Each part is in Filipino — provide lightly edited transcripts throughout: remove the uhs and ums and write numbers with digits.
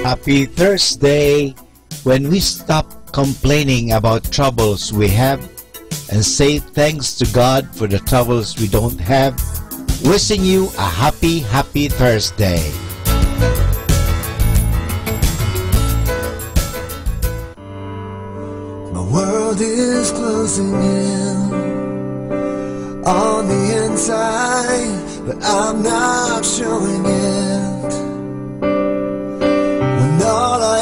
Happy Thursday! When we stop complaining about troubles we have and say thanks to God for the troubles we don't have, wishing you a happy Thursday! My world is closing in on the inside, but I'm not showing it. When all I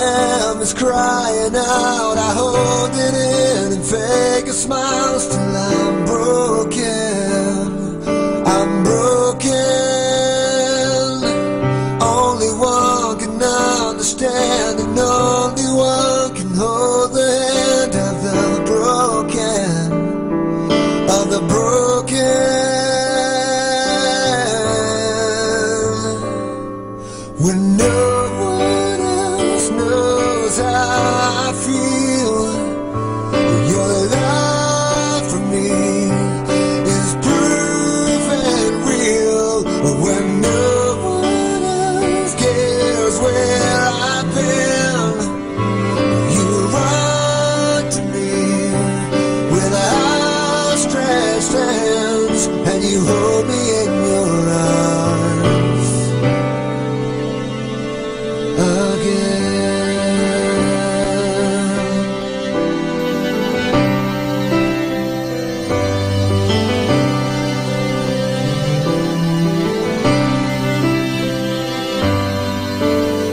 am is crying out, I hold it in and fake a smile till I'm broken. I'm broken. Only one can understand, and only one can hold the hand of the broken, of the broken. When no one else knows how I feel, your love for me is proven real. When no one else cares where I've been, you run to me with outstretched hands, and you hold me in your arms again.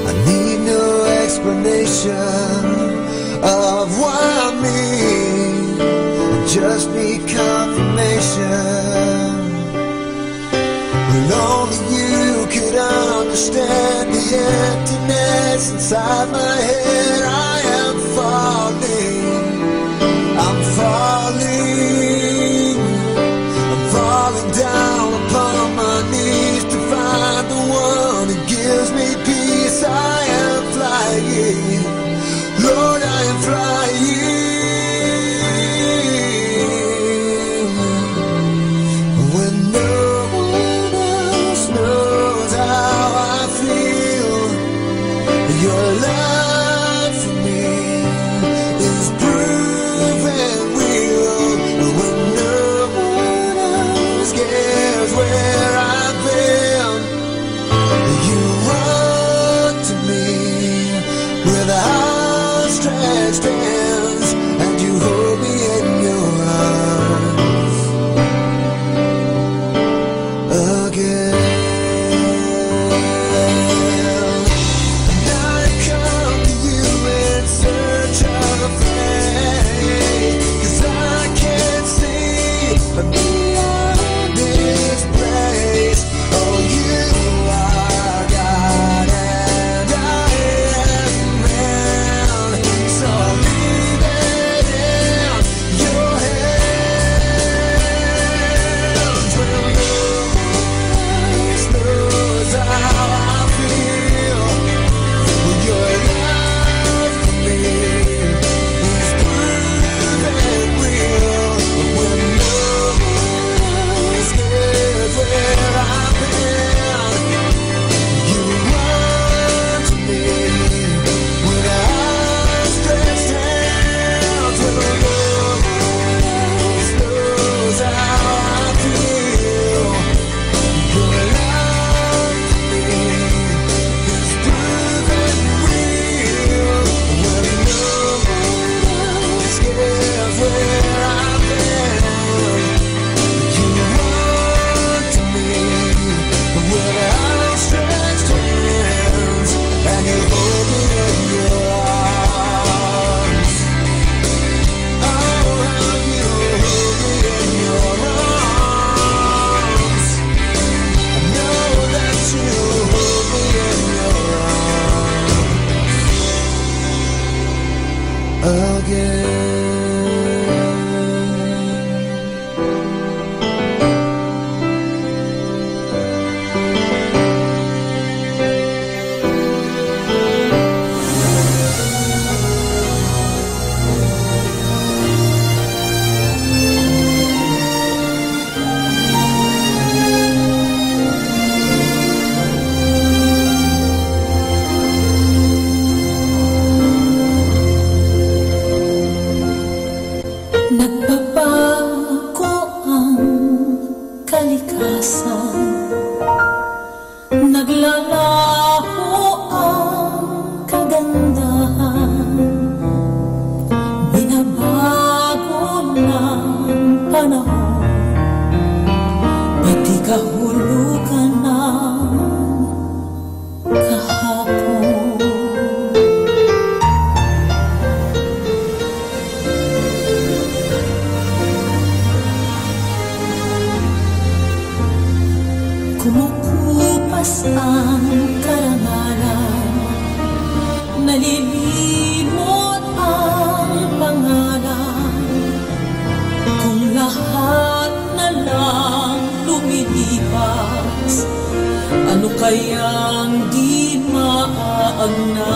I need no explanation of why me, I just need confirmation. Well, only you could understand the emptiness inside my head. I am falling, I'm falling, I'm falling down upon my knees to find the one who gives me peace. I am flying, Lord, I am flying. When no one else knows how I feel, your love for kalikasan, naglalaho ang kagandahan, binabago ng panahon, pati kahulugan ng kahapon. Kumukupas ang karangalan, nalilimot ang pangalan. Kung lahat na lang lumilipas, ano kayang di maaagnas?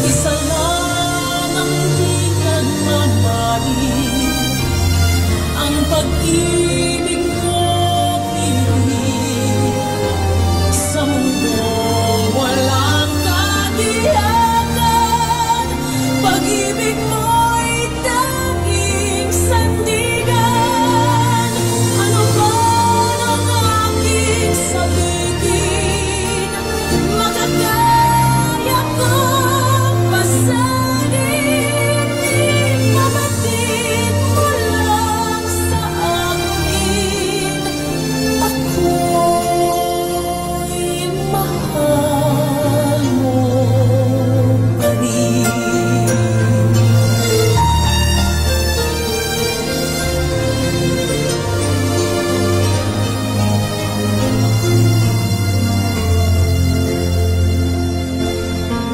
Isa lang ang di nagmamali, ang pag-ibig mo pilit. Sa mundo walang katiyakan, pag-ibig mo'y tanging sandigan. Ano ba ang aking sabihin? Makakaya kong pasanin, ipabatid mo lang sa akin. Ako'y mahal mo pa rin.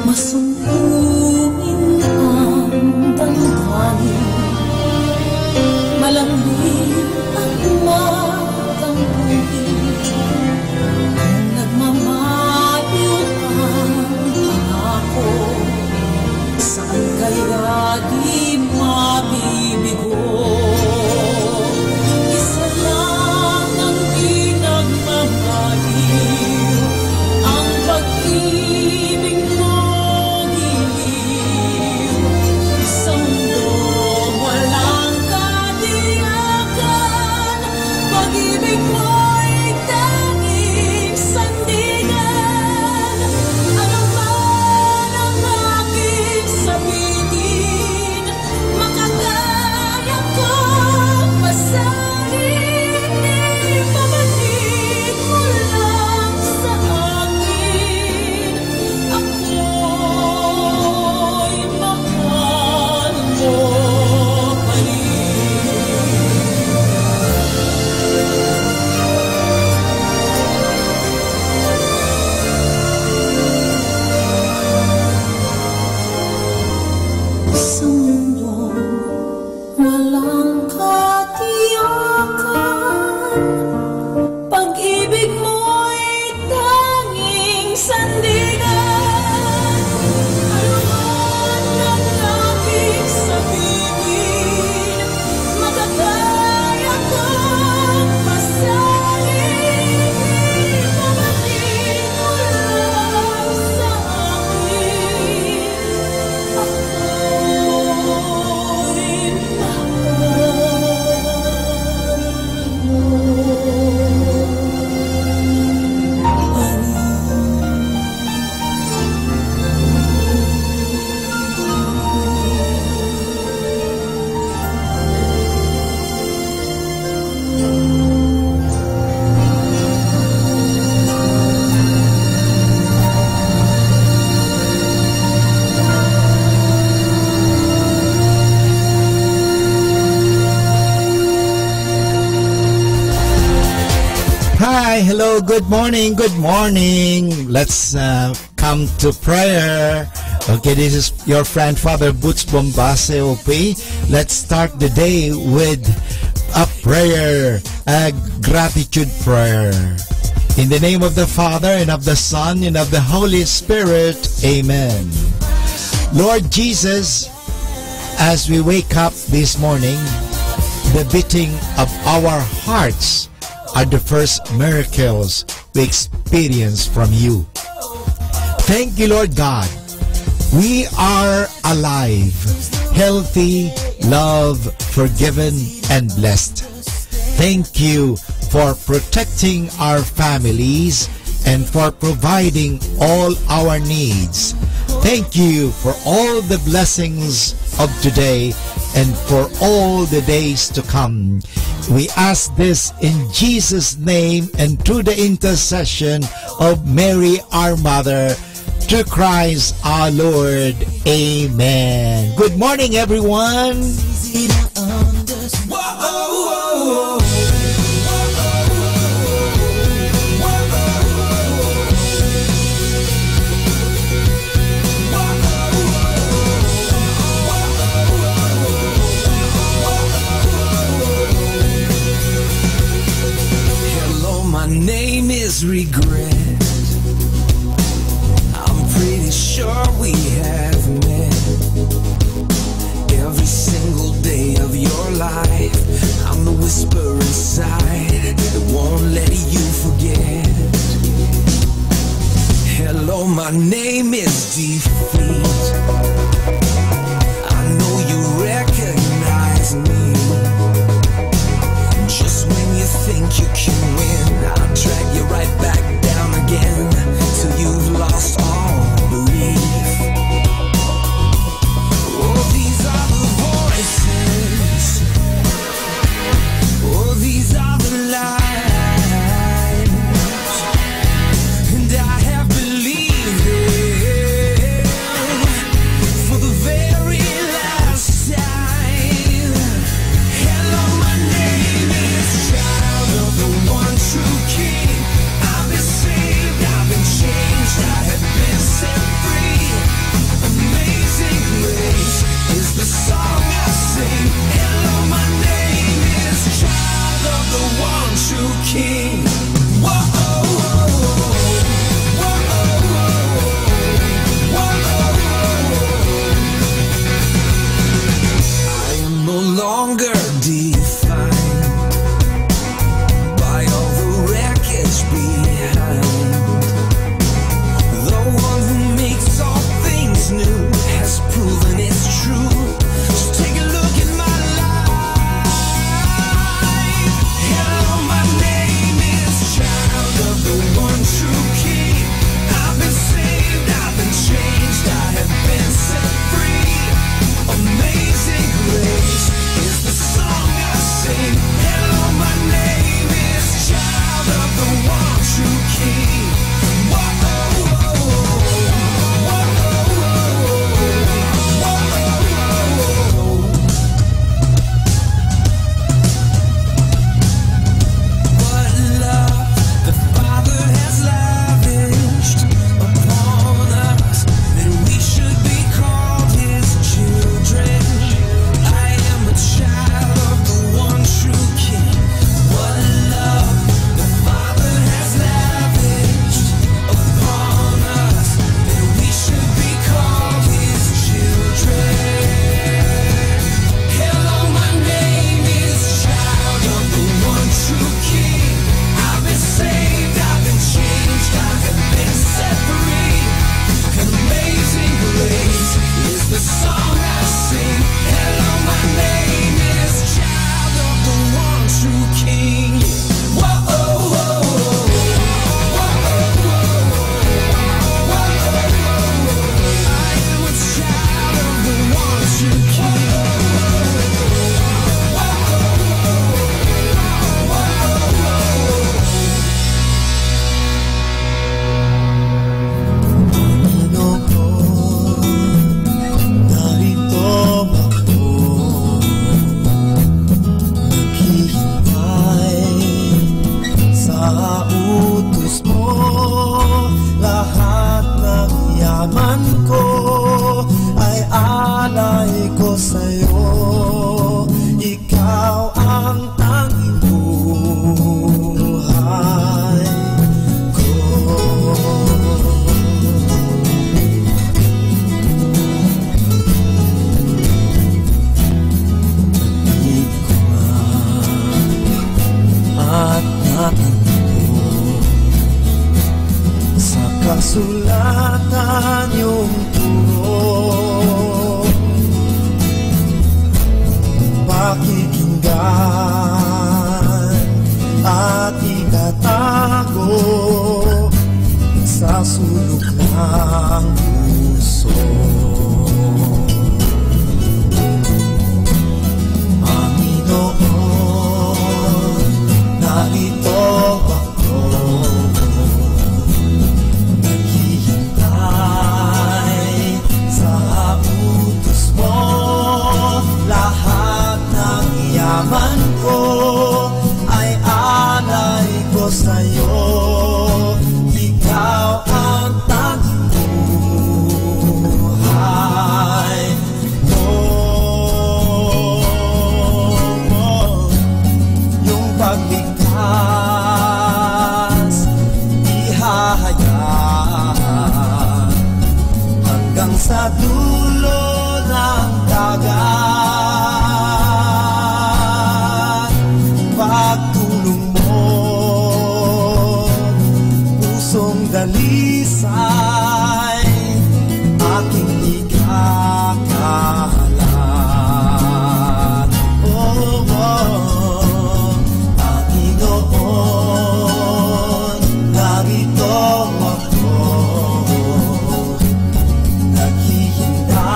Masunurin ang damdamin, malambing at matampuin. Kung nagmamayo ang pangako, saan kaya di mabibigo? Isa lang ang di nagmamaliw, ang pag-ibig mo giliw. Sa mundo walang katiyakan, pag-ibig mo'y tanging sandigan. Ano man ang aking sabihin, makakaya kong pasanin, ipabatid mo lang sa akin. Ako'y mahal mo pa sa mundo walang katiyakan, pag-ibig mo'y tanging sandigan. Ano man ang aking sabihin, makakaya kong pasanin, ipabatid mo lang sa akin. Ako'y Hi, hello, good morning, good morning. Let's come to prayer. Okay, this is your friend Father Boots Bombase OP. Let's start the day with a prayer, a gratitude prayer. In the name of the Father, and of the Son, and of the Holy Spirit, Amen. Lord Jesus, as we wake up this morning, the beating of our hearts are the first miracles we experience from you. Thank you, Lord God. We are alive, healthy, loved, forgiven, and blessed. Thank you for protecting our families and for providing all our needs. Thank you for all the blessings of today and for all the days to come. We ask this in Jesus' name and through the intercession of Mary, our Mother, through Christ our Lord. Amen. Good morning, everyone. My name is regret. I'm pretty sure we have met. Every single day of your life, I'm the whisper inside that won't let you forget. Hello, my name is defeat. I know you recognize me. Just when you think you can win, I'll drag you right back down again till you've lost all belief. Oh, these are the voices. Oh, these are the lies. And I have believed it for the very last time. Hello, my name is child of the one true King. I've been saved, I've been changed, I have been set free. Amazing grace is the song I sing. Hello, my name is child of the one true King. Whoa, I am no longer defined by all the wreckage behind. The one who makes all things new has proven it's true. Just take a look at my life. Hello, my name is child of the one true King. I've been saved, I've been changed, I have been set free. Amazing grace is the song I sing. Hello, my name is child of the one true King. Whoa, what love the Father has lavished upon us, that we should be called His children. I am a child of the one true King. What love the Father has lavished upon us, that we should be called His children. Hello, my name is child of the one true King. I've been saved, I've been changed, I have been set free. Amazing grace is the song I sing. Hello, my name is child of the one true King. Whoa, I am a child of the one true King. Narito ako, naghihintay sa utos mo. Lahat ng yaman ko ay alay ko sa'yo. Ikaw ang tanging buhay ko. At natanong sa kasulatan yung turo, pakikinggan nakatago sa sulok ng puso. Panginoon, narito ako, naghihintay sa utos mo. Lahat ng yaman ko ay alay ko sa'yo. Ikaw ang tanging buhay ko. Yung pagligtas ihahayag hanggang sa dulo ng dagat. Pagtulong mo, pusong dalisay, aking ikakahalan. Oh, oh, Panginoon, narito ako, naghihintay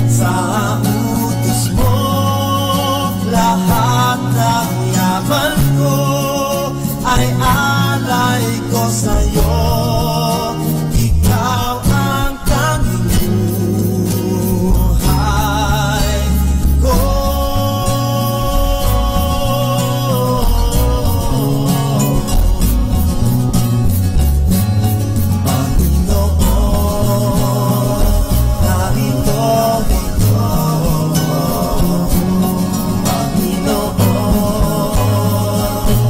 sa utos mo. Lahat ng yaman ko ay alay ko sa'yo. Ikaw ang tanging buhay ko. Panginoon, narito ako. Panginoon,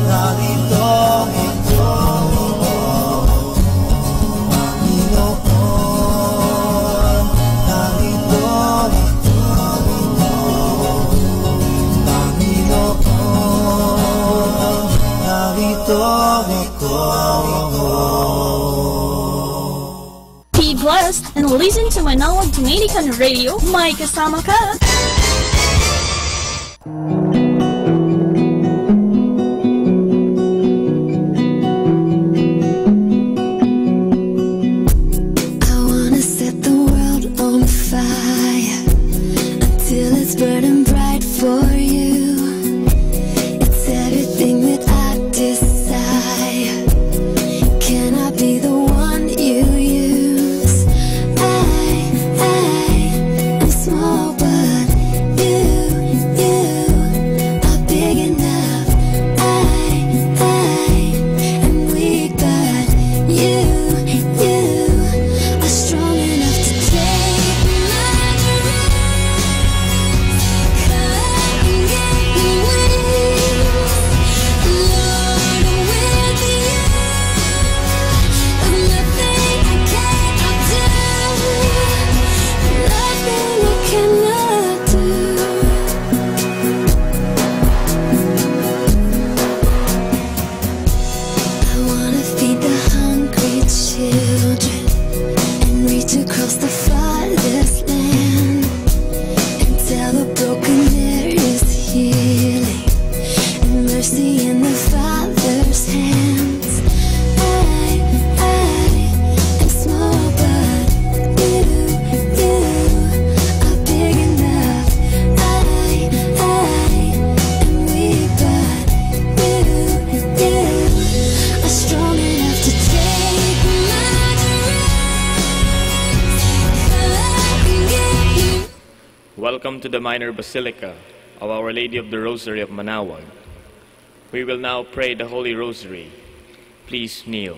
narito ako. Panginoon, narito ako. Panginoon, narito ako. Be blessed and listen to Manawag Dominican Radio. May kasama ka! I wanna set the world on fire until it's burning bright for you. It's everything that I desire. Can I be the one you use? I'm small, but you are big enough. I'm weak, but you are strong enough to take my dreams. Come and get me wings, Lord, with you. There's nothing I cannot do, nothing I cannot do. I wanna feed the hungry children and reach across the farthest land and tell the broken there is healing and mercy in the Father's hands. I'm small, but you are big enough. I'm weak, but you are strong enough to take my dreams. Come and get me. Welcome to the Minor Basilica of Our Lady of the Rosary of Manawag. We will now pray the Holy Rosary. Please kneel.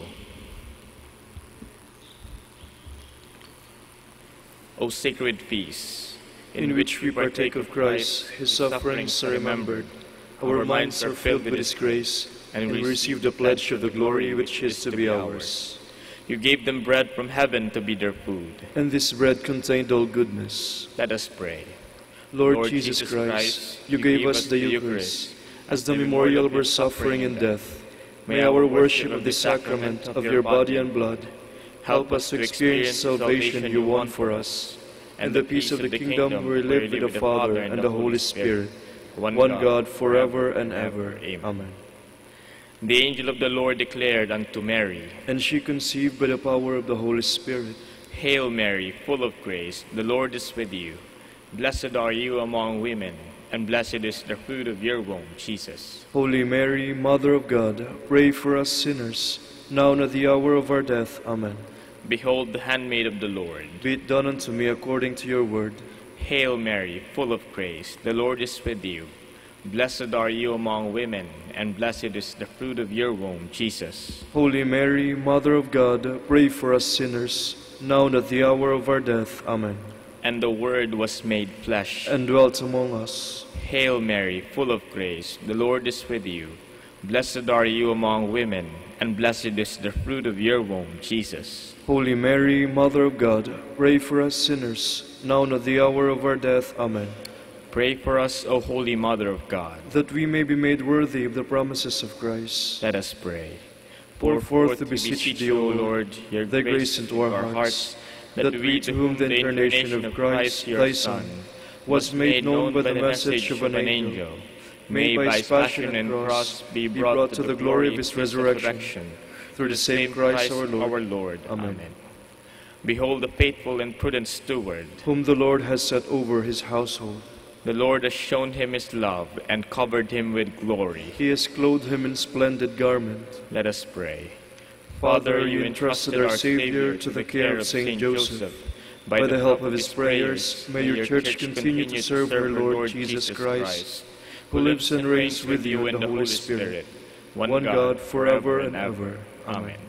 O sacred feast, in which we partake of Christ, his sufferings are remembered, our minds are filled with his grace, and we receive the pledge of the glory which is to be ours. You gave them bread from heaven to be their food. And this bread contained all goodness. Let us pray. Lord Jesus Christ, you gave us the Eucharist as the memorial of our suffering and death. May our worship of the sacrament of your body and blood help us to experience salvation you won for us, and the peace of the kingdom where we live with the Father and the Holy Spirit, one God, forever and ever. Amen. The angel of the Lord declared unto Mary, And she conceived by the power of the Holy Spirit. Hail Mary, full of grace, the Lord is with you. Blessed are you among women, and blessed is the fruit of your womb, Jesus. Holy Mary, Mother of God, pray for us sinners, now and at the hour of our death. Amen. Behold the handmaid of the Lord. Be it done unto me according to your word. Hail Mary, full of grace, the Lord is with you. Blessed are you among women, and blessed is the fruit of your womb, Jesus. Holy Mary, Mother of God, pray for us sinners, now and at the hour of our death. Amen. And the Word was made flesh, And dwelt among us. Hail Mary, full of grace, the Lord is with you. Blessed are you among women, and blessed is the fruit of your womb, Jesus. Holy Mary, Mother of God, pray for us sinners, now and at the hour of our death. Amen. Pray for us, O Holy Mother of God, That we may be made worthy of the promises of Christ. let us pray. Pour forth, we beseech thee, O Lord, your thy grace into our hearts, that we, to whom the incarnation of Christ, thy Son, was made known by the message of an angel, may by his passion and cross be brought to the glory of his resurrection, through the same Christ our Lord. Amen. Behold the faithful and prudent steward. Whom the Lord has set over his household. The Lord has shown him his love and covered him with glory. He has clothed him in splendid garment. Let us pray. Father, you entrusted our Savior to the care of Saint Joseph. By the help of his prayers, may your Church continue to serve our Lord Jesus Christ, who lives and reigns with you in the Holy Spirit, one God, forever and ever. Amen.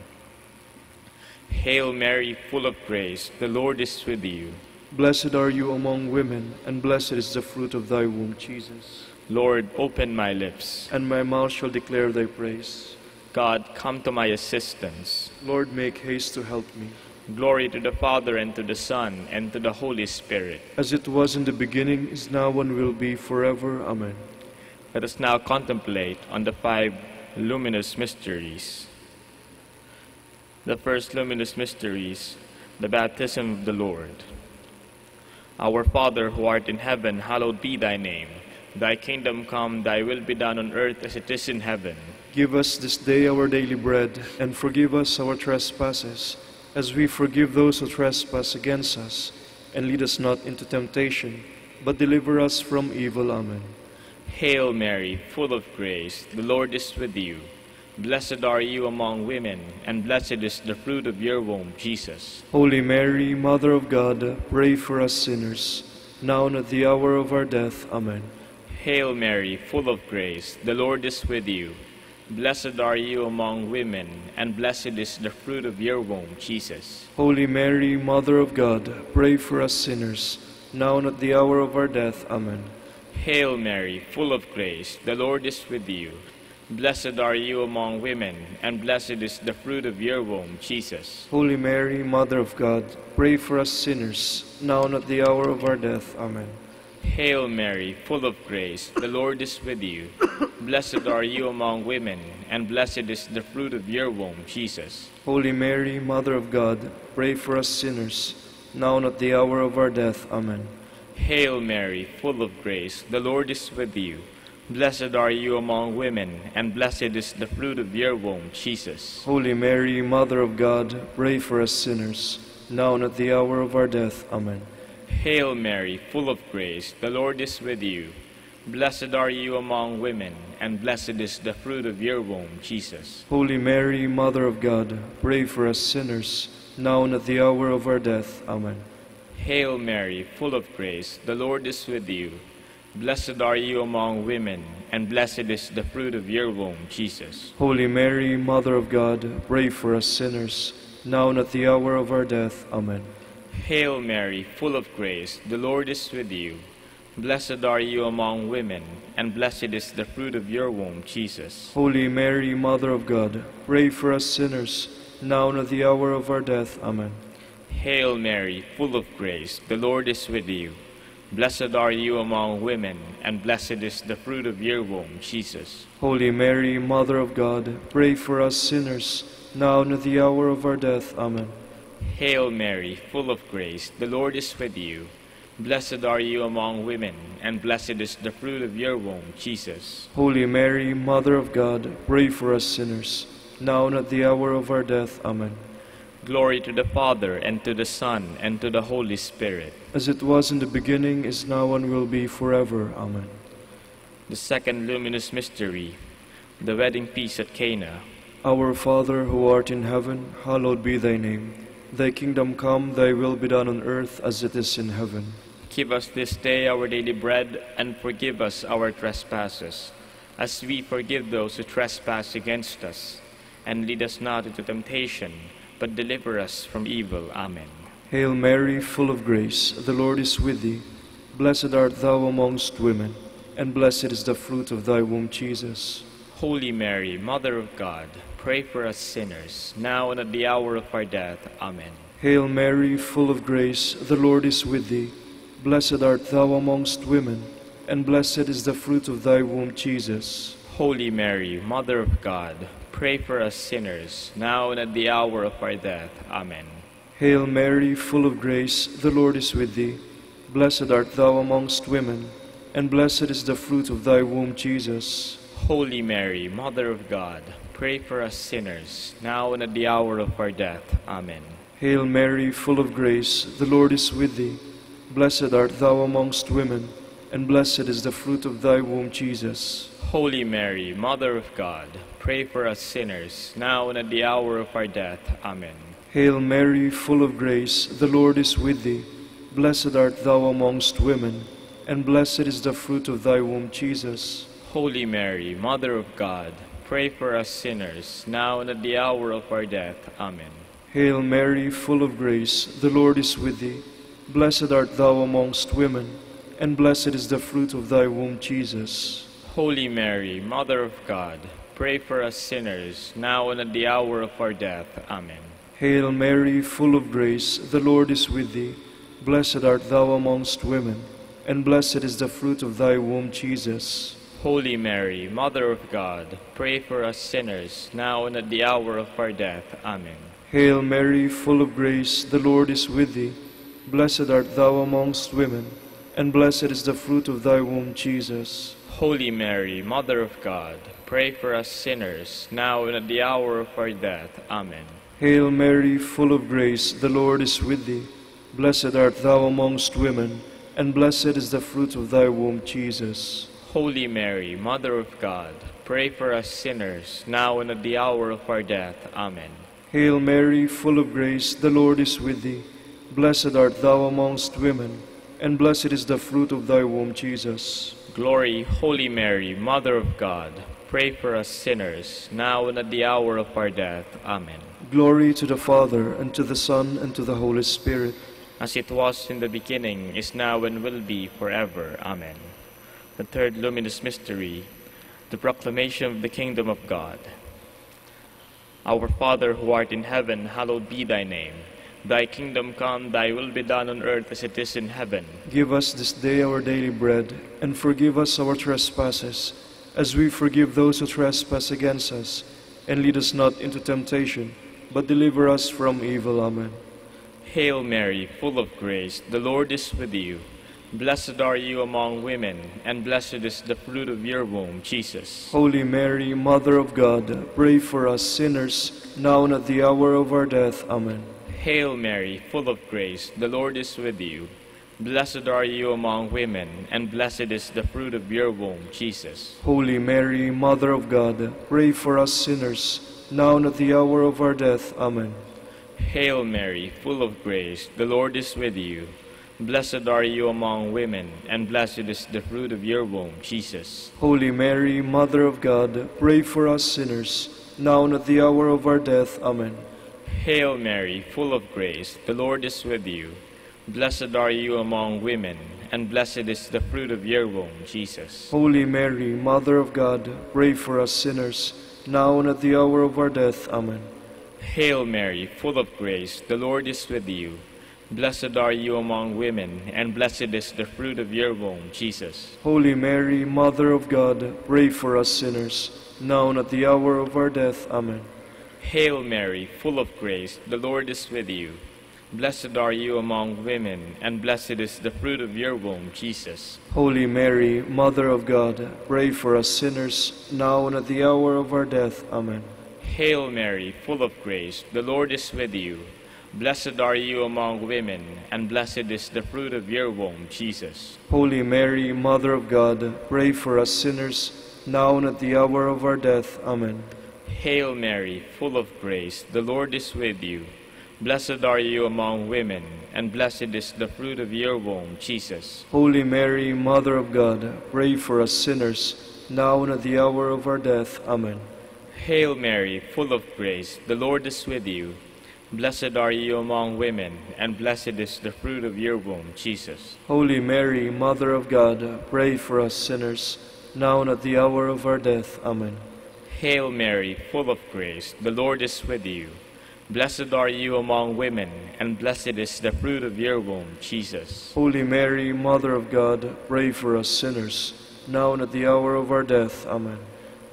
Hail Mary, full of grace, the Lord is with you. Blessed are you among women, and blessed is the fruit of thy womb, Jesus. Lord, open my lips, And my mouth shall declare thy praise. God, come to my assistance. Lord, make haste to help me. Glory to the Father, and to the Son, and to the Holy Spirit. As it was in the beginning, is now, and will be, forever. Amen. Let us now contemplate on the 5 luminous mysteries. The first luminous mystery is the baptism of the Lord. Our Father, who art in heaven, hallowed be thy name. Thy kingdom come, thy will be done on earth as it is in heaven. Give us this day our daily bread, and forgive us our trespasses, as we forgive those who trespass against us. And lead us not into temptation, but deliver us from evil. Amen. Hail Mary, full of grace, the Lord is with you. Blessed are you among women, and blessed is the fruit of your womb, Jesus. Holy Mary, Mother of God, pray for us sinners, now and at the hour of our death. Amen. Hail Mary, full of grace, the Lord is with you. Blessed are you among women, and blessed is the fruit of your womb, Jesus. Holy Mary, Mother of God, pray for us sinners, now and at the hour of our death. Amen. Hail Mary, full of grace, the Lord is with you. Blessed are you among women, and blessed is the fruit of your womb, Jesus. Holy Mary, Mother of God, pray for us sinners, now and at the hour of our death. Amen. Hail Mary, full of grace, the Lord is with you. Blessed are you among women, and blessed is the fruit of your womb, Jesus. Holy Mary, Mother of God, pray for us sinners, now and at the hour of our death. Amen. Hail Mary, full of grace, the Lord is with you. Blessed are you among women, and blessed is the fruit of your womb, Jesus. Holy Mary, Mother of God, pray for us sinners, now and at the hour of our death. Amen. Hail Mary, full of grace, the Lord is with you. Blessed are you among women, and blessed is the fruit of your womb, Jesus. Holy Mary, Mother of God, pray for us sinners, now and at the hour of our death. Amen. Hail Mary, full of grace, the Lord is with you. Blessed are you among women, and blessed is the fruit of your womb, Jesus. Holy Mary, Mother of God, pray for us sinners, now and at the hour of our death. Amen. Hail Mary, full of grace, the Lord is with you. Blessed are you among women, and blessed is the fruit of your womb, Jesus. Holy Mary, Mother of God, pray for us sinners, now and at the hour of our death. Amen. Hail Mary, full of grace, the Lord is with you. Blessed are you among women, and blessed is the fruit of your womb, Jesus. Holy Mary, Mother of God, pray for us sinners, now and at the hour of our death. Amen. Hail Mary, full of grace, the Lord is with you. Blessed are you among women, and blessed is the fruit of your womb, Jesus. Holy Mary, Mother of God, pray for us sinners, now and at the hour of our death. Amen. Glory to the Father, and to the Son, and to the Holy Spirit. As it was in the beginning, is now, and will be forever. Amen. The second luminous mystery, the wedding feast at Cana. Our Father, who art in heaven, hallowed be thy name. Thy kingdom come, thy will be done on earth as it is in heaven. Give us this day our daily bread, and forgive us our trespasses, as we forgive those who trespass against us. And lead us not into temptation, but deliver us from evil. Amen. Hail Mary, full of grace, the Lord is with thee. Blessed art thou amongst women, and blessed is the fruit of thy womb, Jesus. Holy Mary, Mother of God, pray for us sinners, now and at the hour of our death. Amen. Hail Mary, full of grace, the Lord is with thee. Blessed art thou amongst women, and blessed is the fruit of thy womb, Jesus. Holy Mary, Mother of God, pray for us sinners, now and at the hour of our death. Amen. Hail Mary, full of grace, the Lord is with thee. Blessed art thou amongst women, and blessed is the fruit of thy womb, Jesus. Holy Mary, Mother of God, pray for us sinners, now and at the hour of our death. Amen. Hail Mary, full of grace, the Lord is with thee. Blessed art thou amongst women, and blessed is the fruit of thy womb, Jesus. Holy Mary, Mother of God, pray for us sinners, now and at the hour of our death. Amen. Hail Mary, full of grace, the Lord is with thee. Blessed art thou amongst women, and blessed is the fruit of thy womb, Jesus. Holy Mary, Mother of God, pray for us sinners, now and at the hour of our death. Amen. Hail Mary, full of grace, the Lord is with thee. Blessed art thou amongst women, and blessed is the fruit of thy womb, Jesus. Holy Mary, Mother of God, pray for us sinners, now and at the hour of our death. Amen. Hail Mary, full of grace, the Lord is with thee. Blessed art thou amongst women, and blessed is the fruit of thy womb, Jesus. Holy Mary, Mother of God, pray for us sinners, now and at the hour of our death. Amen. Hail Mary, full of grace, the Lord is with thee. Blessed art thou amongst women, and blessed is the fruit of thy womb, Jesus. Holy Mary, Mother of God, pray for us sinners, now and at the hour of our death. Amen. Hail Mary, full of grace, the Lord is with thee. Blessed art thou amongst women, and blessed is the fruit of thy womb, Jesus. Holy Mary, Mother of God, pray for us sinners, now and at the hour of our death. Amen. Hail Mary, full of grace, the Lord is with thee. Blessed art thou amongst women, and blessed is the fruit of thy womb, Jesus. Glory, Holy Mary, Mother of God, pray for us sinners, now and at the hour of our death. Amen. Glory to the Father, and to the Son, and to the Holy Spirit. As it was in the beginning, is now, and will be forever. Amen. The third luminous mystery, the proclamation of the kingdom of God. Our Father, who art in heaven, hallowed be thy name. Thy kingdom come, thy will be done on earth as it is in heaven. Give us this day our daily bread, and forgive us our trespasses, as we forgive those who trespass against us. And lead us not into temptation, but deliver us from evil. Amen. Hail Mary, full of grace, the Lord is with you. Blessed are you among women, and blessed is the fruit of your womb, Jesus. Holy Mary, Mother of God, pray for us sinners, now and at the hour of our death. Amen. Hail Mary, full of grace, the Lord is with you. Blessed are you among women, and blessed is the fruit of your womb, Jesus. Holy Mary, Mother of God, pray for us sinners, now and at the hour of our death. Amen. Hail Mary, full of grace, the Lord is with you. Blessed are you among women, and blessed is the fruit of your womb, Jesus. Holy Mary, Mother of God, pray for us sinners, now and at the hour of our death. Amen. Hail Mary, full of grace, the Lord is with you. Blessed are you among women, and blessed is the fruit of your womb, Jesus. Holy Mary, Mother of God, pray for us sinners, now and at the hour of our death. Amen. Hail Mary, full of grace, the Lord is with you. Blessed are you among women, and blessed is the fruit of your womb, Jesus. Holy Mary, Mother of God, pray for us sinners, now and at the hour of our death. Amen. Hail Mary, full of grace, the Lord is with you. Blessed are you among women, and blessed is the fruit of your womb, Jesus. Holy Mary, Mother of God, pray for us sinners, now and at the hour of our death. Amen. Hail Mary, full of grace, the Lord is with you. Blessed are you among women, and blessed is the fruit of your womb, Jesus. Holy Mary, Mother of God, pray for us sinners, now and at the hour of our death. Amen. Hail Mary, full of grace, the Lord is with you. Blessed are you among women, and blessed is the fruit of your womb, Jesus. Holy Mary, Mother of God, pray for us sinners, now and at the hour of our death. Amen. Hail Mary, full of grace, the Lord is with you. Blessed are you among women, and blessed is the fruit of your womb, Jesus. Holy Mary, Mother of God, pray for us sinners, now and at the hour of our death. Amen. Hail Mary, full of grace, the Lord is with you. Blessed are you among women, and blessed is the fruit of your womb, Jesus. Holy Mary, Mother of God, pray for us sinners, now and at the hour of our death. Amen.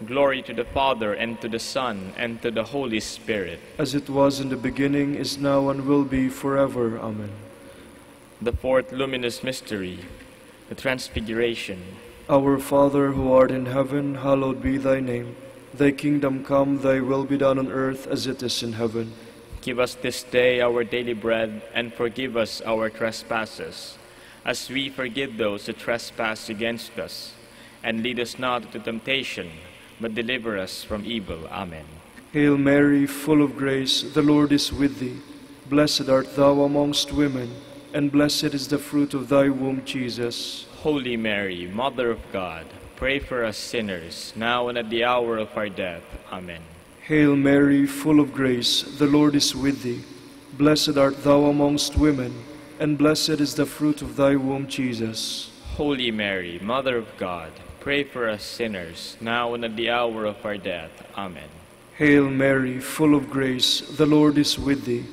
Glory to the Father, and to the Son, and to the Holy Spirit. As it was in the beginning, is now, and will be forever. Amen. The fourth luminous mystery, the Transfiguration. Our Father, who art in heaven, hallowed be thy name. Thy kingdom come, thy will be done on earth as it is in heaven. Give us this day our daily bread, and forgive us our trespasses, as we forgive those who trespass against us. And lead us not into temptation, but deliver us from evil. Amen. Hail Mary, full of grace, the Lord is with thee. Blessed art thou amongst women, and blessed is the fruit of thy womb, Jesus. Holy Mary, Mother of God, pray for us sinners, now and at the hour of our death. Amen. Hail Mary, full of grace, the Lord is with thee. Blessed art thou amongst women, and blessed is the fruit of thy womb, Jesus. Holy Mary, Mother of God, pray for us sinners, now and at the hour of our death. Amen. Hail Mary, full of grace, the Lord is with thee.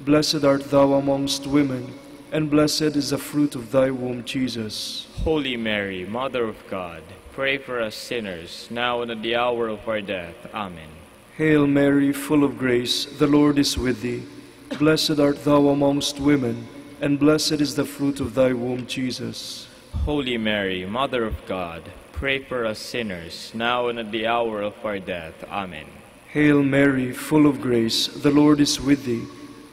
Blessed art thou amongst women, and blessed is the fruit of thy womb, Jesus. Holy Mary, Mother of God, pray for us sinners, now and at the hour of our death. Amen. Hail Mary, full of grace, the Lord is with thee. Blessed art thou amongst women, and blessed is the fruit of thy womb, Jesus. Holy Mary, Mother of God, pray for us sinners, now and at the hour of our death. Amen. Hail Mary, full of grace, the Lord is with thee.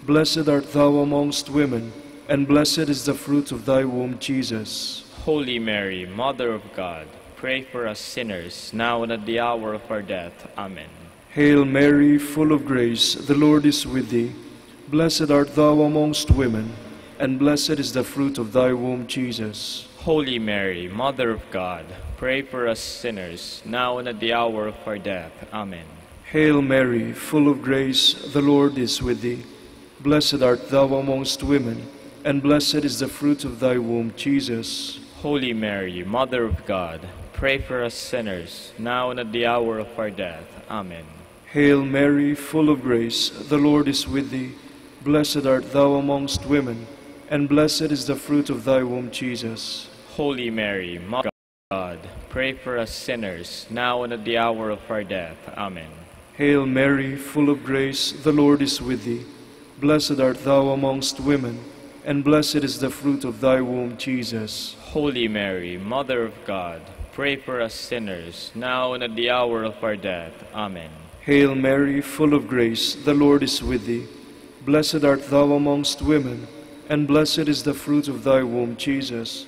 Blessed art thou amongst women, and blessed is the fruit of thy womb, Jesus. Holy Mary, Mother of God, pray for us sinners, now and at the hour of our death. Amen. Hail Mary, full of grace, the Lord is with thee. Blessed art thou amongst women, and blessed is the fruit of thy womb, Jesus. Holy Mary, Mother of God, pray for us sinners, now and at the hour of our death. Amen. Hail Mary, full of grace, the Lord is with thee. Blessed art thou amongst women, and blessed is the fruit of thy womb, Jesus. Holy Mary, Mother of God, pray for us sinners, now and at the hour of our death. Amen. Hail Mary, full of grace, the Lord is with thee. Blessed art thou amongst women, and blessed is the fruit of thy womb, Jesus. Holy Mary, Mother of God, pray for us sinners, now and at the hour of our death. Amen. Hail Mary, full of grace, the Lord is with thee. Blessed art thou amongst women, and blessed is the fruit of thy womb, Jesus. Holy Mary, Mother of God, pray for us sinners, now and at the hour of our death. Amen. Hail Mary, full of grace, the Lord is with thee. Blessed art thou amongst women, and blessed is the fruit of thy womb, Jesus.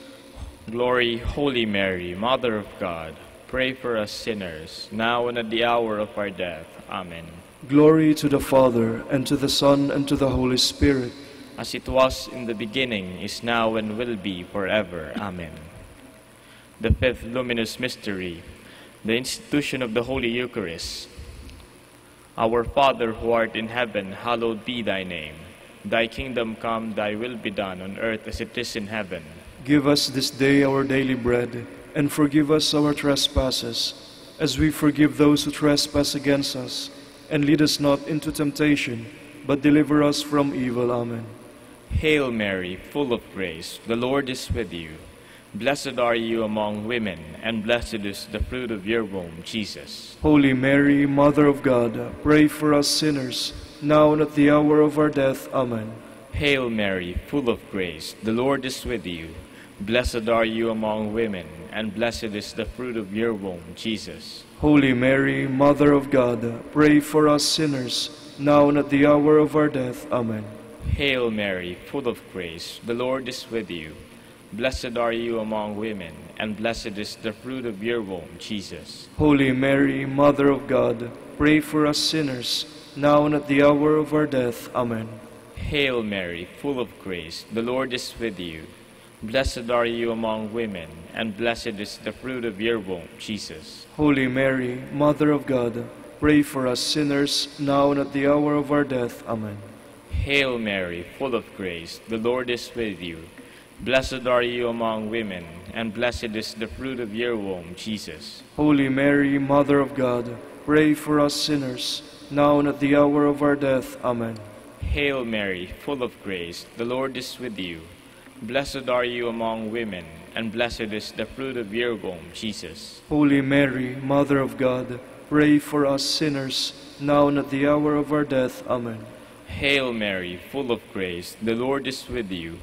Glory, Holy Mary, Mother of God, pray for us sinners, now and at the hour of our death. Amen. Glory to the Father, and to the Son, and to the Holy Spirit. As it was in the beginning, is now, and will be forever. Amen. The fifth luminous mystery, the institution of the Holy Eucharist. Our Father, who art in heaven, hallowed be thy name. Thy kingdom come, thy will be done on earth as it is in heaven. Give us this day our daily bread, and forgive us our trespasses, as we forgive those who trespass against us. And lead us not into temptation, but deliver us from evil. Amen. Hail Mary, full of grace, the Lord is with you. Blessed are you among women, and blessed is the fruit of your womb, Jesus. Holy Mary, Mother of God, pray for us sinners, now and at the hour of our death. Amen. Hail Mary, full of grace, the Lord is with you. Blessed are you among women, and blessed is the fruit of your womb, Jesus. Holy Mary, Mother of God, pray for us sinners, now and at the hour of our death. Amen. Hail Mary, full of grace, the Lord is with you. Blessed are you among women, and blessed is the fruit of your womb, Jesus. Holy Mary, Mother of God, pray for us sinners, now and at the hour of our death. Amen. Hail Mary, full of grace, the Lord is with you. Blessed are you among women, and blessed is the fruit of your womb, Jesus. Holy Mary, Mother of God, pray for us sinners, now and at the hour of our death. Amen. Hail Mary, full of grace, the Lord is with you. Blessed are you among women, and blessed is the fruit of your womb, Jesus. Holy Mary, Mother of God, pray for us sinners, now and at the hour of our death. Amen. Hail Mary, full of grace, the Lord is with you. Blessed are you among women, and blessed is the fruit of your womb, Jesus. Holy Mary, Mother of God, pray for us sinners, now and at the hour of our death. Amen. Hail Mary, full of grace, the Lord is with you.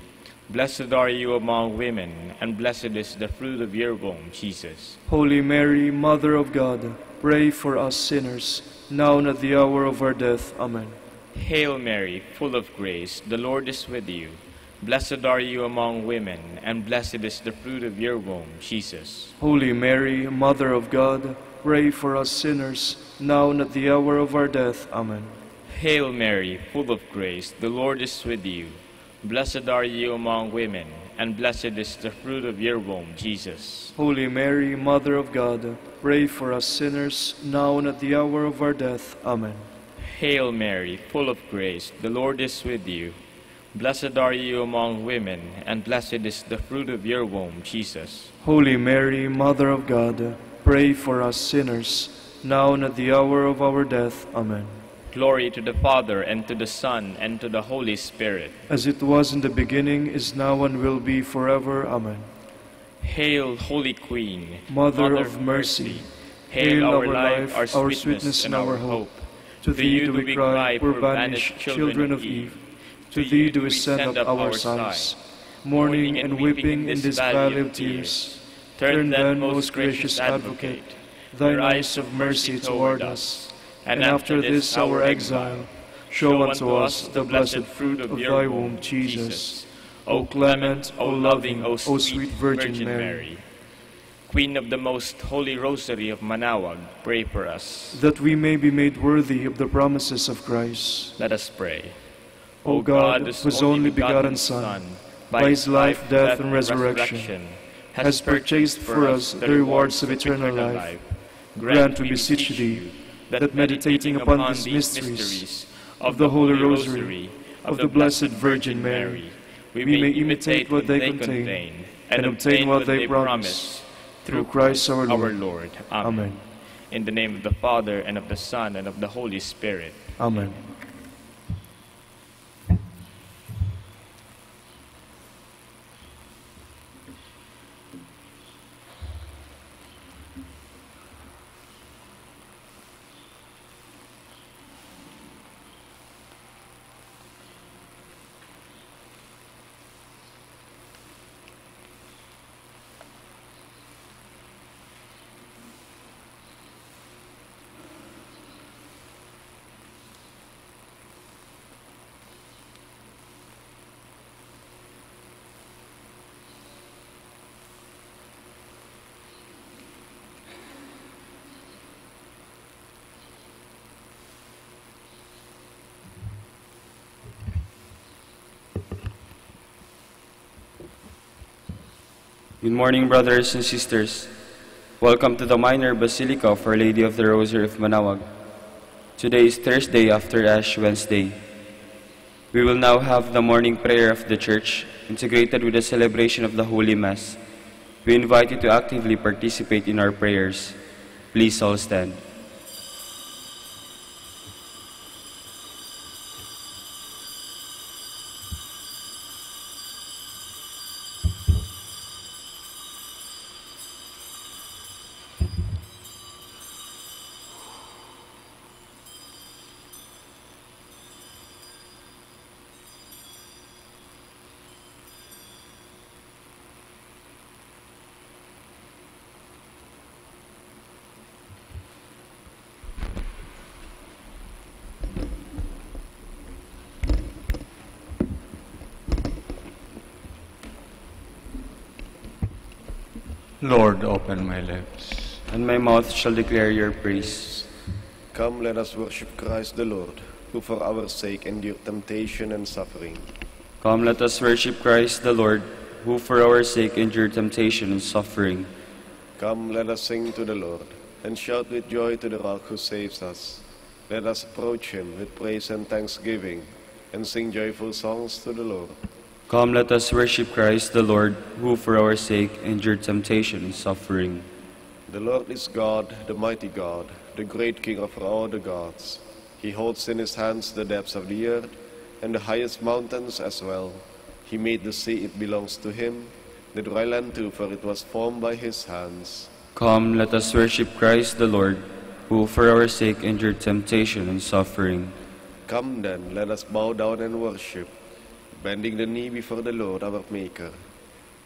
Blessed are you among women, and blessed is the fruit of your womb, Jesus. Holy Mary, Mother of God, pray for us sinners, now and at the hour of our death. Amen. Hail Mary, full of grace, the Lord is with you. Blessed are you among women, and blessed is the fruit of your womb, Jesus. Holy Mary, Mother of God, pray for us sinners, now and at the hour of our death. Amen. Hail Mary, full of grace, the Lord is with you. Blessed are you among women, and blessed is the fruit of your womb, Jesus. Holy Mary, Mother of God, pray for us sinners, now and at the hour of our death. Amen. Hail Mary, full of grace, the Lord is with you. Blessed are you among women, and blessed is the fruit of your womb, Jesus. Holy Mary, Mother of God, pray for us sinners, now and at the hour of our death. Amen. Glory to the Father, and to the Son, and to the Holy Spirit. As it was in the beginning, is now, and will be forever. Amen. Hail, Holy Queen, Mother of mercy, hail our life, our sweetness, and our hope. To thee do we cry, poor banished children of Eve. To thee do we send up our sighs, mourning and weeping in this valley of tears. Turn then, most gracious Advocate, thine eyes of mercy toward us, and after this our exile, show unto us the blessed fruit of thy womb, Jesus. O clement, O loving, O sweet Virgin Mary, Queen of the most holy Rosary of Manaoag, pray for us, that we may be made worthy of the promises of Christ. Let us pray. O God, whose only begotten Son, by his life, death, and resurrection, has purchased for us the rewards of eternal life, grant, we beseech thee, that meditating upon these mysteries of the Holy Rosary of the Blessed Virgin Mary, we may imitate what they contain and obtain what they promise, through Christ our Lord. Amen. In the name of the Father, and of the Son, and of the Holy Spirit. Amen. Good morning, brothers and sisters. Welcome to the Minor Basilica of Our Lady of the Rosary of Manaoag. Today is Thursday after Ash Wednesday. We will now have the morning prayer of the Church, integrated with the celebration of the Holy Mass. We invite you to actively participate in our prayers. Please all stand. Lord, open my lips, and my mouth shall declare your praise. Come, let us worship Christ the Lord, who for our sake endured temptation and suffering. Come, let us worship Christ the Lord, who for our sake endured temptation and suffering. Come, let us sing to the Lord, and shout with joy to the rock who saves us. Let us approach him with praise and thanksgiving, and sing joyful songs to the Lord. Come, let us worship Christ the Lord, who for our sake endured temptation and suffering. The Lord is God, the mighty God, the great King of all the gods. He holds in his hands the depths of the earth, and the highest mountains as well. He made the sea, it belongs to him, the dry land too, for it was formed by his hands. Come, let us worship Christ the Lord, who for our sake endured temptation and suffering. Come then, let us bow down and worship, bending the knee before the Lord our Maker.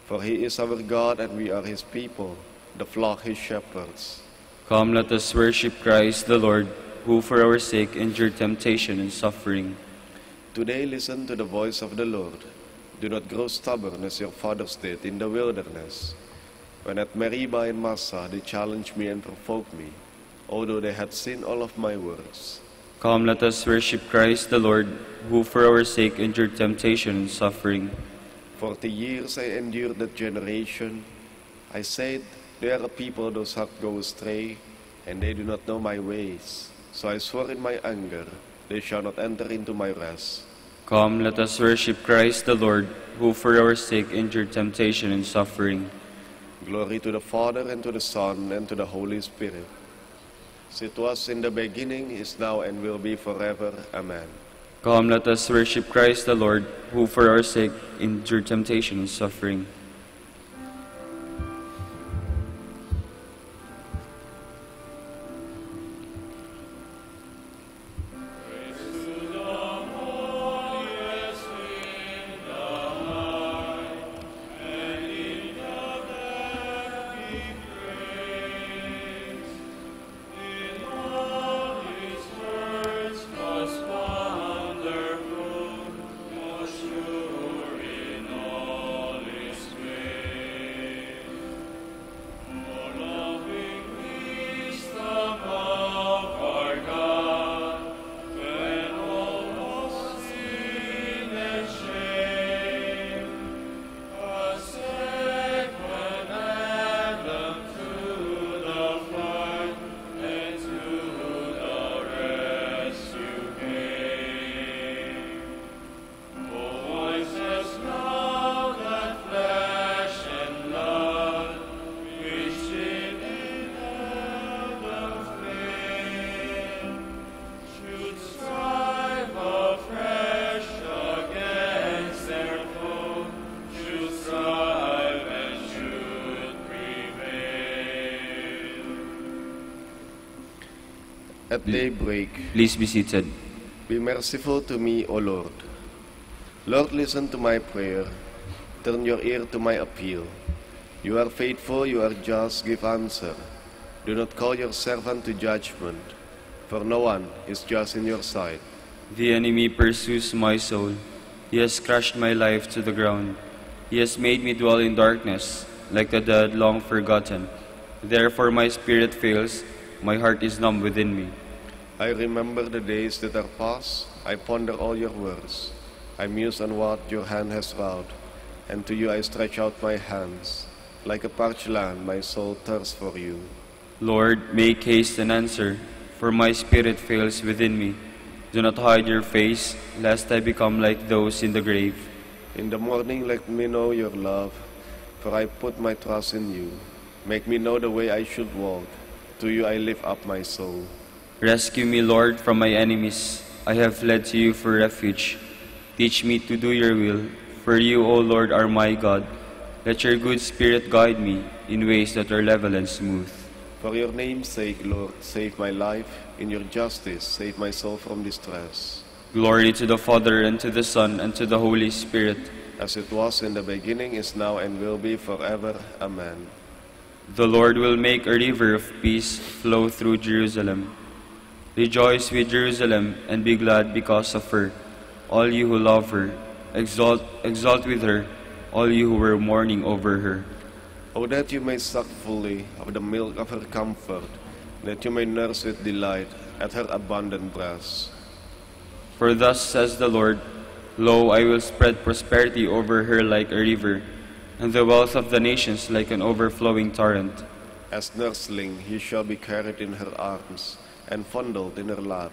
For he is our God, and we are his people, the flock his shepherds. Come, let us worship Christ the Lord, who for our sake endured temptation and suffering. Today listen to the voice of the Lord. Do not grow stubborn as your fathers did in the wilderness. When at Meribah and Massah they challenged me and provoked me, although they had seen all of my works. Come, let us worship Christ the Lord, who for our sake endured temptation and suffering. 40 years I endured that generation. I said, they are a people whose heart goes astray, and they do not know my ways. So I swore in my anger, they shall not enter into my rest. Come, let us worship Christ the Lord, who for our sake endured temptation and suffering. Glory to the Father, and to the Son, and to the Holy Spirit. As it was in the beginning, is now, and will be forever. Amen. Come, let us worship Christ the Lord, who for our sake endured temptation and suffering. At daybreak, Please be seated. be merciful to me, O Lord. Lord, listen to my prayer. Turn your ear to my appeal. You are faithful, you are just, give answer. Do not call your servant to judgment, for no one is just in your sight. The enemy pursues my soul. He has crushed my life to the ground. He has made me dwell in darkness, like the dead long forgotten. Therefore my spirit fails, my heart is numb within me. I remember the days that are past. I ponder all your words. I muse on what your hand has wrought, and to you I stretch out my hands. Like a parched land, my soul thirsts for you. Lord, make haste and answer, for my spirit fails within me. Do not hide your face, lest I become like those in the grave. In the morning let me know your love, for I put my trust in you. Make me know the way I should walk. To you I lift up my soul. Rescue me, Lord, from my enemies. I have fled to you for refuge. Teach me to do your will, for you, O Lord, are my God. Let your good spirit guide me in ways that are level and smooth. For your name's sake, Lord, save my life. In your justice, save my soul from distress. Glory to the Father, and to the Son, and to the Holy Spirit. As it was in the beginning, is now, and will be forever. Amen. The Lord will make a river of peace flow through Jerusalem. Rejoice with Jerusalem, and be glad because of her. All you who love her, exult with her, all you who were mourning over her. O that you may suck fully of the milk of her comfort, that you may nurse with delight at her abundant breast. For thus says the Lord, Lo, I will spread prosperity over her like a river, and the wealth of the nations like an overflowing torrent. As nursling he shall be carried in her arms, and fondled in her lap.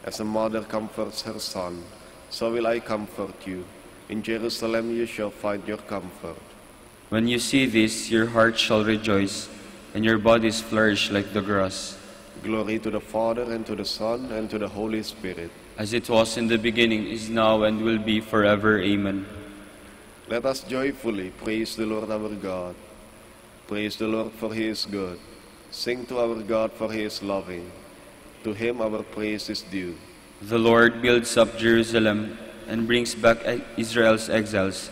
As a mother comforts her son, so will I comfort you. In Jerusalem you shall find your comfort. When you see this, your heart shall rejoice, and your bodies flourish like the grass. Glory to the Father, and to the Son, and to the Holy Spirit. As it was in the beginning, is now, and will be forever. Amen. Let us joyfully praise the Lord our God. Praise the Lord, for he is good. Sing to our God, for he is loving. To him our praise is due. The Lord builds up Jerusalem and brings back Israel's exiles.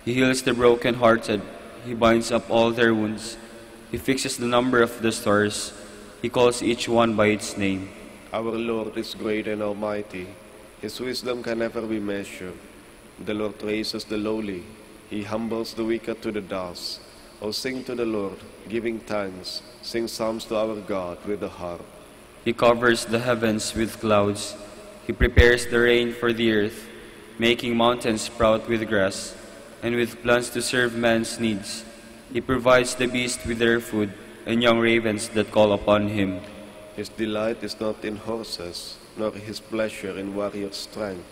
He heals the broken-hearted. He binds up all their wounds. He fixes the number of the stars. He calls each one by its name. Our Lord is great and almighty. His wisdom can never be measured. The Lord raises the lowly. He humbles the wicked to the dust. O sing to the Lord, giving thanks. Sing psalms to our God with the harp. He covers the heavens with clouds. He prepares the rain for the earth, making mountains sprout with grass, and with plants to serve man's needs. He provides the beasts with their food, and young ravens that call upon him. His delight is not in horses, nor his pleasure in warrior strength.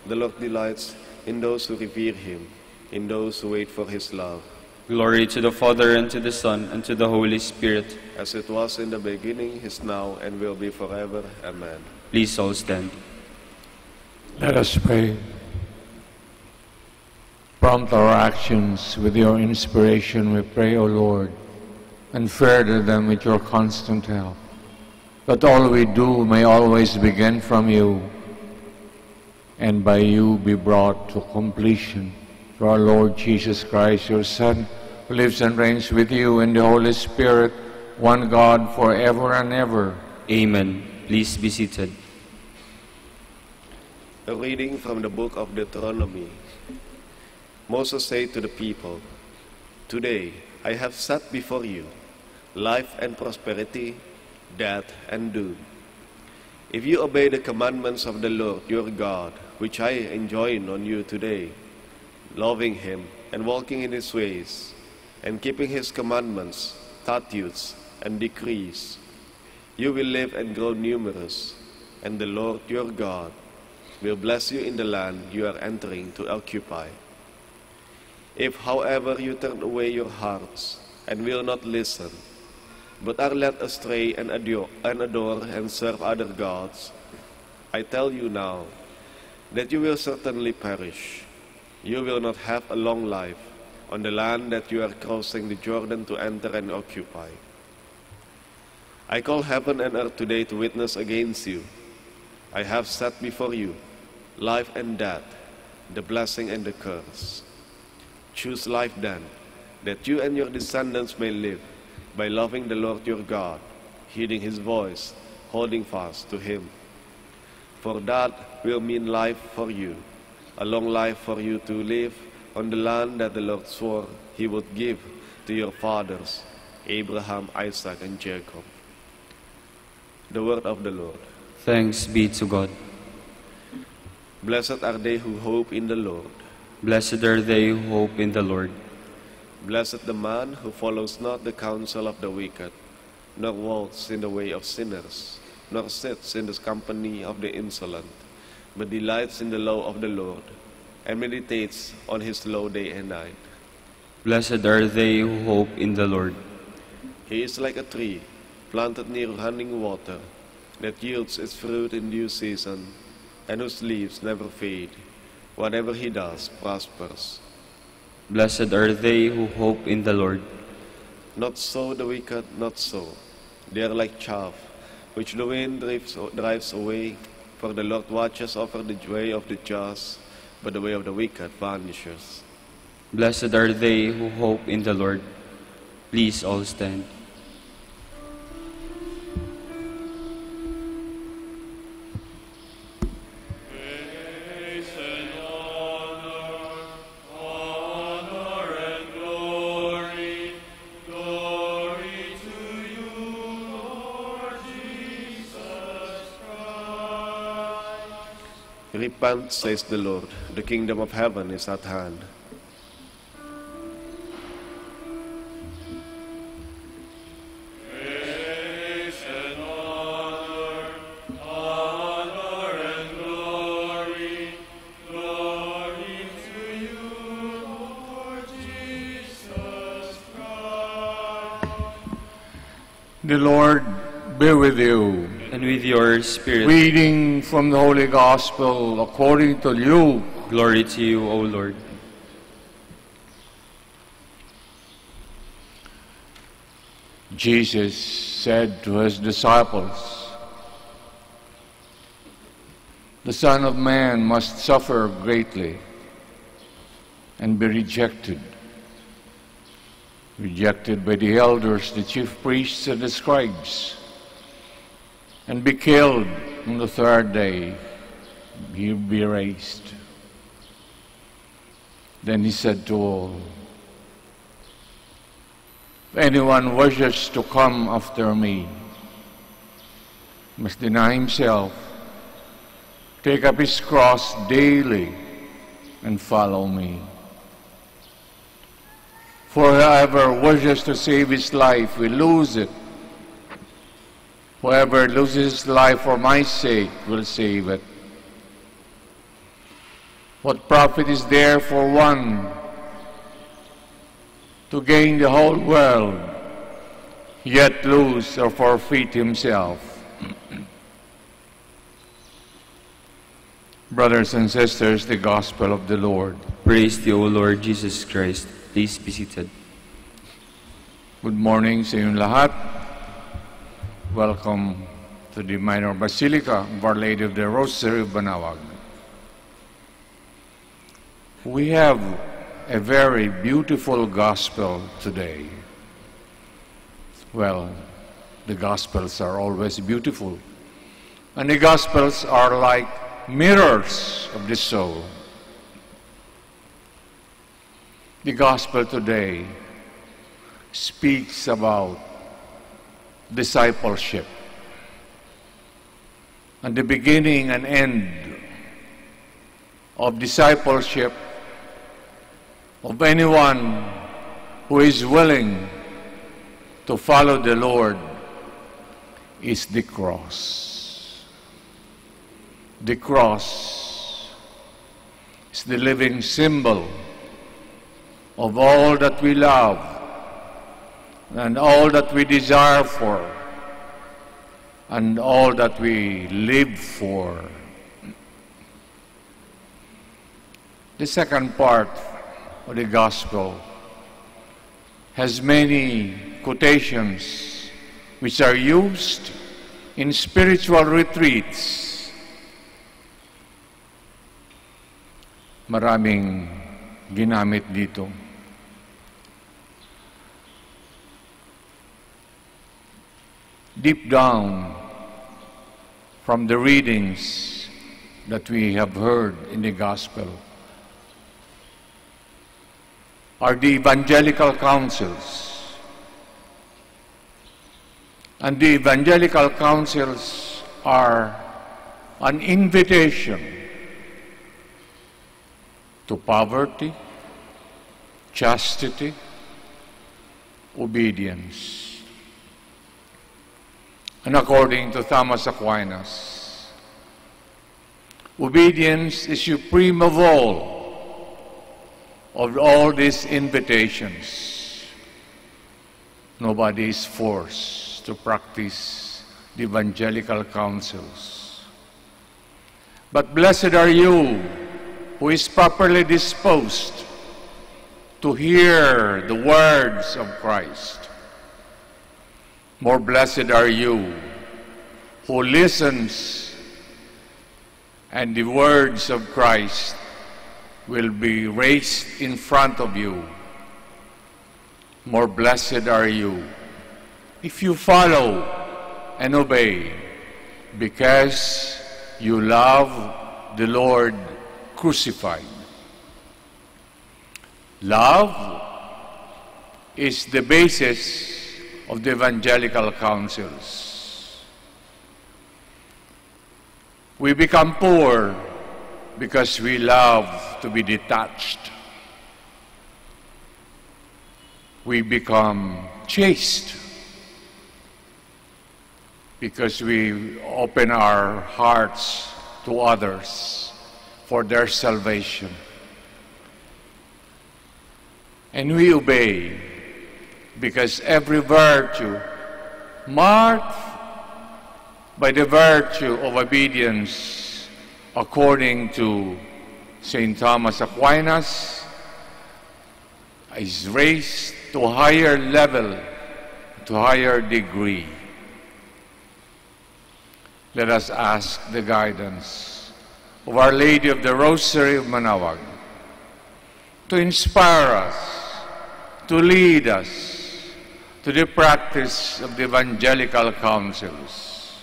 The Lord delights in those who revere him, in those who wait for his love. Glory to the Father, and to the Son, and to the Holy Spirit. As it was in the beginning, is now, and will be forever. Amen. Please all stand. Let us pray. Prompt our actions with your inspiration, we pray, O Lord, and further them with your constant help, that all we do may always begin from you, and by you be brought to completion. Through our Lord Jesus Christ, your Son, who lives and reigns with you in the Holy Spirit, one God, forever and ever. Amen. Please be seated. A reading from the book of Deuteronomy. Moses said to the people, Today I have set before you life and prosperity, death and doom. If you obey the commandments of the Lord your God, which I enjoin on you today, loving him and walking in his ways, and keeping his commandments, statutes, and decrees, you will live and grow numerous, and the Lord your God will bless you in the land you are entering to occupy. If, however, you turn away your hearts and will not listen, but are led astray and adore and serve other gods, I tell you now that you will certainly perish. You will not have a long life on the land that you are crossing the Jordan to enter and occupy. I call heaven and earth today to witness against you. I have set before you life and death, the blessing and the curse. Choose life then, that you and your descendants may live by loving the Lord your God, heeding his voice, holding fast to him. For that will mean life for you, a long life for you to live on the land that the Lord swore he would give to your fathers, Abraham, Isaac, and Jacob. The word of the Lord. Thanks be to God. Blessed are they who hope in the Lord. Blessed are they who hope in the Lord. Blessed the man who follows not the counsel of the wicked, nor walks in the way of sinners, nor sits in the company of the insolent, but delights in the law of the Lord, and meditates on his law day and night. Blessed are they who hope in the Lord. He is like a tree planted near running water, that yields its fruit in due season, and whose leaves never fade. Whatever he does prospers. Blessed are they who hope in the Lord. Not so the wicked, not so. They are like chaff, which the wind drives away. For the Lord watches over the way of the just, but the way of the wicked vanishes. Blessed are they who hope in the Lord. Please all stand. Repent, says the Lord, the kingdom of heaven is at hand. The Lord be with you. And with your spirit. Reading from the Holy Gospel according to Luke. Glory to you, O Lord. Jesus said to his disciples, "The Son of Man must suffer greatly and be rejected by the elders, the chief priests, and the scribes, and be killed on the third day. He will be raised." Then he said to all, "If anyone wishes to come after me, must deny himself, take up his cross daily, and follow me. For whoever wishes to save his life will lose it. Whoever loses his life for my sake will save it. What profit is there for one to gain the whole world, yet lose or forfeit himself?" Brothers and sisters, the Gospel of the Lord. Praise to you, O Lord Jesus Christ. Please be seated. Good morning sa inyong lahat. Welcome to the Minor Basilica of Our Lady of the Rosary of Manaoag. We have a very beautiful gospel today. Well, the Gospels are always beautiful. And the Gospels are like mirrors of the soul. The Gospel today speaks about discipleship and the beginning and end of discipleship of anyone who is willing to follow the Lord is the cross. The cross is the living symbol of all that we love and all that we desire for and all that we live for. The second part of the Gospel has many quotations which are used in spiritual retreats. Maraming ginamit dito. Deep down from the readings that we have heard in the Gospel are the evangelical counsels. And the evangelical counsels are an invitation to poverty, chastity, obedience. And according to Thomas Aquinas, obedience is supreme of all these invitations. Nobody is forced to practice the evangelical counsels. But blessed are you who is properly disposed to hear the words of Christ. More blessed are you who listens and the words of Christ will be raised in front of you. More blessed are you if you follow and obey, because you love the Lord crucified. Love is the basis of the evangelical counsels. We become poor because we love to be detached, we become chaste because we open our hearts to others for their salvation. And we obey because every virtue marked by the virtue of obedience according to St. Thomas Aquinas is raised to a higher level, to a higher degree. Let us ask the guidance of Our Lady of the Rosary of Manaoag to inspire us, to lead us to the practice of the evangelical counsels.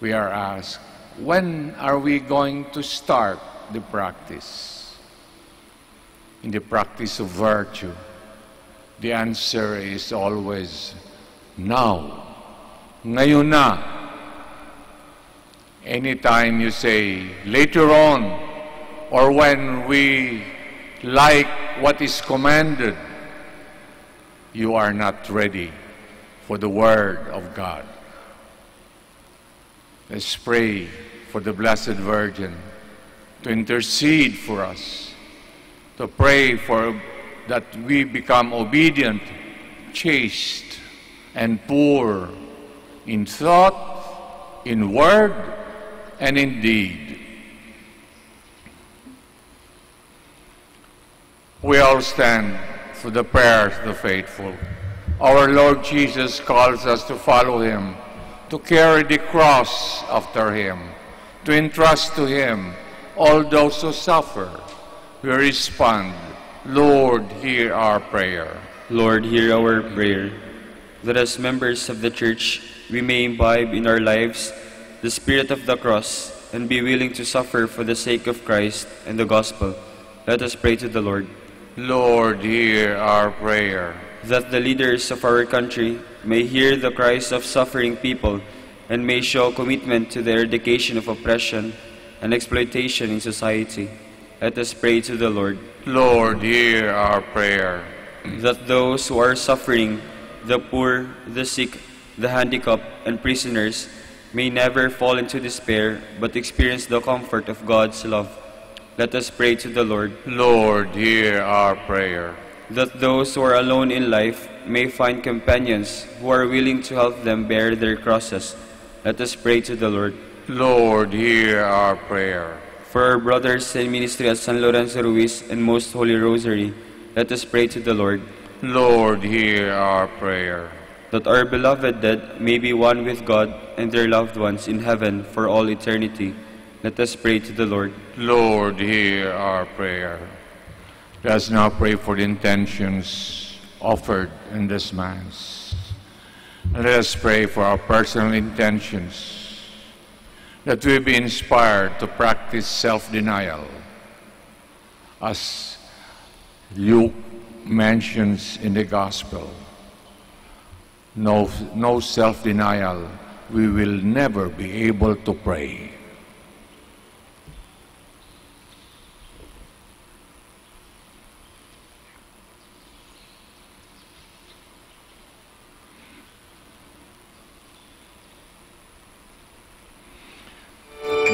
We are asked, when are we going to start the practice? In the practice of virtue, the answer is always now. Ngayon na. Anytime you say later on, or when we like what is commanded, you are not ready for the Word of God. Let's pray for the Blessed Virgin to intercede for us, to pray for that we become obedient, chaste, and pure in thought, in word, and in deed. We all stand for the prayers of the faithful. Our Lord Jesus calls us to follow Him, to carry the cross after Him, to entrust to Him all those who suffer. We respond, Lord, hear our prayer. Lord, hear our prayer. That as members of the Church, we may imbibe in our lives the spirit of the cross and be willing to suffer for the sake of Christ and the gospel. Let us pray to the Lord. Lord, hear our prayer. That the leaders of our country may hear the cries of suffering people and may show commitment to the eradication of oppression and exploitation in society. Let us pray to the Lord. Lord, hear our prayer. That those who are suffering, the poor, the sick, the handicapped, and prisoners may never fall into despair, but experience the comfort of God's love. Let us pray to the Lord. Lord, hear our prayer. That those who are alone in life may find companions who are willing to help them bear their crosses. Let us pray to the Lord. Lord, hear our prayer. For our brothers in ministry at San Lorenzo Ruiz and Most Holy Rosary, let us pray to the Lord. Lord, hear our prayer. That our beloved dead may be one with God and their loved ones in heaven for all eternity. Let us pray to the Lord. Lord, hear our prayer. Let us now pray for the intentions offered in this Mass. And let us pray for our personal intentions, that we be inspired to practice self-denial. As Luke mentions in the Gospel, no self-denial, we will never be able to pray.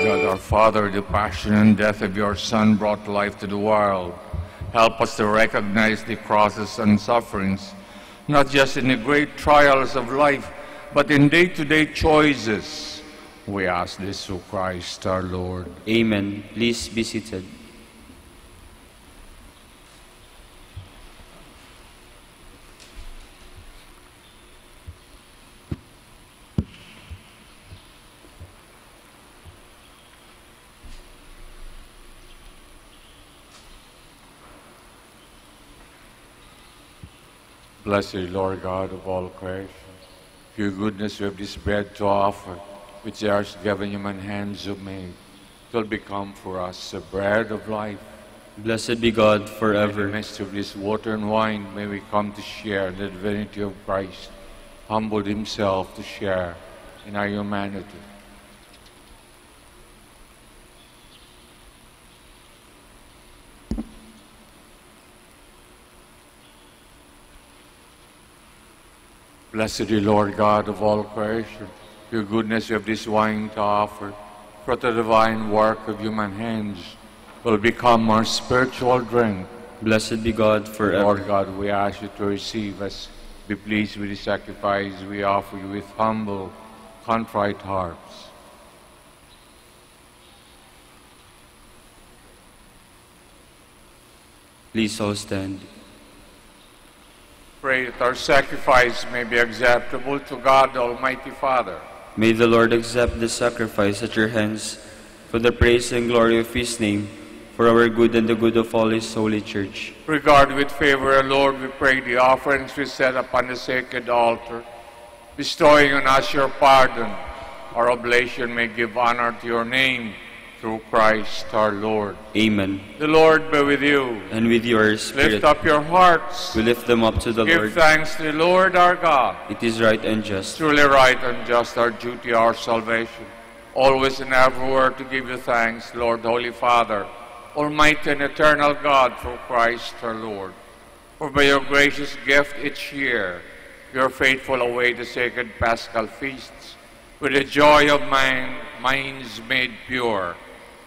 God, our Father, the passion and death of your Son brought life to the world. Help us to recognize the crosses and sufferings, not just in the great trials of life, but in day-to-day choices. We ask this through Christ our Lord. Amen. Please be seated. Blessed Lord God of all creation, your goodness we have this bread to offer, which thou hast given human hands have made. It will become for us the bread of life. Blessed be God forever. In the midst of this water and wine, may we come to share the divinity of Christ, humbled himself to share in our humanity. Blessed be Lord God of all creation, your goodness you have this wine to offer, for the divine work of human hands will become our spiritual drink. Blessed be God forever. Lord God, we ask you to receive us. Be pleased with the sacrifice we offer you with humble, contrite hearts. Please all stand. Pray that our sacrifice may be acceptable to God, the Almighty Father. May the Lord accept the sacrifice at your hands for the praise and glory of his name, for our good and the good of all his holy church. Regard with favor, O Lord, we pray the offerings we set upon the sacred altar, bestowing on us your pardon. Our oblation may give honor to your name, through Christ our Lord. Amen. The Lord be with you. And with your spirit. Lift up your hearts. We lift them up to the Lord. Give thanks to the Lord our God. It is right and just. Truly right and just, our duty, our salvation. Always and everywhere to give you thanks, Lord, Holy Father, Almighty and eternal God, through Christ our Lord. For by your gracious gift each year, your faithful await the sacred Paschal feasts with the joy of minds made pure,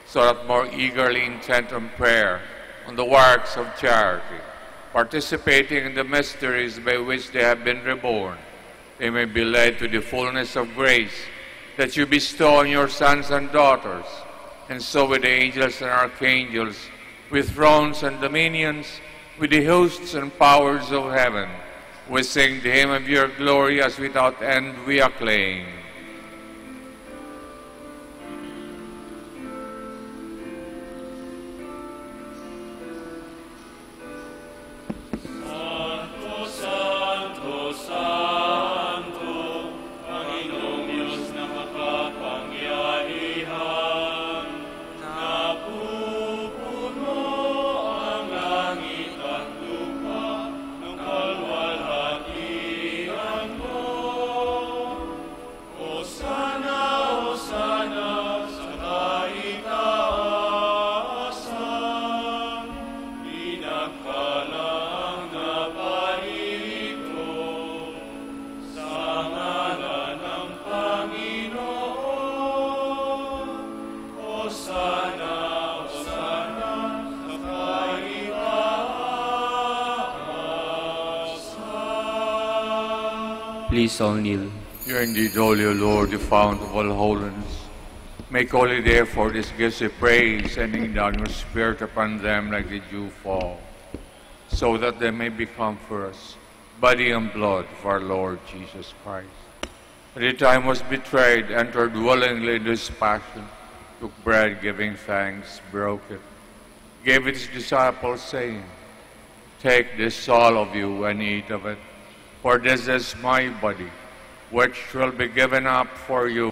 so that more eagerly intent on prayer, on the works of charity, participating in the mysteries by which they have been reborn, they may be led to the fullness of grace that you bestow on your sons and daughters, and so with the angels and archangels, with thrones and dominions, with the hosts and powers of heaven, we sing the hymn of your glory as without end we acclaim. Please all kneel. You are indeed holy, O Lord, the fount of all holiness. Make holy therefore this gifts we pray, sending down your Spirit upon them like the dew fall, so that they may become for us body and blood of our Lord Jesus Christ. At the time was betrayed, entered willingly into his passion, took bread, giving thanks, broke it, gave it to his disciples, saying, "Take this, all of you, and eat of it. For this is my body, which will be given up for you."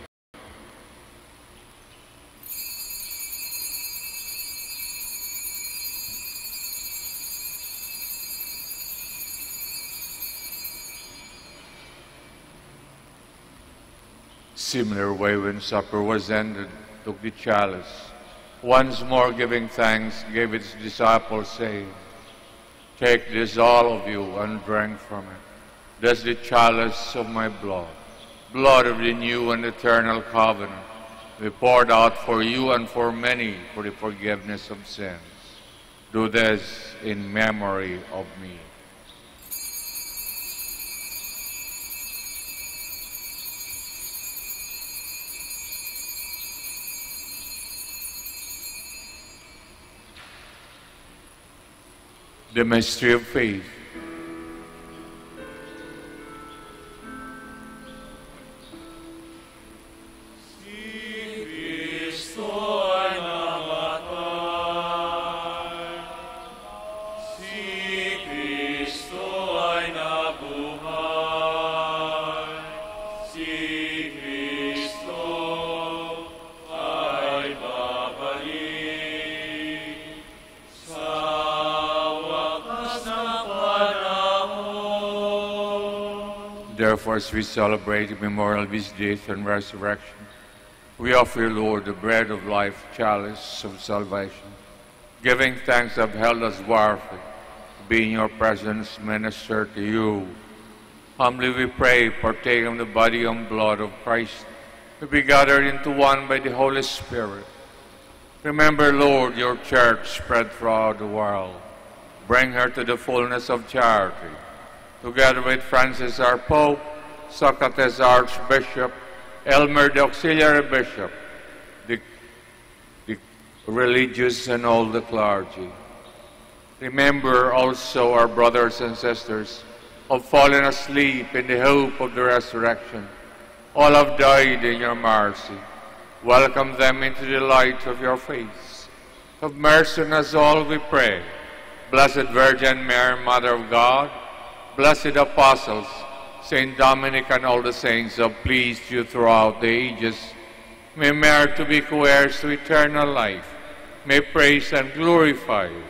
Similar way, when supper was ended, took the chalice. Once more giving thanks, gave it to his disciples, saying, "Take this, all of you, and drink from it. This is the chalice of my blood, blood of the new and eternal covenant, we poured out for you and for many for the forgiveness of sins. Do this in memory of me." The mystery of faith. Therefore, as we celebrate the memorial of his death and resurrection, we offer you, Lord, the bread of life, chalice of salvation, giving thanks have held us worthy to be in your presence, minister to you Humbly we pray, partake of the body and blood of Christ, to be gathered into one by the Holy Spirit. Remember, Lord, your church spread throughout the world. Bring her to the fullness of charity. Together with Francis our Pope, Socrates Archbishop, Elmer the Auxiliary Bishop, the religious and all the clergy. Remember also our brothers and sisters who have fallen asleep in the hope of the resurrection. All have died in your mercy. Welcome them into the light of your face. Have mercy on us all, we pray. Blessed Virgin Mary, Mother of God, blessed apostles, Saint Dominic and all the saints who have pleased you throughout the ages, may merit to be co-heirs to eternal life, may praise and glorify you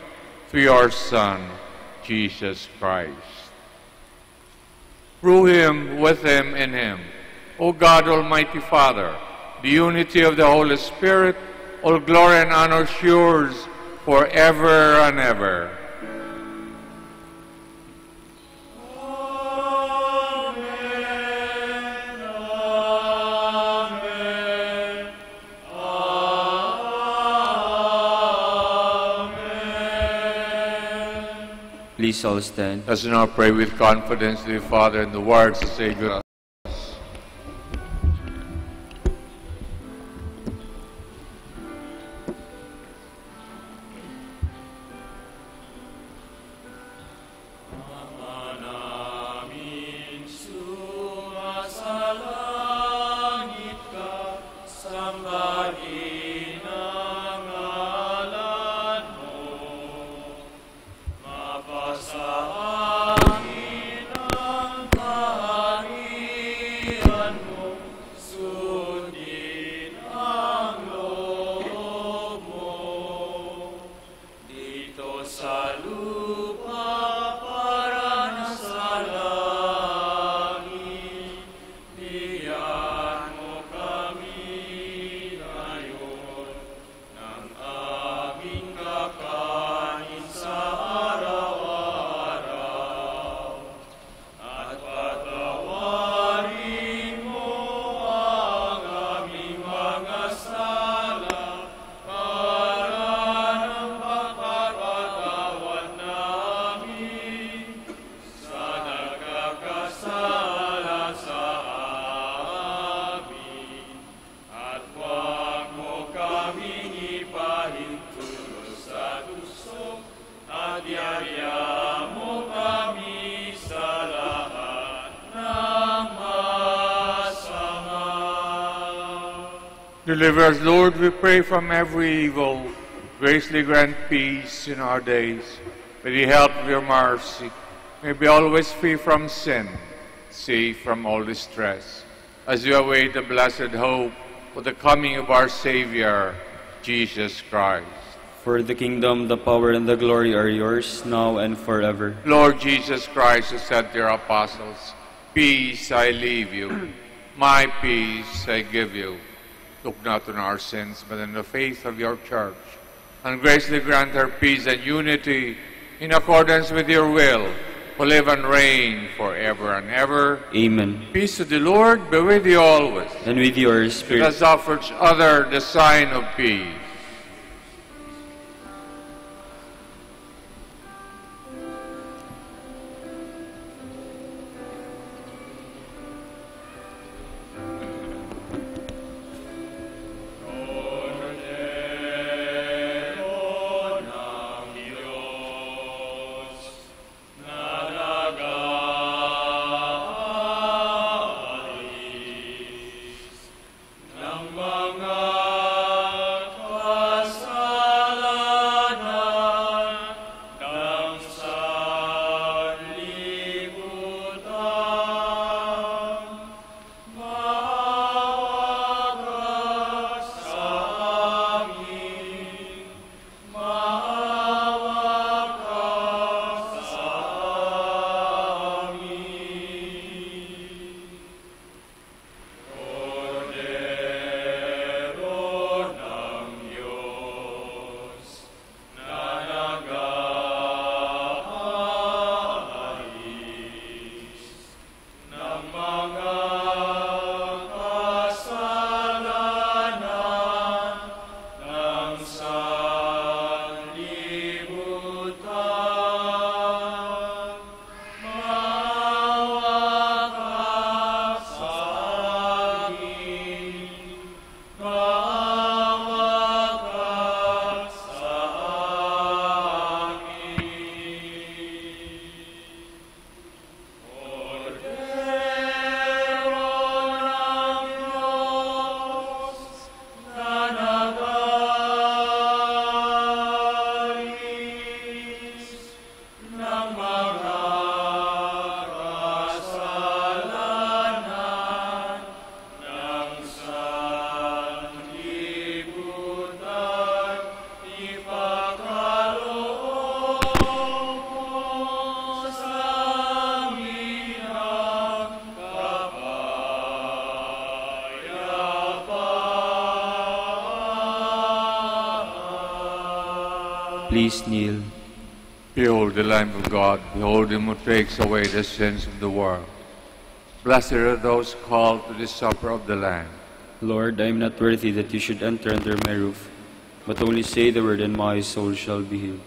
through your Son, Jesus Christ. Through him, with him, in him, O God, Almighty Father, the unity of the Holy Spirit, all glory and honor is yours forever and ever. Please all stand. Let us now pray with confidence to the Father and the words to say good us. Deliver us, Lord, we pray, from every evil. Graciously grant peace in our days. With the help of your mercy, may be always free from sin, safe from all distress, as we await the blessed hope for the coming of our Savior, Jesus Christ. For the kingdom, the power, and the glory are yours, now and forever. Lord Jesus Christ, who said to your apostles, "Peace I leave you, my peace I give you." Look not on our sins, but on the faith of your church, and graciously grant her peace and unity in accordance with your will, who live and reign forever and ever. Amen. Peace of the Lord be with you always. And with your spirit. Let us offer each other the sign of peace. Please kneel. Behold the Lamb of God. Behold him who takes away the sins of the world. Blessed are those called to the supper of the Lamb. Lord, I am not worthy that you should enter under my roof, but only say the word and my soul shall be healed.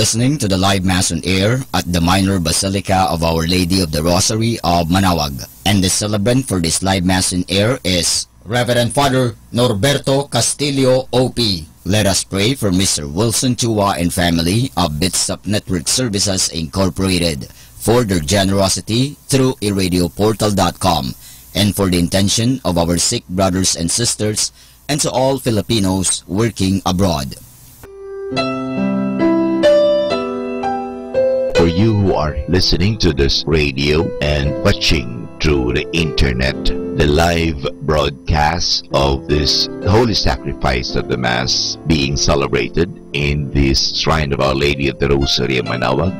Listening to the live Mass on air at the Minor Basilica of Our Lady of the Rosary of Manaoag. And the celebrant for this live Mass on air is Reverend Father Norberto Castillo, OP. Let us pray for Mr. Wilson Chua and family of Bitsap Network Services Incorporated for their generosity through iradioportal.com and for the intention of our sick brothers and sisters and to all Filipinos working abroad. For you who are listening to this radio and watching through the internet, the live broadcast of this Holy Sacrifice of the Mass being celebrated in this Shrine of Our Lady of the Rosary of Manaoag,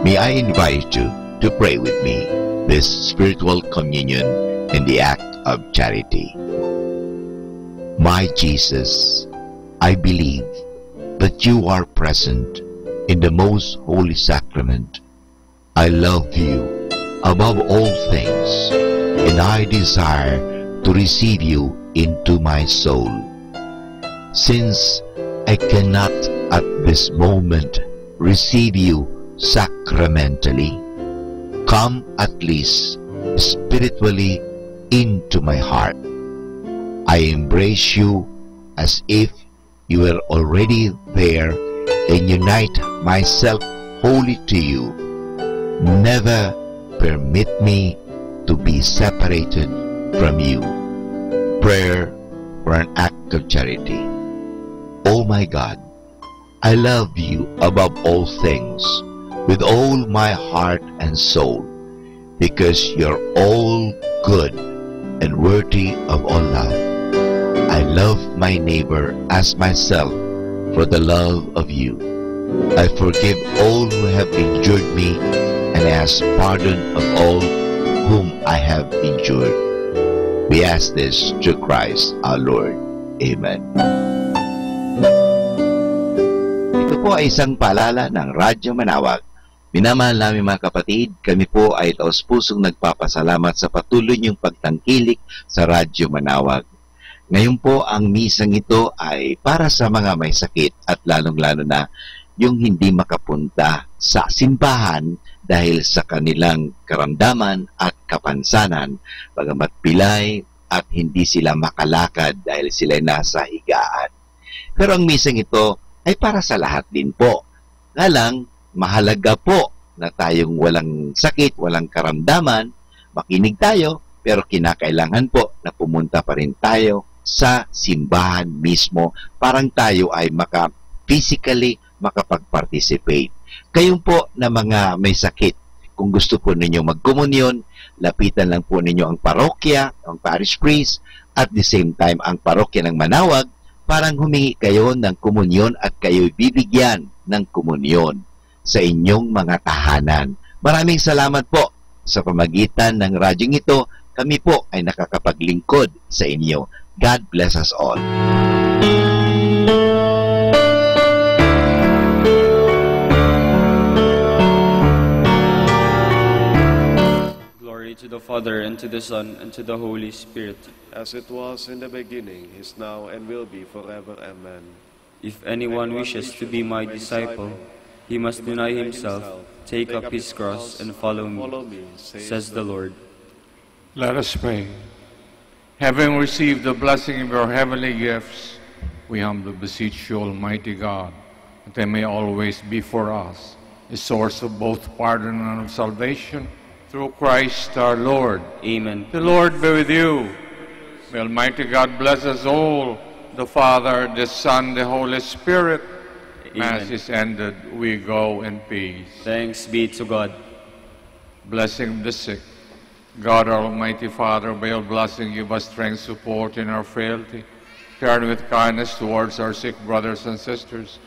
may I invite you to pray with me this spiritual communion in the act of charity. My Jesus, I believe that you are present in the most holy sacrament. I love you above all things, and I desire to receive you into my soul. Since I cannot at this moment receive you sacramentally, come at least spiritually into my heart. I embrace you as if you were already there and unite myself wholly to you. Never permit me to be separated from you. Prayer for an act of charity. Oh my God, I love you above all things with all my heart and soul, because you're all good and worthy of all love. I love my neighbor as myself for the love of you. I forgive all who have injured me and ask pardon of all whom I have injured. We ask this through Christ our Lord. Amen. Ito po ay isang paalala ng Radyo Manaoag. Minamahal namin mga kapatid, kami po ay taos-pusong nagpapasalamat sa patuloy niyong pagtangkilik sa Radyo Manaoag. Ngayon po ang misang ito ay para sa mga may sakit at lalong-lalo na yung hindi makapunta sa simbahan dahil sa kanilang karamdaman at kapansanan, bagamat pilay at hindi sila makalakad dahil sila nasa higaan. Pero ang misang ito ay para sa lahat din po. Nga lang, mahalaga po na tayong walang sakit, walang karamdaman, makinig tayo, pero kinakailangan po na pumunta pa rin tayo sa simbahan mismo, parang tayo ay physically makapag-participate. Kayong po na mga may sakit, kung gusto po ninyo magkomunyon, lapitan lang po ninyo ang parokya, ang parish priest, at the same time ang parokya ng Manaoag, parang humingi kayo ng komunyon at kayo'y bibigyan ng komunyon. sa inyong mga tahanan. Maraming salamat po sa pamagitan ng radyong ito. Kami po ay nakakapaglingkod sa inyo. God bless us all. Glory to the Father, and to the Son, and to the Holy Spirit. As it was in the beginning, is now, and will be forever. Amen. If anyone wishes to be my disciple, he must deny himself, take up his cross, and follow me, says the Lord. Let us pray. Having received the blessing of your heavenly gifts, we humbly beseech you, Almighty God, that they may always be for us a source of both pardon and of salvation, through Christ our Lord. Amen. The Lord be with you. May Almighty God bless us all, the Father, the Son, the Holy Spirit. Amen. Mass is ended. We go in peace. Thanks be to God. Blessing of the sick. God, our Almighty Father, by your blessing, give us strength, support in our frailty. Turn with kindness towards our sick brothers and sisters.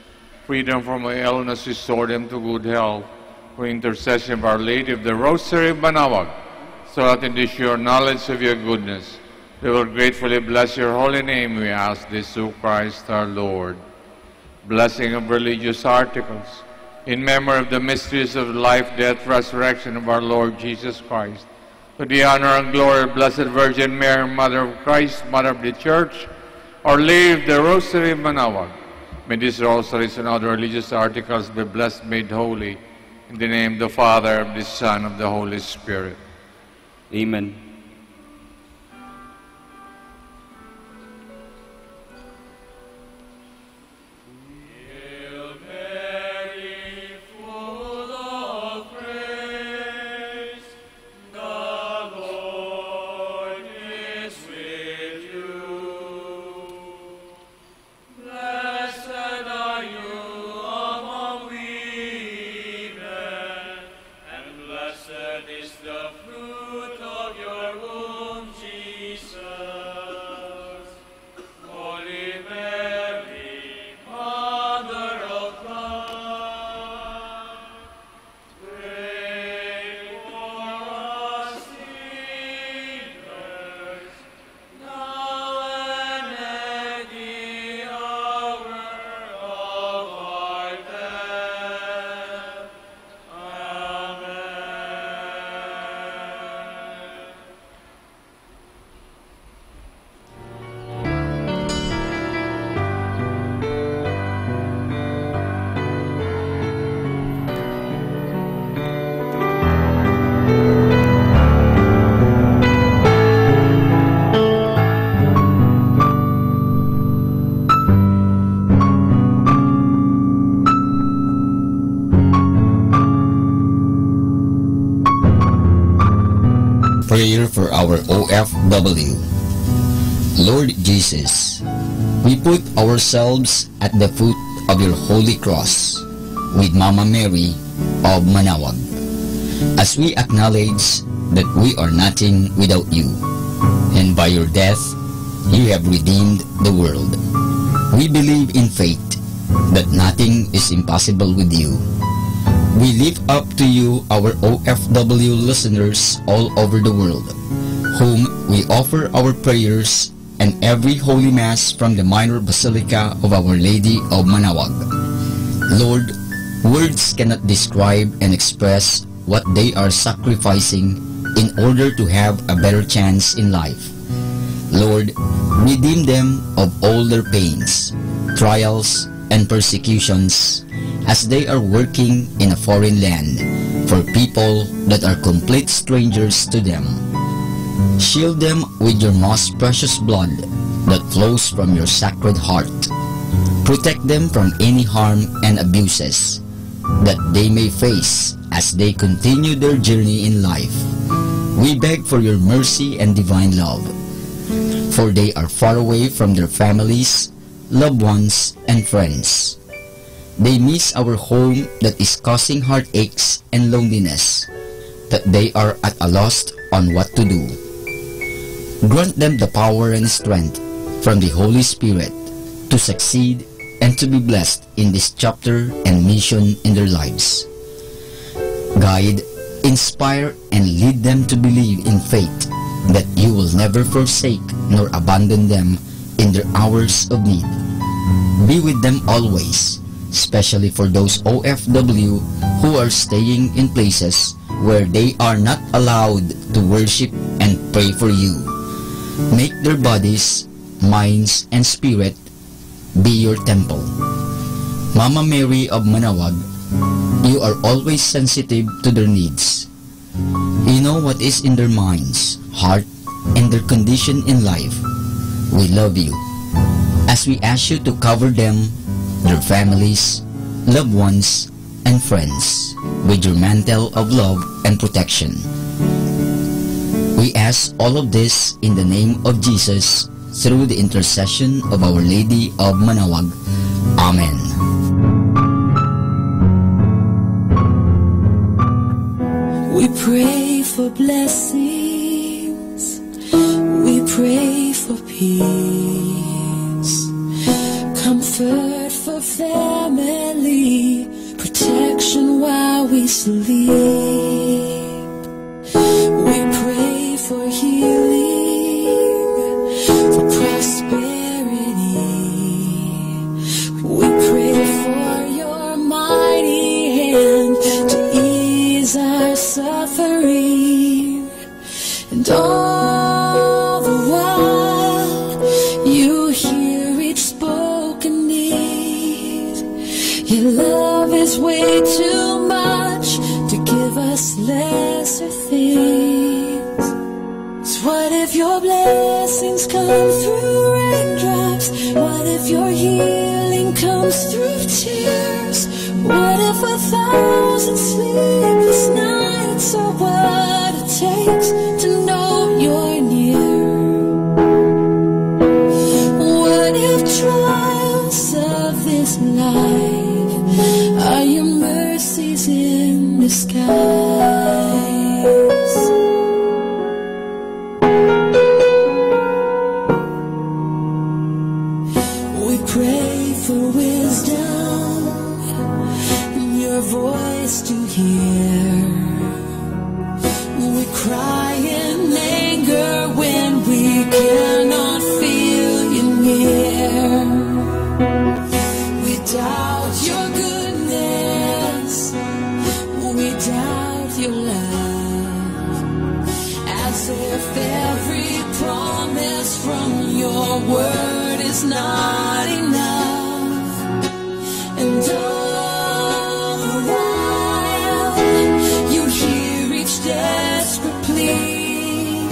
Freedom from illness, restore them to good health. For intercession of Our Lady of the Rosary of Manaoag, so that in the sure knowledge of your goodness, we will gratefully bless your holy name. We ask this through Christ our Lord. Blessing of religious articles. In memory of the mysteries of life, death, resurrection of our Lord Jesus Christ. To the honor and glory of Blessed Virgin Mary, Mother of Christ, Mother of the Church, Our Lady of the Rosary of Manaoag. May these rosaries and other religious articles be blessed, made holy, in the name of the Father, of the Son, of the Holy Spirit. Amen. Prayer for our OFW. Lord Jesus, we put ourselves at the foot of your holy cross with Mama Mary of Manaoag, as we acknowledge that we are nothing without you, and by your death you have redeemed the world. We believe in faith that nothing is impossible with you. We lift up to you our OFW listeners all over the world, whom we offer our prayers and every Holy Mass from the Minor Basilica of Our Lady of Manaoag. Lord, words cannot describe and express what they are sacrificing in order to have a better chance in life. Lord, redeem them of all their pains, trials, and persecutions as they are working in a foreign land for people that are complete strangers to them. Shield them with your most precious blood that flows from your sacred heart. Protect them from any harm and abuses that they may face as they continue their journey in life. We beg for your mercy and divine love, for they are far away from their families, loved ones, and friends. They miss our home that is causing heartaches and loneliness, that they are at a loss on what to do. Grant them the power and strength from the Holy Spirit to succeed and to be blessed in this chapter and mission in their lives. Guide, inspire, and lead them to believe in faith that you will never forsake nor abandon them in their hours of need. Be with them always, especially for those OFW who are staying in places where they are not allowed to worship and pray for you. Make their bodies, minds, and spirit be your temple. Mama Mary of Manawag, you are always sensitive to their needs. You know what is in their minds, heart, and their condition in life. We love you. As we ask you to cover them, their families, loved ones, and friends with your mantle of love and protection. We ask all of this in the name of Jesus through the intercession of Our Lady of Manawag. Amen. We pray for blessings, we pray for peace, comfort for family, protection while we sleep. We pray for healing, for prosperity. We pray for your mighty hand to ease our suffering. And all the while you hear each spoken need. Your love is way too much to give us lesser things. So what if your blessings come through raindrops? What if your healing comes through tears? What if 1,000 sleepless nights are what it takes to know you're near? What if trials of this life are your mercies in disguise? We pray for wisdom, your voice to hear. We cry in anger when we cannot feel you near. We doubt your goodness, we doubt your love, as if every promise from your word is not enough. And all the while you hear each desperate plea,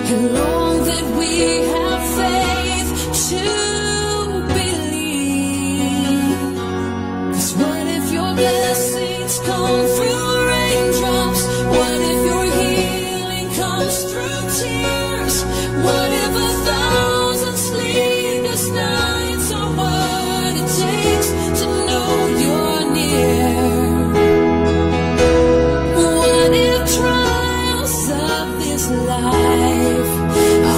and long that we have faith to believe. 'Cause what if your blessings come through raindrops? What if your healing comes through tears? What if 1,000 sleepless nights are what it takes to know you're near? What if trials of this life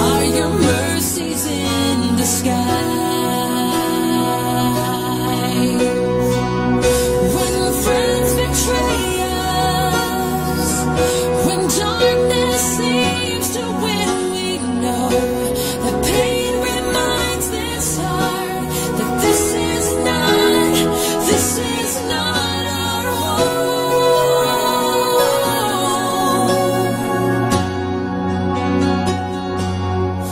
are your mercies in disguise? When friends betray us, when darkness seems to win, we know that pain reminds this heart that this is not our home.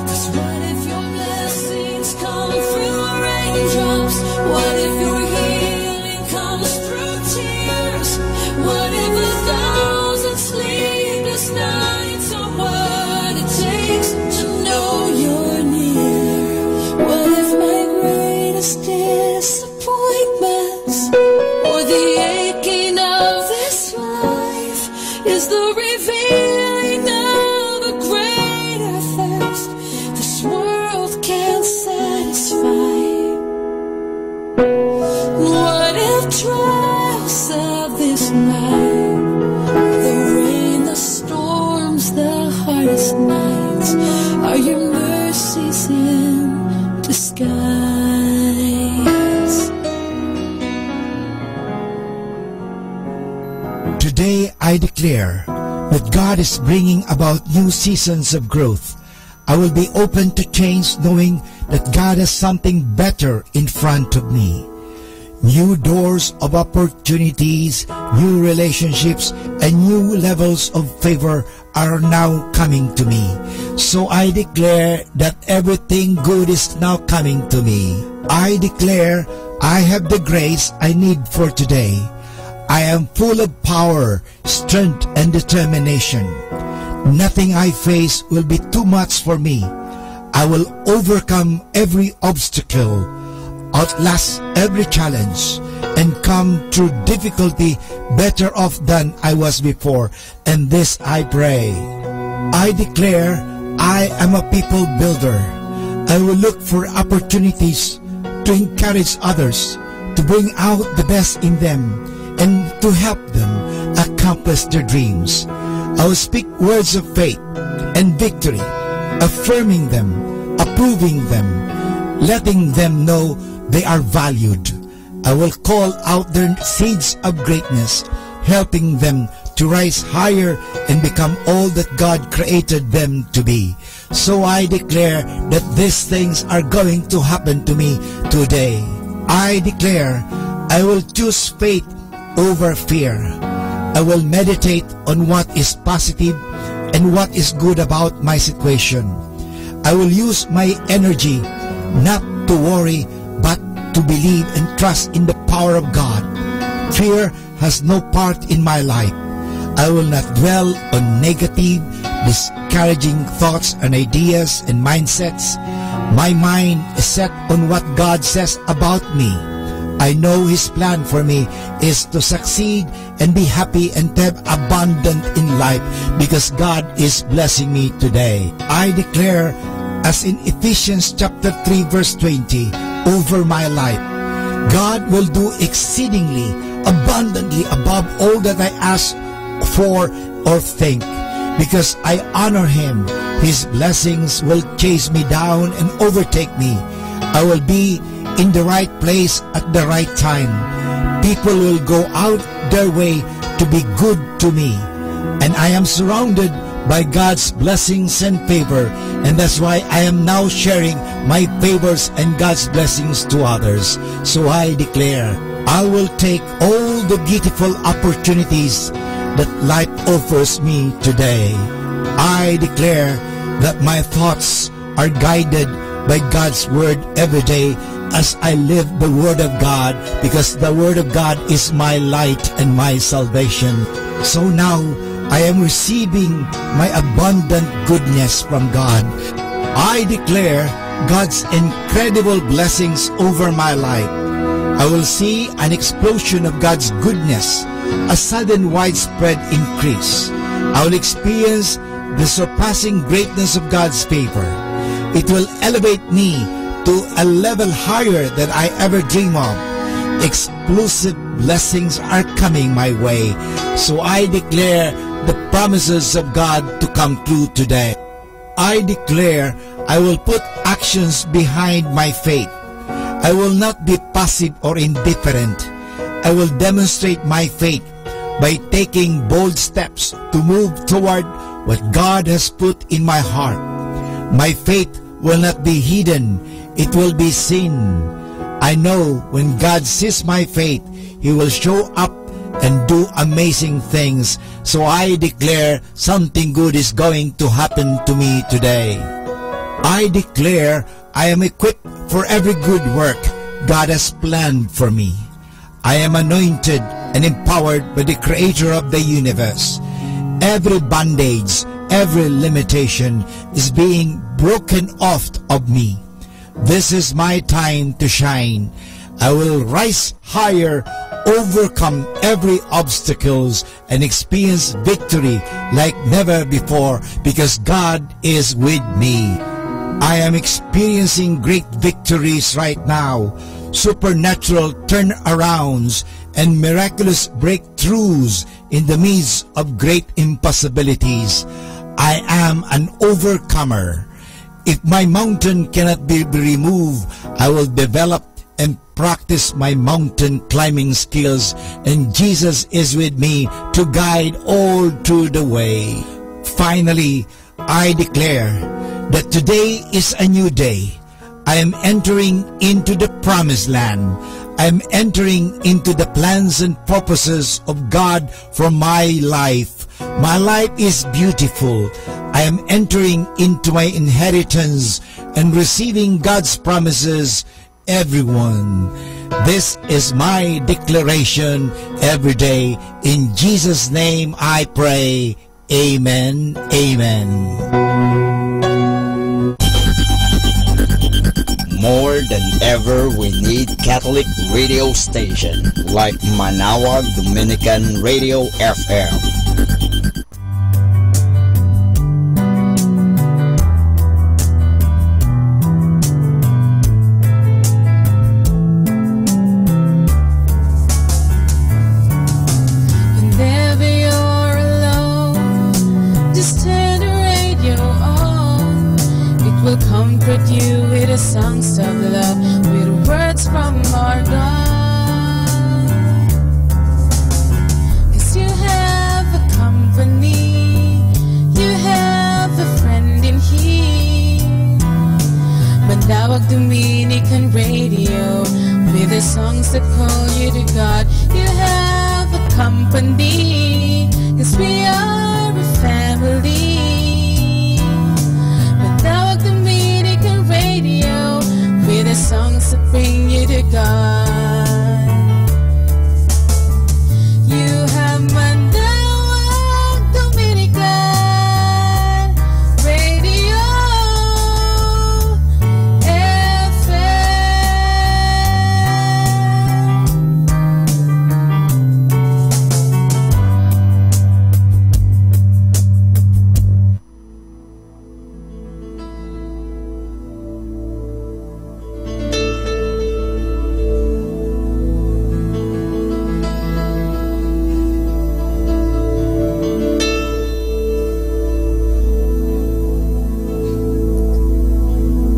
'Cause what if your blessings come through raindrops? What if your healing comes through tears? What if 1,000 sleepless nights are what it takes to know you're near? What if my greatest disappointments or the aching of this life is the revealing of a greater thirst this world can't satisfy? What if trials of this life, the rain, the storms, the hardest nights, are your mercies in disguise? Today I declare that God is bringing about new seasons of growth. I will be open to change, knowing that God has something better in front of me. New doors of opportunities, new relationships, and new levels of favor are now coming to me. So I declare that everything good is now coming to me. I declare I have the grace I need for today. I am full of power, strength, and determination. Nothing I face will be too much for me. I will overcome every obstacle, outlast every challenge, and come through difficulty better off than I was before. And this I pray. I declare I am a people builder. I will look for opportunities to encourage others, to bring out the best in them, and to help them accomplish their dreams. I will speak words of faith and victory, affirming them, approving them, letting them know they are valued. I will call out their seeds of greatness, helping them to rise higher and become all that God created them to be. So I declare that these things are going to happen to me today. I declare I will choose faith over fear. I will meditate on what is positive and what is good about my situation. I will use my energy not to worry but to believe and trust in the power of God. Fear has no part in my life. I will not dwell on negative, discouraging thoughts and ideas and mindsets. My mind is set on what God says about me. I know His plan for me is to succeed and be happy and to have abundant in life because God is blessing me today. I declare, as in Ephesians chapter 3 verse 20, over my life, God will do exceedingly abundantly above all that I ask for or think. Because I honor Him, His blessings will chase me down and overtake me. I will be in the right place at the right time. People will go out their way to be good to me. And I am surrounded by God's blessings and favor. And that's why I am now sharing my favors and God's blessings to others. So I declare, I will take all the beautiful opportunities that life offers me today. I declare that my thoughts are guided by God's word every day as I live the Word of God, because the Word of God is my light and my salvation. So now I am receiving my abundant goodness from God. I declare God's incredible blessings over my life. I will see an explosion of God's goodness, a sudden widespread increase. I will experience the surpassing greatness of God's favor. It will elevate me to a level higher than I ever dream of. Exclusive blessings are coming my way. So I declare the promises of God to come true today. I declare I will put actions behind my faith. I will not be passive or indifferent. I will demonstrate my faith by taking bold steps to move toward what God has put in my heart. My faith will not be hidden. It will be seen. I know when God sees my faith, He will show up and do amazing things. So I declare something good is going to happen to me today. I declare I am equipped for every good work God has planned for me. I am anointed and empowered by the Creator of the universe. Every bondage, every limitation is being broken off of me. This is my time to shine. I will rise higher, overcome every obstacles, and experience victory like never before because God is with me. I am experiencing great victories right now, supernatural turnarounds, and miraculous breakthroughs in the midst of great impossibilities. I am an overcomer. If my mountain cannot be removed, I will develop and practice my mountain climbing skills, and Jesus is with me to guide all through the way. Finally, I declare that today is a new day. I am entering into the promised land. I am entering into the plans and purposes of God for my life. My life is beautiful. I am entering into my inheritance and receiving God's promises. Everyone, this is my declaration every day. In Jesus' name I pray. Amen. Amen. More than ever, we need Catholic radio station like Manawag Dominican Radio FM. Whenever you're alone, just turn the radio on. It will comfort you with the songs of love, with words from our God. 'Cause you have a company, you have a friend in here. Manawag Dominican Radio, with the songs that call you to God. You have a company, 'cause we are a family. Manawag Dominican Radio, with the songs that bring you to God. You have Manawag Dominican Radio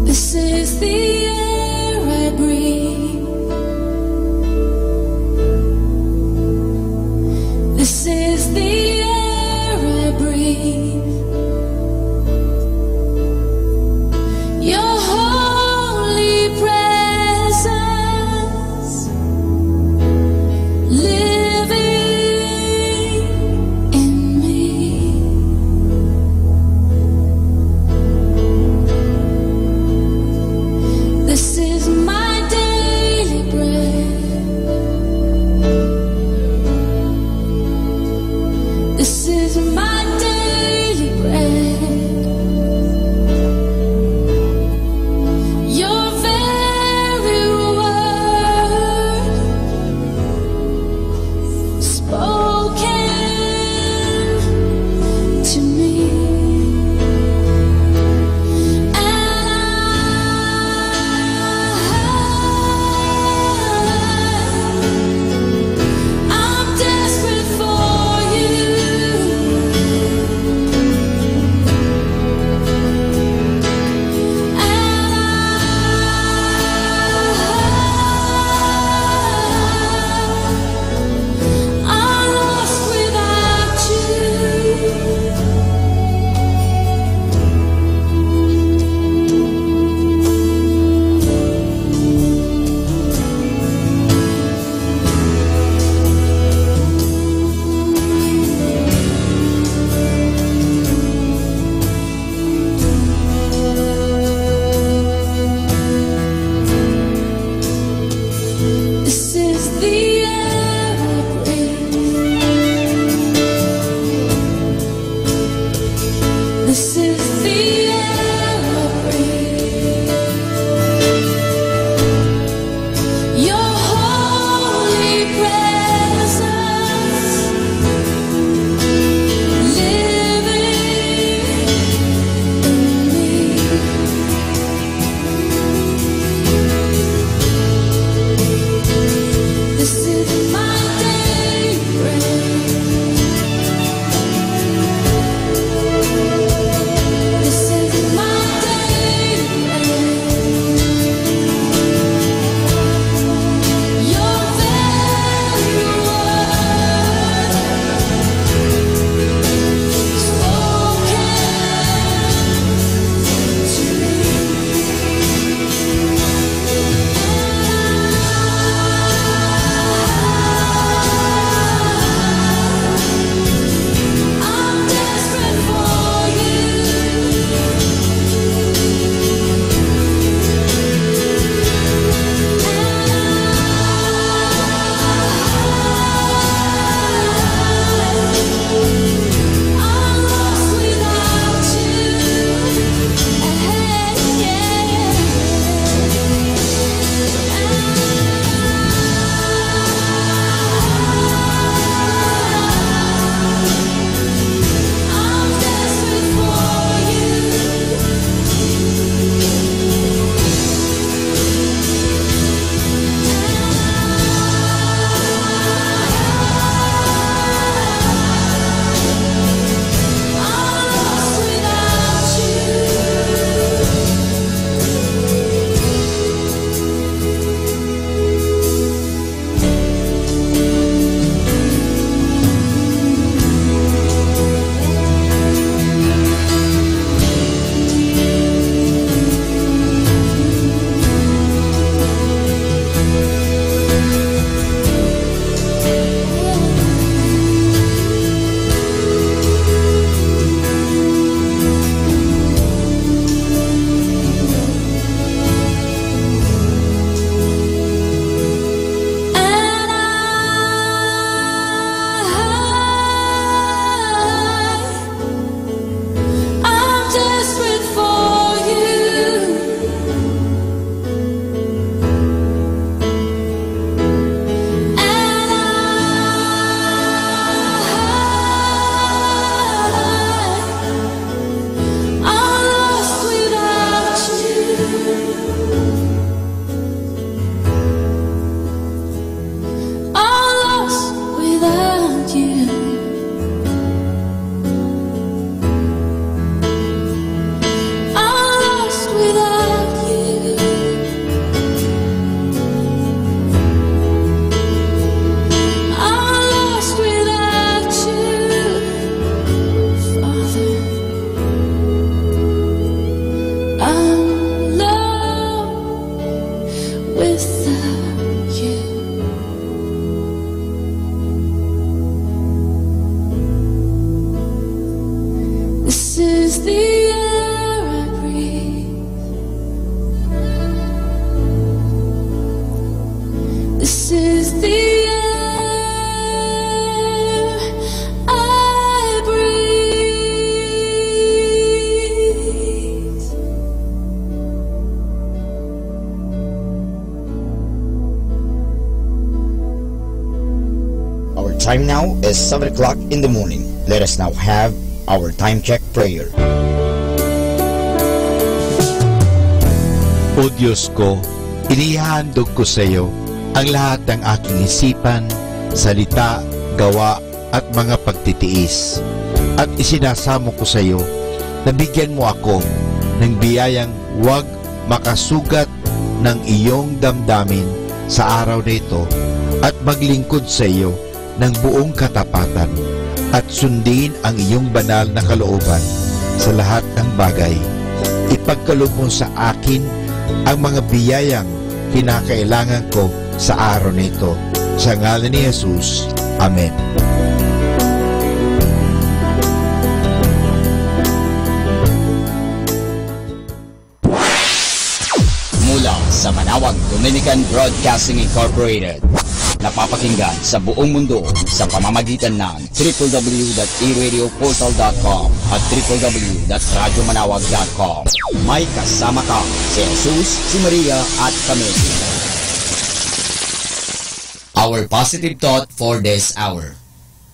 This is the air I breathe. This is the air I breathe. Your holy presence living in me. This is my daily bread. This is my daily bread. time now is 7 o'clock in the morning. Let us now have our time check prayer. O Diyos ko, inihandog ko sa iyo ang lahat ng aking isipan, salita, gawa at mga pagtitiis. At isinasamo ko sa iyo na bigyan mo ako ng biyayang huwag makasugat ng iyong damdamin sa araw na ito at maglingkod sa iyo ng buong katapatan at sundin ang iyong banal na kalooban sa lahat ng bagay. Ipagkaloob mo sa akin ang mga biyayang kinakailangan ko sa araw na ito. Sa ngalan ni Jesus. Amen. Mula sa Manawag Dominican Broadcasting Incorporated, napapakinggan sa buong mundo sa pamamagitan ng www.eradioportal.com at www.radyomanawag.com. May kasama ka si Jesus, si Maria at kami. Our positive thought for this hour.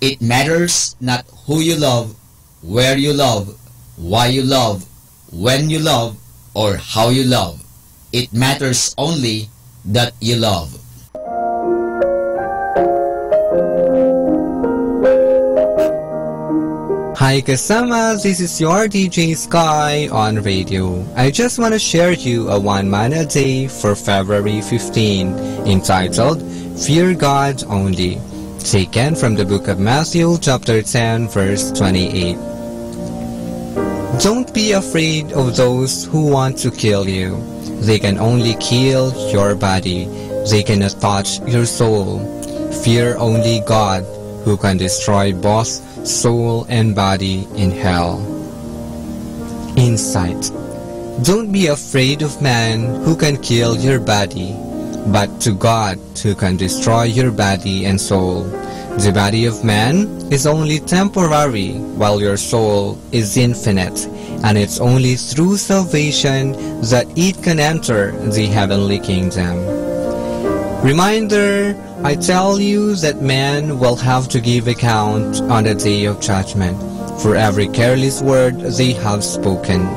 It matters not who you love, where you love, why you love, when you love, or how you love. It matters only that you love. Hi kasama, this is your DJ Sky on radio. I just want to share you a one man a day for February 15, entitled Fear God Only, taken from the book of Matthew chapter 10 verse 28. Don't be afraid of those who want to kill you. They can only kill your body. They cannot touch your soul. Fear only God, who can destroy both soul and body in hell. Insight. Don't be afraid of man who can kill your body, but to God who can destroy your body and soul. The body of man is only temporary, while your soul is infinite, and it's only through salvation that it can enter the heavenly kingdom. Reminder, I tell you that man will have to give account on the day of judgment for every careless word they have spoken.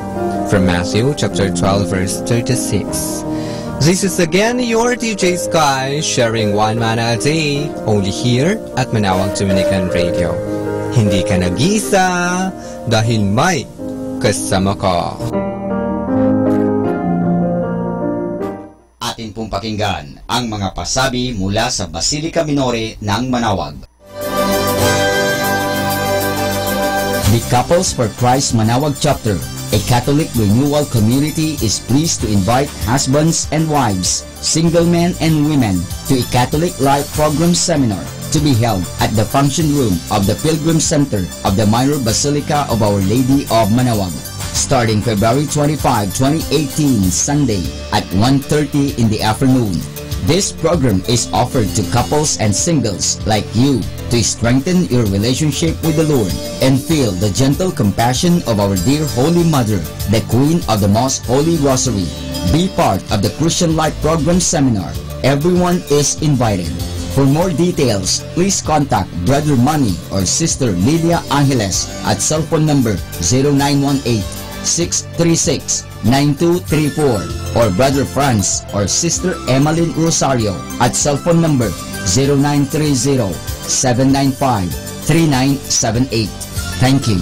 From Matthew chapter 12 verse 36. This is again your DJ Sky sharing one mana a day only here at Manawag Dominican Radio. Hindi ka nag-iisa dahil may kasama ka. Atin pong pakinggan ang mga pasabi mula sa Basilica Minore ng Manawag. The Couples for Christ Manawag Chapter, a Catholic renewal community, is pleased to invite husbands and wives, single men and women, to a Catholic Life Program Seminar to be held at the function room of the Pilgrim Center of the Minor Basilica of Our Lady of Manawag, starting February 25, 2018, Sunday at 1:30 in the afternoon. This program is offered to couples and singles like you to strengthen your relationship with the Lord and feel the gentle compassion of our dear Holy Mother, the Queen of the Most Holy Rosary. Be part of the Christian Life Program Seminar. Everyone is invited. For more details, please contact Brother Manny or Sister Lilia Angeles at cell phone number 0918-636-9234 or Brother Franz or Sister Emmeline Rosario at cell phone number 0930-795-3978. Thank you.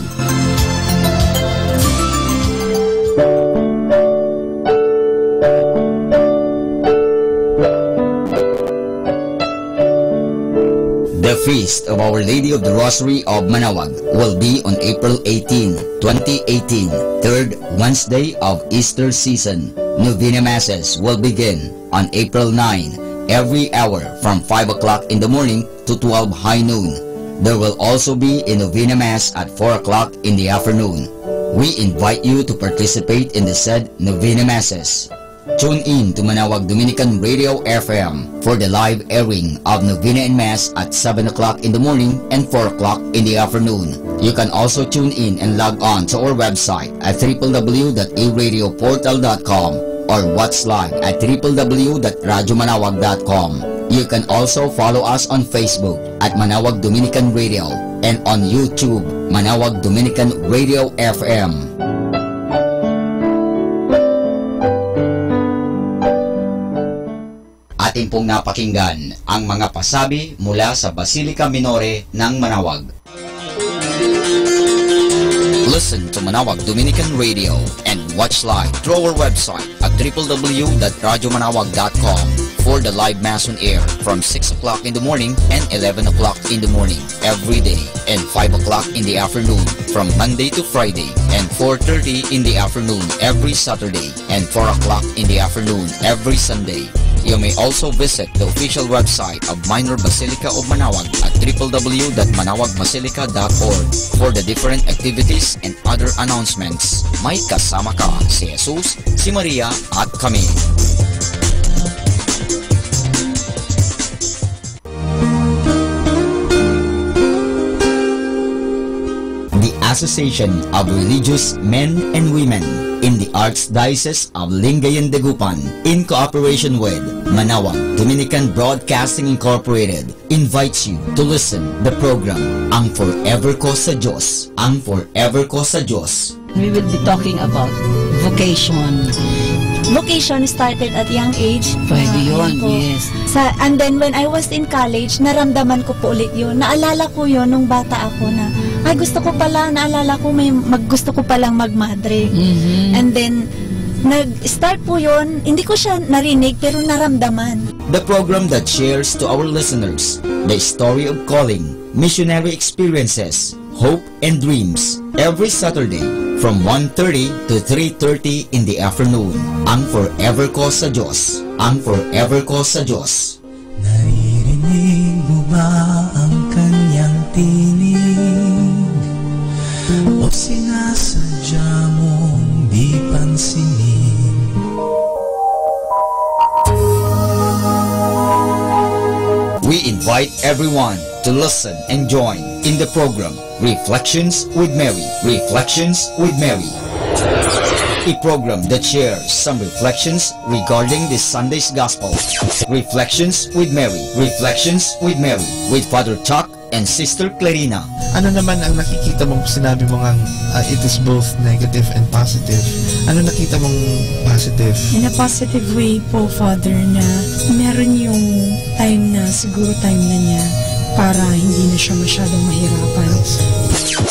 The Feast of Our Lady of the Rosary of Manawag will be on April 18, 2018, third Wednesday of Easter season. Novena Masses will begin on April 9, every hour from 5 o'clock in the morning to 12 high noon. There will also be a Novena Mass at 4 o'clock in the afternoon. We invite you to participate in the said Novena Masses. Tune in to Manawag Dominican Radio FM for the live airing of Novena and Mass at 7 o'clock in the morning and 4 o'clock in the afternoon. You can also tune in and log on to our website at www.eradioportal.com or watch live at www.radyomanawag.com. You can also follow us on Facebook at Manawag Dominican Radio and on YouTube, Manawag Dominican Radio FM. Atin pong napakinggan ang mga pasabi mula sa Basilica Minore ng Manawag. Listen to Manawag Dominican Radio and watch live through our website at www.radyomanawag.com for the live Mass on air from 6 o'clock in the morning and 11 o'clock in the morning every day and 5 o'clock in the afternoon from Monday to Friday and 4:30 in the afternoon every Saturday and 4 o'clock in the afternoon every Sunday. You may also visit the official website of Minor Basilica of Manawag at www.manawagmasilica.org for the different activities and other announcements. May kasama ka si Jesus, si Maria at kami. The Association of Religious Men and Women in the Archdiocese of Lingayen de Gupan, in cooperation with Manawag Dominican Broadcasting Incorporated, invites you to listen the program Ang Forever Ko sa Diyos. Ang Forever Ko sa Diyos. We will be talking about vocation. Vocation started at young age. Pwede yun, yes. And then when I was in college, naramdaman ko po ulit yun. Naalala ko yun nung bata ako na, ay gusto ko pala, naalala ko gusto ko palang magmadre. And then, nag-start po yun, hindi ko siya narinig pero naramdaman. The program that shares to our listeners the story of calling, missionary experiences, hope and dreams every Saturday from 1:30 to 3:30 in the afternoon. Ang Forever Ko sa Diyos. Ang Forever Ko sa Diyos. Naririnig mo ba ang kanyang tinig? O sinasadya mong di pansinin? We invite everyone to listen and join in the program Reflections with Mary. Reflections with Mary. A program that shares some reflections regarding this Sunday's Gospel. Reflections with Mary. Reflections with Mary with Father Chuck and Sister Clarina. Ano naman ang nakikita mong sinabi mo ngang it is both negative and positive? Ano nakita mong positive? In a positive way po, Father, na meron yung time na siguro time na niya para hindi na siya masyadong mahirapan.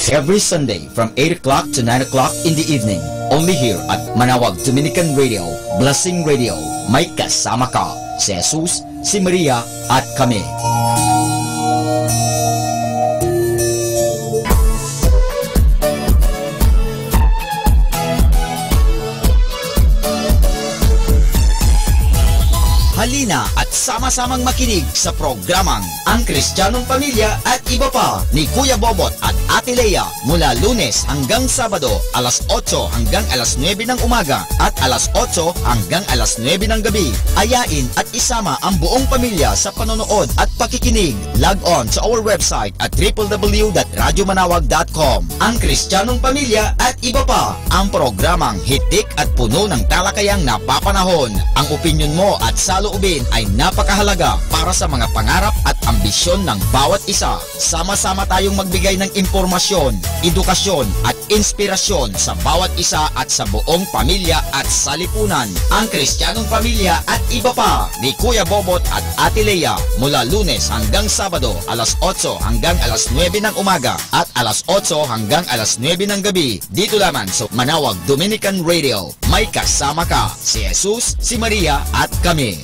Every Sunday from 8 o'clock to 9 o'clock in the evening, only here at Manawag Dominican Radio, Blessing Radio. May kasama ka si Jesus, si Maria at kami. Halina at sama-samang makinig sa programang Ang Kristiyanong Pamilya at Iba Pa ni Kuya Bobot at Ate Lea mula Lunes hanggang Sabado alas 8 hanggang alas 9 ng umaga at alas 8 hanggang alas 9 ng gabi. Ayain at isama ang buong pamilya sa panonood at pakikinig. Log on sa our website at www.radyomanawag.com. Ang Kristiyanong Pamilya at Iba Pa, ang programang hitik at puno ng talakayang napapanahon. Ang opinyon mo at saloobin ay napakahalaga para sa mga pangarap at ambisyon ng bawat isa. Sama-sama tayong magbigay ng impormasyon, edukasyon at inspirasyon sa bawat isa at sa buong pamilya at salipunan. Ang Kristiyanong Pamilya at Iba Pa ni Kuya Bobot at Ate Lea mula Lunes hanggang Sabado alas 8 hanggang alas 9 ng umaga at alas 8 hanggang alas 9 ng gabi dito lamang sa Manawag Dominican Radio. May kasama ka si Jesus, si Maria at kami.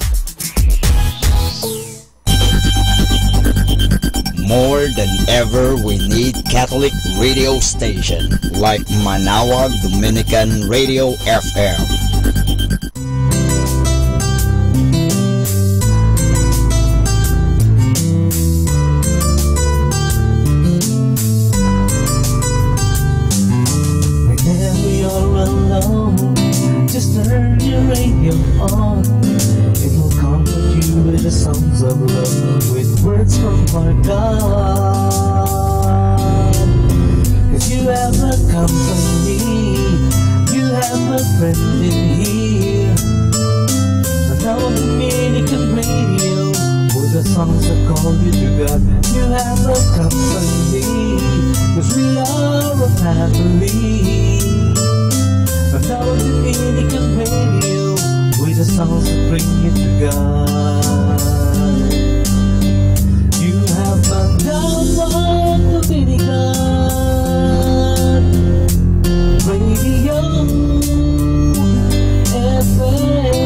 More than ever, we need Catholic radio station like Manawag Dominican Radio FM. Whenever you're alone, just turn your radio on. It will comfort you with the songs of love, with words from our God. If you have a company, you have a friend in here. Manawag Dominican Radio would happily. Now the Dominican radio with the songs that bring you to God. You have found out Dominican Radio FM.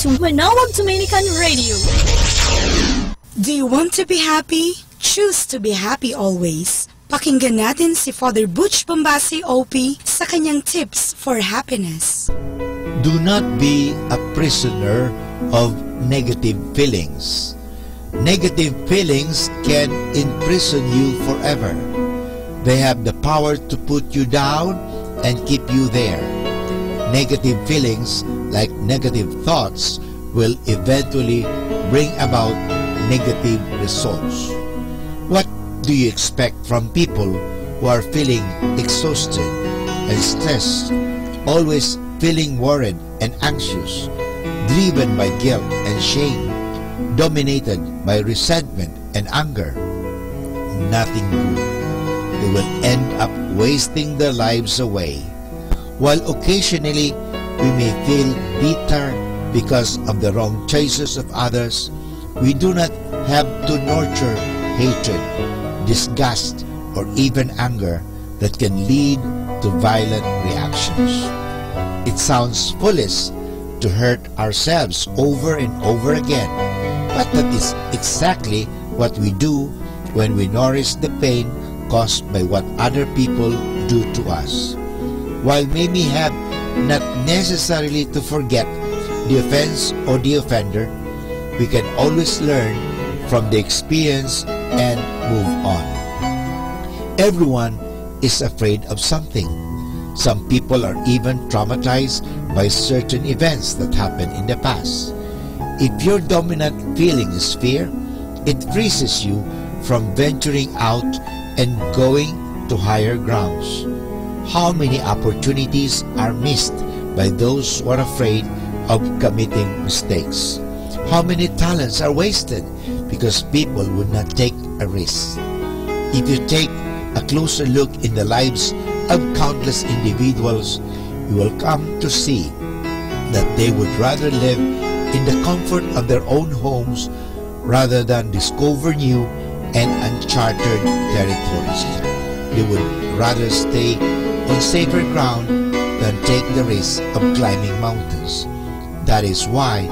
to Manawag Dominican Radio. Do you want to be happy? Choose to be happy always. Pakinggan natin si Father Butch Bombasi OP sa kanyang tips for happiness. Do not be a prisoner of negative feelings. Negative feelings can imprison you forever. They have the power to put you down and keep you there. Negative feelings, like negative thoughts, will eventually bring about negative results. What do you expect from people who are feeling exhausted and stressed, always feeling worried and anxious? driven by guilt and shame, dominated by resentment and anger, nothing good. They will end up wasting their lives away. While occasionally we may feel bitter because of the wrong choices of others, we do not have to nurture hatred, disgust, or even anger that can lead to violent reactions. It sounds foolish to hurt ourselves over and over again, but that is exactly what we do when we nourish the pain caused by what other people do to us. While we may have not necessarily to forget the offense or the offender, we can always learn from the experience and move on. Everyone is afraid of something. Some people are even traumatized by certain events that happened in the past. If your dominant feeling is fear, it freezes you from venturing out and going to higher grounds. How many opportunities are missed by those who are afraid of committing mistakes? How many talents are wasted because people would not take a risk? If you take a closer look in the lives of countless individuals, you will come to see that they would rather live in the comfort of their own homes rather than discover new and uncharted territories. They would rather stay on safer ground than take the risk of climbing mountains. That is why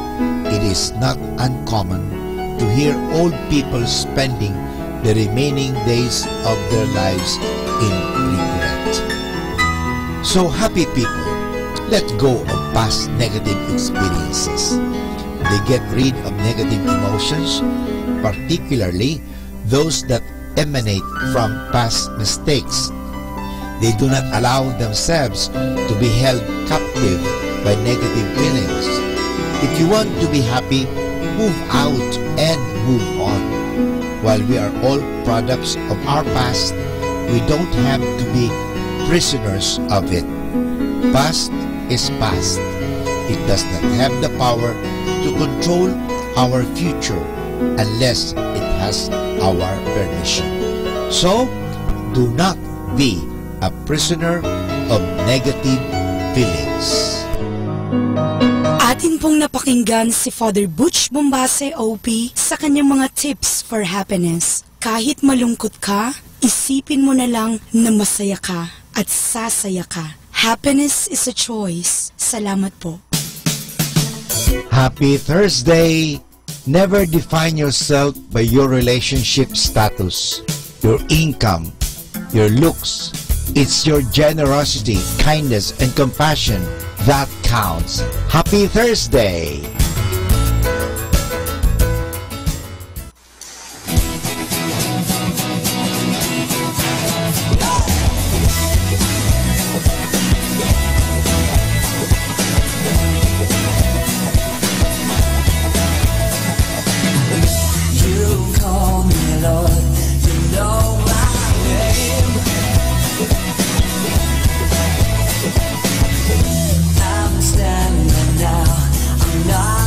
it is not uncommon to hear old people spending the remaining days of their lives in regret. So happy people, let go of past negative experiences. They get rid of negative emotions, particularly those that emanate from past mistakes. They do not allow themselves to be held captive by negative feelings. If you want to be happy, move out and move on. While we are all products of our past, we don't have to be prisoners of it. Past is past. It does not have the power to control our future unless it has our permission. So, do not be a prisoner of negative feelings. Atin pong napakinggan si Father Butch Bombase OP sa kanyang mga tips for happiness. Kahit malungkot ka, isipin mo na lang na masaya ka at sasaya ka. Happiness is a choice. Salamat po. Happy Thursday! Never define yourself by your relationship status, your income, your looks. It's your generosity, kindness, and compassion that counts. Happy Thursday! I'm standing now, I'm not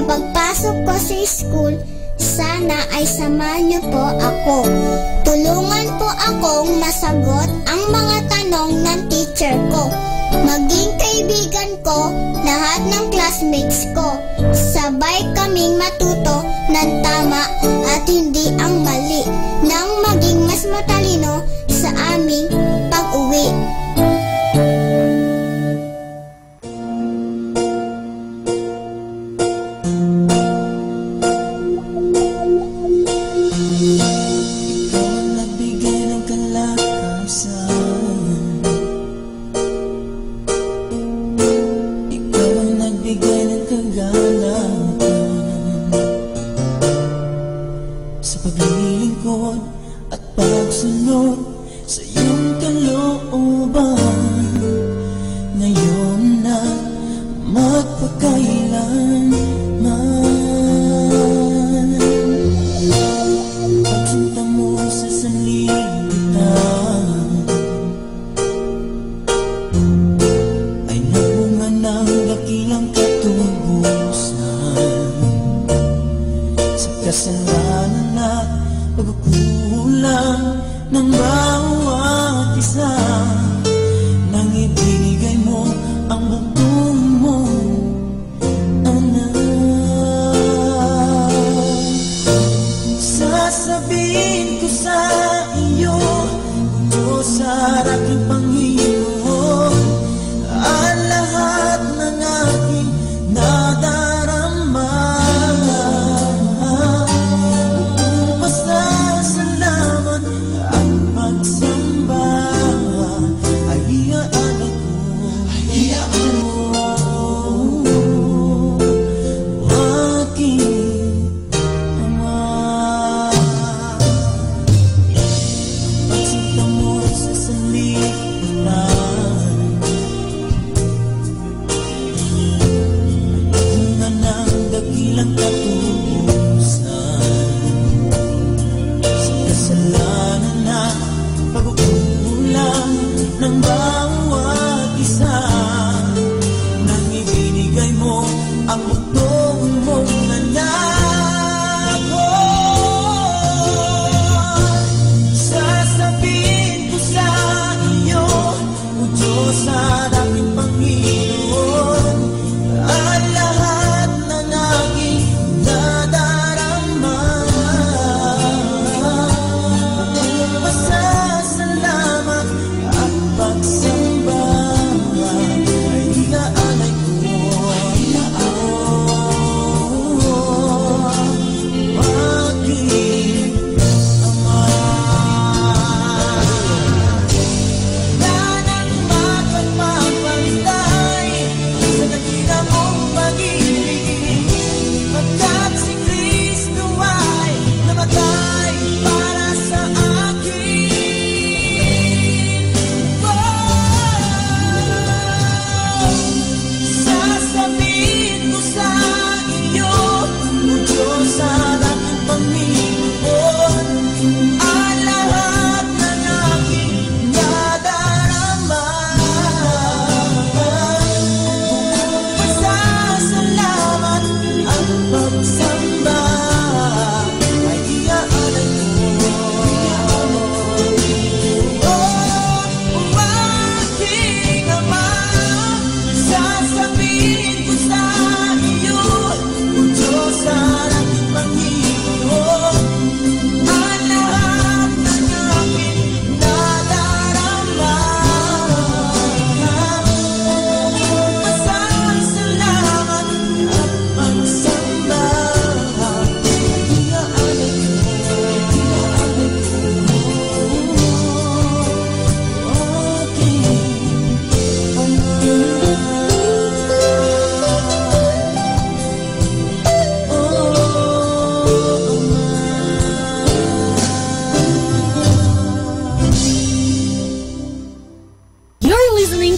Sa pagpasok ko sa school, sana ay samahan niyo po ako. Tulungan po akong masagot ang mga tanong ng teacher ko. Maging kaibigan ko lahat ng classmates ko. Sabay kaming matuto ng tama at hindi ang mali, nang maging mas matalino sa aming pag-uwi.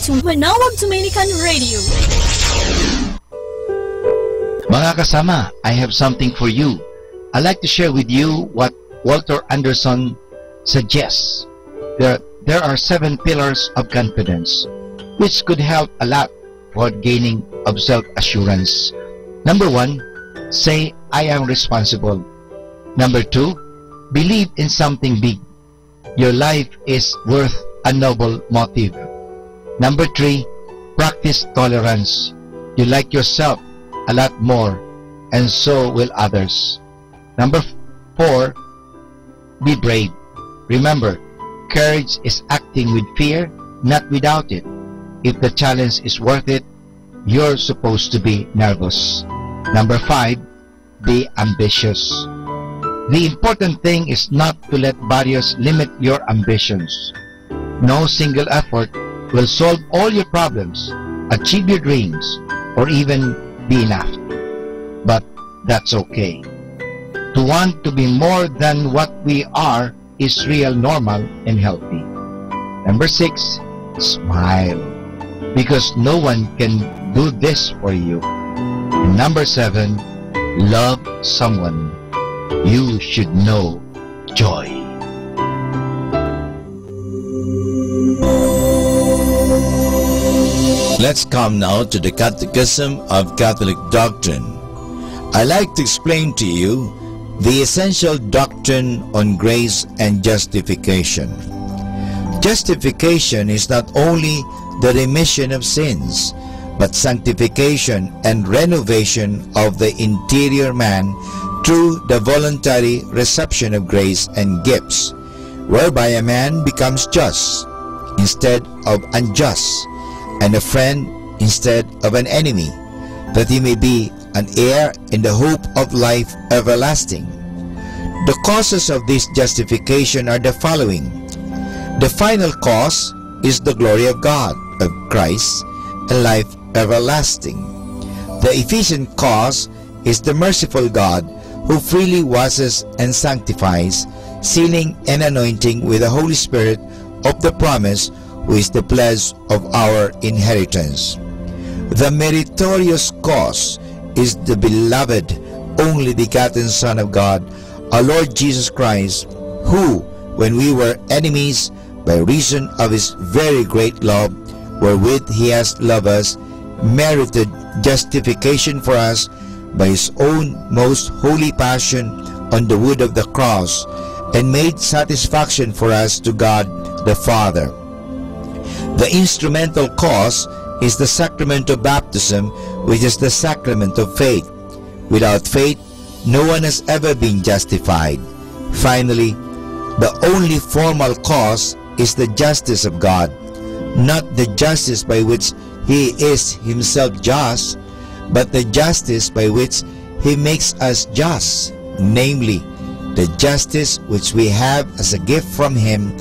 Manawag Dominican Radio. Mga kasama, I have something for you. I'd like to share with you what Walter Anderson suggests. There are 7 pillars of confidence, which could help a lot for gaining of self-assurance. Number 1, Say, I am responsible. Number 2, believe in something big. Your life is worth a noble motive. Number 3, practice tolerance. You like yourself a lot more, and so will others. Number 4, be brave. Remember, courage is acting with fear, not without it. If the challenge is worth it, you're supposed to be nervous. Number 5, be ambitious. The important thing is not to let barriers limit your ambitions. No single effort will solve all your problems, achieve your dreams, or even be enough. But that's okay. To want to be more than what we are is real, normal, and healthy. Number 6, smile. Because no one can do this for you. And number 7, love someone. You should know joy. Let's come now to the Catechism of Catholic Doctrine. I'd like to explain to you the essential doctrine on grace and justification. Justification is not only the remission of sins, but sanctification and renovation of the interior man through the voluntary reception of grace and gifts, whereby a man becomes just instead of unjust, and a friend instead of an enemy, that he may be an heir in the hope of life everlasting. The causes of this justification are the following. The final cause is the glory of God, of Christ, and life everlasting. The efficient cause is the merciful God, who freely washes and sanctifies, sealing and anointing with the Holy Spirit of the promise, who is the pledge of our inheritance. The meritorious cause is the beloved, only begotten Son of God, our Lord Jesus Christ, who, when we were enemies, by reason of his very great love, wherewith he has loved us, merited justification for us by his own most holy passion on the wood of the cross, and made satisfaction for us to God the Father. The instrumental cause is the sacrament of baptism, which is the sacrament of faith. Without faith, no one has ever been justified. Finally, the only formal cause is the justice of God, not the justice by which he is himself just, but the justice by which he makes us just, namely, the justice which we have as a gift from him,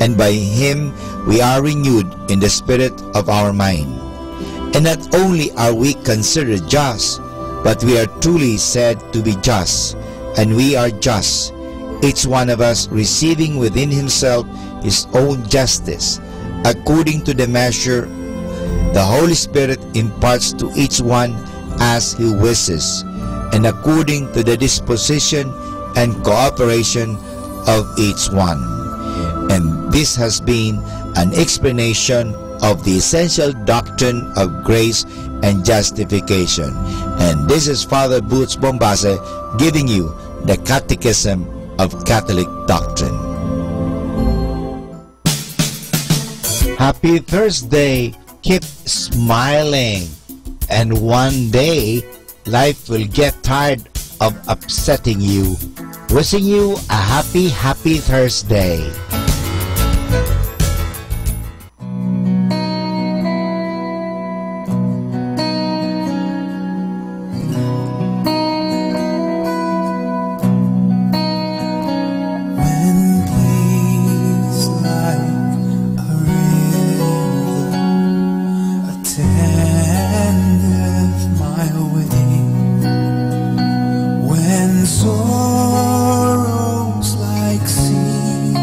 and by him we are renewed in the spirit of our mind. And not only are we considered just, but we are truly said to be just, and we are just, each one of us receiving within himself his own justice, according to the measure the Holy Spirit imparts to each one as he wishes, and according to the disposition and cooperation of each one. And this has been an explanation of the essential doctrine of grace and justification. And this is Father Butch Bombase giving you the Catechism of Catholic Doctrine. Happy Thursday! Keep smiling, and one day life will get tired of upsetting you. Wishing you a happy Thursday. Sorrows like sea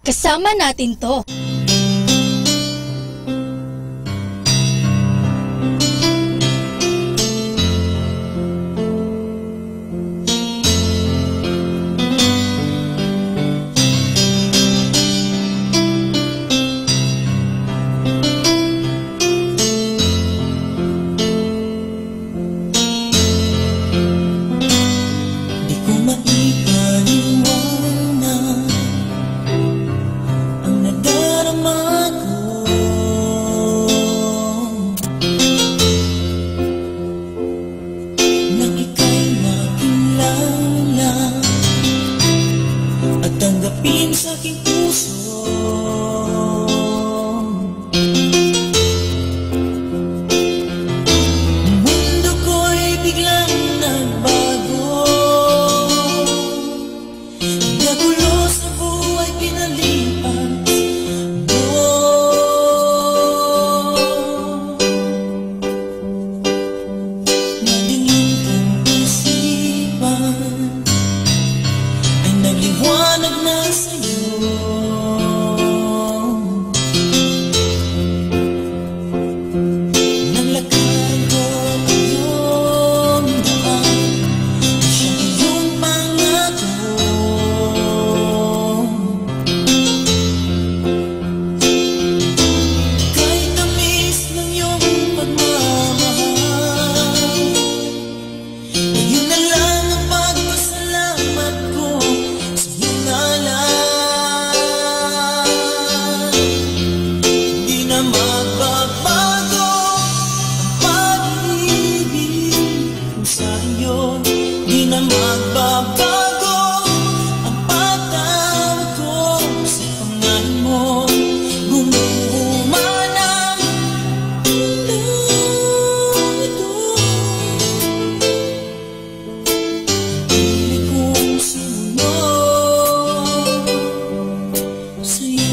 Kasama natin to. Di ko maipaliwanag ang nadarama ko. Nang ika'y makilala at tanggapin sa aking puso. Ang mundo ko'y biglang nagbago. Nagulo sa buhay pinalipas mo. Madilim kong isipan ay nagliwanag na sa'yo. Nang lakaran ko ang iyong daan, siya iyong pangako. Kahit tamis ng iyong pagmamahal, ayun na lang ang pagpasalamat ko sa iyong ngalan. Di na magbabago ang pag-ibig ko sa iyo. Di na magbabago ang pagtawag ko sa pangalan mo. Gumuman ang mundong ito. Pilit kong sumunod sa'yo.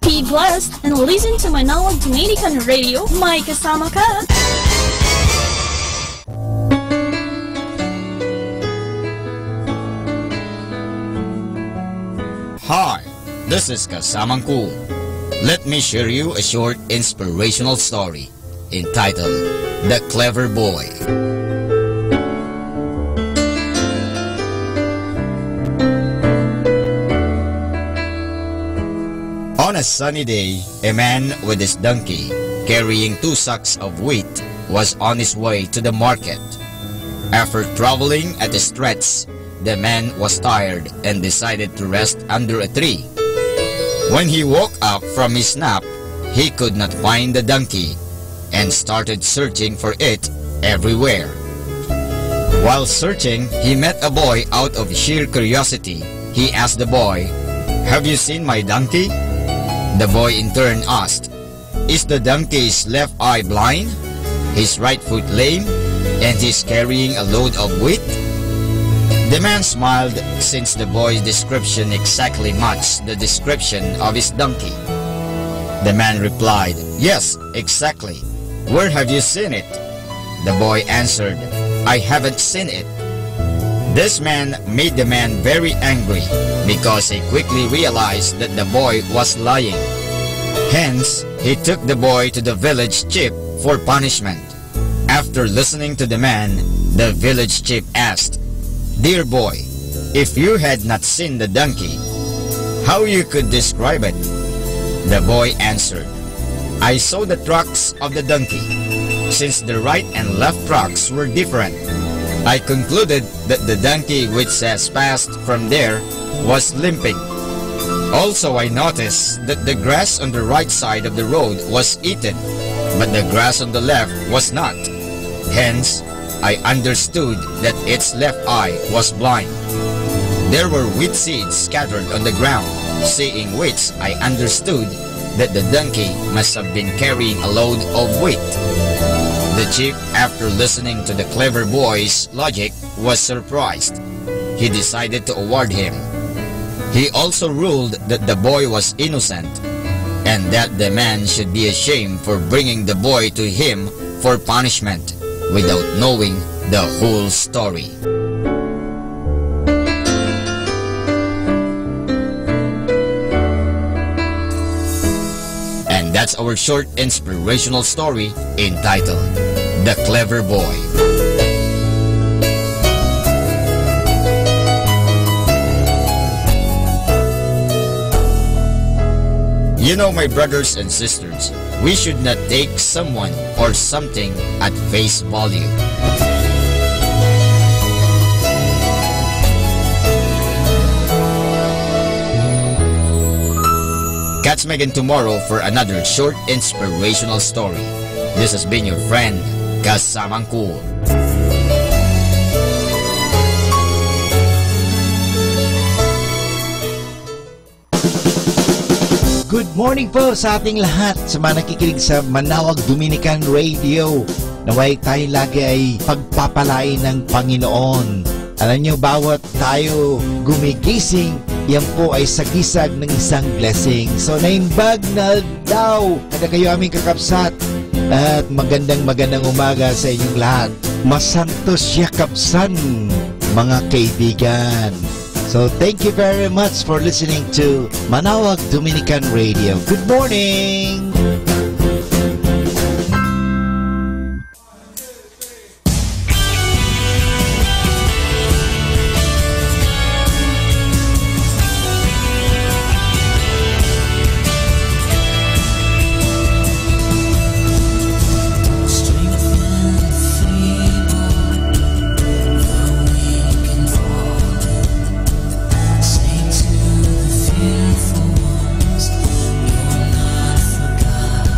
Be blessed and listen to Manawag Dominican Radio. May kasama ka! Hi, this is Kasamang Cool. Let me share you a short inspirational story entitled The Clever Boy. On a sunny day, a man with his donkey, carrying 2 sacks of wheat, was on his way to the market. After traveling at a stretch, the man was tired and decided to rest under a tree. When he woke up from his nap, he could not find the donkey and started searching for it everywhere. While searching, he met a boy. Out of sheer curiosity, he asked the boy, "Have you seen my donkey?" The boy in turn asked, "Is the donkey's left eye blind, his right foot lame, and he's carrying a load of wheat?" The man smiled, since the boy's description exactly matched the description of his donkey. The man replied, "Yes, exactly. Where have you seen it?" The boy answered, "I haven't seen it." This man made the man very angry because he quickly realized that the boy was lying. Hence, he took the boy to the village chief for punishment. After listening to the man, the village chief asked, "Dear boy, if you had not seen the donkey, how you could describe it?" The boy answered, "I saw the tracks of the donkey. Since the right and left tracks were different, I concluded that the donkey which has passed from there was limping. Also, I noticed that the grass on the right side of the road was eaten, but the grass on the left was not. Hence, I understood that its left eye was blind. There were wheat seeds scattered on the ground, seeing which I understood that the donkey must have been carrying a load of wheat." The chief, after listening to the clever boy's logic, was surprised. He decided to award him. He also ruled that the boy was innocent, and that the man should be ashamed for bringing the boy to him for punishment without knowing the whole story. And that's our short inspirational story entitled The Clever Boy. You know, my brothers and sisters, we should not take someone or something at face value. Catch me again tomorrow for another short inspirational story. This has been your friend, Kasamang Cool. Good morning po sa ating lahat, sa mga nakikinig sa Manawag Dominican Radio. Naway tayo lagi ay pagpapalain ng Panginoon. Alam nyo, bawat tayo gumigising, yan po ay sagisag ng isang blessing. So naimbag na daw kada kayo aming kakapsat. At magandang umaga sa inyong lahat. Masantos yakapsan, mga kaibigan. So thank you very much for listening to Manawag Dominican Radio. Good morning! Say to the fearful ones, you're not forgotten.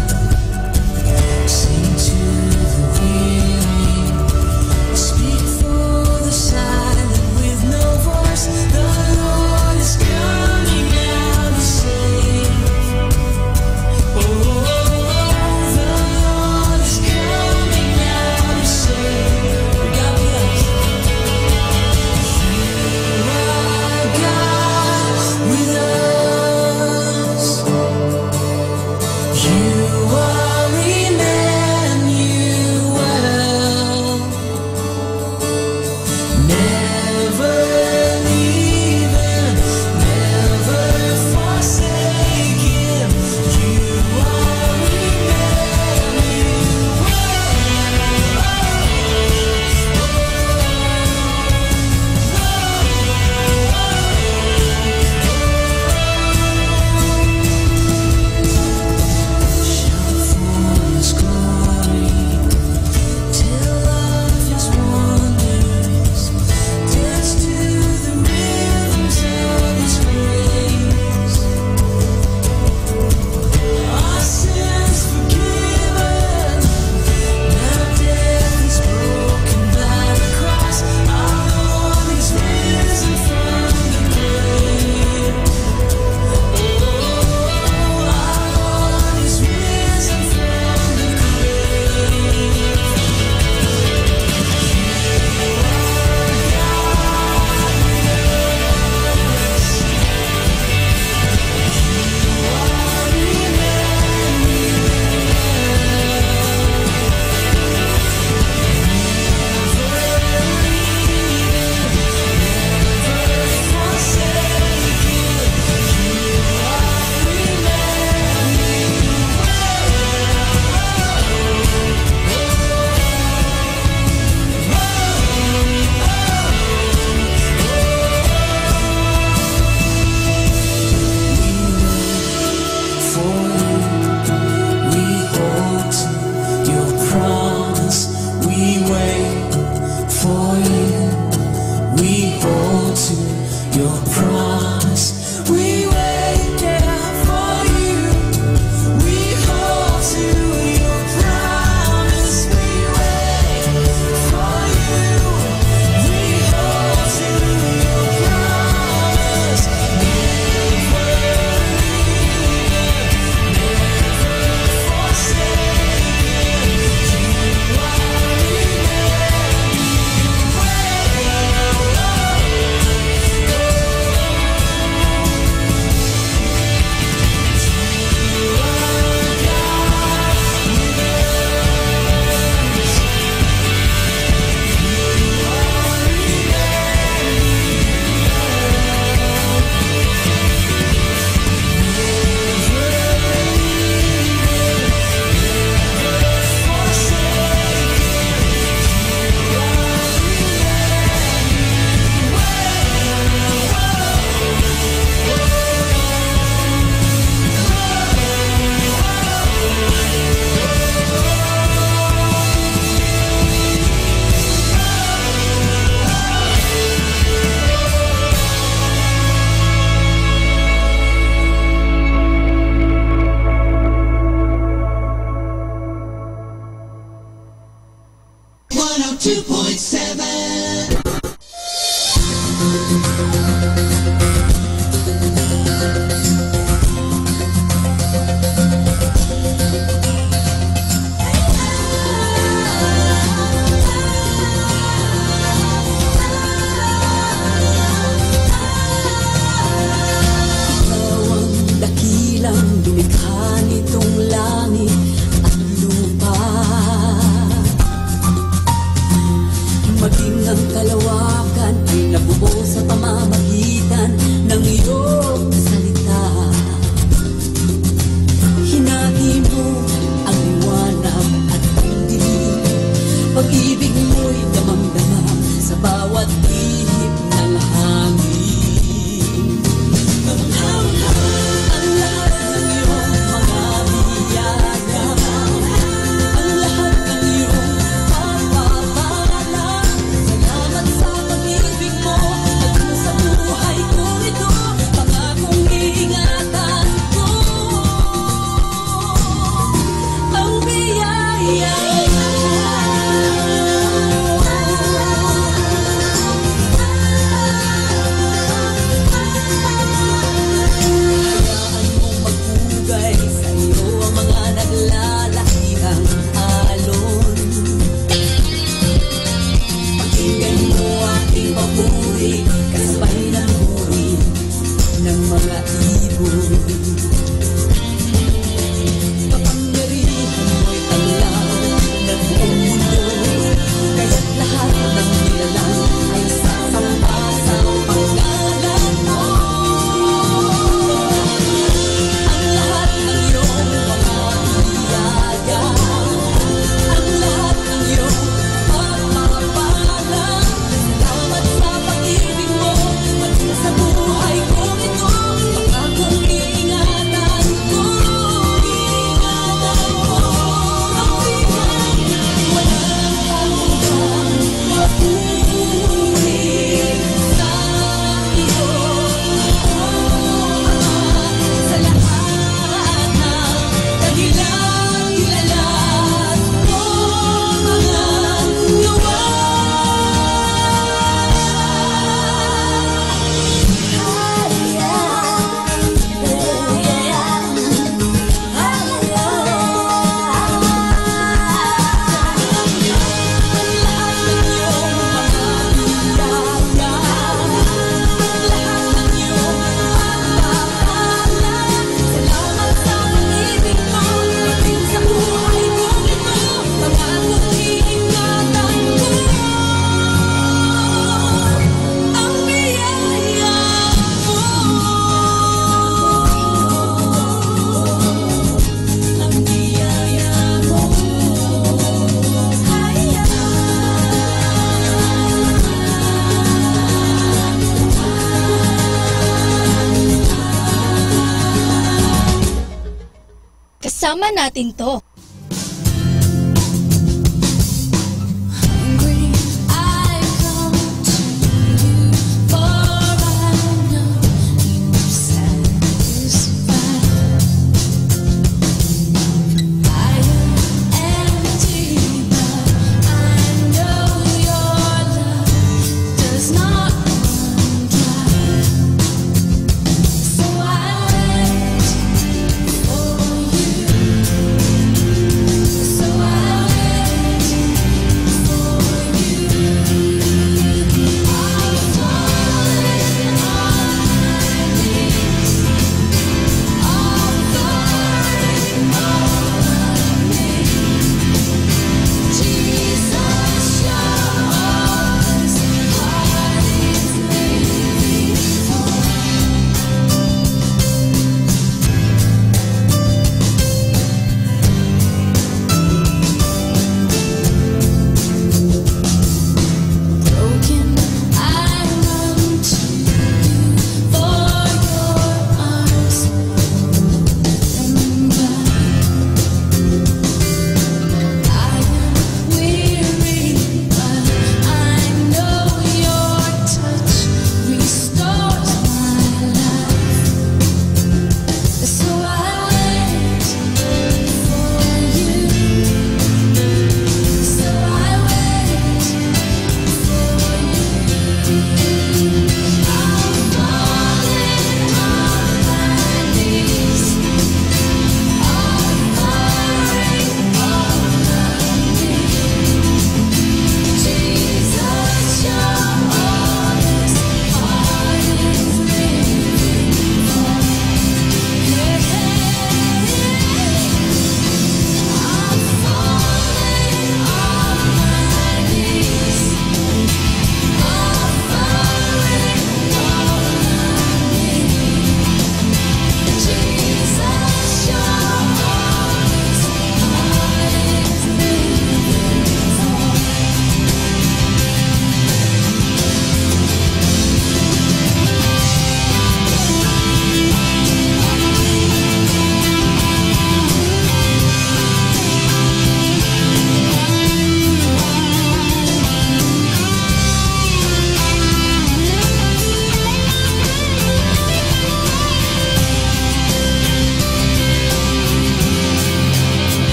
Isama natin to.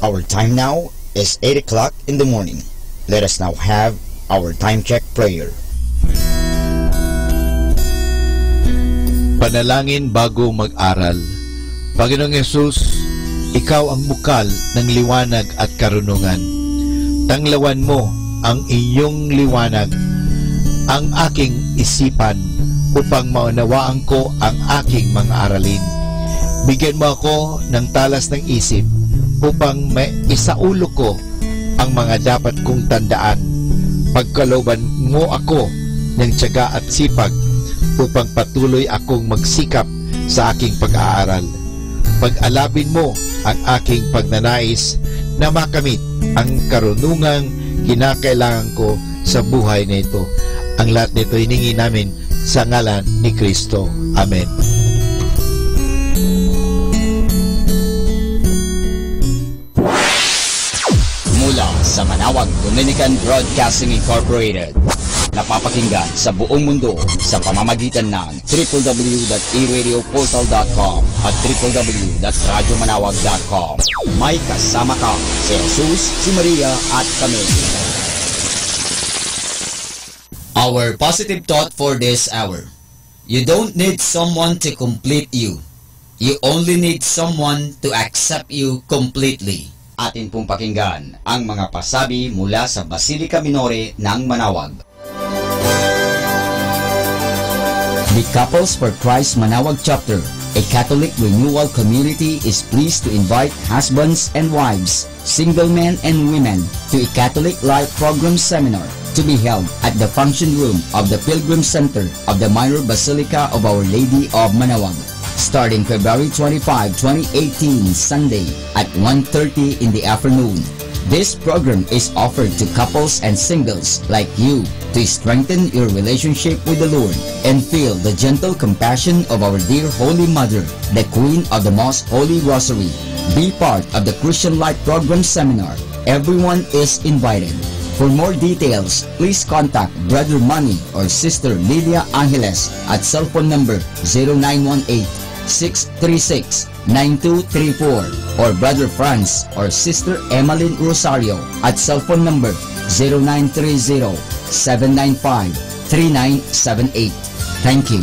Our time now is 8 o'clock in the morning. Let us now have our time check prayer. Panalangin bago mag-aral. Panginoong Yesus, Ikaw ang bukal ng liwanag at karunungan. Tanglawan mo ang iyong liwanag, ang aking isipan, upang maunawaan ko ang aking mga aralin. Bigyan mo ako ng talas ng isip upang maisaulo ko ang mga dapat kong tandaan. Pagkalooban mo ako ng tiyaga at sipag upang patuloy akong magsikap sa aking pag-aaral. Pag-alabin mo ang aking pagnanais na makamit ang karunungang kinakailangan ko sa buhay na ito. Ang lahat nito hiningi namin sa ngalan ni Kristo. Amen. Mula sa Manawag Dominican Broadcasting Incorporated, napapakinggan sa buong mundo sa pamamagitan ng www.eradioportal.com at www.radyomanawag.com. May kasama ka si Jesus, si Maria at kami. Our positive thought for this hour: you don't need someone to complete you. You only need someone to accept you completely. Atin pong pakinggan ang mga pasabi mula sa Basilica Minore ng Manawag. The Couples for Christ Manawag Chapter, a Catholic renewal community, is pleased to invite husbands and wives, single men and women, to a Catholic Life Program Seminar to be held at the function room of the Pilgrim Center of the Minor Basilica of Our Lady of Manawag, starting February 25, 2018, Sunday at 1:30 in the afternoon. This program is offered to couples and singles like you to strengthen your relationship with the Lord and feel the gentle compassion of our dear Holy Mother, the Queen of the Most Holy Rosary. Be part of the Christian Life Program Seminar. Everyone is invited. For more details, please contact Brother Manny or Sister Lilia Angeles at cell phone number 0918-636-9234 or Brother Franz or Sister Emmeline Rosario at cell phone number 0930-795-3978. Thank you.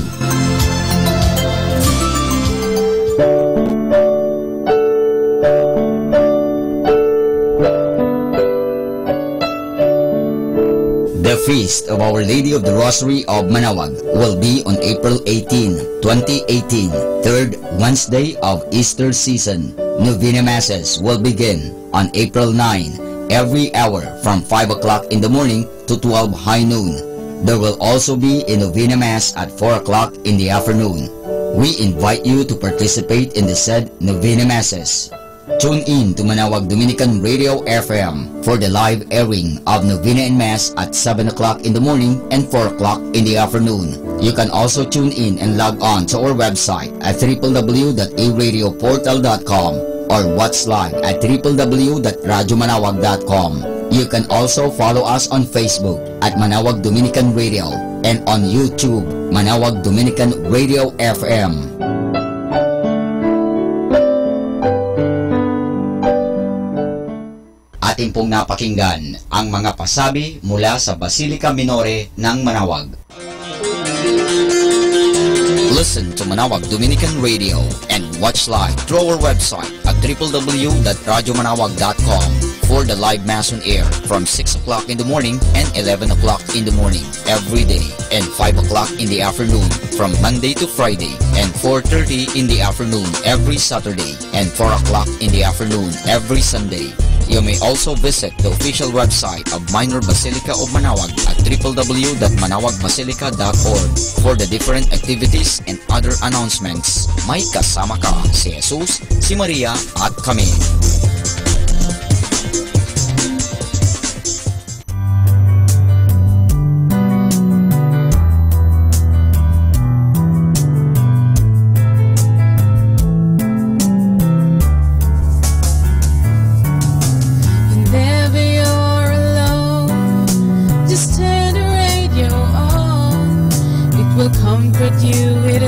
The Feast of Our Lady of the Rosary of Manaoag will be on April 18, 2018, third Wednesday of Easter season. Novena Masses will begin on April 9, every hour from 5 o'clock in the morning to 12 high noon. There will also be a Novena Mass at 4 o'clock in the afternoon. We invite you to participate in the said Novena Masses. Tune in to Manaoag Dominican Radio FM for the live airing of Novena and Mass at 7 o'clock in the morning and 4 o'clock in the afternoon. You can also tune in and log on to our website at www.aradioportal.com or watch live at www.radyomanawag.com. You can also follow us on Facebook at Manaoag Dominican Radio and on YouTube, Manaoag Dominican Radio FM. Atin pong napakinggan ang mga pasabi mula sa Basilica Minore ng Manaoag. Listen to Manaoag Dominican Radio and watch live through our website at www.radyomanawag.com for the live Mass on air from 6 o'clock in the morning and 11 o'clock in the morning every day and 5 o'clock in the afternoon from Monday to Friday and 4:30 in the afternoon every Saturday and 4 o'clock in the afternoon every Sunday. You may also visit the official website of Minor Basilica of Manaoag at www.manawagbasilica.org for the different activities and other announcements. May kasama ka si Jesus, si Maria at kami.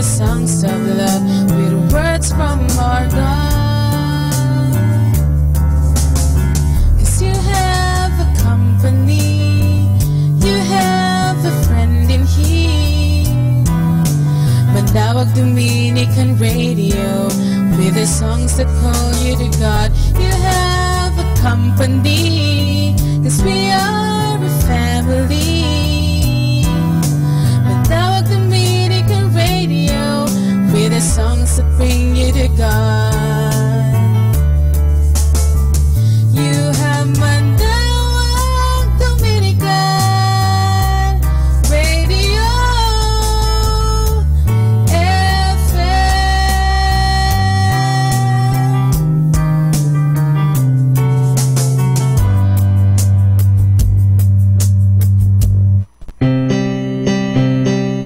Songs of love with words from our God. 'Cause you have a company, you have a friend in here. Manaoag Dominican Radio with the songs that call you to God. You have a company, 'cause we are a family. Manaoag Dominican Radio with the songs that bring you to God. You have Manaoag Dominican Radio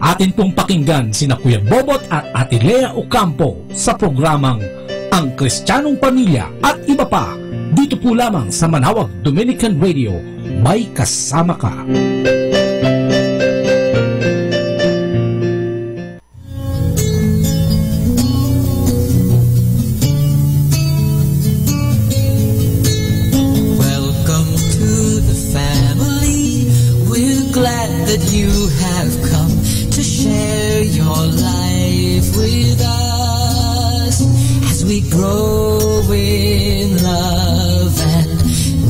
Atin pong pakinggan sina Kuya Bobot at Ate Lea Ocampo sa programang Ang Kristiyanong Pamilya at iba pa dito po lamang sa Manaoag Dominican Radio. May kasama ka. Welcome to the family. We're glad that you have come to share your life with us as we grow in love, and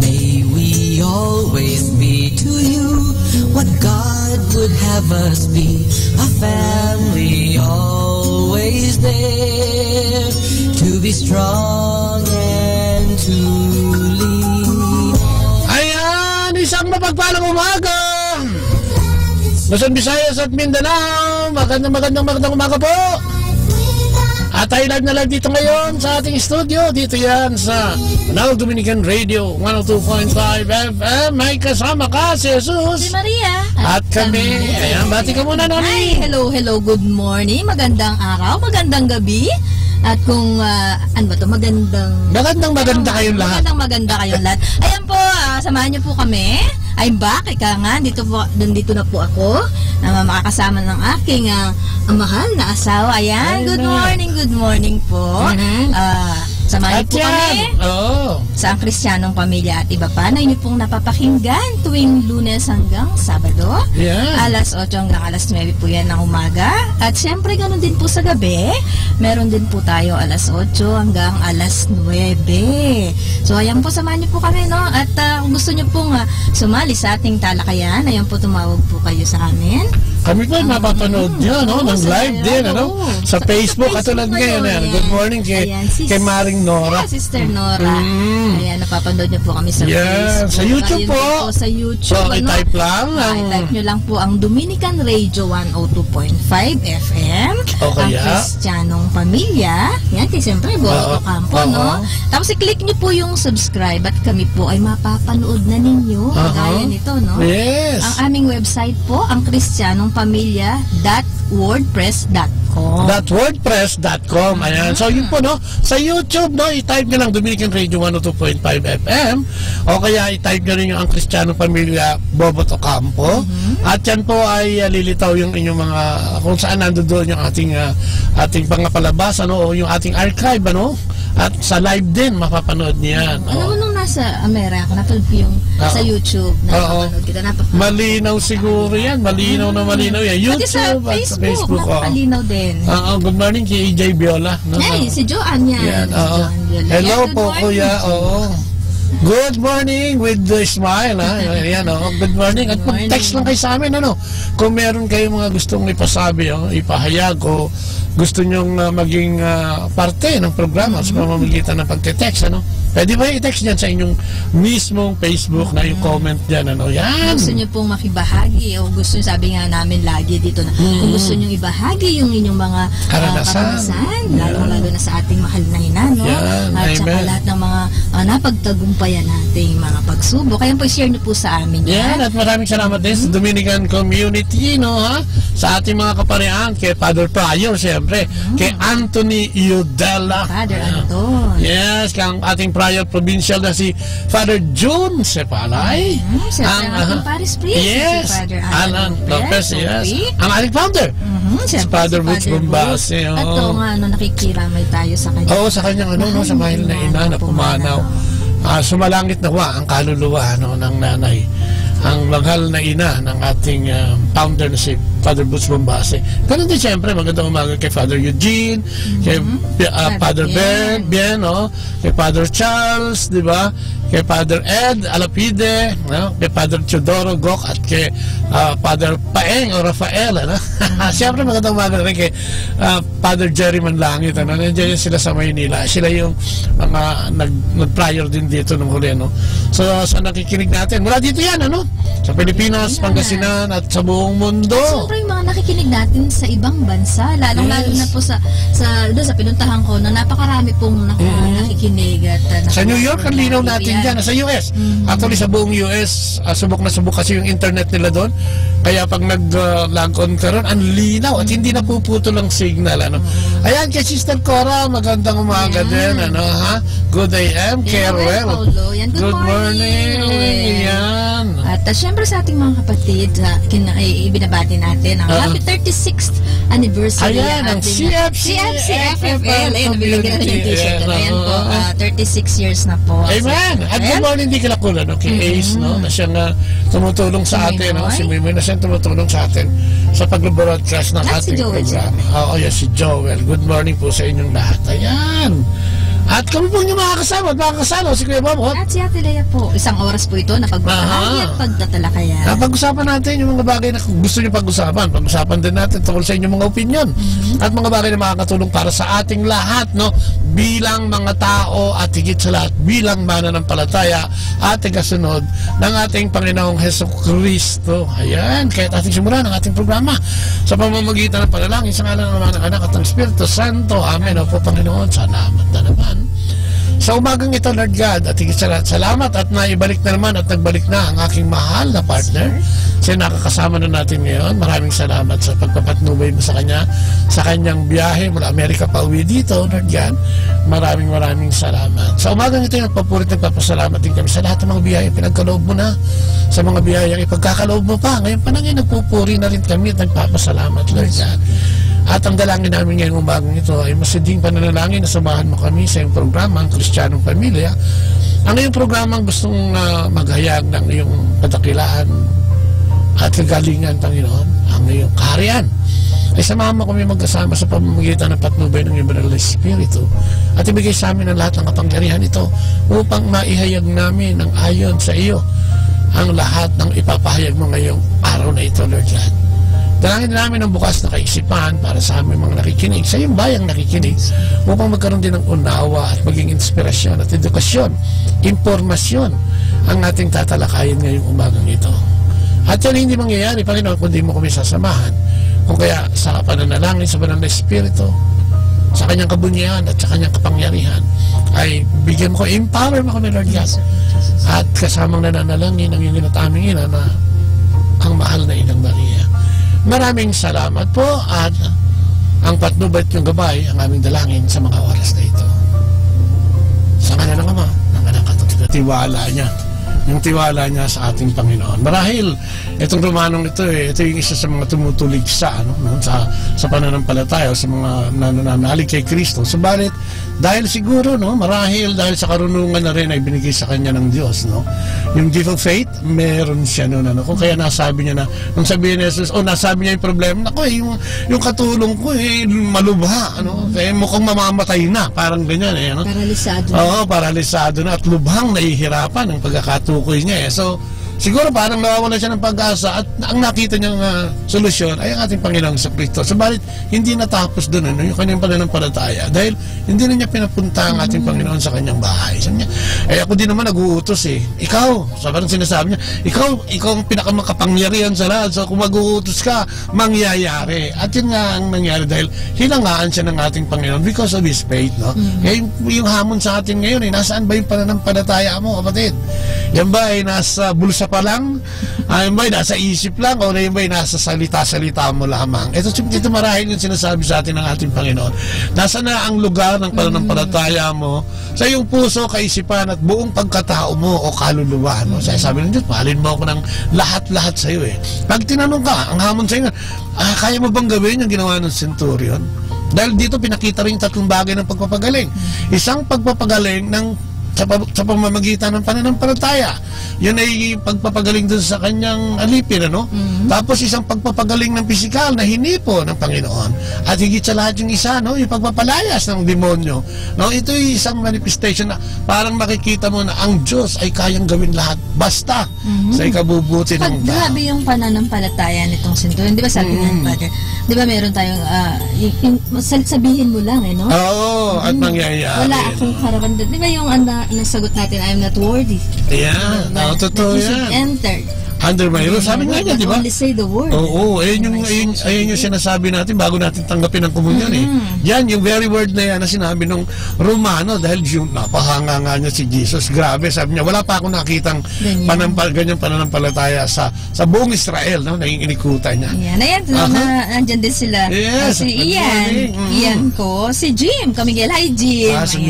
may we always be to you what God would have us be, a family always there to be strong and to lead. Ayan, isang mapagpalang umaga! Luzon, Visayas at Mindanao, magandang umaga po. At tayo live na live dito ngayon sa ating studio. Dito yan sa Manawag Dominican Radio 102.5 FM. May kasama ka si Jesus. Si Maria. At kami. Ayan, bati ka muna, Noni. Ay, hello, good morning. Magandang araw, magandang gabi. At kung, ano ba ito, maganda kayong lahat. Maganda kayong lahat. Ayan po, samahan niyo po kami. I'm back, ika nga, nandito na po ako, na makakasama ng aking mahal na asawa. Ayan, good morning po. Samahan niyo po kami sa Ang Kristiyanong Pamilya at Iba Pa na inyo pong napapakinggan tuwing Lunes hanggang Sabado. Alas 8 hanggang alas 9 po yan ng umaga. At syempre ganun din po sa gabi. Meron din po tayo alas 8 hanggang alas 9. So ayan po, samahan niyo po kami, no? At kung gusto niyo pong sumali sa ating talakayan, ayan po, tumawag po kayo sa amin. Kami po ay mapapanood nyo, no? Ng live din, ano? Sa Facebook, katulad ngayon. Good morning kay Maring Nora. Sister Nora. Ayan, napapanood nyo po kami sa Facebook. Sa YouTube po. Sa YouTube. So, i-type lang. I-type nyo lang po ang Dominican Radio 102.5 FM. Ang Kristiyanong Pamilya. Yan, kasi siyempre, Boto Campo, no? Tapos i-click nyo po yung subscribe at kami po ay mapapanood na ninyo. Kagaya nito, no? Yes. Ang aming website po, ang kristiyanongpamilya.wordpress.com. .wordpress.com. Ayan. So, yun po, no? Sa YouTube, no? I-type nyo lang Dominican Radio 102.5 FM. O kaya i-type nyo rin yung Ang Kristiyanong Pamilya Bobot Ocampo. At yan po ay lilitaw yung inyong mga, kung saan nandoon yung ating pangapalabas, ano? O yung ating archive, ano? At sa live din, mapapanood niyan. Alam mo, nung nasa Amerika, napanood ko yung sa YouTube. Napapanood kita, malinaw siguro yan. Malinaw na malinaw yan. YouTube at sa Facebook. Napapalinaw din. Good morning kay EJ Viola. Hey, si Joanne yan. Hello po, kuya. Good morning with the smile, ha? Ayan, good morning. At mag-text lang kayo sa amin, ano? Kung meron kayong mga gustong ipasabi, ipahayag, o gusto nyong maging parte ng programa sa pamamagitan ng pagte-text, ano? Pwede ba i-text dyan sa inyong mismong Facebook na yung comment dyan, ano? Yan! Gusto nyo pong makibahagi, o gusto nyo, sabi nga namin lagi dito na, kung gusto nyo ibahagi yung inyong mga karanasan, lalo na sa ating mahal na ina, no? At saka lahat ng mga napagtagumpayan nating mga pagsubok. Kaya po, share nyo po sa amin yan. At maraming salamat din sa Dominican community, no, ha? Sa ating mga kaparian, kay Father Pryor, siyempre, kay Anthony Eudela. Father Anton. Yes, kay ang ating Pryor Provincial na si Father June Sepalay. Siyempre, ang ating Paris Priest, si Father Alan Lopez. Ang ating founder, si Father Butch Bombase. At nakikiramay tayo sa kanya. Sa kanyang sa mahal na ina na pumanaw. Sumalangit na ang kaluluwa ng nanay, ang mahal na ina ng ating founder na si Father Butch Bombase. Ganun din siyempre, magandang umaga kay Father Eugene, kay Father Ben, kay Father Charles, di ba? Kay Father Ed Alapide, kay Father Teodoro Gok, at kay Father Paeng o Rafael, siyempre magandang umaga rin kay Father Jerry Manlangit, nandiyan sila sa Maynila. Sila yung mga nag-prior din dito nung huli, So sa nakikinig natin, mula dito yan, sa Pilipinas, Pangasinan, at sa buong mundo. Siyempre yung mga nakikinig natin sa ibang bansa, lalong-lalo na po sa pinuntahan ko, na napakarami pong nakikinig. At sa New York, ang linaw natin dyan, sa US. Actually, sa buong US, subok na subok kasi yung internet nila doon. Kaya pag nag-log on ka ron, ang linaw at hindi napuputol ang signal, Ayan, kay Sister Cora, magandang umaga din, Good AM, Carewell. Good morning. Ayan. At syempre sa ating mga kapatid, ibinabati natin ang happy 36th anniversary. Ayan, ang CFC FFL. Nabibigyan natin yung t-shirt. Ayan po, 36 years na po. Amen. At good morning, di kalakula, kay Ace, na siyang tumutulong sa atin, si Mimoy, na siyang tumutulong sa atin sa pag-broadcast ng ating programa. Si Joel. Good morning po sa inyong lahat. Ayan. At kami po yung makakasama at makakasalo si Kuya Bobot. At si Ate Lea po. Isang oras po ito na pagbabahagi at pagtatalakayan. Pag-usapan natin yung mga bagay na gusto nyo pag-usapan. Pag-usapan din natin tungkol sa inyong mga opinion. At mga bagay na makakatulong para sa ating lahat, no? Bilang mga tao at higit sa lahat, bilang mananampalataya at kasunod ng ating Panginoong Hesukristo. Ayan, kaya ating simulan ang ating programa sa pamamagitan ng panalangin sa ngalan ng Ama, ng Anak at ng Espiritu Santo. Amen. Opo, Panginoon, salamat na naman. Sa umagang ito, Lord God, at higit sa lahat, salamat at naibalik na naman at nagbalik na ang aking mahal na partner. Siya nakakasama na natin ngayon. Maraming salamat sa pagpapatnubay mo sa kanya, sa kanyang biyahe mula Amerika pa uwi dito, Lord God. Maraming salamat. Sa umagang ito, nagpapurit nagpapasalamat din kami sa lahat ng mga biyahe pinagkaloob mo na, sa mga biyayang ipagkakaloob mo pa. Ngayon pa na ngayon, nagpupuri na rin kami at nagpapasalamat, Lord God. At ang dalangin namin ngayong umagang ito ay masiding pananalangin na samahan mo kami sa iyong programa, ang Kristiyanong Pamilya. Ang iyong programa gustong maghayag ng iyong kadakilaan at kagalingan, Panginoon, ang iyong kaharian. Ay samahan mo kami magkasama sa pamamagitan ng patnubay ng iyong Banal na Espiritu at ibigay sa amin ang lahat ng kapangyarihan ito upang maihayag namin ng ayon sa iyo ang lahat ng ipapahayag mo ngayong araw na ito, Lord God. Dalangin namin ang bukas na kaisipan para sa aming mga nakikinig, sa iyong bayang nakikinig, upang magkaroon din ng unawa at maging inspirasyon at edukasyon, impormasyon ang ating tatalakayin ngayong umagang ito. At yan hindi mangyayari, Panginoon, kung di mo kami sasamahan. Kung kaya sa pananalangin sa Banal na Espiritu, sa kanyang kabunyihan at sa kanyang kapangyarihan, ay bigyan mo ko, empower mo kami, Lord God. At kasamang nananalangin ang iyong at aming ina na ang mahal na Inang Maria. Maraming salamat po at ang patnubay at yung gabay ang aming dalangin sa mga oras na ito. Sa ngalan ng Ama, ng Anak at ng tiwala niya. Yung tiwala niya sa ating Panginoon. Marahil, itong Romanong ito, ito yung isa sa mga tumutulig sa pananampalataya o sa mga nananalig kay Kristo. Subalit, dahil siguro, marahil dahil sa karunungan na rin ay binigay sa kanya ng Diyos, yung gift of faith, meron siya noon. Kung kaya nasabi niya na, nung sabihin ni Jesus, nasabi niya yung problema, yung katulong ko, malubha, kaya mukhang mamamatay na, parang ganyan. Paralisado. Oo, paralisado na at lubhang nahihirapan ang pagkakatukoy niya. So, siguro parang nawawala siya ng pag-asa at ang nakita niyang solusyon ay ang ating Panginoong Kristo. Subalit, hindi natapos doon yung kanyang pananampalataya dahil hindi na niya pinapunta ang ating Panginoon sa kanyang bahay. Sabi niya, ako din naman nag-uutos Ikaw, sabi sinasabi niya, ikaw ang pinakamakapangyarihan sa lahat. So kung mag-uutos ka, mangyayari. At yun nga ang nangyari dahil hinangaan siya ng ating Panginoon because of His faith. Kaya yung hamon sa atin ngayon, nasaan ba yung pananampalataya mo, kapatid? Yan ba ay nasa bulsa pa lang? Yan ba ay nasa isip lang? O yan ba ay nasa salita-salita mo lamang? Ito marahil yung sinasabi sa atin ng ating Panginoon. Nasa na ang lugar ng pananampalataya mo sa iyong puso, kaisipan at buong pagkatao mo o kaluluwa. Sabi ng Diyos, mahalin mo ako ng lahat-lahat sa iyo. Pag tinanong ka, ang hamon sa iyo, kaya mo bang gawin yung ginawa ng centurion? Dahil dito pinakita rin tatlong bagay ng pagpapagaling. Isang pagpapagaling sa pamamagitan ng pananampalataya. Yun ay pagpapagaling dun sa kanyang alipin, Tapos isang pagpapagaling ng pisikal na hinipo ng Panginoon. At higit sa lahat yung isa, yung pagpapalayas ng demonyo. Ito ay isang manifestation na parang makikita mo na ang Diyos ay kayang gawin lahat basta sa ikabubuti ng tao. Grabe yung pananampalataya nitong centurion. Di ba sabi nga, Father? Di ba meron tayong, sabihin mo lang, Oo, at mangyayari. Wala akong karawan. Di ba yung nasagot natin, I am not worthy. Yeah, totoo yan. Entered under my roof. Sabi nga niya, di ba? Only say the word. Oo, ayun yung sinasabi natin bago natin tanggapin ang komunyon Yan, yung very word na yan na sinabi ng Romano dahil yung napahanga nga niya si Jesus. Grabe, sabi niya, wala pa akong nakitang ganyang pananampalataya sa buong Israel, naging inikutan niya. Yan, nandyan din sila. Yes, si Ian ko, si Jim, Kamigel. Hi, Jim. Sa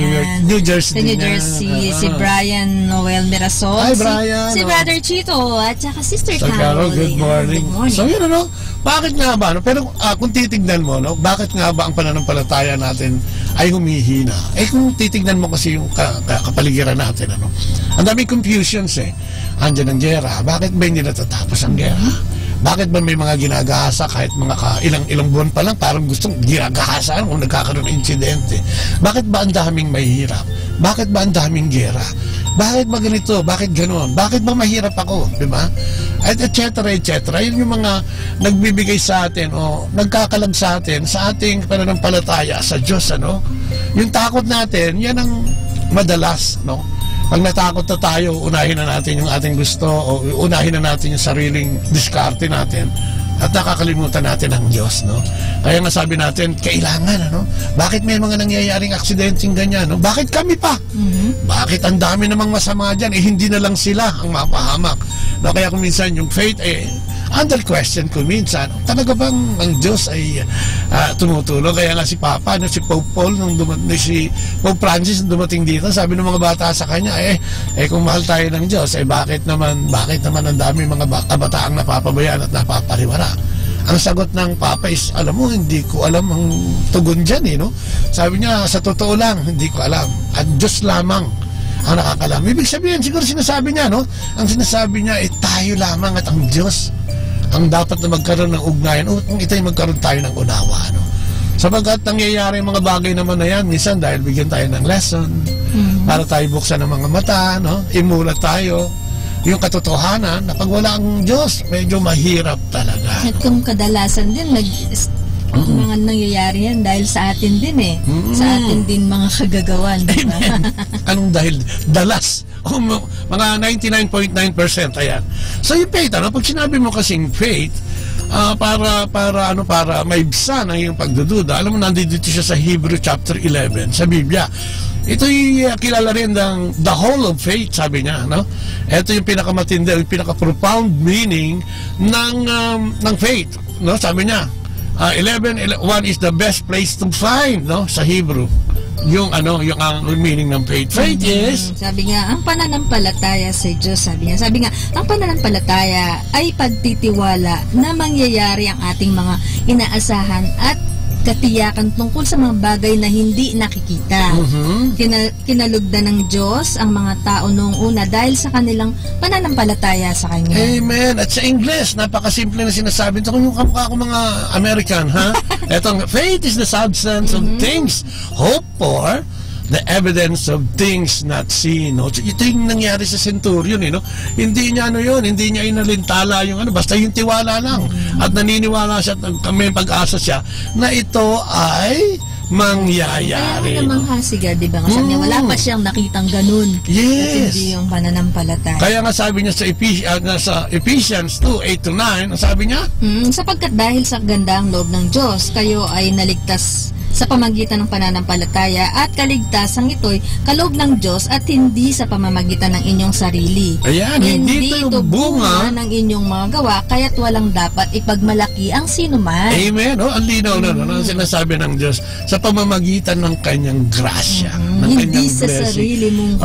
New Jersey. Sa New Jersey. Si Brian Noel Mirasol. Hi, Brian. Si Brother Chito, at saka Sister Carol. Good morning. So yun, bakit nga ba? Pero kung titignan mo, bakit nga ba ang pananampalataya natin ay humihina? Kung titignan mo kasi yung kapaligiran natin, ang daming confusions Andyan ang gera. Bakit ba hindi natatapos ang gera? Bakit ba may mga ginagahasa kahit mga ilang buwan pa lang parang gustong ginagahasaan kung nagkakaroon ng insidente? Bakit ba ang daming mahihirap? Bakit ba ang daming gera? Bakit ba ganito? Bakit ganoon? Bakit ba mahirap ako? Diba? At et cetera. Yun yung mga nagbibigay sa atin o nagkakalag sa atin sa ating pananampalataya sa Diyos, ano? Yung takot natin, yan ang madalas, no? Pag natakot na tayo, unahin na natin yung ating gusto o unahin na natin yung sariling diskarte natin at nakakalimutan natin ang Diyos, no? Kaya nga sabi natin, kailangan, ano? Bakit may mga nangyayaring aksidenteng ganyan, no? Bakit kami pa? Bakit ang dami namang masama dyan? Hindi na lang sila ang mapahamak. No? Kaya kung minsan yung faith, under question ko minsan, talaga bang ang Diyos ay tumutulong? Kaya nga si Papa, si Pope Paul, si Pope Francis nung dumating dito, sabi ng mga bata sa kanya, kung mahal tayo ng Diyos, bakit naman ang dami mga kabataang napapabayaan at napapariwara? Ang sagot ng Papa is, alam mo, hindi ko alam ang tugon dyan, no? Sabi niya, sa totoo lang, hindi ko alam. At Diyos lamang ang nakakalam. Ibig sabihin, siguro sinasabi niya, no? Ang sinasabi niya, tayo lamang at ang Diyos ang dapat na magkaroon ng ugnayan kung ito'y magkaroon tayo ng unawa, no? Sapagkat nangyayari mga bagay naman na yan, minsan dahil bigyan tayo ng lesson, para tayo buksan ng mga mata, no? Imulat tayo yung katotohanan na pag wala ang Diyos, medyo mahirap talaga. At kung kadalasan din, mga nangyayari yan dahil sa atin din sa atin din mga kagagawan. Diba? Anong dahil? Dalas. Mga 99.9%, ayan. So yung faith, pag sinabi mo kasing faith, para maibsan ang iyong pagdududa, alam mo, nandito siya sa Hebrew chapter 11 sa Biblia. Ito'y kilala rin ng the whole of faith, sabi niya, no? Ito yung pinakamatindi, yung pinaka-profound meaning ng faith, no? Sabi niya, 11:1 is the best place to find, no? Sa Hebrew. Yung ang meaning ng faith. Faith is, sabi nga, ang pananampalataya sa Diyos, sabi nga, ang pananampalataya ay pagtitiwala na mangyayari ang ating mga inaasahan at katiyakan tungkol sa mga bagay na hindi nakikita. Kinalugdan ng Diyos ang mga tao noong una dahil sa kanilang pananampalataya sa Kanya. Amen. At sa English, napakasimple na sinasabi. Ito kung yung kamukha ko mga American, ha? Etong, faith is the substance of things hoped for, the evidence of things not seen. No? Ito yung nangyari sa centurion, no? Hindi niya hindi niya inalintala yung basta yung tiwala lang. At naniniwala siya at may pag-asa siya na ito ay mangyayari. Kaya namang hasiga, di ba? Kasi wala pa siyang nakitang ganun. Yes. At hindi yung pananampalataya. Kaya nga sabi niya sa Ephesians 2:8-9, sabi niya? Sapagkat dahil sa gandang loob ng Diyos, kayo ay naligtas sa pamagitan ng pananampalataya at kaligtasang ito'y kaloob ng Diyos at hindi sa pamamagitan ng inyong sarili. Ayan, hindi ito bunga ng inyong mga gawa, kaya't walang dapat ipagmalaki ang sinuman. Amen. Ang linaw na sinasabi ng Diyos sa pamamagitan ng kanyang grasya, ng hindi kanyang sa blessing. sarili mong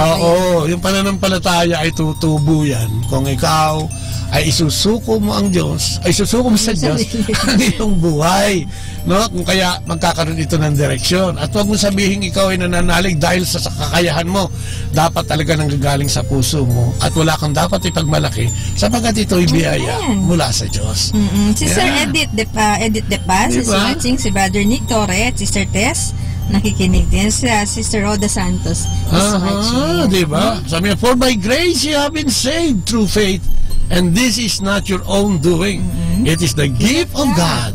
yung pananampalataya ay tutubo yan kung ikaw ay isusuko mo ang Diyos, ay isusuko mo sa Diyos ang iyong buhay, no? Kung kaya magkakaroon ito ng direksyon. At huwag mo sabihin ikaw ay nananalig dahil sa kakayahan mo. Dapat talaga nanggagaling sa puso mo at wala kang dapat ipagmalaki sapagkat ito'y biyaya mula sa Diyos. Sister Edith De Paz is watching, si Brother Nick Torre, Sister Tess nakikinig din, Sister Roda Santos is watching. Diba? Sabi niya, for by grace you have been saved through faith, and this is not your own doing. It is the gift of God,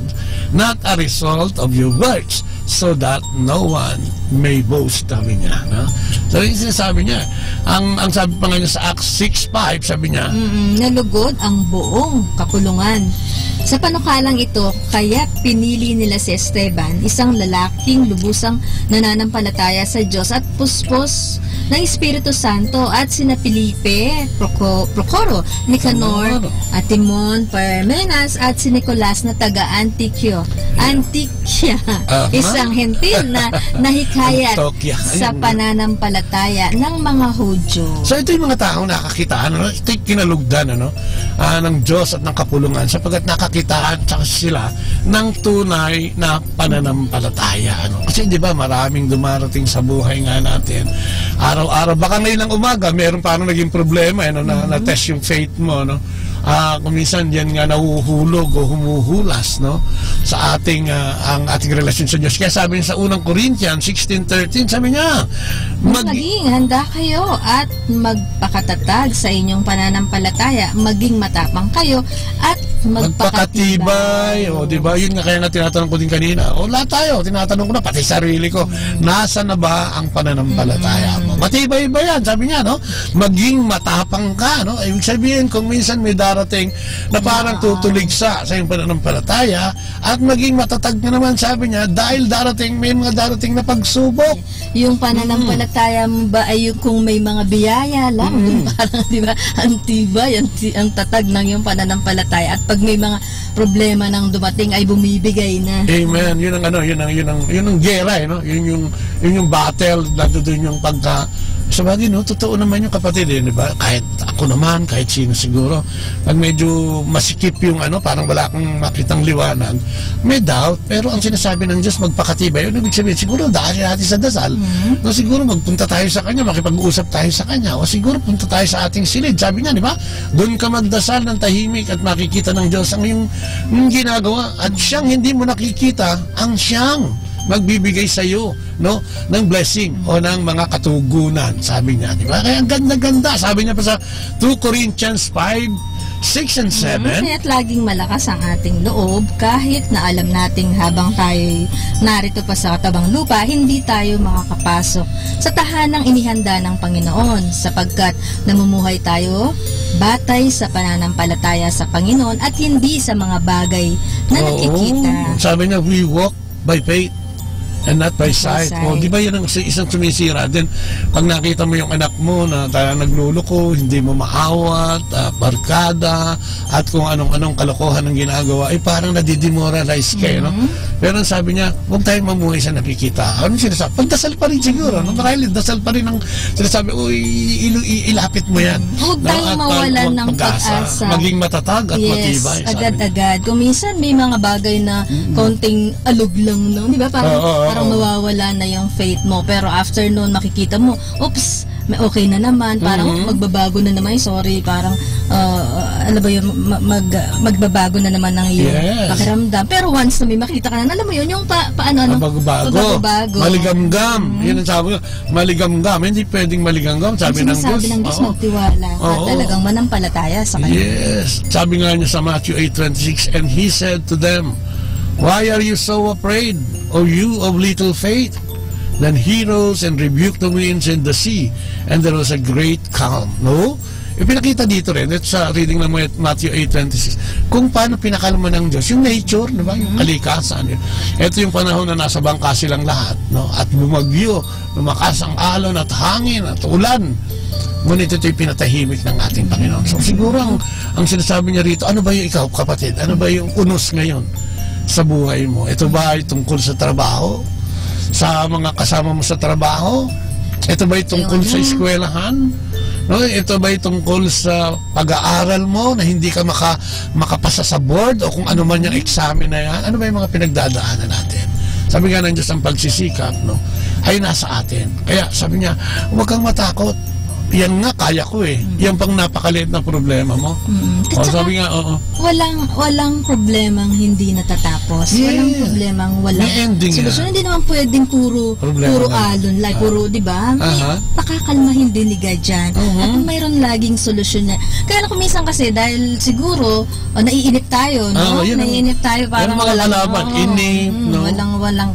not a result of your works, so that no one may boast, sabi niya. No? So, yung sinasabi niya, ang sabi pa nga niya sa Acts 6:5, sabi niya, nalugod ang buong kapulungan. Sa panukalang ito, kaya pinili nila si Esteban, isang lalaking lubusang nananampalataya sa Diyos at puspos ng Espiritu Santo, at sina Felipe, Procoro, Nicanor, at Timon, Parmenas, at si Nicolas na taga Antioquia, isang hentil na nahikayat sa pananampalataya ng mga Hudyo. So ito yung mga taong nakakitaan, ito yung kinalugdan ng Diyos at ng kapulungan sapagkat nakakitaan sila ng tunay na pananampalataya. Kasi di ba maraming dumarating sa buhay nga natin araw-araw, baka ngayon lang umaga meron parang naging problema na test yung faith mo, no? kung minsan yan nga nahuhulog o humuhulas, no, sa ating ang ating relasyon sa Diyos. Kaya sabi niya sa unang Corinthians 16:13, sabi niya, maging handa kayo at magpakatatag sa inyong pananampalataya, maging matapang kayo at magpakatibay. O, di ba? Yun nga kaya nga tinatanong ko din kanina. O, lahat tayo, tinatanong ko na, pati sarili ko, nasa na ba ang pananampalataya mo? Matibay ba yan? Sabi niya, no? Maging matapang ka, no? Ibig sabihin, kung minsan may darating na parang tutuligsa sa iyong pananampalataya, at maging matatag na naman, sabi niya, dahil may mga darating na pagsubok. Yung pananampalataya mo ba ay yung kung may mga biyaya lang, yung parang, di ba, ang tibay, ang tatag ng yung pananampalataya. At pag may mga problema nang dumating ay bumibigay na. Amen. Yun ang gera, no? Yun yung battle, doon yung pagka sabagay, no, totoo naman yung kapatid, di ba? Kahit ako naman, kahit sino siguro, pag medyo masikip yung parang wala kang makitang liwanag, may doubt, pero ang sinasabi ng Diyos, magpakatibay, yun ibig sabihin, siguro dahil natin sa dasal, no, siguro magpunta tayo sa Kanya, makipag-usap tayo sa Kanya, o siguro punta tayo sa ating silid, sabi niya, di ba? Doon ka magdasal ng tahimik at makikita ng Diyos ang yung ginagawa, at siyang hindi mo nakikita, ang siyang magbibigay sa iyo, no, ng blessing o ng mga katugunan, sabi niya, di ba? Kaya ang ganda-ganda, sabi niya pa sa 2 Corinthians 5:6 and 7. Kaya't laging malakas ang ating loob kahit na alam nating habang tayo narito pa sa katabang lupa, hindi tayo makakapasok sa tahanang inihanda ng Panginoon sapagkat namumuhay tayo batay sa pananampalataya sa Panginoon at hindi sa mga bagay na nakikita. Sabi niya, we walk by faith and not by sight. O, di ba yun ang isang sumisira? Then, pag nakita mo yung anak mo na nagluluko, hindi mo maawat, barkada, at kung anong-anong kalokohan ang ginagawa, ay parang nadidemoralize ka, no? Pero sabi niya, huwag tayong mamuhay sa nakikita. Ano sinasabi? Pagdasal pa rin siguro, no? Marahil, dasal pa rin ang sinasabi, ilapit mo yan. Huwag tayong mawalan ng pag-asa. Maging matatag at matibay. Agad-agad. Kung minsan may mga bagay na konting alog lang, no? Di ba? Parang mawawala na yung faith mo, pero after noon makikita mo, oops, may okay na naman, parang magbabago na naman, sorry, parang ano ba yun, magbabago na naman ng iyong pakiramdam. Pero once na may makita ka na, alam mo yun, yung pagbabago, maligamgam, yun ang sabi ko, maligamgam, hindi pwedeng maligamgam, sabi ng Diyos. Sabi ng Diyos, magtiwala at talagang manampalataya sa Kanya. Yes, sabi nga niya sa Matthew 8:26, and He said to them, why are you so afraid, O you of little faith? Then He rose and rebuked the winds and the sea, and there was a great calm. No? Ipinakita dito rin, ito sa reading ng Matthew 8:26, kung paano pinakalma ng Diyos, yung nature, diba? Yung kalikasan. Ito yung panahon na nasa bangka silang lahat, no? At bumagyo, lumakas ang alon at hangin at ulan. Ngunit ito'y pinatahimik ng ating Panginoon. So siguro ang sinasabi niya rito, ano ba yung ikaw, kapatid? Ano ba yung unos ngayon sa buhay mo? Ito ba ay tungkol sa trabaho? Sa mga kasama mo sa trabaho? Ito ba ay tungkol sa eskwelahan? No? Ito ba ay tungkol sa pag-aaral mo na hindi ka makapasa sa board o kung ano man yung examen na yan? Ano ba yung mga pinagdadaanan natin? Sabi nga ng Diyos, ang pagsisikap, no, ay nasa atin. Kaya sabi niya, huwag kang matakot. Yan nga, kaya ko eh. Yan pang napakaliit na problema mo. O, sabi nga, walang problemang hindi natatapos. Walang problemang walang solusyon. Hindi naman pwedeng puro alon. Like, puro, di ba? May pakakalmahin din ni God dyan. At mayroon laging solusyon na. Kaya kung minsan kasi, dahil siguro, naiinip tayo, no? Naiinip tayo, parang walang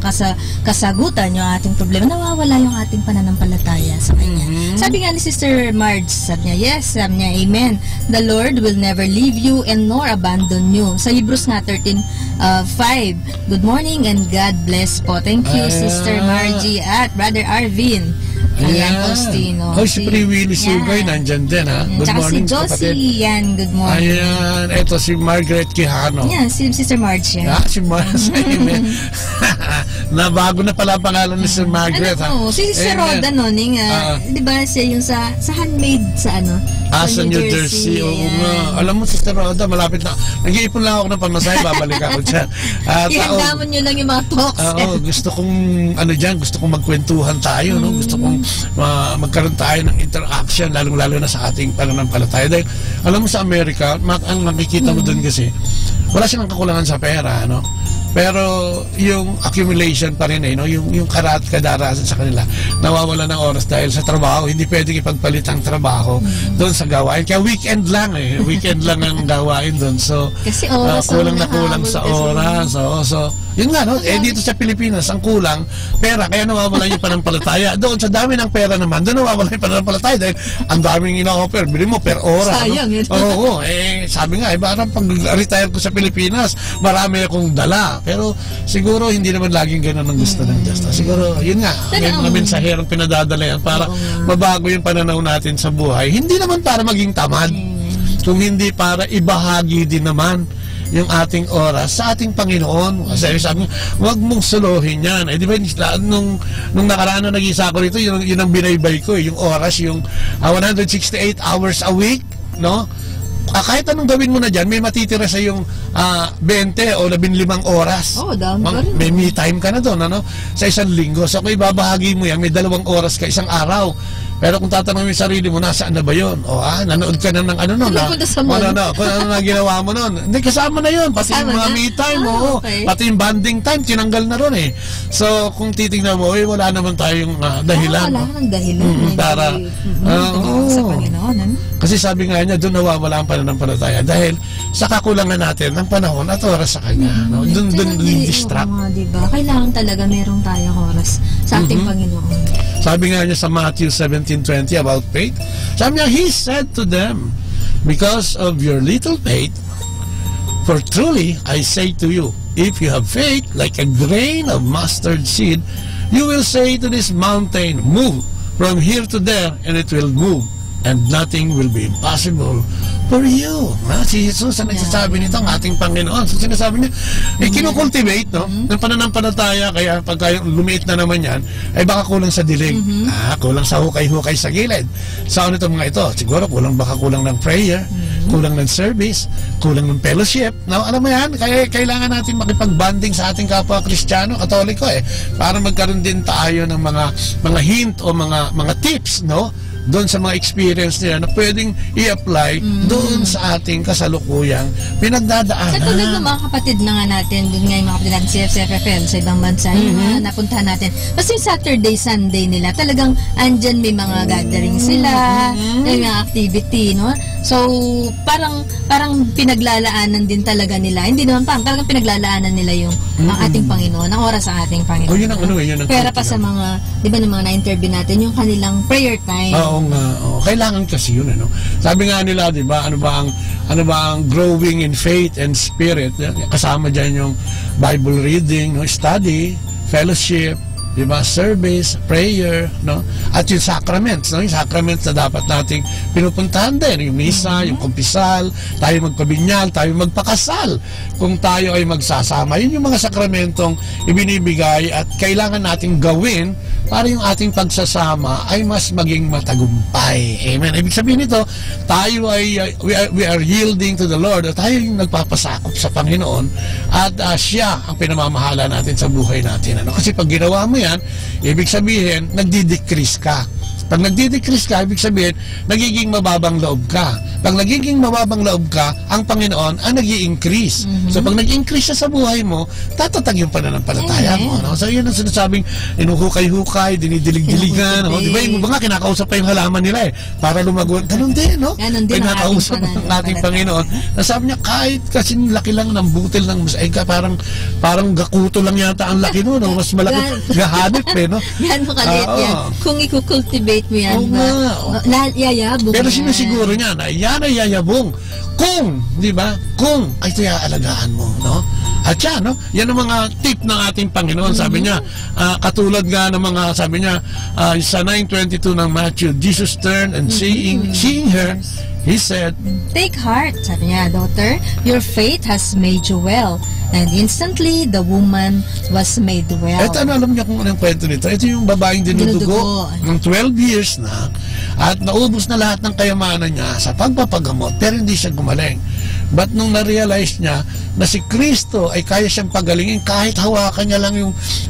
kasagutan yung ating problema. Nawawala yung ating pananampalataya sa Kanya. Sabi nga ni Sister Marge, sabi niya, yes, sabi niya, amen. The Lord will never leave you and nor abandon you. Sa Hebrews nga 13:5. Good morning and God bless po. Thank you, Sister Margie at Brother Arvin. Ayan, Faustino. Si Free Willy Sugay, nandyan din, ha? Good morning, si Josie, yan, good morning. Ayan, ito si Margaret Quijano. Yan, si Sister Marge yan. Si Marge, amen. Na bago na pala pangalan ni Sir Margaret. Ano po, si Sir Roda Noning, di ba siya yung sa handmade sa ano? Sa New Jersey. Oo nga. Alam mo, Sister Roda, malapit na. Nag-iipon lang ako ng pamasahe, babalik ako dyan. Ihanda nyo lang yung mga talks. Gusto kong, gusto kong magkwentuhan tayo, no? Gusto kong magkaroon tayo ng interaction, lalong-lalo na sa ating pananampalataya. Dahil, alam mo sa Amerika, ang nakikita mo doon kasi, wala silang kakulangan sa pera, no? Pero yung accumulation pa rin no? yung kadarasan sa kanila, nawawala ng oras dahil sa trabaho, hindi pwedeng ipagpalit ang trabaho doon sa gawain. Kaya weekend lang ang gawain doon. So, kasi oras kulang na kulang sa oras. So, yun nga, no? Dito sa Pilipinas, ang kulang, pera, kaya nawawala yung pananampalataya. Doon sa dami ng pera naman, doon nawawala yung pananampalataya dahil ang daming ina-offer, bili mo per oras. Sayang, no? Oo, sabi nga, parang pag-retire ko sa Pilipinas, marami akong dala. Pero siguro hindi naman laging ganun ang gusto ng Diyos. Siguro, yun nga, may mga mensaherong pinadadala yan para mabago yung pananaw natin sa buhay. Hindi naman para maging tamad, kung hindi para ibahagi din naman yung ating oras sa ating Panginoon. Kasi sabi, huwag mong suluhin yan. Di ba, nung nakaraan na nag-isa ko rito, yun ang binaybay ko, yung oras, yung 168 hours a week, no? Kahit anong gawin mo na dyan, may matitira sa yung 20 o 15 oras. May me time ka na doon, ano? Sa isang linggo. So kung ibabahagi mo yan, may 2 oras ka isang araw. Pero kung tatanungin mo yung sarili mo, nasaan na ba yun? Nanood ka na ng ano nun? Kung ano na ginawa mo nun? Hindi, kasama na yun. Pati yung mga me time, pati yung bonding time, tinanggal na ron eh. So, kung titignan mo, wala naman tayong dahilan. Wala naman dahilan. Para, sa Panginoon. Kasi sabi nga niya, doon nawawala ang pananampalataya dahil sa kakulangan natin ng panahon at oras sa Kanya. Doon distract. Diba? Kailangan talaga meron tayong oras sa ating Panginoon. Sabi nga niya sa Matthew 17:20 about faith, sabi niya, He said to them, because of your little faith, for truly I say to you, if you have faith like a grain of mustard seed, you will say to this mountain, move from here to there, and it will move, and nothing will be impossible for you. Si Jesus ang nagsasabi nito, ang ating Panginoon. So sinasabi niya, kinukultivate, no? Ng pananampalataya, kaya pagka lumiit na naman yan, ay baka kulang sa dilig. Kulang sa hukay-hukay sa gilid. Saan ito mga ito? Siguro baka kulang ng prayer, kulang ng service, kulang ng fellowship. No? Alam mo yan, kaya kailangan natin makipag-bonding sa ating kapwa Kristiyano, Katoliko para magkaroon din tayo ng mga hint o mga tips, no? Doon sa mga experience nila na pwedeng i-apply doon sa ating kasalukuyang pinagdadaanan. Sa tulad ng mga kapatid na nga natin, doon nga yung mga kapatid natin sa FFFL sa ibang bansa, yung mga napuntahan natin. Kasi Saturday, Sunday nila, talagang andyan may mga gathering sila, may mga activity, no? So, parang pinaglalaanan din talaga nila. Hindi naman talagang pinaglalaanan nila yung ang ating Panginoon, ang oras sa ating Panginoon. Yun ang Pera pa sa mga, di ba, ng mga na-interview natin, yung kanilang prayer time. Oo nga. Kailangan kasi yun, ano? Sabi nga nila, di ba, ano ba ang growing in faith and spirit? Kasama dyan yung Bible reading, no? Study, fellowship, di ba, service, prayer, no? At yung sacraments, no? Yung sacraments na dapat nating pinupuntahan din, yung misa, yung kumpisal, tayo magpabinyal, tayo magpakasal. Kung tayo ay magsasama, yun yung mga sakramentong ibinibigay at kailangan nating gawin para yung ating pagsasama ay mas maging matagumpay. Amen. Ibig sabihin nito, tayo ay we are yielding to the Lord at tayo yung nagpapasakop sa Panginoon at siya ang pinamamahala natin sa buhay natin. Ano? Kasi pag ginawa mo yan, ibig sabihin, nagdi-decrease ka. Pag nagdi-decrease ka, ibig sabihin, nagiging mababang loob ka. Pag nagiging mababang loob ka, ang Panginoon ang nag-i-increase. So pag nag-increase siya sa buhay mo, tatatag yung pananampalataya mo. No? So yun ang sinasabing, inuhukay-hukay, dinidilig-diligan. No? Di ba yung mga kinakausap pa yung halaman nila para lumago. Ganun din, no? Pinakausap ng ating Panginoon. Nasabi niya, kahit kasi laki lang ng butil ng musaiga, parang gakuto lang yata ang laki no? Mas malaki, gahanip no? Yan mo kalit yan. Kung i-cultivate mo yan, yayabong. Pero sinasiguro niya na yan ay yayabong kung, di ba, kung ay ito alagaan mo, no? At yan, no? Yan ang mga tip ng ating Panginoon. Sabi niya, katulad nga ng mga, sabi niya, sa 9:22 ng Matthew, Jesus turned and seeing her, He said, take heart, sabi niya, daughter, your faith has made you well. And instantly, the woman was made well. Ito, alam niyo kung anong kwento nito? Ito yung babaeng dinudugo ng 12 years na at naubos na lahat ng kayamanan niya sa pagpapagamot pero hindi siya gumaling. But nung na-realize niya na si Kristo ay kaya siyang pagalingin kahit hawakan niya lang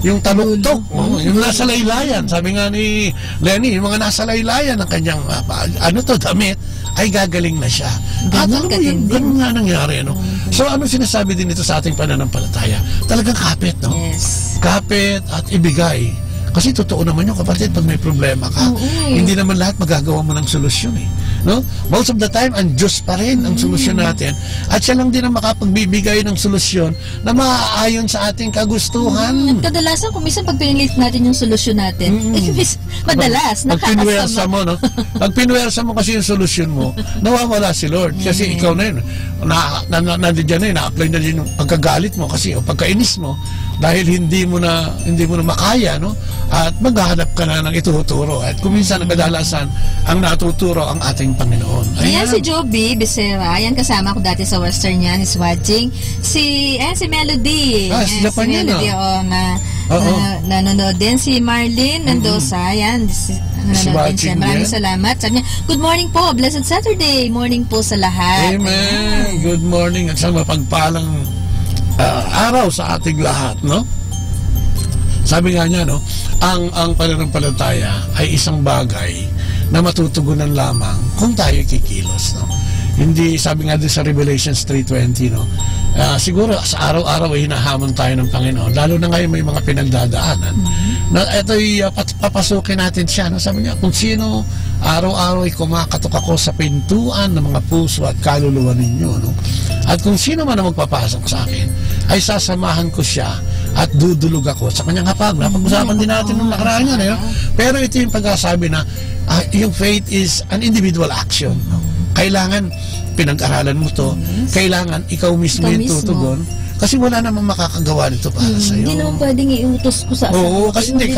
yung taluktok, yung nasa laylayan. Sabi nga ni Lenny, yung mga nasa laylayan ng kanyang damit ay gagaling na siya. At alam mo yun, ganun nga nangyari, no? So ano sinasabi din ito sa ating pananampalataya? Talagang kapit, no? Yes. Kapit at ibigay. Kasi totoo naman yung kapatid, pag may problema ka, hindi naman lahat magagawa mo ng solusyon eh. No? Most of the time, ang Diyos pa rin ang solusyon natin. At siya lang din ang makapagbibigay ng solusyon na maaayon sa ating kagustuhan. At kadalasan, kung minsan pag pinilit natin yung solusyon natin, madalas, pag pinwersa nakakasama. mo, no? Pag pinwersa mo kasi yung solusyon mo, nawawala si Lord. Kasi ikaw na yun, nandiyan na yun, na-apply na din yung pagkagalit mo kasi o pagkainis mo dahil hindi mo na makaya, no? At maghahanap ka na ng ituturo. At kung minsan kadalasan ang natuturo ang ating Panginoon. Ayan si Joby Becerra. Ayan, kasama ko dati sa Western yan, is watching. Si Melody. Si Japan yan, Melody, nanonood din. Si Marlene Mendoza. Ayan, nanonood din siya. Maraming salamat. Sabi niya, good morning po. Blessed Saturday. Morning po sa lahat. Amen. Good morning at sa mapagpalang araw sa ating lahat, no? Sabi nga niya, no, ang pananampalataya ay isang bagay na matutugunan lamang kung tayo kikilos, no? Hindi, sabi nga din sa Revelations 3:20, no, siguro sa araw-araw ay hinahamon tayo ng Panginoon, lalo na ngayon may mga pinagdadaanan. Na ito'y papasukin natin siya, no? Sabi niya, kung sino araw-araw ay kumakatok ako sa pintuan ng mga puso at kaluluwa ninyo, no? At kung sino man ang magpapasok sa akin, ay sasamahan ko siya at dudulog ako sa kanyang hapag. Napag-usapan din natin nung nakaraan yan, no? Pero ito yung pagkasabi na yung faith is an individual action, no? Kailangan pinag-aralan mo to, kailangan ikaw mismo yung tutugon. Kasi wala namang makakagawa nito para sa'yo. Hindi naman pwedeng iutos ko sa kasi hindi.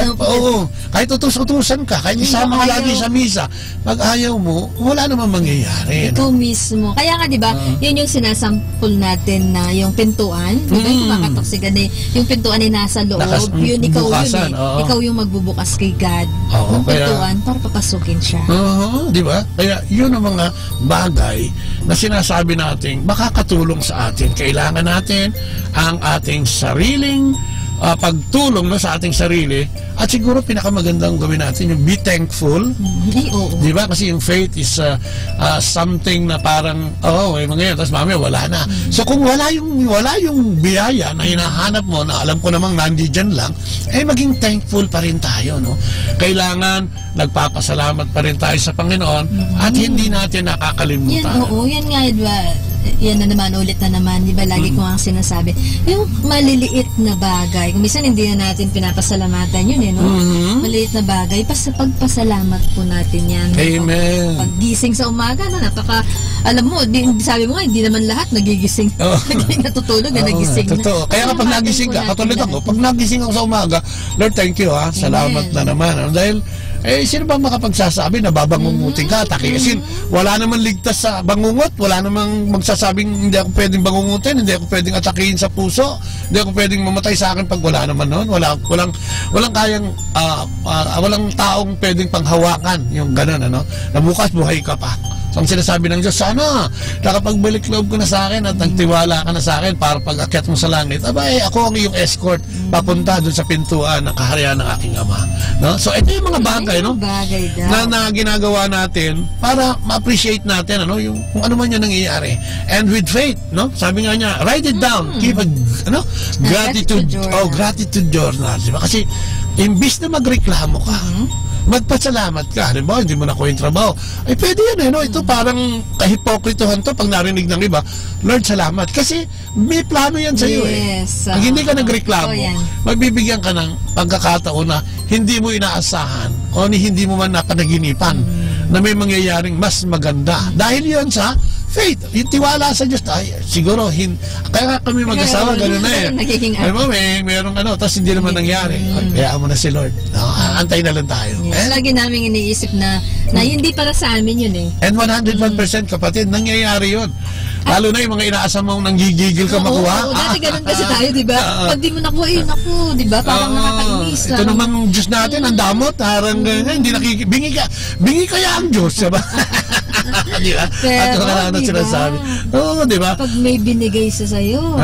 Kahit utos-utusan ka, kahit isama ka lagi sa misa, pag ayaw mo, wala namang mangyayari. Ikaw mismo. Kaya nga, di ba, yun yung sinasampul natin na yung pintuan. Di ba, yung kumakatok si Gane, yung pintuan ay nasa loob. Yun, ikaw bukasan, yun eh. Ikaw yung magbubukas kay God. Yung pintuan, para papasukin siya. Di ba? Kaya yun ang mga bagay na sinasabi natin makakatulong sa atin. Kailangan natin ang ating sariling pagtulong sa ating sarili, at siguro pinakamagandang gawin natin yung be thankful. Di ba? Kasi yung faith is something na parang may mga yan, tapos mamaya wala na. So kung wala yung biyaya na hinahanap mo, na alam ko namang nandiyan lang, maging thankful pa rin tayo, no? Kailangan nagpapasalamat pa rin tayo sa Panginoon at hindi natin nakakalimutan. Yan nga, diba? Yan na naman, ulit na naman, di ba, lagi ko ang sinasabi, yung maliliit na bagay, kung minsan hindi na natin pinapasalamatan yun, no? Maliliit na bagay, pagpasalamat po natin yan. Amen. Paggising sa umaga, alam mo, sabi mo nga, hindi naman lahat nagigising, natutulog na nagising na. Totoo. Kaya kapag nagising ka, katulad ako, pag nagising ako sa umaga, Lord, thank you, salamat na naman. Dahil, sino ba makapagsasabi na babangungutin ka, atake? Kasi wala naman ligtas sa bangungot, wala namang magsasabing hindi ako pwedeng bangungutin, hindi ako pwedeng atakihin sa puso, hindi ako pwedeng mamatay sa akin pag wala naman noon. Walang kayang, walang taong pwedeng panghawakan yung ganun, ano? Na bukas buhay ka pa. So, ang sinasabi ng Diyos, sana nakapagbalik loob ko na sa akin at nagtiwala ka na sa akin para pag akyat mo sa langit, ako ang iyong escort papunta dun sa pintuan ng kaharian ng aking Ama. No? So, ito yung mga bagay, no? Na ginagawa natin para ma-appreciate natin, ano, yung kung ano man yung nangyayari. And with faith, no? Sabi nga niya, write it down. Keep a, gratitude journal. Diba? Kasi, imbis na magreklamo ka, magpasalamat ka. Halimbawa, hindi mo nakuha yung trabaho. Pwede yan, no? Ito parang kahipokritohan to pag narinig ng iba. Lord, salamat. Kasi may plano yan sa iyo, Pag hindi ka nagreklamo, magbibigyan ka ng pagkakataon na hindi mo inaasahan o hindi mo man napanaginipan na may mangyayaring mas maganda. Dahil yun sa faith, yung tiwala sa Diyos. Siguro, kaya kami mag-asawa, gano'n na mayroong tapos hindi naman nangyari. Kaya mo na si Lord. Antay na lang tayo. Lagi namin iniisip na hindi para sa amin yun, And 101% kapatid, nangyayari yun. Lalo na yung mga inaasam mong nanggigigil ka makuha. Oo, dati ganun kasi tayo, di ba? Pag di mo nakuha, naku, di ba? Parang nakakainis. Ito namang Diyos natin, ang damot, harang hindi bingi kaya ang Diyos, diba? Di ba? At ito ka lang sinasabi. Oo, di ba? Pag may binigay sa sayo,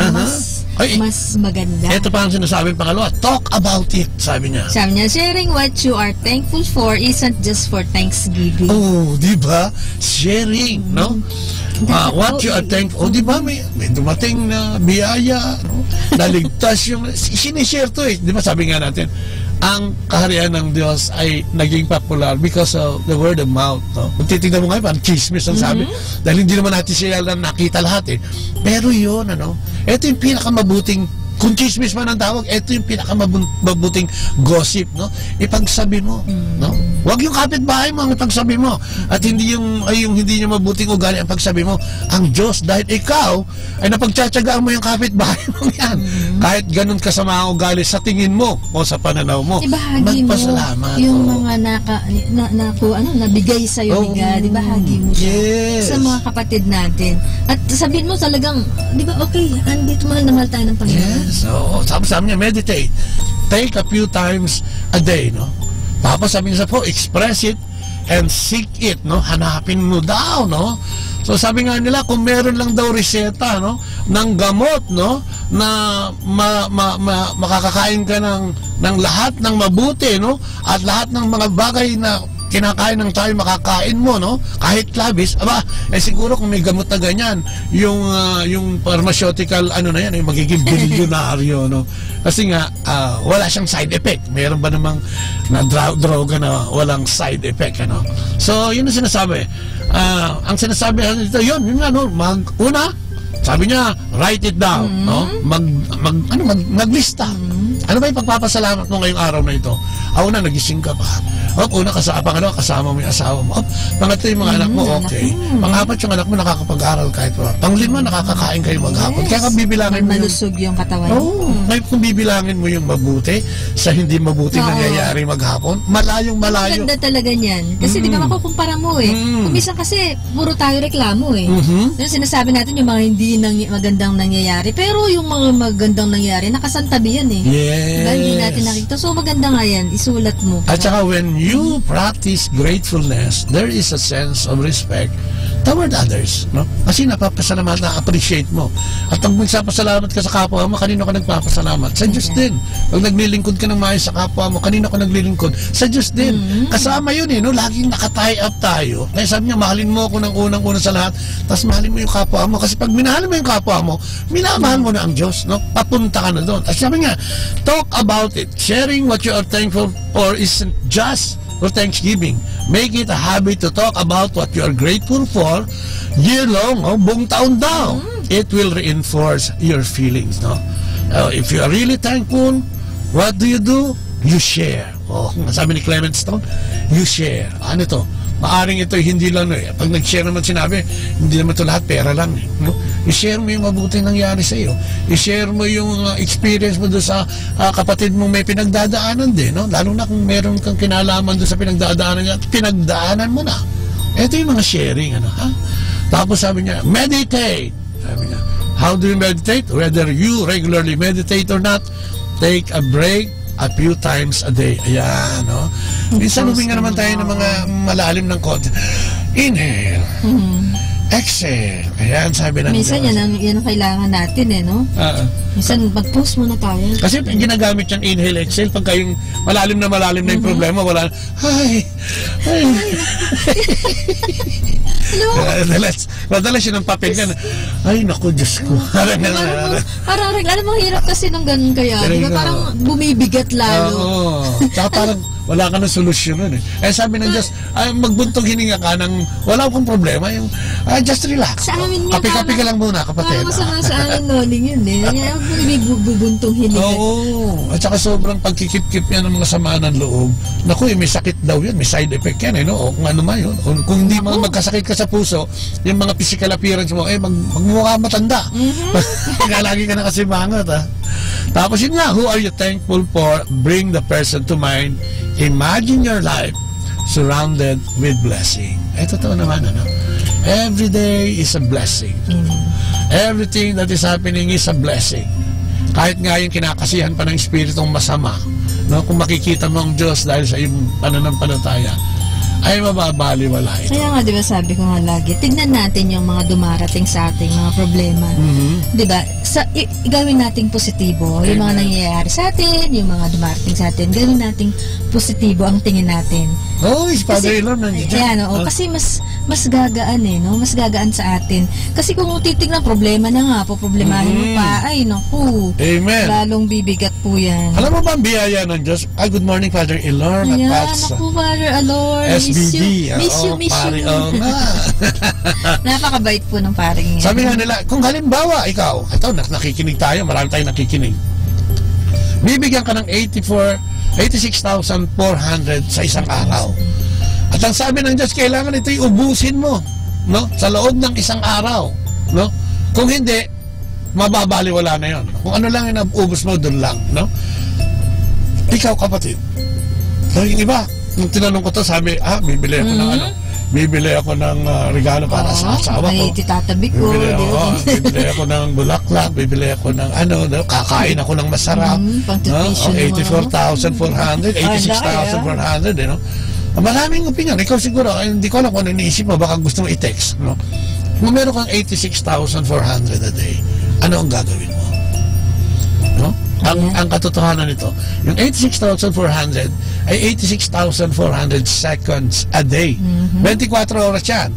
mas maganda. Ito pa ang sinasabi pangalawa, talk about it, sabi niya. Sabi niya, sharing what you are thankful for isn't just for Thanksgiving. Oh, di ba? Sharing, no? What you are thankful. Oh, di ba? May dumating na biyaya, no? Naligtas yung, sinishare to eh. Di ba sabi nga natin, ang kaharian ng Diyos ay naging popular because of the word of mouth. No? Kung titignan mo ngayon, parang chismis ang sabi. Dahil hindi naman natin siya lang nakita lahat eh. Pero yun, ito yung pinakamabuting, kung chismis man ang tawag, ito yung pinakamabuting gossip, no? Ipagsabi mo, no? Huwag yung kapitbahay mo ang ipagsabi mo. At hindi yung hindi niya mabuting ugali ang pagsabi mo. Ang Diyos, dahil ikaw ay napagtsatsagaan mo yung kapitbahay mo yan. Kahit ganun kasama ang ugali sa tingin mo o sa pananaw mo. Ibahagi mo yung mga nabigay sa iyo ni God. Ibahagi mo sa mga kapatid natin. At sabihin mo talagang, di ba, okay, andito mahal na mahal tayo ng Panginoon. So, sabi niya, meditate. Take a few times a day, no? Tapos sabi niya po, express it and seek it, no? Hanapin mo daw, no? So sabi nga nila, kung meron lang daw reseta, no, ng gamot, no, na makakakain ka ng lahat ng mabuti, no, at lahat ng mga bagay na kinakain ng tayo makakain mo, no, kahit labis, siguro kung may gamot na ganyan, yung pharmaceutical na yan, ay magiging bilyonaryo, no, kasi nga wala siyang side effect. Meron ba namang droga na walang side effect, ano? So yun ang sinasabi. Ang sinasabi dito, yun no, una, sabi niya, write it down, no? Maglista. Ano ba yung pagpapasalamat mo ngayong araw na ito? Una, nagising ka pa. Una, kasama mo yung asawa mo. Pangatlo, yung mga anak mo, okay. Pang-apat, yung anak mo nakakapag-aral kahit pa. Pang-lima, nakakakain kayo maghapon. Kaya kung bibilangin mo malusog yung katawan. Kung bibilangin mo yung mabuti sa hindi mabuti nangyayari maghapon, malayong malayo. Maganda talaga niyan. Kasi di ba makukumpara mo eh. Kung minsan kasi, puro tayo reklamo eh. Sinasabi natin yung mga hindi magandang nangyayari. Pero yung mga magandang nangyayari, nakasantabi yan eh. Diba? Hindi natin nakikita. So maganda nga yan. Isulat mo. At saka when you practice gratefulness, there is a sense of respect toward others, no? Kasi napapasalamat, na-appreciate mo. At pag magsapasalamat ka sa kapwa mo, kanino ka nagpapasalamat? Sa Diyos din. Pag naglilingkod ka ng maayos sa kapwa mo, kanino ka naglilingkod? Sa Diyos din. Kasama yun no? Laging nakatie up tayo. Kaya sabi niya, mahalin mo ako ng unang-una sa lahat, tapos mahalin mo yung kapwa mo. Kasi pag minahal mo yung kapwa mo, minamahal mo na ang Diyos, no? Papunta ka na doon. At sabi niya, talk about it. Sharing what you are thankful for isn't just for Thanksgiving. Make it a habit to talk about what you are grateful for year-long, buong taon daw. It will reinforce your feelings, no? If you are really thankful, what do? You share. Sabi ni Clement Stone, you share. Ano to? Maaring ito hindi lang, pag nag-share naman sinabi, hindi naman ito lahat pera lang, no? I-share mo yung mabuting nangyari sa iyo. I-share mo yung experience mo doon sa kapatid mo may pinagdadaanan din, no? Lalo na kung meron kang kinalaman doon sa pinagdadaanan niya, pinagdaanan mo na. Ito yung mga sharing, Tapos sabi niya, meditate. Sabi niya, how do you meditate? Whether you regularly meditate or not, take a break a few times a day. Ayan, no? Minsan huminga naman tayo ng mga malalim ng konti. Inhale. Exhale. Ayan, sabi ng minsan yan ang kailangan natin no? Minsan mag-pause muna tayo. Kasi ginagamit yan, inhale, exhale. Pag kayong malalim na yung problema, wala, madalas yun ang papel yan. Ay, naku, Diyos ko. Parang alam mo, hirap kasi nung ganun kaya. Diba parang bumibigat lalo. Tsaka parang wala ka ng solusyon nun sabi ng Diyos, magbuntong hininga ka ng wala akong problema. Yung, just relax. Kape-kape ka lang muna, kapatid. Masama sa amin noning yun bubuntong hininga. At saka sobrang pagkikip-kip yan ng mga samaan ng loob. Naku, may sakit daw yun. May side effect yan, O kung ano man yun. Kung hindi magkasakit ka sa puso, yung mga physical appearance mo, magmumukha matanda. Lagi ka na kasi mangat, Tapos yun nga, who are you thankful for? Bring the person to mind. Imagine your life surrounded with blessing. Totoo naman, Every day is a blessing. Everything that is happening is a blessing. Kahit nga yung kinakasihan pa ng espiritong masama, no? Kung makikita mo ang Diyos dahil sa iyong pananampalataya, ay mababaliwala ito. Kaya nga, di ba sabi ko nga lagi, tignan natin yung mga dumarating sa ating mga problema. Di ba? Gawin nating positibo yung mga nangyayari sa atin, yung mga dumarating sa atin, gawin nating positibo ang tingin natin. Father Elon nandiyan. Kasi mas gagaan no? Mas gagaan sa atin. Kasi kung titignan, problema na nga, poproblemahin mo pa, ay naku. Amen. Lalong bibigat po yan. Alam mo ba ang biyaya ng Diyos? Good morning, Father Elon. Ayan, naku, Father Elon. SBD. Miss you. Napakabait po ng paring yan. Sabi nga nila, kung halimbawa, ikaw, ito, nakikinig tayo, marami tayong nakikinig. Bibigyan ka ng 86,400 sa isang araw. At ang sabi ng Diyos, kailangan ito'y ubusin mo, no? Sa loob ng isang araw, no? Kung hindi, mababaliwala na yon. Kung ano lang yung ubus mo, doon lang, no? Ikaw, kapatid. So, yung iba, nung tinanong ko to, sabi, bibili ako ng bibili ako ng regalo para sa asawa ko. May titatabi ko. Bibili ako ng bulaklak, bibili ako ng kakain ako ng masarap. 84,400, 86,400, no? Maraming opinion. Ikaw siguro, hindi ko alam kung ano iniisip mo, baka gusto mo i-text, no? Kung meron kang 86,400 a day, ano ang gagawin mo? No? Ang katotohanan nito, yung 86,400 ay 86,400 seconds a day. 24 oras yan.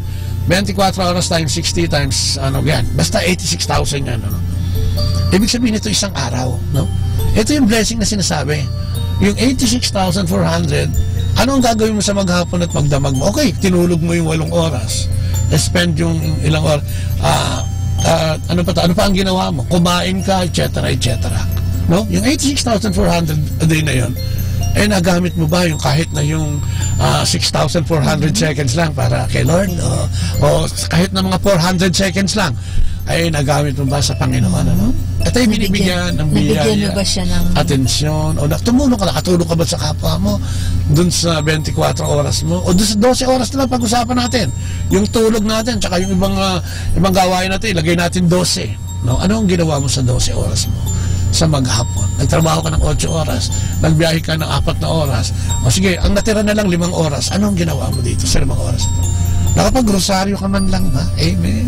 24 oras times 60 times yan. Basta 86,000 yan. No? Ibig sabihin ito isang araw. No? Ito yung blessing na sinasabi. Yung 86,400, ano ang gagawin mo sa maghapon at magdamag mo? Okay, tinulog mo yung 8 oras. Spend yung ilang oras. Ano pa ang ginawa mo? Kumain ka, etc. etc. No? Yung 86,400 a day na yon, nagamit mo ba yung kahit na yung 6,400 seconds lang para kay Lord? O kahit na mga 400 seconds lang, ay nagamit mo ba sa Panginoon? Ano? At ay binibigyan ng biyaya. Nabigyan mo ba siya ng atensyon? O tumulong ka, nakatulong ka ba sa kapwa mo? Dun sa 24 oras mo? O dun sa 12 oras na lang pag-usapan natin. Yung tulog natin, tsaka yung ibang gawain natin, ilagay natin 12. No? Ano ang ginawa mo sa 12 oras mo? Sa maghapon. Nagtrabaho ka ng 8 oras, nagbiyahe ka ng 4 na oras. O sige, ang natira na lang 5 oras. Ano ang ginawa mo dito sa 5 oras ito? Nakapag-rosaryo ka man lang ba? Amen.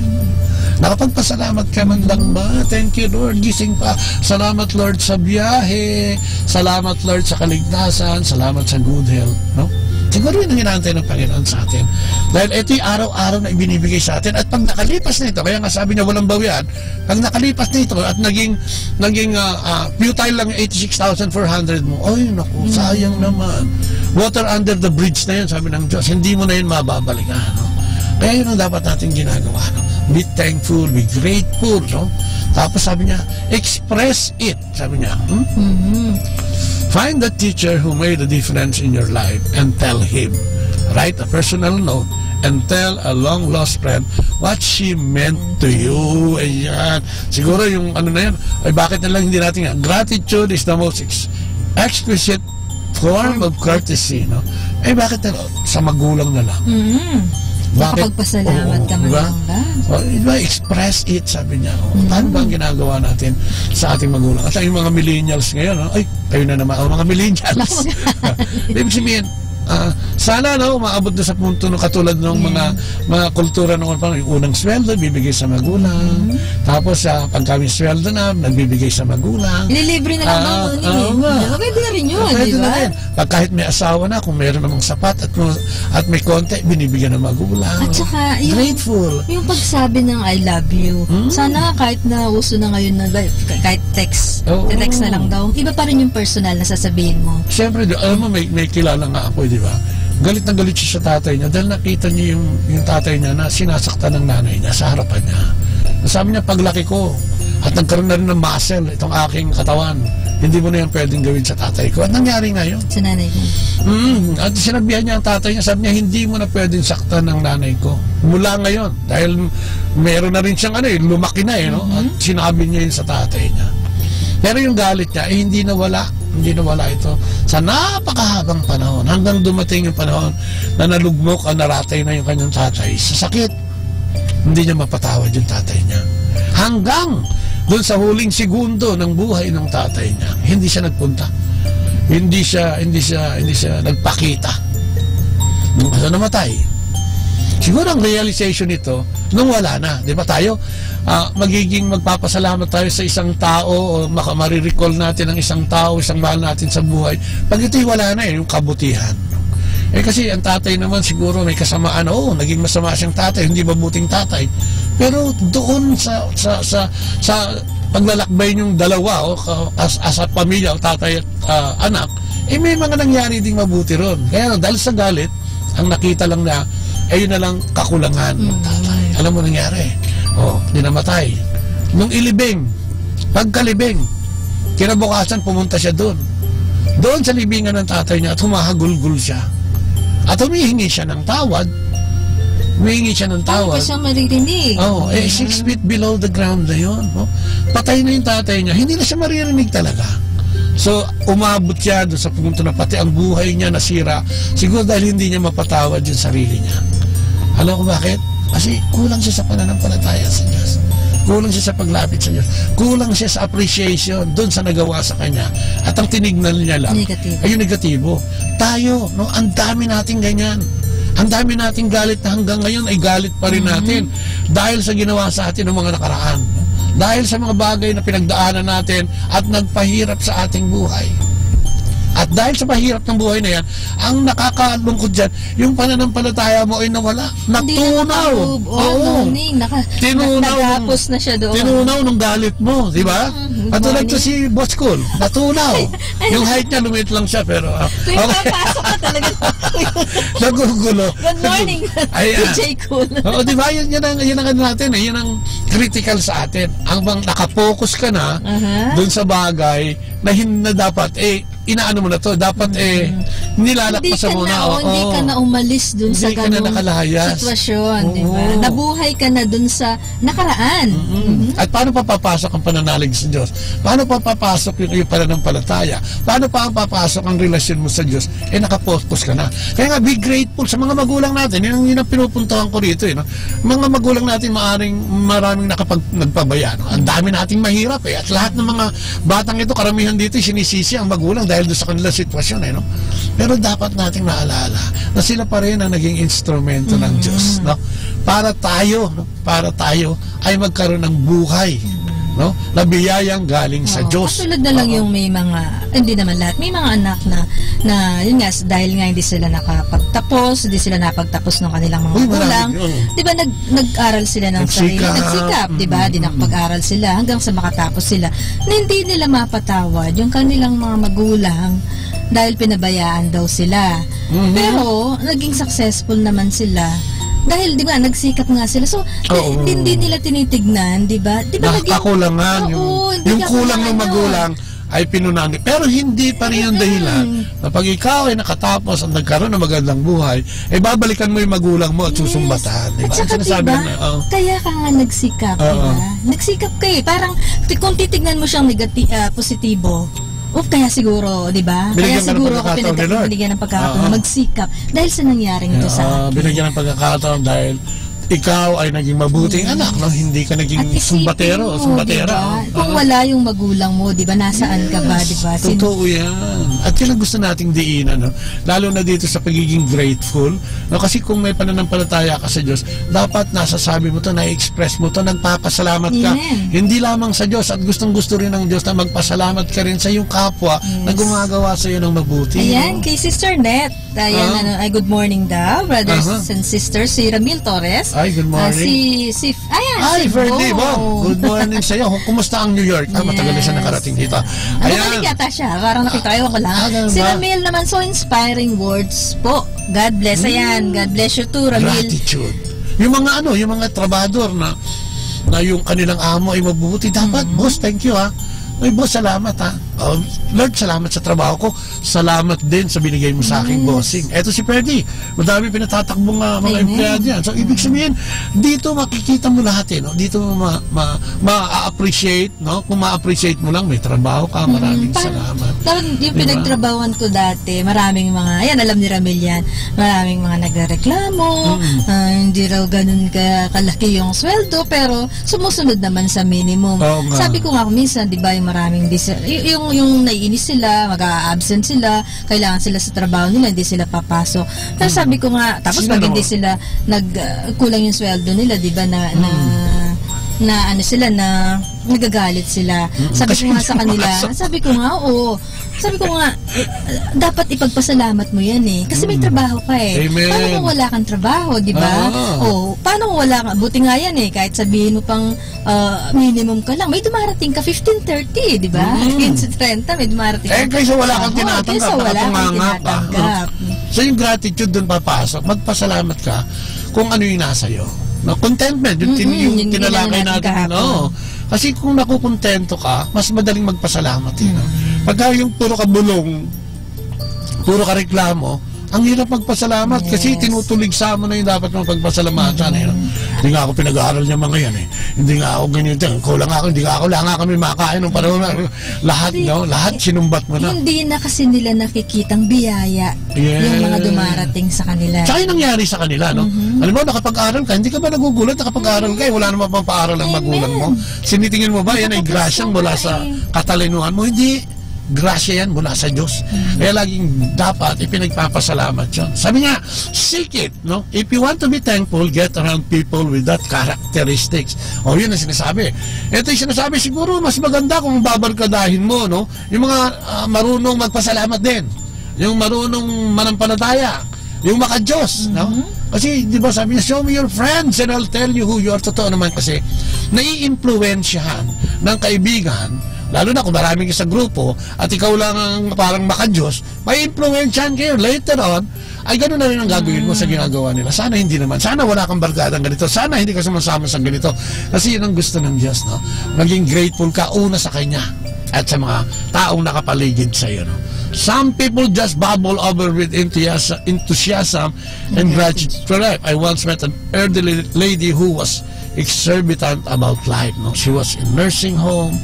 Nakapagpasalamat ka man lang ba? Thank you, Lord. Gising pa. Salamat, Lord, sa biyahe. Salamat, Lord, sa kaligtasan. Salamat sa good health. No? Siguro yun ang inaantay ng Panginoon sa atin. Dahil ito yung araw-araw na ibinibigay sa atin. At pag nakalipas na ito, kaya nga sabi niya walang bawian, pag nakalipas na ito at naging futile lang yung 86,400 mo, oy, naku, sayang naman. Water under the bridge na yun, sabi ng Diyos. Hindi mo na yun mababalikan. No? Kaya yun ang dapat natin ginagawa. No? Be thankful, be grateful. No? Tapos sabi niya, express it. Sabi niya, find the teacher who made a difference in your life and tell him. Write a personal note and tell a long-lost friend what she meant to you. Ayan. Siguro yung na yan, ay bakit na lang hindi natin gratitude is the most exquisite form of courtesy. No? Eh bakit na sa magulang na lang? Nakapagpasalamat ka man lang ba? Express it, sabi niya. Paano ba ang ginagawa natin sa ating magulang? At yung mga millennials ngayon, ay, kayo na naman, mga millennials. Ibig sabihin, sana maabot na sa punto katulad ng mga kultura noon pa, yung unang sweldo bibigay sa magulang, tapos pag kami sweldo na nagbibigay sa magulang, ililibre na lang pwede na rin yun, di ba? Pag kahit may asawa na, kung meron namang sapat at may konti, binibigyan ng magulang. At saka grateful yung pagsabi ng I love you, sana kahit na uso na ngayon na kahit text na lang daw, iba pa rin yung personal na sasabihin mo. Siyempre, alam mo, may kilala nga ako, di ba? Galit na galit siya sa tatay niya dahil nakita niya yung tatay niya na sinasaktan ng nanay niya sa harapan niya. Sabi niya, paglaki ko at nagkaroon na rin ng muscle itong aking katawan, hindi mo na yan pwedeng gawin sa tatay ko. At nangyari nga yun. Sa nanay niya? At sinabihan niya ang tatay niya, sabi niya, hindi mo na pwedeng saktan ng nanay ko. Mula ngayon, dahil meron na rin siyang lumaki na no? At sinabi niya yun sa tatay niya. Pero yung galit niya, hindi nawala ito sa napakahabang panahon hanggang dumating yung panahon na nalugmok o naratay na yung kanyang tatay sa sakit. Hindi niya mapatawad yung tatay niya. Hanggang doon sa huling segundo ng buhay ng tatay niya, hindi siya nagpunta. Hindi siya nagpakita. Nung namatay. Siguro ang realization nito, nung wala na, di ba tayo, magiging magpapasalamat tayo sa isang tao o marirecall natin ang isang tao, isang mahal natin sa buhay. Pag ito'y wala na, yung kabutihan. Kasi ang tatay naman siguro may kasamaan, naging masama siyang tatay, hindi mabuting tatay. Pero doon sa paglalakbay niyong dalawa as a pamilya o tatay at anak, may mga nangyari ding mabuti ron. Kaya dahil sa galit, ang nakita lang na yun na lang kakulangan ng tatay. Alam mo nangyari? Dinamatay. Nung ilibing, pagkalibing, kinabukasan pumunta siya doon. Doon sa libingan ng tatay niya at humahagulgul siya. At humihingi siya ng tawad. Humihingi siya ng tawad. Ano pa siyang maririnig? 6 feet below the ground na yun. Patay na yung tatay niya. Hindi na siya maririnig talaga. So, umabot siya doon sa punto na pati ang buhay niya nasira. Siguro dahil hindi niya mapatawad yung sarili niya. Alam ko bakit? Kasi kulang siya sa pananampalataya sa Diyos. Kulang siya sa paglapit sa Diyos. Kulang siya sa appreciation doon sa nagawa sa kanya. At ang tinignan niya lang ay yung negatibo. Tayo, ang dami nating ganyan. Ang dami nating galit na hanggang ngayon ay galit pa rin natin dahil sa ginawa sa atin ng mga nakaraan. Dahil sa mga bagay na pinagdaanan natin at nagpahirap sa ating buhay. At dahil sa mahirap ng buhay na yan, ang nakakalungkot dyan, yung pananampalataya mo ay nawala. Natunaw. Nakatapos na siya doon. Tinunaw ng galit mo, di ba? At tulad to si Boss Cool, natunaw. Yung height niya, lumit lang siya, pero... Tuwing papasok ka talaga. Nagugulo. Good morning, DJ Cool. Di ba? Yan ang natin, yan ang critical sa atin. Ang bang nakapokus ka na dun sa bagay na dapat, inaano mo na to, dapat nilalakpasan mo na. Hindi ka na umalis dun sa ganung sitwasyon, di ba? Nabuhay ka na dun sa nakaraan. At paano pa papasok ang pananalig sa Diyos? Paano pa papasok yung pananampalataya? Paano pa ang papasok ang relasyon mo sa Diyos? Nakapokus ka na. Kaya nga, be grateful sa mga magulang natin. Yun ang pinupuntahan ko rito. Mga magulang natin maraming nagpabaya. Ang dami nating mahirap. At lahat ng mga batang ito, karamihan dito, sinisisi ang magulang dahil doon sa kanilang sitwasyon. Pero dapat nating maalala na sila pa rin ang naging instrumento ng Diyos. Para tayo ay magkaroon ng buhay. Na biyayang galing sa Diyos. Katulad na lang yung may mga, hindi naman lahat, may mga anak na yun nga, dahil nga hindi sila nakapagtapos, hindi sila napagtapos ng kanilang mga magulang. Di ba nag-aral sila ng sarili, nagsikap, di ba? Di nakapag-aral sila hanggang sa makatapos sila. Na hindi nila mapatawad yung kanilang mga magulang dahil pinabayaan daw sila. Pero naging successful naman sila. Dahil, di ba, nagsikap nga sila. So, hindi nila tinitignan, di ba? Nakakulangan. Yung kulang ng magulang ay pinunani. Pero hindi pa rin yung dahilan na pag ikaw ay nakatapos at nagkaroon ng magandang buhay, babalikan mo yung magulang mo at susumbatan. At saka, diba, kaya ka nga nagsikap, diba? Nagsikap kayo. Parang, kung titignan mo siyang positibo, kaya siguro, di ba? Kaya siguro ako binigyan ng pagkakataon magsikap dahil sa nangyaring ito sa akin. Binigyan ng pagkakataon dahil ikaw ay naging mabuting anak, hindi ka naging sumbatero o sumbatera. Diba? Kung wala yung magulang mo, di ba, nasaan ka ba, di ba? Totoo yan. At yun ang gusto nating diinan, lalo na dito sa pagiging grateful. Kasi kung may pananampalataya ka sa Diyos, dapat nasasabi mo to, na-express mo to, nagpapasalamat ka. Hindi lamang sa Diyos, at gustong-gusto rin ng Diyos na magpasalamat ka rin sa iyong kapwa na gumagawa sa iyo ng mabuti. Ayan, kay Sister Net. Ayan, good morning daw, brothers and sisters. Si Ramil Torres. Ay, good morning. Ferdy, good morning sa iyo. Kumusta ang New York? Matagal na siya nakarating dito. Balik yata siya. Parang nakita ko lang. Si Ramil naman, so inspiring words po. God bless. Ayan, God bless you too, Ramil. Gratitude. Yung mga trabador na yung kanilang amo ay mabubuti. Dapat, boss, thank you Ay, boss, salamat ha. Lord, salamat sa trabaho ko. Salamat din sa binigay mo sa aking bossing. Eto si Ferdy, madami pinatatakbong mga empleyado yan. So, ibig sabihin, dito makikita mo lahat no? Dito mo ma-appreciate, no? Kung ma-appreciate mo lang, may trabaho ka, maraming salamat. Parang yung pinagtrabawan ko dati, maraming mga, ayan, alam ni Ramil yan, maraming mga nagreklamo, hindi raw ganun kalaki yung sweldo, pero sumusunod naman sa minimum. Sabi ko nga, minsan, di ba, yung maraming yung naiinis sila, mag-a-absent sila, kailangan sila sa trabaho nila, hindi sila papasok. Pero sabi ko nga, tapos pag hindi sila kulang yung sweldo nila, di ba, na ano sila, na nagagalit sila. Sabi ko nga sa kanila, sabi ko nga, dapat ipagpasalamat mo yan eh. Kasi may trabaho ka eh. Amen. Paano kung wala kang trabaho, di ba? Paano kung wala ka? Buti nga yan eh, kahit sabihin mo pang minimum ka lang, may dumarating ka 15-30, di ba? 15-30, may dumarating ka. Kaysa wala kang tinatanggap. So yung gratitude dun papasok, magpasalamat ka kung ano yung nasa iyo. Contentment, yung tinalakay natin. Kasi kung nakukontento ka, mas madaling magpasalamat. Pagka yung puro ka bulong, puro ka reklamo, ang hirap magpasalamat kasi tinutulig sa mo na yung dapat mong pagpasalamatan. Hindi nga ako pinag-aaral niya mga yan eh. Hindi nga ako ganyan. Kulang ako, wala nga kami makain ng panahon na lahat sinumbat mo na. Hindi na kasi nila nakikitang biyaya yung mga dumarating sa kanila. Tsaka yung nangyari sa kanila, no? Alam mo, nakapag-aral ka, hindi ka ba nagugulat nakapag-aral ka? Wala naman pang paaral ang magulang mo. Sinitingin mo ba yan ay grasyang mula sa katalinuhan mo? Hindi. Grasya yan mula sa Diyos. Kaya laging dapat ipinagpapasalamat yun. Sabi nga, seek it, no? If you want to be thankful, get around people with that characteristics. Yun ang sinasabi. Ito yung sinasabi, siguro mas maganda kung babarkadahin mo, no? Yung mga marunong magpasalamat din. Yung marunong manampalataya. Yung maka-Diyos, no? Kasi, di ba sabi niya, show me your friends and I'll tell you who you are. Totoo naman kasi, nai-influensyahan ng kaibigan, lalo na kung maraming isang grupo at ikaw lang ang parang maka-Diyos, may influensyahan kayo. Later on, ay gano'n na rin ang gagawin mo sa ginagawa nila. Sana hindi naman. Sana wala kang barkadang ganito. Sana hindi ka sumasama sa ganito. Kasi yun ang gusto ng Diyos, no? Maging grateful ka una sa Kanya at sa mga taong nakapaligid sa iyo, no? Some people just bubble over with enthusiasm and gratitude for life. I once met an elderly lady who was exorbitant about life, no? She was in nursing home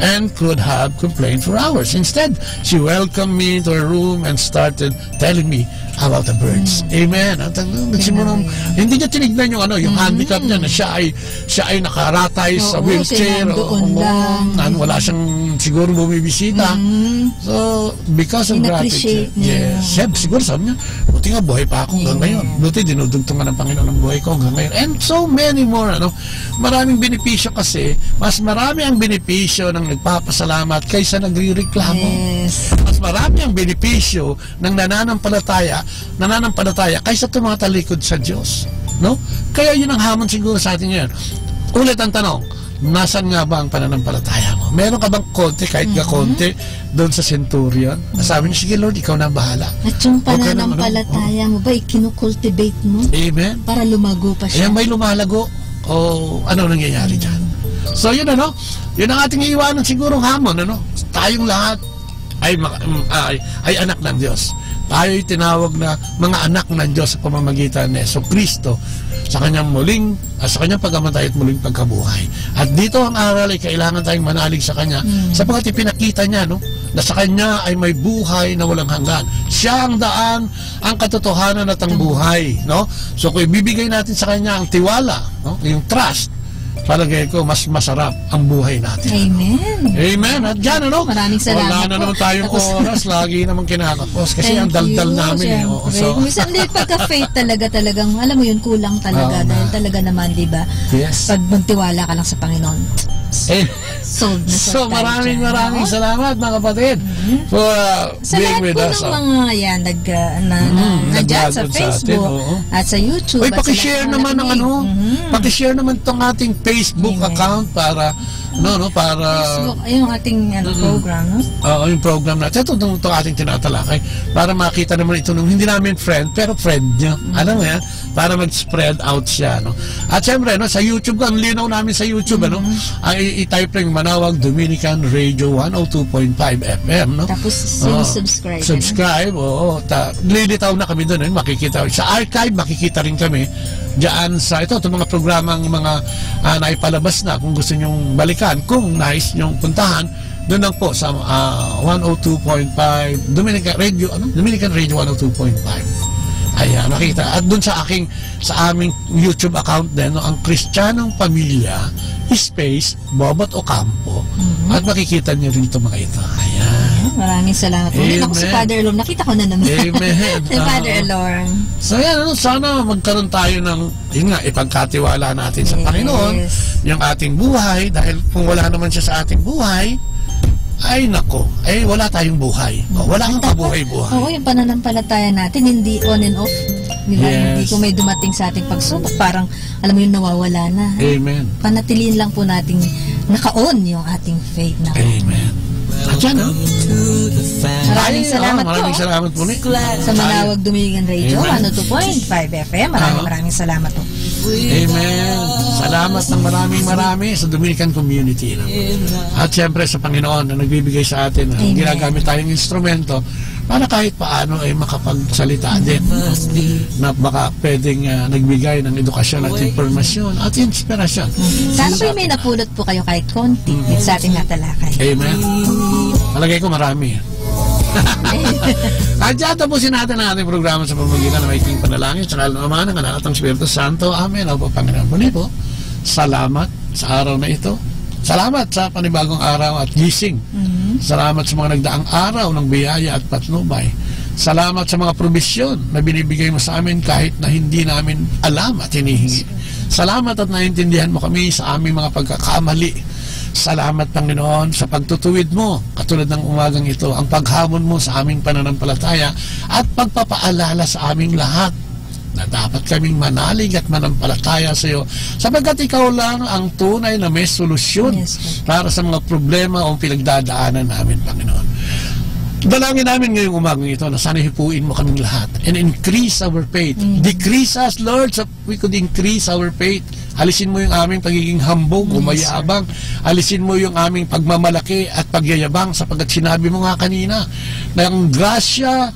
and could have complained for hours. Instead, she welcomed me into her room and started telling me about the birds. Amen. Hindi niya tinignan yung handicap niya na siya ay nakaratay sa wheelchair. Wala siyang siguro bumibisita. So, because of gratitude. Yes. Siguro sabi niya, buti nga buhay pa ako hanggang ngayon. Buti dinudugtungan ng Panginoon ng buhay ko hanggang ngayon. And so many more. Maraming benepisyo kasi, mas marami ang benepisyo ng nagpapasalamat kaysa nagre-reklamo. Mas marami ang benepisyo ng nananampalataya kaysa tumatalikod sa Diyos. No? Kaya yun ang hamon siguro sa atin ngayon. Ulit ang tanong, nasan nga ba ang pananampalataya mo? Meron ka bang konti, kahit konti, doon sa centurion? Sabi niya, sige Lord, ikaw na ang bahala. At yung pananampalataya mo ba, ikinukultivate mo? Amen. Para lumago pa siya. May lumalago. O ano nangyayari dyan? So yun yun ang ating iiwanan sigurong hamon, tayong lahat ay anak ng Diyos. Tayo ay tinawag na mga anak ng Diyos sa pamamagitan ni Jesucristo sa kanyang pagkamatay at muling pagkabuhay. At dito ang aral ay kailangan tayong manalig sa Kanya sapagkat ipinakita niya na sa Kanya ay may buhay na walang hanggan. Siya ang daan, ang katotohanan at ang buhay. No? So kung ibibigay natin sa Kanya ang tiwala, yung trust, palagay ko, mas masarap ang buhay natin. Amen. Amen. At dyan, maraming salamat wala na naman tayong oras. Lagi naman kinakapos. Kasi ang daldal namin. Minsan, pagka-faith talagang, alam mo yun, kulang talaga. Dahil talaga naman, di ba? Yes. Pag magtiwala ka lang sa Panginoon. Sold na so maraming salamat mga kapatid for being with us. Sa lahat po ng mga yan nandyan sa Facebook at sa YouTube. Pakishare naman ng pakishare naman itong ating Facebook account para no, para... Facebook, yung ating program, no? Oo, yung program natin. Ito ating tinatalakay. Para makita naman ito nung hindi namin friend, pero friend nyo. Alam mo yan? Para mag-spread out siya, no? At syempre, no, sa YouTube, ang linaw namin sa YouTube, ano? Ay i-type lang Manawag Dominican Radio 102.5 FM, no? Tapos, subscribe. Subscribe, oo. Lilitaw na kami doon, makikita. Sa archive, makikita rin kami. Diyan sa itong mga programang mga naipalabas na kung gusto nyong balikan, kung nais nyong puntahan, doon lang po sa 102.5 Dominican Radio 102.5. Ayan, nakita. At doon sa aming YouTube account din, no, ang Kristiyanong Pamilya space Bobot Ocampo. At makikita niyo rin ito mga ito. Ayan. Maraming salamat. Amen. Ako si Father Elorm. Nakita ko na naman. Amen. Si Father Elorm. So yan, sana magkaroon tayo ng, yun nga, ipagkatiwala natin sa Panginoon, yung ating buhay, dahil kung wala naman siya sa ating buhay, ay nako, wala tayong buhay. Wala kang kabuhay-buhay. Oo, yung pananampalataya natin, hindi on and off. Hindi kung may dumating sa ating pagsubok, parang, alam mo yun, nawawala na. Amen. Panatiliin lang po nating naka-on yung ating faith na. Amen. At yan, ha? Maraming salamat po. Maraming salamat po. Sa Manawag Dominican Radio, 102.5 FM. Maraming salamat po. Amen. Salamat ng marami sa Dominican community. No? At siyempre sa Panginoon na nagbibigay sa atin, ginagamit tayong instrumento para kahit paano ay makapagsalita din. Na baka pwedeng nagbigay ng edukasyon at informasyon at inspirasyon. Sana po may napulot po kayo kahit konti sa ating natalakay. Amen. Malagay ko marami. At dyan tapusin natin ang ating programa sa pamamagitan ng maiking panalangin sa ngalan ng Ama, ng Anak at ng Espiritu Santo. Amen. O po, Panginoon, muli po, salamat sa araw na ito. Salamat sa panibagong araw at gising. Salamat sa mga nagdaang araw ng biyaya at patnubay. Salamat sa mga probisyon na binibigay mo sa amin kahit na hindi namin alam at hinihingi. Salamat at naintindihan mo kami sa aming mga pagkakamali. Salamat, Panginoon, sa pagtutuwid mo, katulad ng umagang ito, ang paghamon mo sa aming pananampalataya at pagpapaalala sa aming lahat na dapat kaming manalig at manampalataya sa iyo sapagkat ikaw lang ang tunay na may solusyon para sa mga problema o pinagdadaanan namin, Panginoon. Dalangin namin ngayong umagang ito na sana hipuin mo kaming lahat and increase our faith. Decrease us, Lord, so we could increase our faith. Alisin mo yung aming pagiging hambog o mayabang. Alisin mo yung aming pagmamalaki at pagyayabang sapagkat sinabi mo nga kanina na ang grasya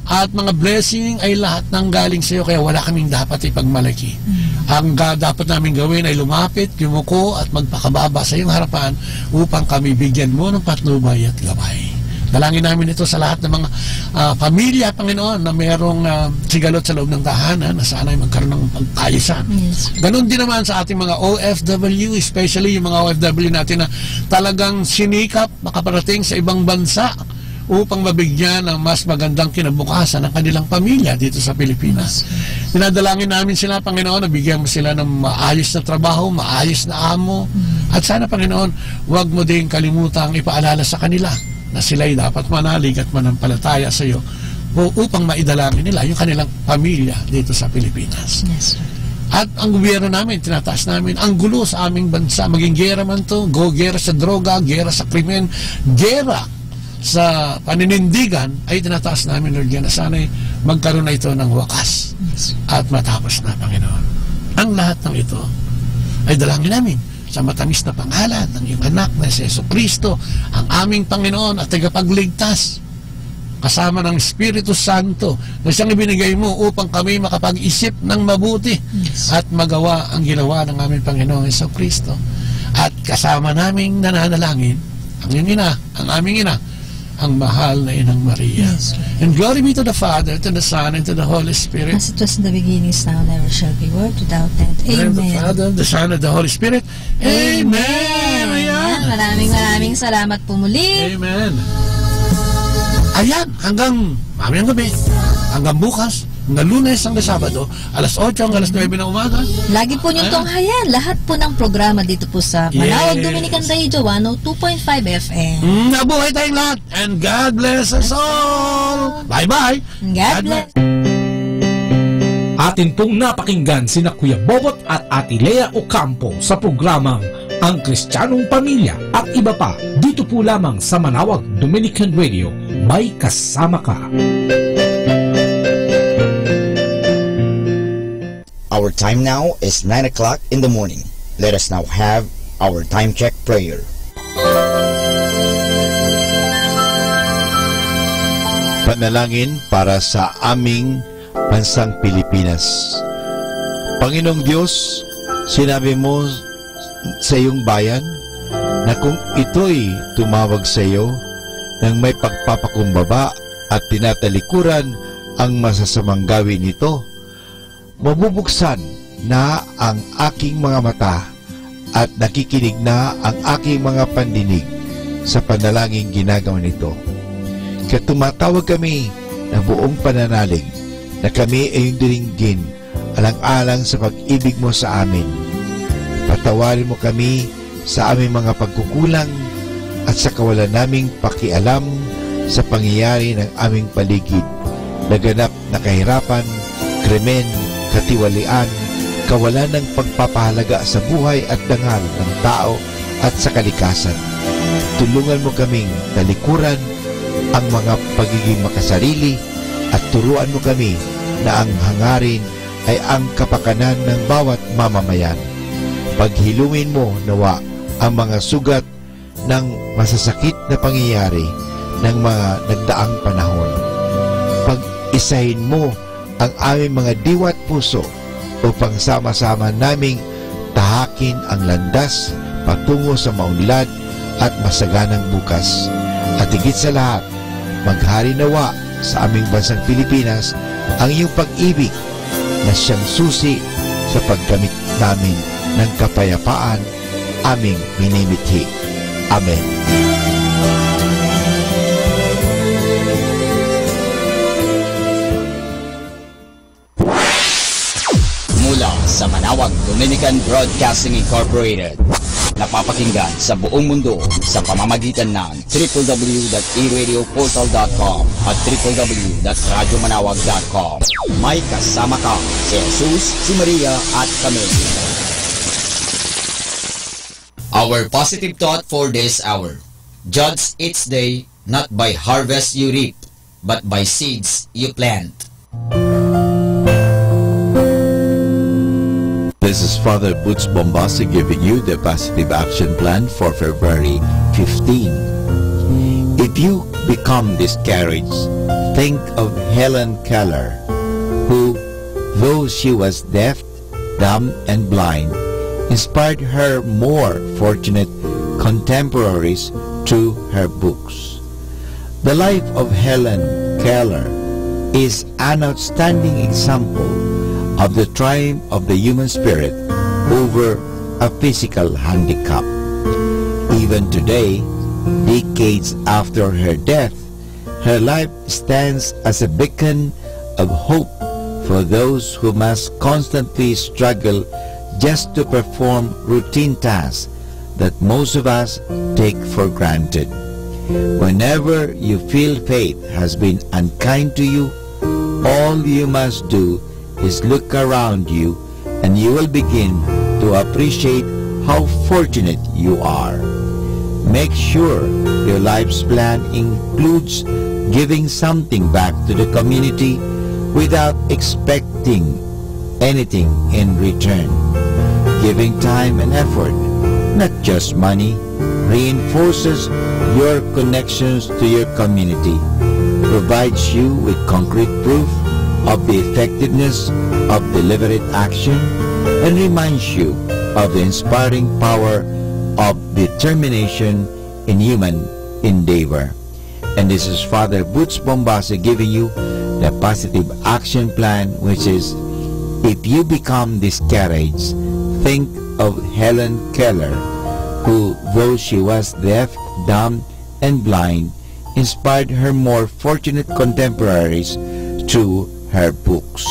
at mga blessing ay lahat ng galing sa iyo kaya wala kaming dapat ipagmalaki. Ang dapat namin gawin ay lumapit, yumuko at magpakababa sa iyong harapan upang kami bigyan mo ng patnubay at gabay. Dalangin namin ito sa lahat ng mga pamilya, Panginoon, na mayroong sigalot sa loob ng tahanan na sana ay magkaroon ng pagkaayusan. Ganon din naman sa ating mga OFW, especially yung mga OFW natin na talagang sinikap makaparating sa ibang bansa upang mabigyan ng mas magandang kinabukasan ng kanilang pamilya dito sa Pilipinas. Pinadalangin namin sila, Panginoon, na bigyan mo sila ng maayos na trabaho, maayos na amo. At sana, Panginoon, huwag mo din kalimutang ipaalala sa kanila na sila'y dapat manalig at manampalataya sa iyo upang maidalangin nila yung kanilang pamilya dito sa Pilipinas. Yes, sir. At ang gobyerno namin, tinataas namin ang gulo sa aming bansa. Maging gera man to, gera sa droga, gera sa krimen, gera sa paninindigan, ay tinataas namin, Lord, na sana'y magkaroon na ito ng wakas at matapos na, Panginoon. Ang lahat ng ito ay dalangin namin sa matamis na pangalan ng iyong anak na si Jesucristo, ang aming Panginoon at tagapagligtas, kasama ng Espiritu Santo na siyang ibinigay mo upang kami makapag-isip ng mabuti at magawa ang ginawa ng aming Panginoong Jesucristo. At kasama naming nananalangin ang iyong ina, ang aming ina, ang mahal na Inang Maria. And glory be to the Father, to the Son, and to the Holy Spirit. As it was in the beginning, is now, never shall be, world without end. Amen. The Father, the Son, and the Holy Spirit. Amen. Ayan. Maraming salamat po muli. Amen. Ayan, hanggang mamayang gabi, hanggang bukas, na Lunes hanggang Sabado, alas 8 hanggang alas 9 ng umaga. Lagi po niyong tunghayan lahat po ng programa dito po sa Manawag Dominican Radio 102.5 FM. Nabuhay tayong lahat and God bless us all. Bye-bye. God bless. Atin pong napakinggan sina Kuya Bobot at Ate Lea Ocampo sa programang ang Kristiyanong Pamilya at iba pa dito po lamang sa Manawag Dominican Radio. May kasama ka. Our time now is 9 o'clock in the morning. Let us now have our time check prayer. Panalangin para sa aming bansang Pilipinas. Panginoong Diyos, sinabi mo sa iyong bayan na kung ito'y tumawag sa iyo nang may pagpapakumbaba at tinatalikuran ang masasamang gawin nito, mabubuksan na ang aking mga mata at nakikinig na ang aking mga pandinig sa panalangin ginagawa nito. Kaya tumatawag kami na buong pananalig na kami ay yung diringgin alang-alang sa pag-ibig mo sa amin. Patawarin mo kami sa aming mga pagkukulang at sa kawalan naming pakialam sa pangyayari ng aming paligid, laganap na kahirapan, krimen, katiwalian, kawalan ng pagpapahalaga sa buhay at dangal ng tao at sa kalikasan. Tulungan mo kaming talikuran ang mga pagiging makasarili at turuan mo kami na ang hangarin ay ang kapakanan ng bawat mamamayan. Paghilungin mo nawa ang mga sugat ng masasakit na pangyayari ng mga nagdaang panahon. Pag-isahin mo ang aming mga diwa at puso upang sama-sama naming tahakin ang landas patungo sa maunlad at masaganang bukas. At higit sa lahat, maghari nawa sa aming bansang Pilipinas ang iyong pag-ibig na siyang susi sa paggamit namin ng kapayapaan aming minimithi. Amen. Mula sa Manawag Dominican Broadcasting Incorporated, napapakinggan sa buong mundo sa pamamagitan ng www.eradioportal.com at www.radyomanawag.com. May kasama ka si Jesus, si Maria at kami. Our positive thought for this hour: judge each day not by harvest you reap, but by seeds you plant. This is Father Butch Bombasi giving you the Positive Action Plan for February 15. If you become discouraged, think of Helen Keller, who, though she was deaf, dumb, and blind, inspired her more fortunate contemporaries through her books. The life of Helen Keller is an outstanding example of the triumph of the human spirit over a physical handicap. Even today, decades after her death, her life stands as a beacon of hope for those who must constantly struggle just to perform routine tasks that most of us take for granted. Whenever you feel fate has been unkind to you, all you must do is look around you and you will begin to appreciate how fortunate you are. Make sure your life's plan includes giving something back to the community without expecting anything in return. Giving time and effort, not just money, reinforces your connections to your community, provides you with concrete proof of the effectiveness of deliberate action, and reminds you of the inspiring power of determination in human endeavor. And this is Father Butch Bombasi giving you the Positive Action Plan, which is, if you become discouraged, think of Helen Keller, who, though she was deaf, dumb, and blind, inspired her more fortunate contemporaries through her books.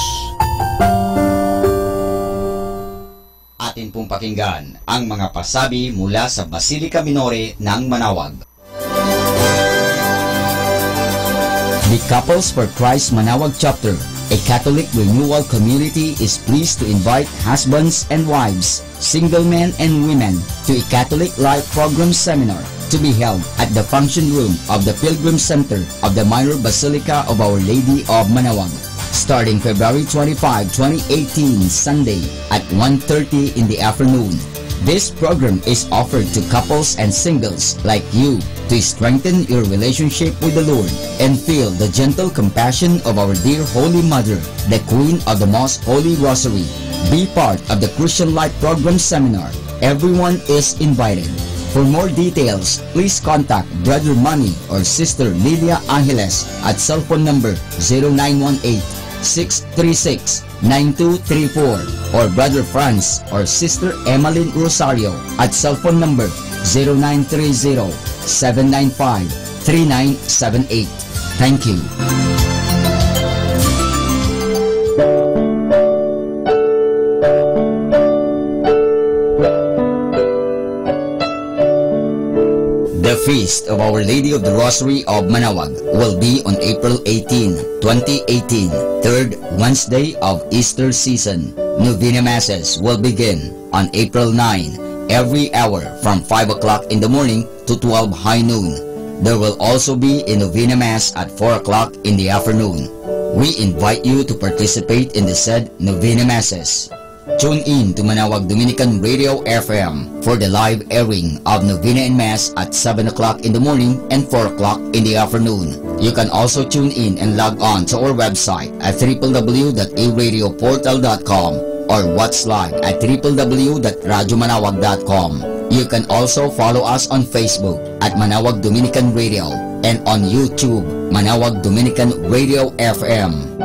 Atin pong pakinggan ang mga pasabi mula sa Basilica Minore ng Manawag. The Couples for Christ Manawag Chapter A Catholic Renewal Community is pleased to invite husbands and wives, single men and women to a Catholic Life Program Seminar to be held at the function room of the Pilgrim Center of the Minor Basilica of Our Lady of Manaoag, starting February 25, 2018, Sunday at 1:30 in the afternoon. This program is offered to couples and singles like you to strengthen your relationship with the Lord and feel the gentle compassion of our dear Holy Mother, the Queen of the Most Holy Rosary. Be part of the Christian Life Program Seminar. Everyone is invited. For more details, please contact Brother Manny or Sister Lilia Angeles at cell phone number 0918-636-9234 or Brother Franz or Sister Emmeline Rosario at cell phone number 0930-795-3978. Thank you. The Feast of Our Lady of the Rosary of Manaoag will be on April 18, 2018, third Wednesday of Easter season. Novena Masses will begin on April 9, every hour from 5 o'clock in the morning to 12 high noon. There will also be a Novena Mass at 4 o'clock in the afternoon. We invite you to participate in the said Novena Masses. Tune in to Manaoag Dominican Radio FM for the live airing of Novena and Mass at 7 o'clock in the morning and 4 o'clock in the afternoon. You can also tune in and log on to our website at www.aradioportal.com or watch live at www.radyomanawag.com. You can also follow us on Facebook at Manaoag Dominican Radio and on YouTube, Manaoag Dominican Radio FM.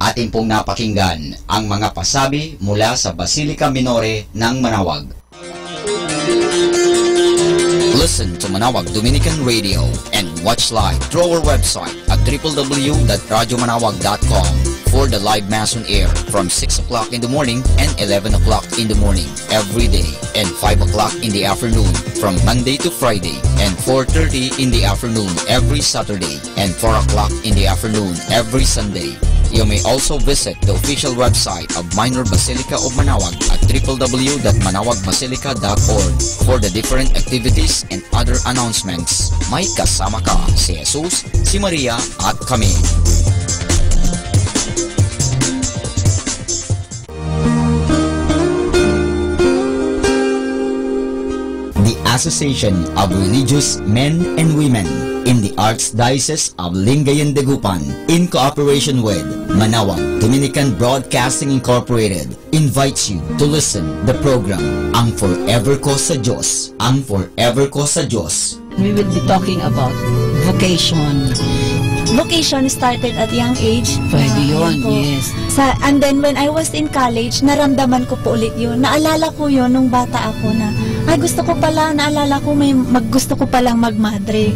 Atin pong napakinggan ang mga pasabi mula sa Basilica Minore ng Manaoag. Listen to Manaoag Dominican Radio and watch live through our website at www.radyomanawag.com for the live Mass on air from 6 o'clock in the morning and 11 o'clock in the morning every day and 5 o'clock in the afternoon from Monday to Friday and 4:30 in the afternoon every Saturday and 4 o'clock in the afternoon every Sunday. You may also visit the official website of Minor Basilica of Manaoag at www.manawagbasilica.org for the different activities and other announcements. May kasama ka si Jesus, si Maria at kami. The Association of Religious Men and Women in the Archdiocese of Lingayen de Gupan, in cooperation with Manaoag Dominican Broadcasting Incorporated, invites you to listen the program Ang Forever Ko sa Diyos. Ang Forever Ko sa Diyos. We will be talking about vocation. Vocation started at young age. Pwede yun, yes. And then when I was in college, naramdaman ko po ulit yun. Naalala ko yun nung bata ako na, ay gusto ko pala, naalala ko gusto ko palang magmadre.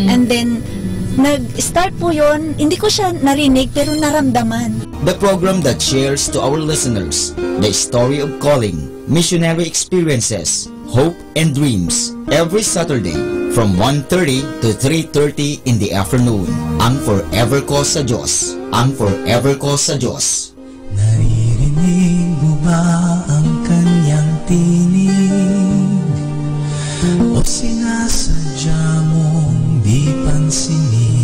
And then, nag-start po yun, hindi ko siya narinig pero naramdaman. The program that shares to our listeners the story of calling, missionary experiences, hope and dreams every Saturday from 1:30 to 3:30 in the afternoon. Ang Forever Ko sa Diyos. Ang Forever Ko sa Diyos. Naririnig mo ba ang kanyang tinig? O sinasadya mong di pansinin?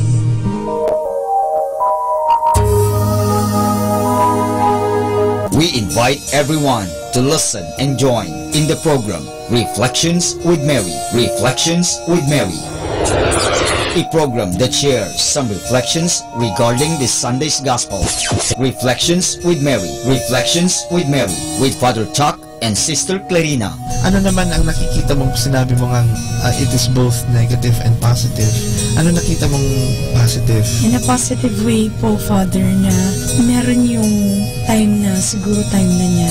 We invite everyone to listen and join in the program Reflections with Mary. Reflections with Mary. A program that shares some reflections regarding this Sunday's Gospel. Reflections with Mary. Reflections with Mary with Father Chuck and Sister Clarina. Ano naman ang nakikita mong sinabi mo ngang it is both negative and positive? Ano nakita mong positive? In a positive way po, Father, na meron yung time na, siguro time na niya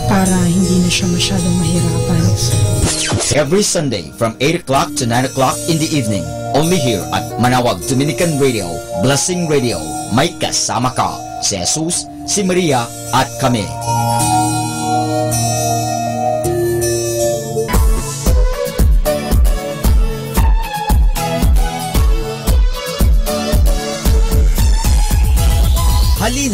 para hindi na siya masyadong mahirapan. Every Sunday from 8 o'clock to 9 o'clock in the evening, only here at Manaoag Dominican Radio, Blessing Radio. May kasama ka, si Jesus, si Maria at kami.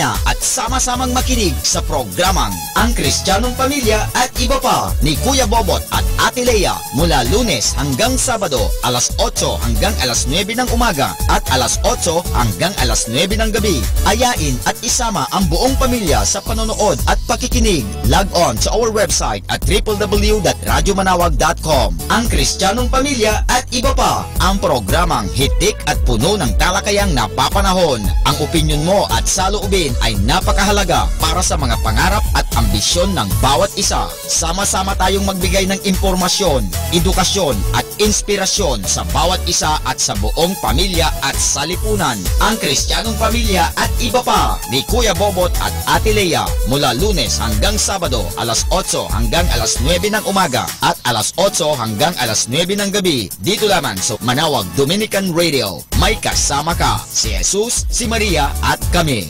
na at sama-samang makinig sa programang Ang Kristiyanong Pamilya at Iba Pa ni Kuya Bobot at Ate Lea mula Lunes hanggang Sabado alas 8 hanggang alas 9 ng umaga at alas 8 hanggang alas 9 ng gabi. Ayain at isama ang buong pamilya sa panonood at pakikinig. Log on sa our website at www.radyomanawag.com. Ang Kristiyanong Pamilya at Iba Pa, ang programang hitik at puno ng talakayang napapanahon. Ang opinyon mo at saloobin ay napakahalaga para sa mga pangarap at ambisyon ng bawat isa. Sama-sama tayong magbigay ng impormasyon, edukasyon at inspirasyon sa bawat isa at sa buong pamilya at salipunan. Ang Kristiyanong Pamilya at Iba Pa ni Kuya Bobot at Ate Lea mula Lunes hanggang Sabado alas 8 hanggang alas 9 ng umaga at alas 8 hanggang alas 9 ng gabi dito lamang sa Manawag Dominican Radio. May kasama ka, si Jesus, si Maria at kami.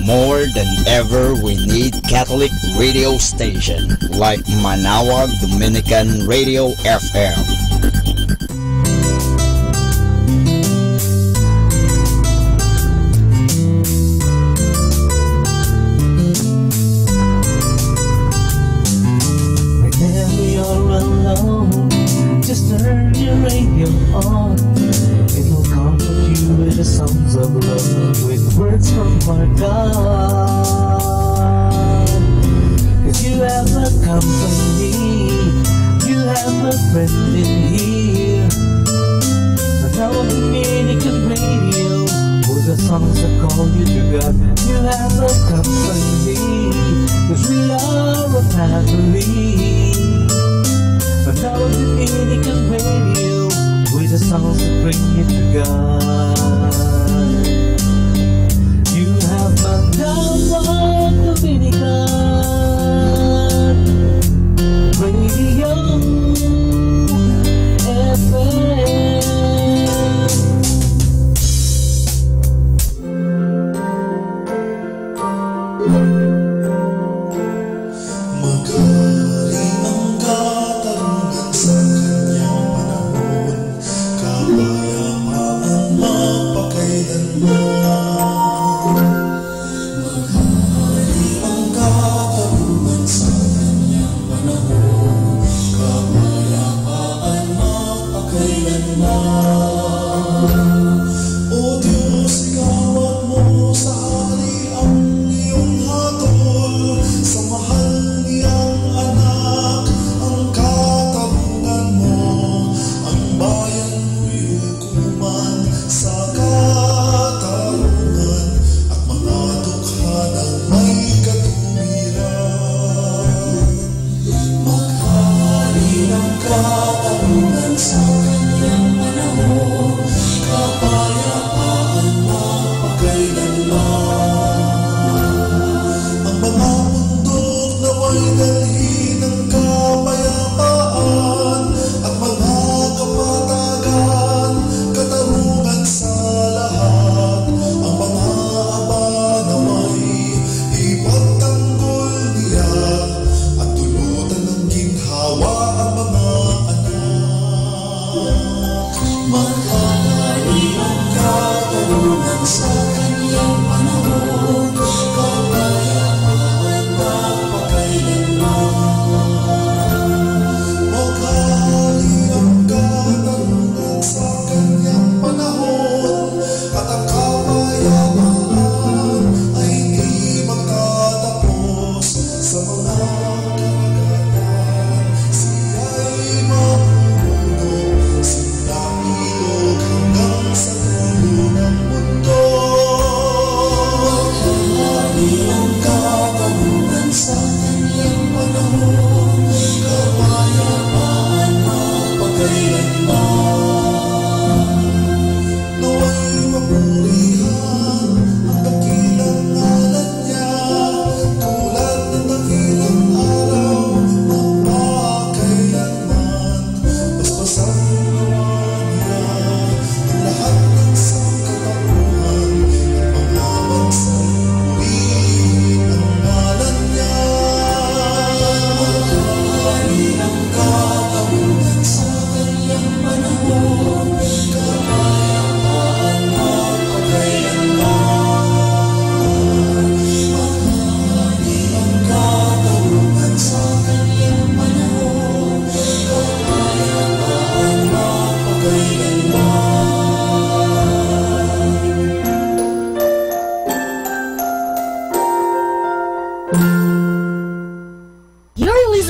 More than ever, we need Catholic radio station like Manawag Dominican Radio FM. Whenever you're alone, just turn your radio on. It will comfort you with the songs of love, with words from our God. If you have a company, you have a friend in here. But now I'm Dominican Radio, with the songs that call you to God. You have a company, 'cause we are a family. But now I'm Dominican Radio, with the songs that bring you to God. You have Manawag Dominican Radio FM. Magaling ang katarungan sa kanyang panahon, kapayapaan mapakailanman. Magaling ang katarungan sa kanyang panahon, kapayapaan mapakailanman. O Diyos, igawad mo sa hari ang iyong hatol, sa mahal niyang anak ang katarungan mo. Ang bayan mo'y hukuman sa katarungan, at mga dukha ng may katuwiran.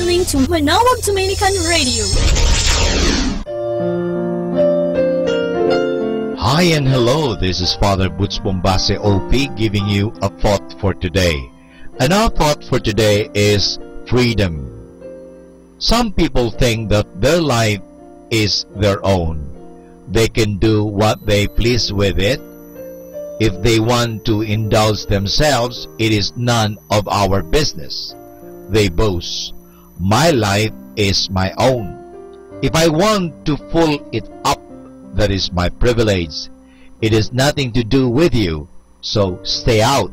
listening to Manawag Dominican Radio. Hi and hello, this is Father Butch Bombase OP giving you a thought for today. And our thought for today is freedom. Some people think that their life is their own. They can do what they please with it. If they want to indulge themselves, it is none of our business. They boast, my life is my own. If I want to pull it up, that is my privilege. It has nothing to do with you, so stay out.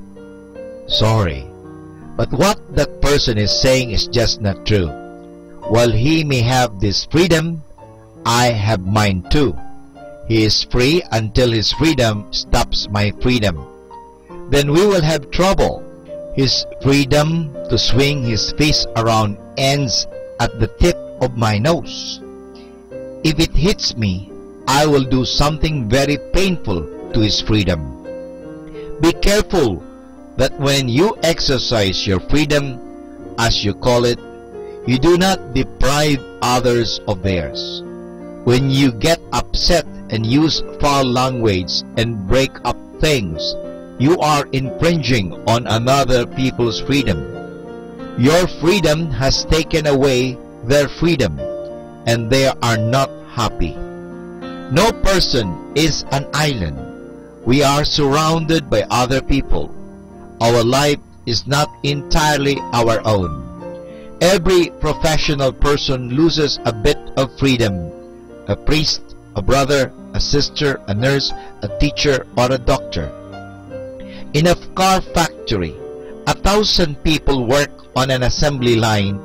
Sorry. But what that person is saying is just not true. While he may have this freedom, I have mine too. He is free until his freedom stops my freedom. Then we will have trouble. His freedom to swing his fist around ends at the tip of my nose. If it hits me, I will do something very painful to his freedom. Be careful that when you exercise your freedom, as you call it, you do not deprive others of theirs. When you get upset and use foul language and break up things, you are infringing on another people's freedom. Your freedom has taken away their freedom, and they are not happy. No person is an island. We are surrounded by other people. Our life is not entirely our own. Every professional person loses a bit of freedom. A priest, a brother, a sister, a nurse, a teacher, or a doctor. In a car factory, 1,000 people work on an assembly line.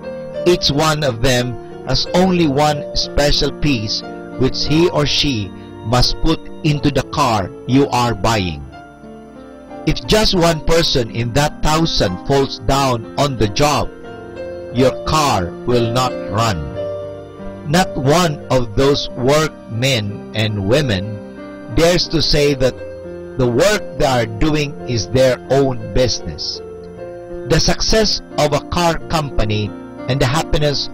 Each one of them has only one special piece which he or she must put into the car you are buying. If just one person in that 1,000 falls down on the job, your car will not run. Not one of those workmen and women dares to say that the work they are doing is their own business. The success of a car company and the happiness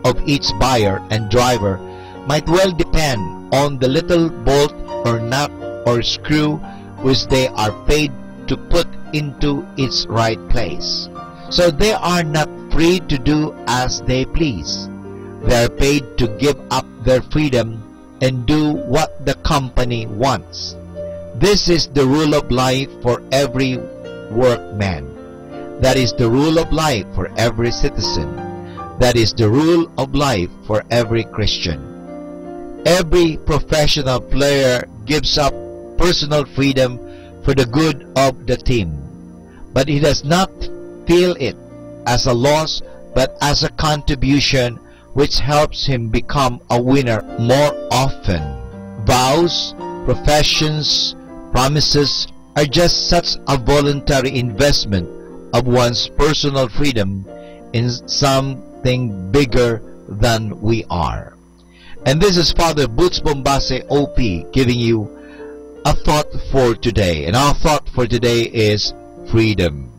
of each buyer and driver might well depend on the little bolt or nut or screw which they are paid to put into its right place. So they are not free to do as they please. They are paid to give up their freedom and do what the company wants. This is the rule of life for every workman. That is the rule of life for every citizen. That is the rule of life for every Christian. Every professional player gives up personal freedom for the good of the team, but he does not feel it as a loss but as a contribution which helps him become a winner more often. Vows, professions, promises are just such a voluntary investment of one's personal freedom in something bigger than we are. And this is Father Butch Bombase OP giving you a thought for today. And our thought for today is freedom.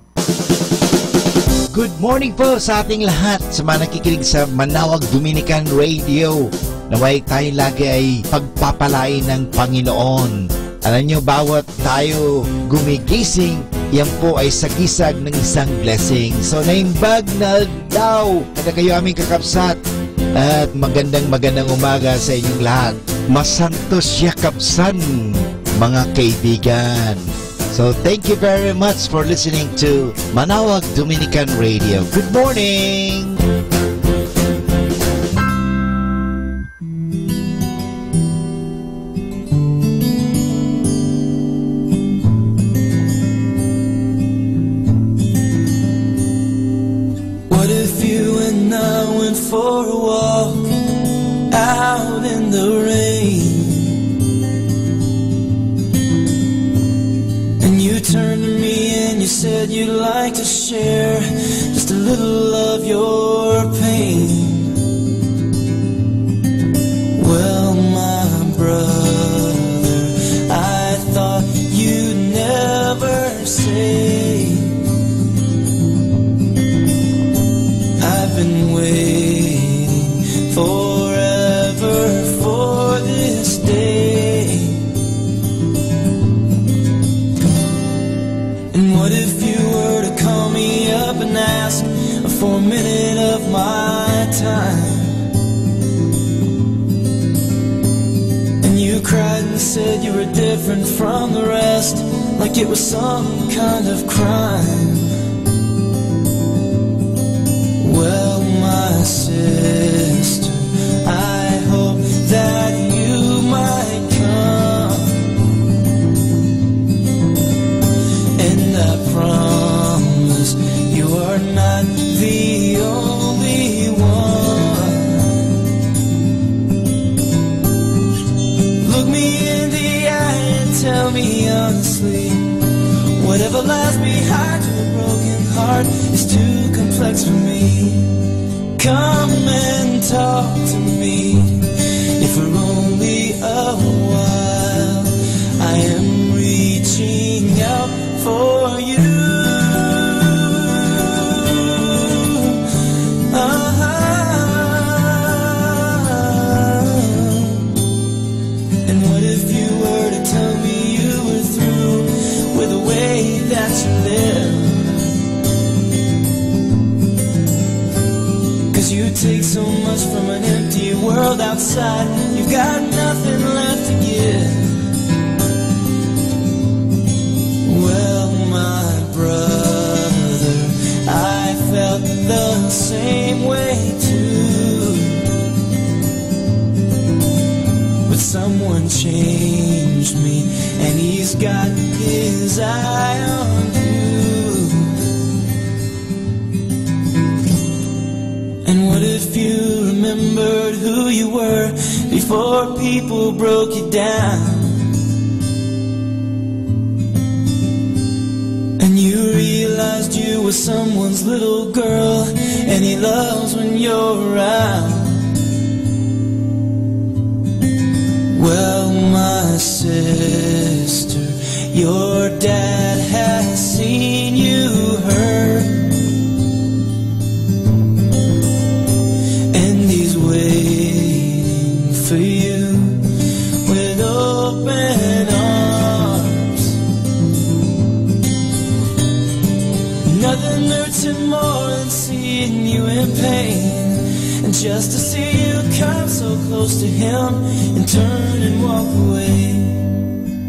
Good morning po sa ating lahat sa mga nakikinig sa Manawag Dominican Radio. Naway tayo lagi ay pagpapalain ng Panginoon. Alam nyo, bawat tayo gumigising, yan po ay sagisag ng isang blessing. So naimbag na daw na kayo aming kakapsat. At magandang umaga sa inyong lahat. Masantos yakapsan, mga kaibigan. So thank you very much for listening to Manawag Dominican Radio. Good morning! What if you and I went for a walk out in the rain? You turned to me and you said you'd like to share just a little of your pain. Well, my brother, I thought you'd never say. I've been waiting said you were different from the rest, like it was some kind of crime. Well, my sister, I hope that you might come, and I promise you are not the only one. Look me in the eye and tell me honestly, whatever lies behind your broken heart is too complex for me. Come and talk to me, if for only a while. I am reaching out for you. And what if you were to tell me you were through with the way that you live? You take so much from an empty world outside, you've got nothing left to give. Well, my brother, I felt the same way too, but someone changed me, and he's got his eye on you. And what if you remembered who you were before people broke you down? And you realized you were someone's little girl, and he loves when you're around. Well, my sister, your dad has seen you hurt, waiting for you with open arms. Nothing hurts him more than seeing you in pain, and just to see you come so close to him and turn and walk away.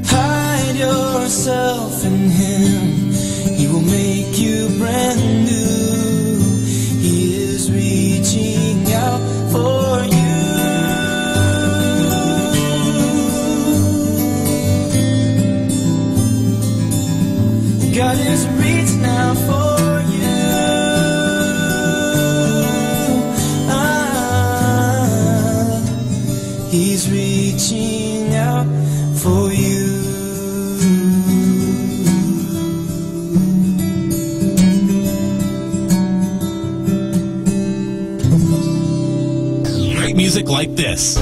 Hide yourself in him, he will make you brand new. He is reaching out for you. God is reaching out for you. He's reaching out for you. Music like this.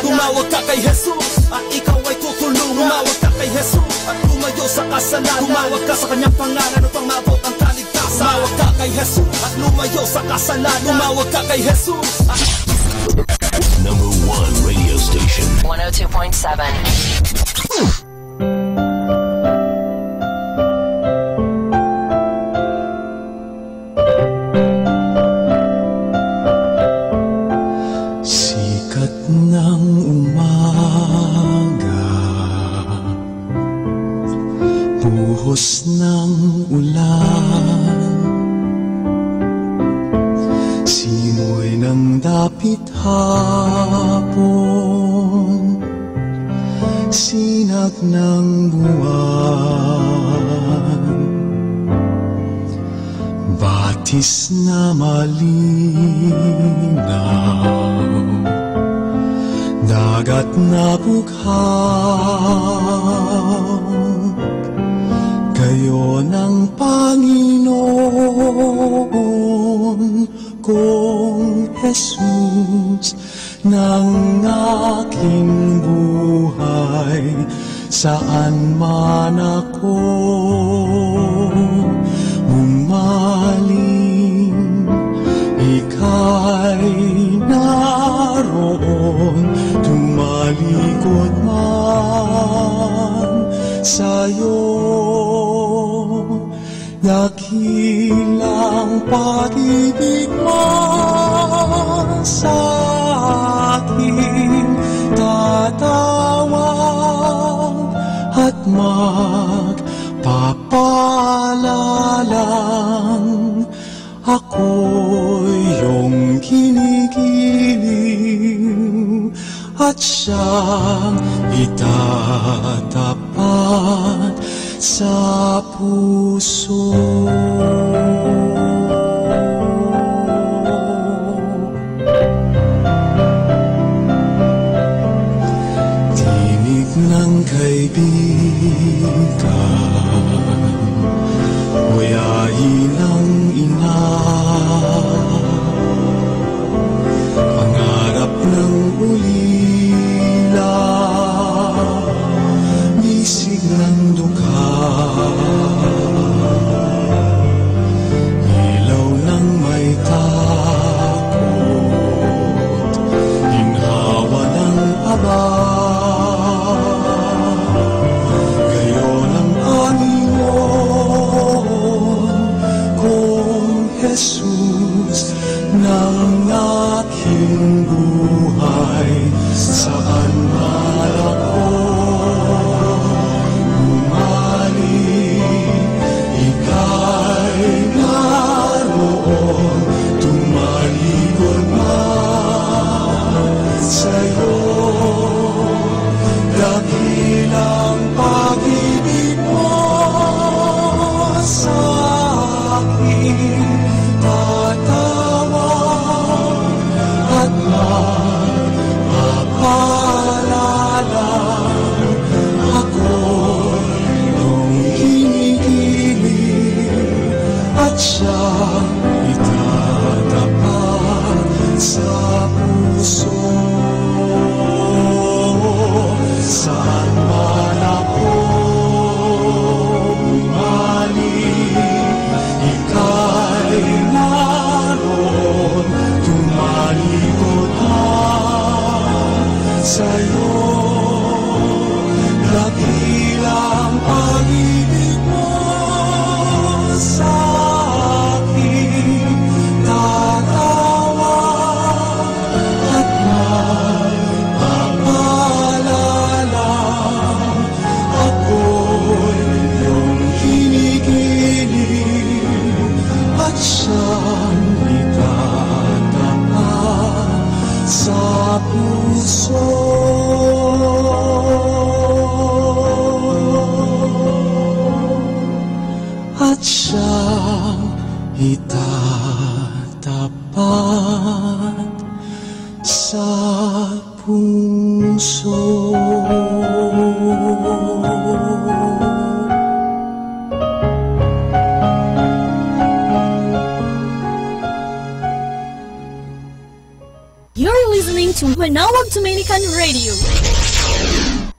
Tumawag ka kay Jesus at ikaw ay tutulungan. Tumawag ka kay Jesus at lumayo sa kasalanan. Tumawag ka sa kanyang pangalan upang maabot ang kaligtasan. Tumawag ka kay Jesus at lumayo sa kasalanan. Tumawag ka kay Jesus at... Number 1 radio station 102.7. Buhos ng ulan, simoy ng dapit hapon, sinag ng buwan, batis na malinaw, dagat na bughaw. Kayo ng Panginoon, kong Jesus ng aking buhay, saan man ako umaling, ika'y naroon, tumalikod man sa'yo. Dakilang pag-ibig mo sa akin, tatawag at magpapalalang. Ako'y iyong kinikiling at siyang itatapat sa puso. Tinig ng kaibigan, wayahin ng ina, pangarap ng ulila, bisig ng dukha, ilaw ng may takot, ginhawa ng aba, gayon ang Panginoon kong Jesus ng aking buhay, saan man ako umaling, ika'y naroon, tumalikod man sa'yo. Dakilang pag-ibig mo sa akin, tatawag at magpapalala. Ako'y iyong kinikilig at siyang itatapat sa puso. Saan man ako umaling, ika'y naroon, tumalikod man sa'yo. Dakilang pag-ibig mo sa akin, tatawag at magpapalala. Ako'y iyong kinikilig at siyang itatapat sa puso. At siyang itatapat sa puso. You're listening to Manawag Dominican Radio.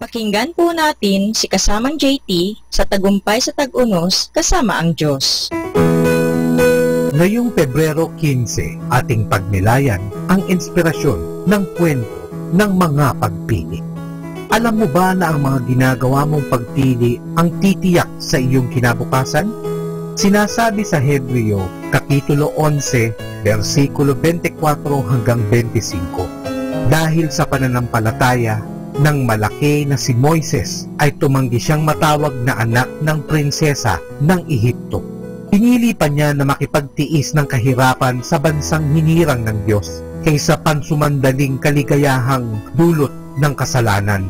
Pakinggan po natin si kasamang JT sa Tagumpay sa Tag-Unos kasama ang Diyos. Ngayong Pebrero 15, ating pagnilayan ang inspirasyon ng kwento ng mga pagpili. Alam mo ba na ang mga ginagawa mong pagpili ang titiyak sa iyong kinabukasan? Sinasabi sa Hebreo, Kapitulo 11, versikulo 24 hanggang 25. Dahil sa pananampalataya, nang malaki na si Moises ay tumanggi siyang matawag na anak ng prinsesa ng Ehipto. Pinili pa niya na makipagtiis ng kahirapan sa bansang hinirang ng Diyos kaysa pansumandaling kaligayahang dulot ng kasalanan.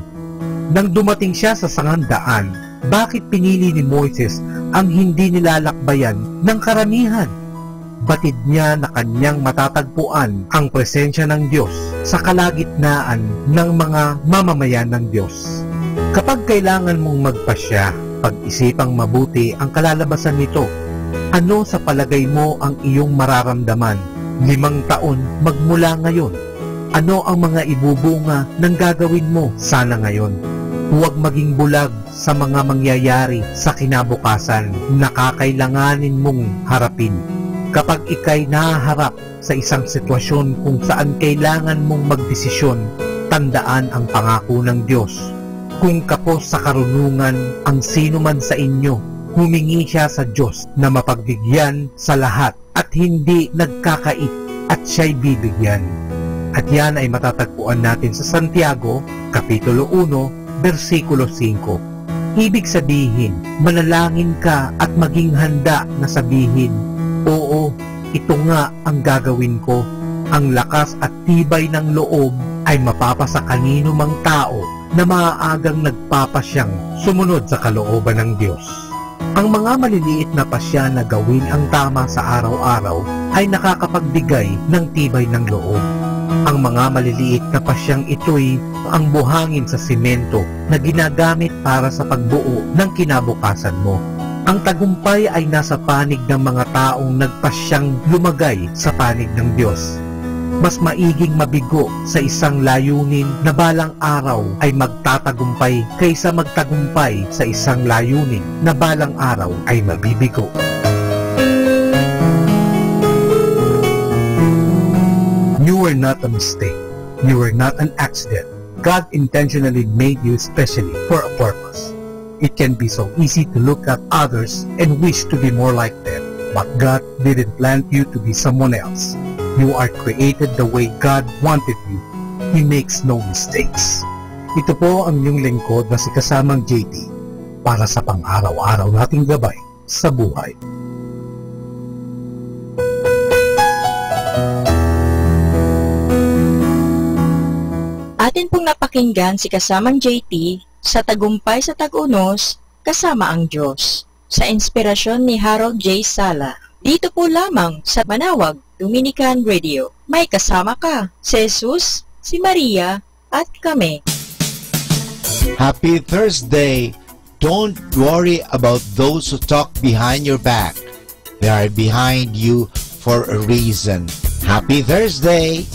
Nang dumating siya sa sangandaan, bakit pinili ni Moises ang hindi nilalakbayan ng karamihan? Batid niya na kanyang matatagpuan ang presensya ng Diyos sa kalagitnaan ng mga mamamayan ng Diyos. Kapag kailangan mong magpasya, pag-isipang mabuti ang kalalabasan nito. Ano sa palagay mo ang iyong mararamdaman 5 taon magmula ngayon. Ano ang mga ibubunga ng gagawin mo sana ngayon? Huwag maging bulag sa mga mangyayari sa kinabukasan na kakailanganin mong harapin. Kapag ikay nahaharap sa isang sitwasyon kung saan kailangan mong magdesisyon, tandaan ang pangako ng Diyos. Kung kapos sa karunungan ang sino man sa inyo, humingi siya sa Diyos na mapagbigyan sa lahat at hindi nagkakait at siya'y bibigyan. At yan ay matatagpuan natin sa Santiago, Kapitulo 1, versikulo 5. Ibig sabihin, manalangin ka at maging handa na sabihin, oo, ito nga ang gagawin ko. Ang lakas at tibay ng loob ay mapapasa kanino mang tao na maaagang nagpapasyang sumunod sa kalooban ng Diyos. Ang mga maliliit na pasya na gawin ang tama sa araw-araw ay nakakapagbigay ng tibay ng loob. Ang mga maliliit na pasyang ito'y ang buhangin sa simento na ginagamit para sa pagbuo ng kinabukasan mo. Ang tagumpay ay nasa panig ng mga taong nagpasyang lumagay sa panig ng Diyos. Mas maiging mabigo sa isang layunin na balang araw ay magtatagumpay kaysa magtagumpay sa isang layunin na balang araw ay mabibigo. You were not a mistake. You were not an accident. God intentionally made you specially for a purpose. It can be so easy to look at others and wish to be more like them, but God didn't plan you to be someone else. You are created the way God wanted you. He makes no mistakes. Ito po ang inyong lingkod na si Kasamang JT para sa pang-araw-araw nating gabay sa buhay. Atin pong napakinggan si Kasamang JT sa Tagumpay sa Tag-Unos, Kasama ang Diyos, sa inspirasyon ni Harold J. Sala. Dito po lamang sa Manawag Dominican Radio. May kasama ka, si Jesus, si Maria, at kami. Happy Thursday! Don't worry about those who talk behind your back. They are behind you for a reason. Happy Thursday!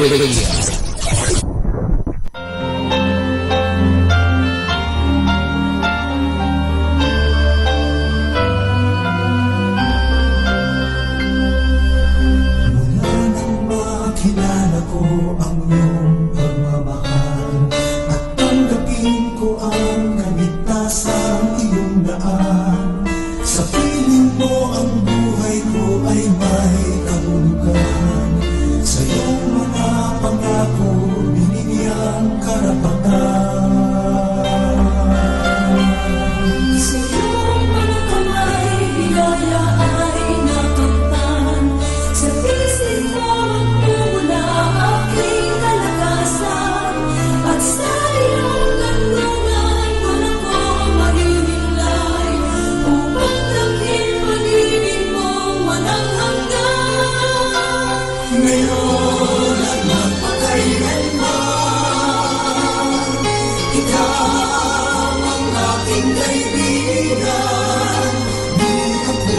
Radio. Kilala ko ang iyong pagmamahal at tanggapin ko ang kaligtasang iyong daan. Sa piling mo ang buhay ko ay may kahulugan. Sa iyong mga pangako binigyang karapatan. Sa iyong mga kamay biyaya ay nakamtan. Sa pisig mo at sa iyong gandungan wala ko maghihilay upang langhin pag-ibig mo walang hanggan. Ngayon at magpakailanman, ikaw ang aking kaibigan. Di ako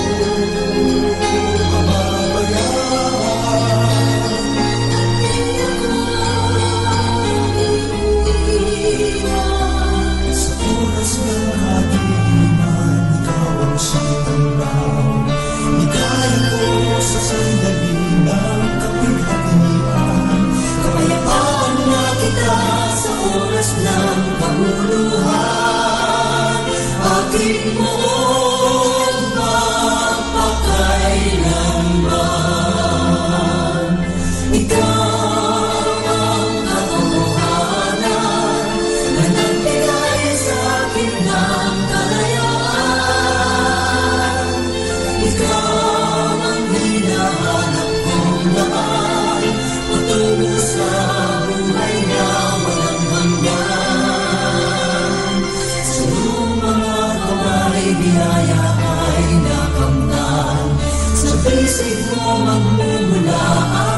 sa oras ng hatiman, ikaw ang siyang raw. Ligaya ko sa sandali ng kapighatian. Kapayapaan na kita sa oras ng kamuluhan. Aking moong magpakailanman. Ikaw biyaya ay nakamtan. Sa bisig mo magmumula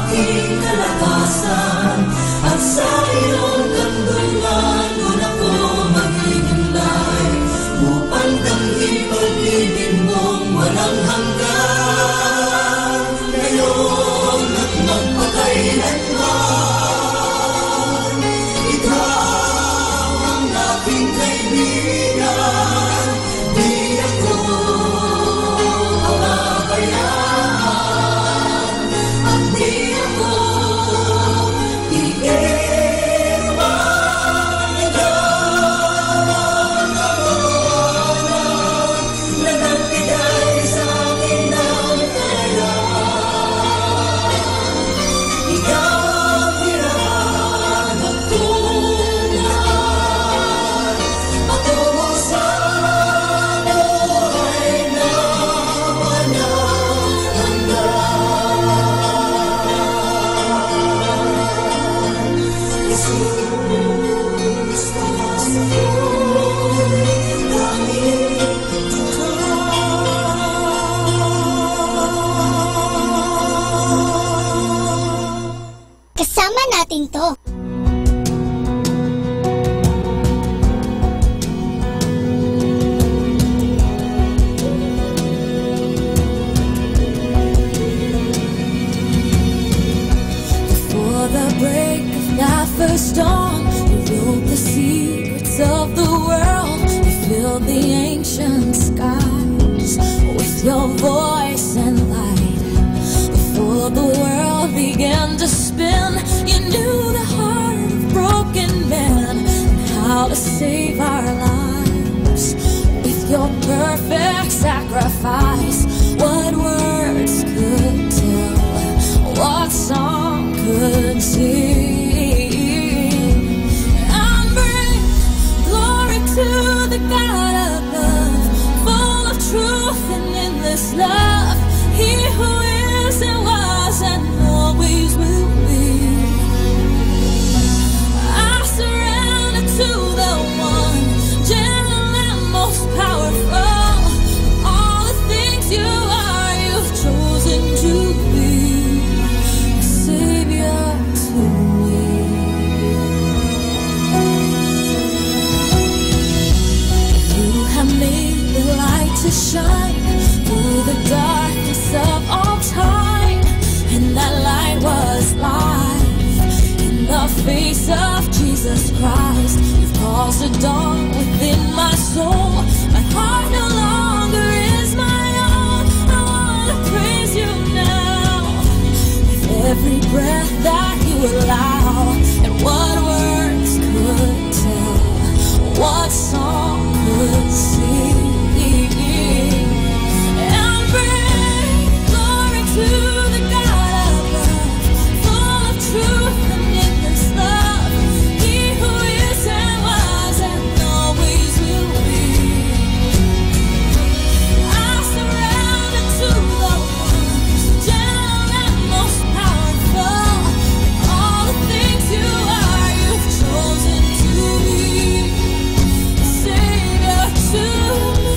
aking kalakasan. At sa iyong kandungan wala ko maghihilay upang damhin pag-ibig mong walang hanggan. Ngayon at magpakailanman, ikaw ang aking kaibigan. Di ako pababayaan at di ako iiwan. Ikaw ang katotohanan na nagbigay sa akin ng kailangan. Ikaw ang hinahanap kong lahat patungo sa kasama natin to. Before the break of that first dawn, you wrote the secrets of the world. You filled the ancient skies with your voice and light. Before the world began to spin, you knew the heart of broken men and how to save our lives. With your perfect sacrifice, what words could tell, what song could sing, and bring glory to the God above, full of truth and endless love. He who is and was and always will be. I surrender to the one, gentle and most powerful. All the things you are, you've chosen to be a savior to me. face of Jesus Christ. You've caused a dawn within my soul. My heart no longer is my own. I wanna praise you now. With every breath that you allow, and what words could tell, what song could sing, and bring glory to the God of love, full of truth and endless love. He who is and was and always will be. I surrender to the one, gentle and most powerful. All the things you are, you've chosen to be Savior to me.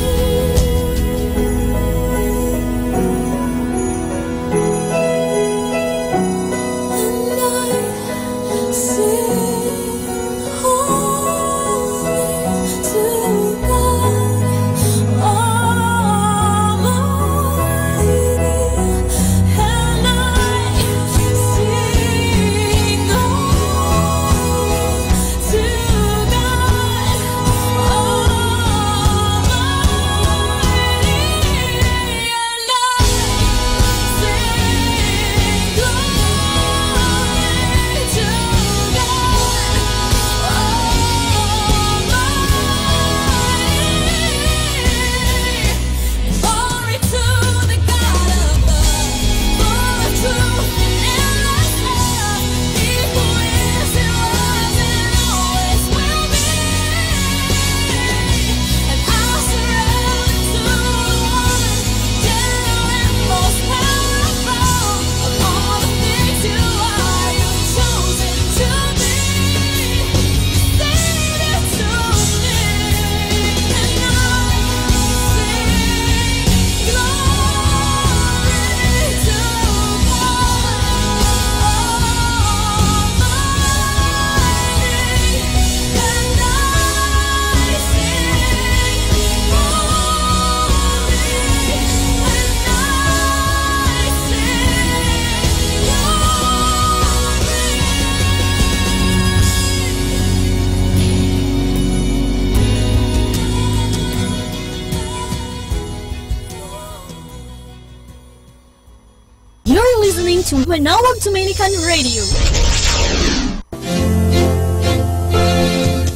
You're listening to Manawag Dominican Radio.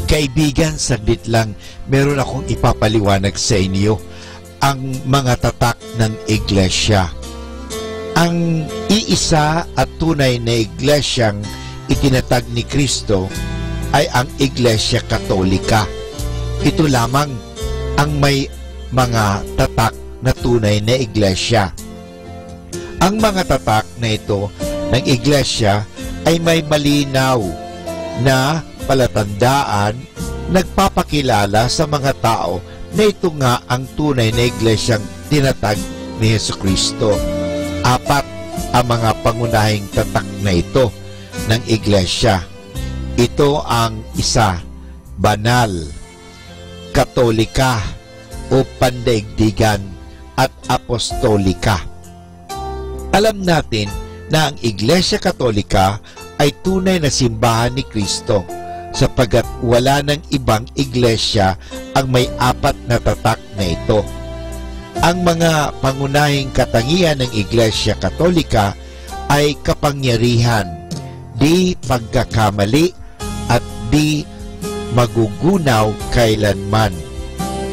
Kaibigan, saglit lang, meron akong ipapaliwanag sa inyo ang mga tatak ng iglesia. Ang iisa at tunay na iglesyang itinatag ni Kristo ay ang Iglesia Katolika. Ito lamang ang may mga tatak na tunay na iglesia. Ang mga tatak na ito ng iglesia ay may malinaw na palatandaan, nagpapakilala sa mga tao na ito nga ang tunay na iglesyang tinatag ni Jesucristo. 4 ang mga pangunahing tatak na ito ng iglesia. Ito ang isa, banal, katolika o pandaigdigan at apostolika. Alam natin na ang Iglesia Katolika ay tunay na simbahan ni Kristo sapagkat wala ng ibang iglesia ang may 4 na tatak na ito. Ang mga pangunahing katangian ng Iglesia Katolika ay kapangyarihan, di pagkakamali at di magugunaw kailanman.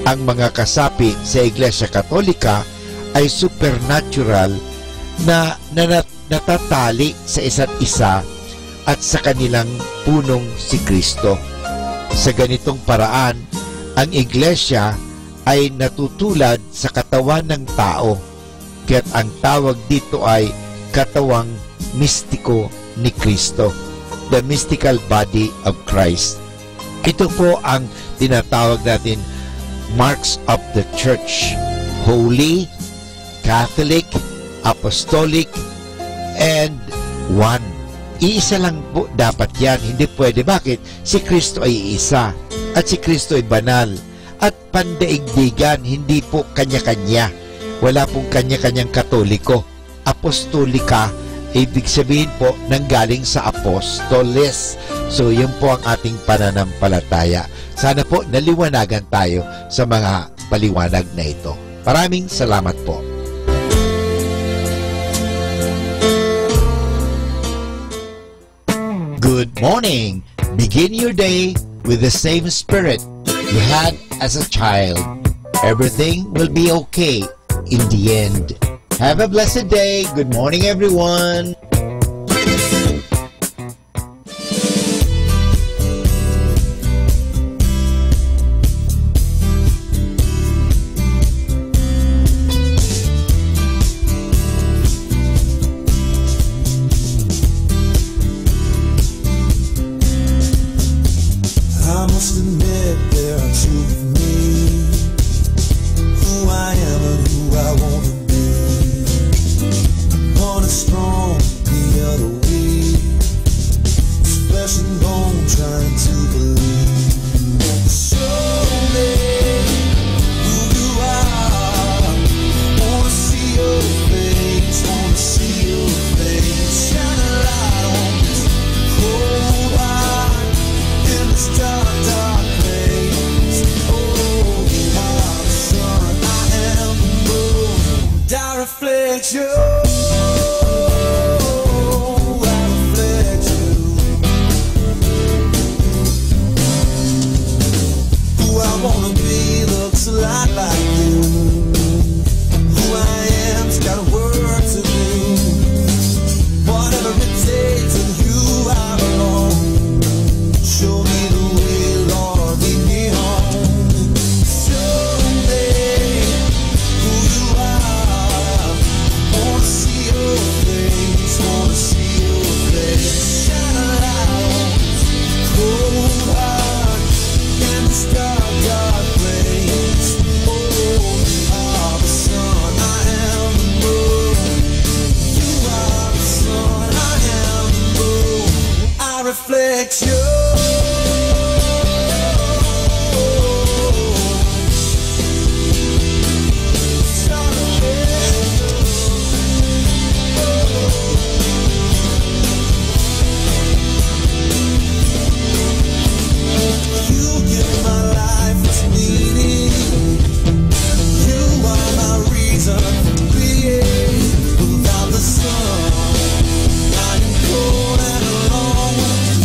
Ang mga kasapi sa Iglesia Katolika ay supernatural na natatali sa isa't isa at sa kanilang punong si Kristo. Sa ganitong paraan, ang iglesia ay natutulad sa katawan ng tao, kaya't ang tawag dito ay katawang mistiko ni Kristo, the mystical body of Christ. Ito po ang tinatawag natin marks of the church: holy, Catholic, apostolic, and one. Iisa lang po dapat yan, hindi pwede. Bakit? Si Kristo ay isa at si Kristo ay banal at pandaigdigan, hindi po kanya-kanya. Wala pong kanya-kanyang katoliko, apostolika ibig sabihin po nanggaling sa apostoles. So yun po ang ating pananampalataya. Sana po naliwanagan tayo sa mga paliwanag na ito. Maraming salamat po. Good morning! Begin your day with the same spirit you had as a child. Everything will be okay in the end. Have a blessed day. Good morning, everyone. I must admit there are two of me, who I am and who I want to be. One is strong, the other weak, flesh and bone trying to believe. Show me who you are, wanna see your face, wanna see your face. Shine a light on this cold heart in this dark, dark place. Oh, I'm the sun, I am the moon, and I reflect you. I reflect you. Who I wanna be looks a lot like you. Who I am's got work to do. Whatever it takes, and you I belong. Show me the way, Lord, lead me home. Show me who you are. Wanna see your face, wanna see your face. Shine a light on this cold heart in this dark, dark place. Oh, you are the sun, I am the moon. You are the sun, I am the moon. I reflect you. You give my life its meaning. You are my reason for being. Without the sun, I am cold and alone,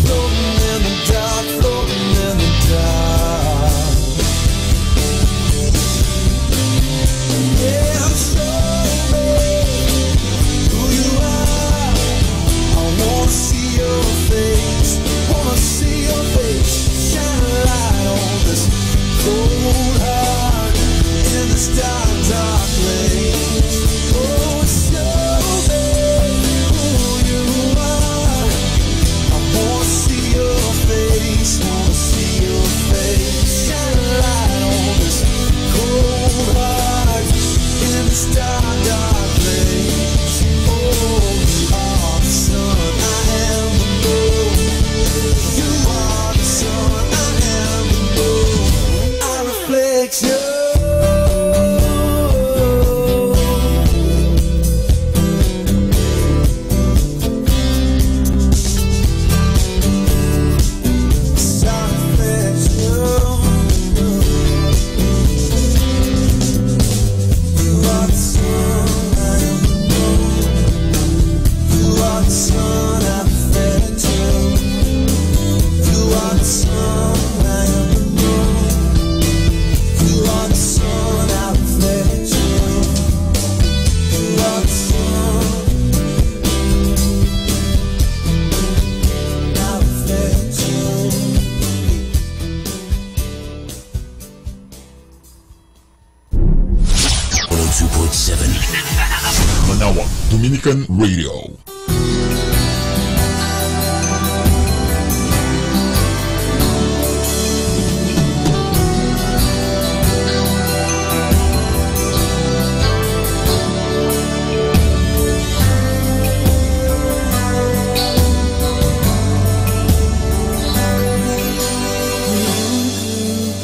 floating in the dark, floating in the dark. Yeah, show me who you are. I wanna see your face, wanna see your face. Shine a light on this cold heart in this dark, dark place. Oh, show me who you are. I wanna see your face, wanna see your face. Shine a light on this cold heart in this dark, dark place. Oh, you are the sun, I am the moon. You are the sun, I am the moon. I reflect you. Manawag Dominican Radio.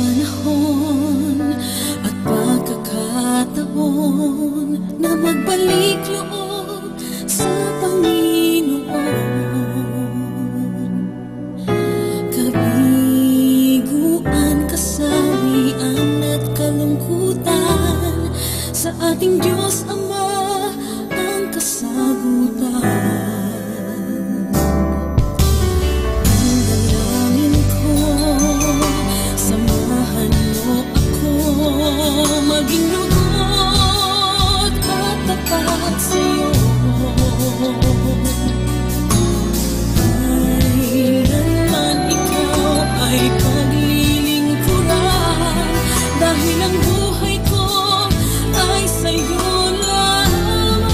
Panahon at pagkakataon na magbalik loob sa Panginoon. ating Diyos Ama ang kasagutan. Ang dalangin ko, samahan mo ako maging lugod at tapat sa'yo. Kailanman ikaw ay paglilingkuran, dahil ang buhay ko ay sa'yo lamang.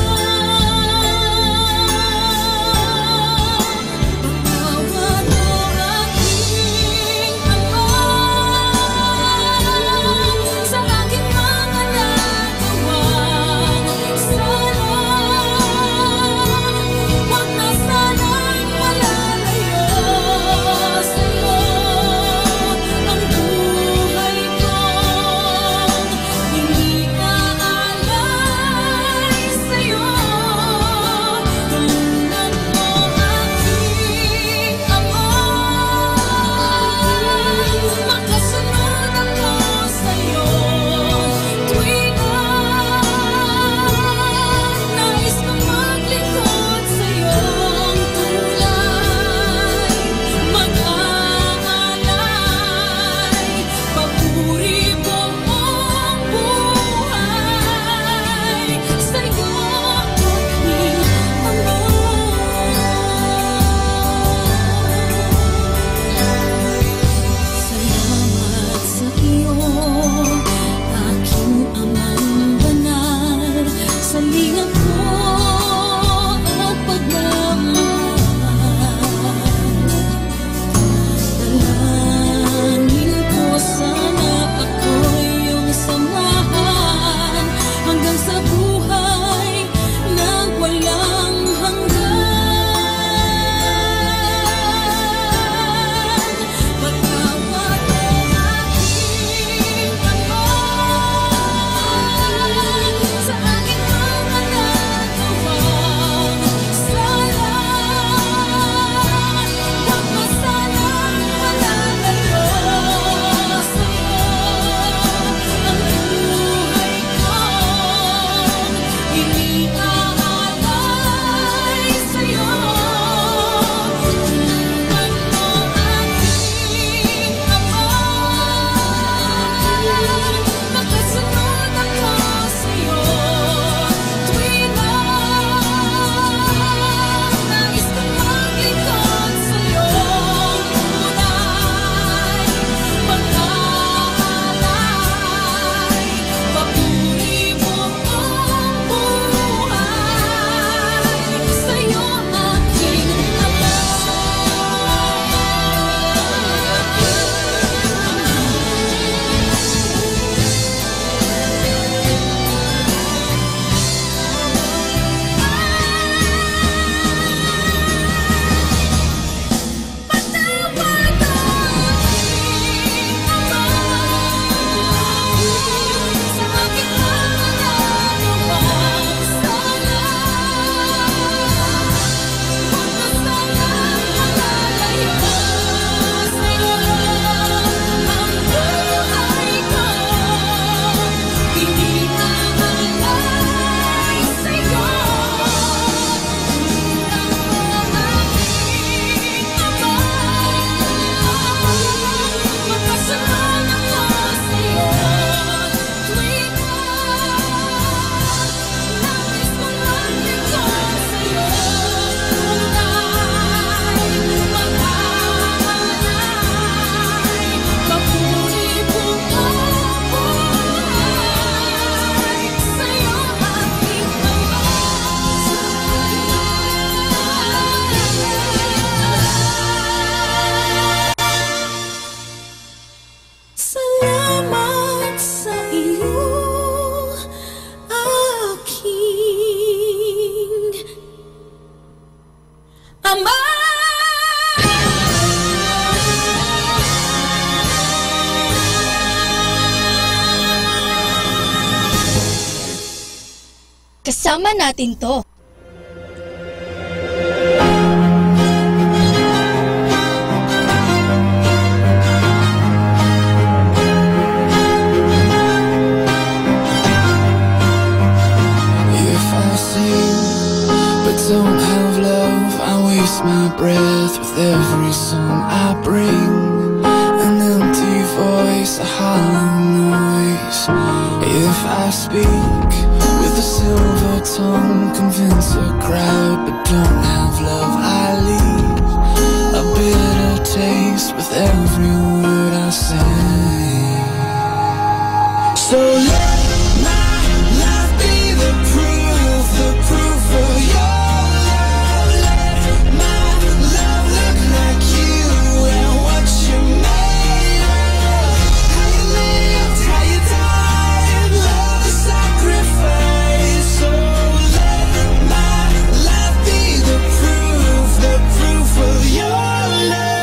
Patawad mo aking Ama sa aking mga nagawang sala. Huwag na sanang malalayo sa'yo ang buhay ko. Hindi aalay sa'yo. Tulungan mo aking Ama, makasunod ako sa'yo tuwing nais kong maglingkod sa'yong tulay. Mag-aalay, papuri buong buhay sa'yo aking Ama. Salamat sa iyo, aking Amang banal, sa lingap ko at pagmamahal. Dalangin ko sana ako'y iyong samahan hanggang sa buhay na walang hanggan. Patawad mo aking Ama sa aking mga nagawang sala. Huwag na sanang malalayo sa'yo ang buhay ko. Hindi aalay sa'yo. Tulungan mo aking Ama, makasunod ako sa'yo tuwing nais kong maglingkod sa'yong tunay. Mag-aalay, papuri buong buhay sa'yo aking Ama. Salamat sa iyo, aking Ama. Kasama natin to. every song I bring, an empty voice, a hollow noise. If I speak with a silver tongue, convince a crowd, but don't have love, I leave a bitter taste with every word I say. So let my life be the proof of your love. Let my love look like you and what you made of. How you lived, how you died, love is sacrifice. So let my life be the proof of your love.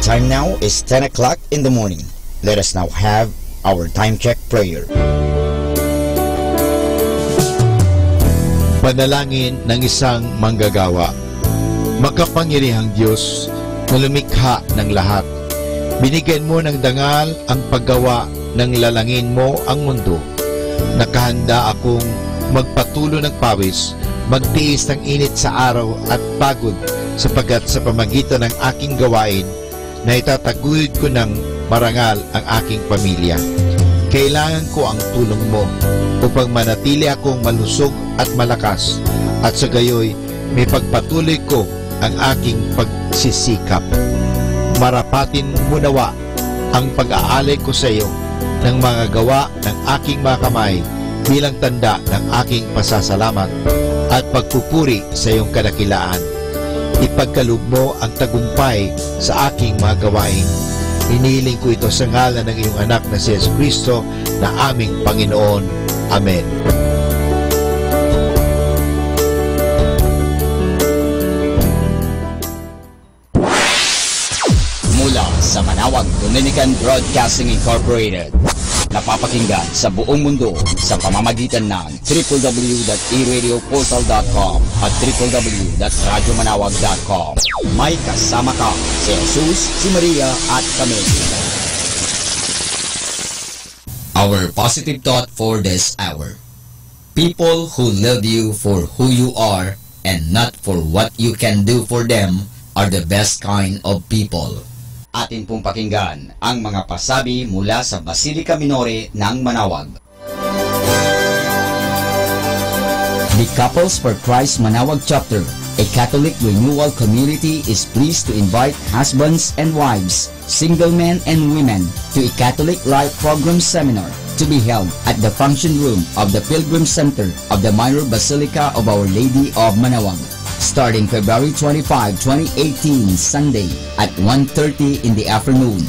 Time now is 10 o'clock in the morning. Let us now have our time check prayer. Panalangin ng isang manggagawa. Makapangyarihang Diyos na lumikha ng lahat, binigyan mo ng dangal ang paggawa ng lalangin mo ang mundo. Nakahanda akong magpatulo ng pawis, magtiis ng init sa araw at pagod, sapagkat sa pamagitan ng aking gawain na itataguyod ko ng marangal ang aking pamilya. Kailangan ko ang tulong mo upang manatili akong malusog at malakas, at sa gayoy may pagpatuloy ko ang aking pagsisikap. Marapatin mo nawa ang pag-aalay ko sa iyo ng mga gawa ng aking mga kamay bilang tanda ng aking pasasalamat at pagpupuri sa iyong kadakilaan. Ipagkaloob mo ang tagumpay sa aking mga gawain. Hinihiling ko ito sa ngalan ng iyong anak na si Jesucristo na aming Panginoon. Amen. Mula sa Manawag Dominican Broadcasting Incorporated, napapakinggan sa buong mundo sa pamamagitan ng www.eradioportal.com at www.radyomanawag.com. May kasama ka si Jesus, si Maria at kami. Our positive thought for this hour: people who love you for who you are and not for what you can do for them are the best kind of people. Atin pong pakinggan ang mga pasabi mula sa Basilica Minore ng Manawag. The Couples for Christ Manawag Chapter, a Catholic renewal community, is pleased to invite husbands and wives, single men and women, to a Catholic Life Program Seminar to be held at the function room of the Pilgrim Center of the Minor Basilica of Our Lady of Manawag, starting February 25, 2018, Sunday at 1:30 in the afternoon.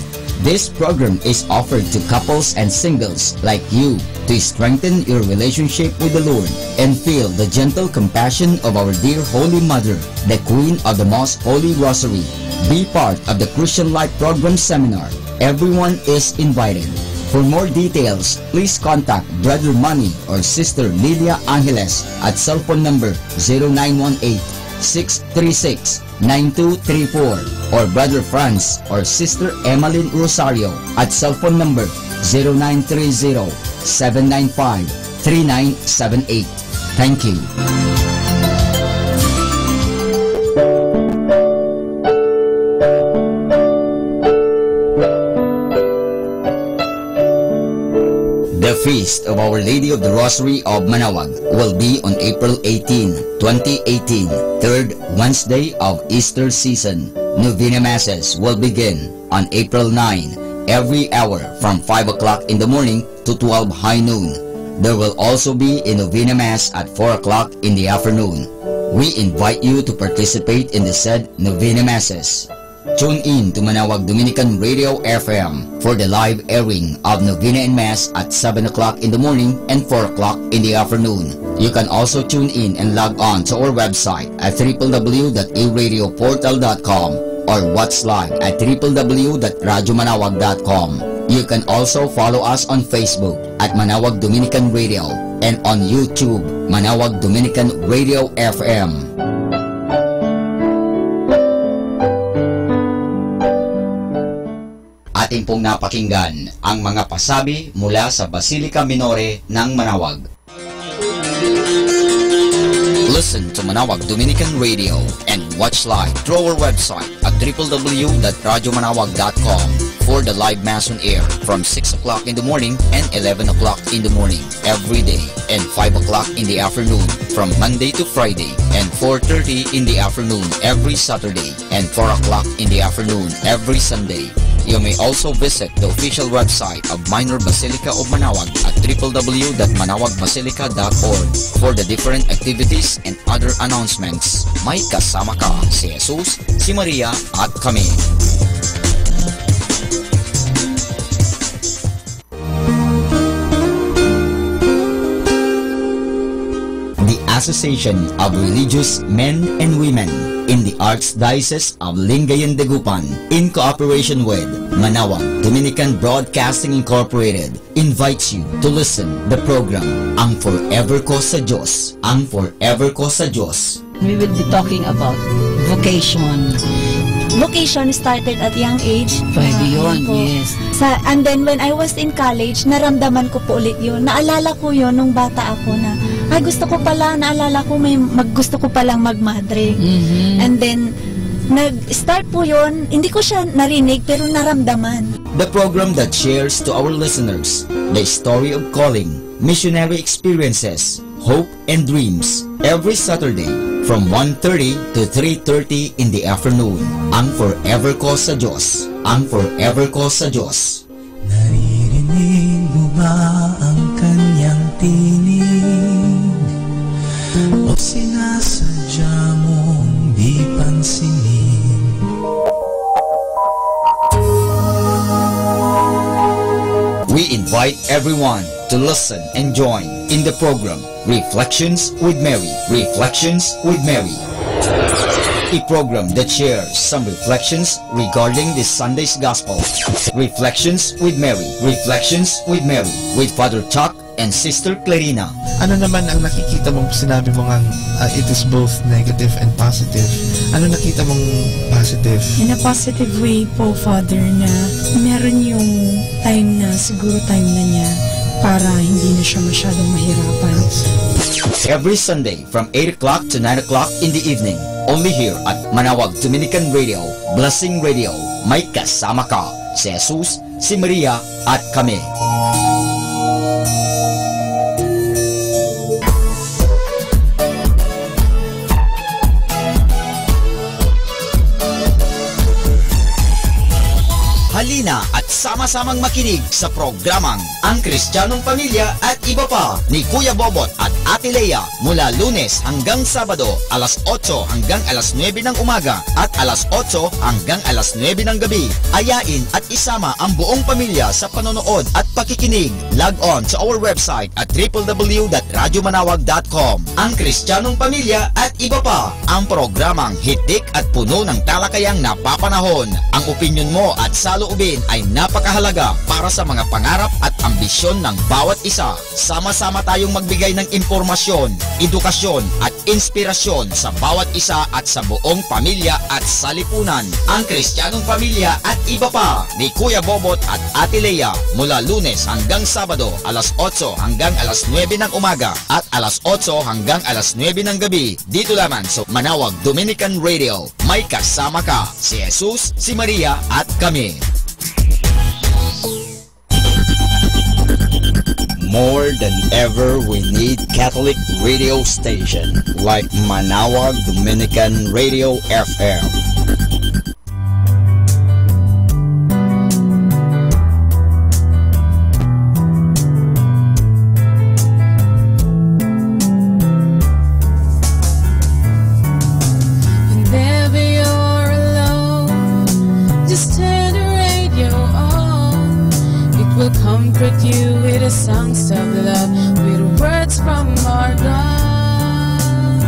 This program is offered to couples and singles like you to strengthen your relationship with the Lord and feel the gentle compassion of our dear Holy Mother, the Queen of the Most Holy Rosary. Be part of the Christian Life Program Seminar. Everyone is invited. For more details, please contact Brother Manny or Sister Lilia Angeles at cell phone number 0918-636-9234 or Brother Franz or Sister Emmeline Rosario at cell phone number 0930-795-3978. Thank you. The Feast of Our Lady of the Rosary of Manaoag will be on April 18, 2018, third Wednesday of Easter season. Novena Masses will begin on April 9, every hour from 5 o'clock in the morning to 12 high noon. There will also be a Novena Mass at 4 o'clock in the afternoon. We invite you to participate in the said Novena Masses. Tune in to Manaoag Dominican Radio FM for the live airing of Novena and Mass at 7 o'clock in the morning and 4 o'clock in the afternoon. You can also tune in and log on to our website at www.aradioportal.com or watch live at www.radyomanawag.com. You can also follow us on Facebook at Manaoag Dominican Radio and on YouTube, Manaoag Dominican Radio FM. Ating pong napakinggan ang mga pasabi mula sa Basilica Minore ng Manaoag. Listen to Manaoag Dominican Radio and watch live through our website at www.radyomanawag.com for the live Mass on air from 6 o'clock in the morning and 11 o'clock in the morning every day and 5 o'clock in the afternoon from Monday to Friday and 4:30 in the afternoon every Saturday and 4 o'clock in the afternoon every Sunday. You may also visit the official website of Minor Basilica of Manaoag at www.manawagbasilica.org for the different activities and other announcements. May kasama ka si Jesus, si Maria at kami. The Association of Religious Men and Women in the Archdiocese of Lingayen de Gupan, in cooperation with Manaoag Dominican Broadcasting Incorporated, invites you to listen the program Ang Forever Ko sa Diyos. Ang Forever Ko sa Diyos. We will be talking about vocation. Vocation started at young age. Pwede yun, yes. And then when I was in college, naramdaman ko po ulit yun. Naalala ko yun nung bata ako na, ay gusto ko pala, naalala ko gusto ko palang magmadre. And then, nag-start po yun, hindi ko siya narinig pero naramdaman. The program that shares to our listeners the story of calling, missionary experiences, hope and dreams every Saturday from 1:30 to 3:30 in the afternoon. Ang Forever Ko sa Diyos. Ang Forever Ko sa Diyos. Naririnig mo ba ang kanyang tinig? O sinasadya mong di pansinin? We invite everyone to listen and join in the program Reflections with Mary. Reflections with Mary. A program that shares some reflections regarding this Sunday's Gospel. Reflections with Mary. Reflections with Mary with Father Chuck and Sister Clarina. Ano naman ang nakikita mong sinabi mo ngang it is both negative and positive? Ano nakita mong positive? In a positive way po, Father, na meron yung time na siguro time na niya para hindi na siya masyadong mahirapan. Every Sunday from 8 o'clock to 9 o'clock in the evening, only here at Manaoag Dominican Radio, Blessing Radio. May kasama ka si Jesus, si Maria at kami. Halina at sama sama-samang makinig sa programang Ang Kristiyanong Pamilya at Iba Pa ni Kuya Bobot at Ate Lea mula Lunes hanggang Sabado alas 8 hanggang alas 9 ng umaga at alas 8 hanggang alas 9 ng gabi. Ayain at isama ang buong pamilya sa panonood at pakikinig. Log on to our website at www.radyomanawag.com. Ang Kristiyanong Pamilya at Iba Pa, ang programang hitik at puno ng talakayang napapanahon. Ang opinyon mo at saloobin ay napakahalaga para sa mga pangarap at ambisyon ng bawat isa. Sama-sama tayong magbigay ng impormasyon, edukasyon at inspirasyon sa bawat isa at sa buong pamilya at sa lipunan. Ang Kristiyanong Pamilya at Iba Pa ni Kuya Bobot at Ate Lea mula Lunes hanggang Sabado alas 8 hanggang alas 9 ng umaga at alas 8 hanggang alas 9 ng gabi. Dito lamang sa Manawag Dominican Radio. May kasama ka, si Jesus, si Maria at kami. More than ever, we need Catholic radio station like Manawag Dominican Radio FM. Whenever you're alone, just turn the radio on. It will comfort you with the songs of love, with words from our God.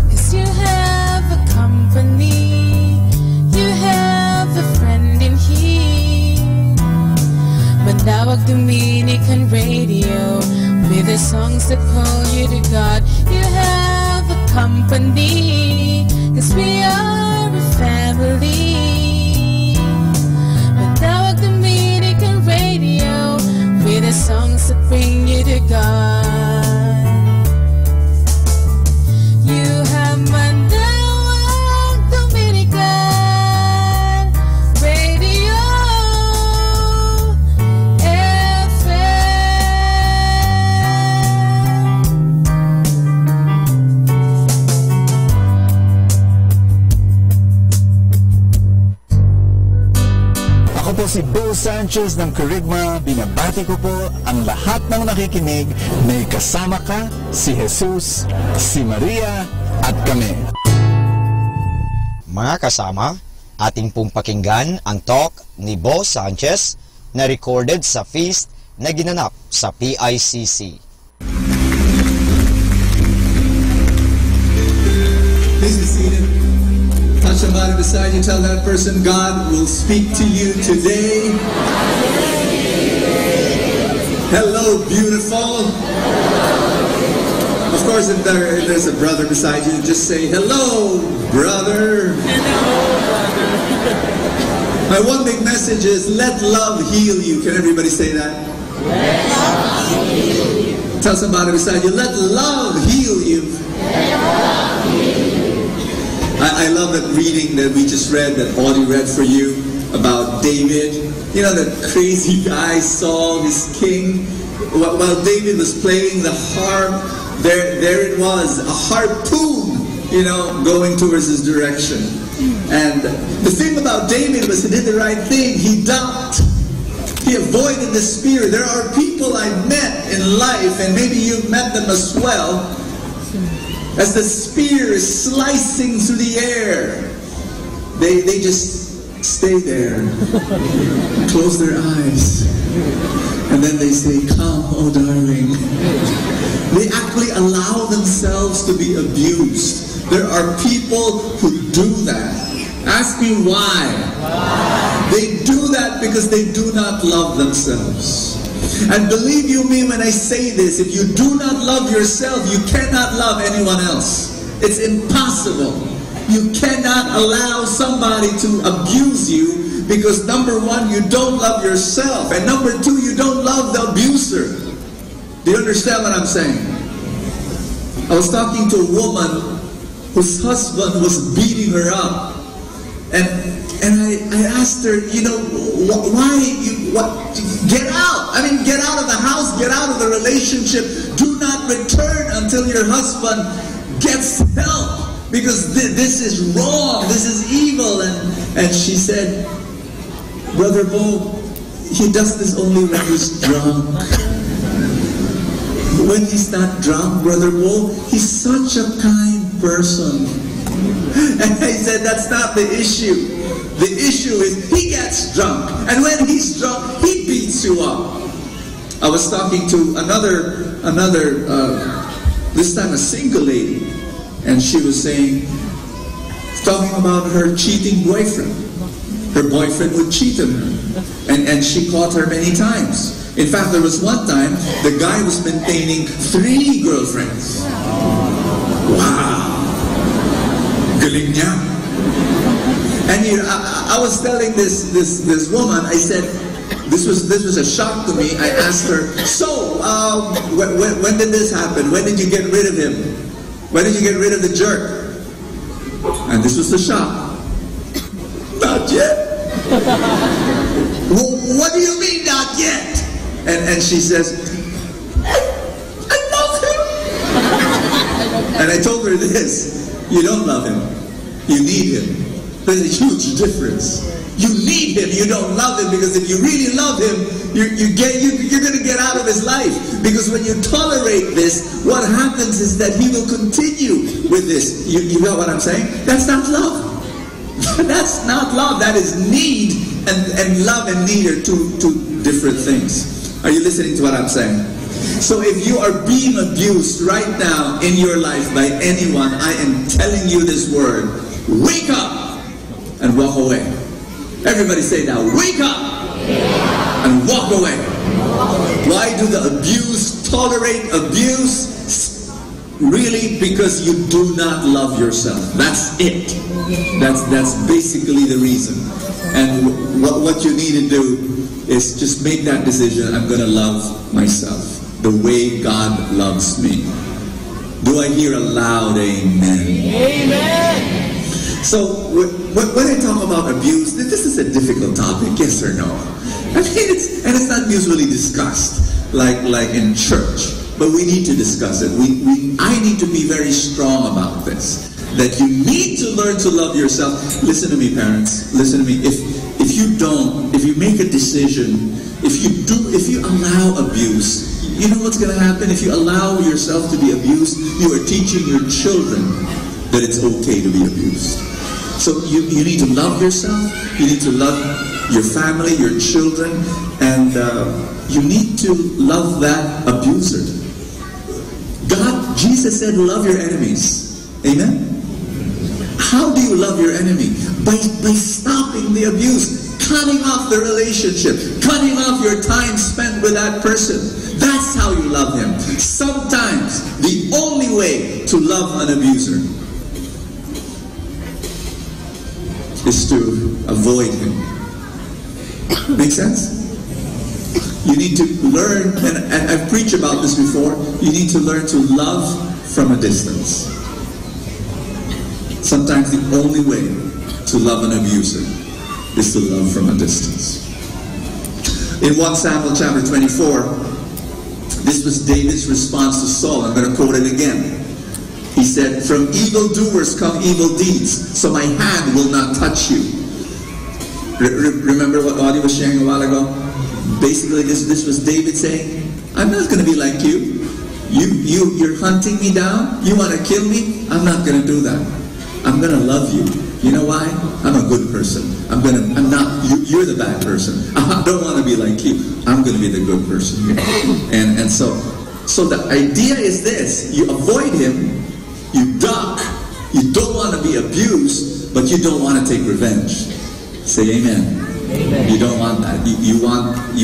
'Cause you have a company, you have a friend in here. Manawag Dominican Radio, with the songs that call you to God. You have a company, 'cause we are a family. Manawag Dominican Radio, with the songs that bring you to God. You have Manawag Dominican Radio Ako po si Bo Sanchez ng Kerygma. Binabati ko po ang lahat ng nakikinig. May kasama ka, si Jesus, si Maria, at kami. Mga kasama, ating pong pakinggan ang talk ni Bo Sanchez na recorded sa feast na ginanap sa PICC. Please be seated. Touch somebody beside you. Tell that person God will speak to you today. Hello, beautiful. Of course, if there's a brother beside you, just say, hello, brother. My one big message is, let love heal you. Can everybody say that? Let love heal you. Tell somebody beside you, let love heal you. Let love heal you. I love that reading that we just read, that Audie read for you, about David. You know, that crazy guy, Saul, his king. While David was playing the harp, there it was, a harpoon, you know, going towards his direction. And the thing about David was he did the right thing. He ducked. He avoided the spear. There are people I met in life, and maybe you've met them as well, as the spear is slicing through the air, they just stay there, close their eyes, and then they say, come, oh darling. They actually allow themselves to be abused. There are people who do that. Ask me why. They do that because they do not love themselves. And believe you me when I say this, if you do not love yourself, you cannot love anyone else. It's impossible. You cannot allow somebody to abuse you because number one, you don't love yourself. And number two, you don't love the abuser. Do you understand what I'm saying? I was talking to a woman whose husband was beating her up. And I asked her, you know, why, get out. I mean, get out of the house, get out of the relationship. Do not return until your husband gets help. Because this is wrong, this is evil. And she said, Brother Bo, he does this only when he's drunk. When he's not drunk, Brother Bo, he's such a kind person. And I said, that's not the issue. The issue is he gets drunk. And when he's drunk, he beats you up. I was talking to another this time a single lady, and she was talking about her cheating boyfriend. Her boyfriend would cheat on her, and she caught her many times. In fact, there was one time the guy was maintaining 3 girlfriends. Wow, galing niya. And I was telling this woman, I said, this was a shock to me. I asked her, so when did this happen? When did you get rid of him? When did you get rid of the jerk? And this was the shock. Not yet. What do you mean not yet? And she says, I love him. And I told her this, you don't love him, you need him. There's a huge difference. You need him, you don't love him, because if you really love him, you're going to get out of his life. Because when you tolerate this, what happens is that he will continue with this. You know what I'm saying? That's not love. That's not love. That is need, and love and need are two different things. Are you listening to what I'm saying? So if you are being abused right now in your life by anyone, I am telling you this word: wake up and walk away. Everybody say that. Wake up and walk away. Why do the abused tolerate abuse? Really, because you do not love yourself. That's it. That's basically the reason. And what you need to do is just make that decision. I'm going to love myself the way God loves me. Do I hear a loud amen? Amen. So when I talk about abuse, this is a difficult topic, yes or no? I mean, it's not usually discussed like in church, but we need to discuss it. I need to be very strong about this. That you need to learn to love yourself. Listen to me, parents. Listen to me. If you make a decision, if you allow abuse, you know what's going to happen? If you allow yourself to be abused, you are teaching your children that it's okay to be abused. So you need to love yourself, you need to love your family, your children, and you need to love that abuser. Jesus said, love your enemies. Amen? How do you love your enemy? By stopping the abuse, cutting off the relationship, cutting off your time spent with that person. That's how you love him. Sometimes the only way to love an abuser is to avoid him. Make sense? You need to learn, and I've preached about this before, you need to learn to love from a distance. Sometimes the only way to love an abuser is to love from a distance. In 1 Samuel chapter 24, this was David's response to Saul. I'm going to quote it again. He said, from evildoers come evil deeds, so my hand will not touch you. Remember what Audie was sharing a while ago? Basically, this was David saying, I'm not going to be like you. You're hunting me down? You want to kill me? I'm not going to do that. I'm going to love you. You know why? I'm a good person. You're the bad person. I don't want to be like you. I'm going to be the good person. And so the idea is this: you avoid him, you duck, you don't want to be abused, but you don't want to take revenge. Say amen. Amen. You don't want that. You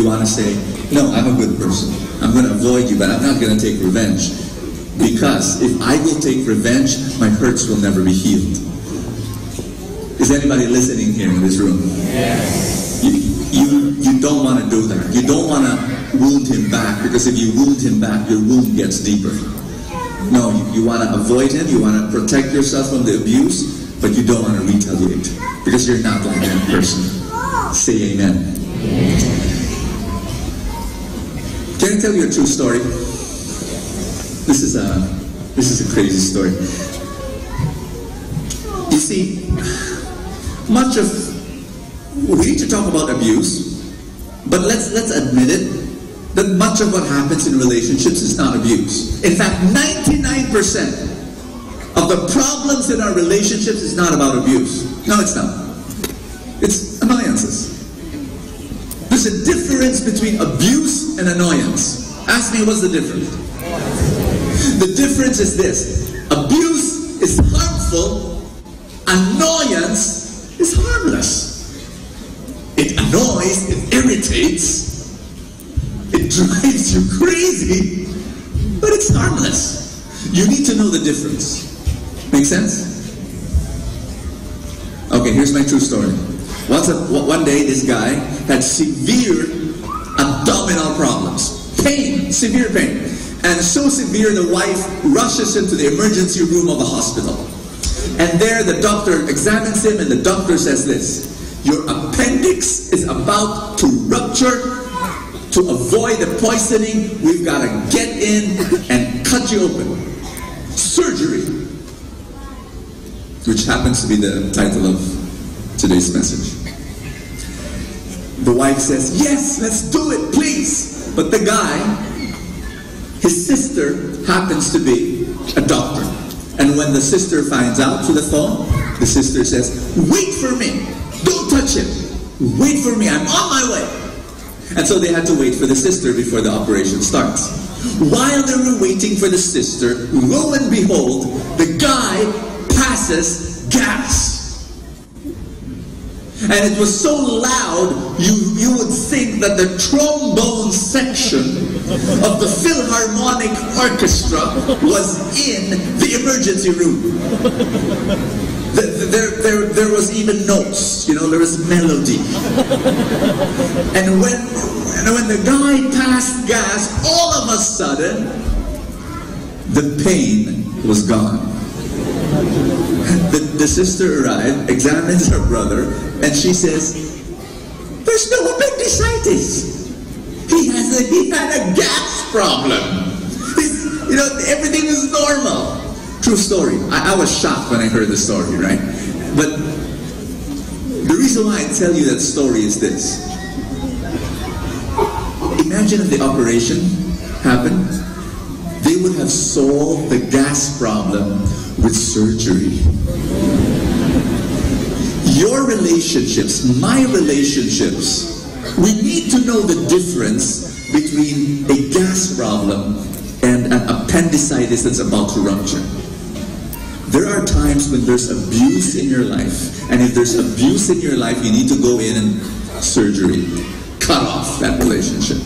want to say, no, I'm a good person. I'm going to avoid you, but I'm not going to take revenge. Because if I will take revenge, my hurts will never be healed. Is anybody listening here in this room? Yes. You don't want to do that. You don't want to wound him back, because if you wound him back, your wound gets deeper. No, you want to avoid him. You want to protect yourself from the abuse, but you don't want to retaliate, because you're not like that person. Say amen. Can I tell you a true story? This is a crazy story. You see, much of we need to talk about abuse, but let's admit it, that much of what happens in relationships is not abuse. In fact, 99% of the problems in our relationships is not about abuse. No, it's not. It's annoyances. There's a difference between abuse and annoyance. Ask me, what's the difference? The difference is this. Abuse is harmful. Annoyance is harmless. It annoys, it irritates, it drives you crazy, but it's harmless. You need to know the difference. Make sense? Okay, here's my true story. One day, this guy had severe abdominal problems. Pain, severe pain. And so severe, the wife rushes him to the emergency room of a hospital. And there, the doctor examines him, and the doctor says this: your appendix is about to rupture. To avoid the poisoning, we've got to get in and cut you open. Surgery. Which happens to be the title of today's message. The wife says, yes, let's do it, please. But the guy, his sister happens to be a doctor. And when the sister finds out through the phone, the sister says, wait for me. Don't touch him. Wait for me. I'm on my way. And so they had to wait for the sister before the operation starts. While they were waiting for the sister, lo and behold, the guy passes gas. And it was so loud, you would think that the trombone section of the Philharmonic Orchestra was in the emergency room. There was even notes, you know, there was melody. And when the guy passed gas, all of a sudden, the pain was gone. The sister arrived, examines her brother, and she says, there's no appendicitis. He had a gas problem. You know, everything is normal. True story. I was shocked when I heard the story, right? But the reason why I tell you that story is this. Imagine if the operation happened, they would have solved the gas problem with surgery. Your relationships, my relationships, we need to know the difference between a gas problem and an appendicitis that's about to rupture. There are times when there's abuse in your life, and if there's abuse in your life, you need to go in and surgery. Cut off that relationship.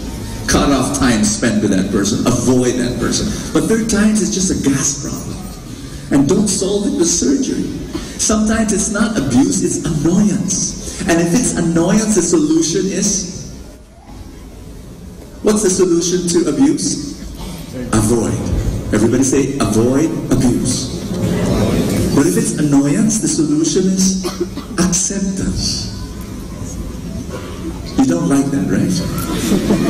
Cut off time spent with that person. Avoid that person. But there are times it's just a gas problem. And don't solve it with surgery. Sometimes it's not abuse, it's annoyance. And if it's annoyance, the solution is? What's the solution to abuse? Avoid. Everybody say, avoid abuse. But if it's annoyance, the solution is acceptance. You don't like that, right?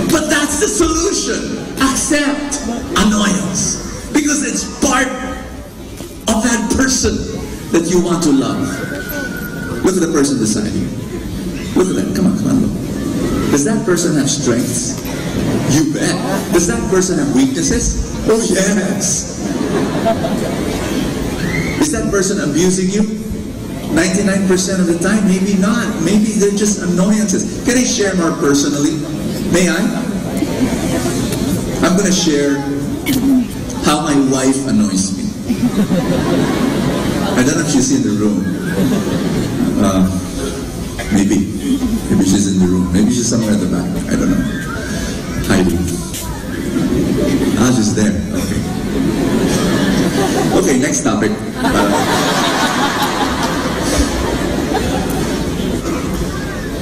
But that's the solution. Accept annoyance. Because it's part of that person that you want to love. Look at the person beside you. Look at that. Come on, look. Does that person have strengths? You bet. Does that person have weaknesses? Oh, yes. Is that person abusing you? 99% of the time, maybe not. Maybe they're just annoyances. Can I share more personally? May I? I'm going to share how my wife annoys me. I don't know if she's in the room. Maybe she's in the room. Maybe she's somewhere at the back. I don't know. Hiding. Ah, she's there. Okay. Okay, next topic.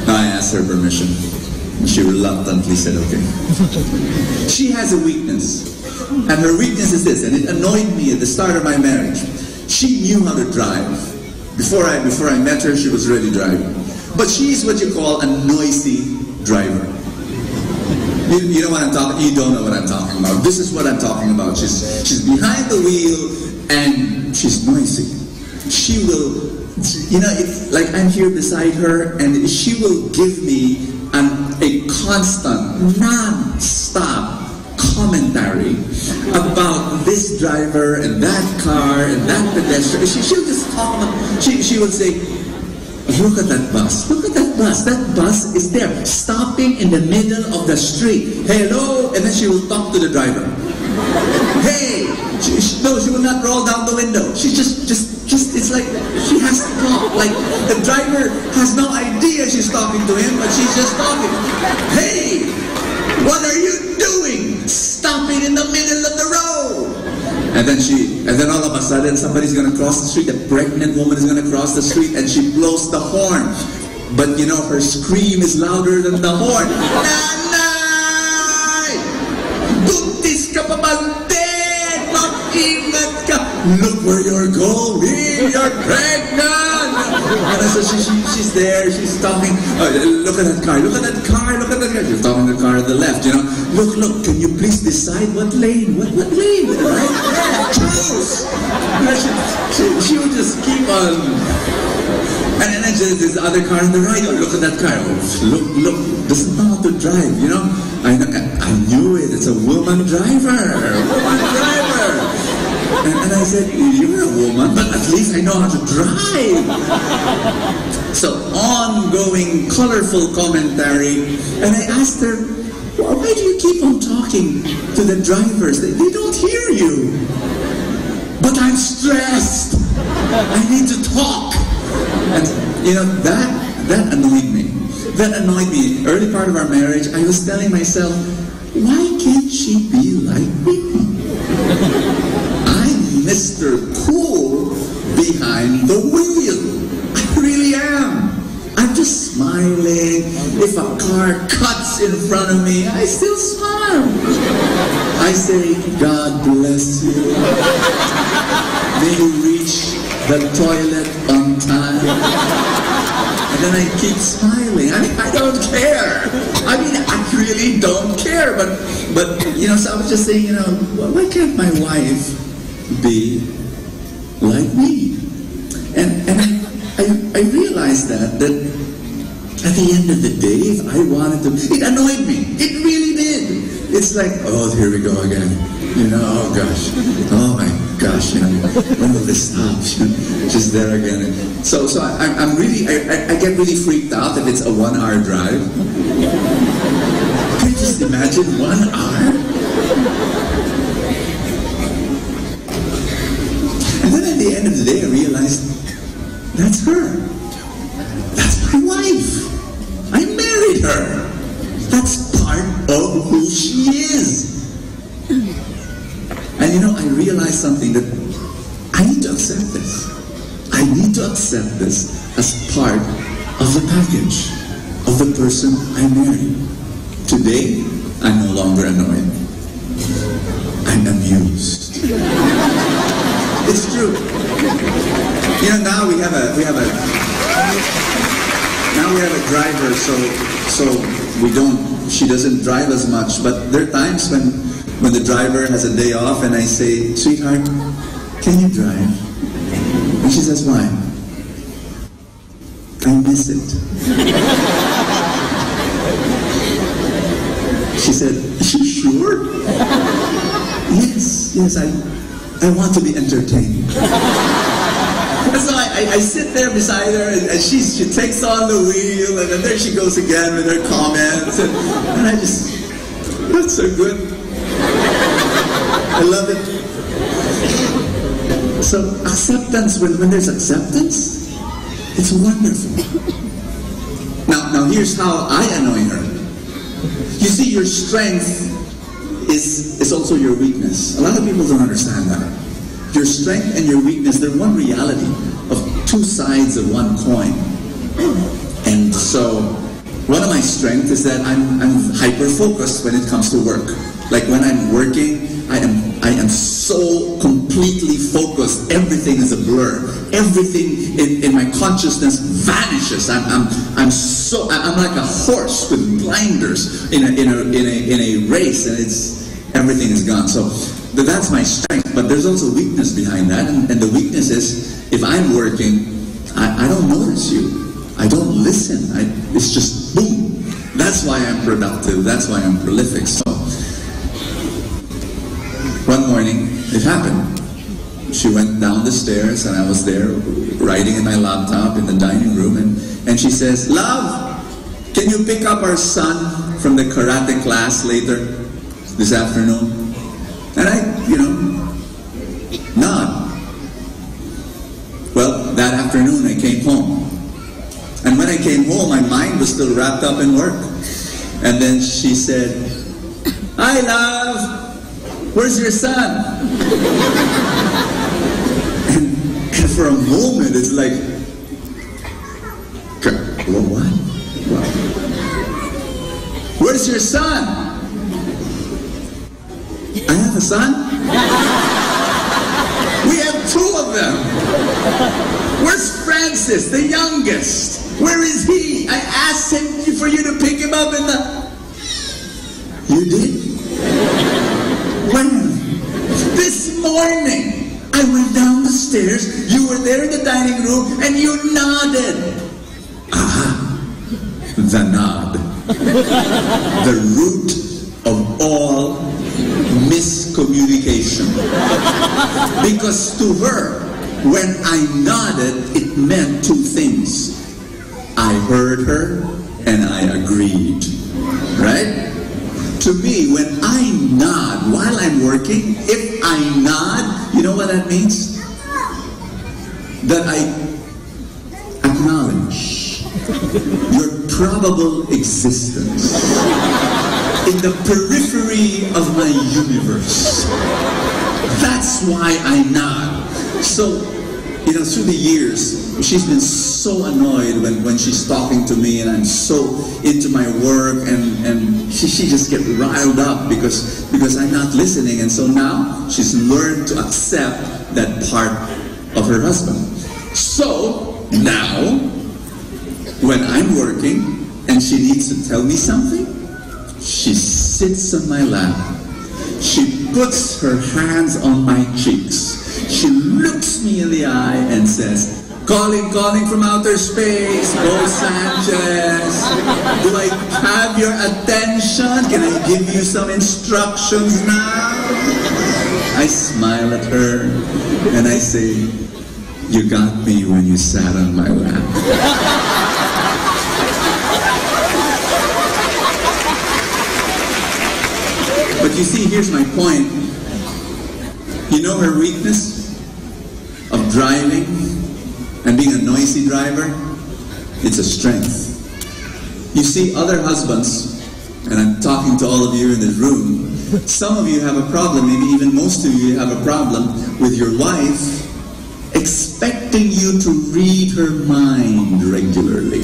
I asked her permission. She reluctantly said okay. She has a weakness. And her weakness is this, and it annoyed me at the start of my marriage. She knew how to drive. Before I met her, she was already driving. But she's what you call a noisy driver. You know what I'm talking? You don't know what I'm talking about. This is what I'm talking about. She's behind the wheel and she's noisy. She will you know, it's like I'm here beside her, and she will give me a constant, non-stop commentary about this driver and that car and that pedestrian. She'll just talk about, she will say, look at that bus, look at that bus, that bus is there, stopping in the middle of the street. Hello, and then she will talk to the driver. Hey, no, she will not roll down the window. She just, it's like she has to talk. Like the driver has no idea she's talking to him, but she's just talking. Hey, what are you doing? Stopping in the middle of the road. And then all of a sudden somebody's gonna cross the street. A pregnant woman is gonna cross the street, and she blows the horn. But you know, her scream is louder than the horn. Nanay! Buntis ka pa bante! Mag-ingat ka! Look where you're going! You're pregnant! And so she's there, she's talking. Look at that car, look at that car, look at that car. She's talking to the car at the left, you know. Look, can you please decide what lane? What lane? Right? Choose! She would just keep on. And then there's this other car on the right. Oh, look at that car. Oh, look, doesn't know how to drive, you know. I knew it. It's a woman driver. And I said, you're a woman, but at least I know how to drive. So ongoing, colorful commentary. And I asked her, why do you keep on talking to the drivers? They don't hear you. But I'm stressed. I need to talk. And you know, that annoyed me. That annoyed me. Early part of our marriage, I was telling myself, why can't she be like me? I'm Mr. Cool behind the wheel. I really am. I'm just smiling. If a car cuts in front of me, I still smile. I say, God bless you. May you reach the toilet on time. And then I keep smiling. I don't care. I mean, I really don't care. But you know, so I was just saying, you know, why can't my wife be like me? And I realized that at the end of the day, if I wanted to, it annoyed me. It really did. It's like, oh, here we go again. You know, oh gosh, oh my gosh, you know, when will this stop? Just there again. So I'm really, I get really freaked out if it's a 1 hour drive. Can you just imagine 1 hour? And then at the end of the day, I realized, that's her. That's my wife. I married her. That's part of who she is. And you know, I realized something, that I need to accept this. I need to accept this as part of the package of the person I married. Today, I'm no longer annoyed. I'm amused. It's true. You know, now we have a driver, so she doesn't drive as much, but there are times when the driver has a day off and I say, sweetheart, can you drive? And she says, why? I miss it. She said, are you sure? Yes, I want to be entertained. And so I sit there beside her, and she takes on the wheel, and then there she goes again with her comments, and I just, that's so good. I love it. So acceptance, when there's acceptance, it's wonderful. Now here's how I annoy her. You see, your strength is also your weakness. A lot of people don't understand that. Your strength and your weakness, they're one reality of two sides of one coin. And so, one of my strengths is that I'm hyper-focused when it comes to work. Like when I'm working, I am so completely focused. Everything is a blur. Everything in my consciousness vanishes. I'm like a horse with blinders in a race, and everything is gone. So that's my strength. But there's also weakness behind that, and the weakness is if I'm working, I don't notice you. I don't listen. It's just boom. That's why I'm productive. That's why I'm prolific. So one morning, it happened. She went down the stairs and I was there writing in my laptop in the dining room, and she says, "Love, can you pick up our son from the karate class later this afternoon?" And I, nod. Well, that afternoon I came home. And when I came home, my mind was still wrapped up in work. And then she said, "Hi, love. Where's your son?" and for a moment, it's like, what? Where's your son? I have a son? We have two of them. Where's Francis, the youngest? Where is he? I asked him for you to pick him up in the... You did? When? This morning. I went down the stairs, you were there in the dining room, and you nodded. Aha. The nod. The root of all miscommunication. Because to her, when I nodded, it meant two things. I heard her and I agreed. Right? To me, when I nod while I'm working, if I nod, you know what that means? That I acknowledge your probable existence in the periphery of my universe. That's why I nod. So, through the years, she's been so annoyed when she's talking to me and I'm so into my work, and she just gets riled up because I'm not listening. And so now she's learned to accept that part of her husband. So now, when I'm working and she needs to tell me something, she sits on my lap. She puts her hands on my cheeks. She looks me in the eye and says, calling from outer space, Bo Sanchez. Do I have your attention? Can I give you some instructions now? I smile at her and I say, you got me when you sat on my lap. But you see, here's my point. You know her weakness of driving and being a noisy driver? It's a strength. You see, other husbands, and I'm talking to all of you in this room, some of you have a problem, maybe even most of you have a problem with your wife expecting you to read her mind regularly.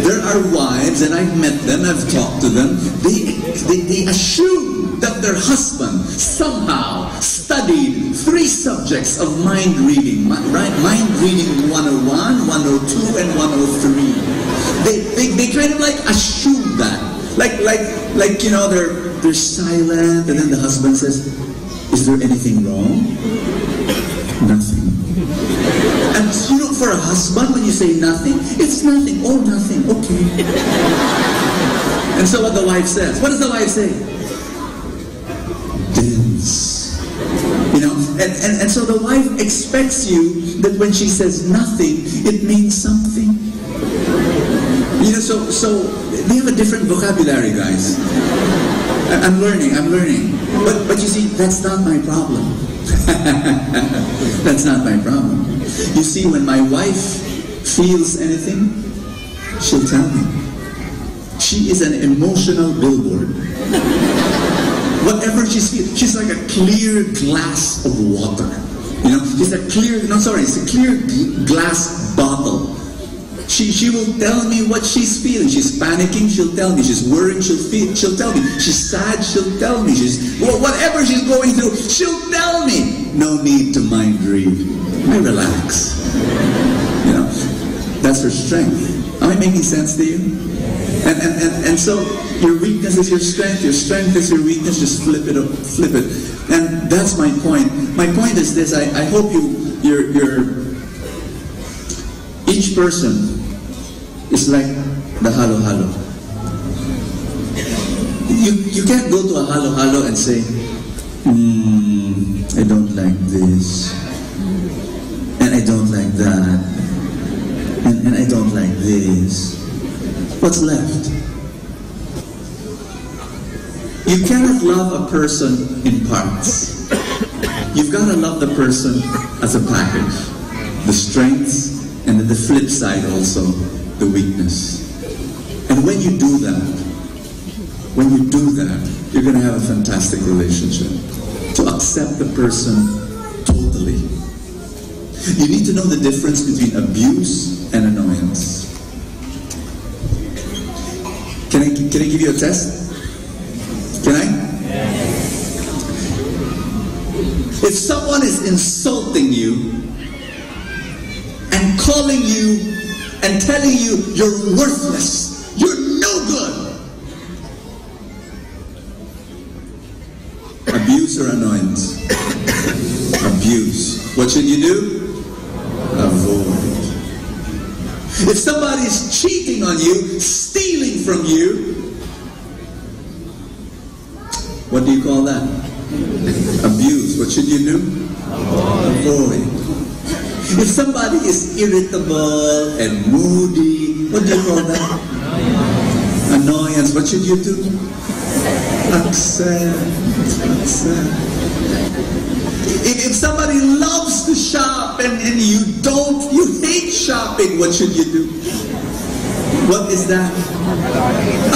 There are wives, and I've met them, I've talked to them, they assume that their husband somehow studied 3 subjects of mind reading, right? Mind reading 101, 102, and 103. They kind of like assume that. Like they're silent, and then the husband says, is there anything wrong? Nothing. And for a husband, when you say nothing, it's nothing. Oh, nothing. Okay. And so what the wife says, what does the wife say? Dense. And so the wife expects you that when she says nothing, it means something. So they have a different vocabulary, guys. I'm learning. But you see, that's not my problem. That's not my problem. You see, when my wife feels anything, she'll tell me. She is an emotional billboard. Whatever she's feeling, she's like a clear glass of water. It's a clear glass bottle. She will tell me what she's feeling. She's panicking, she'll tell me. She's worried, she'll tell me. She's sad, she'll tell me. Whatever she's going through, she'll tell me. No need to mind read. I relax. That's her strength. Am I making sense to you? And so your weakness is your strength is your weakness. Just flip it. And that's my point. My point is this. I hope each person is like the halo-halo. You can't go to a halo-halo and say, I don't like this, and I don't like that, and I don't like this. What's left? You cannot love a person in parts. You've got to love the person as a package. The strengths, and then the flip side also, the weakness. And when you do that, you're going to have a fantastic relationship. To accept the person totally. You need to know the difference between abuse and annoyance. Can I give you a test? Can I? If someone is insulting you and calling you and telling you you're worthless, you're no good. Abuse or annoyance? Abuse. What should you do? Avoid. If somebody's cheating on you, stealing from you, what do you call that? Abuse. What should you do? Avoid. If somebody is irritable and moody, what do you call that? Annoyance. What should you do? Accept. If somebody loves to shop and you hate shopping, what should you do? What is that?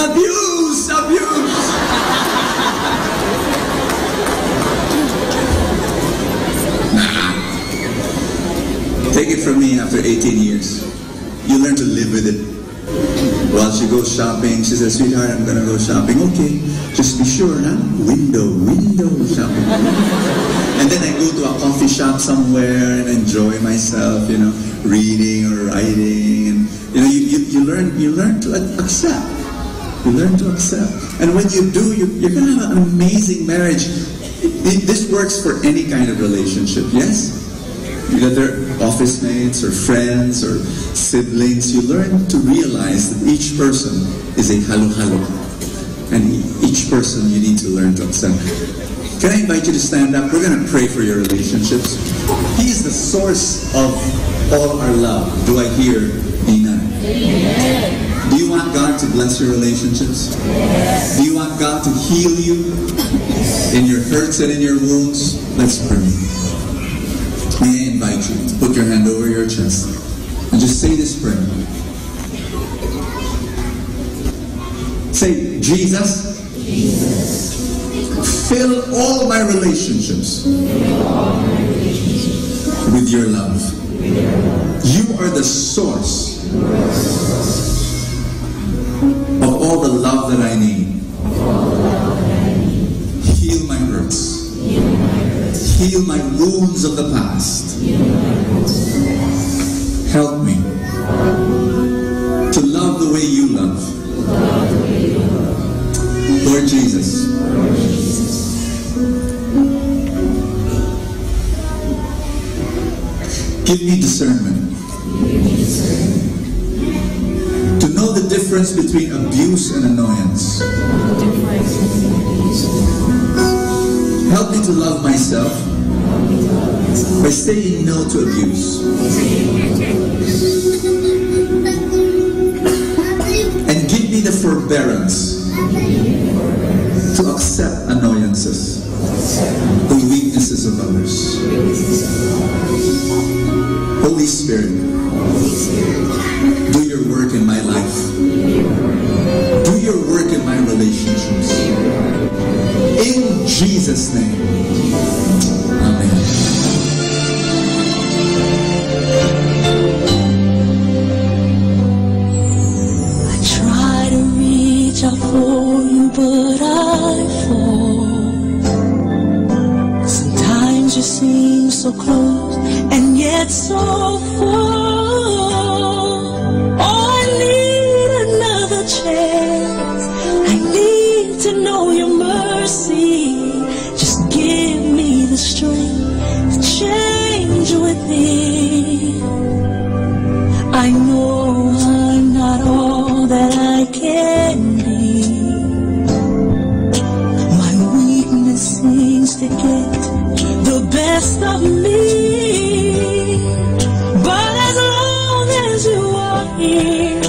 Abuse! Take it from me, after 18 years, you learn to live with it. While she goes shopping, she says, sweetheart, I'm gonna go shopping. Okay, just be sure, huh? Window shopping. And then I go to a coffee shop somewhere and enjoy myself, reading or writing. And you learn to accept. You learn to accept. And when you do, you're gonna have an amazing marriage. This works for any kind of relationship, yes? Whether office mates or friends or siblings, you learn to realize that each person is a halo-halo. And each person you need to learn to accept. Can I invite you to stand up? We're going to pray for your relationships. He is the source of all our love. Do I hear amen? Amen. Do you want God to bless your relationships? Yes. Do you want God to heal you in your hurts and in your wounds? Let's pray. May I invite you to put your hand over your chest and just say this prayer. Say, Jesus, fill all my relationships with your love. You are the source of all the love that I need. Heal my hurts. Heal my wounds of the past. Help me to love the way you love. Lord Jesus, give me discernment to know the difference between abuse and annoyance. Help me to love myself by saying no to abuse. And give me the forbearance to accept annoyances, the weaknesses of others. Holy Spirit, do your work in my life. Do your work in my relationships. In Jesus' name. Amen. I try to reach out for you, but I fall. Sometimes you seem so close and yet so far. Oh, I need another chance. I need to know your mercy. Just give me the strength to change within. I things to get the best of me. But as long as you are here,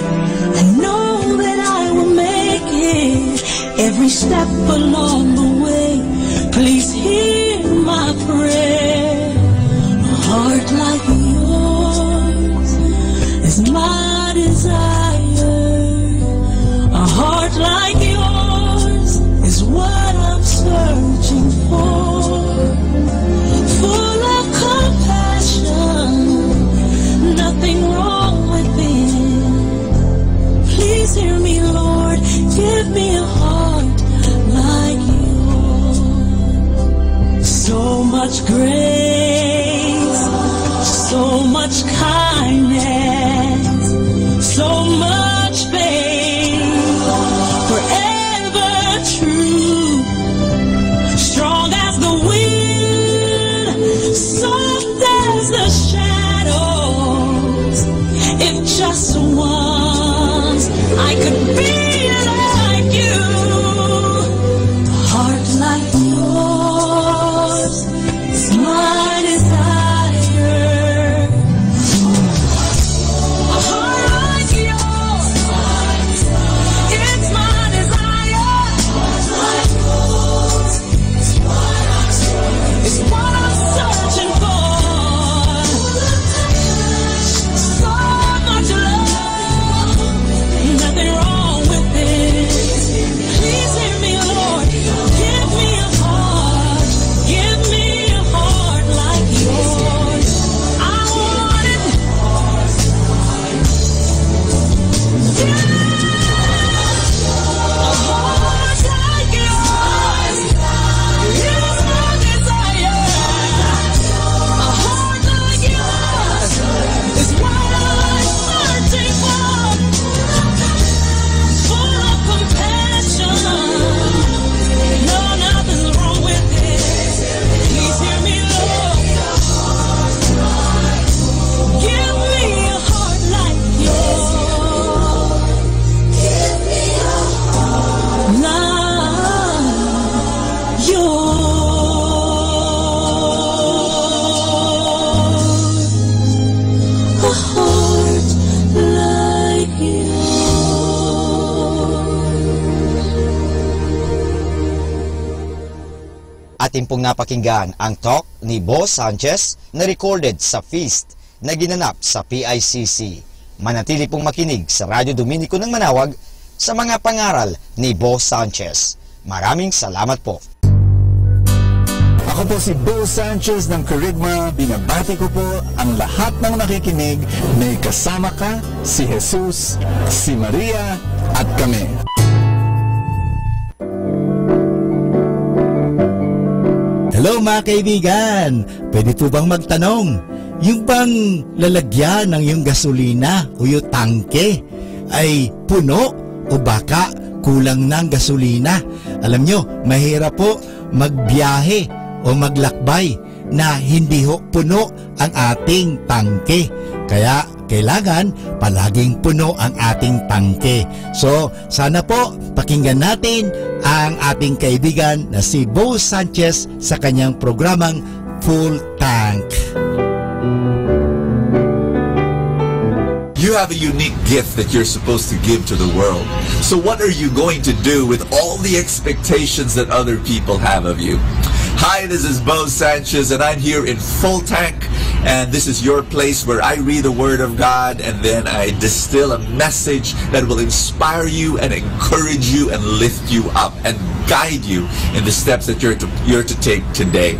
I know that I will make it every step along the way. Please hear my prayer. A heart like yours is my desire. A heart like yours is what I'm searching for. Full of compassion, nothing wrong with it. Please hear me, Lord, give me a heart like yours. So much grace, so much kindness, so much faith, forever true, strong as the wind, soft as the shadows. If just once I could be like you, a heart like yours is my desire. A heart like yours, it's my desire. It's what I'm searching for. So much love, nothing wrong with it. Please hear me, Lord. Give me a heart. Give me a heart like yours. I want it. A heart like yours. It's my desire. A heart like yours is what I'm searching for. Full of compassion. No, nothing's wrong with it. Please hear me, Lord. Give me a heart like yours. Give me a heart like yours. A heart like Atin pong napakinggan ang talk ni Bo Sanchez na recorded sa feast na ginanap sa PICC. Manatili pong makinig sa Radyo Dominico ng Manawag sa mga pangaral ni Bo Sanchez. Maraming salamat po. Ako po si Bo Sanchez ng Kerygma. Binabati ko po ang lahat ng nakikinig. May kasama ka, si Jesus, si Maria, at kami. Hello mga kaibigan! Pwede po bang magtanong? Yung bang lalagyan ng yung gasolina o yung tangke ay puno o baka kulang ng gasolina? Alam nyo, mahirap po magbiyahe o maglakbay na hindi ho puno ang ating tangke. Kaya kailangan palaging puno ang ating tangke. So sana po pakinggan natin ang ating kaibigan na si Bo Sanchez sa kanyang programang Full Tank. You have a unique gift that you're supposed to give to the world. So what are you going to do with all the expectations that other people have of you? Hi, this is Bo Sanchez, and I'm here in Full Tank, and this is your place where I read the Word of God, and then I distill a message that will inspire you and encourage you and lift you up and guide you in the steps that you're to take today.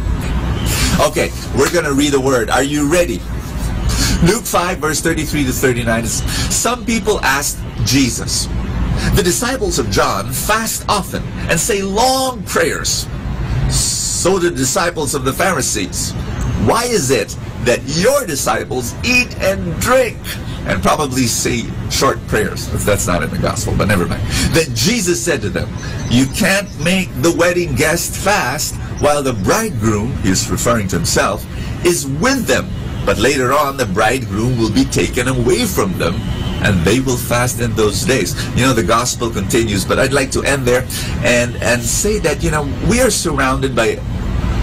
Okay, we're going to read the Word. Are you ready? Luke 5, verse 33 to 39. Some people asked Jesus, "The disciples of John fast often and say long prayers. So do the disciples of the Pharisees. Why is it that your disciples eat and drink and probably say short prayers?" That's not in the gospel, but never mind. Then Jesus said to them, "You can't make the wedding guest fast while the bridegroom," he's referring to himself, "is with them. But later on the bridegroom will be taken away from them. and they will fast in those days. You know, the gospel continues, but I'd like to end there and say that, you know, we are surrounded by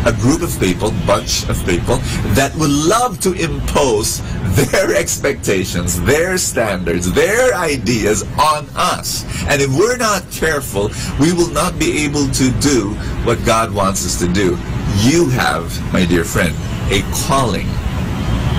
a group of people, bunch of people, that would love to impose their expectations, their standards, their ideas on us. And if we're not careful, we will not be able to do what God wants us to do. You have, my dear friend, a calling,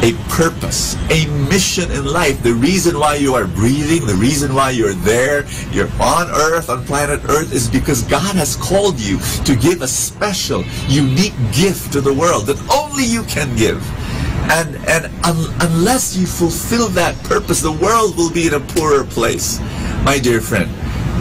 a purpose, a mission in life. The reason why you are breathing, the reason why you're there, you're on earth, on planet earth, is because God has called you to give a special, unique gift to the world that only you can give. And unless you fulfill that purpose, the world will be in a poorer place. My dear friend,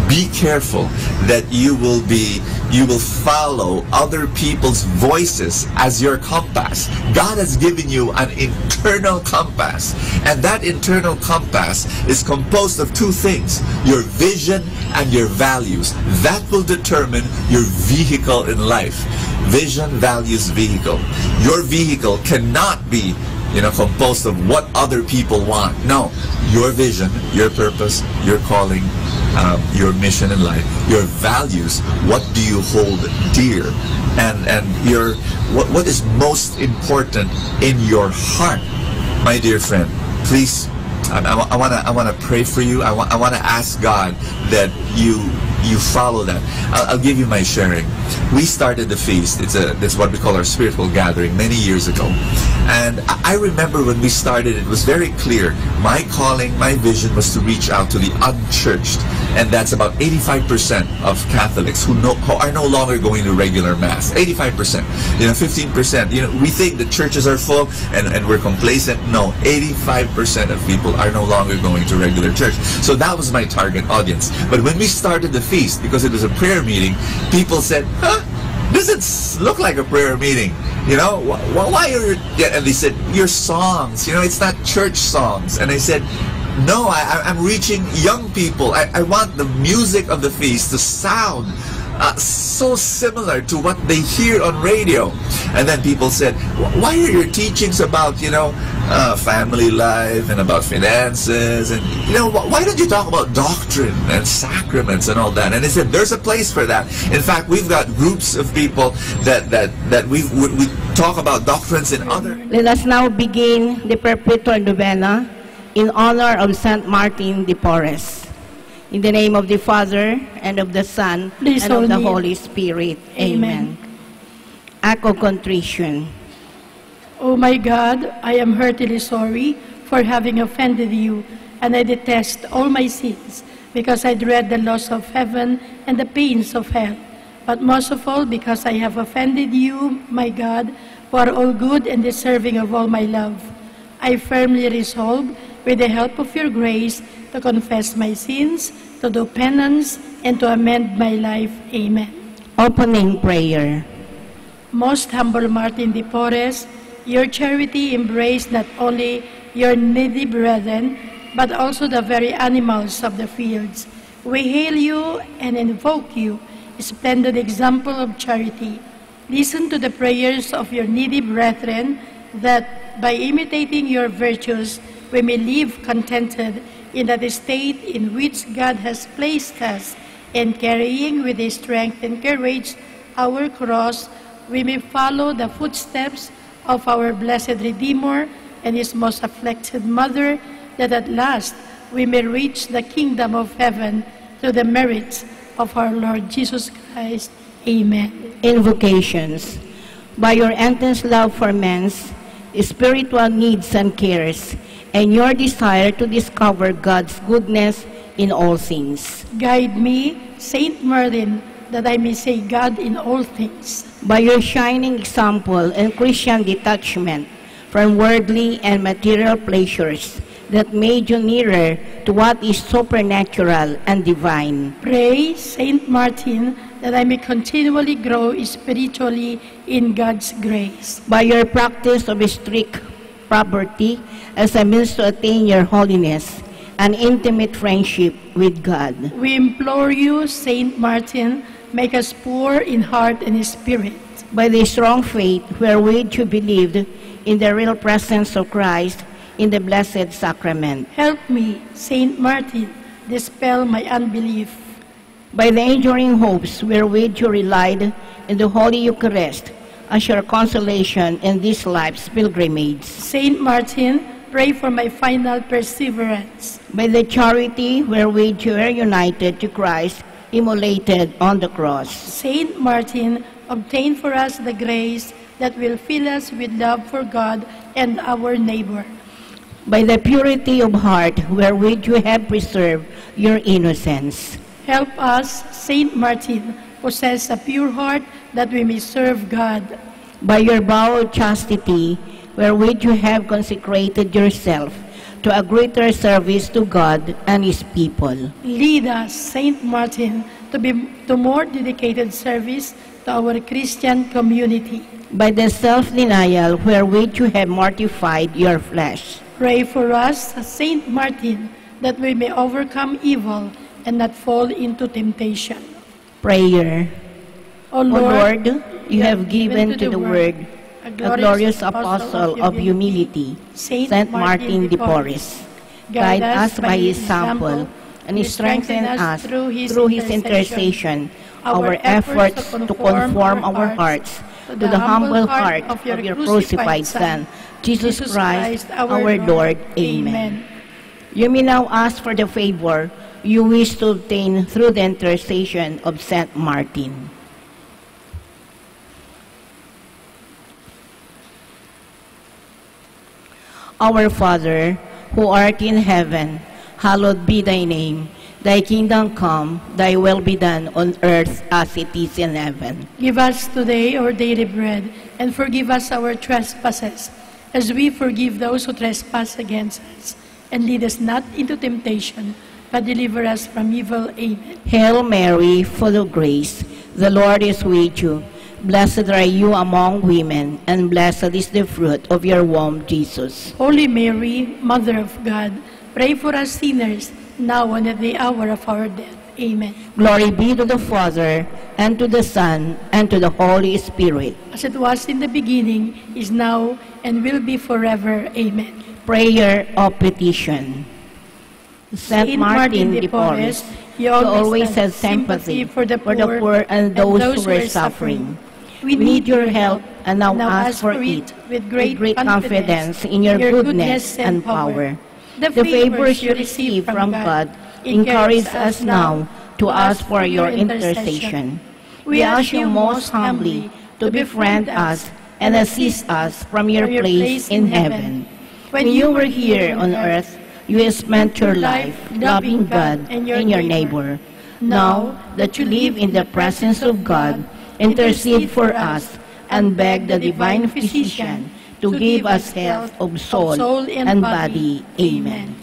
be careful that you will follow other people's voices as your compass. God has given you an internal compass, and that internal compass is composed of two things: your vision and your values. That will determine your vehicle in life. Vision, values, vehicle. Your vehicle cannot be, you know, composed of what other people want. No, your vision, your purpose, your calling, your mission in life, your values, what do you hold dear, and your what is most important in your heart. My dear friend, please, I wanna pray for you. I wanna ask God that you follow that. I'll give you my sharing. We started the feast. It's what we call our spiritual gathering many years ago. And I remember when we started, it was very clear. My calling, my vision was to reach out to the unchurched. And that's about 85% of Catholics who are no longer going to regular Mass. 85%. You know, 15%. You know, we think the churches are full and we're complacent. No, 85% of people are no longer going to regular church. So that was my target audience. But when we started the feast, because it was a prayer meeting, people said, huh? Doesn't look like a prayer meeting. You know, why are you? And they said, your songs, you know, it's not church songs. And I said, no, I'm reaching young people. I want the music of the feast to sound so similar to what they hear on radio. And then people said, why are your teachings about, you know, family life and about finances, and, you know, why don't you talk about doctrine and sacraments and all that? And they said, there's a place for that. In fact, we've got groups of people that we talk about doctrines in other. Let us now begin the perpetual novena in honor of Saint Martin de Porres. In the name of the Father, and of the Son, Please and of the me. Holy Spirit. Amen. Act of contrition. Oh my God, I am heartily sorry for having offended you, and I detest all my sins, because I dread the loss of heaven and the pains of hell. But most of all, because I have offended you, my God, who are all good and deserving of all my love. I firmly resolve, with the help of your grace, to confess my sins, to do penance, and to amend my life. Amen. Opening prayer. Most humble Martin de Porres, your charity embraced not only your needy brethren, but also the very animals of the fields. We hail you and invoke you, splendid example of charity. Listen to the prayers of your needy brethren, that by imitating your virtues, we may live contented in that state in which God has placed us, and carrying with His strength and courage our cross, we may follow the footsteps of our blessed Redeemer and His most afflicted Mother, that at last we may reach the kingdom of heaven through the merits of our Lord Jesus Christ. Amen. Invocations. By your intense love for men's spiritual needs and cares, and your desire to discover God's goodness in all things, guide me, Saint Martin, that I may say God in all things. By your shining example and Christian detachment from worldly and material pleasures that made you nearer to what is supernatural and divine, pray, Saint Martin, that I may continually grow spiritually in God's grace. By your practice of strict poverty as a means to attain your holiness and intimate friendship with God, we implore you, Saint Martin, make us poor in heart and spirit. By the strong faith wherewith you believed in the real presence of Christ, in the Blessed Sacrament. Help me, Saint Martin, dispel my unbelief. By the enduring hopes wherewith you relied in the Holy Eucharist as your consolation in this life's pilgrimage. Saint Martin, pray for my final perseverance. By the charity wherewith you are united to Christ, immolated on the cross. Saint Martin, obtain for us the grace that will fill us with love for God and our neighbor. By the purity of heart wherewith you have preserved your innocence. Help us, Saint Martin, possess a pure heart that we may serve God. By your vow of chastity, wherewith you have consecrated yourself to a greater service to God and His people. Lead us, Saint Martin, to more dedicated service to our Christian community. By the self-denial wherewith you have mortified your flesh. Pray for us, Saint Martin, that we may overcome evil and not fall into temptation. Prayer. O Lord, you have given to the Word a glorious apostle of humility, Saint Martin de Porres. Guide us by his example and strengthen us through his intercession, our efforts to conform our hearts to the humble heart of your crucified Son, Jesus Christ, our Lord. Amen. You may now ask for the favor you wish to obtain through the intercession of Saint Martin. Our Father, who art in heaven, hallowed be thy name. Thy kingdom come, thy will be done on earth as it is in heaven. Give us today our daily bread, and forgive us our trespasses, as we forgive those who trespass against us. And lead us not into temptation, but deliver us from evil. Amen. Hail Mary, full of grace, the Lord is with you. Blessed are you among women, and blessed is the fruit of your womb, Jesus. Holy Mary, Mother of God, pray for us sinners, now and at the hour of our death. Amen. Glory be to the Father, and to the Son, and to the Holy Spirit. As it was in the beginning, is now, and will be forever. Amen. Prayer of petition. Saint Martin de Porres, you always have sympathy for the poor and those who are suffering. We need your help, and now ask for it with great confidence in your goodness and power. The favors you receive from God encourage us now to ask for your intercession. We ask you most humbly to befriend us and assist us from your place in heaven. When you were here on earth, you spent your life loving God and your neighbor. Now that you live in the presence of God, intercede for us and beg the divine physician to give us health of soul and body. Amen.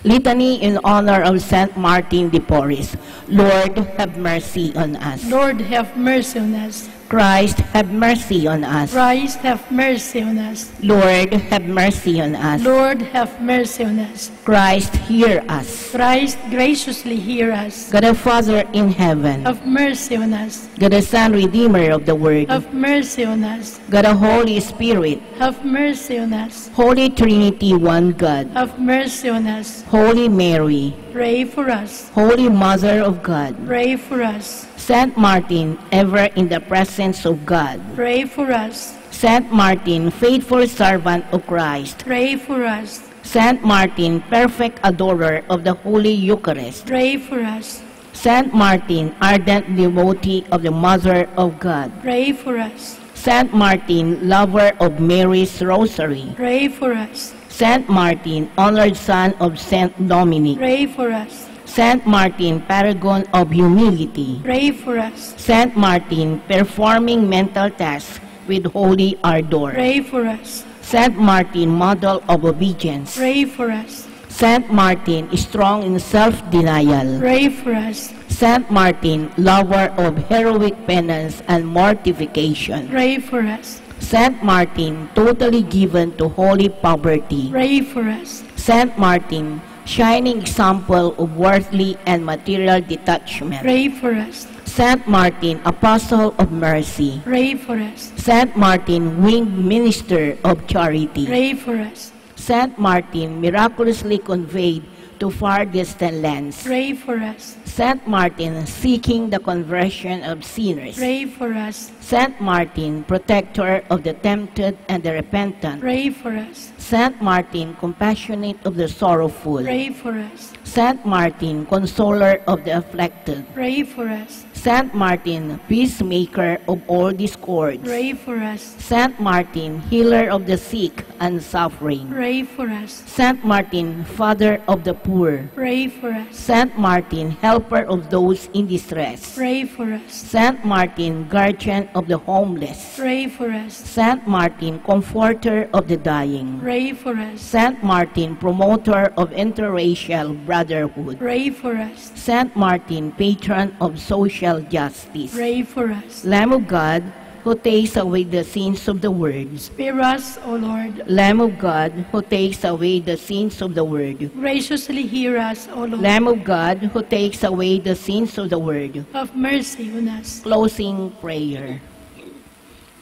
Litany in honor of Saint Martin de Porres. Lord, have mercy on us. Lord, have mercy on us. Christ, have mercy on us. Christ, have mercy on us. Lord, have mercy on us. Lord, have mercy on us. Christ, hear us. Christ, graciously hear us. God the Father in heaven, have mercy on us. God the Son, Redeemer of the world, have mercy on us. God the Holy Spirit, have mercy on us. Holy Trinity, one God, have mercy on us. Holy Mary, pray for us. Holy Mother of God, pray for us. Saint Martin, ever in the presence of God, pray for us. Saint Martin, faithful servant of Christ, pray for us. Saint Martin, perfect adorer of the Holy Eucharist, pray for us. Saint Martin, ardent devotee of the Mother of God, pray for us. Saint Martin, lover of Mary's Rosary, pray for us. Saint Martin, honored son of Saint Dominic, pray for us. Saint Martin, paragon of humility, pray for us. Saint Martin, performing mental tasks with holy ardor, pray for us. Saint Martin, model of obedience, pray for us. Saint Martin, strong in self-denial, pray for us. Saint Martin, lover of heroic penance and mortification, pray for us. Saint Martin, totally given to holy poverty, pray for us. Saint Martin, shining example of worldly and material detachment, pray for us. Saint Martin, Apostle of Mercy. Pray for us. Saint Martin, winged minister of charity. Pray for us. Saint Martin, miraculously conveyed to far distant lands. Pray for us. Saint Martin, seeking the conversion of sinners. Pray for us. Saint Martin, protector of the tempted and the repentant. Pray for us. Saint Martin, compassionate of the sorrowful. Pray for us. Saint Martin, consoler of the afflicted. Pray for us. Saint Martin, peacemaker of all discords. Pray for us. Saint Martin, healer of the sick and suffering. Pray for us. Saint Martin, father of the poor. Pray for us. Saint Martin, helper of those in distress. Pray for us. Saint Martin, guardian of the homeless. Pray for us. Saint Martin, comforter of the dying. Pray for us. Saint Martin, promoter of interracial brotherhood. Pray for us. Saint Martin, patron of social justice. Pray for us. Lamb of God, who takes away the sins of the world. Spare us, O Lord. Lamb of God, who takes away the sins of the world. Graciously hear us, O Lord. Lamb of God, who takes away the sins of the world. Have mercy on us. Closing prayer.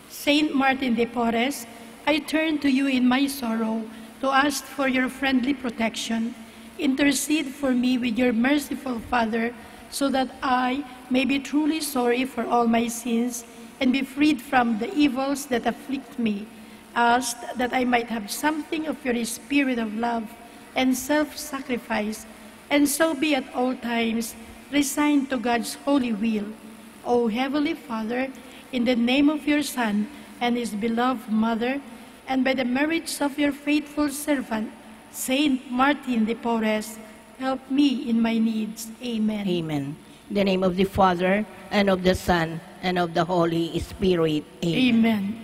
Saint Martin de Porres, I turn to you in my sorrow to ask for your friendly protection. Intercede for me with your merciful Father, so that I may be truly sorry for all my sins and be freed from the evils that afflict me. Ask that I might have something of your spirit of love and self-sacrifice, and so be at all times resigned to God's holy will. O Heavenly Father, in the name of your Son and his beloved Mother, and by the merits of your faithful servant, Saint Martin de Porres, help me in my needs. Amen. Amen. In the name of the Father, and of the Son, and of the Holy Spirit. Amen. Amen.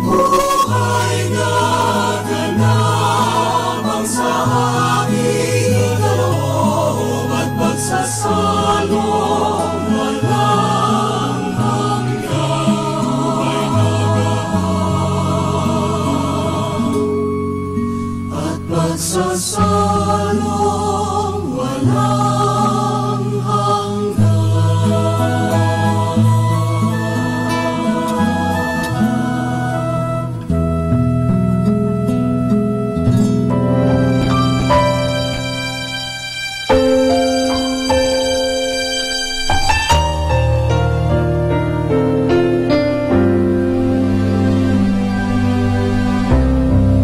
Buhay na ganapang sa amin. salong walang hanggan.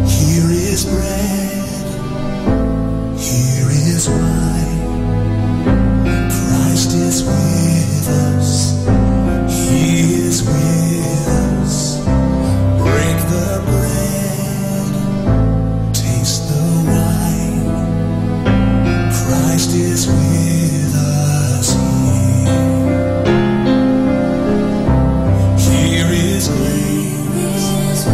Here is bread, here is wine. Christ is with us, He is with us. Break the bread, taste the wine. Christ is with us here. Here is grace,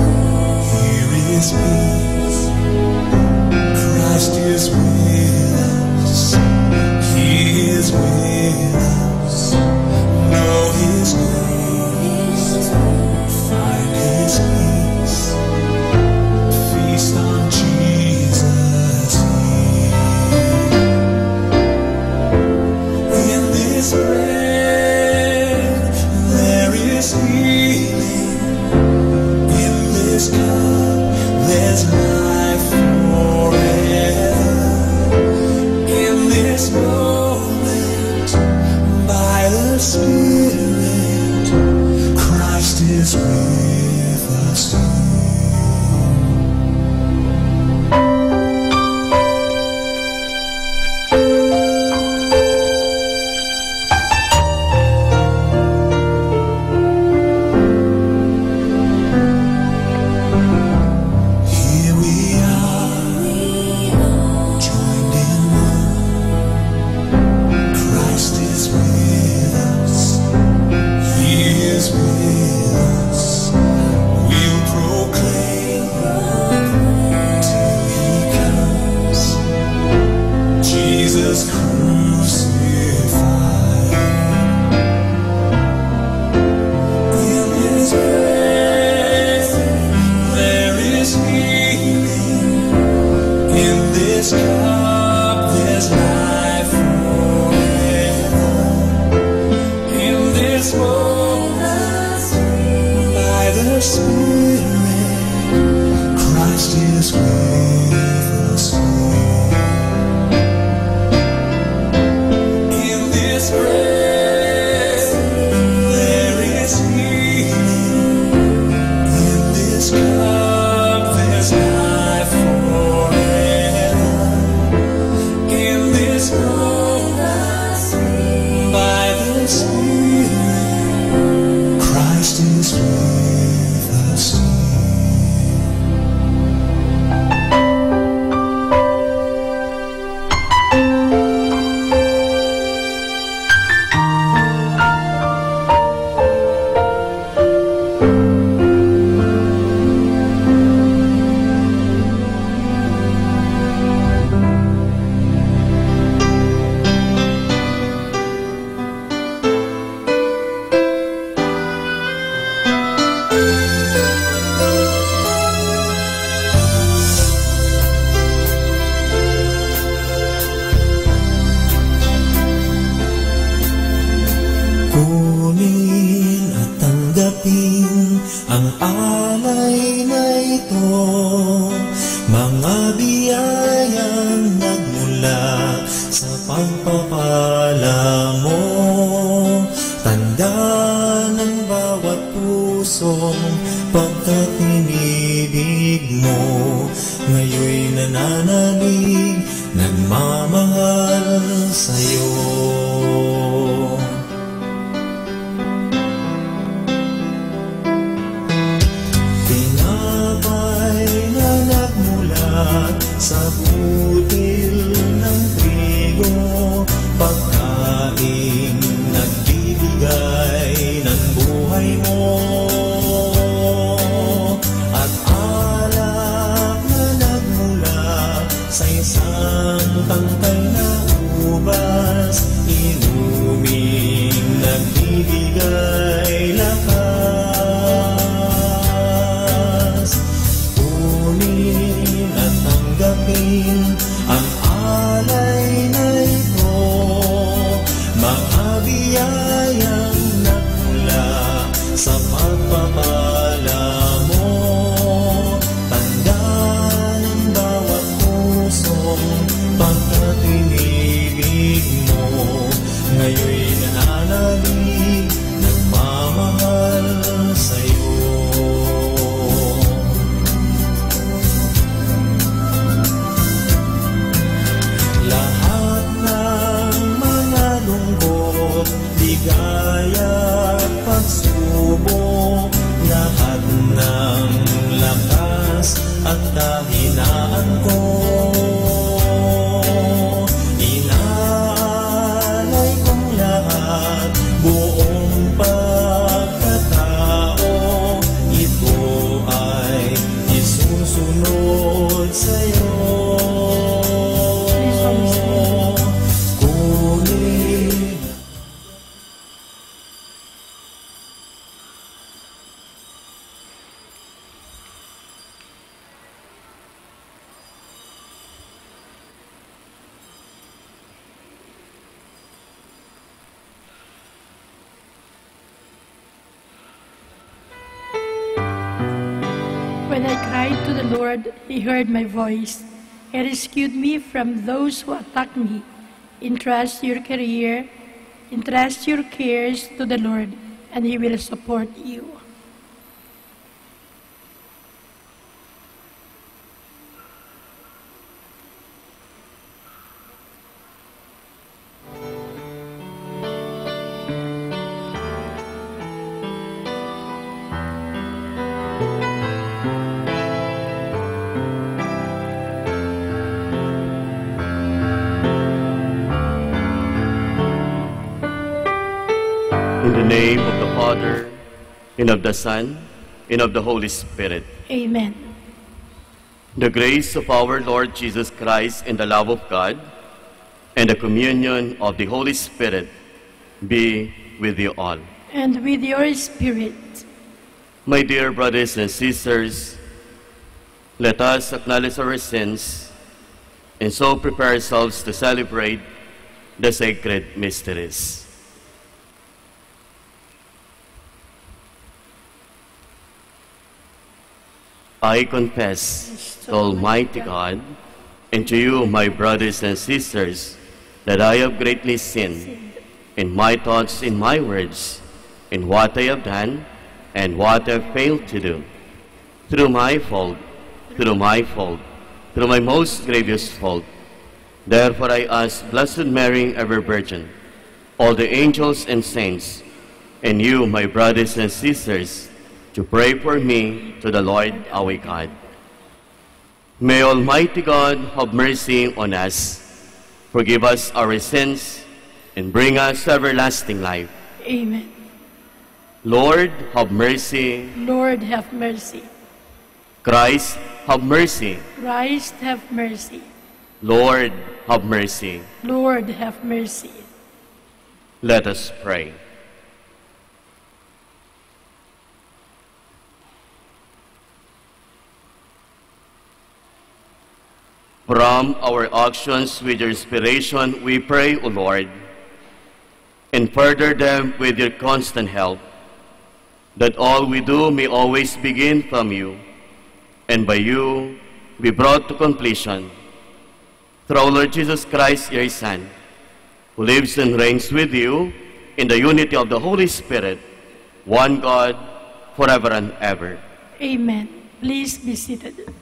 here is peace. Christ is with us, He is with us. Know His grace, find His peace. Feast on Jesus here. In this bread there is healing. In this cup there's life forever. In this moment, by the Spirit, Christ is with us here. Here we are, joined in one. Christ is with us, He is with us. We'll proclaim till He comes, Jesus crucified. In His grace there is healing. In this cup there's life forever. In this moment, by the Spirit, Christ is with us here. In this grace there is healing. In this cup there's life forever. In this moment, by the Spirit, Christ is with us here. Kunin at tanggapin ang alay na ito, mga biyayang nagmula sa pagpapala mo. Tanda ng bawat pusong pagkat inibig mo, ngayoy nananalig, nagmamahal sa'yo. Tinapay na nagmula sa butil ng trigo, pagkain nagbibigay ng buhay mo. At alak na nagmula sa isang tangkay na ubas, inuming nagbibigay lakas. Kunin at tanggapin pagkat inibig mo. Ngayon'y nananalig, nagmamahal sa'yo. Lahat ng mga lungkot, ligaya at pagsubok, lahat ng lakas at kahinaan ko, inaalay kong lahat, buong pagkatao, ito ay isusunod sa'yo. When I cried to the Lord, He heard my voice. He rescued me from those who attack me. Entrust your career, entrust your cares to the Lord, and He will support you. In the name of the Father, and of the Son, and of the Holy Spirit. Amen. The grace of our Lord Jesus Christ and the love of God, and the communion of the Holy Spirit be with you all. And with your spirit. My dear brothers and sisters, let us acknowledge our sins and so prepare ourselves to celebrate the sacred mysteries. I confess to Almighty God and to you, my brothers and sisters, that I have greatly sinned in my thoughts, in my words, in what I have done and what I have failed to do. Through my fault, through my most grievous fault. Therefore I ask Blessed Mary, ever Virgin, all the angels and saints, and you, my brothers and sisters, to pray for me to the Lord our God. May Almighty God have mercy on us, forgive us our sins, and bring us everlasting life. Amen. Lord, have mercy. Lord, have mercy. Christ, have mercy. Christ, have mercy. Lord, have mercy. Lord, have mercy. Let us pray. From our actions with your inspiration, we pray, O Lord, and further them with your constant help, that all we do may always begin from you, and by you be brought to completion. Through our Lord Jesus Christ, your Son, who lives and reigns with you in the unity of the Holy Spirit, one God, forever and ever. Amen. Please be seated.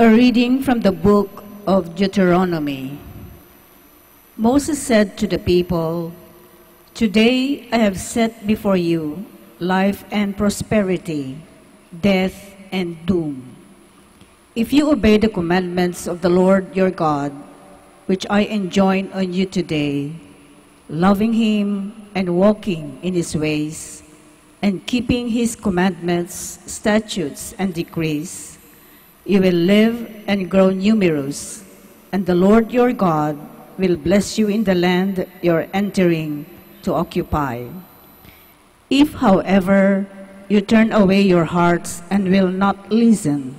A reading from the book of Deuteronomy. Moses said to the people, "Today I have set before you life and prosperity, death and doom. If you obey the commandments of the Lord your God, which I enjoin on you today, loving Him and walking in His ways, and keeping His commandments, statutes, and decrees, you will live and grow numerous, and the Lord your God will bless you in the land you're entering to occupy. If, however, you turn away your hearts and will not listen,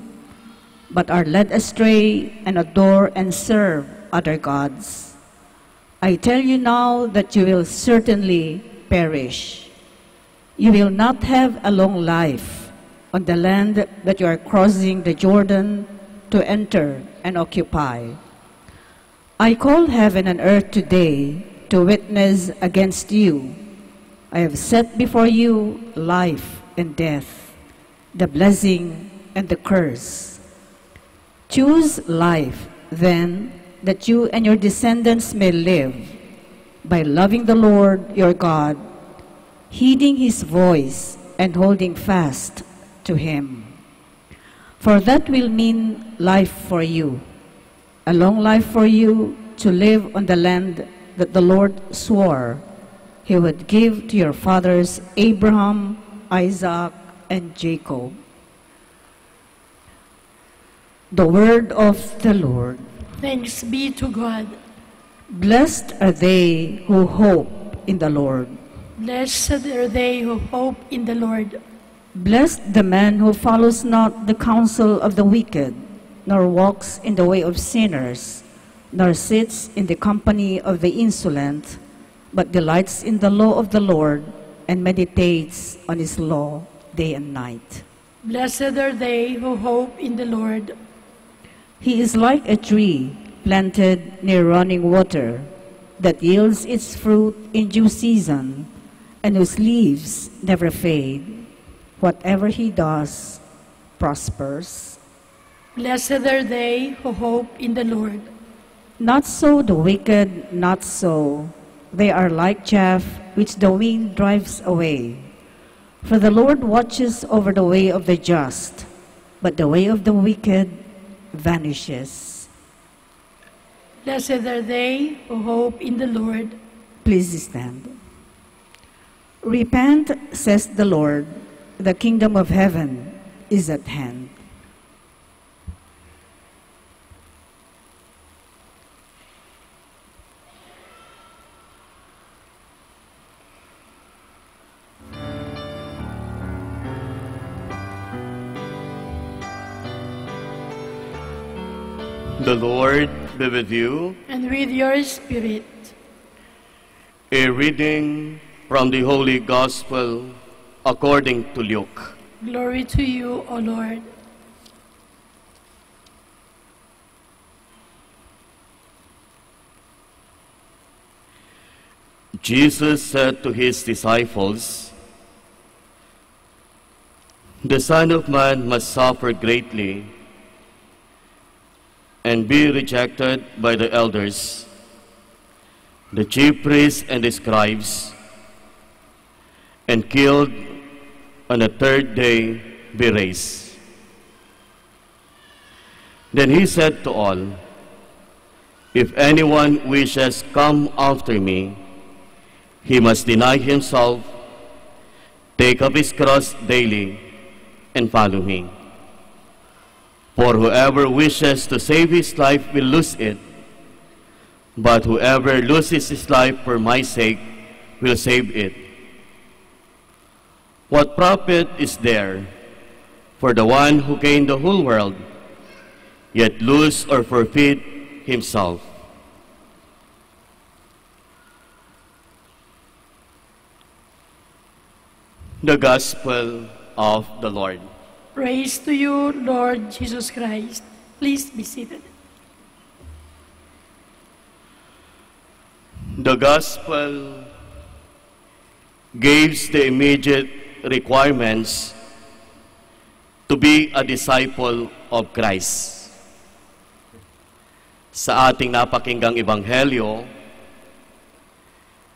but are led astray and adore and serve other gods, I tell you now that you will certainly perish. You will not have a long life, on the land that you are crossing the Jordan to enter and occupy. I call heaven and earth today to witness against you. I have set before you life and death, the blessing and the curse. Choose life, then, that you and your descendants may live, by loving the Lord your God, heeding his voice, and holding fast to him. For that will mean life for you, a long life for you to live on the land that the Lord swore he would give to your fathers Abraham, Isaac, and Jacob. The word of the Lord. Thanks be to God. Blessed are they who hope in the Lord. Blessed are they who hope in the Lord. Blessed the man who follows not the counsel of the wicked, nor walks in the way of sinners, nor sits in the company of the insolent, but delights in the law of the Lord, and meditates on his law day and night. Blessed are they who hope in the Lord. He is like a tree planted near running water, that yields its fruit in due season, and whose leaves never fade. Whatever he does prospers. Blessed are they who hope in the Lord. Not so the wicked, not so. They are like chaff which the wind drives away. For the Lord watches over the way of the just, but the way of the wicked vanishes. Blessed are they who hope in the Lord. Please stand. Repent, says the Lord, the kingdom of heaven is at hand. The Lord be with you. And with your spirit. A reading from the Holy Gospel according to Luke. Glory to you, O Lord. Jesus said to his disciples, "The Son of Man must suffer greatly and be rejected by the elders, the chief priests and the scribes, and killed on the third day be raised." Then he said to all, "If anyone wishes come after me, he must deny himself, take up his cross daily, and follow me. For whoever wishes to save his life will lose it, but whoever loses his life for my sake will save it. What profit is there for the one who gained the whole world, yet lose or forfeit himself?" The Gospel of the Lord. Praise to you, Lord Jesus Christ. Please be seated. The Gospel gives the immediate requirements to be a disciple of Christ. Sa ating napakinggang Ebanghelyo,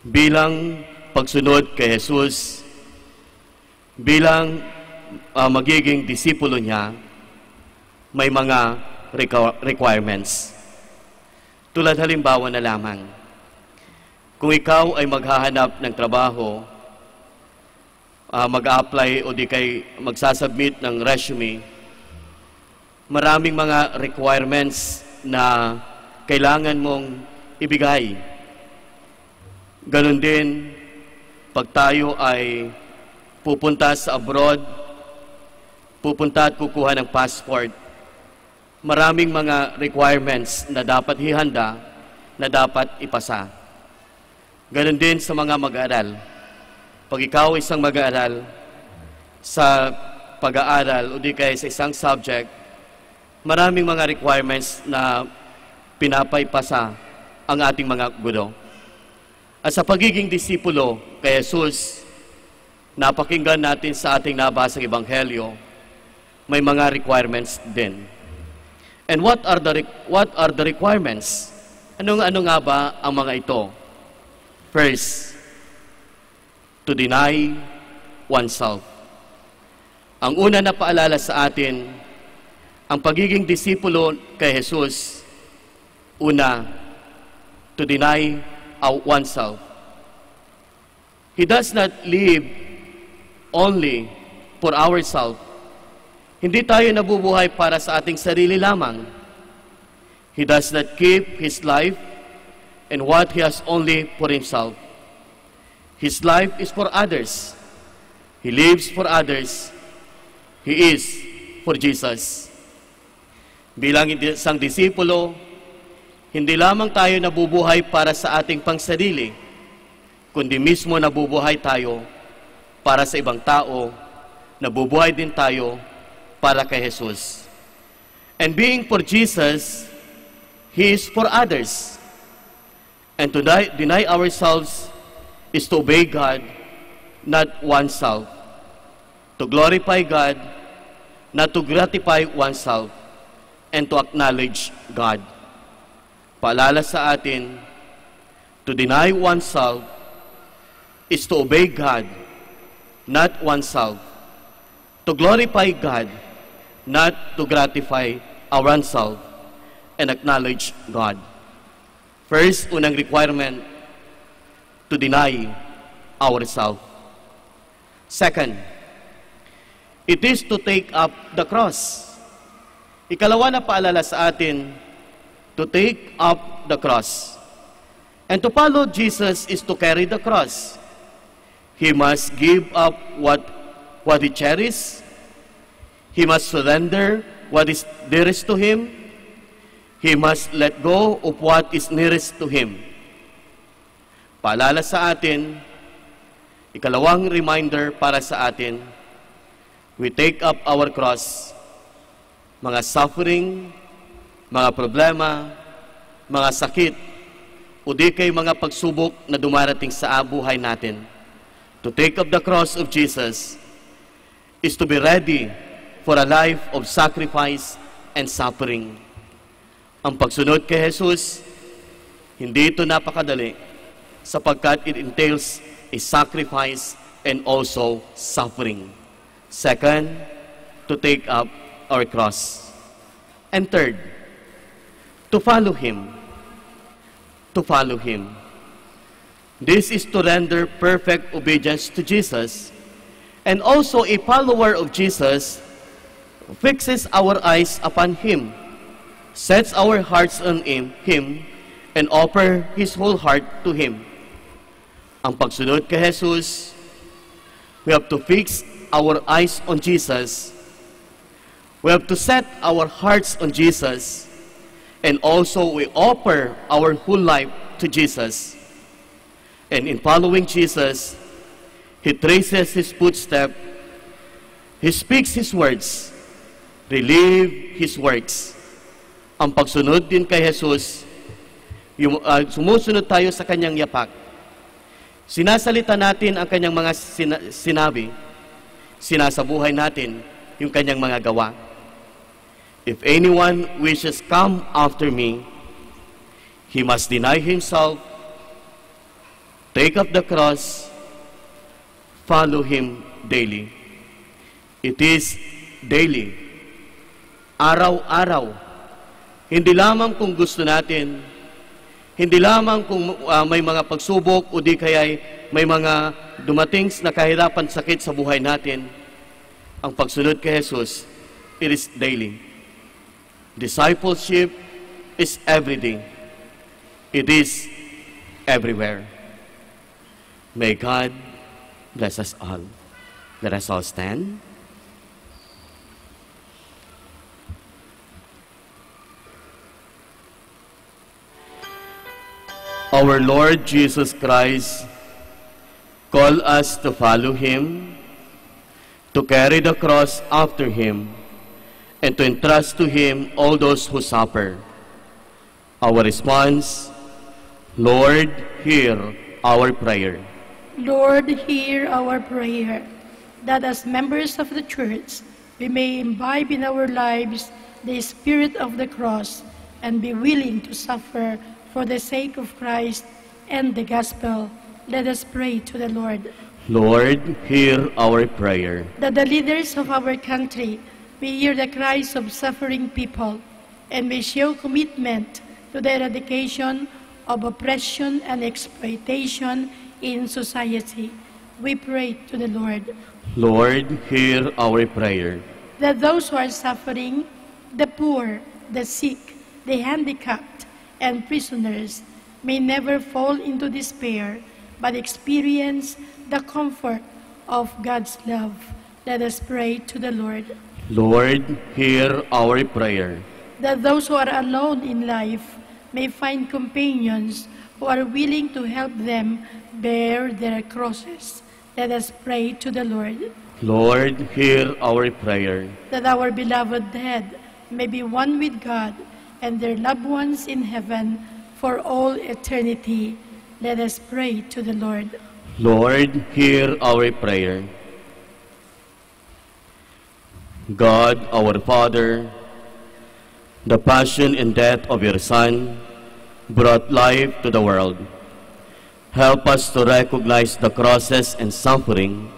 bilang pagsunod kay Jesus, bilang magiging disipulo niya, may mga requirements. Tulad halimbawa na lamang, kung ikaw ay maghahanap ng trabaho, mag-a-apply o di kay magsasubmit ng resume, maraming mga requirements na kailangan mong ibigay. Ganon din, pag tayo ay pupunta sa abroad, pupunta at kukuha ng passport, maraming mga requirements na dapat ihanda, na dapat ipasa. Ganon din sa mga mag-aaral. Pag ikaw isang mag-aaral, sa pag-aaral o di kaya sa isang subject, maraming mga requirements na pinapaypasa ang ating mga guro. At sa pagiging disipulo kay Jesus, napakinggan natin sa ating nabasang ebanghelyo, may mga requirements din. And what are the requirements? Ano nga ba ang mga ito? First, to deny oneself. Ang una na paalala sa atin, ang pagiging disipulo kay Jesus, una, to deny oneself. He does not live only for ourselves. Hindi tayo nabubuhay para sa ating sarili lamang. He does not keep his life and what he has only for himself. His life is for others. He lives for others. He is for Jesus. Bilang isang disipulo, hindi lamang tayo nabubuhay para sa ating pangsarili, kundi mismo nabubuhay tayo para sa ibang tao, nabubuhay din tayo para kay Jesus. And being for Jesus, He is for others. And to deny ourselves is to obey God, not oneself. To glorify God, not to gratify oneself, and to acknowledge God. Paalala sa atin, to deny oneself is to obey God, not oneself. To glorify God, not to gratify ourselves, and acknowledge God. First, unang requirement, to deny ourselves. Second, it is to take up the cross. Ikalawa na paalala sa atin, to take up the cross. And to follow Jesus is to carry the cross. He must give up what he cherishes. He must surrender what is dearest to him. He must let go of what is nearest to him. Paalala sa atin, ikalawang reminder para sa atin, we take up our cross. Mga suffering, mga problema, mga sakit, o di kay mga pagsubok na dumarating sa buhay natin. To take up the cross of Jesus is to be ready for a life of sacrifice and suffering. Ang pagsunod kay Jesus, hindi ito napakadali sapagkat it entails a sacrifice and also suffering. Second, to take up our cross. And third, to follow Him. To follow Him. This is to render perfect obedience to Jesus, and also a follower of Jesus fixes our eyes upon Him, sets our hearts on Him, and offer His whole heart to Him. Ang pagsunod kay Jesus, we have to fix our eyes on Jesus. We have to set our hearts on Jesus, and also we offer our whole life to Jesus. And in following Jesus, He traces His footsteps, He speaks His words, relive His works. Ang pagsunod din kay Jesus, sumusunod tayo sa Kanyang yapak. Sinasalita natin ang Kanyang mga sinabi, sinasabuhay natin yung Kanyang mga gawa. If anyone wishes come after me, he must deny himself, take up the cross, follow Him daily. It is daily. Araw-araw. Hindi lamang kung gusto natin, hindi lamang kung may mga pagsubok o di kaya may mga dumating na kahirapan, sakit sa buhay natin. Ang pagsunod kay Jesus, it is daily. Discipleship is everyday. It is everywhere. May God bless us all. Let us all stand. Our Lord Jesus Christ called us to follow Him, to carry the cross after him, and to entrust to him all those who suffer. Our response, Lord, hear our prayer. Lord, hear our prayer, that as members of the Church, we may imbibe in our lives the spirit of the cross and be willing to suffer for the sake of Christ and the gospel. Let us pray to the Lord. Lord, hear our prayer. That the leaders of our country may hear the cries of suffering people and may show commitment to the eradication of oppression and exploitation in society. We pray to the Lord. Lord, hear our prayer. That those who are suffering, the poor, the sick, the handicapped, and prisoners may never fall into despair, but experience the comfort of God's love. Let us pray to the Lord. Lord, hear our prayer. That those who are alone in life may find companions who are willing to help them bear their crosses. Let us pray to the Lord. Lord, hear our prayer. That our beloved dead may be one with God and their loved ones in heaven for all eternity. Let us pray to the Lord. Lord, hear our prayer. God, our Father, the passion and death of your Son brought life to the world. Help us to recognize the crosses and suffering,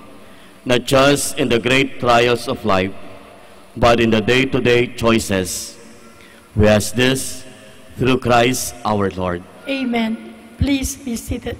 not just in the great trials of life, but in the day-to-day choices. We ask this through Christ our Lord. Amen. Please be seated.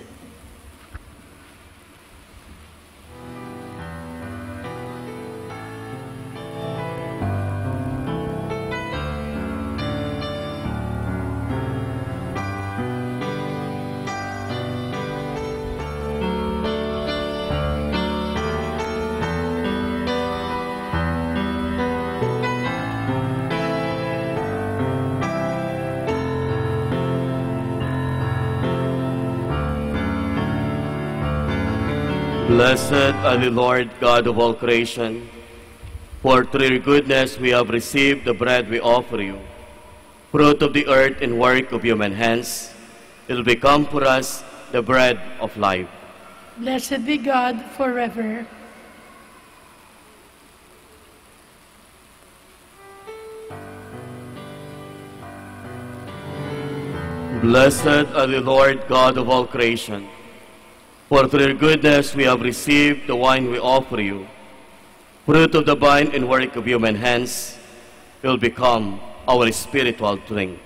Blessed are the Lord God of all creation, for through your goodness we have received the bread we offer you, fruit of the earth and work of human hands. It will become for us the bread of life. Blessed be God forever. Blessed are the Lord God of all creation, for through your goodness we have received the wine we offer you, fruit of the vine and work of human hands. It will become our spiritual drink.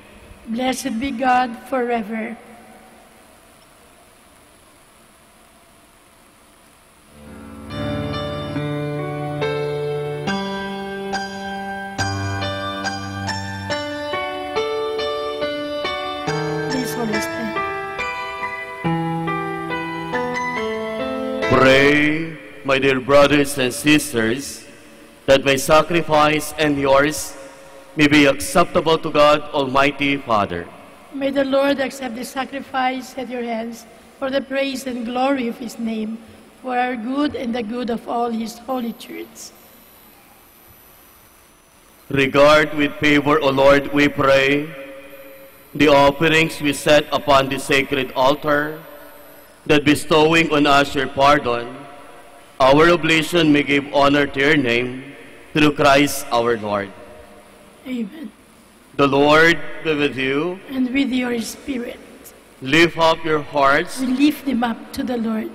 Blessed be God forever. Please hold us there. Pray, my dear brothers and sisters, that my sacrifice and yours may be acceptable to God, Almighty Father. May the Lord accept the sacrifice at your hands for the praise and glory of his name, for our good and the good of all his holy church. Regard with favor, O Lord, we pray, the offerings we set upon the sacred altar, that bestowing on us your pardon, our oblation may give honor to your name, through Christ our Lord. Amen. The Lord be with you. And with your spirit. Lift up your hearts. We lift them up to the Lord.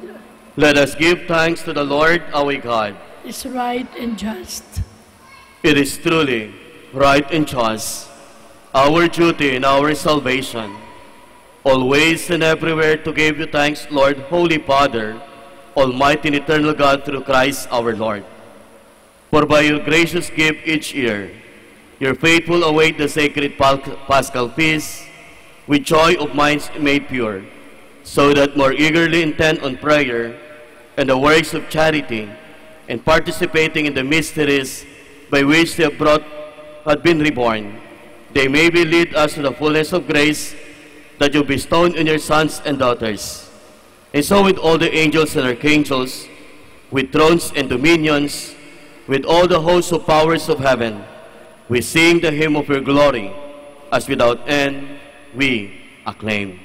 Let us give thanks to the Lord our God. It's right and just. It is truly right and just, our duty and our salvation, always and everywhere to give you thanks, Lord, Holy Father, Almighty and eternal God, through Christ our Lord. For by your gracious gift each year, your faithful await the sacred Paschal Feast with joy of minds made pure, so that more eagerly intent on prayer and the works of charity, and participating in the mysteries by which they had been reborn, they may be lead us to the fullness of grace that you bestowed on your sons and daughters. And so with all the angels and archangels, with thrones and dominions, with all the hosts of powers of heaven, we sing the hymn of your glory, as without end we acclaim.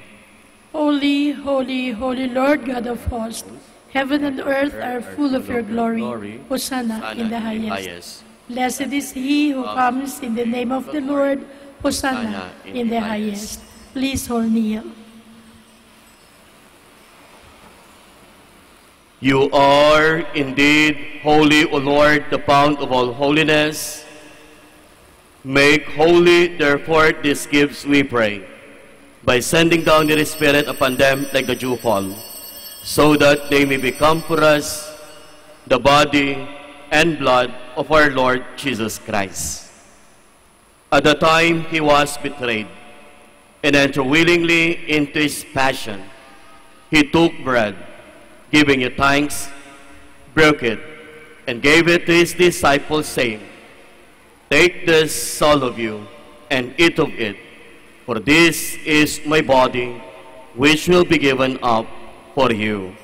Holy, holy, holy Lord God of hosts, heaven and earth are full of your glory. Hosanna in the highest. Blessed is he who comes in the name of the Lord. Hosanna in the highest. Please all kneel. You are indeed holy, O Lord, the fount of all holiness. Make holy, therefore, these gifts, we pray, by sending down your Spirit upon them like the dewfall, so that they may become for us the body and blood of our Lord Jesus Christ. At the time he was betrayed and entered willingly into his passion, he took bread, giving you thanks, broke it, and gave it to his disciples, saying, "Take this, all of you, and eat of it, for this is my body, which will be given up for you."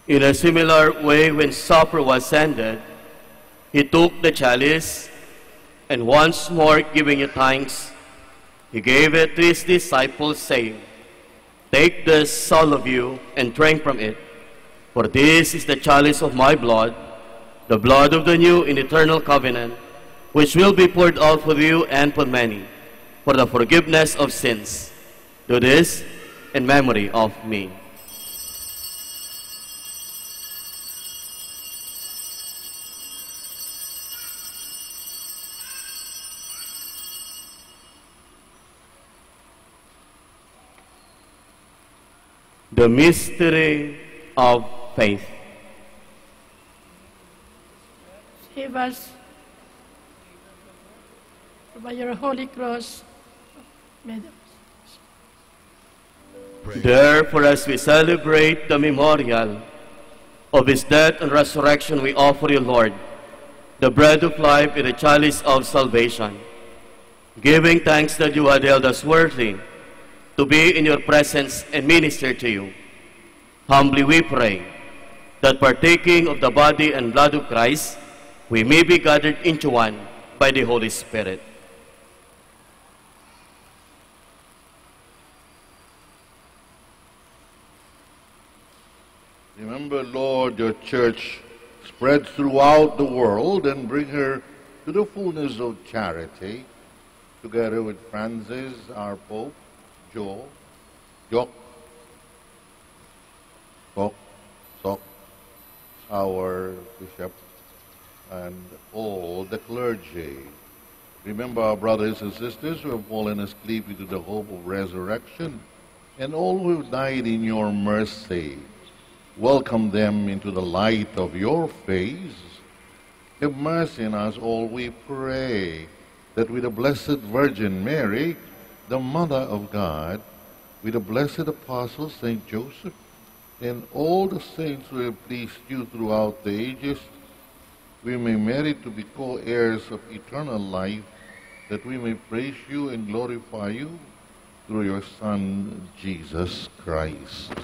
In a similar way, when supper was ended, he took the chalice, and once more giving you thanks, he gave it to his disciples, saying, "Take this, all of you, and drink from it, for this is the chalice of my blood, the blood of the new and eternal covenant, which will be poured out for you and for many, for the forgiveness of sins. Do this in memory of me." The mystery of faith. Save us by your holy cross. Therefore, as we celebrate the memorial of his death and resurrection, we offer you, Lord, the bread of life and the chalice of salvation, giving thanks that you had held us worthy to be in your presence and minister to you. Humbly we pray that partaking of the body and blood of Christ, we may be gathered into one by the Holy Spirit. Remember, Lord, your church spread throughout the world and bring her to the fullness of charity, together with Francis, our Pope, Joe, Jok, Kok, Sok, our Bishop, and all the clergy. Remember our brothers and sisters who have fallen asleep into the hope of resurrection, and all who have died in your mercy. Welcome them into the light of your face. Have mercy on us all, we pray, that with the Blessed Virgin Mary, the Mother of God, with the blessed Apostle St. Joseph, and all the saints who have pleased you throughout the ages, we may merit to be co-heirs of eternal life, that we may praise you and glorify you through your Son, Jesus Christ.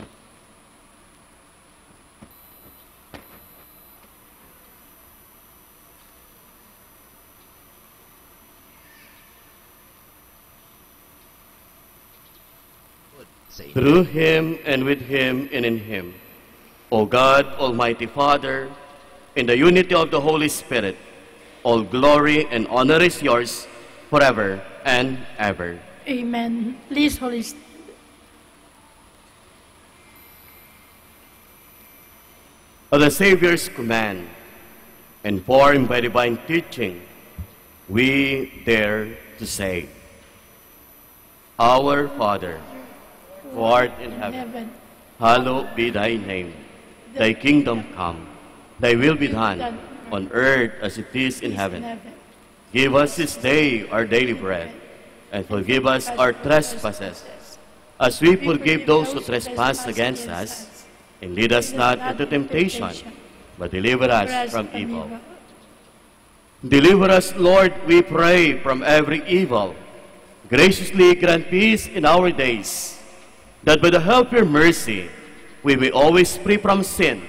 Through him and with him and in him, O God, Almighty Father, in the unity of the Holy Spirit, all glory and honor is yours forever and ever. Amen. Please, Holy Spirit. At the Savior's command, informed by divine teaching, we dare to say, Our Father, who art in heaven, hallowed be thy name. Thy kingdom come, thy will be done, on earth as it is in heaven. Give us this day our daily bread, and forgive us our trespasses, as we forgive those who trespass against us. And lead us not into temptation, but deliver us from evil. Deliver us, Lord, we pray, from every evil. Graciously grant peace in our days, that by the help of your mercy, we may always free from sin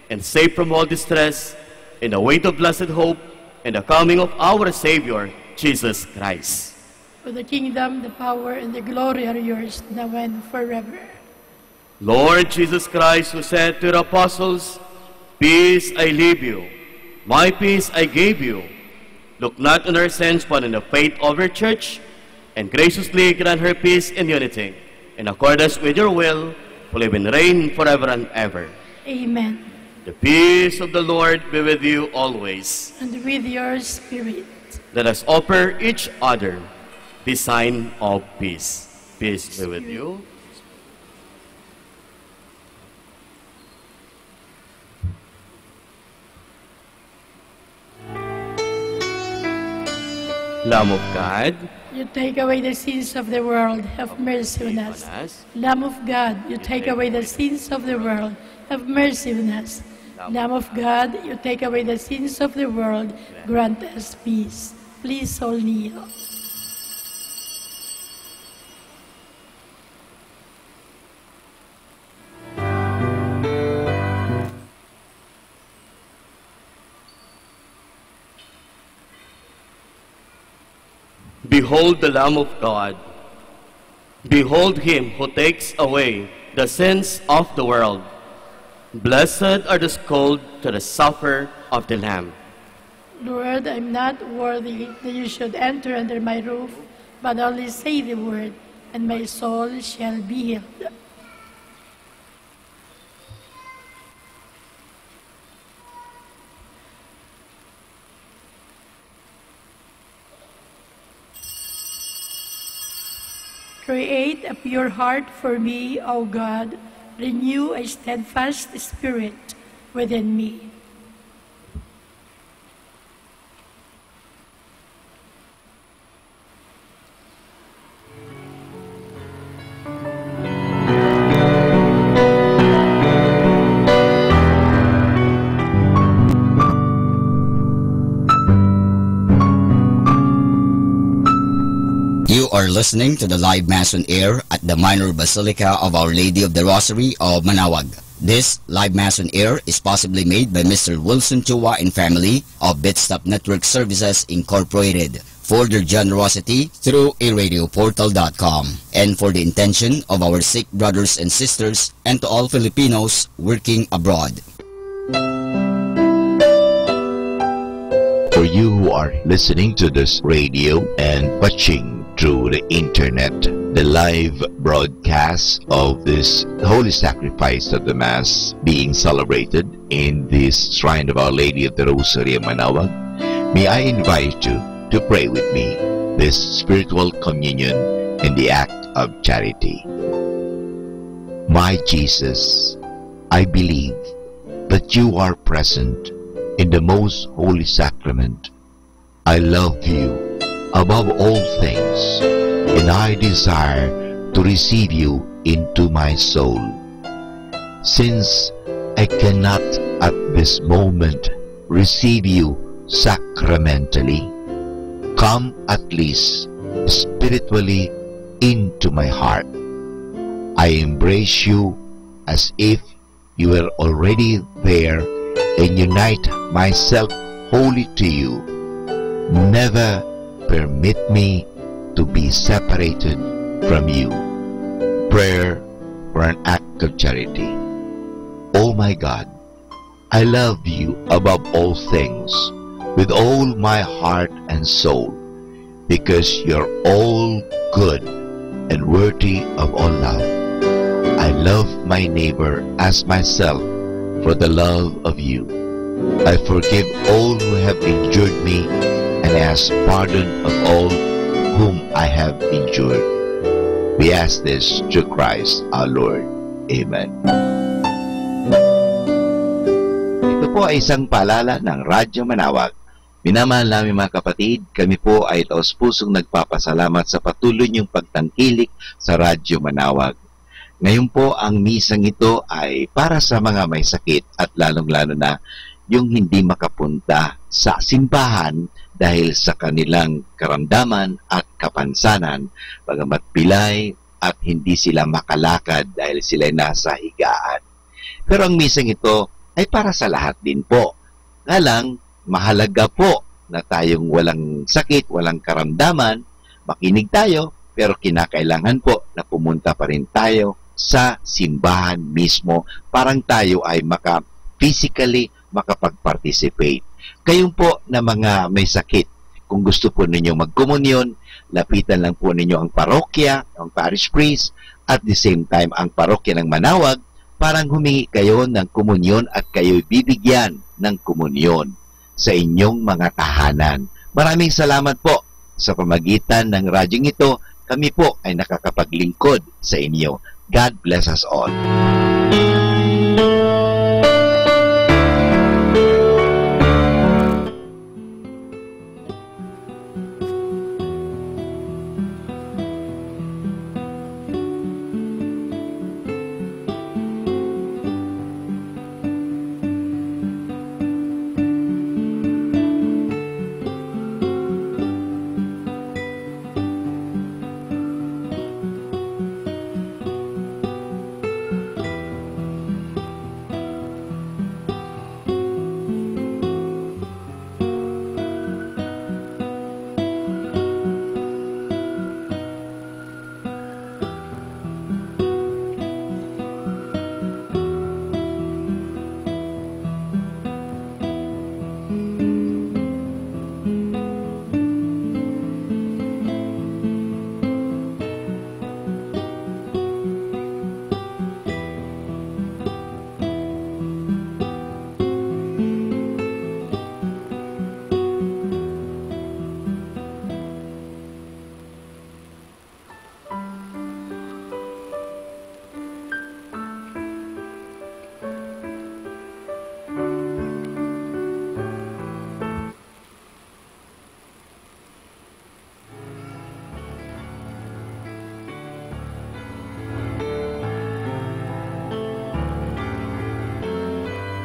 and safe from all distress, in the weight of blessed hope and the coming of our Savior, Jesus Christ. For the kingdom, the power, and the glory are yours, now and forever. Lord Jesus Christ, who said to the apostles, "Peace I leave you, my peace I give you," look not on our sins, but on the faith of your church, and graciously grant her peace and unity, in accordance with your will, who live and reign forever and ever. Amen. The peace of the Lord be with you always. And with your spirit. Let us offer each other the sign of peace. Peace be with you. Lamb of God, you take away the sins of the world, have mercy on us. Lamb of God, you take away the sins of the world, have mercy on us. Lamb of God, you take away the sins of the world, grant us peace. Please all kneel. Behold the Lamb of God. Behold him who takes away the sins of the world. Blessed are those called to the supper of the Lamb. Lord, I am not worthy that you should enter under my roof, but only say the word, and my soul shall be healed. Create a pure heart for me, O God. Renew a steadfast spirit within me. You are listening to the live Mass on air at the Minor Basilica of Our Lady of the Rosary of Manaoag. This live Mass on air is possibly made by Mr. Wilson Chua and family of Bitstop Network Services Incorporated for their generosity through aradioportal.com and for the intention of our Sikh brothers and sisters and to all Filipinos working abroad. For you who are listening to this radio and watching through the internet, the live broadcast of this holy sacrifice of the Mass being celebrated in this Shrine of Our Lady of the Rosary of Manaoag, may I invite you to pray with me this spiritual communion in the act of charity. My Jesus, I believe that you are present in the most holy sacrament. I love you above all things, and I desire to receive you into my soul. Since I cannot at this moment receive you sacramentally, come at least spiritually into my heart. I embrace you as if you were already there and unite myself wholly to you. Never permit me to be separated from you. Prayer for an act of charity. Oh my God, I love you above all things with all my heart and soul, because you're all good and worthy of all love. I love my neighbor as myself for the love of you. I forgive all who have injured me and ask pardon of all whom I have injured. We ask this through Christ our Lord. Amen. Ito po ay isang paalala ng Radyo Manaoag. Minamahal namin mga kapatid, kami po ay taos-pusong nagpapasalamat sa patuloy niyong pagtangkilik sa Radyo Manaoag. Ngayon po, ang misang ito ay para sa mga may sakit at lalong-lalo na yung hindi makapunta sa simbahan dahil sa kanilang karamdaman at kapansanan, bagamat pilay at hindi sila makalakad dahil sila nasa higaan. Pero ang misang ito ay para sa lahat din po. Nga lang, mahalaga po na tayong walang sakit, walang karamdaman, makinig tayo, pero kinakailangan po na pumunta pa rin tayo sa simbahan mismo parang tayo ay physically makapag-participate. Kayong po na mga may sakit, kung gusto po ninyo magkomunyon, lapitan lang po ninyo ang parokya, ang parish priest, at the same time ang parokya ng Manawag, parang humingi kayo ng komunyon at kayo'y bibigyan ng komunyon sa inyong mga tahanan. Maraming salamat po sa pamagitan ng radyong ito. Kami po ay nakakapaglingkod sa inyo. God bless us all.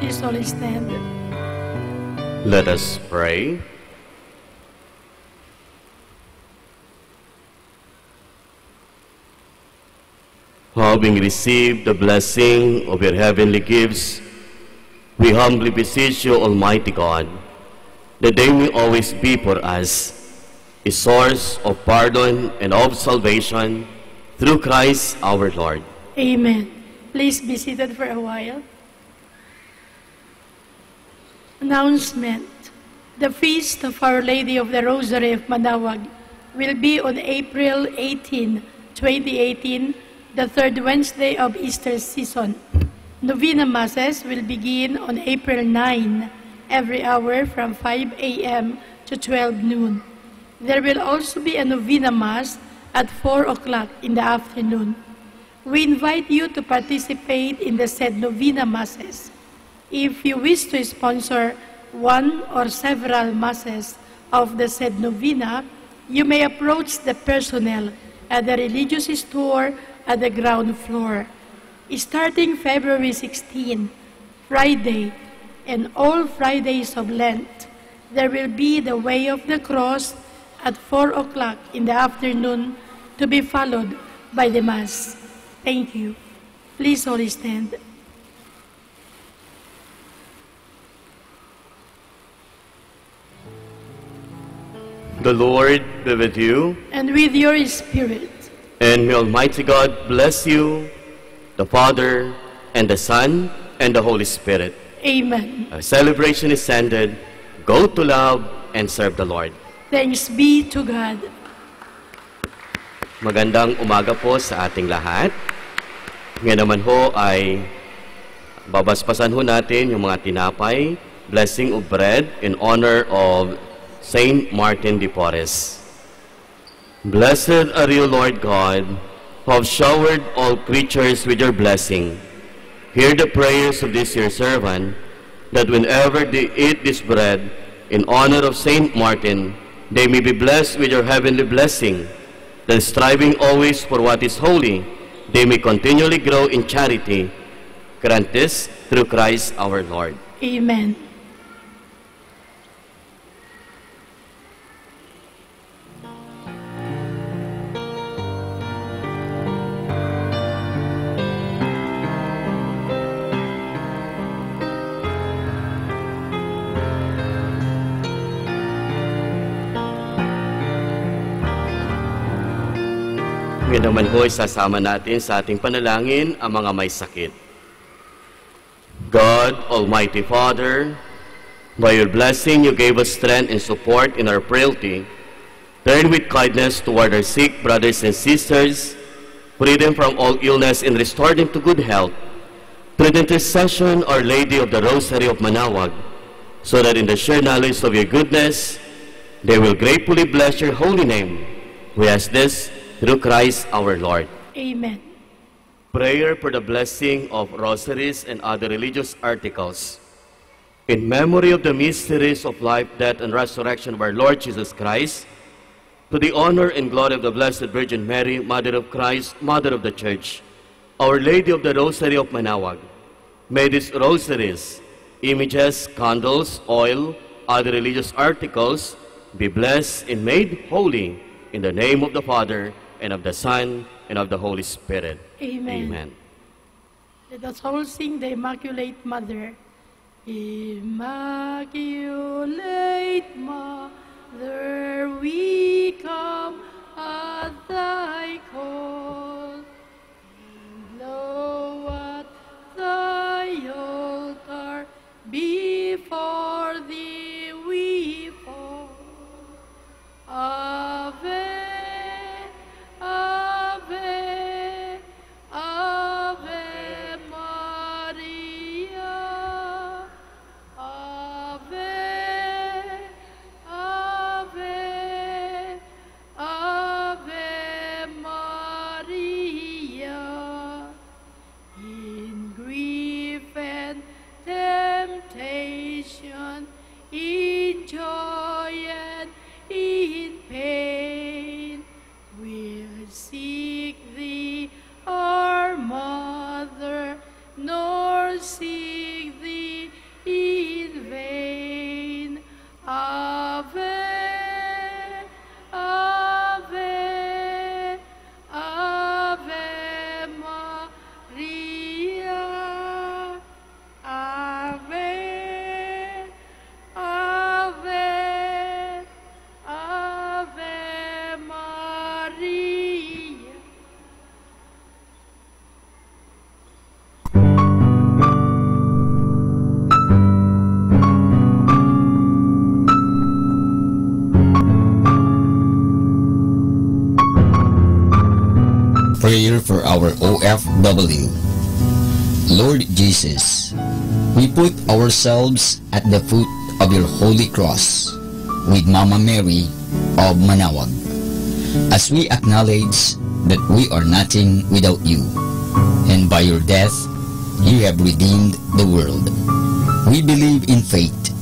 Please all stand. Let us pray. Having received the blessing of your heavenly gifts, we humbly beseech you, Almighty God, that they will always be for us a source of pardon and of salvation through Christ our Lord. Amen. Please be seated for a while. Announcement. The Feast of Our Lady of the Rosary of Manawag will be on April 18, 2018, the third Wednesday of Easter season. Novena Masses will begin on April 9, every hour from 5 a.m. to 12 noon. There will also be a Novena Mass at 4 o'clock in the afternoon. We invite you to participate in the said Novena Masses. If you wish to sponsor one or several Masses of the said Novena, you may approach the personnel at the religious store at the ground floor. Starting February 16, Friday, and all Fridays of Lent, there will be the Way of the Cross at 4 o'clock in the afternoon to be followed by the Mass. Thank you. Please all stand. The Lord be with you. And with your spirit. And may Almighty God bless you, the Father, and the Son, and the Holy Spirit. Amen. Our celebration is ended. Go to love and serve the Lord. Thanks be to God. Magandang umaga po sa ating lahat. Ngayon naman ho ay babaspasan ho natin yung mga tinapay, blessing of bread in honor of Saint Martin de Porres. Blessed are you, Lord God, who have showered all creatures with your blessing. Hear the prayers of this your servant, that whenever they eat this bread in honor of Saint Martin, they may be blessed with your heavenly blessing, that striving always for what is holy, they may continually grow in charity. Grant this through Christ our Lord. Amen. Ngayon naman po, isasama natin sa ating panalangin ang mga may sakit. God, Almighty Father, by your blessing you gave us strength and support in our frailty. Turn with kindness toward our sick brothers and sisters, free them from all illness and restore them to good health. Through the intercession, Our Lady of the Rosary of Manaoag, so that in the sheer knowledge of your goodness, they will gratefully bless your holy name. We ask this through Christ our Lord. Amen. Prayer for the blessing of rosaries and other religious articles. In memory of the mysteries of life, death, and resurrection of our Lord Jesus Christ, to the honor and glory of the Blessed Virgin Mary, Mother of Christ, Mother of the Church, Our Lady of the Rosary of Manaoag, may these rosaries, images, candles, oil, other religious articles, be blessed and made holy in the name of the Father, and of the Son, and of the Holy Spirit. Amen. Amen. Let us all sing the Immaculate Mother. Immaculate Mother, we come at thy call. Blow at thy altar, before thee we fall. Ave, Ave, Ave Maria. Ave, Ave, Ave Maria. In grief and temptation, in joy and in pain, we'll seek thee, our mother, nor seek thee in vain. Ave, Ave, Ave Maria. Ave, Ave, Ave Maria. Prayer for our OFW. Lord Jesus, we put ourselves at the foot of your holy cross with Mama Mary of Manaoag, as we acknowledge that we are nothing without you, and by your death you have redeemed the world. We believe in faith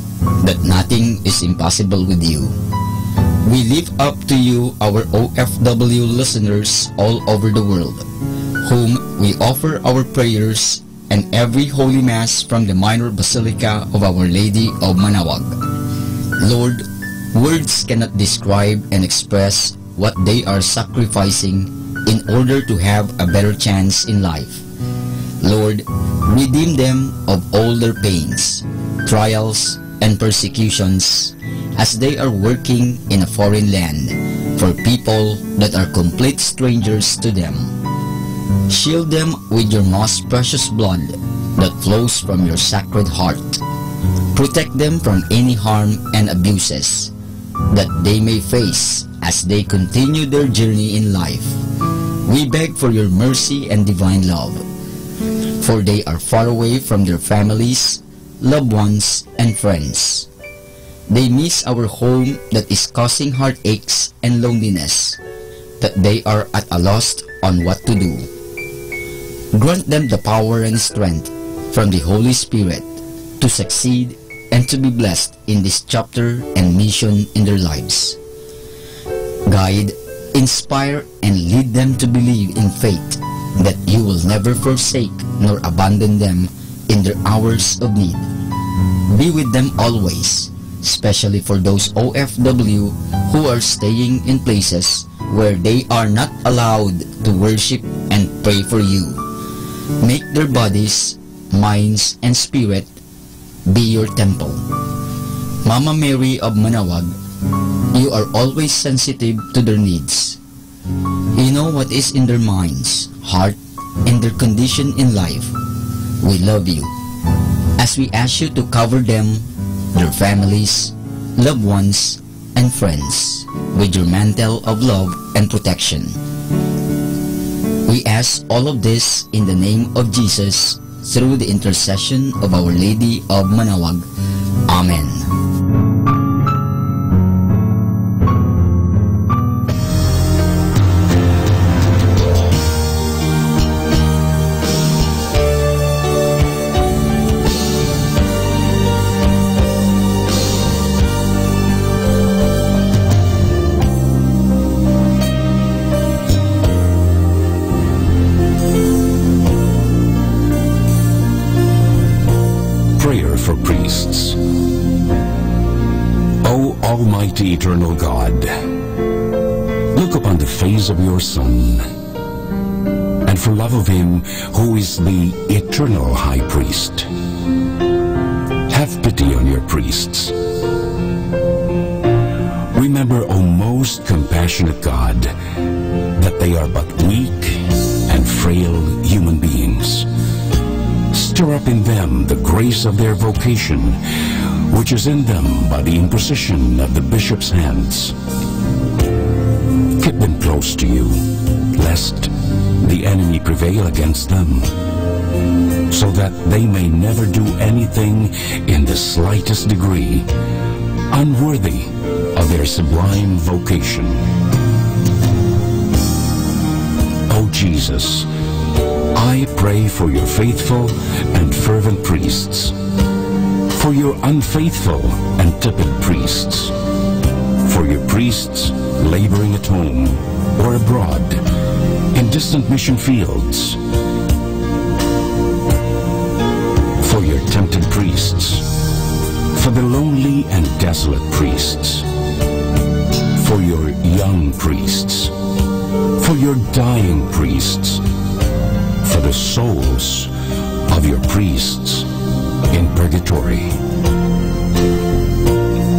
that nothing is impossible with you. We lift up to you our OFW listeners all over the world, whom we offer our prayers and every Holy Mass from the Minor Basilica of Our Lady of Manaoag. Lord, words cannot describe and express what they are sacrificing in order to have a better chance in life. Lord, redeem them of all their pains, trials, and persecutions as they are working in a foreign land for people that are complete strangers to them. Shield them with your most precious blood that flows from your sacred heart. Protect them from any harm and abuses that they may face as they continue their journey in life. We beg for your mercy and divine love, for they are far away from their families, loved ones, and friends. They miss our home that is causing heartaches and loneliness, that they are at a loss on what to do. Grant them the power and strength from the Holy Spirit to succeed and to be blessed in this chapter and mission in their lives. Guide, inspire, and lead them to believe in faith that you will never forsake nor abandon them in their hours of need. Be with them always, especially for those OFW who are staying in places where they are not allowed to worship and pray for you. Make their bodies, minds, and spirit be your temple. Mama Mary of Manawag, you are always sensitive to their needs. You know what is in their minds, heart, and their condition in life. We love you. As we ask you to cover them, their families, loved ones, and friends with your mantle of love and protection. We ask all of this in the name of Jesus through the intercession of Our Lady of Manawag. Amen. Almighty eternal God, look upon the face of your Son, and for love of him who is the eternal high priest, have pity on your priests. Remember, O most compassionate God, that they are but weak and frail human beings. Stir up in them the grace of their vocation, which is in them by the imposition of the bishop's hands. Keep them close to you, lest the enemy prevail against them, so that they may never do anything in the slightest degree unworthy of their sublime vocation. O Jesus, I pray for your faithful and fervent priests, for your unfaithful and tepid priests, for your priests laboring at home or abroad in distant mission fields, for your tempted priests, for the lonely and desolate priests, for your young priests, for your dying priests, for the souls of your priests in purgatory.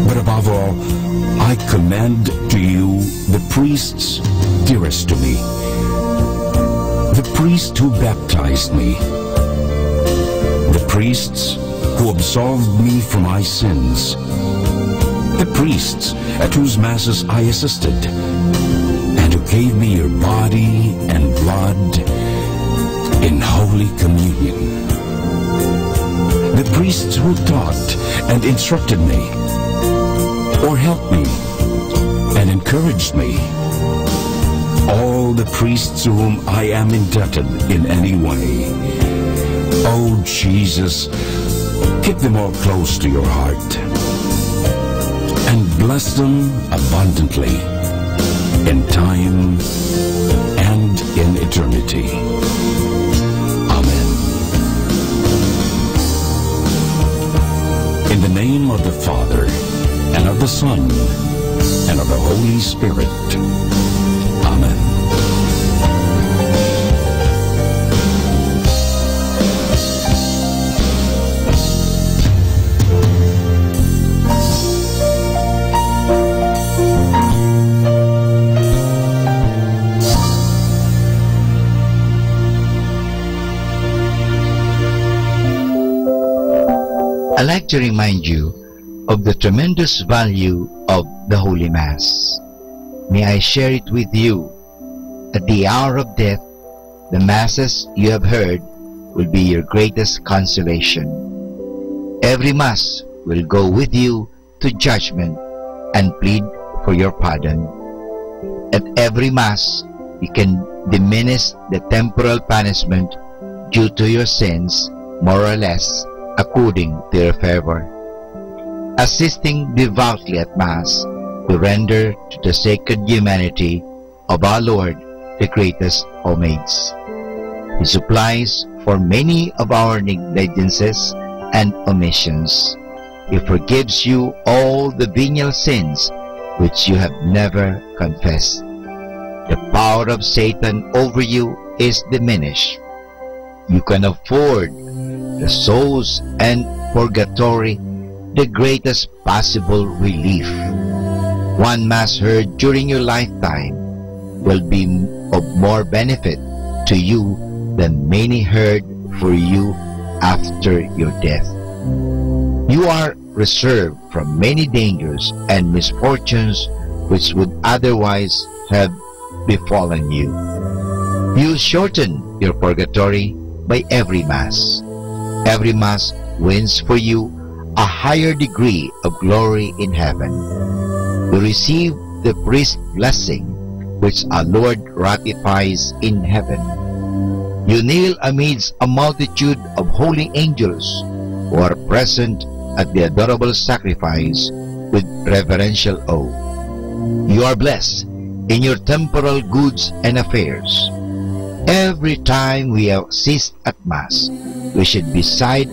But above all, I commend to you the priests dearest to me, the priest who baptized me, the priests who absolved me from my sins, the priests at whose masses I assisted, and who gave me your body and blood in Holy Communion, the priests who taught and instructed me, or helped me and encouraged me, all the priests to whom I am indebted in any way. Oh Jesus, keep them all close to your heart, and bless them abundantly in time and in eternity. In the name of the Father, and of the Son, and of the Holy Spirit. Amen. I'd like to remind you of the tremendous value of the Holy Mass. May I share it with you. At the hour of death, the Masses you have heard will be your greatest consolation. Every Mass will go with you to judgment and plead for your pardon. At every Mass, you can diminish the temporal punishment due to your sins, more or less, according to your fervor. Assisting devoutly at Mass to render to the sacred humanity of our Lord the greatest homage. He supplies for many of our negligences and omissions. He forgives you all the venial sins which you have never confessed. The power of Satan over you is diminished. You can afford the souls and purgatory the greatest possible relief. One Mass heard during your lifetime will be of more benefit to you than many heard for you after your death. You are reserved from many dangers and misfortunes which would otherwise have befallen you. You shorten your purgatory by every Mass. Every Mass wins for you a higher degree of glory in heaven. You receive the priest's blessing which our Lord ratifies in heaven. You kneel amidst a multitude of holy angels who are present at the adorable sacrifice with reverential awe. You are blessed in your temporal goods and affairs. Every time we assist at Mass, we should, beside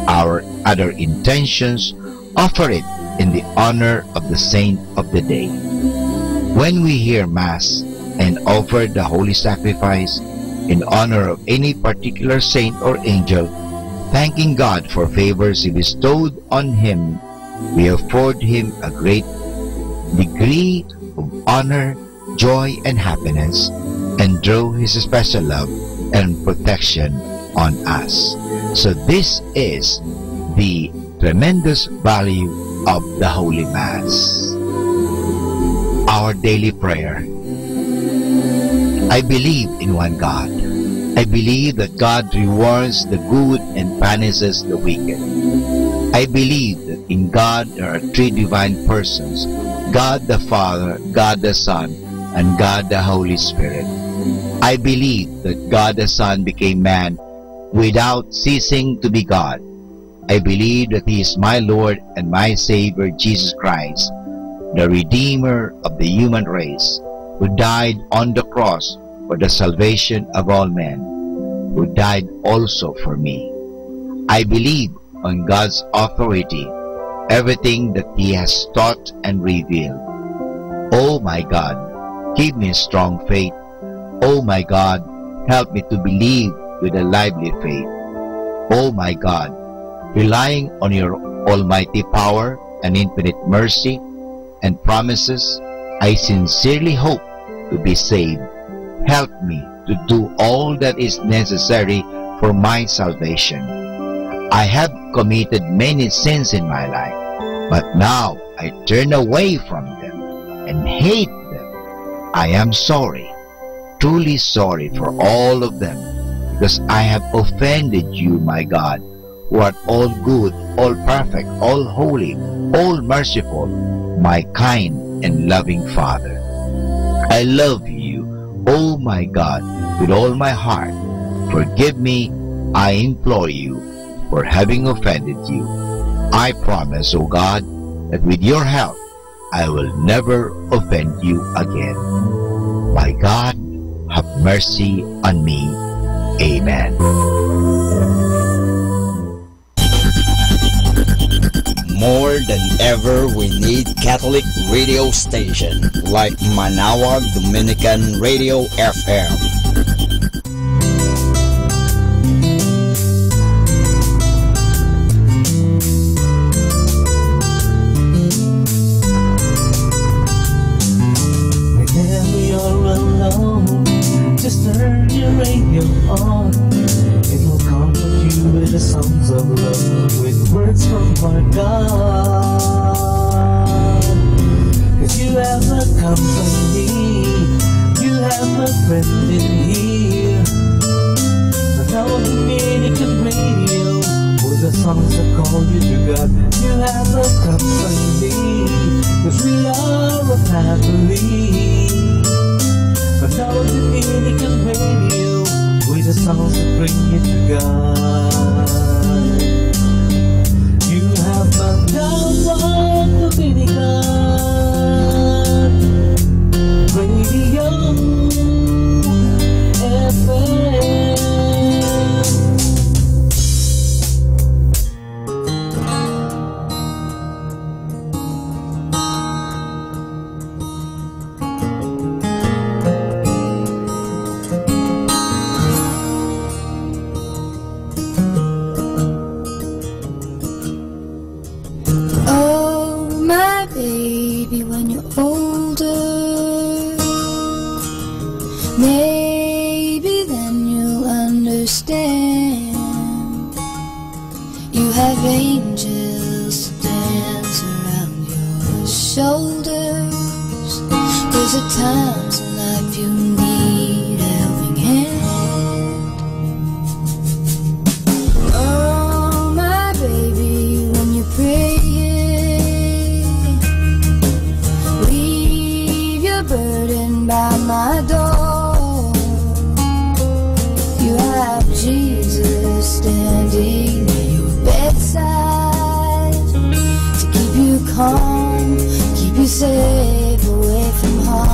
our other intentions, offer it in the honor of the saint of the day. When we hear Mass and offer the holy sacrifice in honor of any particular saint or angel, thanking God for favors He bestowed on him, we afford him a great degree of honor, joy, and happiness, and draw His special love and protection on us. So this is the tremendous value of the Holy Mass. Our daily prayer. I believe in one God. I believe that God rewards the good and punishes the wicked. I believe that in God there are three divine persons, God the Father, God the Son, and God the Holy Spirit. I believe that God the Son became man without ceasing to be God. I believe that He is my Lord and my Savior, Jesus Christ, the Redeemer of the human race, who died on the cross for the salvation of all men, who died also for me. I believe on God's authority, everything that He has taught and revealed. Oh my God, give me strong faith. Oh my God, help me to believe with a lively faith. Oh my God, relying on your almighty power and infinite mercy and promises, I sincerely hope to be saved. Help me to do all that is necessary for my salvation. I have committed many sins in my life, but now I turn away from them and hate them. I am sorry, truly sorry for all of them, because I have offended you, my God, who art all good, all perfect, all holy, all merciful, my kind and loving Father. I love you, oh my God, with all my heart. Forgive me, I implore you, for having offended you. I promise, O God, that with your help, I will never offend you again. My God, have mercy on me. Amen. More than ever, we need Catholic radio station like Manawag Dominican Radio FM. Whenever you're alone, just turn your radio on. It will comfort you with the songs of love, with words from our God. 'Cause you have a company, you have a friend in here. Now Dominican Radio, with the songs that call you to God. You have a company, 'cause we are a family. Now Dominican Radio, with the songs that bring you to God. You have Manawag Dominican Radio FM. you're older, maybe then you'll understand. You have angels to dance around your shoulders, 'cause at times in life you need a helping hand. Oh my baby, when you pray, leave your burden by my door. You have Jesus standing at your bedside to keep you calm, keep you safe away from harm.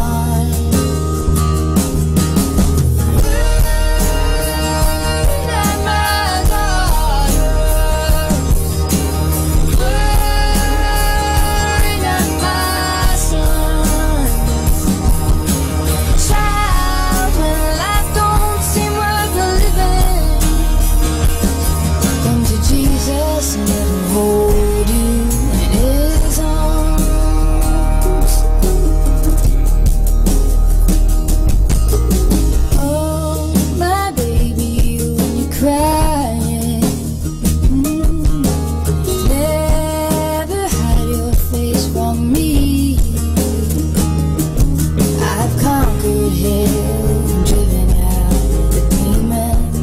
Hold you in his arms. Oh, my baby, when you're crying, never hide your face from me. I've conquered hell and driven out the demons.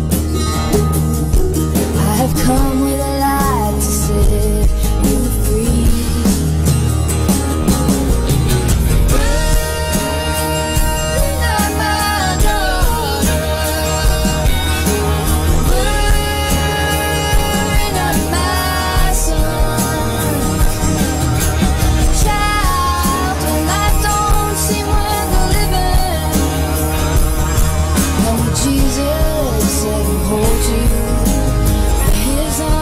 I have come with a light to set you free. Worry not, my daughter. Worry not, my son. Child, when life don't seem worth the living, come with Jesus and hold you in his arms.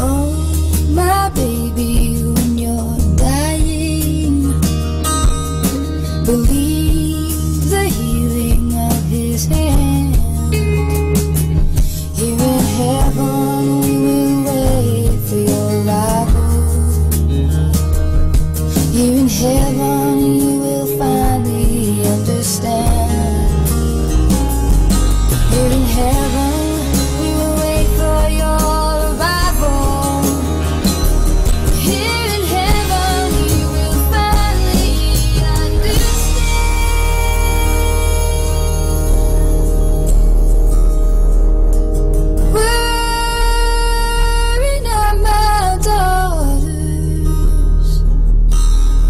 Oh, my baby, when you're dying, believe the healing of his hand. Here in heaven we will wait for your arrival. Here in heaven you will finally understand. Here in heaven we will wait for your arrival. Here in heaven you will finally understand. Worry not, my daughters.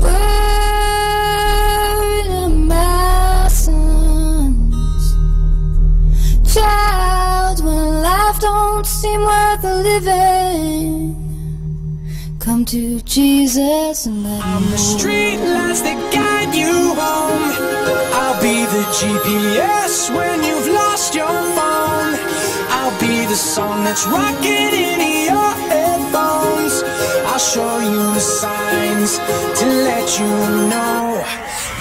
Worry not, my sons. Child, when life don't seem worth the living, come to Jesus and let him The street lights that guide you home. I'll be the GPS when you've lost your phone. I'll be the song that's rocking in your headphones. I'll show you the signs to let you know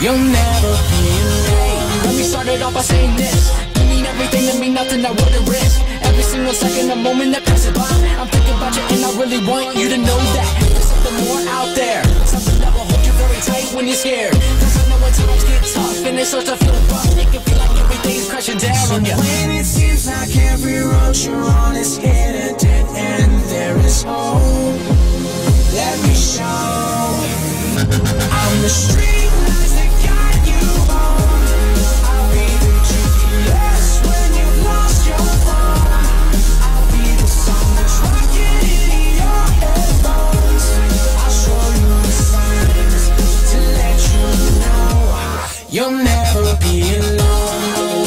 you'll never be alone. Let me start it off by saying this: you mean everything to me, nothing I wouldn't risk. Every single second, a moment that passes by, I'm thinking about you and I really want you to know that there's something more out there, something that will hold you very tight when you're scared. 'Cause I know when times get tough and it starts to feel rough, it can feel like everything's crashing down on you. When it seems like every road you're on is hit a dead end, there is hope. Let me show. I'm the street lights that guide you home. I'll be the GPS when you've lost your phone. I'll be the song that's rocking in your headphones. I'll show you the signs to let you know you'll never be alone.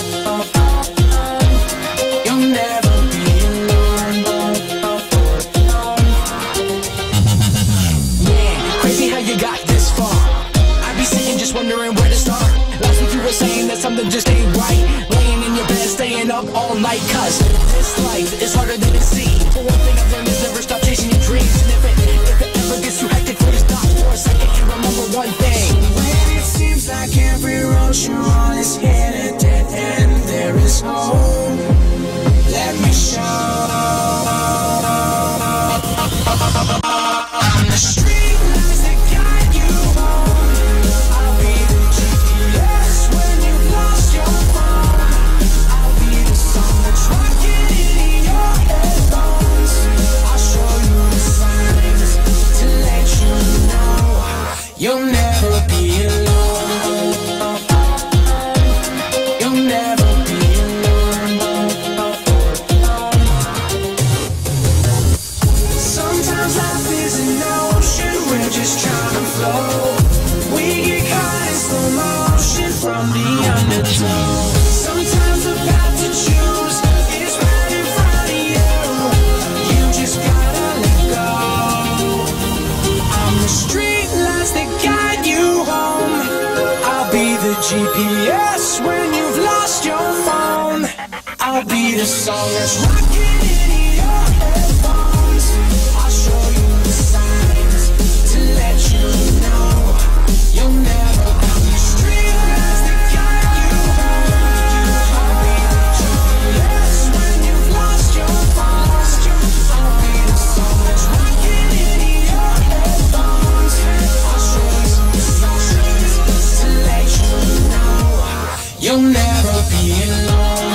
You'll never be alone. Yeah, crazy how you got this far. I be sitting just wondering where to start. Last week you were saying that something just ain't right. Laying in your bed, staying up all night. Cause this life is harder than it seems. But one thing I've learned is never stop chasing your dreams. And if it ever gets too hectic, please stop for a second and remember one thing. When it seems like every road you're on is headed dead end, there is hope. Let me show. I'm the street lights that guide you home. I'll be the GPS when you've lost your phone. I'll be the song that's rocking in your headphones. I'll show you the signs to let you know you'll never be alone. You'll never be alone. Sometimes life is an ocean, we're just trying to flow. We get caught in slow motion from the undertow. Sometimes the path to choose is right in front of you. You just gotta let go. I'm the street lights that guide you home. I'll be the GPS when you've lost your phone. I'll be the song that's rocking in your headphones. I'll show you the signs to let you know you'll never be the street lights that guide you home. I'll be the GPS when you've lost your phone. I'll be the song that's rocking in your headphones. I'll show you the signs to let you know you'll never be alone.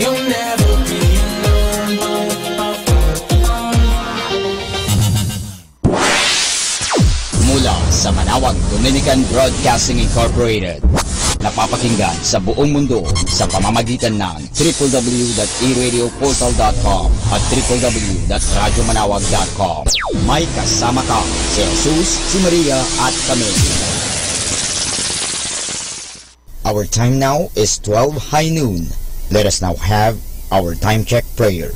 You'll never be alone. Mula sa Manawag Dominican Broadcasting Incorporated, napapakinggan sa buong mundo sa pamamagitan ng www.eradioportal.com at www.radyomanawag.com. May kasama ka si Jesus, si Maria at kami. Our time now is 12 high noon. Let us now have our time check prayer.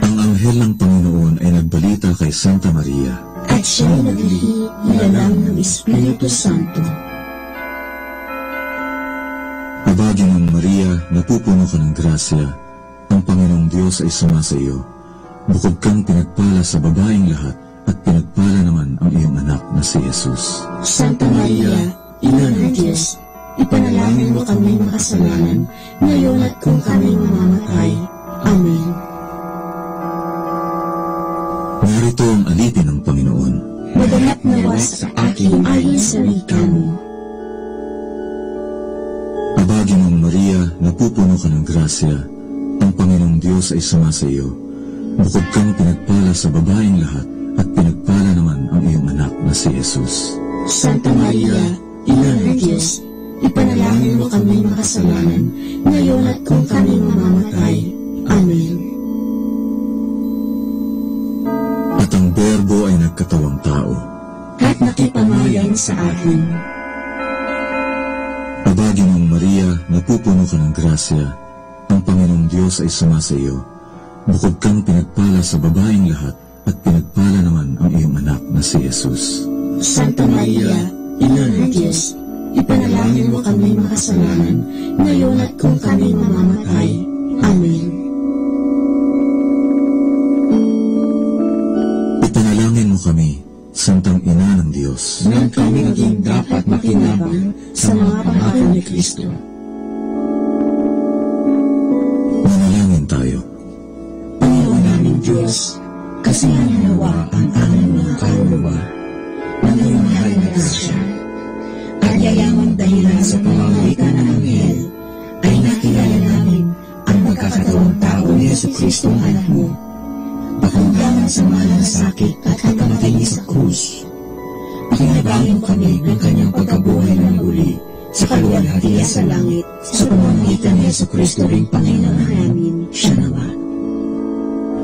Ang anghel ng Panginoon ay nagbalita kay Santa Maria. At siya ay naglihi nilalang ng Espiritu Santo. Abagi mong Maria, napupuno ka ng grasya. Ang Panginoong Diyos ay sumasa iyo. Bukod kang pinagpala sa babaeng lahat, at pinagpala naman ang iyong anak na si Jesus. Santa Maria, Ina ng Diyos, ipanalangin mo kami makasalanan, ngayon at kung kami mamamatay. Amen. Narito ang alipin ng Panginoon. Maganap nawa sa akin ayon sa wika mo. Abagi mong Maria, napupuno ka ng grasya. Ang Panginoong Diyos ay sumasa iyo. Bukod kang pinagpala sa babaeng lahat, at pinagpala naman ang iyong anak na si Jesus. Santa Maria, Ina ng Diyos, ipanalangin mo kami makasalanan, ngayon at kung kami mamamatay. Amen. At ang Berbo ay nagkatawang tao. At nakipamayan sa atin. Abagi mong Maria, napupuno ka ng grasya. Ang Panginoong Diyos ay sumasa iyo. Bukod kang pinagpala sa babaeng lahat, at pinagpala naman ang iyong anak na si Jesus. Santa Maria, Ina ng Diyos, ipanalangin mo kami makasalanan, ngayon at kung kami mamamatay. Amen. Ipanalangin mo kami, Santang Ina ng Diyos, nang kami maging dapat makinabang sa mga pangako ni Kristo. Manalangin tayo. Panginoon naming Diyos, kasi nawa ang aming mga kaluluwa ng iyong mahal na grasya, at yayamang dahilan sa pamamagitan ng anghel, ay nakilala namin ang magkakatawang tao ni Jesucristo ang anak mo, pakundangan sa mahal na sakit at pagkamatay niya sa krus. Pakinabangin kami ng kanyang pagkabuhay ng muli sa kaluwalhatian sa langit, sa pamamagitan ni Jesucristo ring Panginoon namin, siya nawa.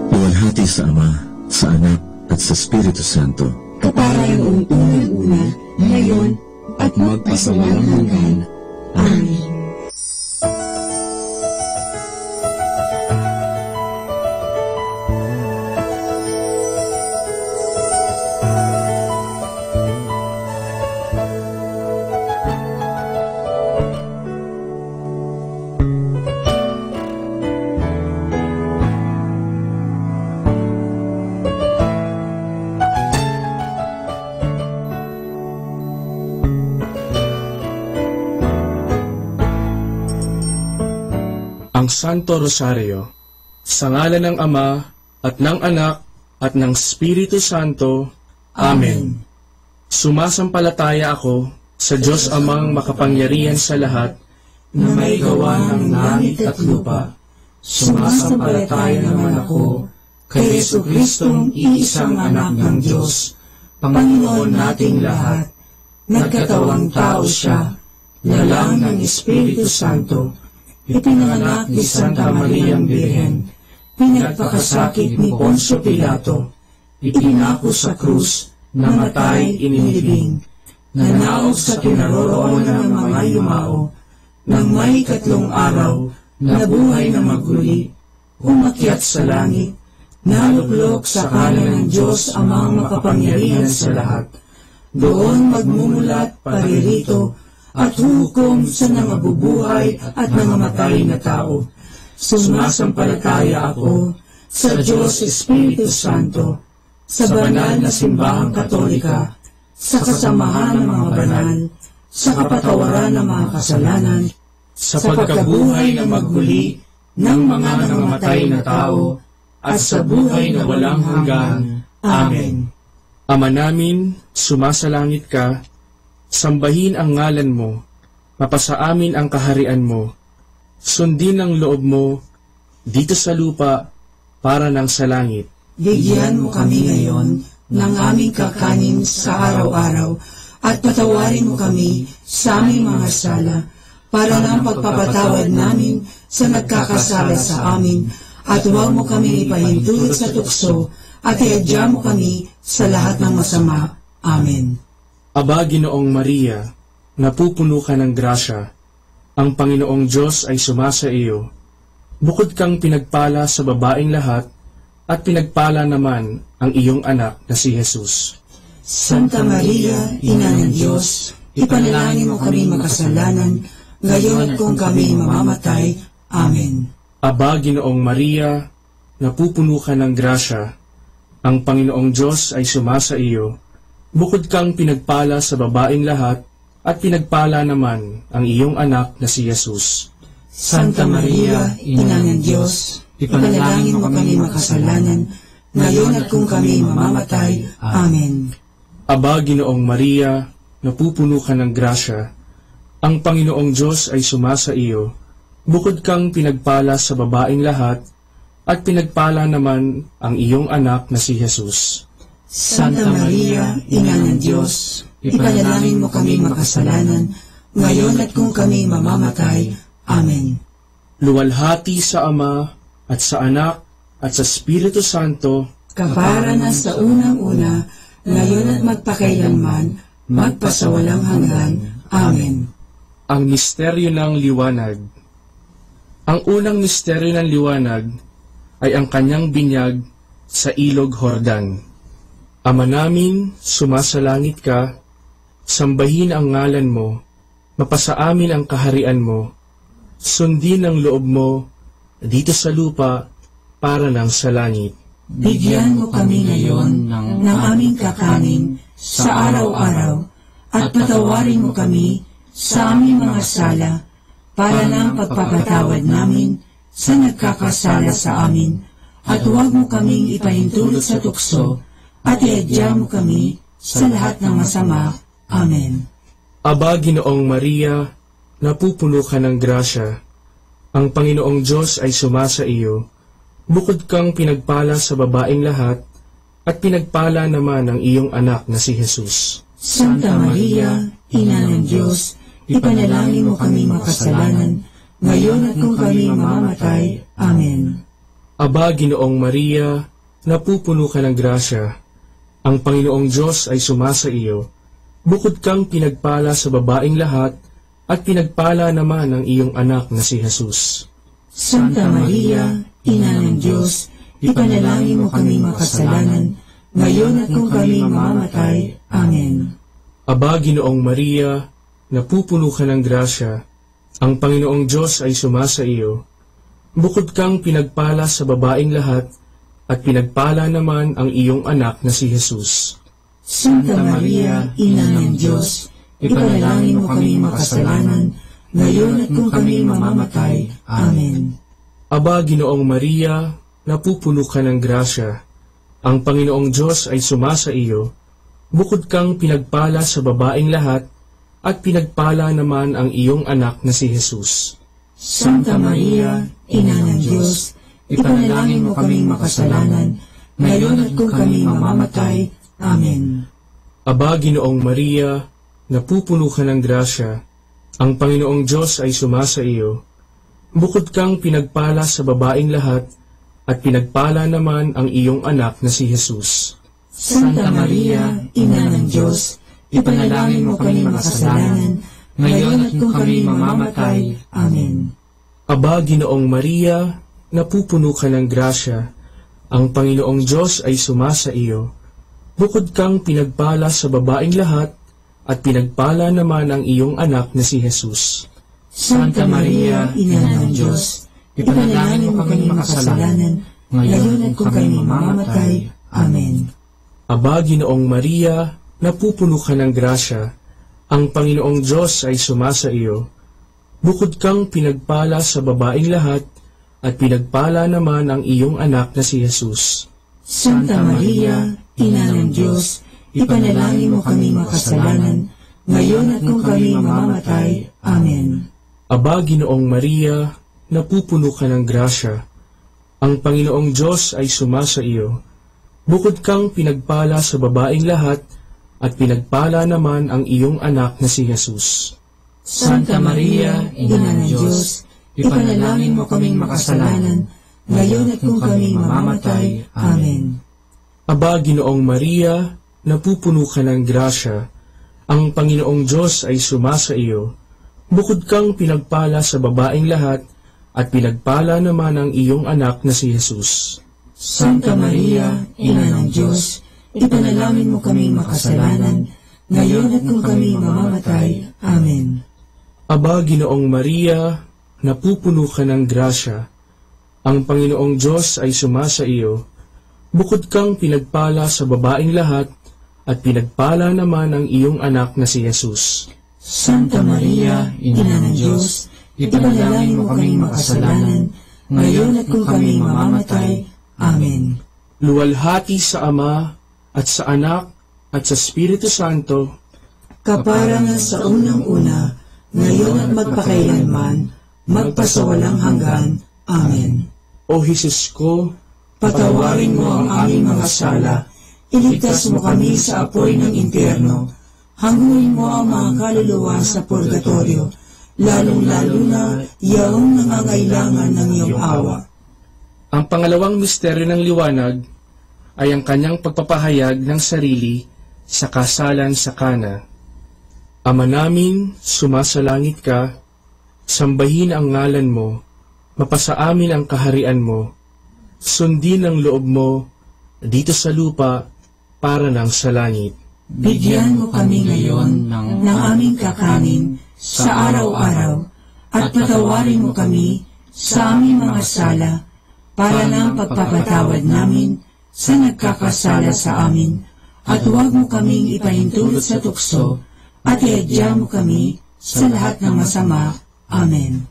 Luwalhati sa Ama, sa Anak, at sa Espiritu Santo. Kaparayon unang-una, ngayon, at magpasawalang hanggan. Amen. Santo Rosario, sa ngalan ng Ama, at ng Anak, at ng Espiritu Santo. Amen. Sumasampalataya ako sa Diyos Amang makapangyarihan sa lahat, na may gawa ng langit at lupa. Sumasampalataya naman ako kay Jesucristong iisang anak ng Diyos, Panginoon nating lahat. Nagkatawang tao siya, lalang ng Espiritu Santo, ipinanganak ni Santa Mariang Birhen, pinagpakasakit ni Poncio Pilato, ipinako sa krus, namatay, inilibing, nanaog sa kinaroroonan ng mga yumao, nang may 3 araw, nabuhay na maguli, umakyat sa langit, naluklok sa kanan ng Diyos Amang makapangyarihan sa lahat. Doon magmumulat paririto at hukom sa nangabubuhay at nangamatay na tao. Sumasampalataya ako sa Diyos Espiritu Santo, sa banal na simbahang katolika, sa kasamahan ng mga banal, sa kapatawaran ng mga kasalanan, sa pagkabuhay na magmuli ng mga nangamatay na tao, at sa buhay na walang hanggan. Amen. Ama namin, sumasalangit ka, sambahin ang ngalan mo, mapasa amin ang kaharian mo, sundin ang loob mo, dito sa lupa, para ng sa langit. Bigyan mo kami ngayon ng aming kakanin sa araw-araw, at patawarin mo kami sa aming mga sala, para ng pagpapatawad namin sa nagkakasala sa amin, at huwag mo kami ipahintulot sa tukso, at iadya mo kami sa lahat ng masama. Amen. Aba, Ginoong Maria, napupuno ka ng grasya, ang Panginoong Diyos ay sumasa iyo. Bukod kang pinagpala sa babaeng lahat, at pinagpala naman ang iyong anak na si Jesus. Santa Maria, Ina ng Diyos, ipanalangin mo kami makasalanan, ngayon at kung kami mamamatay. Amen. Aba, Ginoong Maria, napupuno ka ng grasya, ang Panginoong Diyos ay sumasa iyo. Bukod kang pinagpala sa babaeng lahat, at pinagpala naman ang iyong anak na si Jesus. Santa Maria, Ina ng Diyos, ipanalangin mo kami makasalanan, ngayon at kung kami mamamatay. Amen. Aba, Ginoong Maria, napupuno ka ng grasya, ang Panginoong Diyos ay sumasa iyo. Bukod kang pinagpala sa babaeng lahat, at pinagpala naman ang iyong anak na si Jesus. Santa Maria, Ina ng Diyos, ipanalangin mo kami makasalanan, ngayon at kung kami mamamatay. Amen. Luwalhati sa Ama, at sa Anak, at sa Espiritu Santo, kapara na sa unang-una, ngayon at magpakailanman, magpasawalang hanggan. Amen. Ang misteryo ng liwanag. Ang unang misteryo ng liwanag ay ang kanyang binyag sa ilog Jordan. Ama namin, sumasalangit ka, sambahin ang ngalan mo, mapasa amin ang kaharian mo, sundin ang loob mo, dito sa lupa, para ng sa langit. Bigyan mo kami ngayon ng aming kakanin sa araw-araw, at patawarin mo kami sa aming mga sala, para ng pagpapatawad namin sa nagkakasala sa amin, at huwag mo kaming ipahintulot sa tukso, at iadya mo kami sa lahat ng masama. Amen. Aba, Ginoong Maria, napupuno ka ng grasya, ang Panginoong Diyos ay sumasa iyo. Bukod kang pinagpala sa babaeng lahat, at pinagpala naman ang iyong anak na si Jesus. Santa Maria, Ina ng Diyos, ipanalangin mo kami makasalanan, ngayon at kung kami mamamatay. Amen. Aba, Ginoong Maria, napupuno ka ng grasya, ang Panginoong Diyos ay sumasa iyo. Bukod kang pinagpala sa babaeng lahat, at pinagpala naman ang iyong anak na si Jesus. Santa Maria, Ina ng Diyos, ipanalangin mo kami makasalanan, ngayon at kung kami mamamatay. Amen. Aba, Ginoong Maria, napupuno ka ng grasya, ang Panginoong Diyos ay sumasa iyo. Bukod kang pinagpala sa babaeng lahat, at pinagpala naman ang iyong anak na si Jesus. Santa Maria, Ina ng Diyos, ipanalangin mo kami makasalanan, ngayon at kung kami mamamatay. Amen. Aba, Ginoong Maria, napupuno ka ng grasya. Ang Panginoong Diyos ay sumasa iyo. Bukod kang pinagpala sa babaeng lahat, at pinagpala naman ang iyong anak na si Jesus. Santa Maria, Ina ng Diyos, ipanalangin mo kaming makasalanan, ngayon at kung kami mamamatay. Amen. Aba, Ginoong Maria, napupuno ka ng grasya. Ang Panginoong Diyos ay sumasa iyo. Bukod kang pinagpala sa babaeng lahat, at pinagpala naman ang iyong anak na si Jesus. Santa Maria, Ina ng Diyos, ipanalangin mo kami makasalanan, ngayon at kung kami mamamatay. Amen. Aba, Ginoong Maria, napupuno ka ng grasya. Ang Panginoong Diyos ay sumasa iyo. Bukod kang pinagpala sa babaeng lahat, at pinagpala naman ang iyong anak na si Jesus. Santa Maria, Ina ng Diyos, ipanalangin mo kami makasalanan, ngayon at kung kami mamamatay. Amen. Aba, Ginoong Maria, napupuno ka ng grasya. Ang Panginoong Diyos ay sumasa iyo. Bukod kang pinagpala sa babaeng lahat, at pinagpala naman ang iyong anak na si Jesus. Santa Maria, Ina ng Diyos, ipanalangin mo kami makasalanan, ngayon at kung kami mamamatay. Amen. Aba, Ginoong Maria, napupuno ka ng grasya. Ang Panginoong Diyos ay sumasa iyo. Bukod kang pinagpala sa babaeng lahat, at pinagpala naman ang iyong anak na si Jesus. Santa Maria, Ina ng Diyos, ipanalangin mo kaming makasalanan, ngayon at kung kami mamamatay. Amen. Aba, Ginoong Maria, napupuno ka ng grasya. Ang Panginoong Diyos ay sumasa iyo. Bukod kang pinagpala sa babaeng lahat, at pinagpala naman ang iyong anak na si Jesus. Santa Maria, Ina ng Diyos, ipanalangin mo kaming makasalanan, ngayon at kung kami mamamatay. Amen. Aba, Ginoong Maria, napupuno ka ng grasya. Ang Panginoong Diyos ay sumasa iyo. Bukod kang pinagpala sa babaeng lahat, at pinagpala naman ang iyong anak na si Jesus. Santa Maria, Ina ng Diyos, ipanalangin mo kaming makasalanan, ngayon at kung kami mamamatay. Amen. Luwalhati sa Ama, at sa Anak, at sa Espiritu Santo, kaparangan sa unang-una, ngayon at magpakailanman, magpasawalang hanggan. Amen. O Jesus ko, patawarin mo ang aming mga sala, iligtas mo kami sa apoy ng impyerno, hanguin mo ang mga kaluluwa sa purgatorio, lalong-lalo na yaong nangangailangan ng iyong awa. Ang pangalawang misteryo ng liwanag ay ang kanyang pagpapahayag ng sarili sa kasalan sa Kana. Ama namin, sumasalangit ka, sambahin ang ngalan mo, mapasa amin ang kaharian mo, sundin ang loob mo dito sa lupa para nang sa langit. Bigyan mo kami ngayon ng aming kakanin sa araw-araw, at patawarin mo kami sa aming mga sala, para ng pagpapatawad namin sa nagkakasala sa amin, at huwag mo kaming ipahintulot sa tukso, at iadya mo kami sa lahat ng masama. Amen.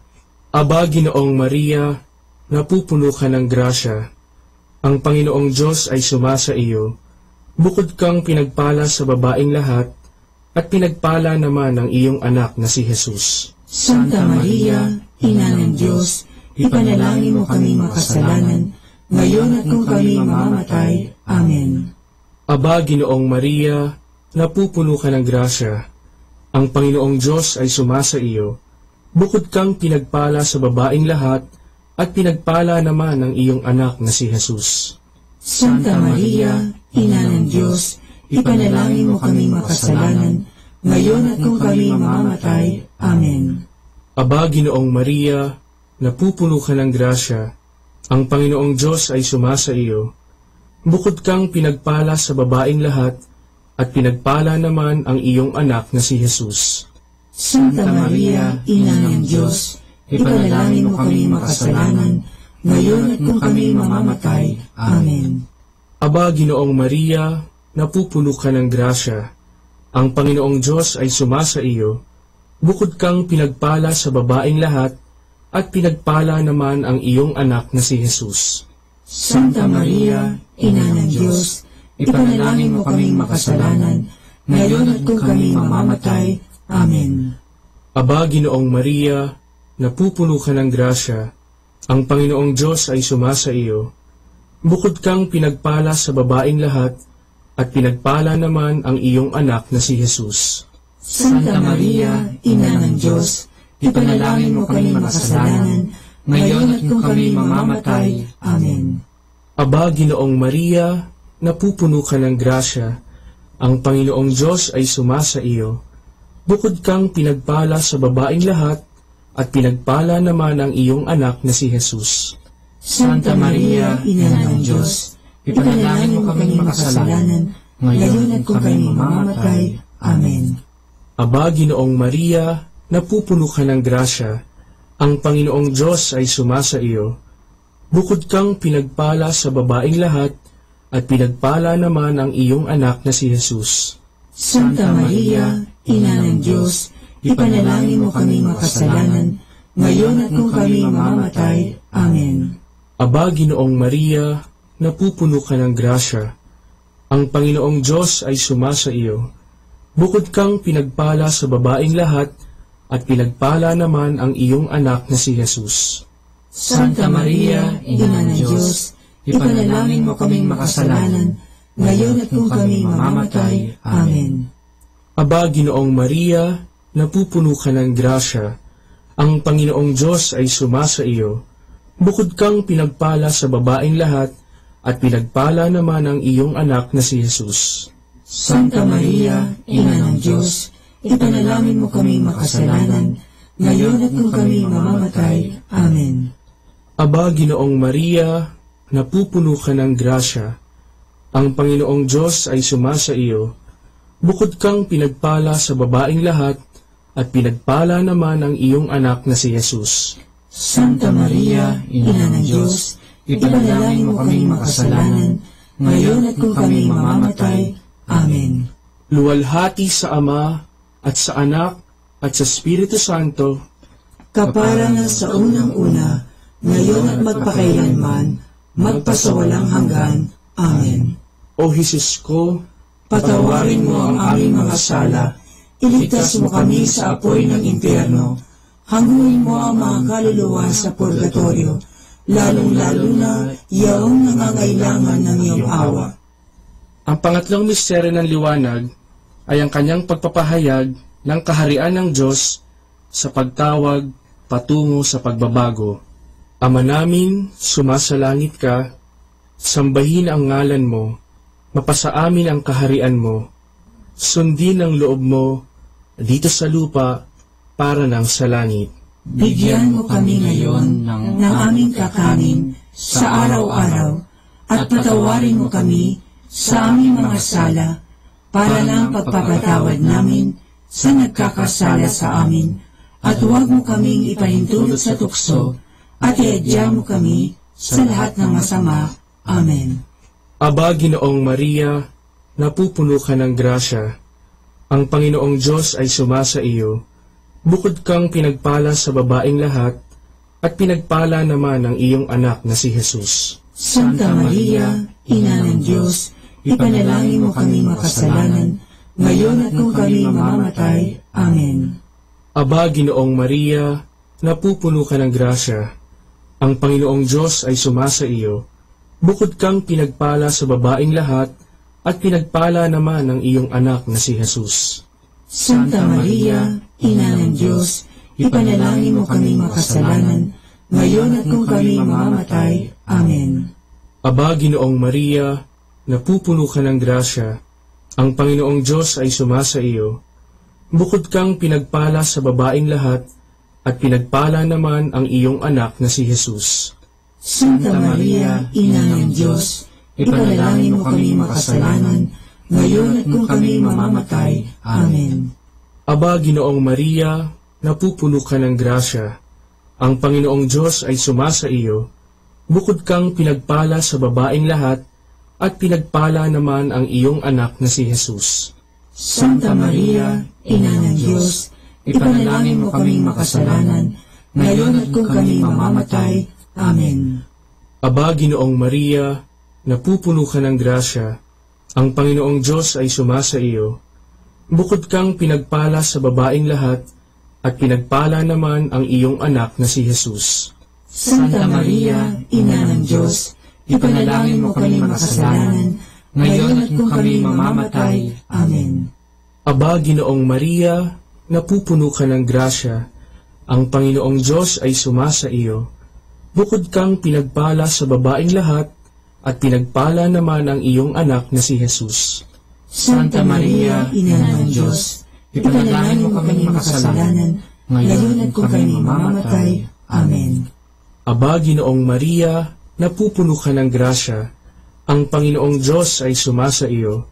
Aba, Ginoong Maria, napupuno ka ng grasya. Ang Panginoong Diyos ay sumasa iyo. Bukod kang pinagpala sa babaeng lahat, at pinagpala naman ang iyong anak na si Jesus. Santa Maria, Ina ng Diyos, ipanalangin mo kami makasalanan, ngayon at kung kami mamamatay. Amen. Aba, Ginoong Maria, napupuno ka ng grasya. Ang Panginoong Diyos ay sumasa iyo. Bukod kang pinagpala sa babaeng lahat, at pinagpala naman ang iyong anak na si Jesus. Santa Maria, Ina ng Diyos, ipanalangin mo kami makasalanan, ngayon at kung kami mamamatay. Amen. Aba, Ginoong Maria, napupuno ka ng grasya. Ang Panginoong Diyos ay sumasa iyo. Bukod kang pinagpala sa babaeng lahat, at pinagpala naman ang iyong anak na si Jesus. Santa Maria, Ina ng Diyos, ipanalangin mo kami makasalanan, ngayon at kung kami mamamatay. Amen. Aba, Ginoong Maria, napupuno ka ng grasya. Ang Panginoong Diyos ay sumasa iyo. Bukod kang pinagpala sa babaeng lahat, at pinagpala naman ang iyong anak na si Jesus. Santa Maria, Ina ng Diyos, ipanalangin mo kaming makasalanan, ngayon at kung kami mamamatay. Amen. Aba, Ginoong Maria, napupuno ka ng grasya, ang Panginoong Diyos ay sumasa iyo. Bukod kang pinagpala sa babaeng lahat, at pinagpala naman ang iyong anak na si Jesus. Santa Maria, Ina ng Diyos, ipanalangin mo kami makasalanan, ngayon at kung kami mamamatay. Amen. Aba, Ginoong Maria, napupuno ka ng grasya, ang Panginoong Diyos ay sumasa iyo. Bukod kang pinagpala sa babaeng lahat, at pinagpala naman ang iyong anak na si Jesus. Santa Maria, Ina ng Diyos, ipanalangin mo kami makasalanan, ngayon at kung kami mamamatay. Amen. Aba, Ginoong Maria, napupuno ka ng grasya, ang Panginoong Diyos ay sumasa iyo. Bukod kang pinagpala sa babaeng lahat, at pinagpala naman ang iyong anak na si Jesus. Santa Maria, Ina ng Diyos, ipanalangin mo kami makasalanan, ngayon at kung kami mamamatay. Amen. Aba, Ginoong Maria, napupuno ka ng grasya, ang Panginoong Diyos ay sumasa iyo. Bukod kang pinagpala sa babaeng lahat, at pinagpala naman ang iyong anak na si Jesus. Santa Maria, Ina ng Diyos, ipanalangin mo kaming makasalanan, ngayon at kung kami mamamatay. Amen. Aba, Ginoong Maria, napupuno ka ng grasya, ang Panginoong Diyos ay sumasa iyo. Bukod kang pinagpala sa babaeng lahat, at pinagpala naman ang iyong anak na si Jesus. Santa Maria, Ina ng Diyos, ipanalangin mo kaming makasalanan, ngayon at kung kami mamamatay. Amen. Aba, Ginoong Maria, napupuno ka ng grasya, ang Panginoong Diyos ay sumasa iyo. Bukod kang pinagpala sa babaeng lahat, at pinagpala naman ang iyong anak na si Jesus. Santa Maria, Ina ng Diyos, ipanalangin mo kaming makasalanan, ngayon at kung kami mamamatay. Amen. Luwalhati sa Ama, at sa Anak, at sa Espiritu Santo, kapara na sa unang-una, ngayon at magpakailanman, magpasawalang hanggan. Amen. O Jesus ko, patawarin mo ang aming mga sala, iligtas mo kami sa apoy ng impyerno, hanguin mo ang mga kaluluwa sa purgatorio, lalong-lalo na yaong nangangailangan ng iyong awa. Ang pangatlong misteryo ng liwanag ay ang kanyang pagpapahayag ng kaharian ng Diyos sa pagtawag patungo sa pagbabago. Ama namin, sumasalangit ka, sambahin ang ngalan mo, mapasa amin ang kaharian mo, sundin ang loob mo dito sa lupa para ng sa langit. Bigyan mo kami ngayon ng aming kakanin sa araw-araw at patawarin mo kami sa aming mga sala para ng pagpapatawad namin sa nagkakasala sa amin, at huwag mo kaming ipahintulot sa tukso at iadya mo kami sa lahat ng masama. Amen. Aba, Ginoong Maria, napupuno ka ng grasya, ang Panginoong Diyos ay sumasa iyo. Bukod kang pinagpala sa babaeng lahat, at pinagpala naman ang iyong anak na si Jesus. Santa Maria, Ina ng Diyos, ipanalangin mo kami makasalanan, ngayon at kung kami mamamatay. Amen. Aba, Ginoong Maria, napupuno ka ng grasya, ang Panginoong Diyos ay sumasa iyo. Bukod kang pinagpala sa babaeng lahat, at pinagpala naman ang iyong anak na si Jesus. Santa Maria, Ina ng Diyos, ipanalangin mo kami makasalanan, ngayon at kung kami mamamatay. Amen. Aba, Ginoong Maria, napupuno ka ng grasya, ang Panginoong Diyos ay sumasa iyo. Bukod kang pinagpala sa babaeng lahat, at pinagpala naman ang iyong anak na si Jesus. Santa Maria, Ina ng Diyos, ipanalangin mo kami makasalanan, ngayon at kung kami mamamatay. Amen. Aba, Ginoong Maria, napupuno ka ng grasya, ang Panginoong Diyos ay sumasa iyo. Bukod kang pinagpala sa babaeng lahat, at pinagpala naman ang iyong anak na si Jesus. Santa Maria, Ina ng Diyos, ipanalangin mo kaming makasalanan, ngayon at kung kami mamamatay. Amen. Aba, Ginoong Maria, napupuno ka ng grasya, ang Panginoong Diyos ay sumasa iyo. Bukod kang pinagpala sa babaeng lahat, at pinagpala naman ang iyong anak na si Jesus. Santa Maria, Ina ng Diyos, ipanalangin mo kami makasalanan, ngayon at kung kami mamamatay. Amen. Aba, Ginoong Maria, napupuno ka ng grasya, ang Panginoong Diyos ay sumasa iyo. Bukod kang pinagpala sa babaeng lahat, at pinagpala naman ang iyong anak na si Jesus. Santa Maria, Ina ng Diyos, ipanalangin mo kami makasalanan, ngayon at kung kami mamamatay. Amen. Aba, Ginoong Maria, napupuno ka ng grasya, ang Panginoong Diyos ay sumasa iyo.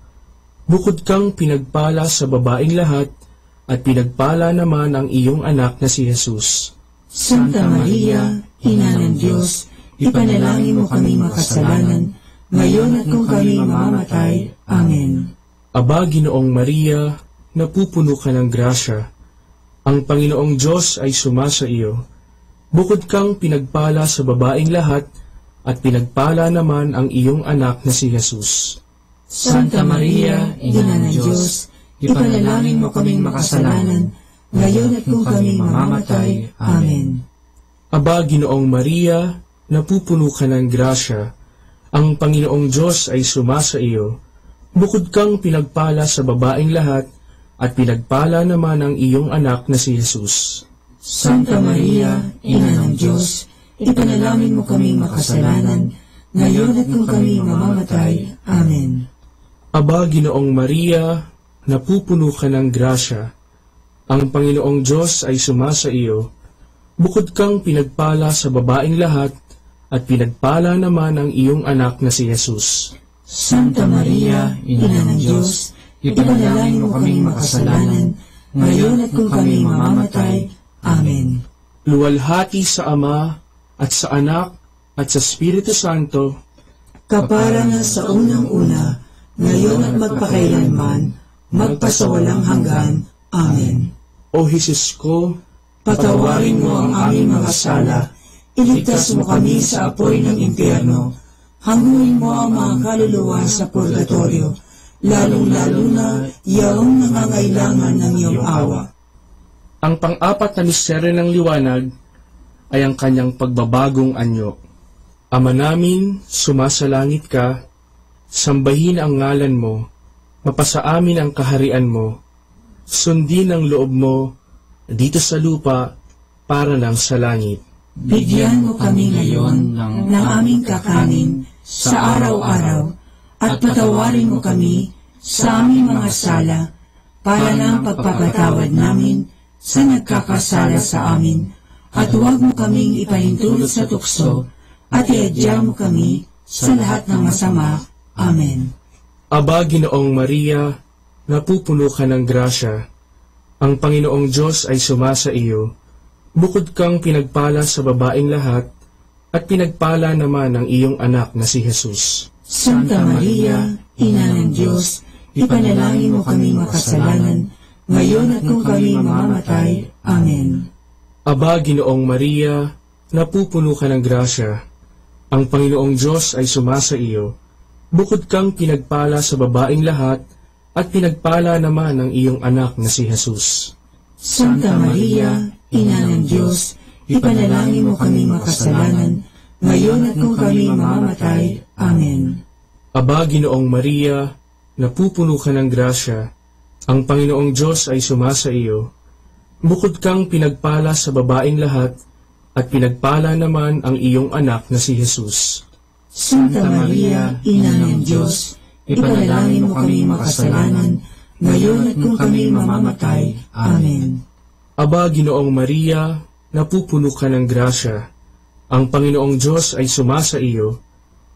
Bukod kang pinagpala sa babaeng lahat, at pinagpala naman ang iyong anak na si Jesus. Santa Maria, Ina ng Diyos, ipanalangin mo kami makasalanan, ngayon at kung kami mamamatay. Amen. Aba, Ginoong Maria, napupuno ka ng grasya, ang Panginoong Diyos ay sumasa iyo. Bukod kang pinagpala sa babaeng lahat, at pinagpala naman ang iyong anak na si Jesus. Santa Maria, Ina ng Diyos, ipanalangin mo kaming makasalanan, ngayon at kung kami mamamatay. Amen. Aba, Ginoong Maria, napupuno ka ng grasya, ang Panginoong Diyos ay sumasa iyo. Bukod kang pinagpala sa babaeng lahat, at pinagpala naman ang iyong anak na si Jesus. Santa Maria, Ina ng Diyos, ipanalangin mo kaming makasalanan, ngayon at kung kami mamamatay. Amen. Aba, Ginoong Maria, napupuno ka ng grasya, ang Panginoong Diyos ay sumasa iyo. Bukod kang pinagpala sa babaeng lahat, at pinagpala naman ang iyong anak na si Jesus. Santa Maria, Ina ng Diyos, ipanalangin mo kaming makasalanan, ngayon at kung kami mamamatay. Amen. Luwalhati sa Ama, at sa Anak, at sa Espiritu Santo, kapara na sa unang-una, ngayon at magpakailanman, magpasawalang hanggan. Amen. O Jesus ko, patawarin mo ang aming mga sala, iligtas mo kami sa apoy ng impyerno, hanguin mo ang mga kaluluwa sa purgatorio, lalong-lalo na yaong nangangailangan ng iyong awa. Ang pang-apat na misteryo ng liwanag ay ang kanyang pagbabagong anyo. Ama namin, sumasalangit ka, sambahin ang ngalan mo, mapasa amin ang kaharian mo, sundin ang loob mo dito sa lupa para lang sa langit. Bigyan mo kami ngayon ng aming kakanin sa araw-araw, at patawarin mo kami sa aming mga sala, para ng pagpapatawad namin sa nagkakasala sa amin, at huwag mo kaming ipahintulot sa tukso, at iadya mo kami sa lahat ng masama. Amen. Aba, Ginoong Maria, napupuno ka ng grasya, ang Panginoong Diyos ay sumasa iyo. Bukod kang pinagpala sa babaeng lahat, at pinagpala naman ang iyong anak na si Jesus. Santa Maria, Ina ng Diyos, ipanalangin mo kami makasalanan, ngayon at kung kami mamamatay. Amen. Aba, Ginoong Maria, napupuno ka ng grasya, ang Panginoong Diyos ay sumasa iyo. Bukod kang pinagpala sa babaeng lahat, at pinagpala naman ang iyong anak na si Jesus. Santa Maria, Ina ng Diyos, ipanalangin mo kami makasalanan, ngayon at kung kami mamamatay. Amen. Aba, Ginoong Maria, napupuno ka ng grasya, ang Panginoong Diyos ay sumasa iyo. Bukod kang pinagpala sa babaeng lahat, at pinagpala naman ang iyong anak na si Jesus. Santa Maria, Ina ng Diyos, ipanalangin mo kami makasalanan, ngayon at kung kami mamamatay. Amen. Aba, Ginoong Maria, napupuno ka ng grasya, ang Panginoong Diyos ay sumasa iyo.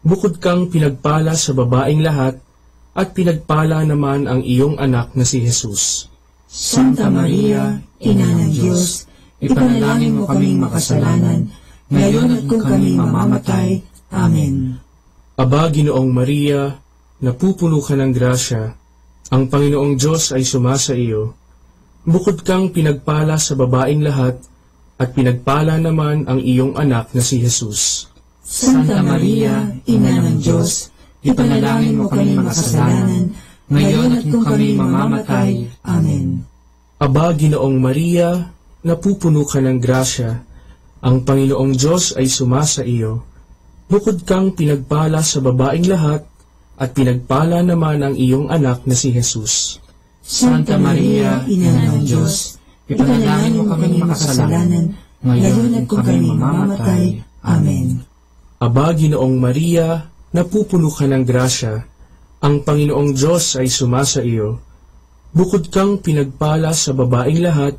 Bukod kang pinagpala sa babaeng lahat, at pinagpala naman ang iyong anak na si Jesus. Santa Maria, Ina ng Diyos, ipanalangin mo kaming makasalanan, ngayon at kung kami mamamatay. Amen. Aba, Ginoong Maria, napupuno ka ng grasya, ang Panginoong Diyos ay sumasa iyo. Bukod kang pinagpala sa babaeng lahat, at pinagpala naman ang iyong anak na si Jesus. Santa Maria, Ina ng Diyos, ipanalangin mo kami makasalanan, ngayon at kung kami mamamatay. Amen. Aba, Ginoong Maria, napupuno ka ng grasya, ang Panginoong Diyos ay sumasa iyo. Bukod kang pinagpala sa babaeng lahat, at pinagpala naman ang iyong anak na si Jesus. Santa Maria, Ina ng Diyos, ipanalangin mo kami makasalanan, ngayon at kung kami mamamatay. Amen. Aba, Ginoong Maria, napupuno ka ng grasya, ang Panginoong Diyos ay sumasa iyo. Bukod kang pinagpala sa babaeng lahat,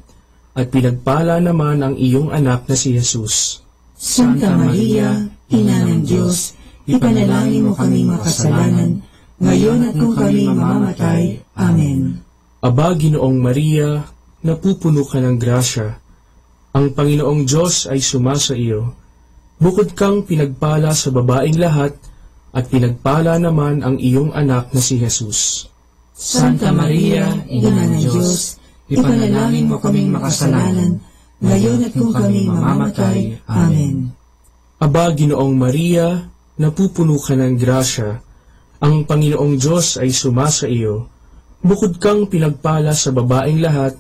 at pinagpala naman ang iyong anak na si Jesus. Santa Maria, Ina ng Diyos, ipanalangin mo kami makasalanan, ngayon at kung kami mamamatay. Amen. Aba, Ginoong Maria, napupuno ka ng grasya, ang Panginoong Diyos ay sumasa iyo. Bukod kang pinagpala sa babaeng lahat, at pinagpala naman ang iyong anak na si Jesus. Santa Maria, Ina ng Diyos, ipanalangin mo kaming makasalanan, ngayon at kung kami mamamatay. Amen. Aba, Ginoong Maria, napupuno ka ng grasya, ang Panginoong Diyos ay sumasa iyo. Bukod kang pinagpala sa babaeng lahat,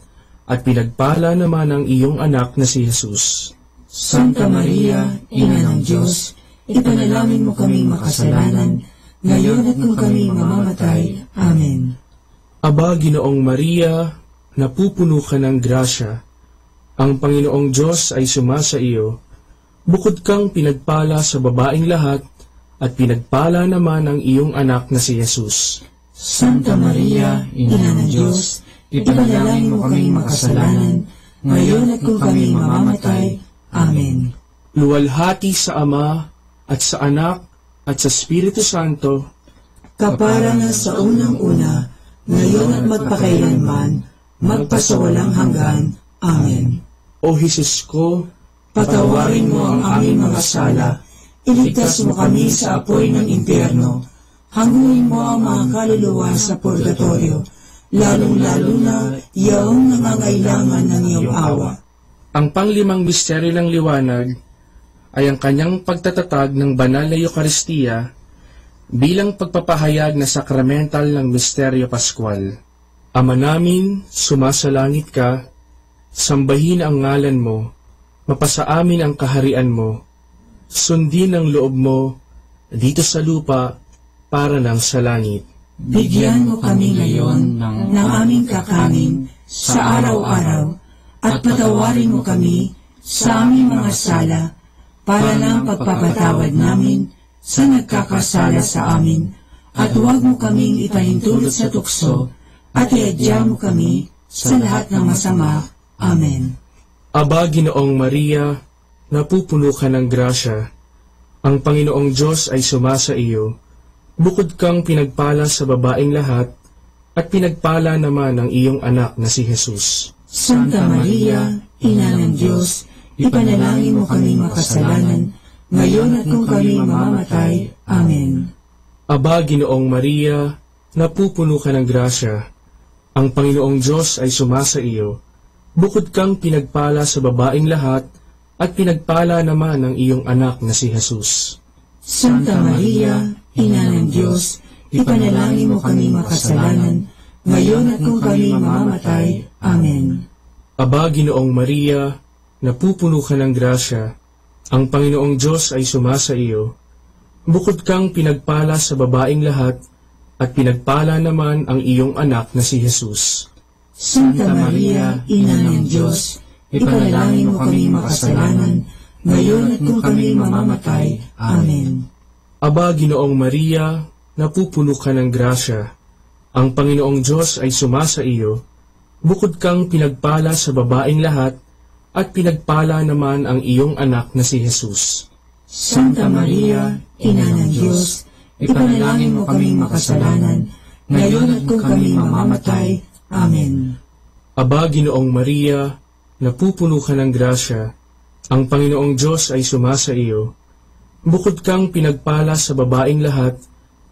at pinagpala naman ang iyong anak na si Jesus. Santa Maria, Ina ng Diyos, ipanalangin mo kaming makasalanan, ngayon at kung kami mamamatay. Amen. Aba, Ginoong Maria, napupuno ka ng grasya, ang Panginoong Diyos ay sumasa iyo. Bukod kang pinagpala sa babaeng lahat, at pinagpala naman ang iyong anak na si Jesus. Santa Maria, Ina ng Diyos, ipanalangin mo kaming makasalanan, ngayon at kung kami mamamatay. Amen. Luwalhati sa Ama, at sa Anak, at sa Espiritu Santo, kapara na sa unang-una, ngayon at magpakailanman, magpasawalang hanggan. Amen. O Jesus ko, patawarin mo ang aming mga sala, iligtas mo kami sa apoy ng impyerno, hanguin mo ang mga kaluluwa sa purgatorio, lalong-lalo na yaong nangangailangan ng iyong awa. Ang panglimang misteryo ng liwanag ay ang kanyang pagtatatag ng banal na Eucharistia bilang pagpapahayag na sakramental ng misteryo Pascual. Ama namin, sumasalangit ka, sambahin ang ngalan mo, mapasa amin ang kaharian mo, sundin ang loob mo dito sa lupa para ng sa langit. Bigyan mo kami ngayon ng aming kakanin sa araw-araw, at patawarin mo kami sa aming mga sala, para ng pagpapatawad namin sa nagkakasala sa amin, at huwag mo kaming ipahintulot sa tukso, at iadya mo kami sa lahat ng masama. Amen. Aba, Ginoong Maria, napupuno ka ng grasya, ang Panginoong Diyos ay sumasa iyo. Bukod kang pinagpala sa babaeng lahat, at pinagpala naman ang iyong anak na si Jesus. Santa Maria, Ina ng Diyos, ipanalangin mo kami makasalanan, ngayon at kung kami mamamatay. Amen. Aba, Ginoong Maria, napupuno ka ng grasya, ang Panginoong Diyos ay sumasa iyo. Bukod kang pinagpala sa babaeng lahat, at pinagpala naman ang iyong anak na si Jesus. Santa Maria, Ina ng Diyos, ipanalangin mo kami makasalanan, ngayon at kung kami mamamatay. Amen. Aba, Ginoong Maria, napupuno ka ng grasya, ang Panginoong Diyos ay sumasa iyo. Bukod kang pinagpala sa babaeng lahat, at pinagpala naman ang iyong anak na si Jesus. Santa Maria, Ina ng Diyos, ipanalangin mo kami makasalanan, ngayon at kung kami mamamatay. Amen. Aba, Ginoong Maria, napupuno ka ng grasya, ang Panginoong Diyos ay sumasa iyo. Bukod kang pinagpala sa babaeng lahat, at pinagpala naman ang iyong anak na si Jesus. Santa Maria, Ina ng Diyos, ipanalangin mo kaming makasalanan, ngayon at kung kami mamamatay. Amen. Aba, Ginoong Maria, napupuno ka ng grasya, ang Panginoong Diyos ay sumasa iyo. Bukod kang pinagpala sa babaeng lahat,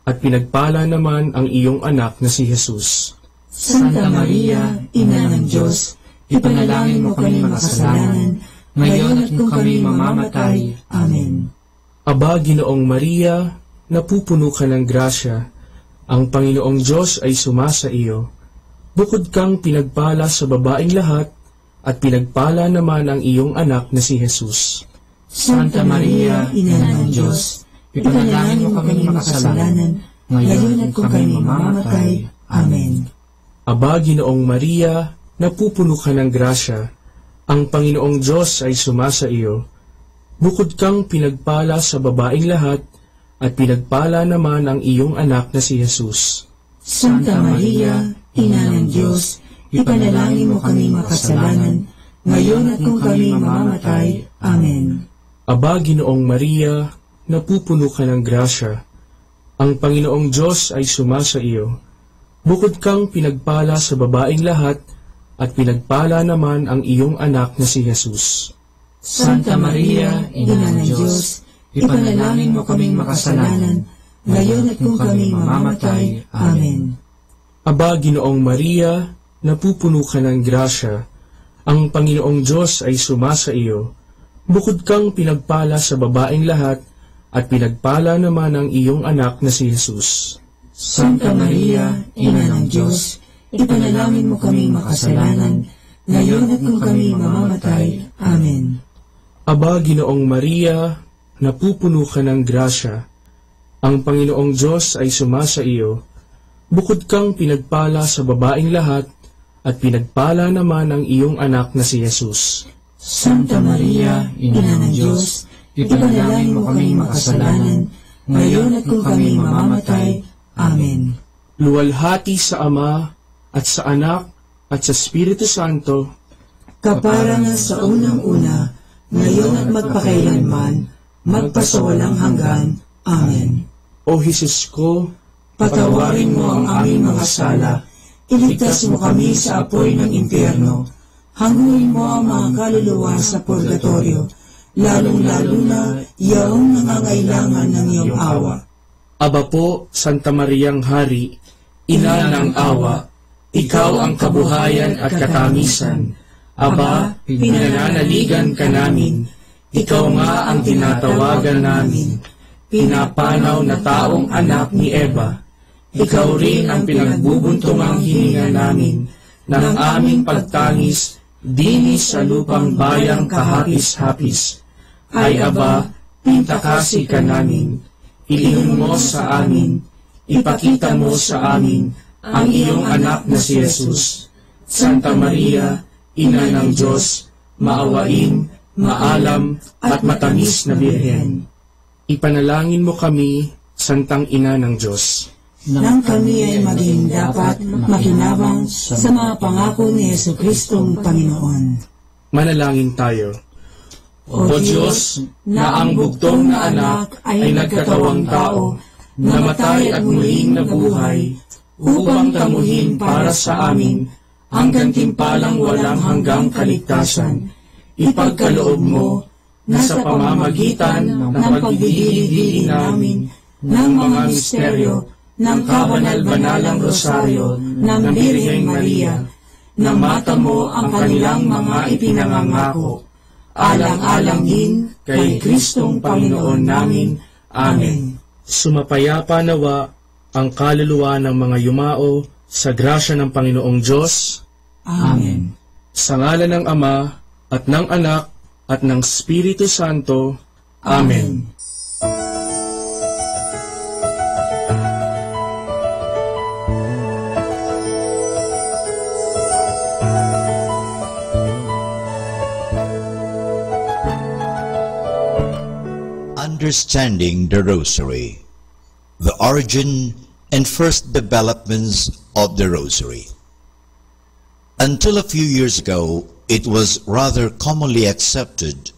at pinagpala naman ang iyong anak na si Jesus. Santa Maria, Ina ng Diyos, ipanalangin mo kami makasalanan, ngayon at kung kami mamamatay. Amen. Aba, Ginoong Maria, napupuno ka ng grasya, ang Panginoong Diyos ay sumasa iyo. Bukod kang pinagpala sa babaeng lahat, at pinagpala naman ang iyong anak na si Jesus. Santa Maria, Ina ng Diyos, ipanalangin mo kami makasalanan, ngayon at kung kami mamamatay. Amen. Aba, Ginoong Maria, napupuno ka ng grasya, ang Panginoong Diyos ay sumasa iyo. Bukod kang pinagpala sa babaeng lahat, at pinagpala naman ang iyong anak na si Jesus. Santa Maria, Ina ng Diyos, ipanalangin mo kami makasalanan, ngayon at kung kami mamamatay. Amen. Aba, Ginoong Maria, napupuno ka ng grasya, ang Panginoong Diyos ay sumasa iyo. Bukod kang pinagpala sa babaeng lahat, at pinagpala naman ang iyong anak na si Jesus. Santa Maria, Ina ng Diyos, ipanalangin mo kaming makasalanan, ngayon at kung kami mamamatay. Amen. Aba, Ginoong Maria, napupuno ka ng grasya, ang Panginoong Diyos ay sumasa iyo. Bukod kang pinagpala sa babaeng lahat, at pinagpala naman ang iyong anak na si Jesus. Santa Maria, Ina ng Diyos, ipanalangin mo kaming makasalanan, ngayon at kung kami mamamatay. Amen. Aba, Ginoong Maria, napupuno ka ng grasya, ang Panginoong Diyos ay sumasa iyo. Bukod kang pinagpala sa babaeng lahat, at pinagpala naman ang iyong anak na si Jesus. Santa Maria, Ina ng Diyos, ipanalangin mo kaming makasalanan, ngayon at kung kami mamamatay. Amen. Luwalhati sa Ama, at sa Anak, at sa Espiritu Santo, kaparangan sa unang-una, ngayon at magpakailanman, magpasawalang hanggan. Amen. O Jesus ko, patawarin mo ang aming mga sala, iligtas mo kami sa apoy ng impyerno, hanguin mo ang mga kaluluwa sa purgatorio, lalong-lalo na yaong nangangailangan ng iyong awa. Aba po, Santa Mariang Hari, Ina ng awa, ikaw ang kabuhayan at katamisan. Aba, pinananaligan ka namin, ikaw nga ang tinatawagan namin, pinapanaw na taong anak ni Eva. Ikaw rin ang pinagbubuntungang hininga namin ng aming pagtangis dinis sa lupang bayang kahapis-hapis. Ay Aba, pintakasi ka namin, ilihon mo sa amin, ipakita mo sa amin ang iyong anak na si Jesus. Santa Maria, Ina ng Diyos, maawain, maalam at matamis na Birhen. Ipanalangin mo kami, Santang Ina ng Diyos, nang kami ay maging dapat makinabang sa mga pangako ni Jesucristong Panginoon. Manalangin tayo. O Diyos, na ang bugtong na anak ay nagkatawang tao, namatay at muling nabuhay, upang tamuhin para sa amin ang gantimpalang walang hanggang kaligtasan. Ipagkaloob mo na sa pamamagitan ng pagdidiri-diri namin ng mga misteryo ng kabanal-banalang rosaryo ng Birheng Maria, na mata mo ang kanilang mga ipinangangako, alang-alang din kay Kristong Panginoon namin. Amen. Sumapayapa nawa ang kaluluwa ng mga yumao sa grasya ng Panginoong Diyos. Amen. Sa ngalan ng Ama, at ng Anak, at ng Espiritu Santo. Amen. Understanding the Rosary, the origin and first developments of the Rosary. Until a few years ago, it was rather commonly accepted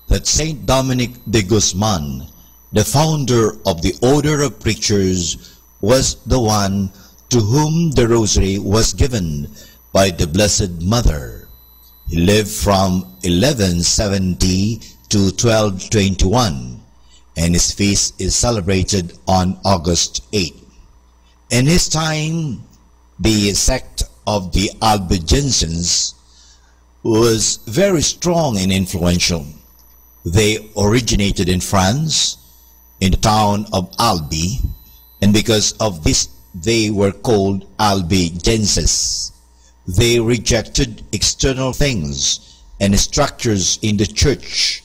that Saint Dominic de Guzman, the founder of the Order of Preachers, was the one to whom the Rosary was given by the Blessed Mother. He lived from 1170 to 1221, and his feast is celebrated on August 8. In his time, the sect of the Albigensians was very strong and influential. They originated in France, in the town of Albi, and because of this they were called Albigenses. They rejected external things and structures in the church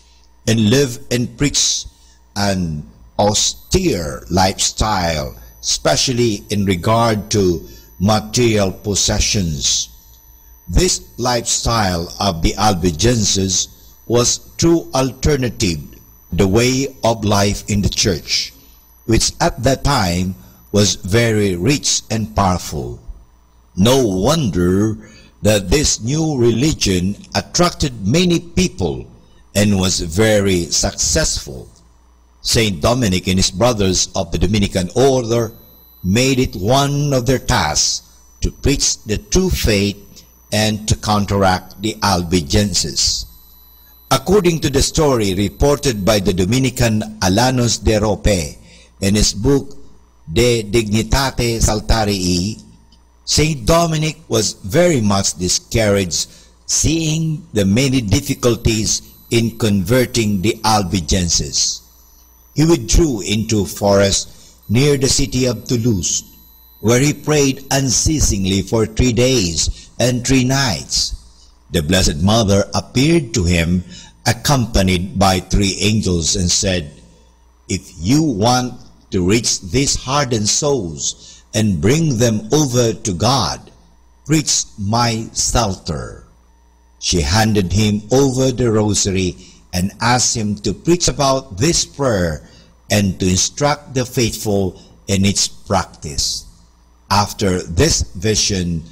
and lived and preached an austere lifestyle, especially in regard to material possessions. This lifestyle of the Albigenses was true alternative, the way of life in the church, which at that time was very rich and powerful. No wonder that this new religion attracted many people and was very successful. Saint Dominic and his brothers of the Dominican order made it one of their tasks to preach the true faith and to counteract the Albigenses. According to the story reported by the Dominican Alanos de Rope in his book De Dignitate Saltarii, Saint Dominic was very much discouraged seeing the many difficulties in converting the Albigenses. He withdrew into forest near the city of Toulouse, where he prayed unceasingly for 3 days and 3 nights. The Blessed Mother appeared to him accompanied by 3 angels and said, "If you want to reach these hardened souls and bring them over to God, preach my Psalter." She handed him over the rosary and asked him to preach about this prayer and to instruct the faithful in its practice. After this vision,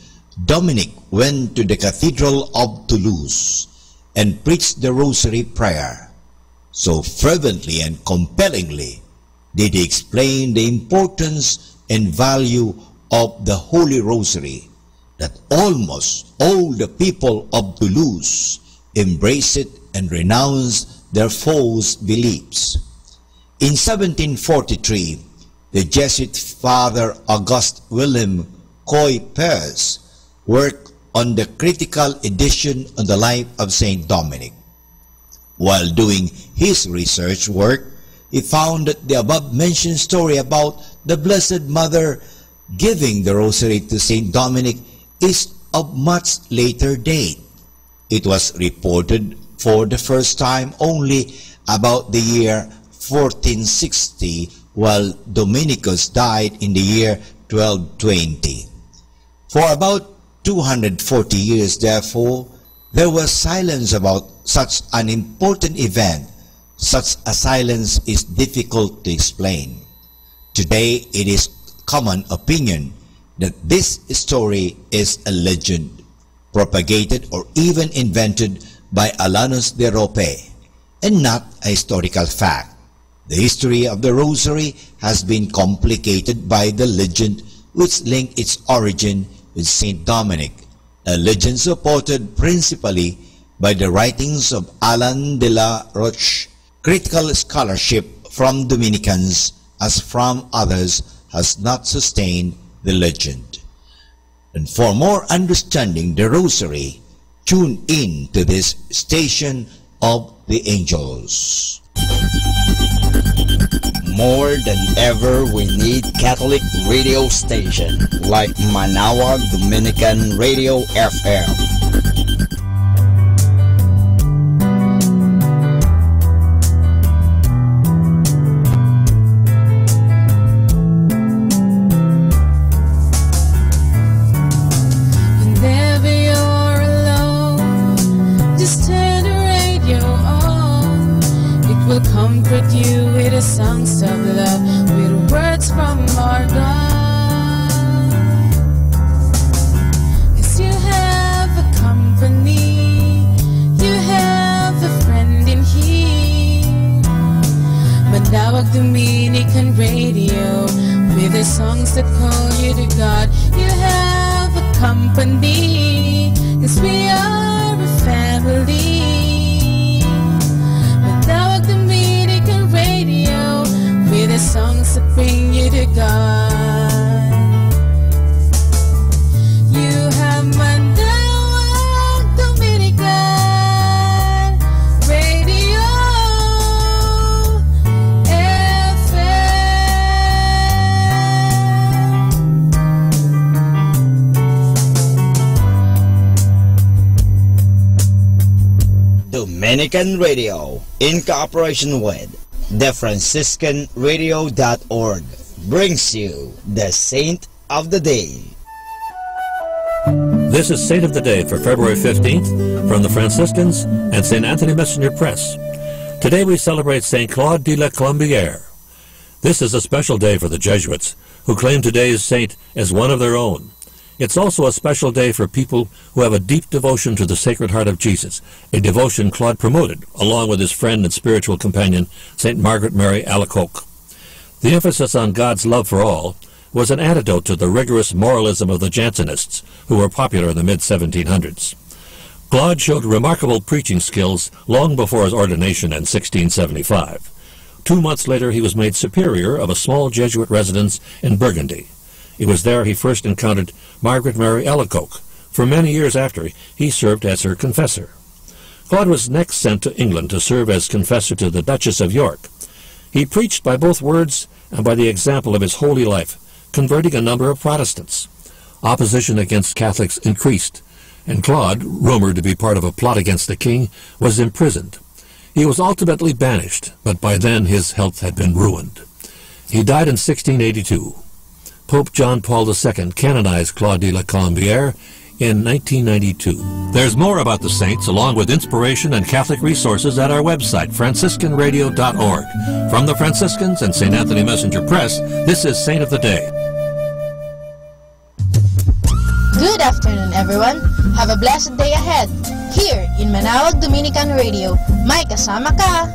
Dominic went to the Cathedral of Toulouse and preached the rosary prayer. So fervently and compellingly did he explain the importance and value of the Holy Rosary that almost all the people of Toulouse embraced it and renounced their false beliefs. In 1743, the Jesuit Father Auguste William Coy-Pers worked on the critical edition on the life of Saint Dominic. While doing his research work, he found that the above-mentioned story about the Blessed Mother giving the rosary to Saint Dominic is of much later date. It was reported for the first time only about the year 1460, while Dominicus died in the year 1220. For about 240 years, therefore, there was silence about such an important event. Such a silence is difficult to explain. Today, it is common opinion that this story is a legend, propagated or even invented by Alanos de Rope, and not a historical fact. The history of the Rosary has been complicated by the legend which linked its origin with Saint Dominic, a legend supported principally by the writings of Alan de la Roche. Critical scholarship from Dominicans as from others has not sustained the legend. And for more understanding the Rosary, tune in to this Station of the Angels. More than ever, we need Catholic radio station like Manawag Dominican Radio FM. Whenever you're alone, just turn the radio on. It will comfort you with the songs of love, with words from our God. 'Cause you have a company, you have a friend in here. Manawag Dominican Radio, with the songs that call you to God. You have a company, 'cause we are a family. Manawag Dominican Radio, with the songs that bring you to God. You have Manawag Dominican Dominican Radio, in cooperation with thefranciscanradio.org, brings you the Saint of the Day. This is Saint of the Day for February 15th from the Franciscans and St. Anthony Messenger Press. Today we celebrate St. Claude de la Colombière. This is a special day for the Jesuits, who claim today's saint as one of their own. It's also a special day for people who have a deep devotion to the Sacred Heart of Jesus, a devotion Claude promoted, along with his friend and spiritual companion, St. Margaret Mary Alacoque. The emphasis on God's love for all was an antidote to the rigorous moralism of the Jansenists, who were popular in the mid-1700s. Claude showed remarkable preaching skills long before his ordination in 1675. 2 months later, he was made superior of a small Jesuit residence in Burgundy. It was there he first encountered Margaret Mary Alacoque. For many years after, he served as her confessor. Claude was next sent to England to serve as confessor to the Duchess of York. He preached by both words and by the example of his holy life, converting a number of Protestants. Opposition against Catholics increased, and Claude, rumored to be part of a plot against the king, was imprisoned. He was ultimately banished, but by then his health had been ruined. He died in 1682. Pope John Paul II canonized Claude de la Colombière in 1992. There's more about the saints, along with inspiration and Catholic resources, at our website, franciscanradio.org. From the Franciscans and St. Anthony Messenger Press, this is Saint of the Day. Good afternoon, everyone. Have a blessed day ahead. Here in Manawag Dominican Radio, may kasama ka.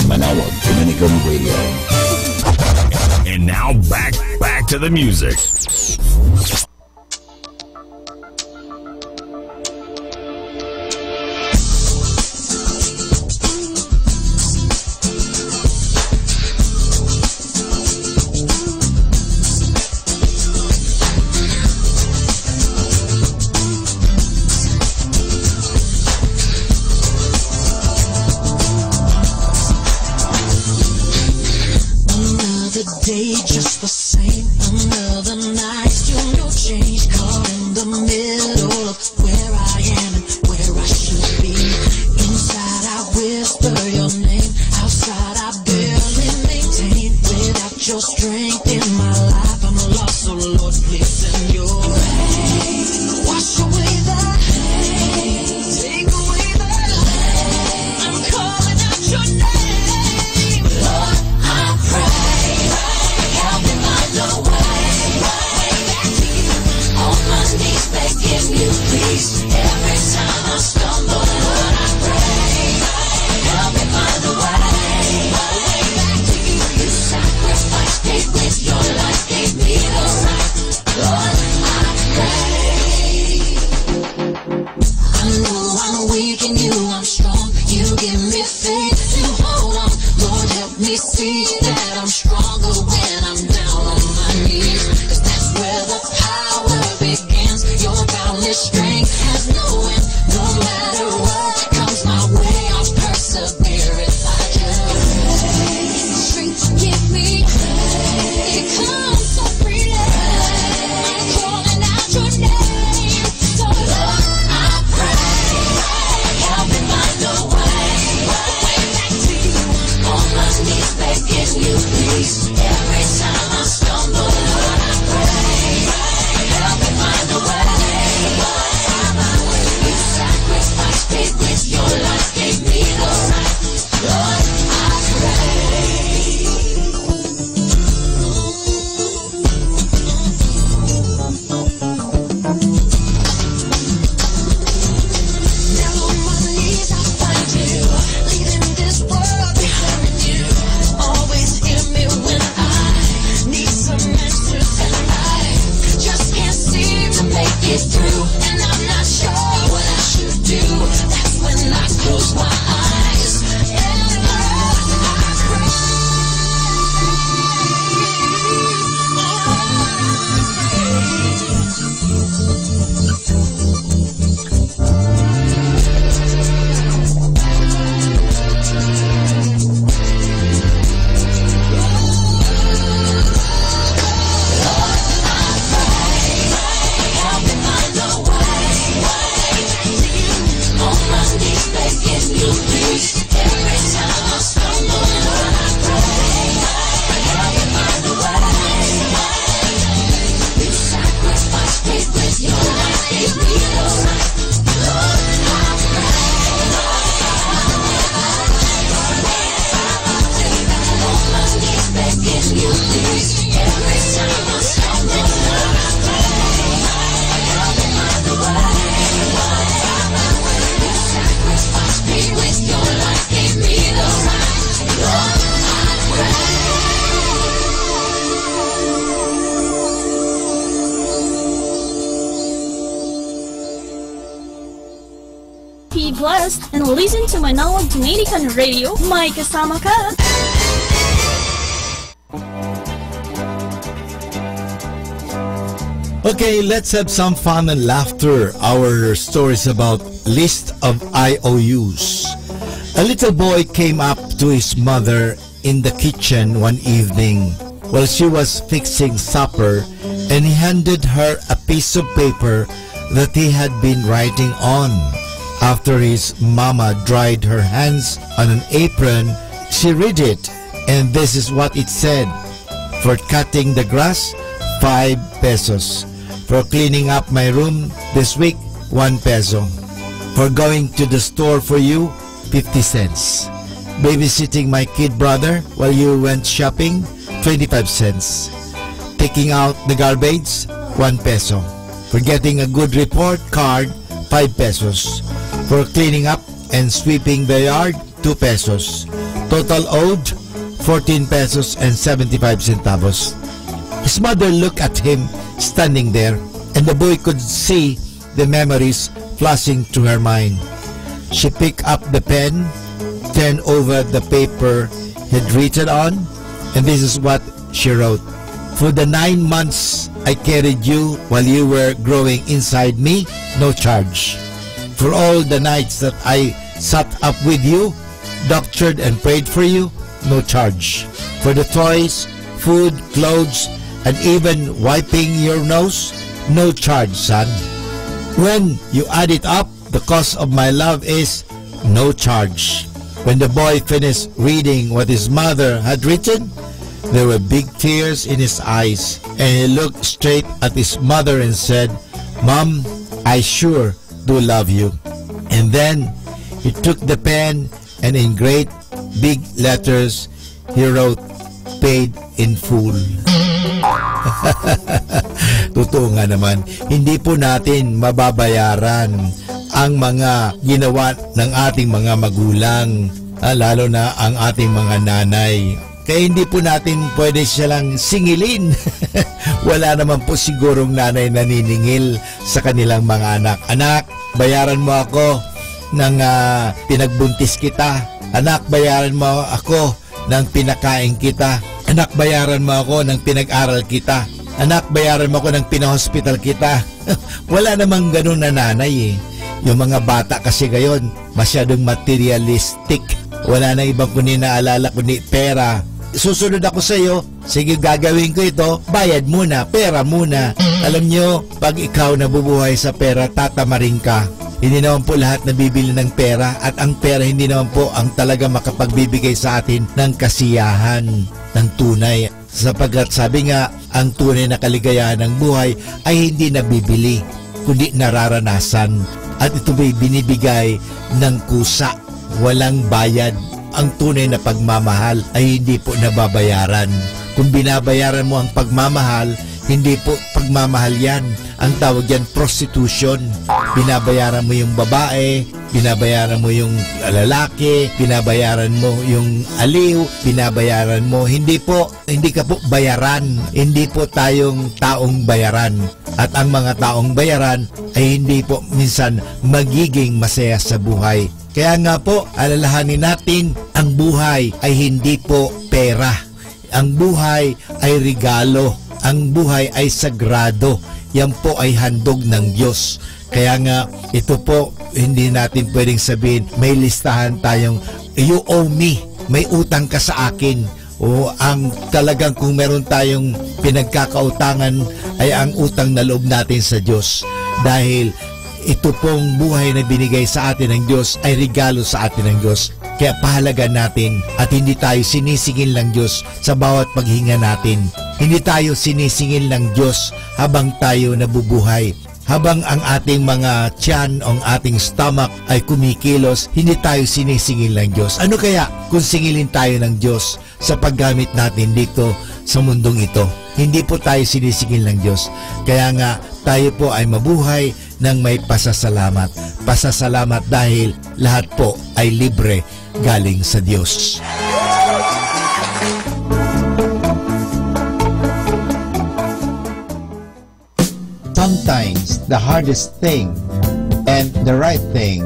Manawag Dominican Radio. And now back to the music. Day just the same, another night, still no change, caught in the middle of where I am and where I should be. Inside I whisper your name, outside I barely maintain. Without your strength in my life, I'm lost, so Lord, please send your rain. Wash away the pain, take away the pain. I'm calling out your name, Lord, I pray. Begging you, please. Every time I stumble, Lord, I pray. Help me find the way. Way back to you. You sacrificed, gave with your life, gave me the right. Lord, I pray. I know I'm weak and you I'm strong. You give me faith to hold on. Lord, help me see that I'm stronger when I'm down on my knees. 'Cause that's where the power begins. Your boundless strength has no end. No matter what comes my way, I'll persevere if I just pray. Strength give me, it comes so freely. I'm calling out your name, so Lord, I pray. Help me find a way, way back to you. On my knees begging you, please. Every time I stumble, Lord, I pray. Help me find a way. You sacrificed, paid with your life, gave me the right. Lord, I pray. Now on my knees I find you, leaving this world behind you. Always hear me when Be blessed and listen to Manawag Dominican Radio. May kasama ka. Okay, let's have some fun and laughter. Our stories about list of IOUs. A little boy came up to his mother in the kitchen one evening while she was fixing supper, and he handed her a piece of paper that he had been writing on. After his mama dried her hands on an apron, she read it, and this is what it said. For cutting the grass, 5 pesos. For cleaning up my room this week, 1 peso. For going to the store for you, 50 cents. Babysitting my kid brother while you went shopping, 25 cents. Taking out the garbage, 1 peso. For getting a good report card, 5 pesos. For cleaning up and sweeping the yard, 2 pesos. Total owed, 14 pesos and 75 centavos. His mother looked at him standing there, and the boy could see the memories flashing through her mind. She picked up the pen, turned over the paper he'd written on, and this is what she wrote. For the 9 months I carried you while you were growing inside me, no charge. For all the nights that I sat up with you, doctored and prayed for you, no charge. For the toys, food, clothes, and even wiping your nose, no charge, son. When you add it up, the cost of my love is no charge. When the boy finished reading what his mother had written, there were big tears in his eyes, and he looked straight at his mother and said, Mom, I sure do love you. And then he took the pen, and in great big letters he wrote, paid in full. Totoo nga naman, hindi po natin mababayaran ang mga ginawa ng ating mga magulang, lalo na ang ating mga nanay. Kaya hindi po natin pwede silang singilin. Wala naman po sigurong nanay naniningil sa kanilang mga anak. Anak, bayaran mo ako ng pinagbuntis kita. Anak, bayaran mo ako ng pinakain kita. Anak, bayaran mo ako ng pinag-aral kita. Anak, bayaran mo ako ng pinahospital kita. Wala namang ganun na nanay eh. Yung mga bata kasi ngayon, masyadong materialistic. Wala na ibang kundi naalala kundi pera. Susunod ako sa iyo, sige gagawin ko ito, bayad muna, pera muna. Alam nyo, pag ikaw nabubuhay sa pera, tatamarin ka. Hindi naman po lahat nabibili ng pera, at ang pera hindi naman po ang talaga makapagbibigay sa atin ng kasiyahan, ng tunay. Sapagkat sabi nga, ang tunay na kaligayahan ng buhay ay hindi nabibili, kundi nararanasan. At ito ba'y binibigay ng kusa, walang bayad. Ang tunay na pagmamahal ay hindi po nababayaran. Kung binabayaran mo ang pagmamahal, hindi po pagmamahal yan. Ang tawag yan, prostitution. Binabayaran mo yung babae, binabayaran mo yung lalaki, binabayaran mo yung aliw, binabayaran mo. Hindi ka po bayaran. Hindi po tayong taong bayaran. At ang mga taong bayaran ay hindi po minsan magiging masaya sa buhay. Kaya nga po, alalahanin natin, ang buhay ay hindi po pera. Ang buhay ay regalo. Ang buhay ay sagrado. Yan po ay handog ng Diyos. Kaya nga, ito po, hindi natin pwedeng sabihin, may listahan tayong, you owe me, may utang ka sa akin. O ang talagang kung meron tayong pinagkakautangan ay ang utang na loob natin sa Diyos. Dahil ito pong buhay na binigay sa atin ng Diyos ay regalo sa atin ng Diyos. Kaya pahalagan natin at hindi tayo sinisingil ng Diyos sa bawat paghinga natin. Hindi tayo sinisingil ng Diyos habang tayo nabubuhay. Habang ang ating mga tiyan o ang ating stomach ay kumikilos, hindi tayo sinisingil ng Diyos. Ano kaya kung singilin tayo ng Diyos sa paggamit natin dito sa mundong ito. Hindi po tayo sinisigil ng Diyos. Kaya nga tayo po ay mabuhay ng may pasasalamat. Pasasalamat dahil lahat po ay libre galing sa Diyos. Sometimes the hardest thing and the right thing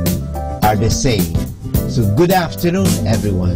are the same. So good afternoon, everyone.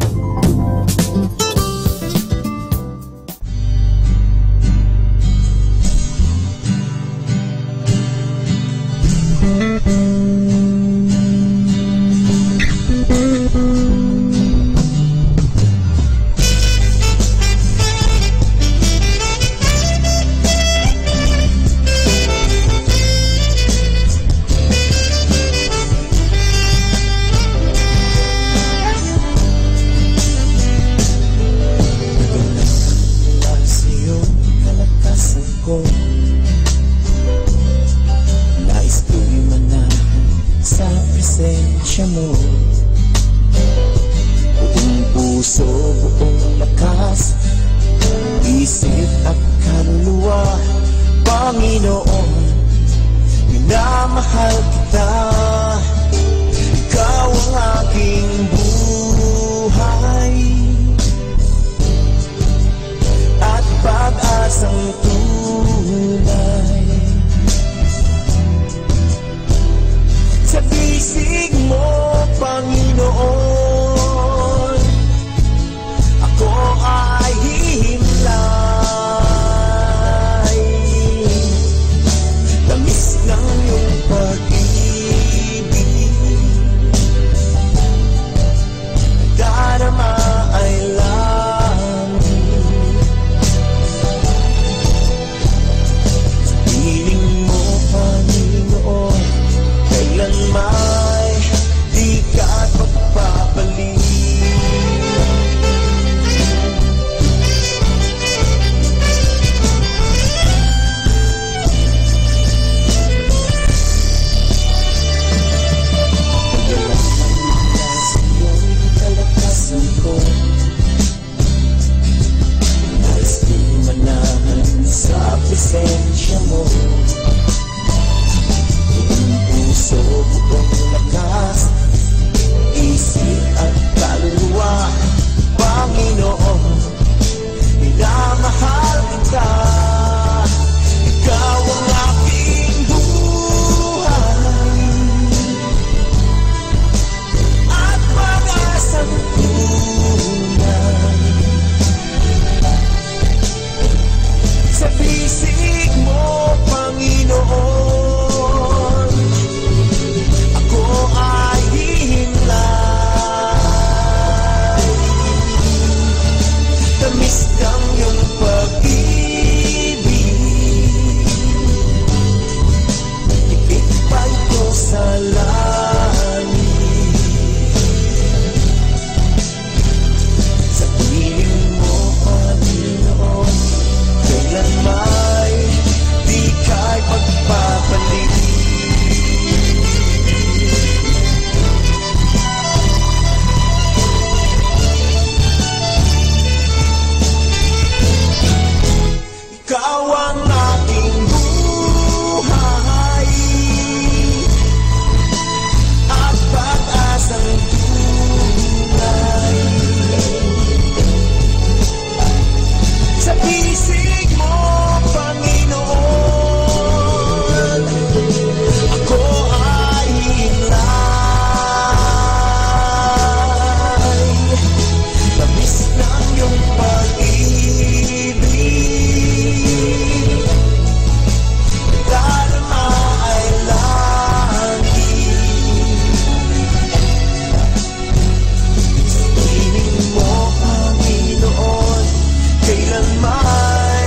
Kailanman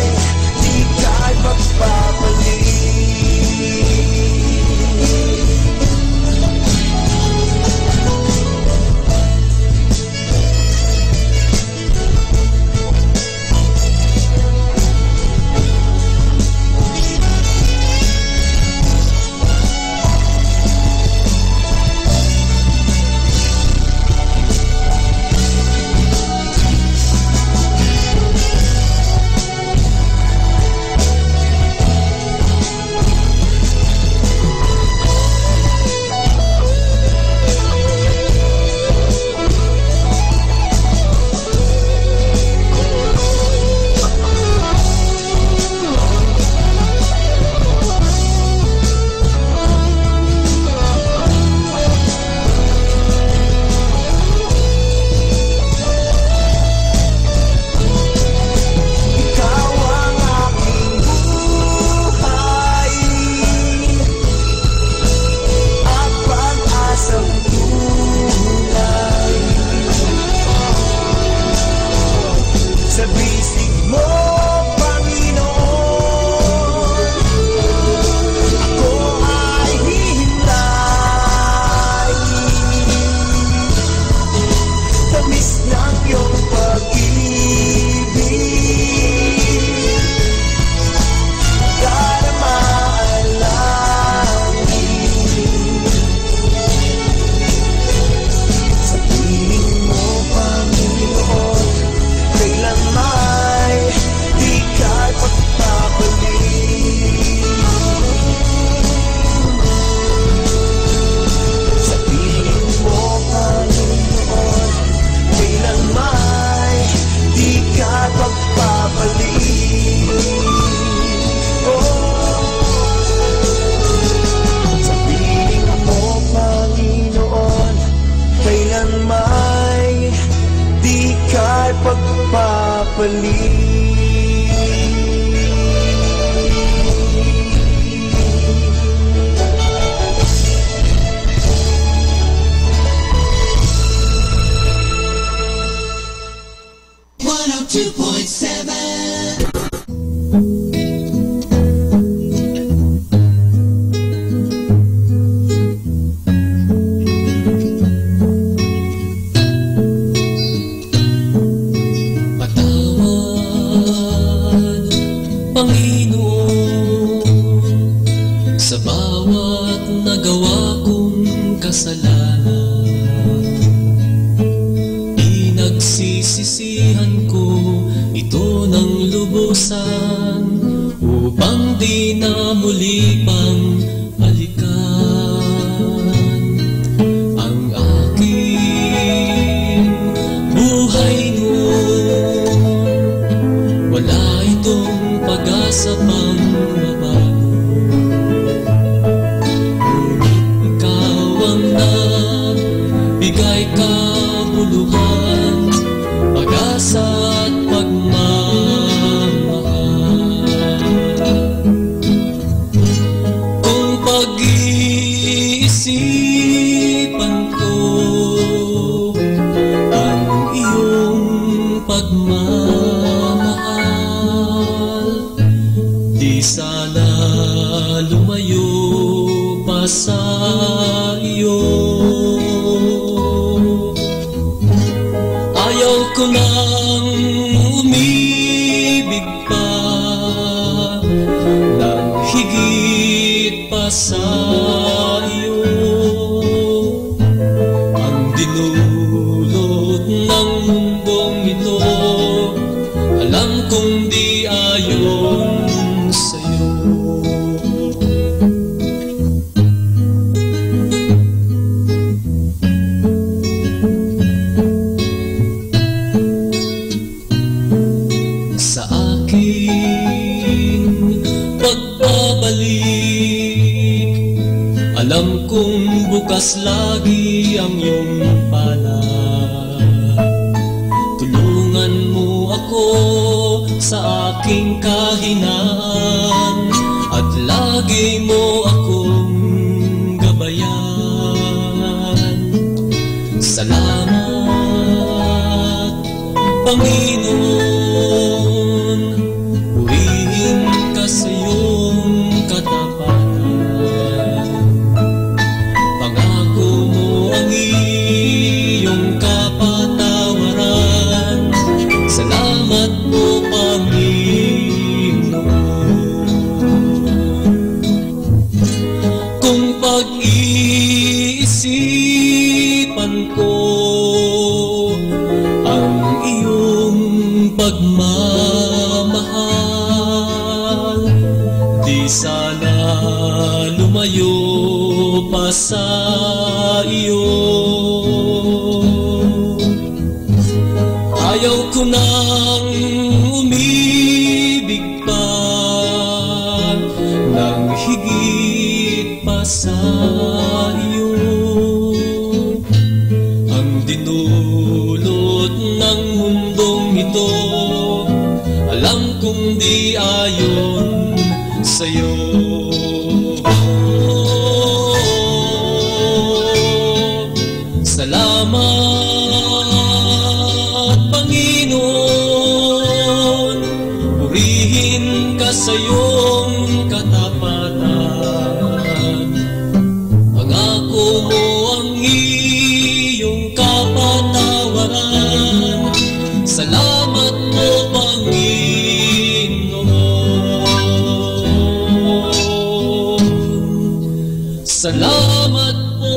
Salamat po,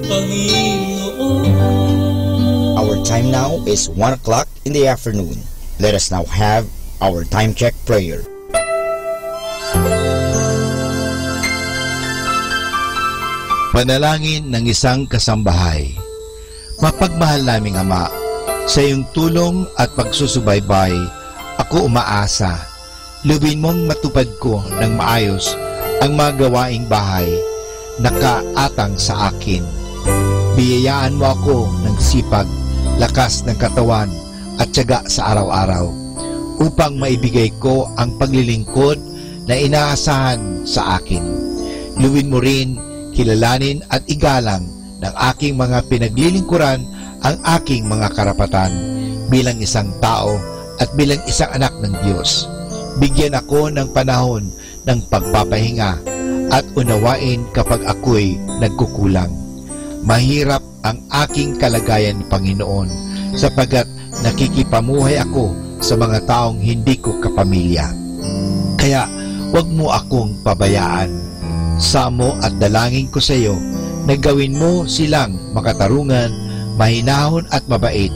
Panginoon. Our time now is 1 o'clock in the afternoon. Let us now have our time check prayer. Panalangin ng isang kasambahay. Mapagmahal naming Ama, sa iyong tulong at pagsusubaybay, ako umaasa. Lubin mong matupad ko ng maayos ang mga gawaing bahay nakaatang sa akin. Biyayaan mo ako ng sipag, lakas ng katawan at tiyaga sa araw-araw upang maibigay ko ang paglilingkod na inaasahan sa akin. Luwin mo rin, kilalanin at igalang ng aking mga pinaglilingkuran ang aking mga karapatan bilang isang tao at bilang isang anak ng Diyos. Bigyan ako ng panahon ng pagpapahinga at unawain kapag ako'y nagkukulang. Mahirap ang aking kalagayan, Panginoon, sapagkat nakikipamuhay ako sa mga taong hindi ko kapamilya. Kaya huwag mo akong pabayaan. Samo at dalangin ko sa iyo na gawin mo silang makatarungan, mahinahon at mabait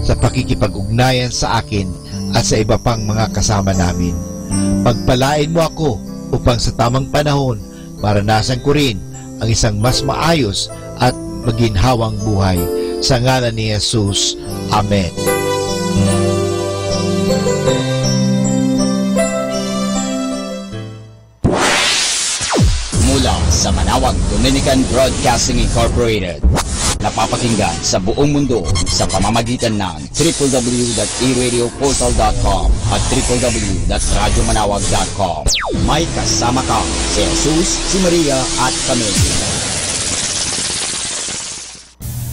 sa pakikipag-ugnayan sa akin at sa iba pang mga kasama namin. Pagpalain mo ako upang sa tamang panahon maranasan ko rin ang isang mas maayos at maginhawang buhay. Sa ngalan ni Jesus. Amen. Mula sa Manawag Dominican Broadcasting Incorporated, napapakinggan sa buong mundo sa pamamagitan ng www.eradioportal.com at www.radyomanawag.com. May kasama ka si Jesus, si Maria at kami.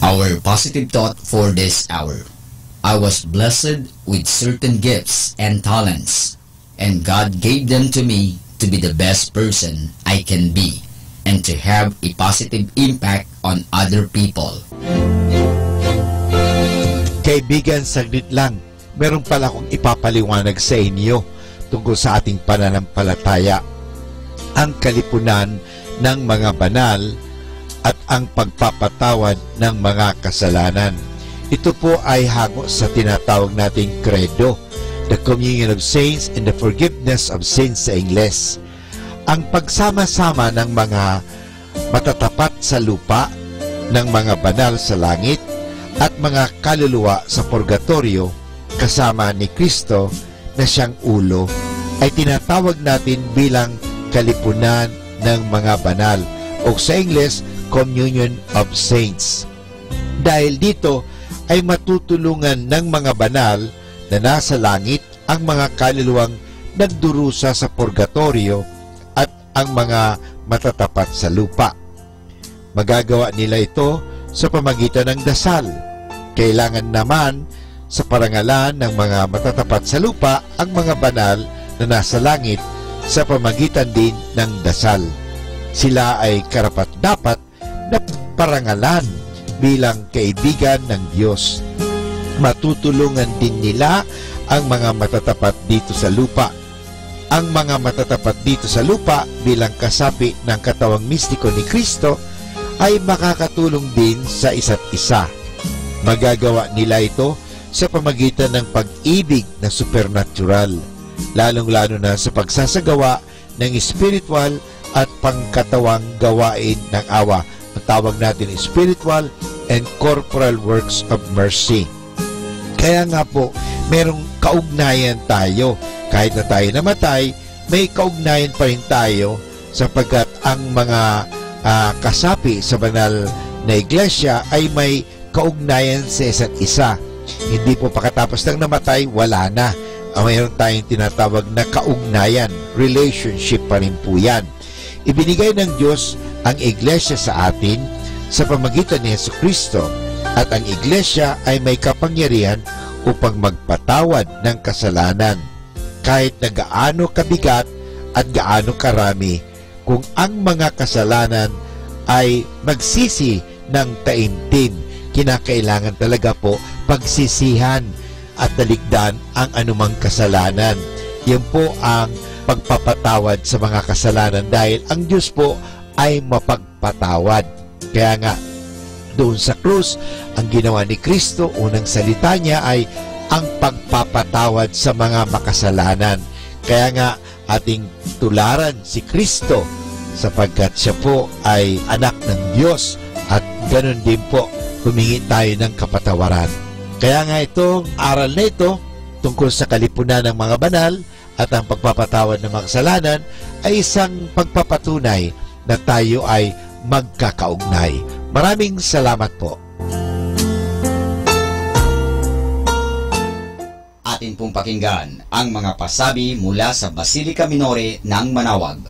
Our positive thought for this hour. I was blessed with certain gifts and talents, and God gave them to me to be the best person I can be and to have a positive impact on other people. Kaibigan, saglit lang. Meron pala akong ipapaliwanag sa inyo tungkol sa ating pananampalataya. Ang kalipunan ng mga banal at ang pagpapatawad ng mga kasalanan. Ito po ay hango sa tinatawag nating credo, the communion of saints and the forgiveness of sins sa Ingles. Ang pagsama-sama ng mga matatapat sa lupa, ng mga banal sa langit, at mga kaluluwa sa purgatorio kasama ni Kristo na siyang ulo ay tinatawag natin bilang kalipunan ng mga banal o sa Ingles, communion of saints. Dahil dito ay matutulungan ng mga banal na nasa langit ang mga kaluluwang nagdurusa sa purgatorio at ang mga matatapat sa lupa. Magagawa nila ito sa pamagitan ng dasal. Kailangan naman sa parangalan ng mga matatapat sa lupa ang mga banal na nasa langit sa pamagitan din ng dasal. Sila ay karapat-dapat na parangalan bilang kaibigan ng Diyos. Matutulungan din nila ang mga matatapat dito sa lupa. Ang mga matatapat dito sa lupa bilang kasapi ng katawang mistiko ni Kristo ay makakatulong din sa isa't isa. Magagawa nila ito sa pamagitan ng pag-ibig na supernatural, lalong-lalo na sa pagsasagawa ng spiritual at pangkatawang gawain ng awa. Ang tawag natin spiritual and corporal works of mercy. Kaya nga po, merong kaugnayan tayo. Kahit na tayo namatay, may kaugnayan pa rin tayo sapagkat ang mga kasapi sa banal na iglesia ay may kaugnayan sa isa't isa. Hindi po pagkatapos ng namatay, wala na. Mayroon tayong tinatawag na kaugnayan, relationship pa rin po yan. Ibinigay ng Diyos ang iglesia sa atin sa pamagitan ni Jesucristo at ang iglesia ay may kapangyarihan upang magpatawad ng kasalanan kahit na gaano kabigat at gaano karami. Kung ang mga kasalanan ay magsisi ng taimtim, kinakailangan talaga po pagsisihan at talikdan ang anumang kasalanan. Yan po ang pagpapatawad sa mga kasalanan dahil ang Diyos po ay mapagpatawad. Kaya nga, doon sa krus, ang ginawa ni Kristo, unang salita niya ay ang pagpapatawad sa mga makasalanan. Kaya nga, ating tularan si Kristo sapagkat siya po ay anak ng Diyos at ganun din po, humingi tayo ng kapatawaran. Kaya nga itong aral na ito tungkol sa kalipunan ng mga banal at ang pagpapatawad ng mga kasalanan ay isang pagpapatunay na tayo ay magkakaugnay. Maraming salamat po. Atin pong pakinggan ang mga pasabi mula sa Basilica Minore ng Manawag.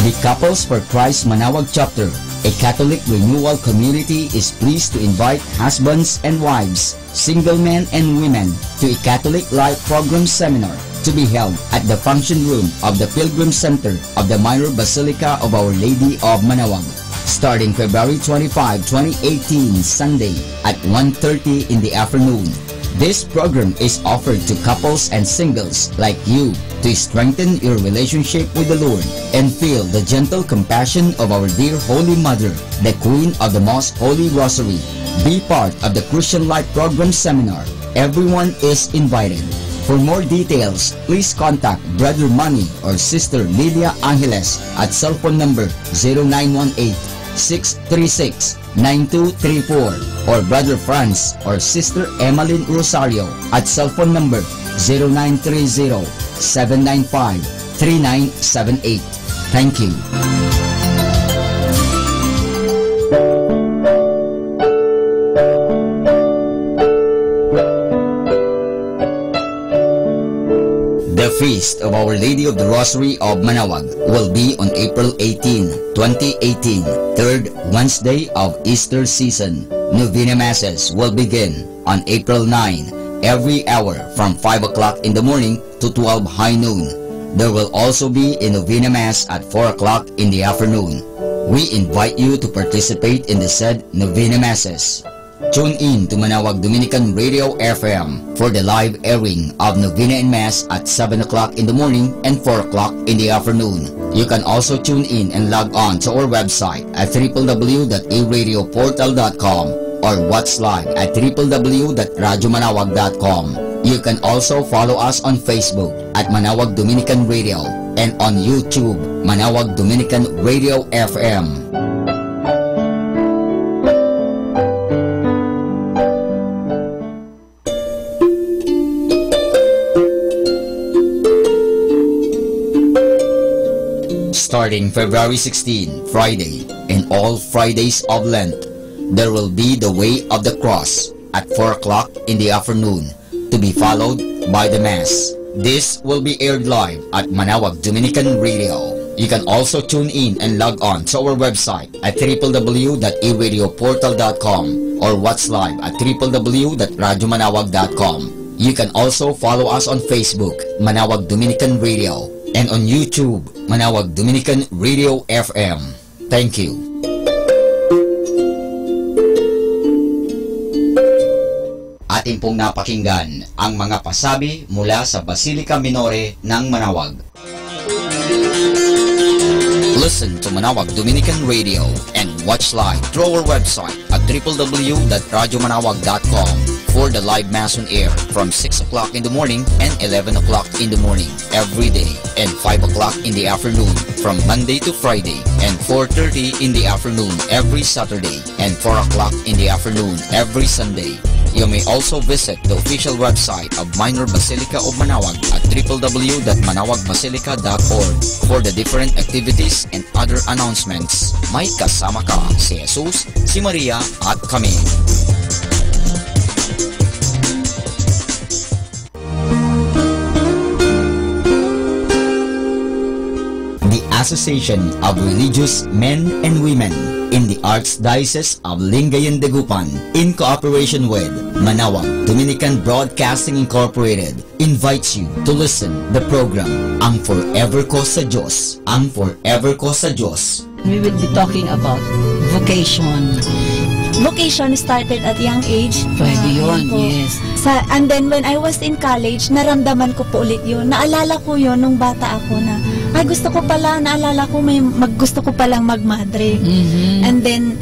The Couples for Christ Manawag Chapter, a Catholic renewal community, is pleased to invite husbands and wives, single men and women, to a Catholic Life Program Seminar to be held at the function room of the Pilgrim Center of the Minor Basilica of Our Lady of Manawag, starting February 25, 2018, Sunday at 1:30 in the afternoon. This program is offered to couples and singles like you to strengthen your relationship with the Lord and feel the gentle compassion of our dear Holy Mother, the Queen of the Most Holy Rosary. Be part of the Christian Life Program Seminar. Everyone is invited. For more details, please contact Brother Manny or Sister Lilia Angeles at cellphone number 0918-636-9234 or Brother Franz or Sister Emmeline Rosario at cellphone number 0930-795-3978. Thank you. The Feast of Our Lady of the Rosary of Manawag will be on April 18, 2018, third Wednesday of Easter season. Novena Masses will begin on April 9, every hour from 5 o'clock in the morning to 12 high noon. There will also be a Novena Mass at 4 o'clock in the afternoon. We invite you to participate in the said Novena Masses. Tune in to Manawag Dominican Radio FM for the live airing of Novena and Mass at 7 o'clock in the morning and 4 o'clock in the afternoon. You can also tune in and log on to our website at www.aradioportal.com or watch live at www.radyomanawag.com. You can also follow us on Facebook at Manawag Dominican Radio and on YouTube, Manawag Dominican Radio FM. Starting February 16, Friday, and all Fridays of Lent, there will be the Way of the Cross at 4 o'clock in the afternoon, to be followed by the Mass. This will be aired live at Manawag Dominican Radio. You can also tune in and log on to our website at www.aradioportal.com or watch live at www.radyomanawag.com. You can also follow us on Facebook, Manawag Dominican Radio, and on YouTube, Manawag Dominican Radio FM. Thank you. Atin pong napakinggan ang mga pasabi mula sa Basilica Minore ng Manawag. Listen to Manawag Dominican Radio and watch live through our website at www.radyomanawag.com for the live Mass on air from 6 o'clock in the morning and 11 o'clock in the morning every day, and 5 o'clock in the afternoon from Monday to Friday, and 4:30 in the afternoon every Saturday, and 4 o'clock in the afternoon every Sunday. You may also visit the official website of Minor Basilica of Manawag at www.manawagbasilica.org for the different activities and other announcements. May kasama ka si Jesus, si Maria at kami. The Association of Religious Men and Women in the Archdiocese of Lingayen de Gupan, in cooperation with Manawag Dominican Broadcasting Incorporated, invites you to listen the program Ang Forever Ko sa Diyos. Ang Forever Ko sa Diyos. We will be talking about vocation. Vocation started at young age. Pwede yun, yes. And then when I was in college, naramdaman ko po ulit yun. Naalala ko yun nung bata ako na, ay gusto ko pala, naalala ko gusto ko palang magmadre. And then,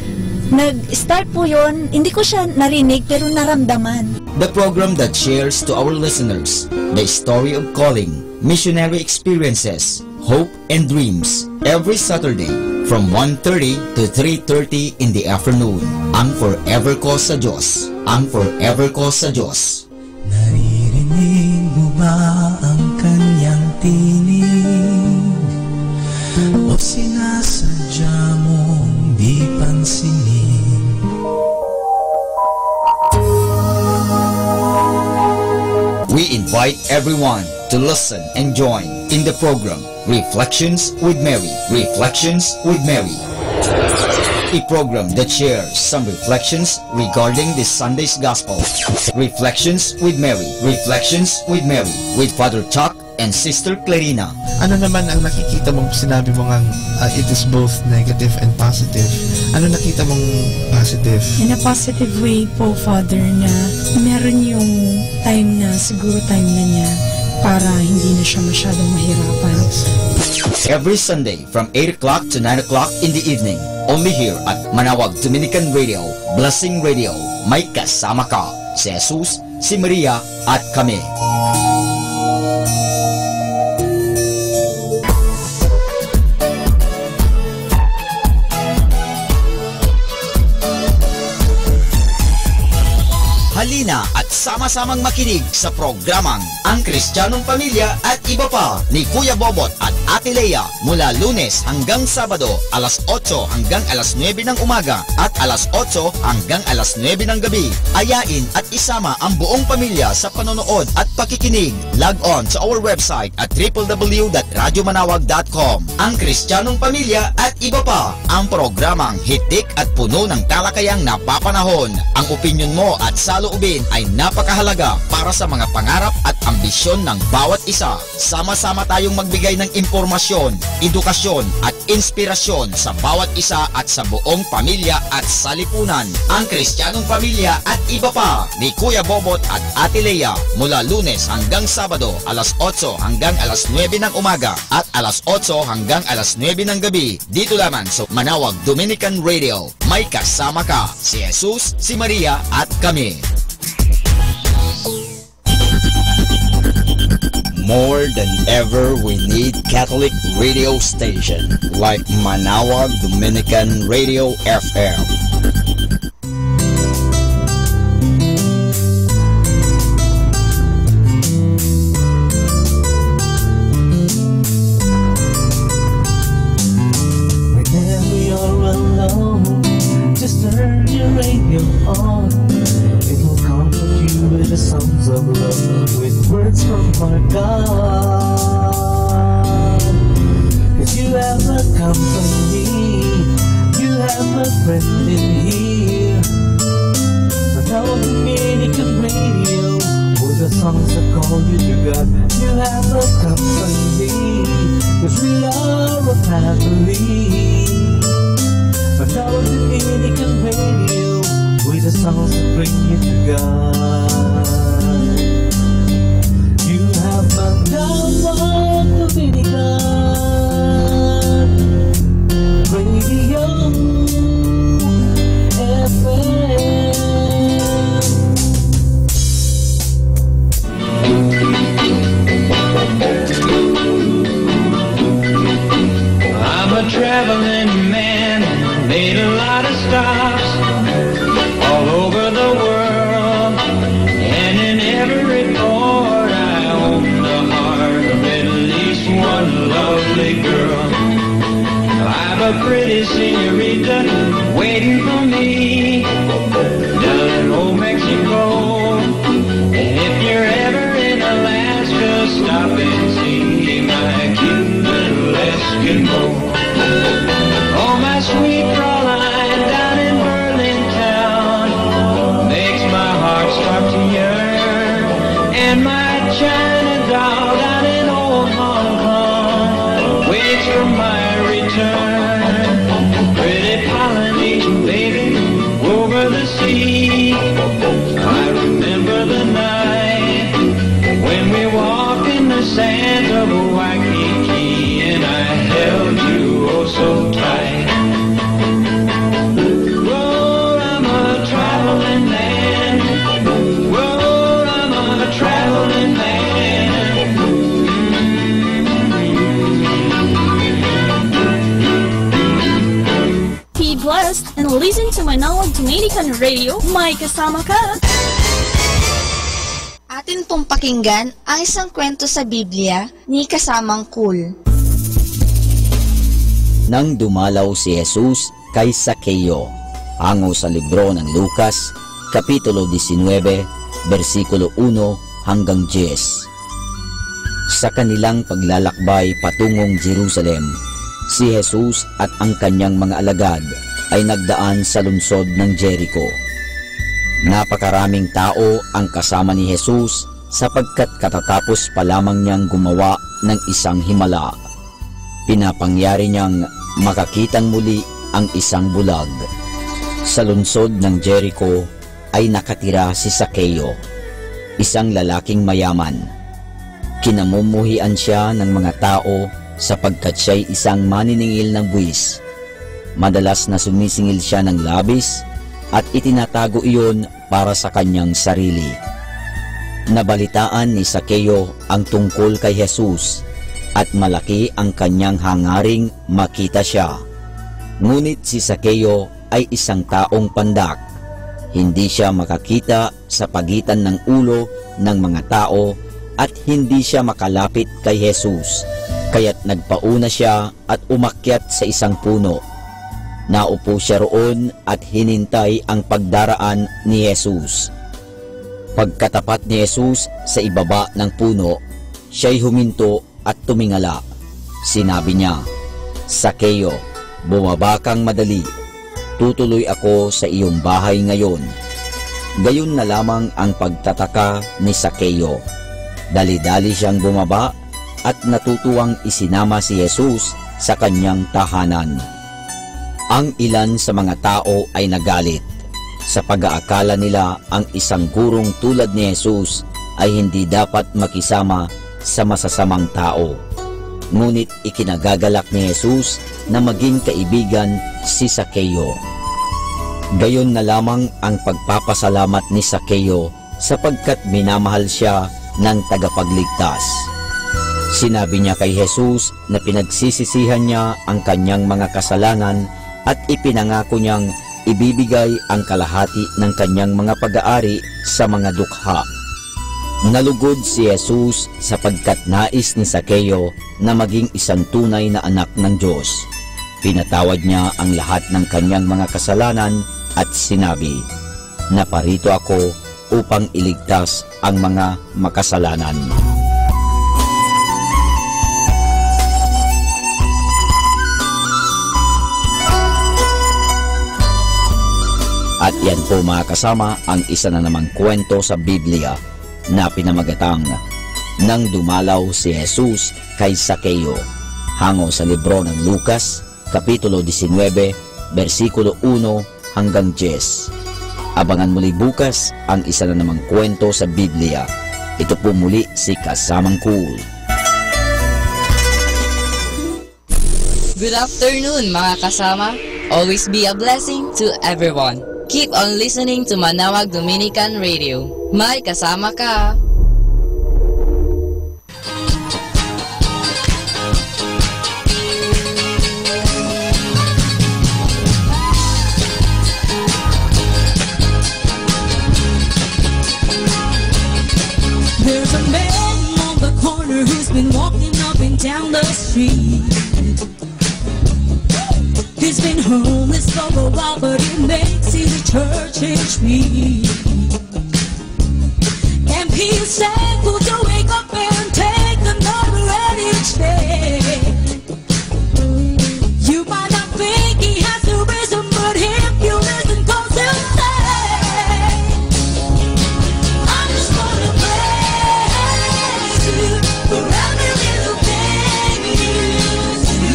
nag-start po yun, hindi ko siya narinig pero naramdaman. The program that shares to our listeners the story of calling, missionary experiences, hope and dreams, every Saturday from 1:30 to 3:30 in the afternoon. Ang Forever Ko sa Diyos. Ang Forever Ko sa Diyos. Naririnig mo ba ang kanyang tinig? O sinasadya mong di pansinin. We invite everyone to listen and join in the program Reflections with Mary. Reflections with Mary. A program that shares some reflections regarding this Sunday's Gospel. Reflections with Mary. Reflections with Mary. With Father Chuck and Sister Clarina. Ano naman ang nakikita mong sinabi mo ngang it is both negative and positive? Ano nakita mong positive? In a positive way po, Father, na meron yung time na, siguro time na niya para hindi na siya masyadong mahirapan. Every Sunday from 8 o'clock to 9 o'clock in the evening. Only here at Manawag Dominican Radio, Blessing Radio. May kasama ka, si Jesus, si Maria, at kami. Halina at sama-samang makinig sa programang Ang Kristiyanong Pamilya at Iba Pa ni Kuya Bobot at Ate Lea mula Lunes hanggang Sabado alas 8 hanggang alas 9 ng umaga at alas 8 hanggang alas 9 ng gabi. Ayain at isama ang buong pamilya sa panonood at pakikinig. Log on to our website at www.radyomanawag.com. Ang Kristiyanong Pamilya at Iba Pa, ang programang hitik at puno ng talakayang napapanahon. Ang opinyon mo at saloobin ay napakahalaga para sa mga pangarap at ambisyon ng bawat isa. Sama-sama tayong magbigay ng impormasyon, edukasyon at inspirasyon sa bawat isa at sa buong pamilya at salipunan. Ang Kristiyanong Pamilya at Iba Pa ni Kuya Bobot at Ate Lea mula Lunes hanggang Sabado alas 8 hanggang alas 9 ng umaga at alas 8 hanggang alas 9 ng gabi dito lamang sa Manawag Dominican Radio. May kasama ka, si Jesus, si Maria at kami. More than ever, we need Catholic radio station like Manawag Dominican Radio FM. Whenever you're alone, just turn your radio on. It will comfort you with the songs of love, with words from our God. 'Cause you have a company, you have a friend in here. Manawag Dominican Radio, with the songs that call you to God. You have a company, 'cause we are a family. Manawag Dominican Radio, with the songs that bring you to God. You have Manawag Dominican Radio FM. I'm a traveling man, made a lot of stops all over the world, and in every port I own the heart of at least one lovely girl. I've a pretty senorita waiting for me down in old Mexico, and if you're ever in Alaska, stop and see my cute little Eskimo. Oh, my sweet Fraulein down in Berlin town makes my heart start to yearn, and my China doll down in old Hong Kong waits for my return. Pretty Polynesian baby over the sea, I remember the night when we walked in the sands of Waikiki, and I held you oh so tight. Whoa, I'm a traveling man. Whoa, I'm a traveling man. Be blessed and listen to Manawag Dominican Radio. May kasama ka. Atin pong pakinggan ang isang kwento sa Biblia ni Kasamang Cool. Nang dumalaw si Jesus kay Sakeo, hango sa libro ng Lucas, Kapitulo 19, versikulo 1 hanggang 10. Sa kanilang paglalakbay patungong Jerusalem, si Jesus at ang kanyang mga alagad ay nagdaan sa lungsod ng Jericho. Napakaraming tao ang kasama ni Jesus sapagkat katatapos pa lamang niyang gumawa ng isang himala. Pinapangyari niyang makakitang muli ang isang bulag. Sa lungsod ng Jericho ay nakatira si Sakeo, isang lalaking mayaman. Kinamumuhian siya ng mga tao sapagkat siya'y isang maniningil ng buwis. Madalas na sumisingil siya ng labis at itinatago iyon para sa kanyang sarili. Nabalitaan ni Sakeo ang tungkol kay Jesus at malaki ang kanyang hangaring makita siya. Ngunit si Sakeo ay isang taong pandak. Hindi siya makakita sa pagitan ng ulo ng mga tao at hindi siya makalapit kay Jesus. Kaya't nagpauna siya at umakyat sa isang puno. Naupo siya roon at hinintay ang pagdaraan ni Jesus. Pagkatapat ni Jesus sa ibaba ng puno, siya'y huminto at tumingala. Sinabi niya, "Sakeo, bumaba kang madali. Tutuloy ako sa iyong bahay ngayon." Gayon na lamang ang pagtataka ni Sakeo. Dali-dali siyang bumaba at natutuwang isinama si Jesus sa kanyang tahanan. Ang ilan sa mga tao ay nagalit sa pag-aakala nila ang isang gurong tulad ni Jesus ay hindi dapat makisama sa masasamang tao. Ngunit ikinagagalak ni Jesus na maging kaibigan si Sakeo. Gayon na lamang ang pagpapasalamat ni Sakeo sapagkat minamahal siya ng tagapagligtas. Sinabi niya kay Jesus na pinagsisisihan niya ang kanyang mga kasalanan at ipinangako niyang ibibigay ang kalahati ng kanyang mga pag-aari sa mga dukha. Nalugod si Jesus sapagkat nais ni Sakeo na maging isang tunay na anak ng Diyos. Pinatawad niya ang lahat ng kanyang mga kasalanan at sinabi, "Naparito ako upang iligtas ang mga makasalanan." At yan po mga kasama ang isa na namang kwento sa Biblia na pinamagatang Nang Dumalaw si Jesus kay Sakeo, hango sa libro ng Lucas, Kapitulo 19, versikulo 1 hanggang 10. Abangan muli bukas ang isa na namang kwento sa Biblia. Ito po muli si Kasamang Cool. Good afternoon mga kasama. Always be a blessing to everyone. Keep on listening to Manawag Dominican Radio. May kasama ka! There's a man on the corner who's been walking up and down the street. He's been homeless for a while, but he makes his church retreat. And he's thankful to wake up and take another at each day. You might not think he has a reason, but if you listen close, he'll say, "I'm just gonna bless you for every little thing you do.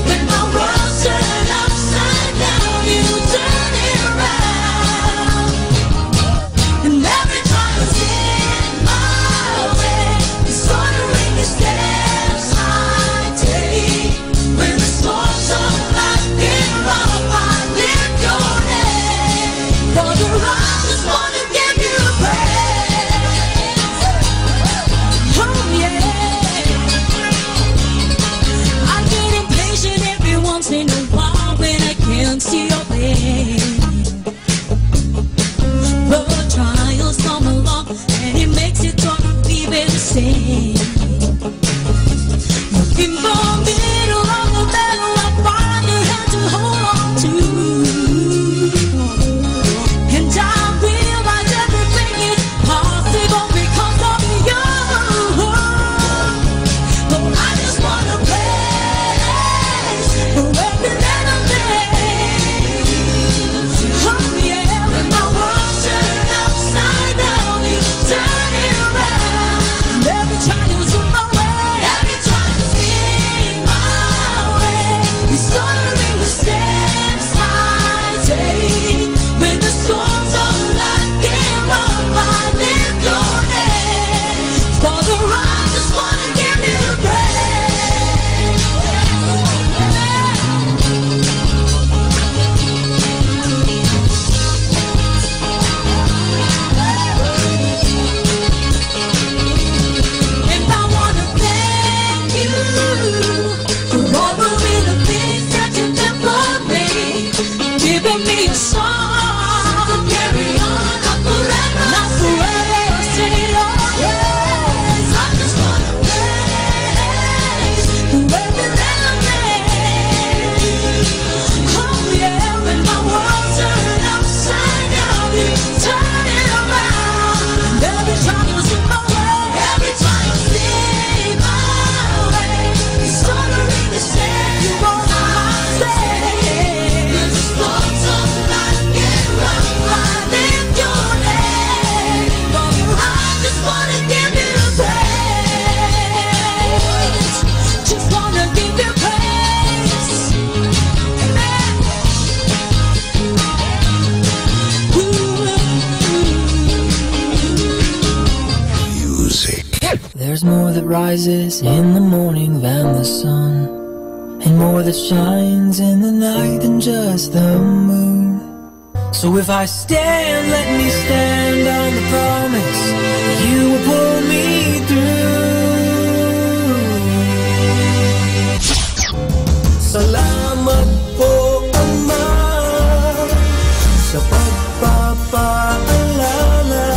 When my world's turned upside down, you turn it around. And every time it's in my more that rises in the morning than the sun, and more that shines in the night than just the moon. So if I stand, let me stand on the promise that you will pull me through. Salamat po, Ama, sa pagpapaalala na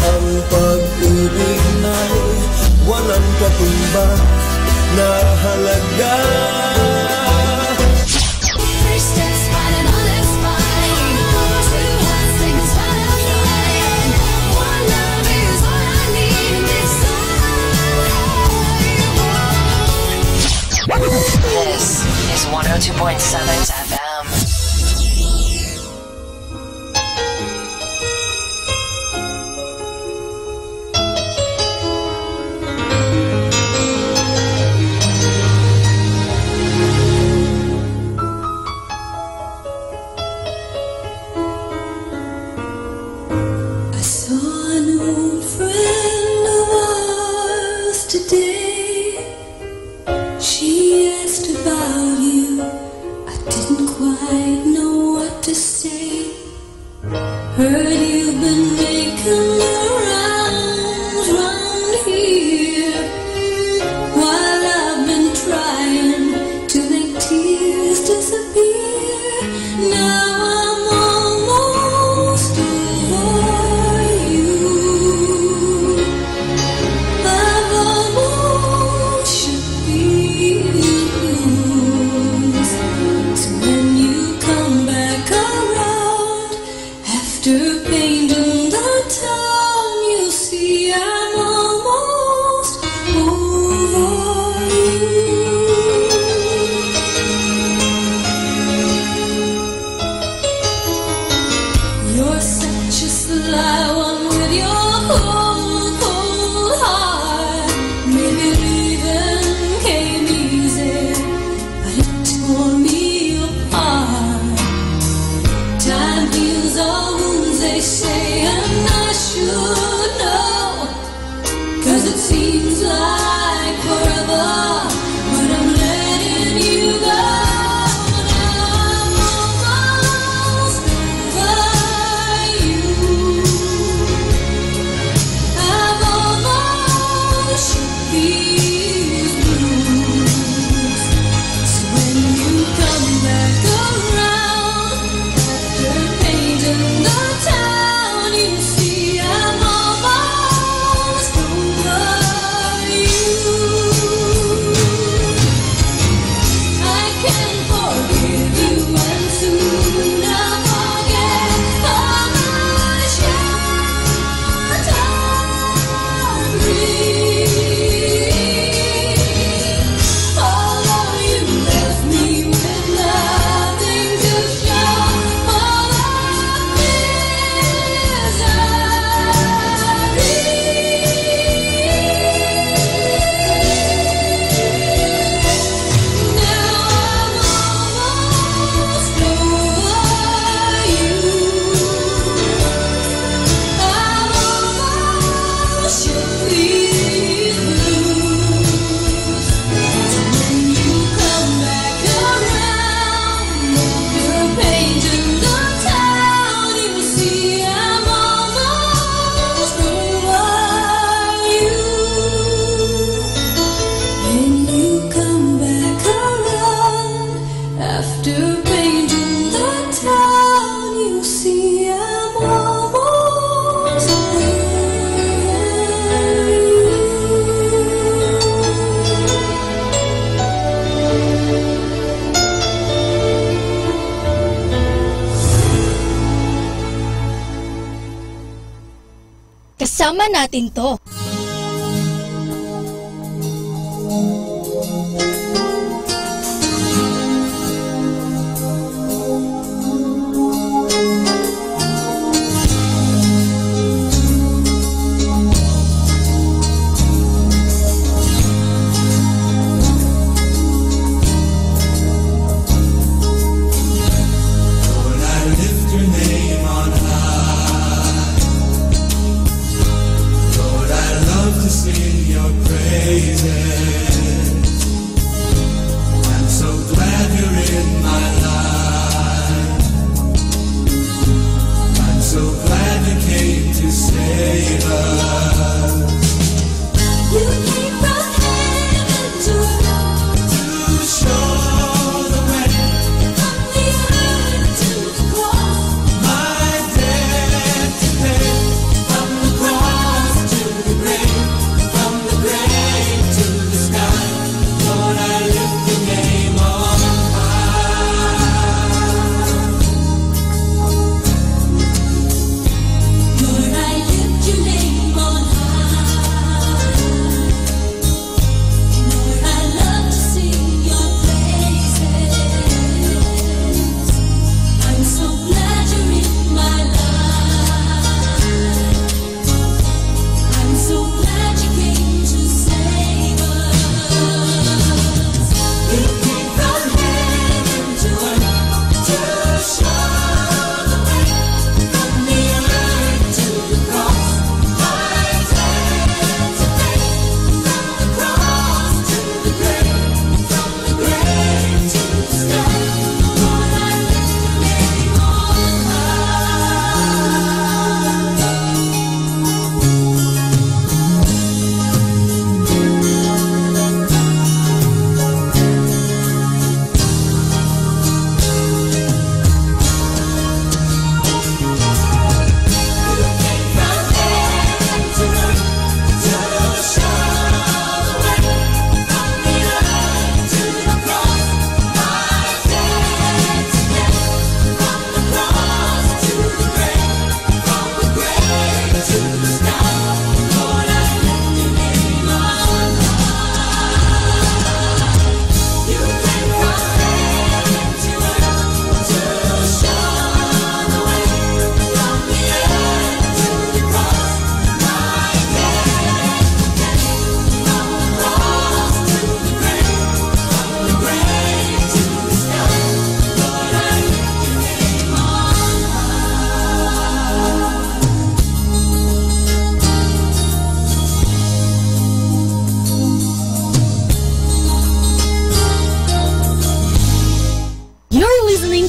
ang pag-ibig na'y walang katumbas na halaga. This is 102.7 FM. I saw an old friend of ours today. She asked about you. I didn't quite know what to say. Heard you've been making the rounds round here, while I've been trying to make tears disappear. Now I'm almost over you. I've almost shook these blues. So when you come back around, after painting the town, you'll see I'm almost over you. You're such a sly one with your cold, cold heart. Maybe leaving came easy, but it tore me apart. Time heals all wounds, they say, and I should know, 'cause it seems like forever, but I'm letting you go. I'm almost over you. I've almost shook these blues. So when you come back around, after painting the town, you see I'm almost over you. I can forgive you, and soon I'll forget how much you taught me. Although you left me with nothing to show for the After painting the town, you see I'm almost over you. Kasama natin to. Lord, I lift your name on high. Lord, I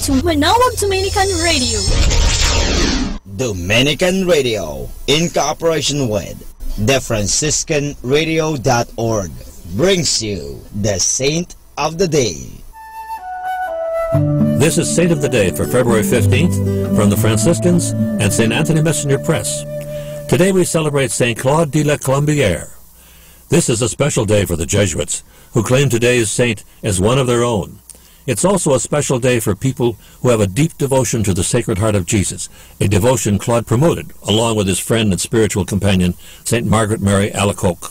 to Manawag Dominican Radio. Dominican Radio, in cooperation with TheFranciscanRadio.org, brings you the Saint of the Day. This is Saint of the Day for February 15th from the Franciscans and St. Anthony Messenger Press. Today we celebrate St. Claude de la Colombière. This is a special day for the Jesuits, who claim today's saint as one of their own. It's also a special day for people who have a deep devotion to the Sacred Heart of Jesus, a devotion Claude promoted, along with his friend and spiritual companion, St. Margaret Mary Alacoque.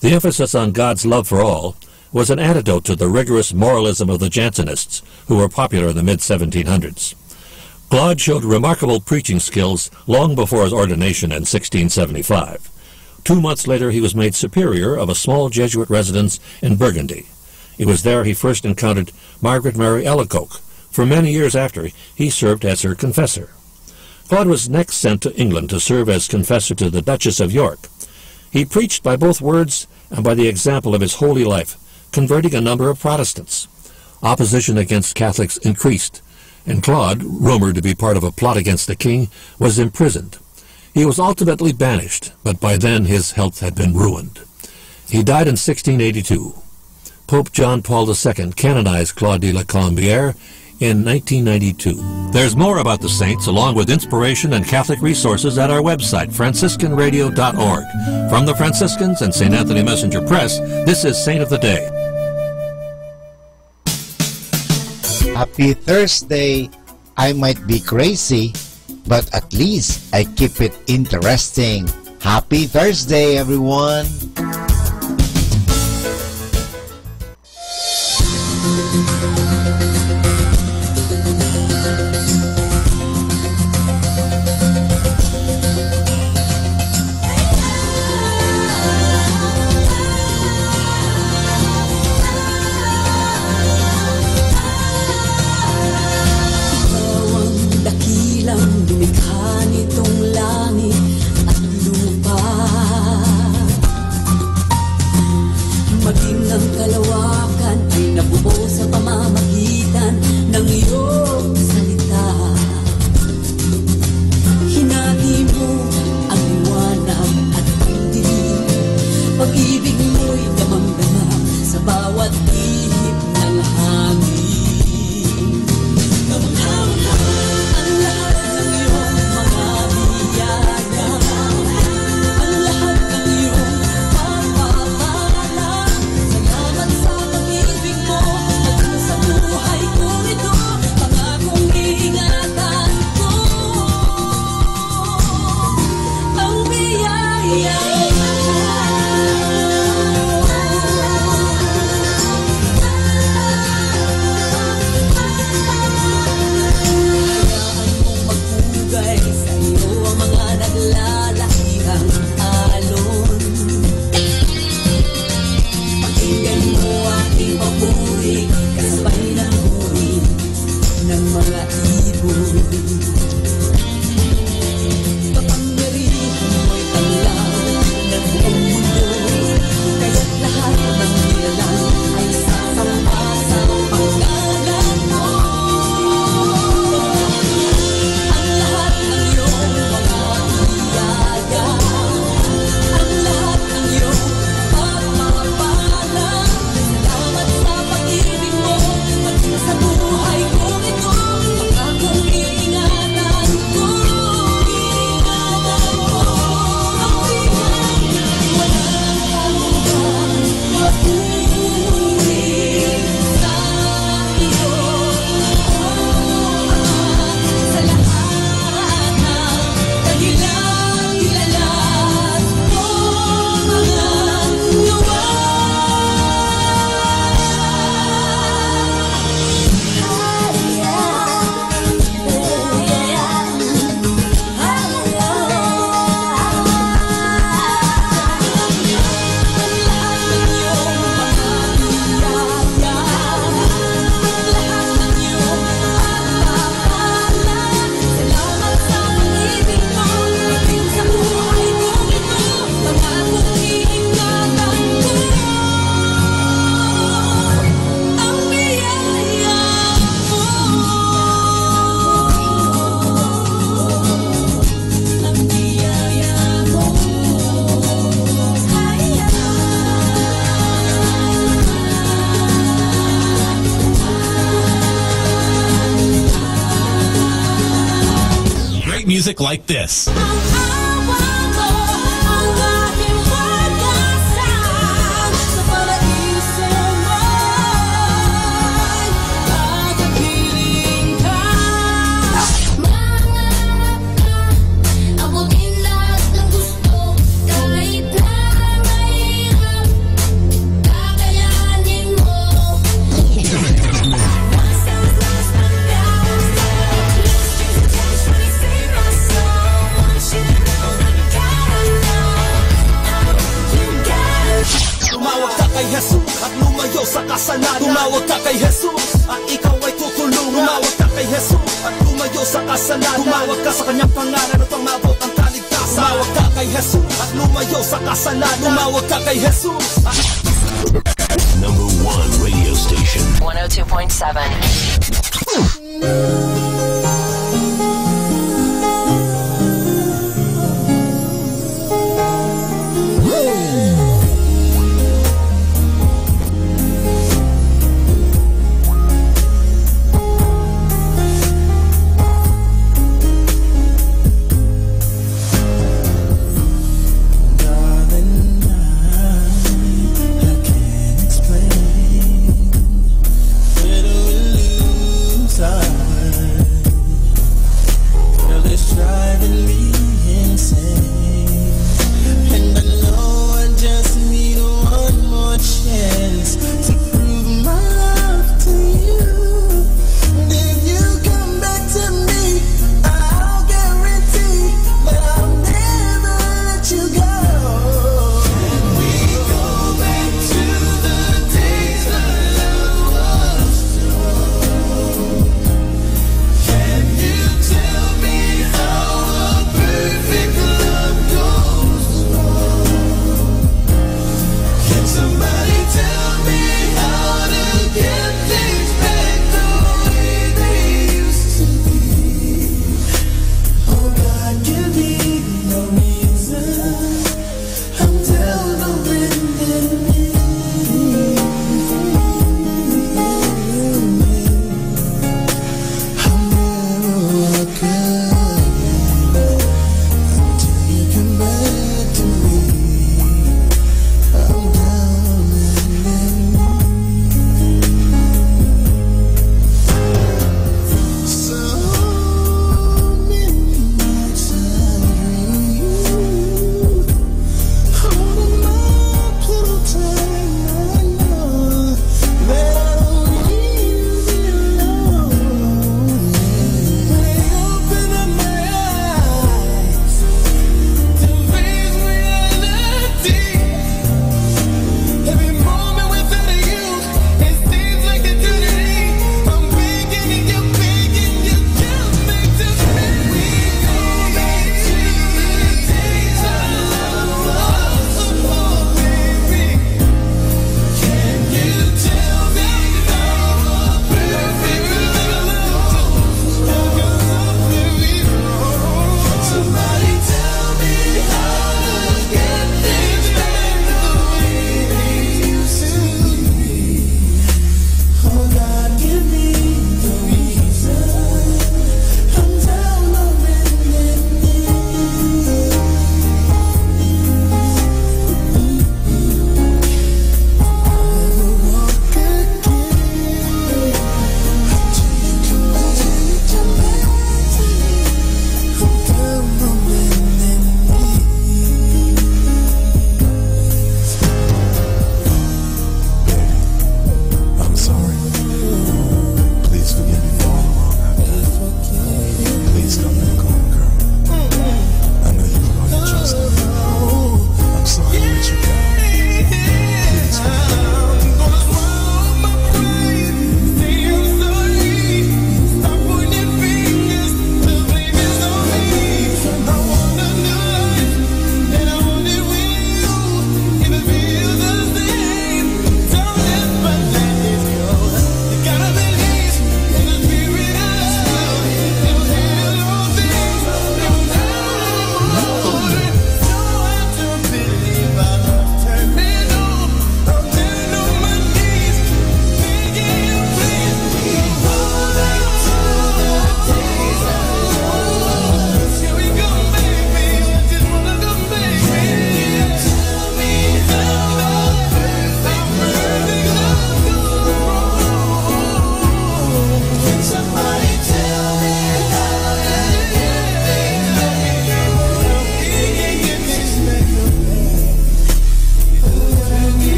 The emphasis on God's love for all was an antidote to the rigorous moralism of the Jansenists, who were popular in the mid-1700s. Claude showed remarkable preaching skills long before his ordination in 1675. 2 months later, he was made superior of a small Jesuit residence in Burgundy. It was there he first encountered Margaret Mary Alacoque. For many years after, he served as her confessor. Claude was next sent to England to serve as confessor to the Duchess of York. He preached by both words and by the example of his holy life, converting a number of Protestants. Opposition against Catholics increased, and Claude, rumored to be part of a plot against the king, was imprisoned. He was ultimately banished, but by then his health had been ruined. He died in 1682. Pope John Paul II canonized Claude de la Colombière in 1992. There's more about the saints, along with inspiration and Catholic resources, at our website, franciscanradio.org. From the Franciscans and St. Anthony Messenger Press, this is Saint of the Day. Happy Thursday. I might be crazy, but at least I keep it interesting. Happy Thursday, everyone. Maging ang kalawakan ay nabuo sa pamamagitan music like this. Tumawag ka kay Jesus at lumayo sa kasalanan. Tumawag ka kay Jesus at ikaw ay tutulungan. Tumawag ka kay Jesus at lumayo sa kasalanan. Tumawag ka sa kanyang pangalan upang maabot ang kaligtasan. Tumawag ka kay Jesus at lumayo sa kasalanan. Tumawag ka kay Jesus at... Number 1 radio station. 102.7. Time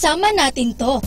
Isama natin to.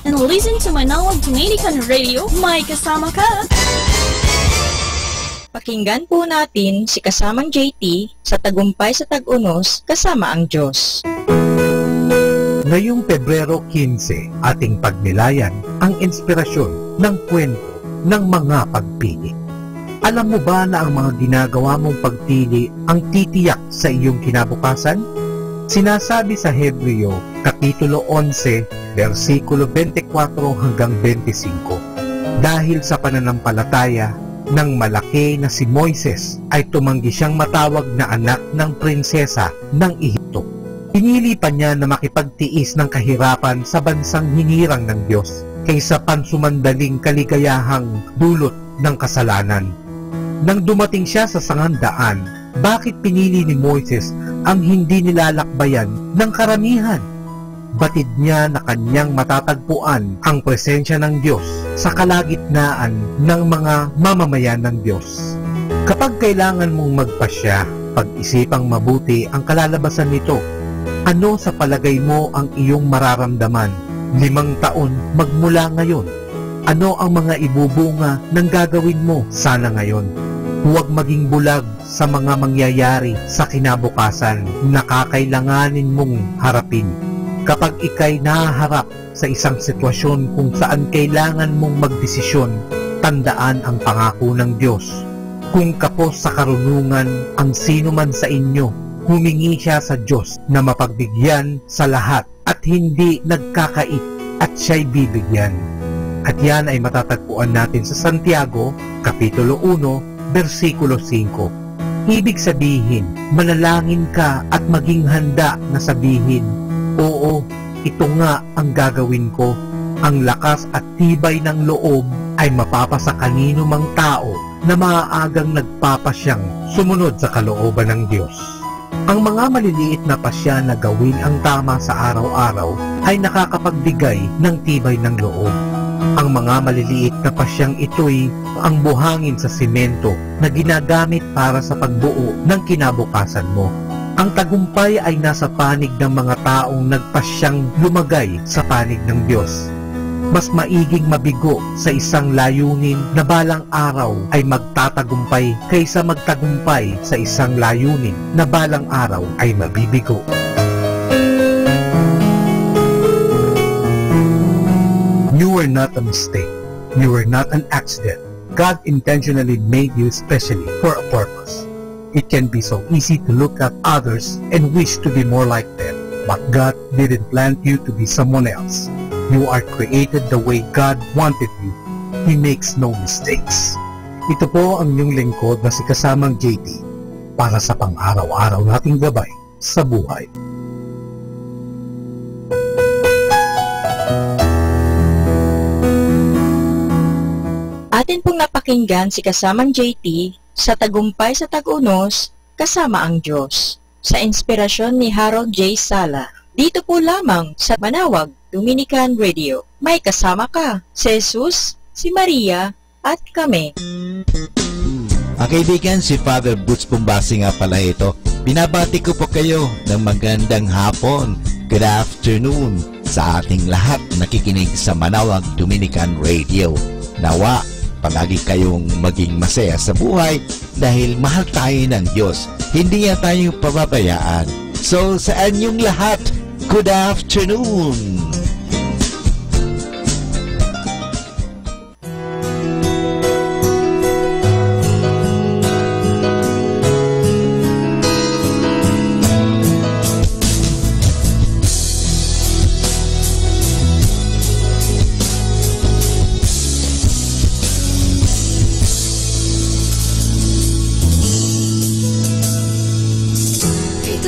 and listen to Manawag Dominican Radio. May kasama ka! Pakinggan po natin si kasamang JT sa Tagumpay sa Tag-Unos kasama ang Diyos. Ngayong Pebrero 15, ating pagnilayan ang inspirasyon ng kwento ng mga pagpili. Alam mo ba na ang mga ginagawa mong pagpili ang titiyak sa iyong kinabukasan? Sinasabi sa Hebreo, Kapitulo 11, versikulo 24 hanggang 25. Dahil sa pananampalataya, nang malaki na si Moises ay tumanggi siyang matawag na anak ng prinsesa ng Ehipto. Pinili pa niya na makipagtiis ng kahirapan sa bansang hinirang ng Diyos kaysa pansumandaling kaligayahang dulot ng kasalanan. Nang dumating siya sa sangandaan, bakit pinili ni Moises ang hindi nilalakbayan ng karamihan? Batid niya na kanyang matatagpuan ang presensya ng Diyos sa kalagitnaan ng mga mamamayan ng Diyos. Kapag kailangan mong magpasya, pag-isipang mabuti ang kalalabasan nito. Ano sa palagay mo ang iyong mararamdaman 5 taon magmula ngayon? Ano ang mga ibubunga ng gagawin mo sana ngayon? Huwag maging bulag sa mga mangyayari sa kinabukasan na kakailanganin mong harapin. Kapag ika'y nahaharap sa isang sitwasyon kung saan kailangan mong magdesisyon, tandaan ang pangako ng Diyos. Kung kapos sa karunungan ang sino man sa inyo, humingi siya sa Diyos na mapagbigyan sa lahat at hindi nagkakait at siya'y bibigyan. At yan ay matatagpuan natin sa Santiago, Kapitulo 1, versikulo 5. Ibig sabihin, manalangin ka at maging handa na sabihin, oo, ito nga ang gagawin ko. Ang lakas at tibay ng loob ay mapapasa kanino mang tao na maaagang nagpapasyang sumunod sa kalooban ng Diyos. Ang mga maliliit na pasya na gawin ang tama sa araw-araw ay nakakapagbigay ng tibay ng loob. Ang mga maliliit na pasyang ito'y ang buhangin sa simento na ginagamit para sa pagbuo ng kinabukasan mo. Ang tagumpay ay nasa panig ng mga taong nagpasyang lumagay sa panig ng Diyos. Mas maiging mabigo sa isang layunin na balang araw ay magtatagumpay kaysa magtagumpay sa isang layunin na balang araw ay mabibigo. You were not a mistake. You were not an accident. God intentionally made you specially for a purpose. It can be so easy to look at others and wish to be more like them, but God didn't plant you to be someone else. You are created the way God wanted you. He makes no mistakes. Ito po ang inyong lingkod na si kasamang JT para sa pang-araw-araw nating gabay sa buhay. Atin pong napakinggan si kasamang JT sa Tagumpay sa Tag-Unos kasama ang Diyos sa inspirasyon ni Harold J. Sala. Dito po lamang sa Manawag Dominican Radio. May kasama ka, si Jesus, si Maria, at kami. Mga kaibigan, si Father Boots Pumbasi nga pala ito. Binabati ko po kayo ng magandang hapon. Good afternoon sa ating lahat nakikinig sa Manawag Dominican Radio. Nawa, palagi kayong maging masaya sa buhay dahil mahal tayo ng Diyos. Hindi niya tayo pababayaan. So, sa inyong lahat, good afternoon!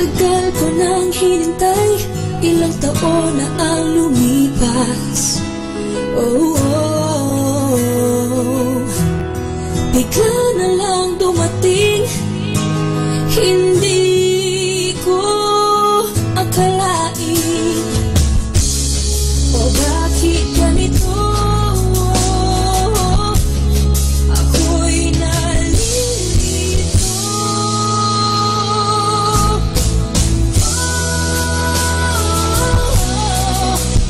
Tagal ko nang hinintay, ilang taon na ang lumipas. Oh, oh, oh. Bigla na lang dumating, hindi ko akalain. O bakit ganito? Ako'y nalilito.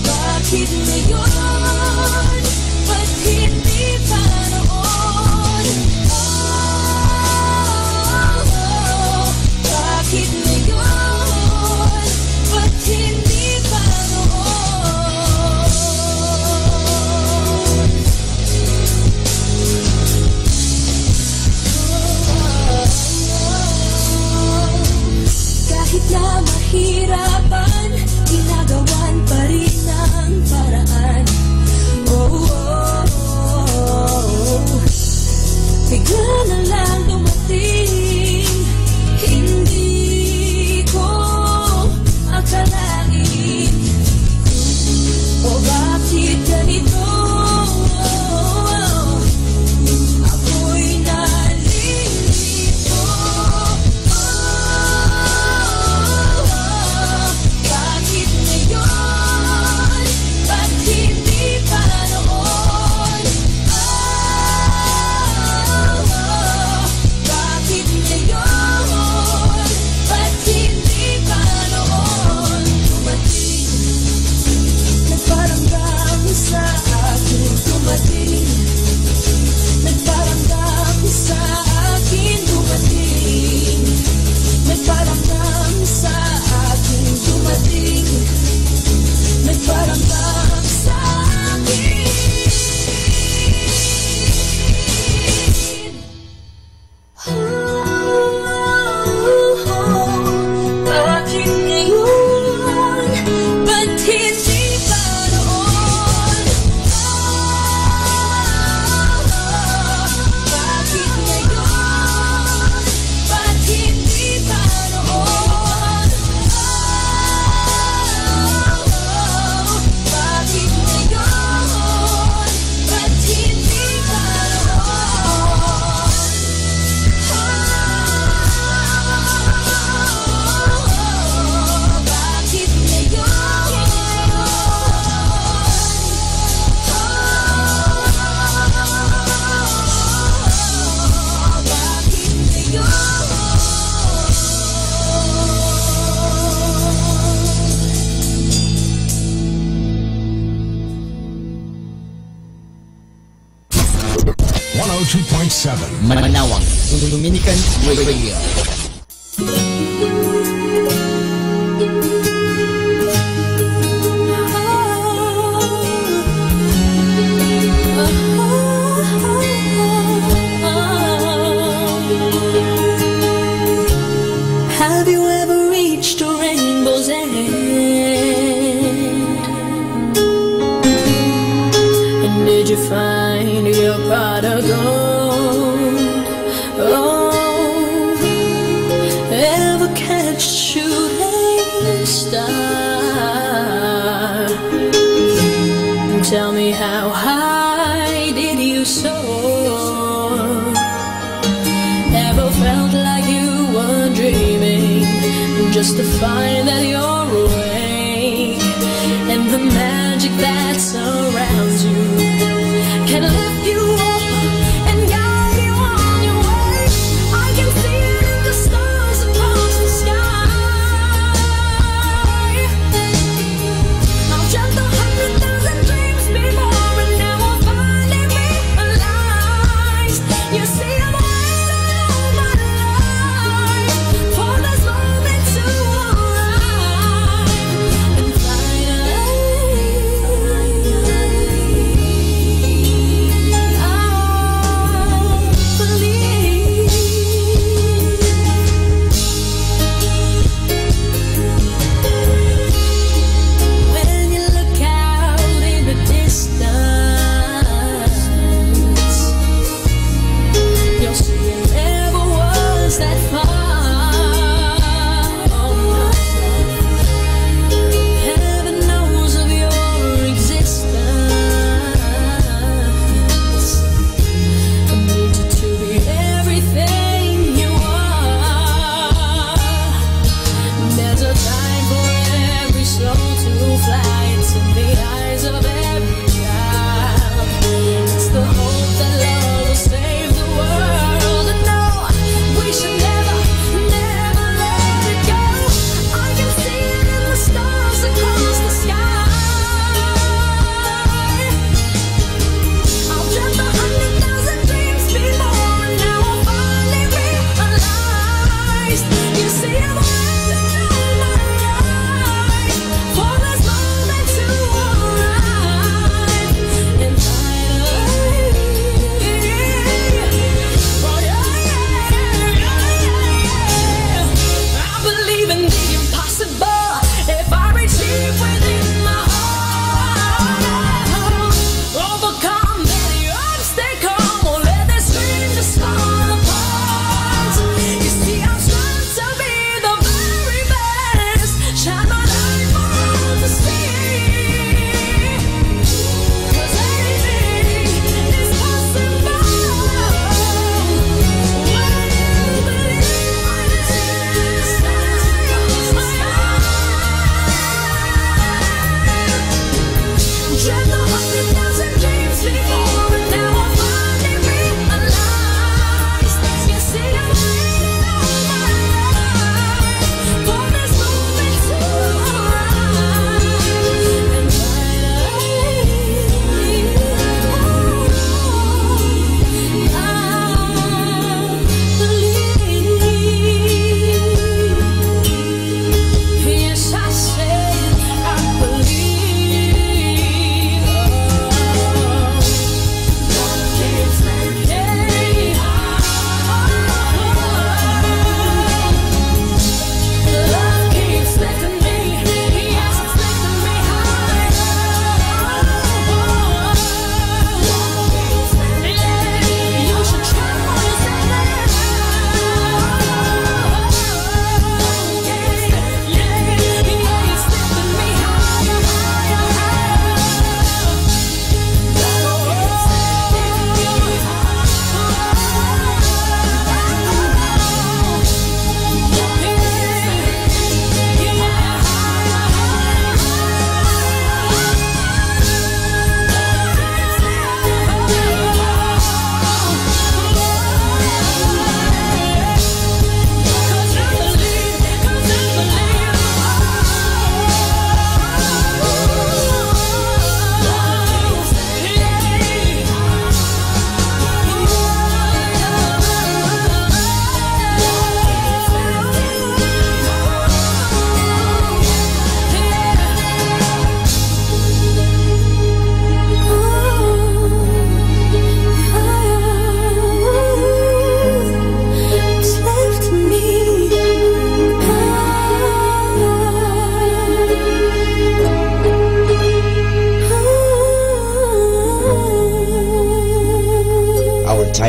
Bakit ngayon? bigla na lang dumating. Hindi ko akalain. O bakit ganito? Ako'y nalilito. Bakit ngayon? Ba't hindi pa noon? Bakit ngayon? Ba't hindi pa noon? Dumating, nagparamdam sa akin. Dumating, nagparamdam sa akin. Dumating, nagparamdam sa akin. Dumating, nagparamdam sa akin. Bakit ngayon? Ba't hindi pa noon? Bakit ngayon? Ba't hindi pa noon? Bakit ngayon? Ba't hindi pa noon? Bakit Manawag Dominican Radio. Have you ever reached a rainbow's end? And did you find your pot of gold? Oh, ever catch a shooting star? Tell me, how high did you soar? Ever felt like you were dreaming, just to find that you're awake, and the magic that surrounds you can lift you up and guide you on your way. I can see it in the stars across the sky. I've dreamt 100,000 dreams before, and now I'm finally realized. You see, I'm waiting all my life for this moment to arrive, and finally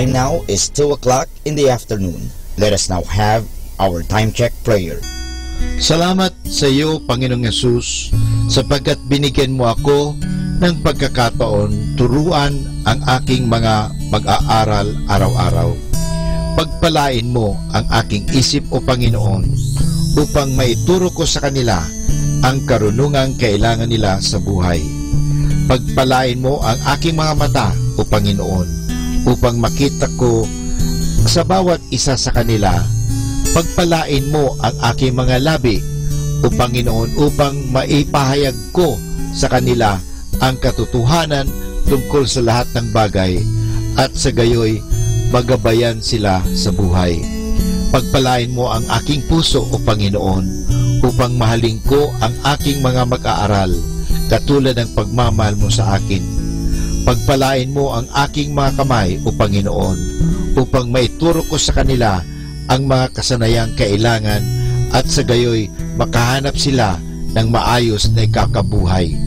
time now is 2 o'clock in the afternoon. Let us now have our time check prayer. Salamat sa iyo, Panginoong Yesus, sapagkat binigyan mo ako ng pagkakataon turuan ang aking mga mag-aaral araw-araw. Pagpalain mo ang aking isip, O Panginoon, upang maituro ko sa kanila ang karunungang kailangan nila sa buhay. Pagpalain mo ang aking mga mata, O Panginoon, upang makita ko sa bawat isa sa kanila. Pagpalain mo ang aking mga labi, O Panginoon, upang maipahayag ko sa kanila ang katotohanan tungkol sa lahat ng bagay at sa gayoy magabayan sila sa buhay. Pagpalain mo ang aking puso, O Panginoon, upang mahalin ko ang aking mga mag-aaral katulad ng pagmamahal mo sa akin. Pagpalain mo ang aking mga kamay, O Panginoon, upang maituro ko sa kanila ang mga kasanayang kailangan at sa gayoy makahanap sila ng maayos na ikakabuhay.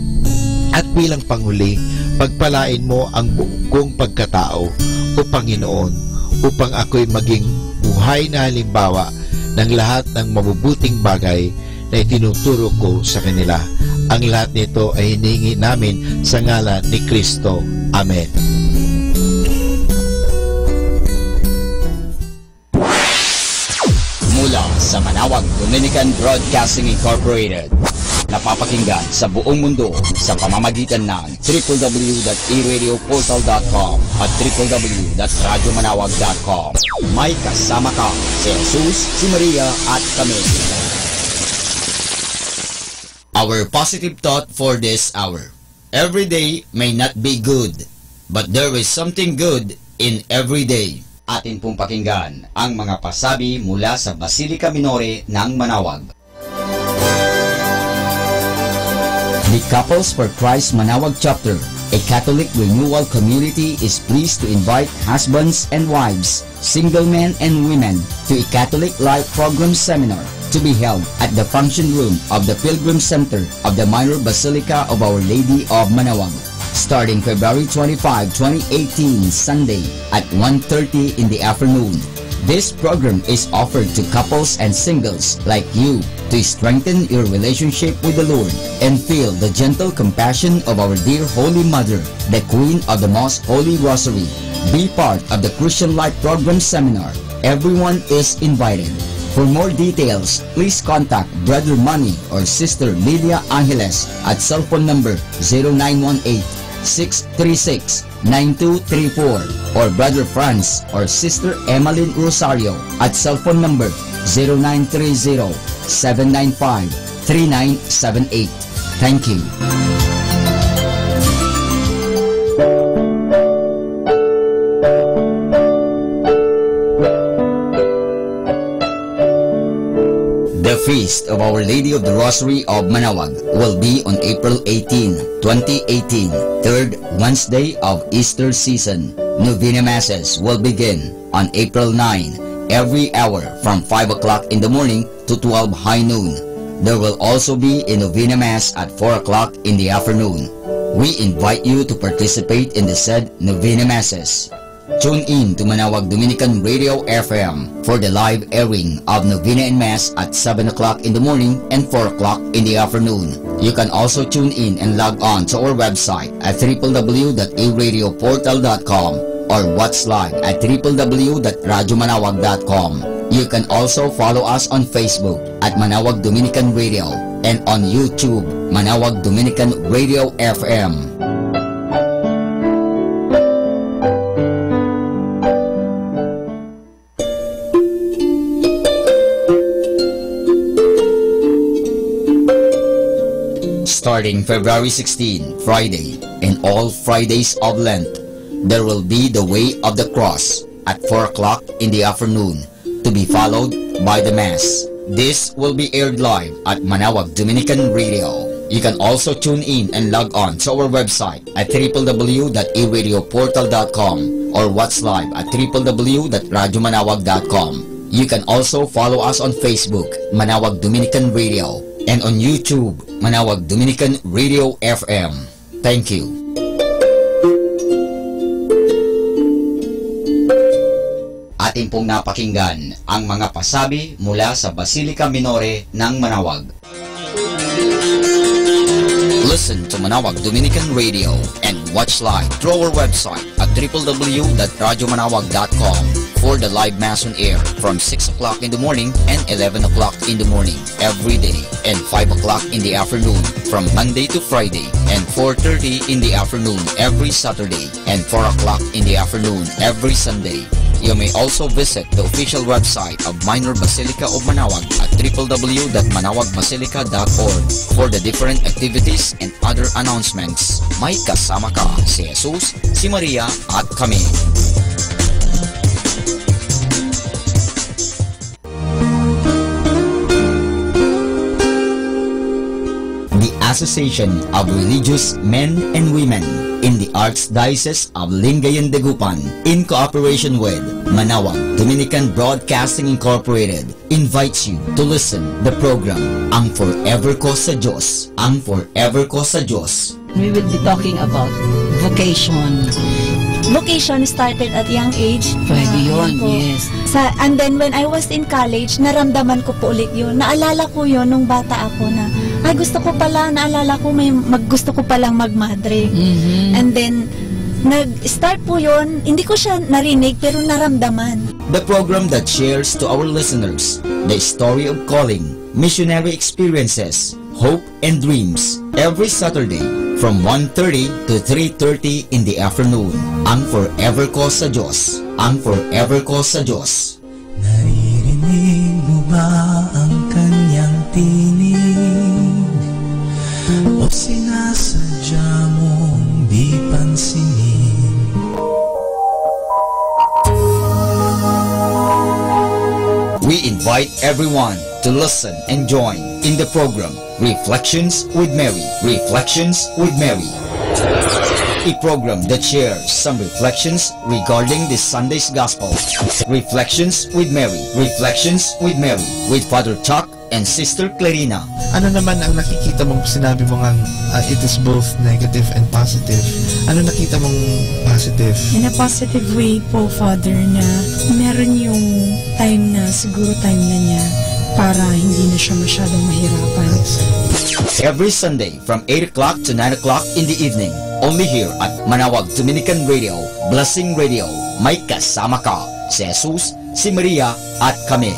At bilang panghuli, pagpalain mo ang buong kong pagkatao, O Panginoon, upang ako'y maging buhay na halimbawa ng lahat ng mabubuting bagay na itinuturo ko sa kanila. Ang lahat nito ay hinihingi namin sa ngalan ni Kristo. Amen. Mula sa Manawag Dominican Broadcasting Incorporated, napapakinggan sa buong mundo sa pamamagitan ng www.eradioportal.com at www.radyomanawag.com. May kasama ka si Jesus, si Maria at kami. Our positive thought for this hour. Every day may not be good, but there is something good in every day. Atin pong pakinggan ang mga pasabi mula sa Basilica Minore ng Manawag. The Couples for Christ Manawag Chapter, a Catholic renewal community, is pleased to invite husbands and wives, single men and women, to a Catholic Life Program Seminar to be held at the function room of the Pilgrim Center of the Minor Basilica of Our Lady of Manawag, starting February 25, 2018, Sunday at 1:30 in the afternoon. This program is offered to couples and singles like you to strengthen your relationship with the Lord and feel the gentle compassion of our dear Holy Mother, the Queen of the Most Holy Rosary. Be part of the Christian Life Program Seminar. Everyone is invited. For more details, please contact Brother Manny or Sister Lilia Angeles at cell phone number 0918-636-9234 or Brother Franz or Sister Emmeline Rosario at cell phone number 0930-795-3978. Thank you. The Feast of Our Lady of the Rosary of Manawag will be on April 18, 2018, third Wednesday of Easter season. Novena Masses will begin on April 9, every hour from 5 o'clock in the morning to 12 high noon. There will also be a Novena Mass at 4 o'clock in the afternoon. We invite you to participate in the said Novena Masses. Tune in to Manawag Dominican Radio FM for the live airing of Novena and Mass at 7 o'clock in the morning and 4 o'clock in the afternoon. You can also tune in and log on to our website at www.eradioportal.com or watch live at www.radyomanawag.com. You can also follow us on Facebook at Manawag Dominican Radio and on YouTube, Manawag Dominican Radio FM. Starting February 16, Friday, and all Fridays of Lent, there will be the Way of the Cross at 4 o'clock in the afternoon, to be followed by the Mass. This will be aired live at Manawag Dominican Radio. You can also tune in and log on to our website at www.eradioportal.com or watch live at www.radyomanawag.com. You can also follow us on Facebook, Manawag Dominican Radio, and on YouTube, Manawag Dominican Radio FM. Thank you. Atin pong napakinggan ang mga pasabi mula sa Basilica Minore ng Manawag. Listen to Manawag Dominican Radio and watch live through our website at www.radyomanawag.com for the live Mass on air from 6 o'clock in the morning and 11 o'clock in the morning every day and 5 o'clock in the afternoon from Monday to Friday and 4:30 in the afternoon every Saturday and 4 o'clock in the afternoon every Sunday. You may also visit the official website of Minor Basilica of Manawag at www.manawagBasilica.org for the different activities and other announcements. May kasama ka si Jesus, si Maria at kami. The Association of Religious Men and Women in the Archdiocese of Lingayen de Gupan, in cooperation with Manawag Dominican Broadcasting Incorporated, invites you to listen the program Ang Forever Ko sa Diyos. Ang Forever Ko sa Diyos. We will be talking about vocation. Vocation started at young age. Pwede yun, Po. yes. And then when I was in college, naramdaman ko po ulit yun. Naalala ko yun nung bata ako na, ay gusto ko pala, naalala ko gusto ko palang magmadre. And then, nag-start po yun, hindi ko siya narinig pero naramdaman. The program that shares to our listeners the story of calling, missionary experiences, hope and dreams every Saturday from 1:30 to 3:30 in the afternoon. Ang Forever Ko sa Diyos. Ang Forever Ko sa Diyos. Naririnig mo ba ang kanyang tinig? O sinasadya mong di pansinin? We invite everyone to listen and join in the program Reflections with Mary. Reflections with Mary. A program that shares some reflections regarding this Sunday's Gospel. Reflections with Mary. Reflections with Mary with Father Chuck and Sister Clarina. Ano naman ang nakikita mong sinabi mo ngang it is both negative and positive? Ano nakita mong positive? In a positive way po, Father, na meron yung time na, siguro time na niya para hindi na siya masyadong mahirapan. Every Sunday from 8 o'clock to 9 o'clock in the evening, only here at Manawag Dominican Radio, Blessing Radio. May kasama ka si Jesus, si Maria at kami.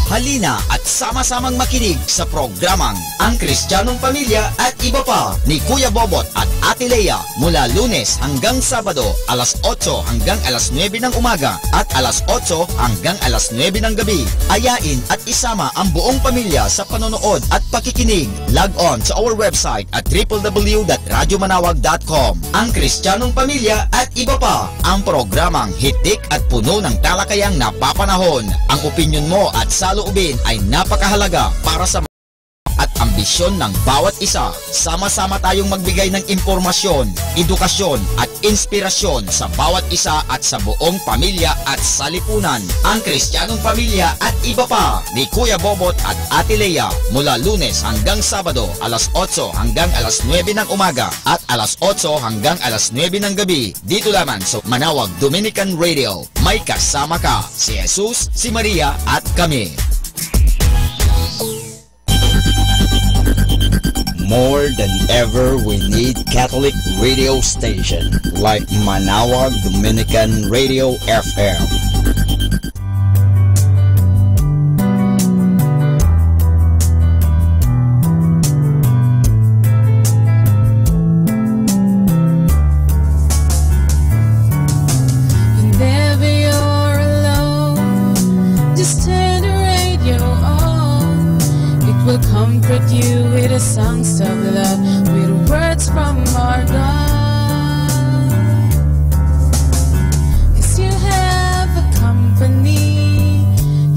Halina at sama-samang makinig sa programang Ang Kristiyanong Pamilya at Iba Pa ni Kuya Bobot at Ate Lea mula Lunes hanggang Sabado alas 8 hanggang alas 9 ng umaga at alas 8 hanggang alas 9 ng gabi. Ayain at isama ang buong pamilya sa panonood at pakikinig. Log on sa our website at www.radyomanawag.com. Ang Kristiyanong Pamilya at Iba Pa, ang programang hitik at puno ng talakayang napapanahon. Ang opinyon mo at saloobin ay napakahalaga para sa at ambisyon ng bawat isa. Sama-sama tayong magbigay ng impormasyon, edukasyon at inspirasyon sa bawat isa at sa buong pamilya at salipunan. Ang Kristiyanong Pamilya at Iba Pa ni Kuya Bobot at Ate Lea mula Lunes hanggang Sabado alas 8 hanggang alas 9 ng umaga at alas 8 hanggang alas 9 ng gabi dito lamang sa Manawag Dominican Radio. May kasama ka si Jesus, si Maria at kami. More than ever, we need Catholic radio station like Manawag Dominican Radio FM. Whenever you're alone, just turn the radio on. It will comfort you with the songs of love, with words from our God. 'Cause you have a company,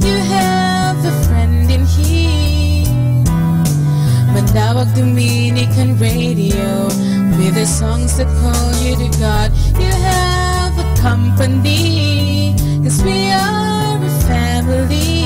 you have a friend in here. Manawag Dominican Radio, with the songs that call you to God. You have a company, 'cause we are a family.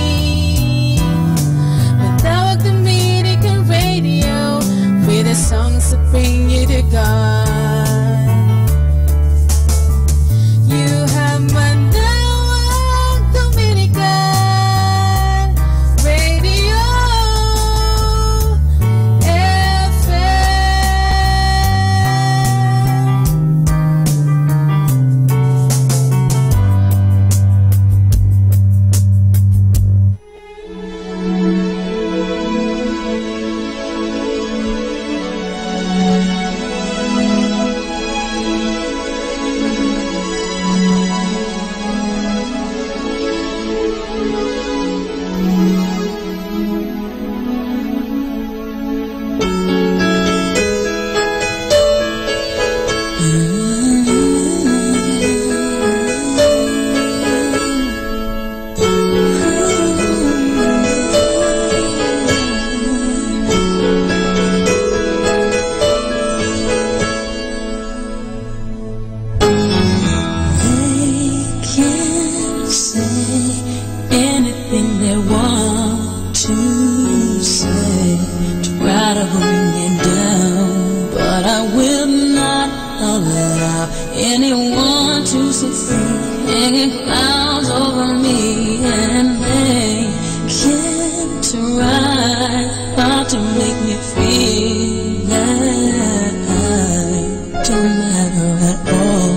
to say, try to bring me down, but I will not allow anyone to succeed, hanging clouds over me, and they can't try hard to make me feel that I don't matter at all.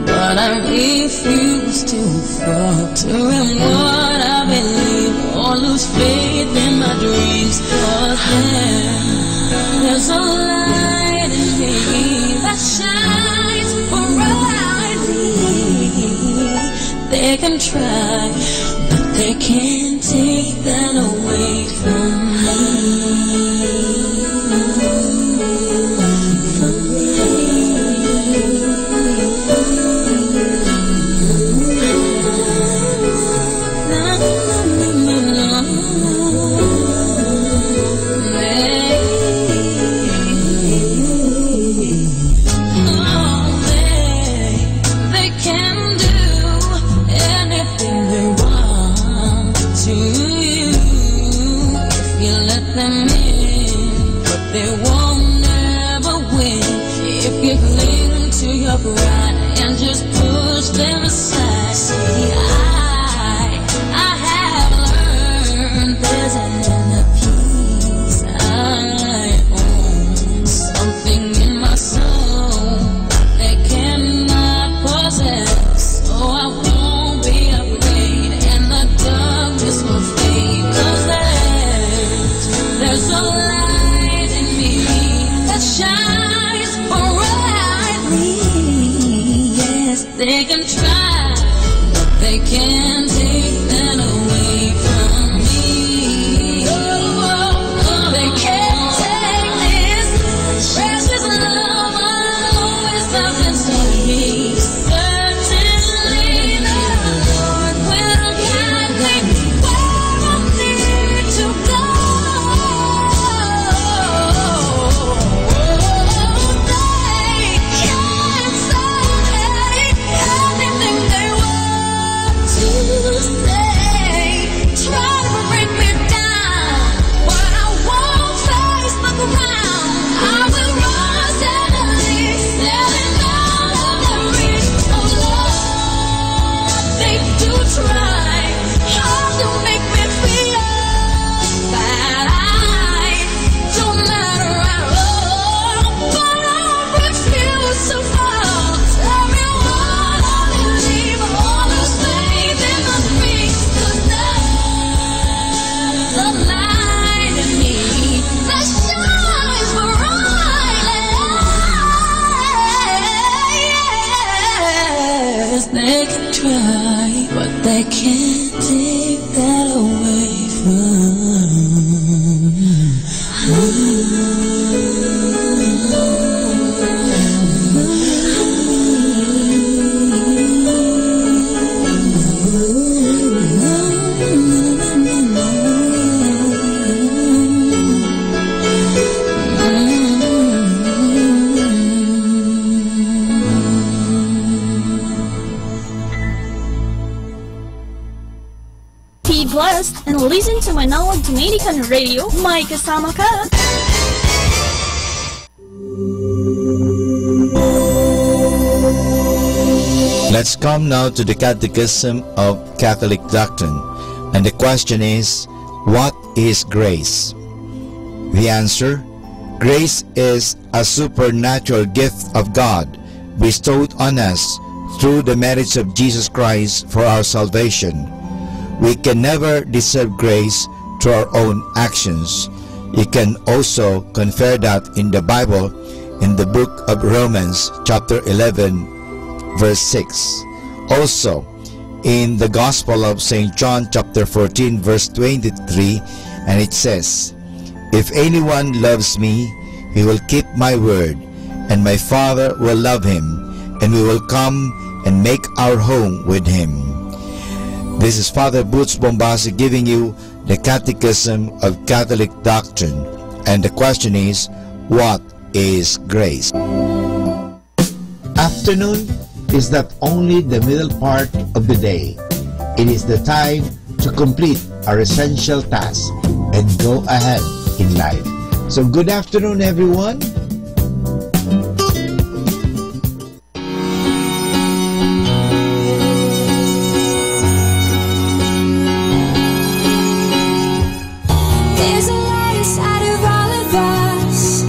But I refuse to falter in what I believe or lose faith in my dreams. 'Cause there's a light in me that shines brightly. They can try, but they can't take that away from me. And just push them aside. See, I have learned there's an inner peace I own, something in my soul they cannot possess. So I won't be afraid, and the darkness will fade. 'Cause there's a light in me that shines brightly. They can try, but they can't take that away from me. Oh, they can't take this precious love I'll always have inside me. Certainly the Lord will guide me where I need to go. They can't say anything they want to say, try to break me down, but I won't face the ground. I will rise and leave, standing out of the reach of love. They do try hard to make me feel that I don't matter at all, but I refuse to fall. Tell me what I believe, all lose faith in the dreams. 'Cause there's a light in me that shines brightly. Yes, they can try, but they can't take that away from Be blessed and listen to Manawag Dominican Radio. May kasama ka. Let's come now to the Catechism of Catholic Doctrine. And the question is, what is grace? The answer, grace is a supernatural gift of God bestowed on us through the merits of Jesus Christ for our salvation. We can never deserve grace through our own actions. You can also confer that in the Bible in the book of Romans chapter 11 verse 6. Also in the Gospel of St. John chapter 14 verse 23, and it says, "If anyone loves me, he will keep my word, and my Father will love him, and we will come and make our home with him." This is Father Boots Bombasi giving you the Catechism of Catholic Doctrine. And the question is, what is grace? Afternoon is not only the middle part of the day. It is the time to complete our essential task, and go ahead in life. So good afternoon, everyone. There's a light inside of all of us.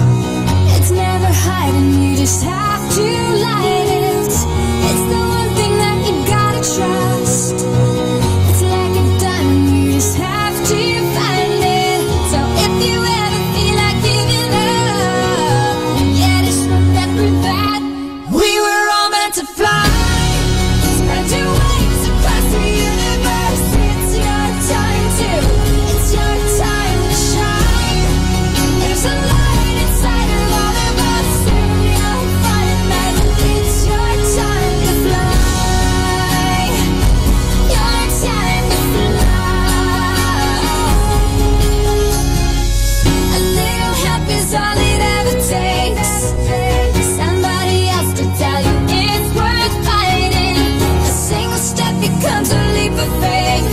It's never hiding, you just have to light it. It's the one thing that you gotta trust. It's like a diamond, you just have to find it. So if you ever feel like giving up, yeah, just remember that we were all meant to fly. Spread your wings across the universe. It's your time to, it's your time to shine. There's a light inside of all of us. Soon you'll find that it's your time to fly. Your time to fly. A little help is all it ever takes. Somebody else to tell you it's worth fighting. A single step becomes a leap of faith.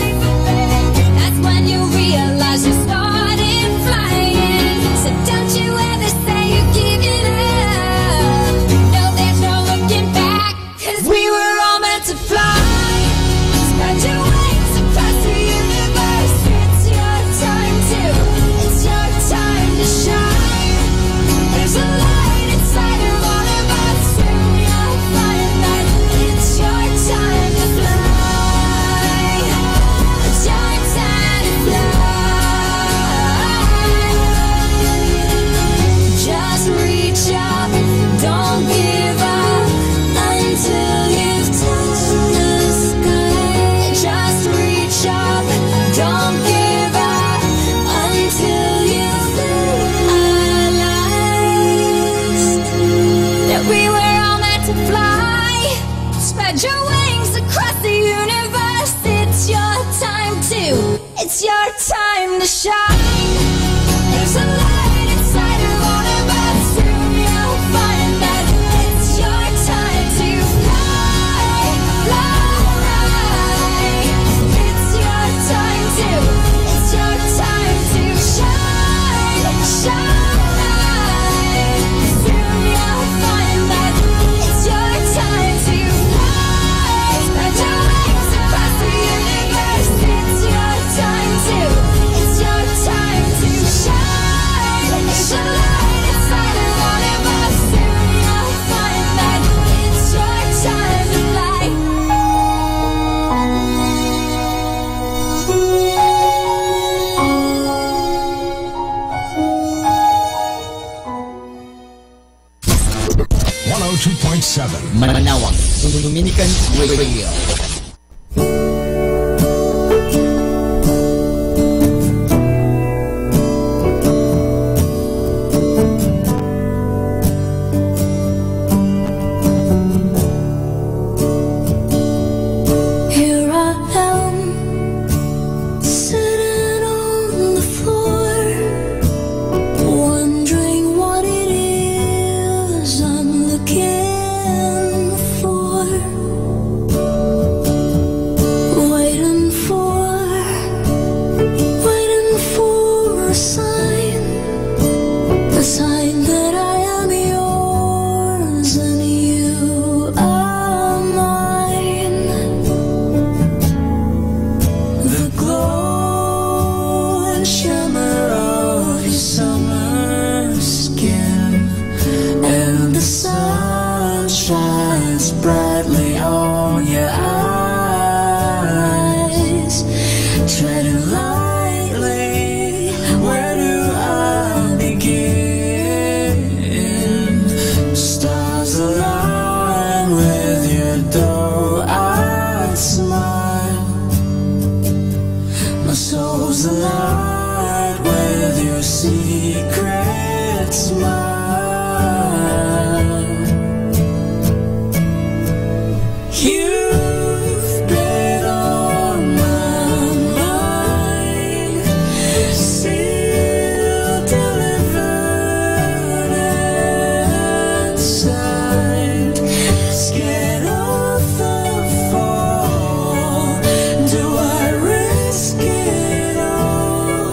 That's when you realize you started flying. So don't you ever say you're giving up. No, there's no looking back, 'cause we were all meant to fly. Spread your wings across the universe. It's your time to, it's your time to shine. There's a light inside of all of us. Soon you'll find that it's your time to fly. It's your time to fly. Just reach up, don't give up until you've touched the sky. Just reach up, don't give up until you've realized that we were all meant to fly. Spread your wings across the universe. It's your time to, it's your time to shine. There's a light inside of all of us. Soon you'll find that it's your time to fly, fly. It's your time to, it's your time to shine, shine. Soon you'll find that it's your time to fly. Spread your wings across the universe. It's your time to, it's your time to shine. There's a light inside of all of us. Soon you'll find that it's your time to fly. Manawag, Dominican Radio. Here I am, sitting on the floor, wondering what it is I'm looking for. Waiting for a sign that I am yours and you are mine. The glow and shimmer of your summer skin, and the sun shines brightly on your eyes. Treading lightly, where do I begin? Stars align with your doe-eyed smile. My soul's alive with your secret smile. You've been on my mind, sealed, delivered, and signed. Scared of the fall, do I risk it all?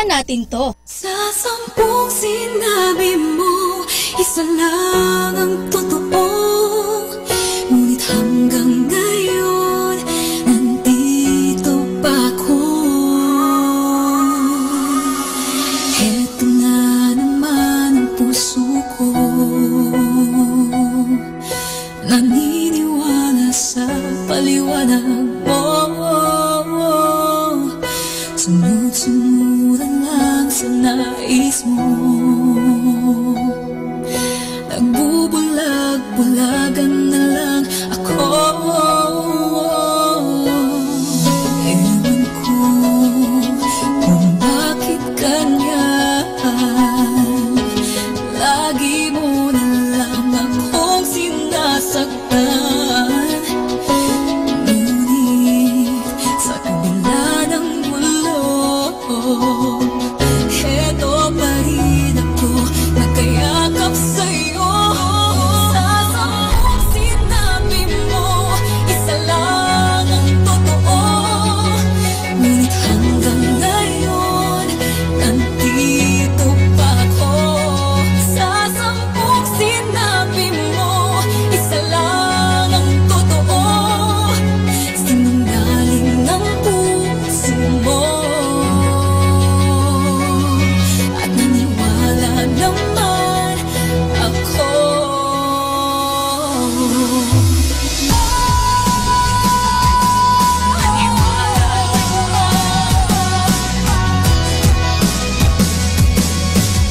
Subukan natin to. Sa 10 sinabi mo, isa lang ang totoo. Ngunit hanggang ngayon, nandito pa ako. Heto na naman ang puso ko, naniniwala sa paliwanag mo. Sunod-sunuran lang sa nais mo. Nagbubulag-bulagan na lang ako. Ewan ko kung bakit ganyan. Lagi mo na lang akong sinasaktan. Ngunit sa kabila ng heto pa rin ako, nagkayakap sa'yo. Sa 10 sinabi mo, isa lang ang totoo. Ngunit hanggang ngayon, nandito pa ako. Sa 10 sinabi mo, isa lang ang totoo. Sinungaling ng puso mo. Naman ako.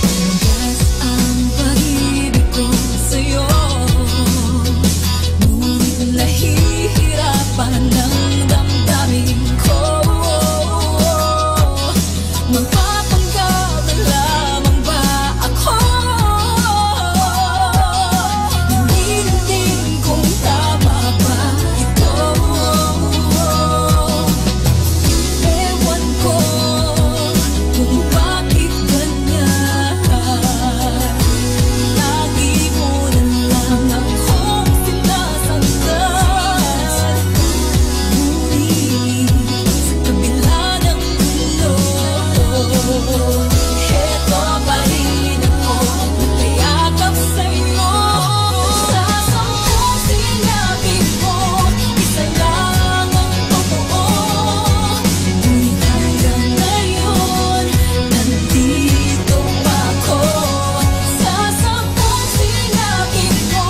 Tigas ang pag-ibig ko sa'yo, ngunit nahihirapan ng damdamin ko. Magpapanggap na lamang ba ako? Nininindig kung tama ba ito? Ewan ko kung bakit ganyan. Lagi mo na lang akong sinasaktan. Ngunit sa kabila ng mundo, heto pa rin ako, nagkayakap sa'yo. Sa 10 sinabi mo, isa lang ang totoo. Ngunit hanggang ngayon, nandito pa ako. Sa 10 sinabi mo,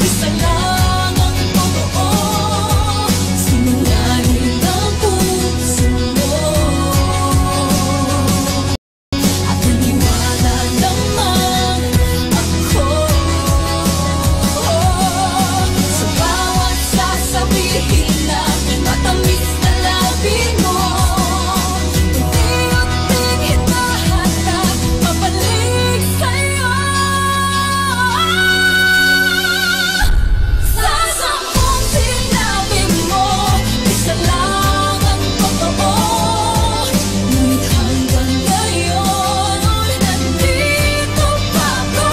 isa lang ang totoo. Sinungaling ang puso mo. At naniwala naman ako. Sa bawat sasabihin na matamis na labi mo, unti-unting hinahanap pabalik sa'yo. Sa 10 sinabi mo, isa lang ang totoo. Ngunit hanggang ngayon, nandito pa ako.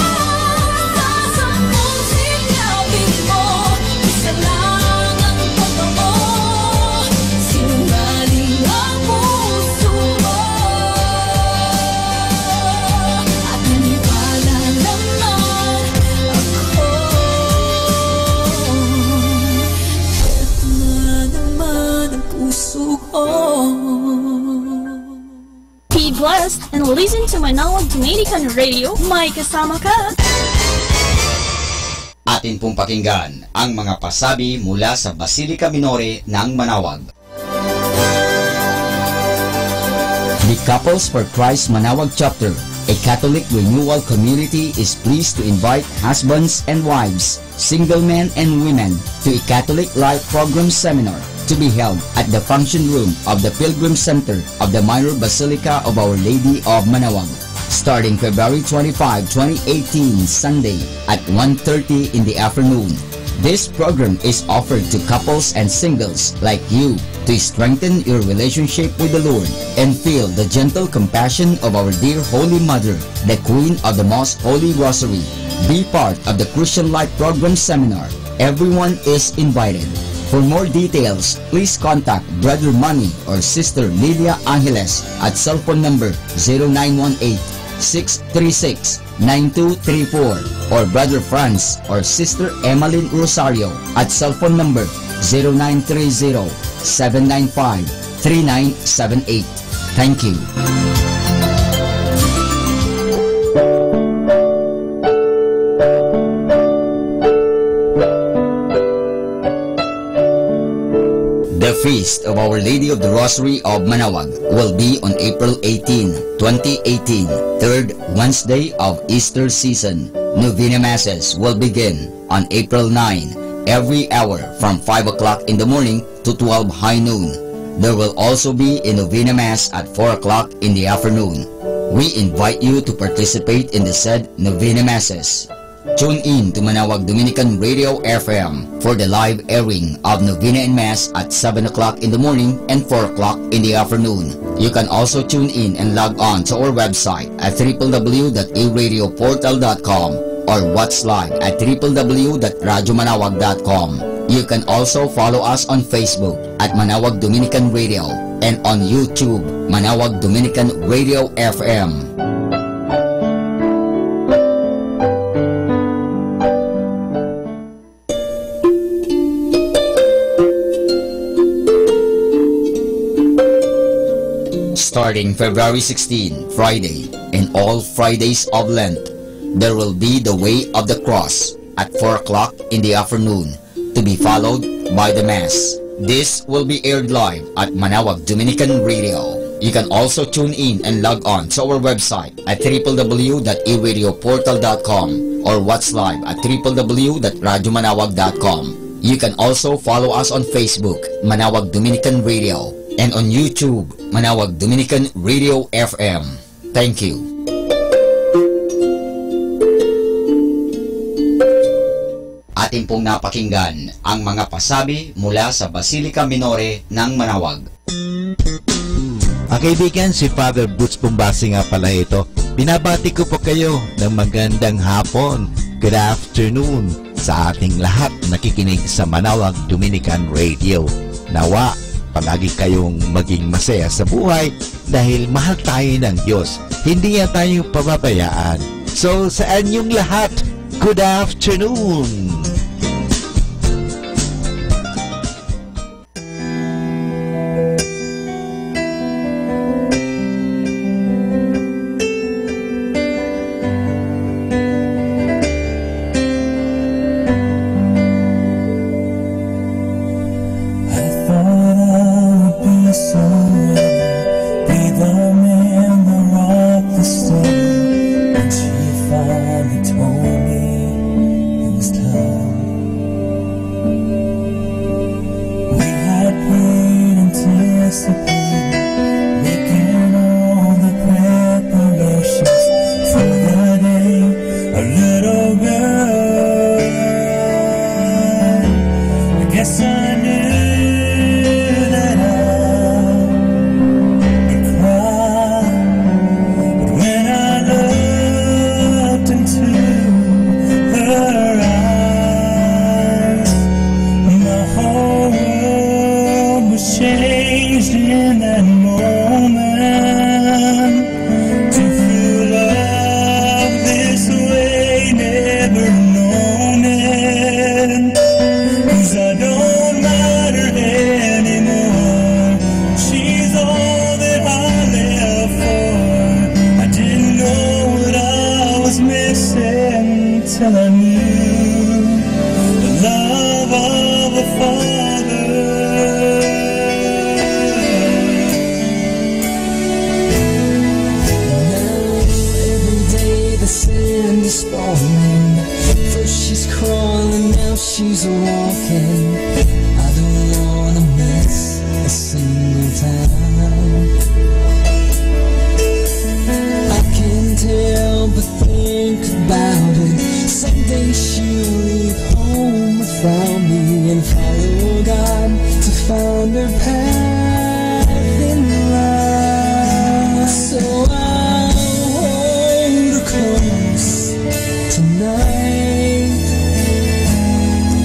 Sa 10 sinabi mo, isa lang ang totoo. Sinungaling ang puso mo. At naniwala naman ako. Heto na naman ang puso ko. Be blessed and listen to Manawag Dominican Radio. May kasama ka. Atin pong pakinggan ang mga pasabi mula sa Basilica Minore ng Manawag. The Couples for Christ Manawag Chapter, a Catholic renewal community, is pleased to invite husbands and wives, single men and women, to a Catholic Life Program Seminar to be held at the function room of the Pilgrim Center of the Minor Basilica of Our Lady of Manawag, starting February 25, 2018, Sunday at 1:30 in the afternoon. This program is offered to couples and singles like you to strengthen your relationship with the Lord and feel the gentle compassion of our dear Holy Mother, the Queen of the Most Holy Rosary. Be part of the Christian Life Program Seminar. Everyone is invited. For more details, please contact Brother Manny or Sister Lilia Angeles at cell phone number 0918-636-9234 or Brother Franz or Sister Emmeline Rosario at cell phone number 0930-795-3978. Thank you. The Feast of Our Lady of the Rosary of Manaoag will be on April 18, 2018, third Wednesday of Easter season. Novena Masses will begin on April 9, every hour from 5 o'clock in the morning to 12 high noon. There will also be a Novena Mass at 4 o'clock in the afternoon. We invite you to participate in the said Novena Masses. Tune in to Manaoag Dominican Radio FM for the live airing of Novena and Mass at 7 o'clock in the morning and 4 o'clock in the afternoon. You can also tune in and log on to our website at www.aradioportal.com or watch live at www.radyomanawag.com. You can also follow us on Facebook at Manaoag Dominican Radio and on YouTube, Manaoag Dominican Radio FM. Starting February 16, Friday, and all Fridays of Lent, there will be the Way of the Cross at 4 o'clock in the afternoon, to be followed by the Mass. This will be aired live at Manaoag Dominican Radio. You can also tune in and log on to our website at www.aradioportal.com or watch live at www.radyomanawag.com. You can also follow us on Facebook, Manaoag Dominican Radio, and on YouTube, Manaoag Dominican Radio FM. Thank you. Atin pong napakinggan ang mga pasabi mula sa Basilica Minore ng Manaoag. Ang kaibigan, si Father Boots Pumbasi nga pala ito. Binabati ko po kayo ng magandang hapon. Good afternoon sa ating lahat nakikinig sa Manaoag Dominican Radio. Nawa, palagi kayong maging masaya sa buhay dahil mahal tayo ng Diyos. Hindi niya tayo pababayaan. So, sa inyong lahat, good afternoon!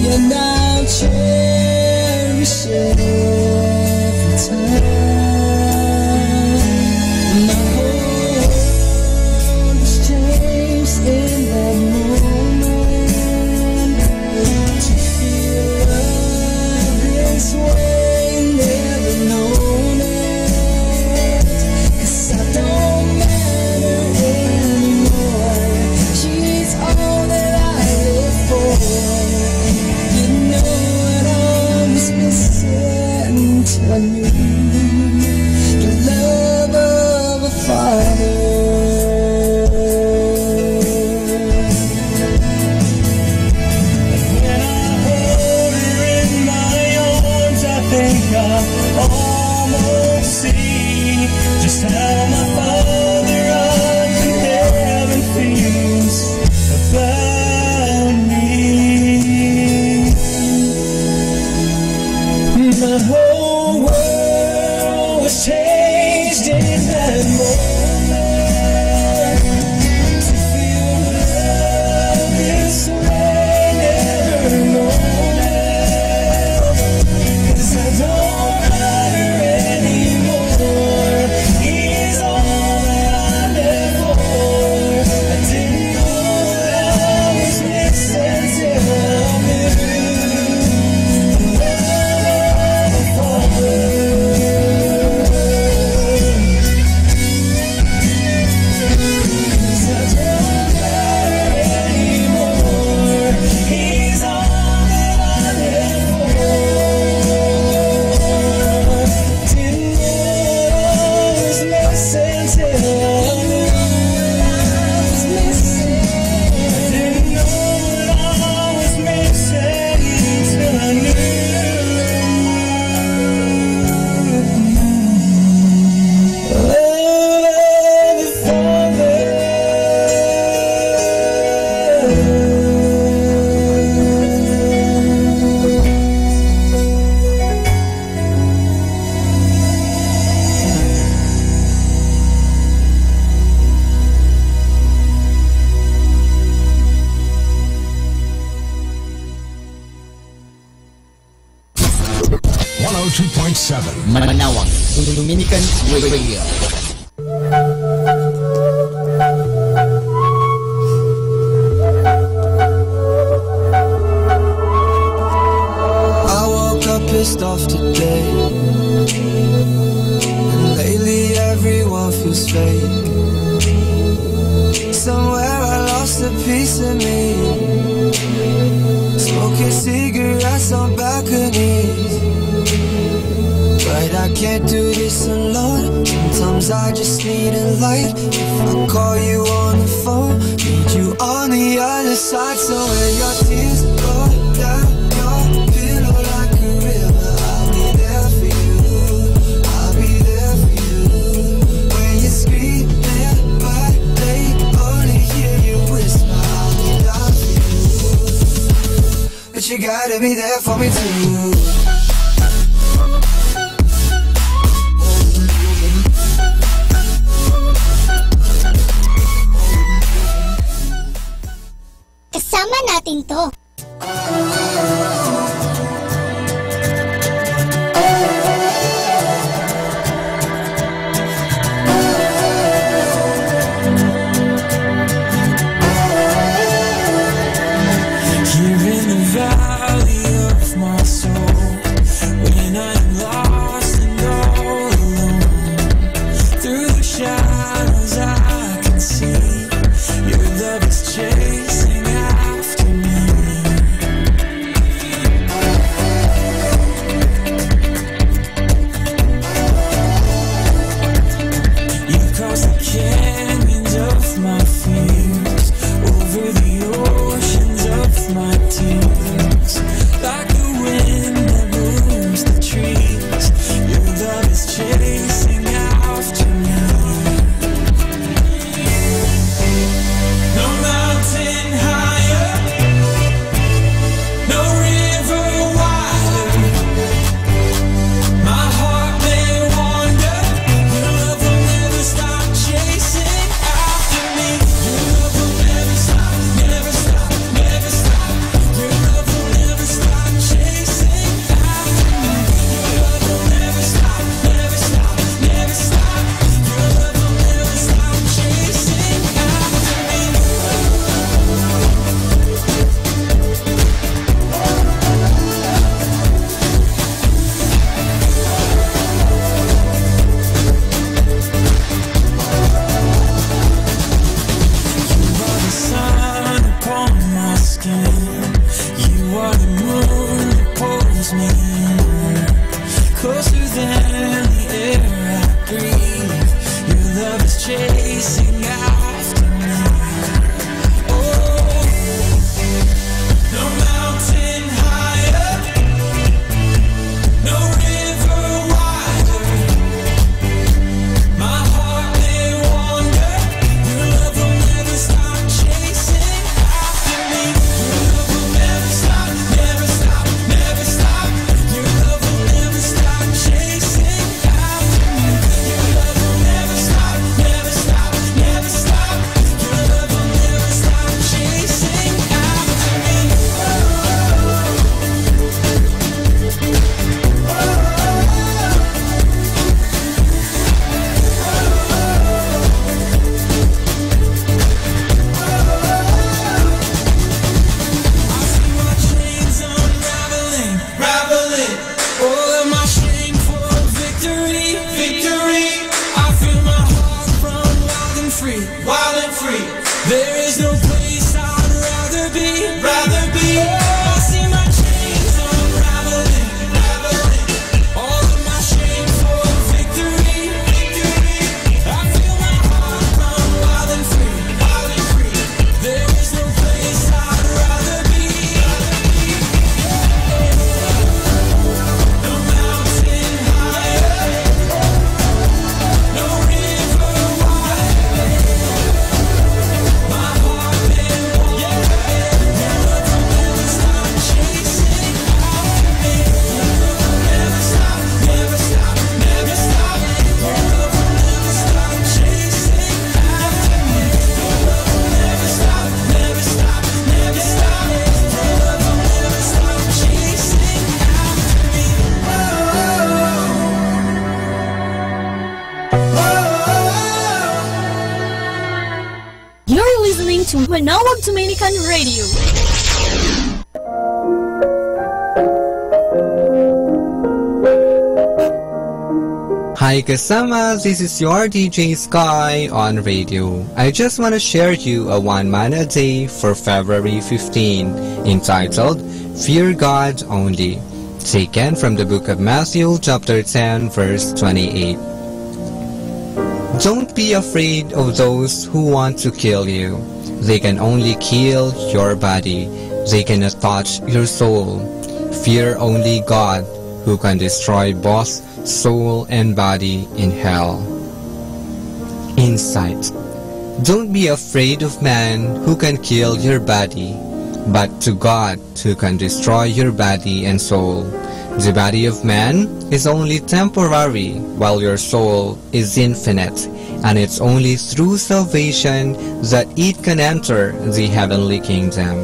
And I'll change Manawag Dominican Radio. I woke up pissed off today, and lately everyone feels fake. Somewhere I lost a piece of me, smoking cigarettes on balconies. But I can't do this alone. Sometimes I just need a light. If I call you on the phone, need you on the other side. So when your tears go down your pillow like a river, I'll be there for you. I'll be there for you. When you're screaming, but they only hear you whisper, I'll be down for you. But you gotta be there for me too. Kasama natin to. Here in the valley of my soul, when I'm lost and all alone, through the shadows I can see your love is chasing after me. You cross the canyons of my fears, over the oceans of my tears, like the wind that moves the trees. Your love is chasing after me. No mountain higher, no river wider. My heart may wander, your love will never stop chasing after me. Your love will never stop, never stop, never stop. Your love will never stop chasing after me. Your love will never stop, never stop, never stop. Your love will never stop chasing after me. You are the sun upon my skin. You are the moon that pulls me in, closer than the air I breathe. Your love is chasing after me. Oh, no mountain higher, no river wider. My heart may wander, your love will never stop chasing after me. Your love will never stop, never stop, never stop. Your love will never stop chasing after me. Your love will never stop, never stop, never stop. Your love will never stop chasing after me. My chains unraveling, raveling. All of my shame for victory, victory. I feel my heart run wild and free, wild and free. There is no place I'd rather be, rather be. I see my chains unraveling, raveling. All of my shame for victory, victory. I feel my heart run wild and free, wild and free. There is no place I'd rather be. No mountain higher, no river wider. My heart may wander, your love will to Manawag Dominican Radio. Hi kasama, this is your DJ Sky on radio. I just want to share you a one man a day for February 15, entitled Fear God Only, taken from the book of Matthew chapter 10 verse 28. Don't be afraid of those who want to kill you. They can only kill your body. They cannot touch your soul. Fear only God, who can destroy both soul and body in hell. Insight. Don't be afraid of man who can kill your body, but to God who can destroy your body and soul. The body of man is only temporary, while your soul is infinite, and it's only through salvation that it can enter the heavenly kingdom.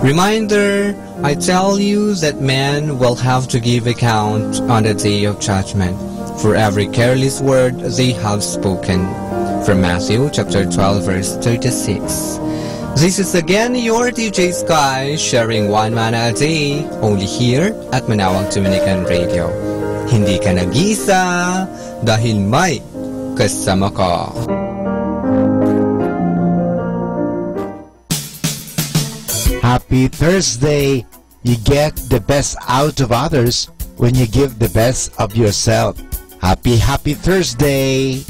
Reminder, I tell you that men will have to give account on the day of judgment for every careless word they have spoken. From Matthew chapter 12 verse 36. This is again your DJ Sky sharing one mana a day only here at Manawag Dominican Radio. Hindi ka nag-iisa dahil may kasama ka. Happy Thursday! You get the best out of others when you give the best of yourself. Happy Thursday!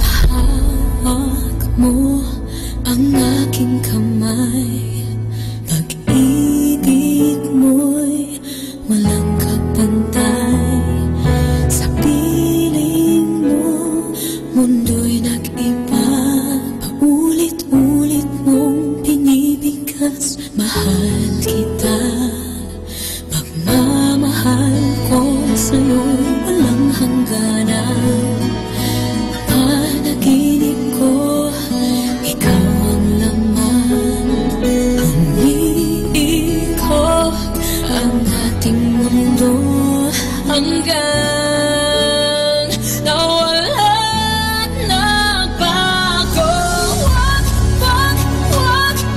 Hawak mo ang aking kamay. Pag-ibig mo'y walang kapantay. Sa piling mo, mundo'y nag-iba. Paulit-ulit mong pinibigkas. Mahal kita, pagmamahal ko sa'yo'y walang hangganan. Panaginip ko, ikaw ang laman. Umiikot ang ating mundo hanggang nawala nagbago. Wag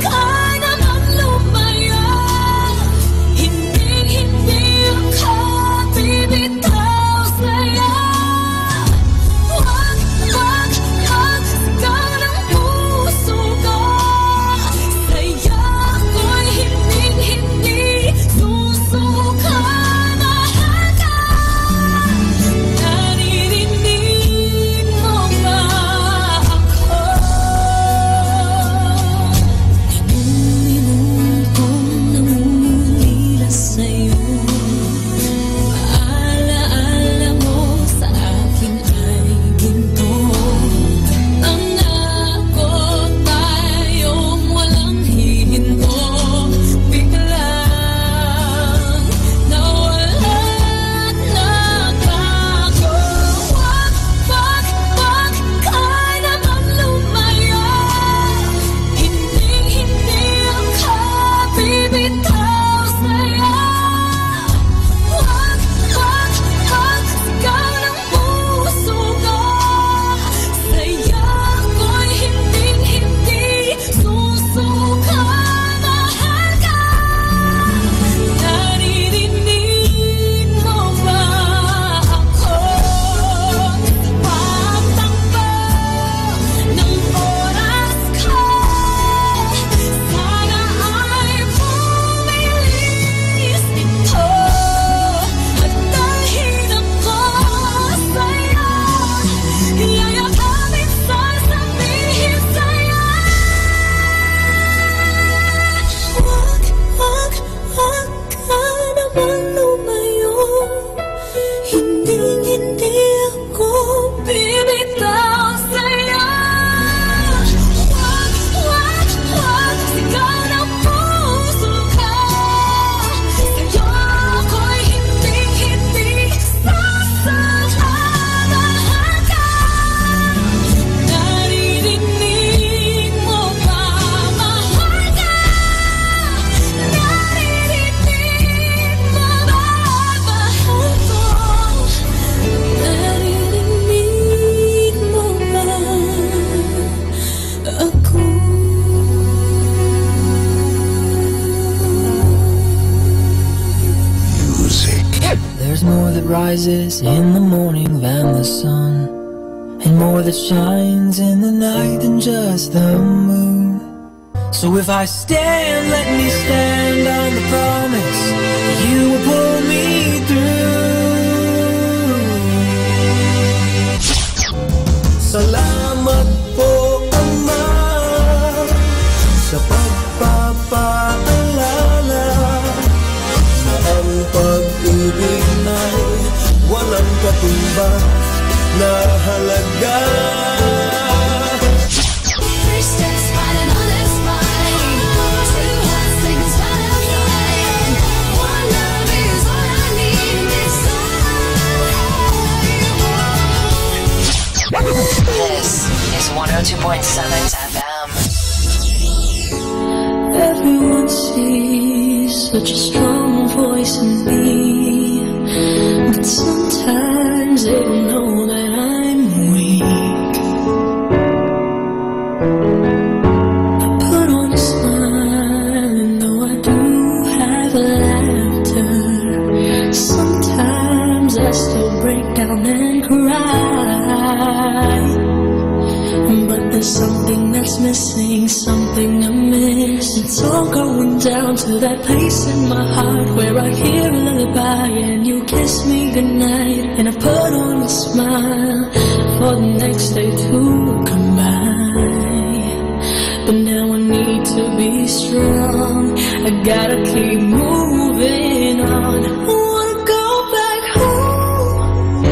ka na maglumayo. Hindi ako bibitaw sa'yo. Wag sigaw ng puso ko. Sa'yo ako'y hindi susuka. Mahal ka. rises in the morning than the sun, and more that shines in the night than just the moon. So if I stand, let me stand on the promise you will pull me through. Salamat po, Ama, sa pagpapaalala na ang pag-ibig na'y walang katumbas na halaga. First steps, fighting all that's fine. Two hearts taking spot of mine. One love is all I need in this life. This is 102.7 FM. Everyone sees such a strong voice in me, but sometimes they don't know that I'm weak. I put on a smile, and though I do have laughter, sometimes I still break down and cry. But there's something that's missing, something I miss. It's all going down to that place in my heart where I hear a lullaby and you kiss me goodnight, and I put on a smile for the next day to come by. But now I need to be strong, I gotta keep moving on. I wanna go back home,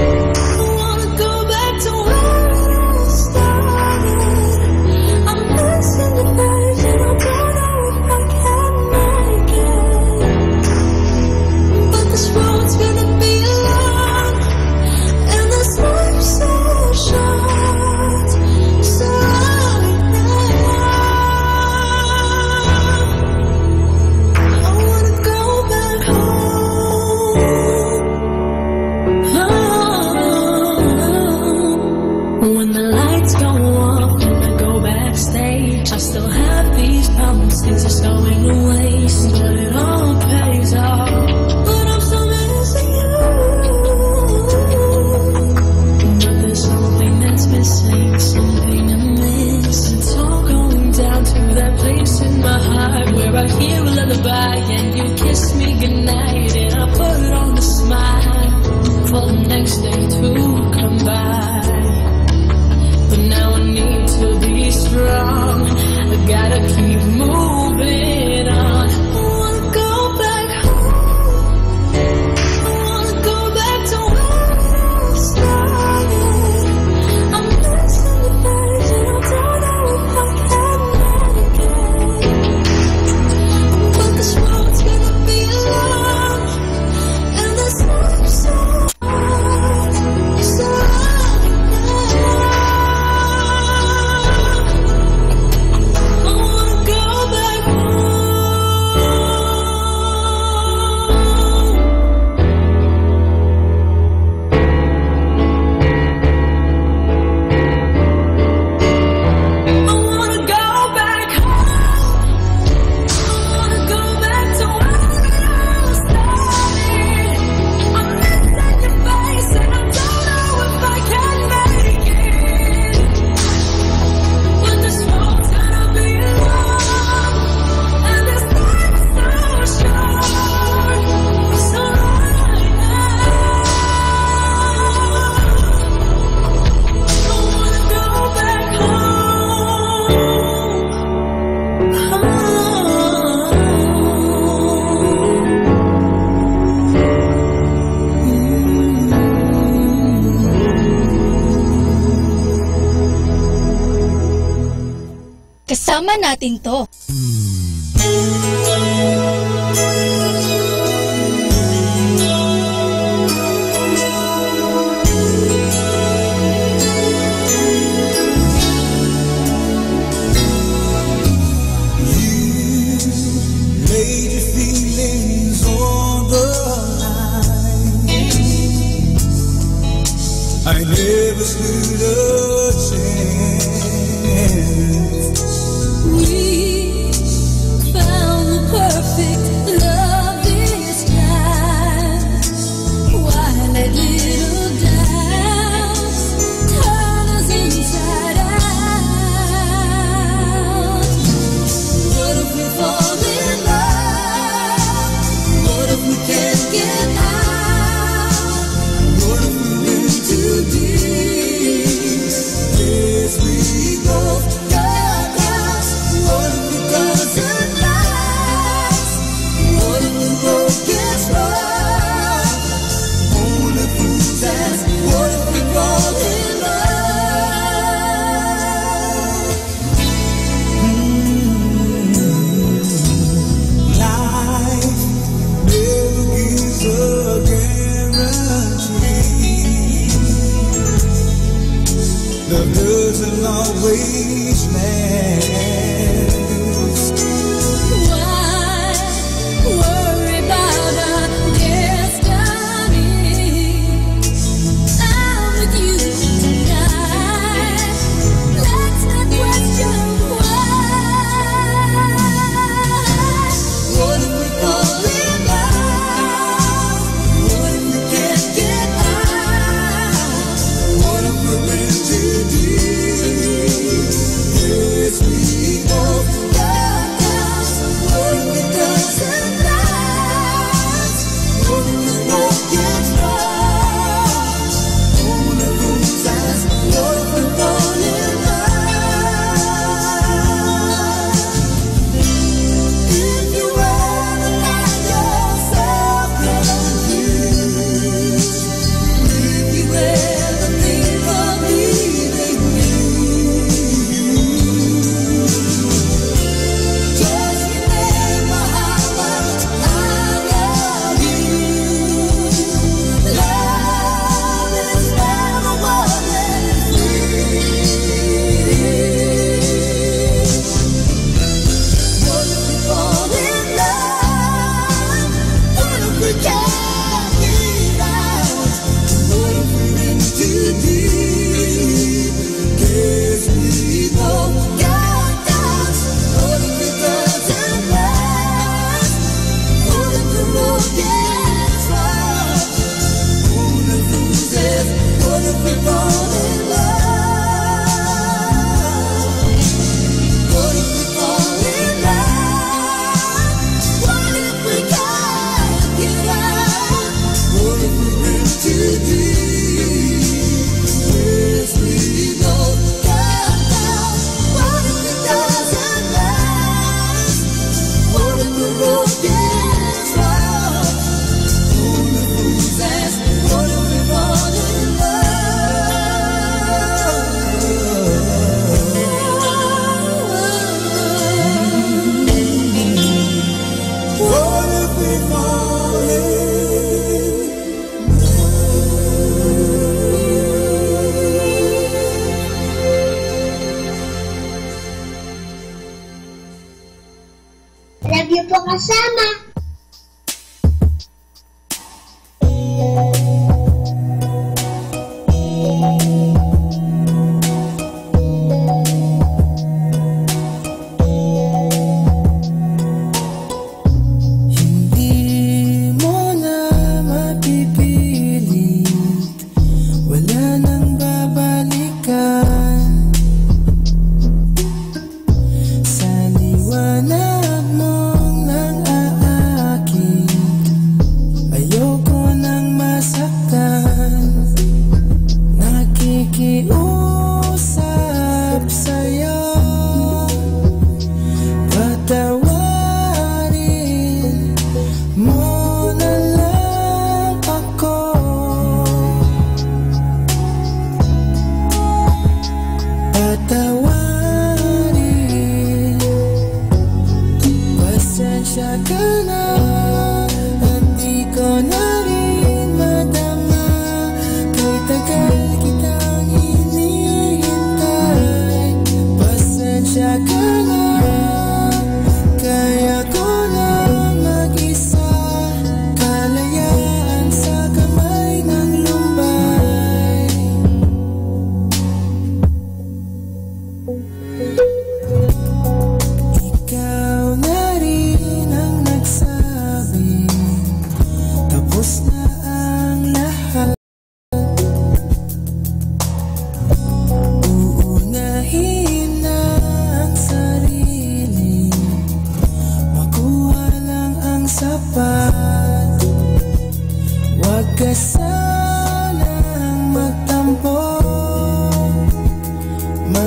I wanna go back to where it all started. I'm missing the place and I don't know if I can make it. But this road's gonna be long, and this life's so short. So right now, I wanna go back home. When the lights go off and I go backstage, I still have these problems, things are going to waste, but it all pays off. But I'm still missing you. But there's something that's missing, something I miss. It's all going down to that place in my heart where I hear a lullaby and you kiss me goodnight, and I put on a smile for the next day to come by. But now I need to be strong, I gotta keep moving on. I wanna go back home, I wanna go back to where it all started. I'm missing the place and I don't know if I can make it. But this road's gonna be long, and this life's so hard. So Kasama natin to. Laid your feelings on the line. I never stood a chance. We found the perfect love this time. Why lately deep. Yes, we both got lost. What if it doesn't last? What if the road gets rough? Only fools ask, what if we fall in love? Life never gives a guarantee. Love doesn't always last. Why worry about our destiny? I'm with you tonight. Let's not question why. What if we fall in love? What if we can't get out? What if we're in too deep? Yes, we both got lost. What if it doesn't last? What if the road gets rough? Only fools ask, what if we fall in love? If you ever find yourself confused, if you ever think of leaving me, just remember how much I love you. Love is never more than free. What if we fall in love? What if we can't get out? What if we're in too deep? Guess we both got lost. What if it doesn't last? What if the road gets rough? Only fools ask, what if we fall in love? What if we fall in love? What if we can't get out? What if we're in too deep? Yes, we both got lost. What if it doesn't last? What if the road gets rough? Only fools ask, what if we fall in love? What if we fall in Love you po kasama. Hindi mo na mapipilit, wala nang babalikan. Sa liwanag mong nang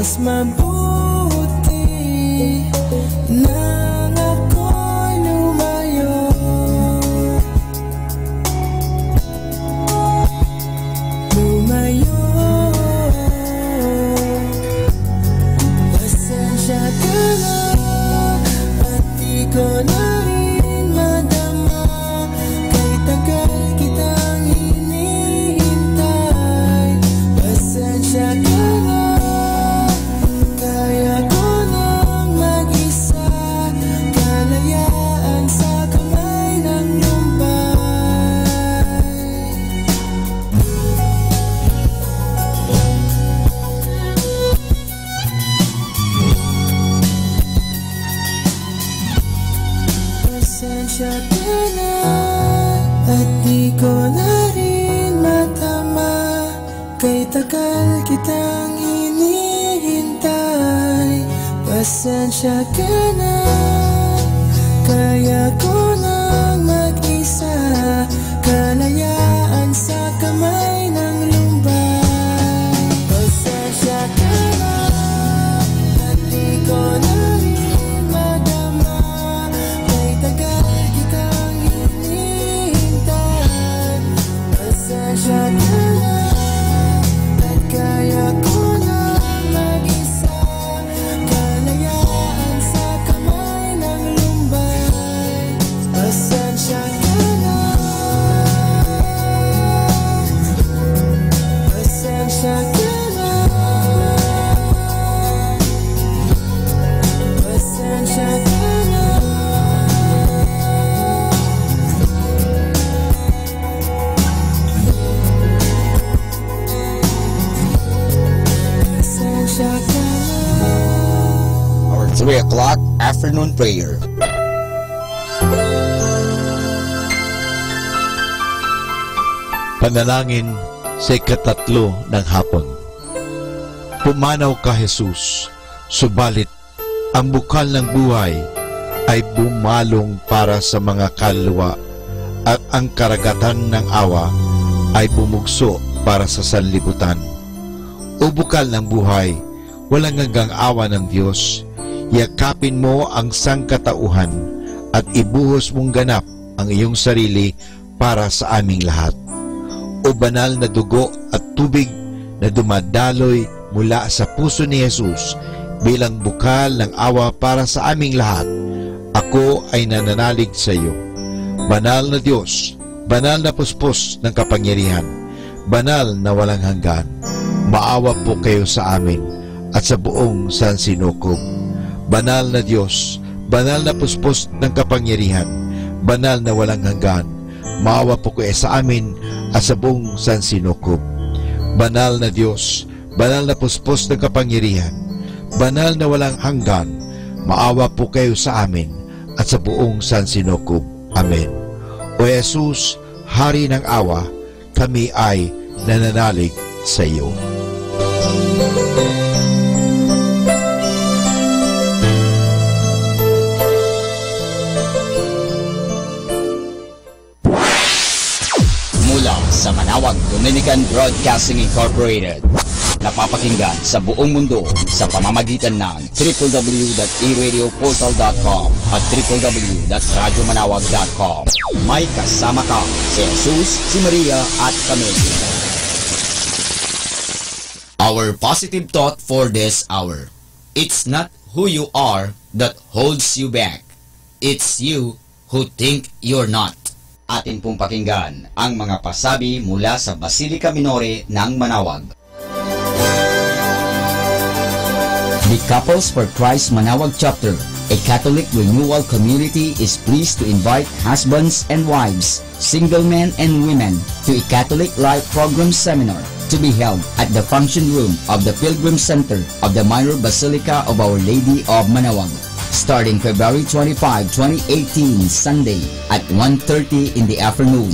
Mas mabuti nang ako'y lumayo. Lumayo. Pasensya ka na at di ko na rin madama. Kay tagal kitang hinihintay. Pasensya ka na, kaya ko nang mag-isa. Kalayaan sa kamay ng lumbay. Pasensya ka na at di ko na rin matama. Kay tagal kitang hinihintay. Pasensya ka na, kaya ko nang mag-isa. Kalayaan sa kamay ng lumbay. Pasensya ka na at di ko na rin madama. Kay tagal kitang hinihintay. Pasensya ka na at kaya ko nang mag-isa. Kalayaan sa kamay ng lumbay. Pasensya ka na. Pasensya ka na. Pasensya ka na. Pasensya ka na. Our 3 o'clock afternoon prayer. Panalangin sa ikatatlo ng hapon. Pumanaw ka, Jesus, subalit ang bukal ng buhay ay bumalong para sa mga kaluluwa at ang karagatan ng awa ay bumugso para sa sanlibutan. O bukal ng buhay, walang hanggang awa ng Diyos, yakapin mo ang sangkatauhan at ibuhos mong ganap ang iyong sarili para sa aming lahat. O banal na dugo at tubig na dumadaloy mula sa puso ni Jesus bilang bukal ng awa para sa aming lahat, ako ay nananalig sa iyo. Banal na Diyos, banal na puspos ng kapangyarihan, banal na walang hanggan, maawa po kayo sa amin at sa buong sansinukob. Banal na Diyos, banal na puspos ng kapangyarihan, banal na walang hanggan, maawa po kayo sa amin at sa buong sansinukob. Banal na Diyos, banal na puspos ng kapangyarihan, banal na walang hanggan, maawa po kayo sa amin at sa buong sansinukob. Amen. O Jesus, Hari ng awa, kami ay nananalig sa iyo. Mula sa Manawag Dominican Broadcasting Incorporated, napapakinggan sa buong mundo sa pamamagitan ng www.eradioportal.com at www.radyomanawag.com. May kasama ka si Jesus, si Maria at kami. Our positive thought for this hour: it's not who you are that holds you back, it's you who think you're not. Atin pong pakinggan ang mga pasabi mula sa Basilica Minore ng Manawag. The Couples for Christ Manawag Chapter, a Catholic renewal community, is pleased to invite husbands and wives, single men and women, to a Catholic Life Program Seminar to be held at the function room of the Pilgrim Center of the Minor Basilica of Our Lady of Manawag, starting February 25, 2018, Sunday at 1:30 in the afternoon.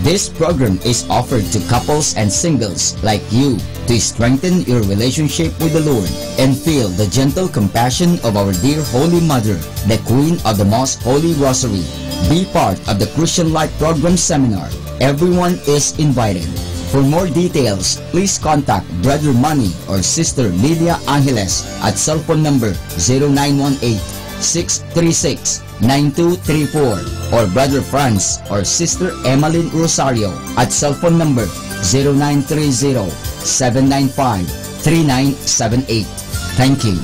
This program is offered to couples and singles like you to strengthen your relationship with the Lord and feel the gentle compassion of our dear Holy Mother, the Queen of the Most Holy Rosary. Be part of the Christian Life Program Seminar. Everyone is invited. For more details, please contact Brother Manny or Sister Lilia Angeles at cellphone number 0918-636-9234 or Brother Franz or Sister Emmeline Rosario at cellphone number 0930-795-3978. Thank you.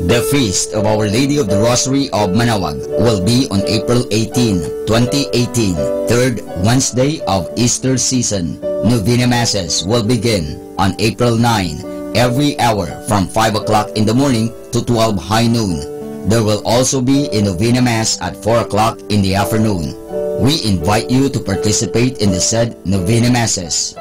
The Feast of Our Lady of the Rosary of Manaoag will be on April 18, 2018, third Wednesday of Easter season. Novena Masses will begin on April 9, every hour from 5 o'clock in the morning to 12 high noon. There will also be a Novena Mass at 4 o'clock in the afternoon. We invite you to participate in the said Novena Masses.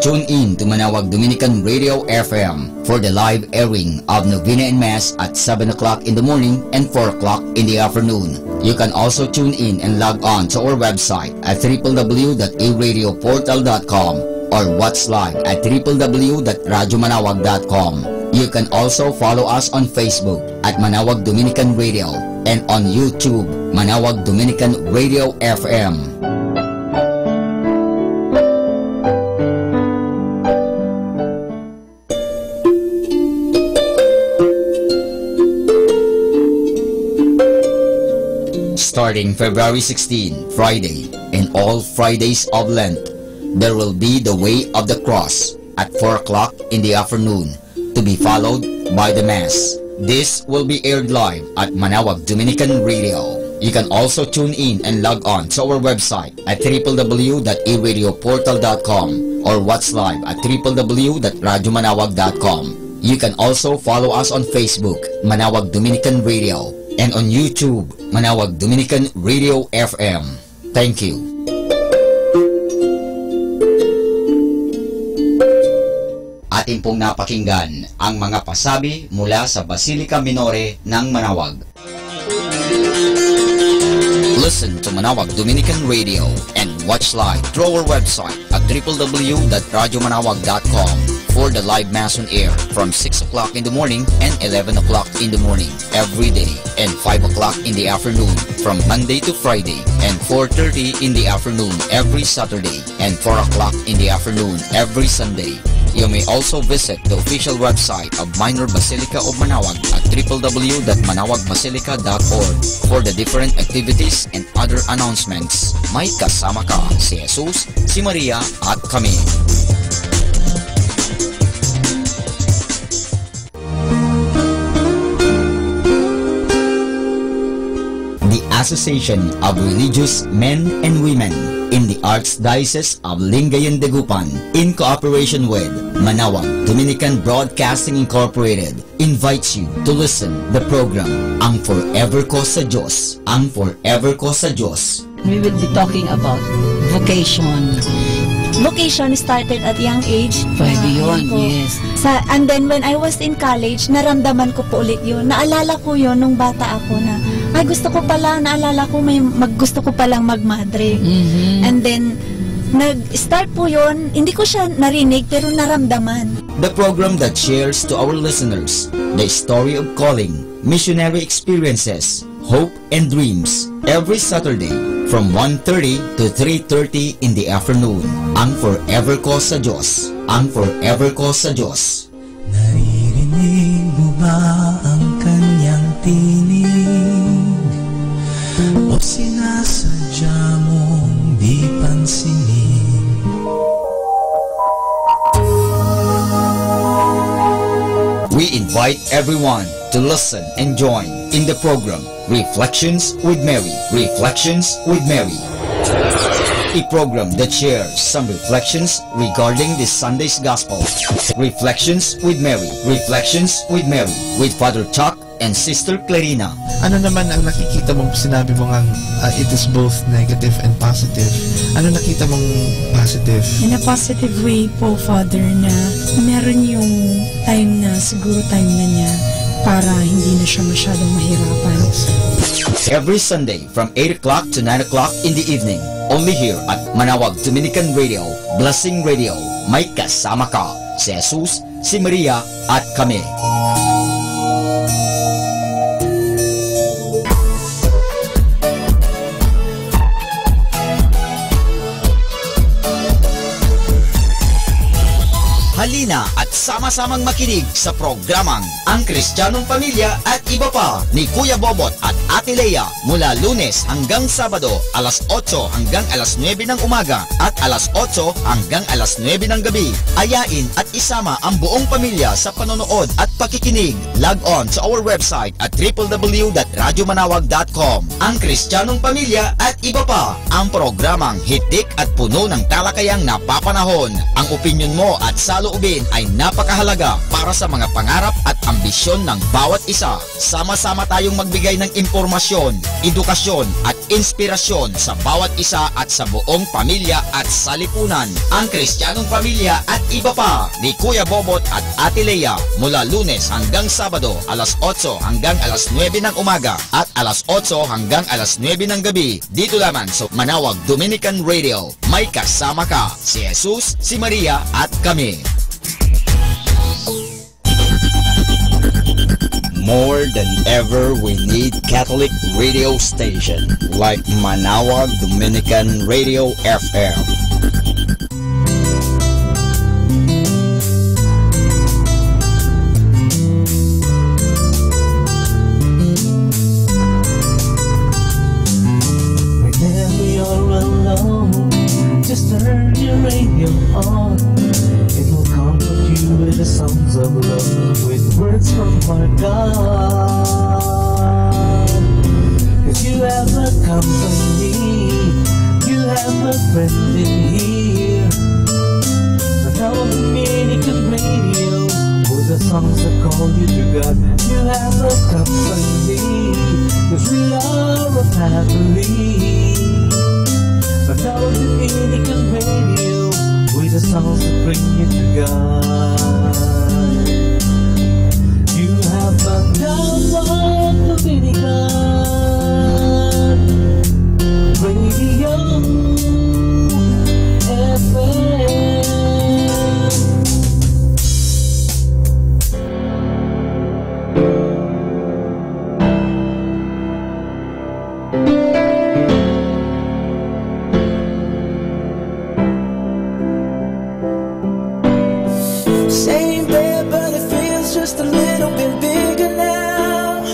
Tune in to Manaoag Dominican Radio FM for the live airing of Novena and Mass at 7 o'clock in the morning and 4 o'clock in the afternoon. You can also tune in and log on to our website at www.aradioportal.com or watch live at www.radyomanawag.com. You can also follow us on Facebook at Manaoag Dominican Radio and on YouTube, Manaoag Dominican Radio FM. Starting February 16, Friday, and all Fridays of Lent, there will be the Way of the Cross at 4 o'clock in the afternoon, to be followed by the Mass. This will be aired live at Manaoag Dominican Radio. You can also tune in and log on to our website at www.aradioportal.com or watch live at www.radyomanawag.com. You can also follow us on Facebook, Manaoag Dominican Radio, and on YouTube, Manaoag Dominican Radio FM. Thank you. Atin pong napakinggan ang mga pasabi mula sa Basilica Minore ng Manaoag. Listen to Manaoag Dominican Radio and watch live through our website at www.radyomanawag.com for the live Mass on air from 6 o'clock in the morning and 11 o'clock in the morning every day and 5 o'clock in the afternoon from Monday to Friday and 4:30 in the afternoon every Saturday and 4 o'clock in the afternoon every Sunday. You may also visit the official website of Minor Basilica of Manaoag at www.manawagbasilica.org for the different activities and other announcements. May kasama ka si Jesus, si Maria at kami. The Association of Religious Men and Women in the Archdiocese of Lingayen de Gupan, in cooperation with Manaoag Dominican Broadcasting Incorporated, invites you to listen the program Ang Forever Ko sa Diyos. Ang Forever Ko sa Diyos. We will be talking about vocation. Vocation started at young age. Pwede yun, yes. And then when I was in college, naramdaman ko po ulit yun. Naalala ko yun nung bata ako na, ay gusto ko pala, naalala ko gusto ko palang magmadre. And then, nag-start po yun, hindi ko siya narinig pero naramdaman. The program that shares to our listeners the story of calling, missionary experiences, hope and dreams every Saturday from 1:30 to 3:30 in the afternoon. Ang Forever Ko sa Diyos. Ang Forever Ko sa Diyos. Naririnig mo ba ang kanyang tinig? O sinasadya mong di pansinin? We invite everyone to listen and join in the program Reflections with Mary. Reflections with Mary. A program that shares some reflections regarding this Sunday's Gospel. Reflections with Mary. Reflections with Mary with Father Chuck and Sister Clarina. Ano naman ang nakikita mong sinabi mo ngang it is both negative and positive? Ano nakita mong positive? In a positive way po, Father, na meron yung time na siguro time na niya para hindi na siya masyadong mahirapan. Every Sunday from 8 o'clock to 9 o'clock in the evening, only here at Manaoag Dominican Radio, Blessing Radio. May kasama ka si Jesus, si Maria at kami. na at sama-samang makinig sa programang Ang Kristiyanong Pamilya at Iba Pa ni Kuya Bobot at Ate Lea mula Lunes hanggang Sabado alas 8 hanggang alas 9 ng umaga at alas 8 hanggang alas 9 ng gabi. Ayain at isama ang buong pamilya sa panonood at pakikinig. Log on sa our website at www.radyomanawag.com. Ang Kristiyanong Pamilya at Iba Pa, ang programang hitik at puno ng talakayang napapanahon. Ang opinyon mo at saloobin ay napakahalaga para sa mga pangarap at ambisyon ng bawat isa. Sama-sama tayong magbigay ng impormasyon, edukasyon at inspirasyon sa bawat isa at sa buong pamilya at salipunan. Ang Kristiyanong Pamilya at Iba Pa ni Kuya Bobot at Ate Lea mula Lunes hanggang Sabado alas 8 hanggang alas 9 ng umaga at alas 8 hanggang alas 9 ng gabi dito lamang sa Manawag Dominican Radio. May kasama ka, si Jesus, si Maria at kami. More than ever, we need Catholic radio station like Manawag Dominican Radio FM. Whenever you're alone, just turn your radio on. It will comfort you with the songs of love, with words from our God. Cause you have a company, you have a friend in here. Manawag Dominican Radio, with the songs that call you to God. You have a company, cause we are a family. Manawag Dominican Radio, with the songs that bring you to God. You have Manawag Dominican Radio FM. Same bed, but it feels just a little bit bigger now.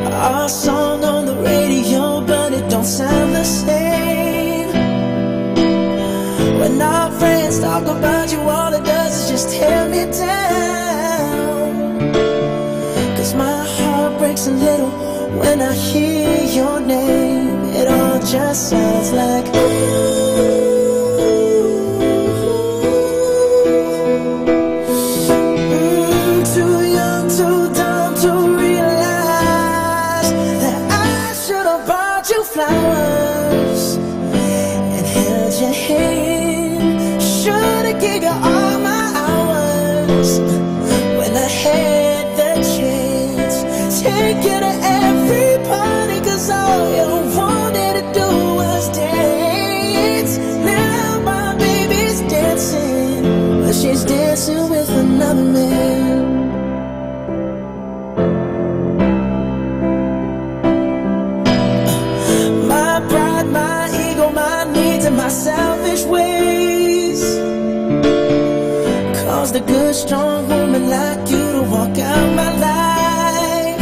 Our song on the radio, but it don't sound the same. When our friends talk about you, all it does is just tear me down. Cause my heart breaks a little when I hear your name. It all just sounds like too young, too dumb to realize that I should have bought you flowers and held your hand. Should have given you all my hours when I had the chance. Take you to every party, cause all you wanted to do was dance. Now my baby's dancing, but she's dancing with another man. My pride, my ego, my needs, and my selfish ways caused a good, strong woman like you to walk out my life.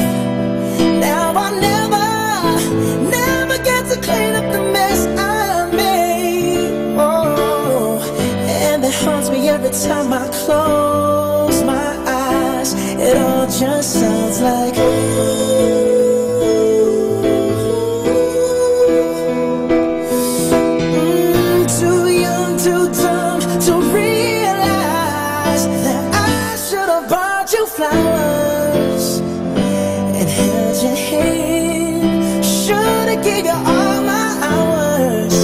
Now I'll never get to clean up the mess I made. Oh, and that haunts me every time I close my eyes. It all just sounds like too young, too dumb to realize that I should have bought you flowers and held your hand. Should have given you all my hours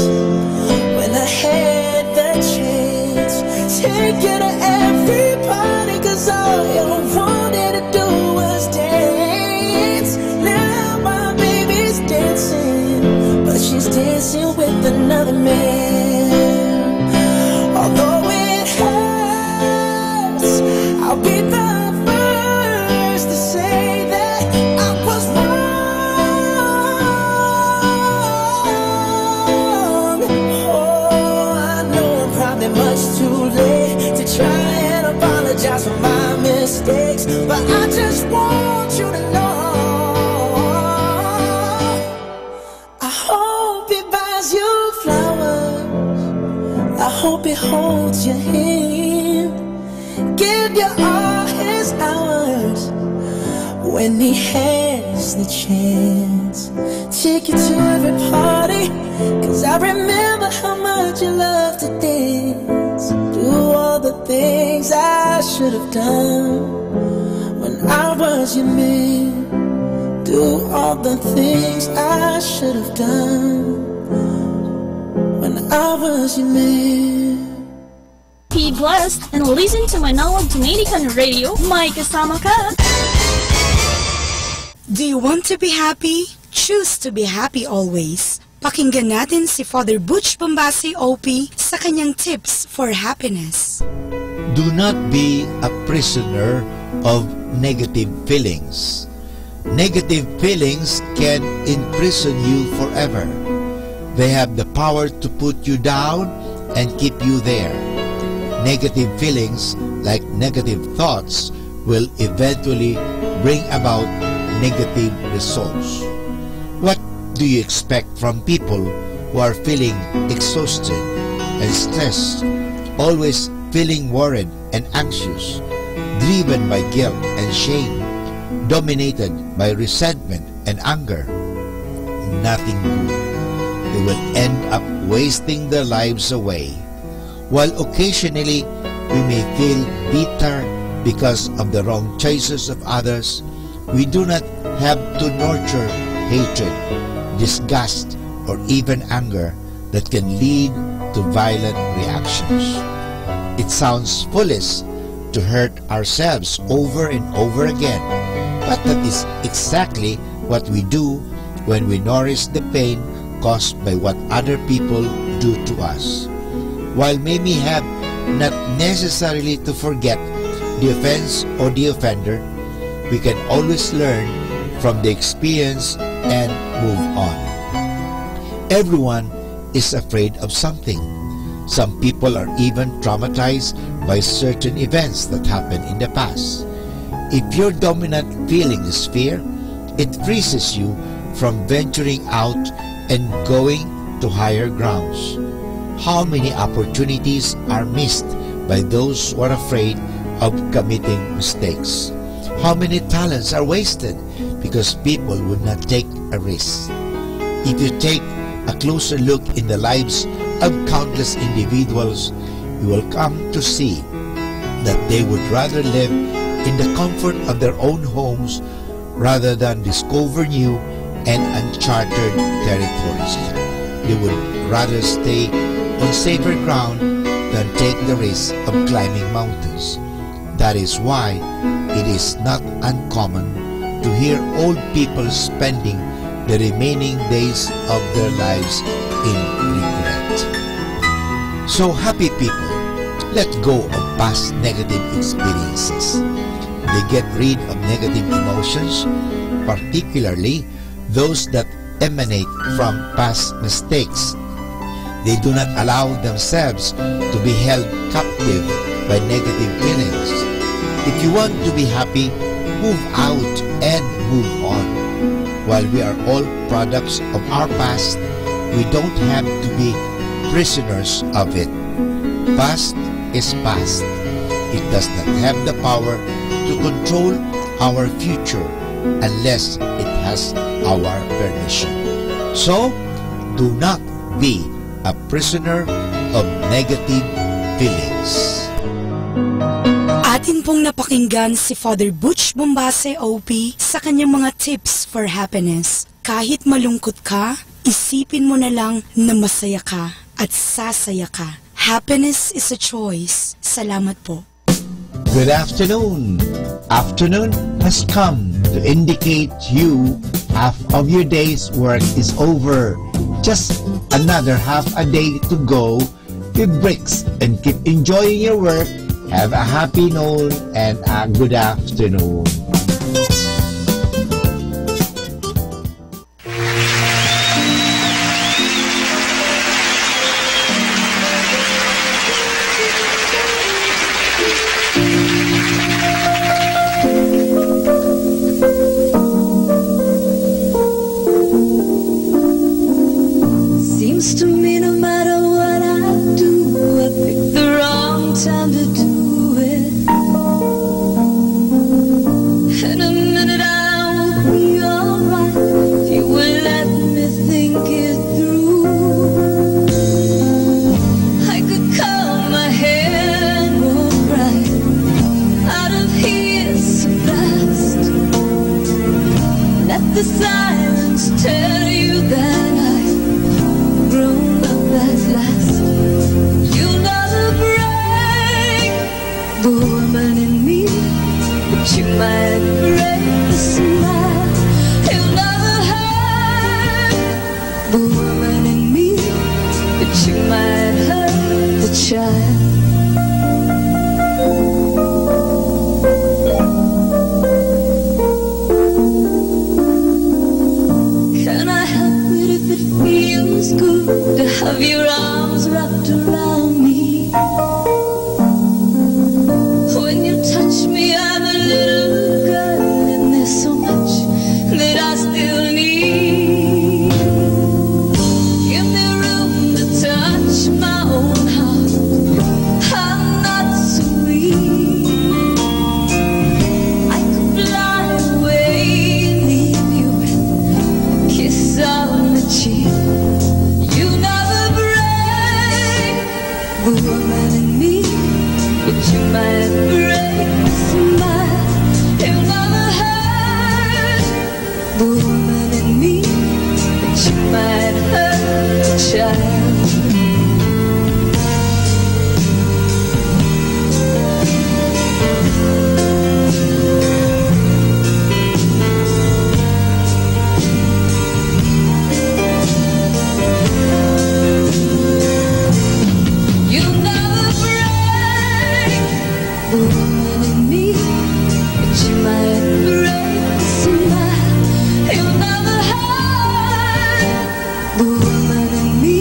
when I had the chance. Take you to every party, cause all you wanted to do was dance. Now my baby's dancing, but she's dancing with another man. Although it hurts, I'll be the first to say that I was wrong. Oh, I know I'm probably much too late to I just want you to know, I hope he buys you flowers, I hope he holds your hand, give you all his hours when he has the chance. Take you to every party, 'cause I remember how much you loved to dance. Do all the things I should have done when I was your man. Do all the things I should have done when I was your man. Be blessed and listen to Manawag Dominican Radio. May kasama ka. Do you want to be happy? Choose to be happy always. Pakinggan natin si Father Butch Bombasi OP sa kanyang tips for happiness. Do not be a prisoner of negative feelings. Negative feelings can imprison you forever. They have the power to put you down and keep you there. Negative feelings, like negative thoughts, will eventually bring about negative results. What do you expect from people who are feeling exhausted and stressed, always feeling worried and anxious, driven by guilt and shame, dominated by resentment and anger? Nothing good. They will end up wasting their lives away. While occasionally we may feel bitter because of the wrong choices of others, we do not have to nurture hatred, disgust, or even anger that can lead to violent reactions. It sounds foolish to hurt ourselves over and over again, but that is exactly what we do when we nourish the pain caused by what other people do to us. While we may have not necessarily to forget the offense or the offender, we can always learn from the experience and move on. Everyone is afraid of something. Some people are even traumatized by certain events that happened in the past. If your dominant feeling is fear, it freezes you from venturing out and going to higher grounds. How many opportunities are missed by those who are afraid of committing mistakes? How many talents are wasted because people would not take a risk? If you take a closer look in the lives of countless individuals, you will come to see that they would rather live in the comfort of their own homes rather than discover new and uncharted territories. They would rather stay on safer ground than take the risk of climbing mountains. That is why it is not uncommon to hear old people spending the remaining days of their lives in regret. So happy people, let go of past negative experiences. They get rid of negative emotions, particularly those that emanate from past mistakes. They do not allow themselves to be held captive by negative feelings. If you want to be happy, move out and move on. While we are all products of our past, we don't have to be prisoners of it. Past is past. It does not have the power to control our future unless it has our permission. So, do not be a prisoner of negative feelings. Atin pong napakinggan si Father Butch Bombase OP sa kanyang mga tips for happiness. Kahit malungkot ka, isipin mo na lang na masaya ka at sasaya ka. Happiness is a choice. Salamat po. Good afternoon. Afternoon has come to indicate you half of your day's work is over. Just another half a day to go. Give breaks and keep enjoying your work. Have a happy noon and a good afternoon. the silence tell you that I've grown up at last. You'll never break the woman in me, but you might break the smile. You'll never hurt the woman in me, but you might hurt the child. Can I help it if it feels good to have your arms wrapped around me? When you touch me, I'm a little girl, and there's so much that I still need. Give me room to touch my own heart. I'm not so weak. I could fly away and leave you with a kiss on the cheek. You never break the woman in me, but you might break the smile. You never hurt the woman in me, but you might hurt the child. You never break the woman in me, but you might break the smile. You never hurt the woman in me,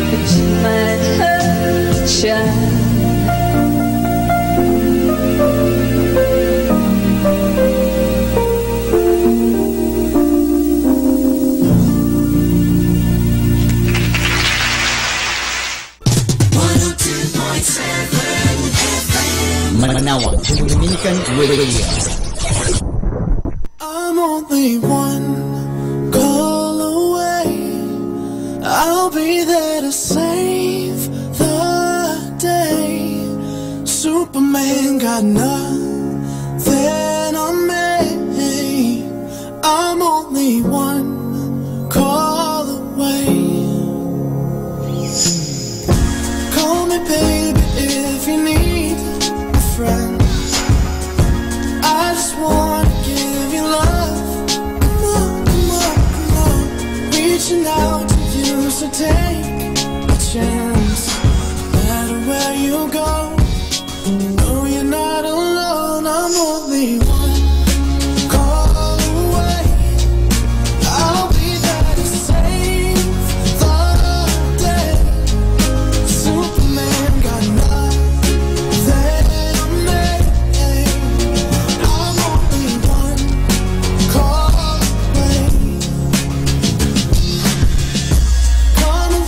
but you might hurt the child. Manawag, Dominican Radio. I'm only one call away. I'll be there to save the day. Superman got nothing on me. I'm only one call away. Call me baby if you need a friend. I just wanna give you love. Come on, come on, come on. Reaching out to you, so take a chance. No matter where you go, know you're not alone. I'm only one call away. I'll be there to save the day. Superman got nothing on me. I'm only one call away. Come and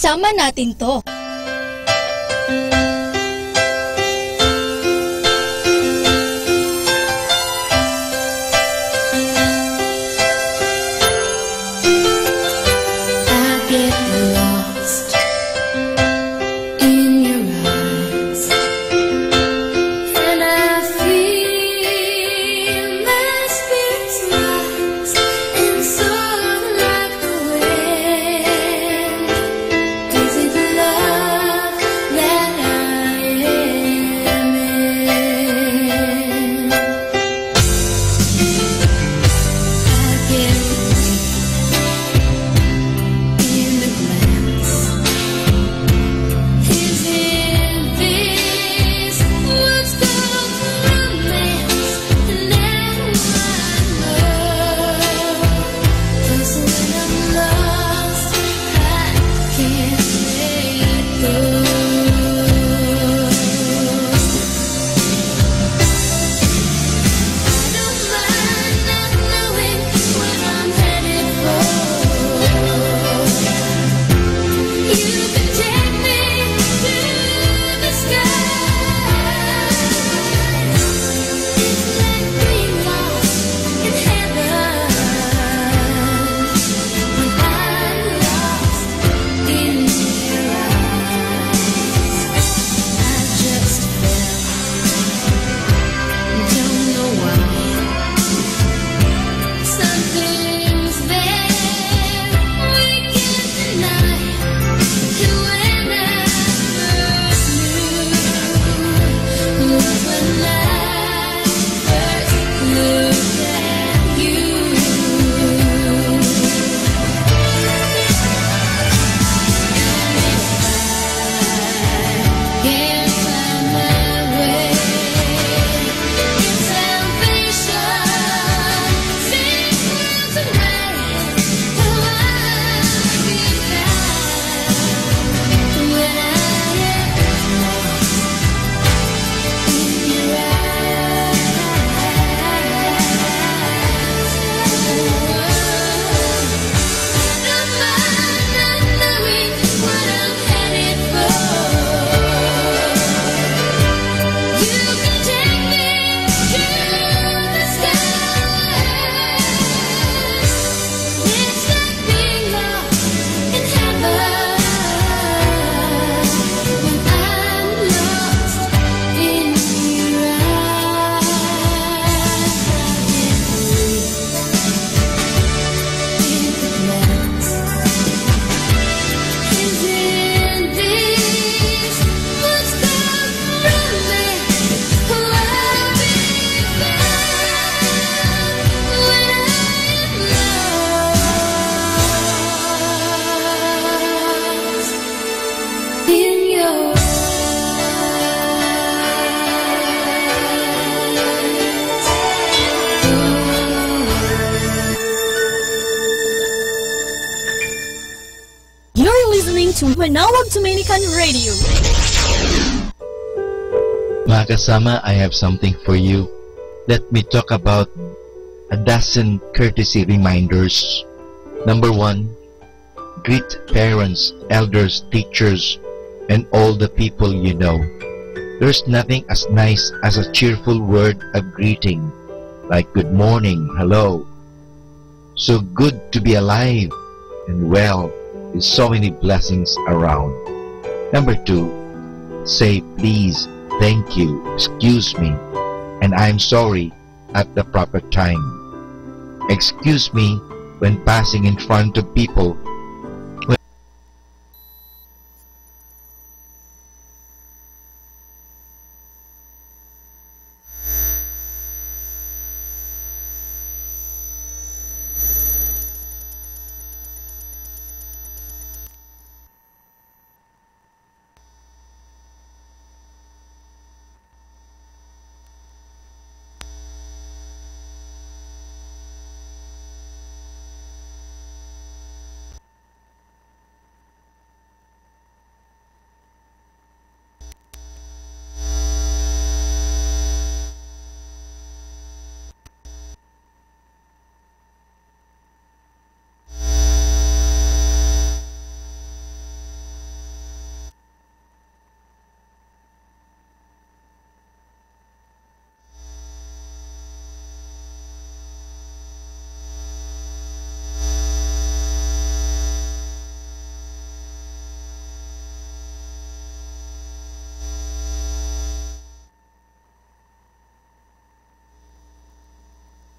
Kasama natin to. I get lost in your eyes, and I feel my spirits rise and soar like the wind. Is it love that I am in? I get in the glance. Is it this what's called romance? And now I know, 'cause when I'm lost, I can't let go. I don't mind not knowing what I'm headed for. You can take me to the sky. It's like being lost in heaven when I'm lost in your eyes. I just fell, don't know why. Something's there we can't deny. And when I first knew was when I first looked at you. Can't find my way in salvation, sing words away. Oh, I'll be found when I am lost in your eyes. I don't mind not knowing what I'm headed for. You can take me to the sky. It's like being lost in heaven when I'm lost in your eyes. In the glance, is in this what's called romance? Oh, I'll be found when I am lost in your You're listening to Manawag Dominican Radio. Mga kasama, I have something for you. Let me talk about a dozen courtesy reminders. Number 1, greet parents, elders, teachers, and all the people you know. There's nothing as nice as a cheerful word of greeting, like good morning, hello. So good to be alive and well, with so many blessings around. Number 2, say please, thank you, excuse me, and I'm sorry at the proper time. Excuse me when passing in front of people.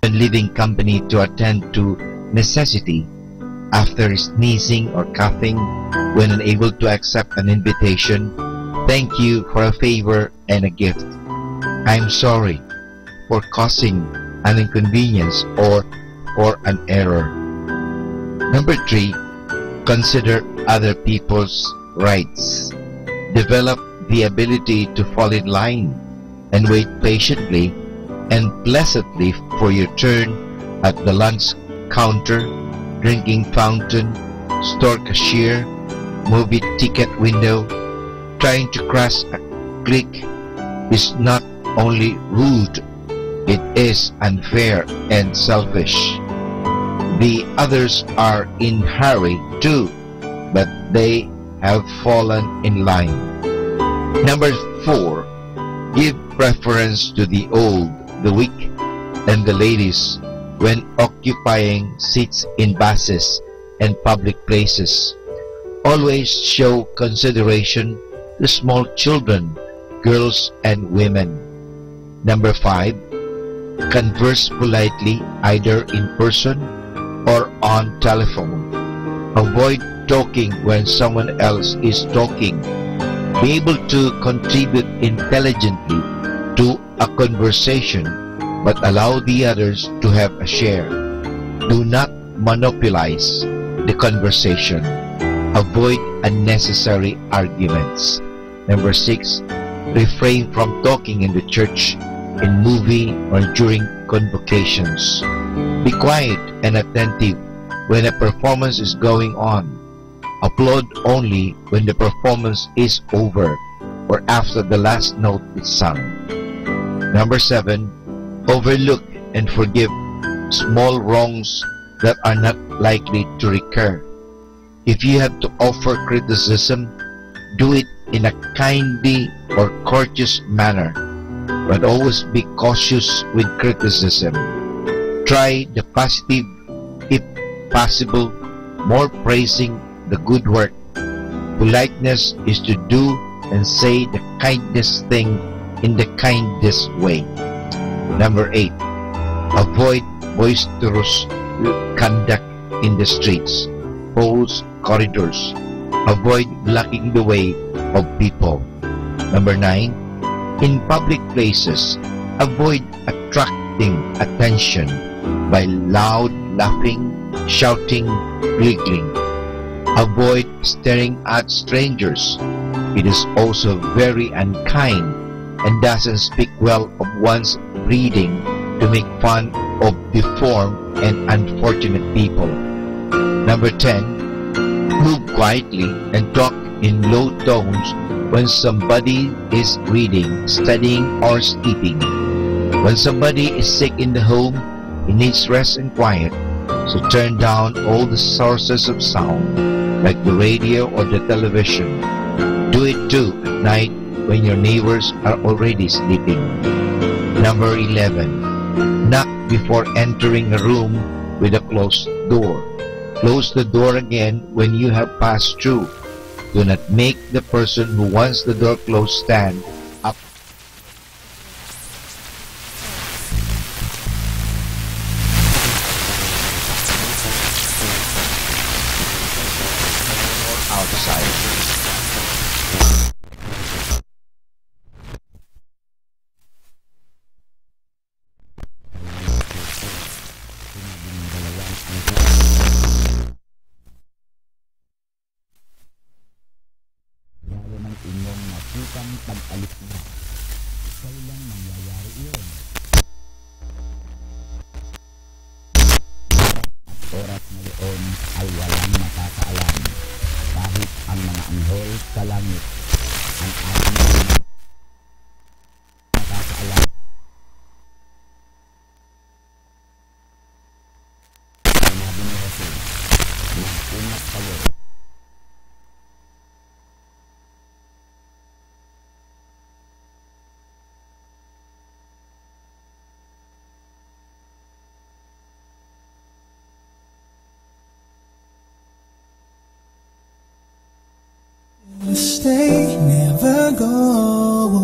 when leaving company to attend to necessity, after sneezing or coughing, when unable to accept an invitation, thank you for a favor and a gift. I'm sorry for causing an inconvenience or for an error. Number 3, consider other people's rights. Develop the ability to fall in line and wait patiently and pleasantly for your turn at the lunch counter, drinking fountain, store cashier, movie ticket window. Trying to cross a clique is not only rude, it is unfair and selfish. The others are in hurry too, but they have fallen in line. Number 4, give preference to the old, the weak, and the ladies when occupying seats in buses and public places. Always show consideration to small children, girls, and women. Number 5, converse politely either in person or on telephone. Avoid talking when someone else is talking. Be able to contribute intelligently to a conversation, but allow the others to have a share. Do not monopolize the conversation. Avoid unnecessary arguments. Number 6, refrain from talking in the church, in movie, or during convocations. Be quiet and attentive when a performance is going on. Applaud only when the performance is over or after the last note is sung. Number 7, overlook and forgive small wrongs that are not likely to recur. If you have to offer criticism, do it in a kindly or courteous manner, but always be cautious with criticism. Try the positive, if possible, more praising the good work. Politeness is to do and say the kindest thing in the kindest way. Number 8, avoid boisterous conduct in the streets, halls, corridors. Avoid blocking the way of people. Number 9, in public places, avoid attracting attention by loud laughing, shouting, giggling. Avoid staring at strangers. It is also very unkind and doesn't speak well of one's breeding to make fun of deformed and unfortunate people. Number 10, move quietly and talk in low tones when somebody is reading, studying, or sleeping. When somebody is sick in the home, he needs rest and quiet, so turn down all the sources of sound, like the radio or the television. Do it too at night when your neighbors are already sleeping. Number 11, knock before entering a room with a closed door. Close the door again when you have passed through. Do not make the person who wants the door closed stand up. Or outside. Oras na yun ay walang makakaalam kahit ang mga anghel sa langit. Ang ating mga makakaalam. Sinabi ni Jesus, mag-ingat kayo. Stay, never go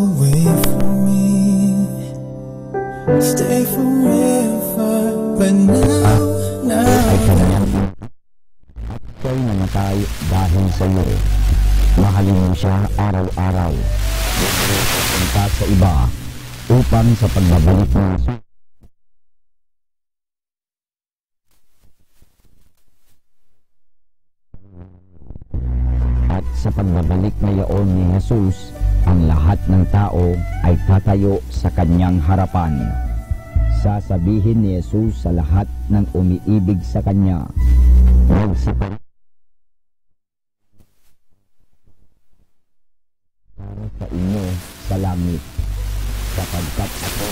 away from me. stay forever. But now ay kanyang at siya'y namatay dahil sa iyo. Mahalin mo siya araw-araw. Punta sa iba upang sa pagbabalik mo at sa pagbabalik ngayon ni Jesus, ang lahat ng tao ay tatayo sa kanyang harapan. Sasabihin ni Jesus sa lahat ng umiibig sa kanya, magsipag para sa inyo sa langit, sapagkat ako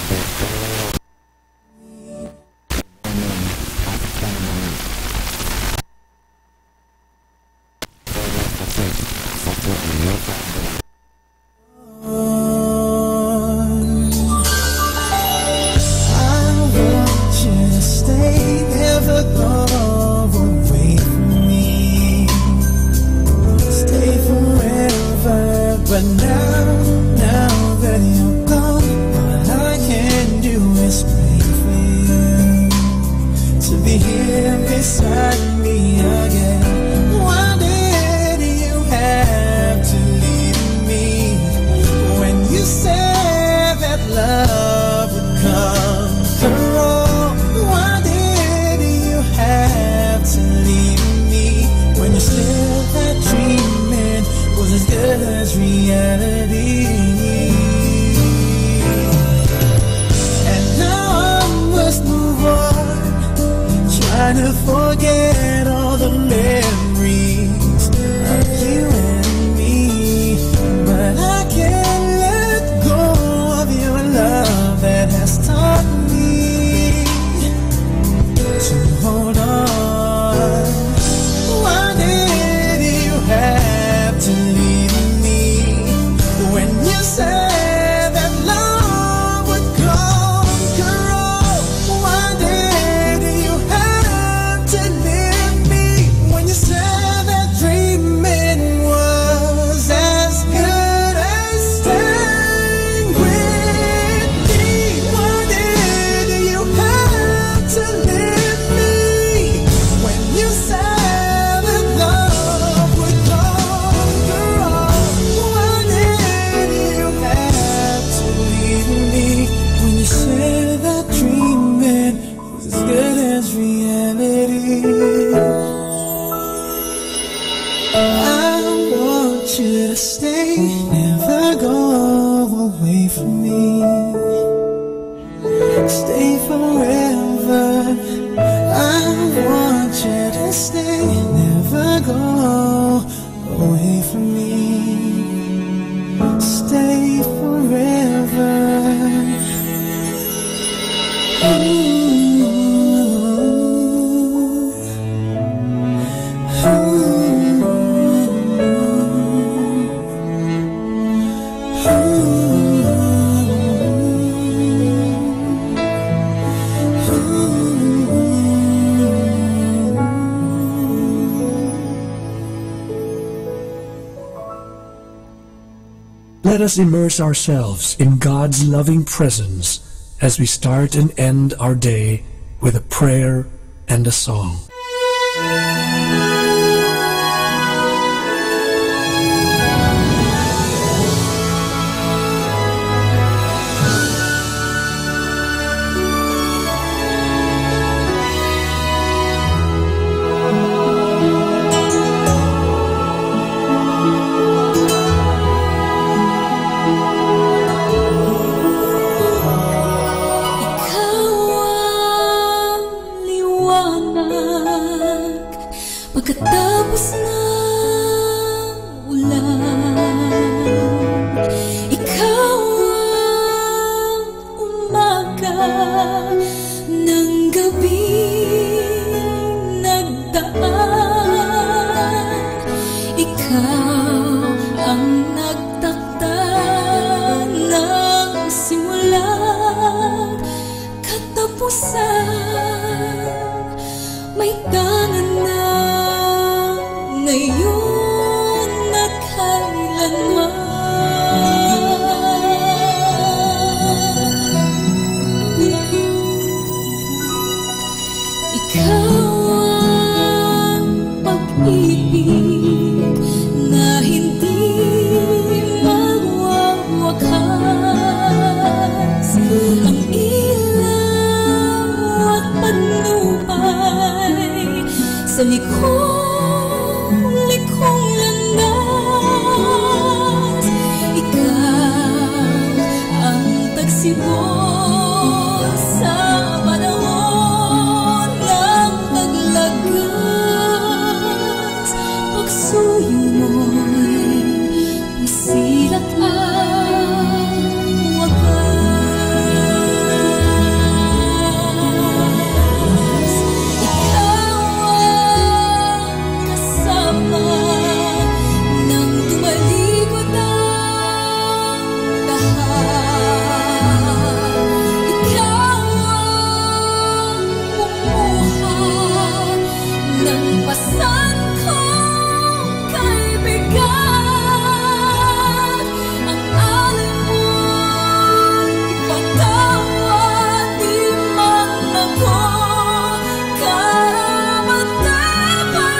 but now that you're gone, all I can do is pray for you to be here beside me again. Why did you have to leave me when you said that love would conquer all? Why did you have to leave me when you said that dreaming was as good as reality? And now I must move on, trying to forget all the memories of you and me. But I can't let go of your love that has taught me to hold on. Why did you have to leave me when you said that love would conquer all? Why did you have to leave me when you said that dreaming was as good as staying with me? Why did you have to leave me when you said that love would conquer all? Why did you have to leave me when you said that dreaming was as good as reality? I want you to stay, never go away from me. Stay forever. I want you to stay, never go away from me. Stay forever. Let us immerse ourselves in God's loving presence as we start and end our day with a prayer and a song. Pagkatapos ng ulan, ikaw ang umaga ng gabing nagdaan. Ikaw ang nagtakda ng simula't katapusan. May tangan na ngayon at kailanman. na hindi magwawakas. Ang ilaw at patnubay sa likong landas. Ikaw ang tagsibo sa panahon ng paglagas. Pagsuyo mo'y masilat ang wakas. Ikaw ang kasama nang tumalikod ang lahat. Ikaw ang kumuha ng pasan kong kaibigan. Ang alay mo'y ipatawad, di man ako karapat-dapat.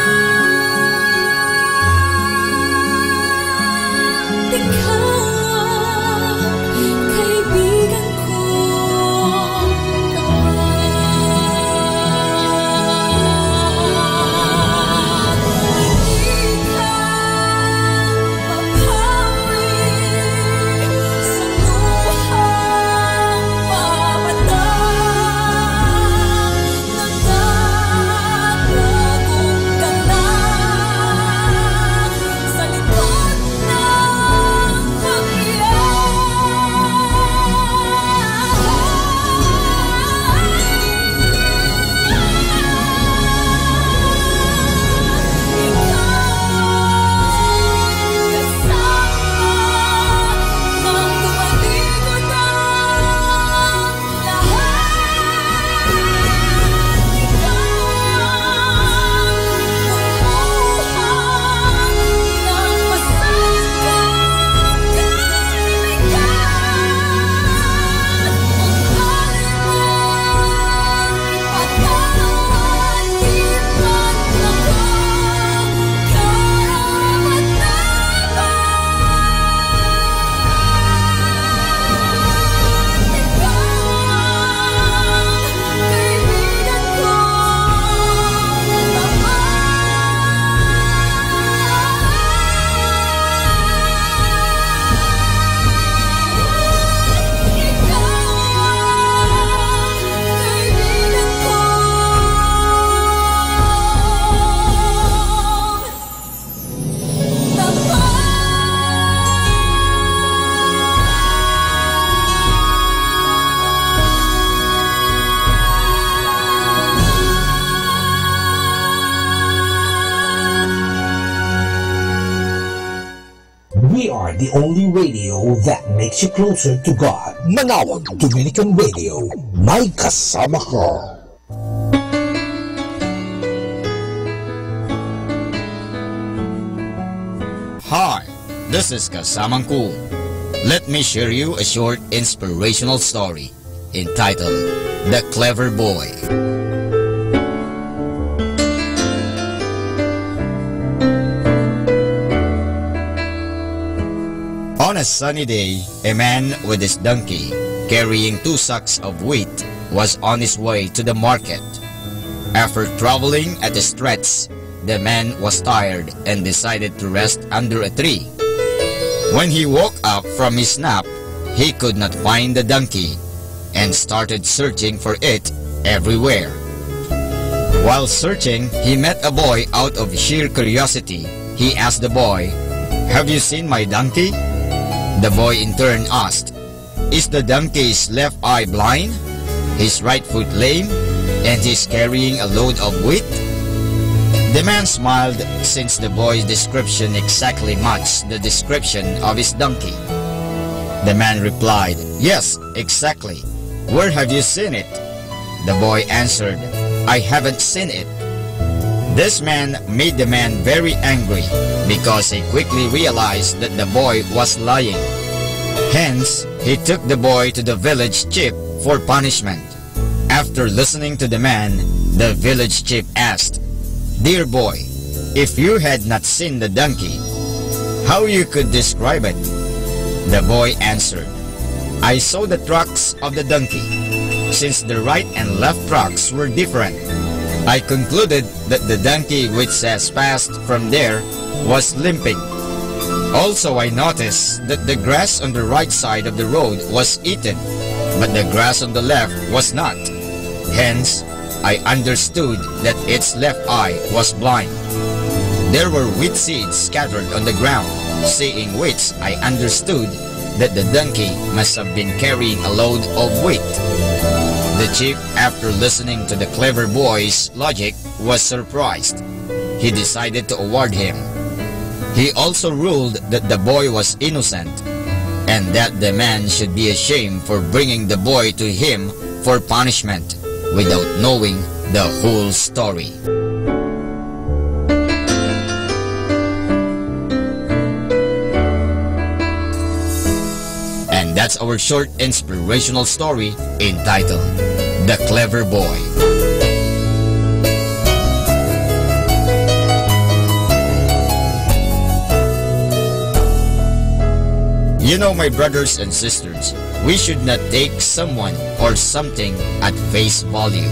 Ikaw ang kaibigan ko tapat. Hindi ka papawi sa luhang pamatang. Nagtatagong ka lang sa likod ng We are the only radio that makes you closer to God. Manawag Dominican Radio. May kasama ka. Hi, this is Kasamang Ko. Let me share you a short inspirational story entitled The Clever Boy. On a sunny day, a man with his donkey, carrying 2 sacks of wheat, was on his way to the market. After traveling at a stretch, the man was tired and decided to rest under a tree. When he woke up from his nap, he could not find the donkey and started searching for it everywhere. While searching, he met a boy. Out of sheer curiosity, he asked the boy, "Have you seen my donkey?" The boy in turn asked, "Is the donkey's left eye blind, his right foot lame, and he's carrying a load of wheat?" The man smiled, since the boy's description exactly matched the description of his donkey. The man replied, "Yes, exactly. Where have you seen it?" The boy answered, "I haven't seen it." This man made the man very angry because he quickly realized that the boy was lying. Hence, he took the boy to the village chief for punishment. After listening to the man, the village chief asked, "Dear boy, if you had not seen the donkey, how you could describe it? The boy answered, I saw the tracks of the donkey. Since the right and left tracks were different, I concluded that the donkey which has passed from there was limping. Also, I noticed that the grass on the right side of the road was eaten, but the grass on the left was not. Hence, I understood that its left eye was blind. There were wheat seeds scattered on the ground, seeing which I understood that the donkey must have been carrying a load of wheat. The chief, after listening to the clever boy's logic, was surprised. He decided to award him. He also ruled that the boy was innocent, and that the man should be ashamed for bringing the boy to him for punishment, without knowing the whole story. And that's our short inspirational story entitled The Clever Boy. You know, my brothers and sisters, we should not take someone or something at face value.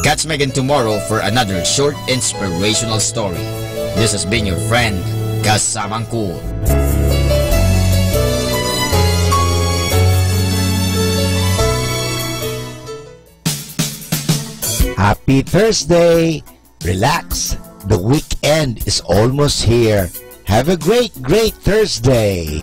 Catch me again tomorrow for another short inspirational story. This has been your friend, Kasamang Cool. Happy Thursday! Relax, the weekend is almost here. Have a great Thursday!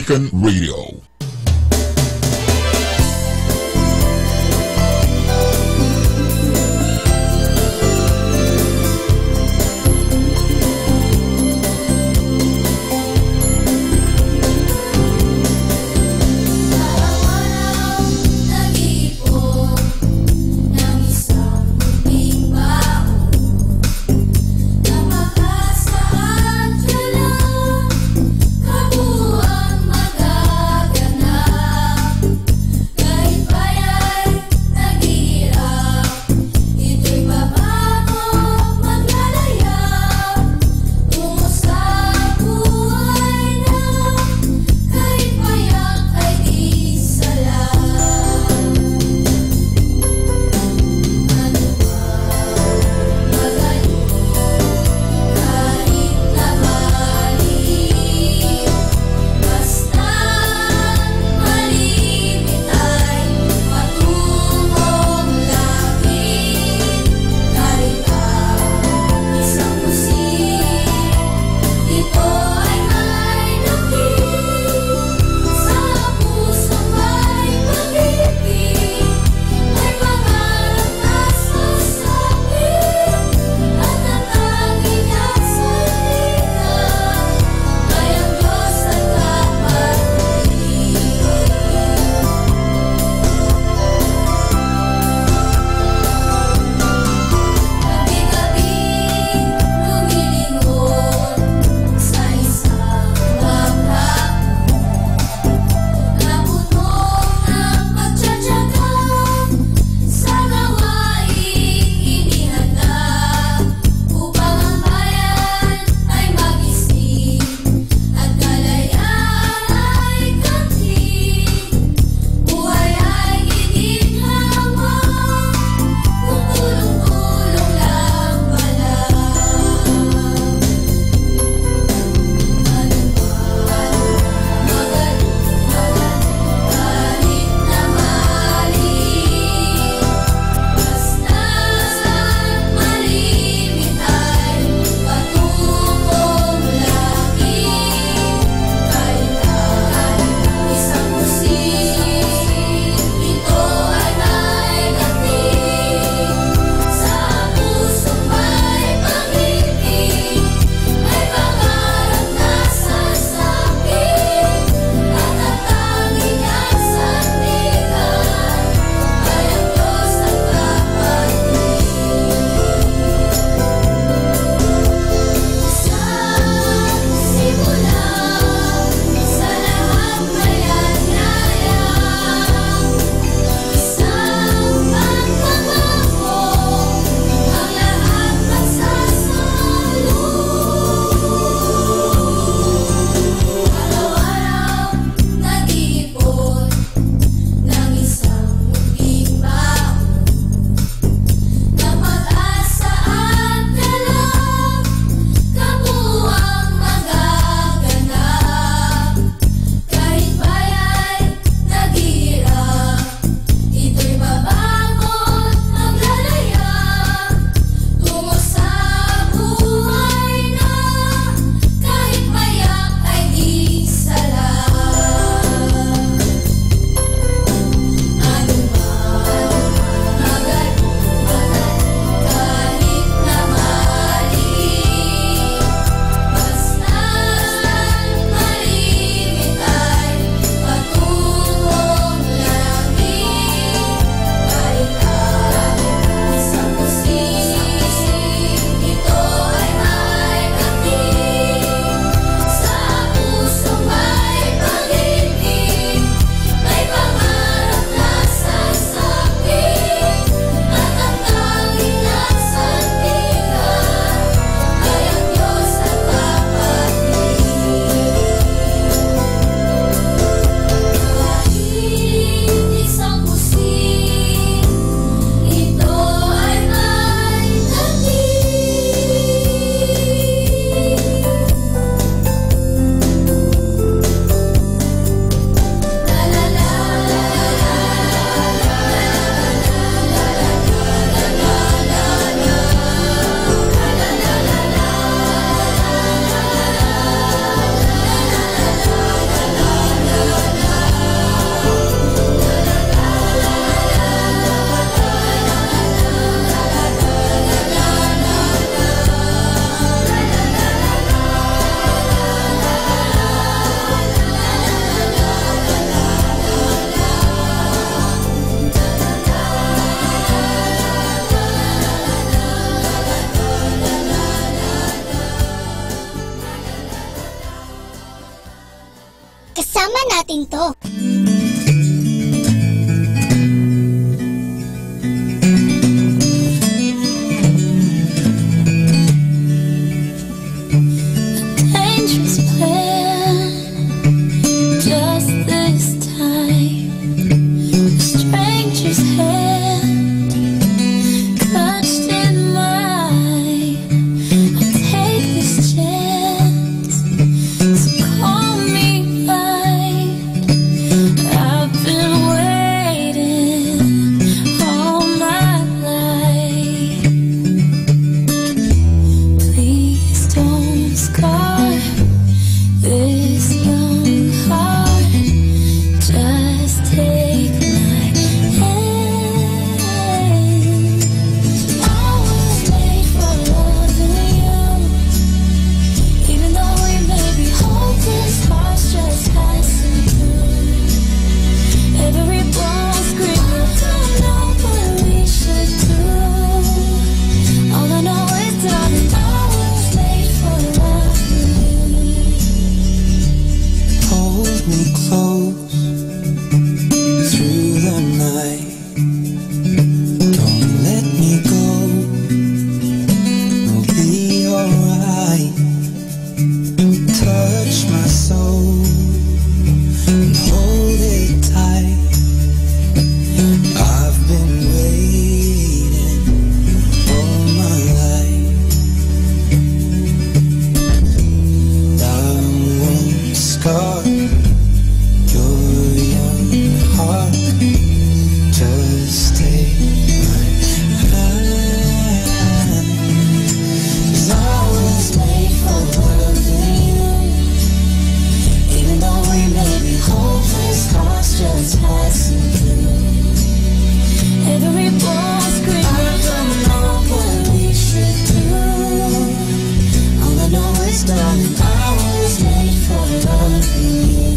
Dominican Radio. Kabuang magagaling Kasama natin to. Dangerous plan. Just this time, a stranger's hand clutched in mine. I'll take this chance. So call me right. I've been waiting all my life. Please don't scar this young heart. Just take my hand. I was made for loving you. Even though we may be hopeless, hearts just passing through. Every bone screaming, I don't know what we should do. All I know is, darling, I was made for loving you. Hold me close through the night. Don't let me go. We'll be alright. Touch my soul and hold it tight. I've been waiting all my life. I won't scar your young heart. Just take my hand. 'Cause I was made for loving you. Even though we may be hopeless, hearts just passing through. Every bone screaming, I don't know what we should do. All I know is, darling, I was made for loving you.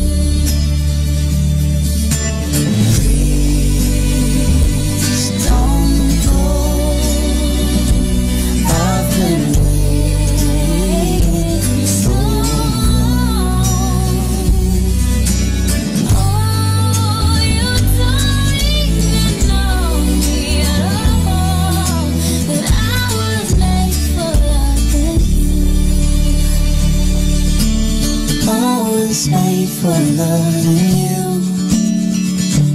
Please don't go. I've been waiting so long. Oh, you don't even know me at all. But I was made for loving you. I was made for loving you.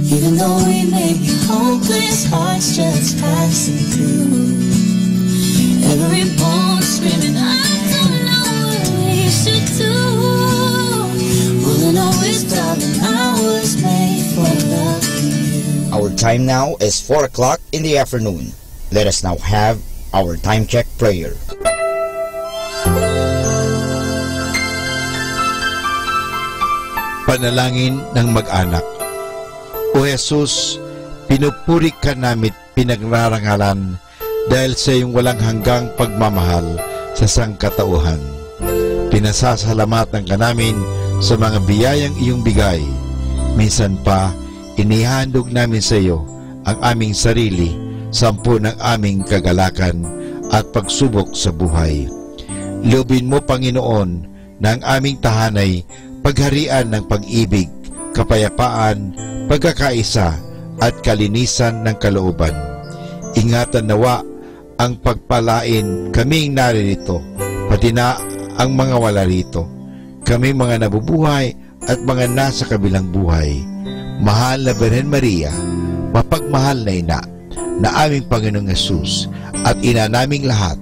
Even though we may be hopeless, hearts just passing through. Every bone screaming, I don't know what we should do. All I know is, darling, I was made for loving you. Our time now is 4 o'clock in the afternoon. Let us now have our time check prayer. Panalangin ng mag-anak. O Jesus, pinupuri ka namin pinagrarangalan dahil sa iyong walang hanggang pagmamahal sa sangkatauhan. Pinasasalamatan ka namin sa mga biyayang iyong bigay. Minsan pa, inihandog namin sa iyo ang aming sarili, sampu ng aming kagalakan at pagsubok sa buhay. Loobin mo, Panginoon, na ang aming tahanay pagharian ng pag-ibig, kapayapaan, pagkakaisa at kalinisan ng kalooban. Ingatan nawa ang pagpalain kaming naririto, pati na ang mga wala rito, kami mga nabubuhay at mga nasa kabilang buhay. Mahal na Birhen Maria, mapagmahal na ina na aming Panginoong Yesus at ina naming lahat,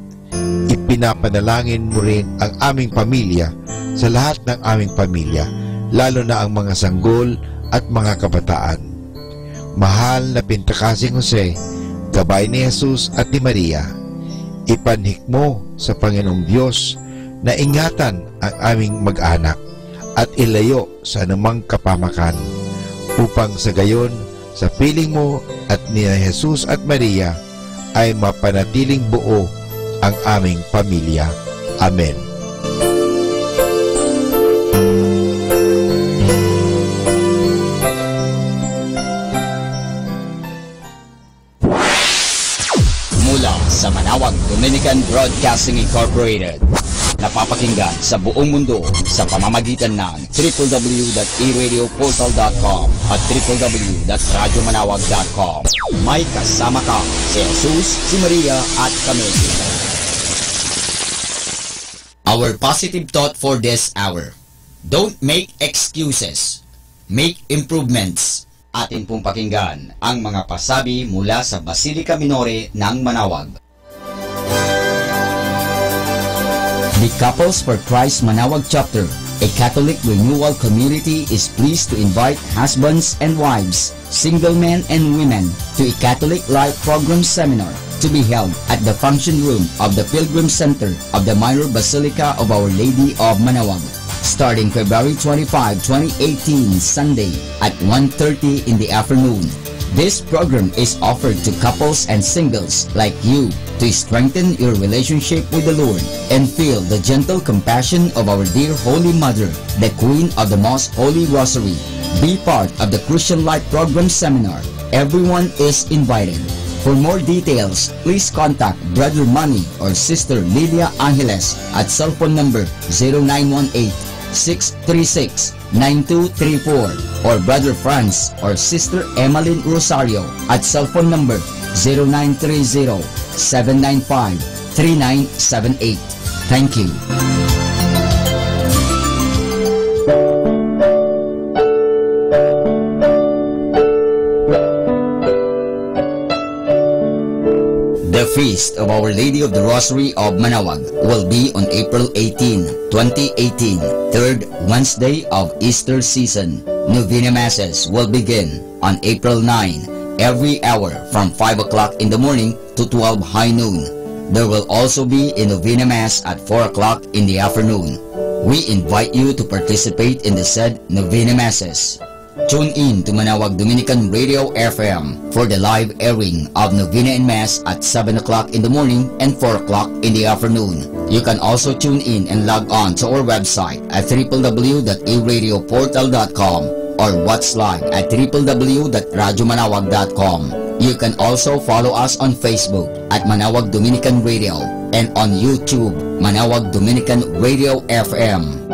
ipinapanalangin mo rin ang aming pamilya sa lahat ng aming pamilya, lalo na ang mga sanggol at mga kabataan. Mahal na Pintakasing Jose, gabay ni Jesus at ni Maria, ipanhik mo sa Panginoong Diyos na ingatan ang aming mag-anak at ilayo sa anumang kapamakan, upang sa gayon, sa piling mo at ni Jesus at Maria, ay mapanatiling buo ang aming pamilya. Amen. Mula sa Manawag Dominican Broadcasting Incorporated, napapakinggan sa buong mundo sa pamamagitan ng www.eradioportal.com at www.radyomanawag.com. May kasama ka, si Jesus, si Maria at kami. Our positive thought for this hour: don't make excuses, make improvements. Atin pong pakinggan ang mga pasabi mula sa Basilica Minore ng Manawag. The Couples for Christ Manawag Chapter, a Catholic renewal community, is pleased to invite husbands and wives, single men and women, to a Catholic Life Program Seminar to be held at the function room of the Pilgrim Center of the Minor Basilica of Our Lady of Manawag, starting February 25, 2018, Sunday at 1:30 in the afternoon. This program is offered to couples and singles like you to strengthen your relationship with the Lord and feel the gentle compassion of our dear Holy Mother, the Queen of the Most Holy Rosary. Be part of the Christian Life Program Seminar. Everyone is invited. For more details, please contact Brother Manny or Sister Lilia Angeles at cell phone number 0918-636-9234 or Brother Franz or Sister Emmeline Rosario at cell phone number 0930-795-3978. Thank you. The Feast of Our Lady of the Rosary of Manawag will be on April 18, 2018, third Wednesday of Easter season. Novena Masses will begin on April 9, every hour from 5 o'clock in the morning to 12 high noon. There will also be a Novena Mass at 4 o'clock in the afternoon. We invite you to participate in the said Novena Masses. Tune in to Manawag Dominican Radio FM for the live airing of Novena and Mass at 7 o'clock in the morning and 4 o'clock in the afternoon. You can also tune in and log on to our website at www.eradioportal.com or watch live at www.radyomanawag.com. You can also follow us on Facebook at Manawag Dominican Radio and on YouTube, Manawag Dominican Radio FM.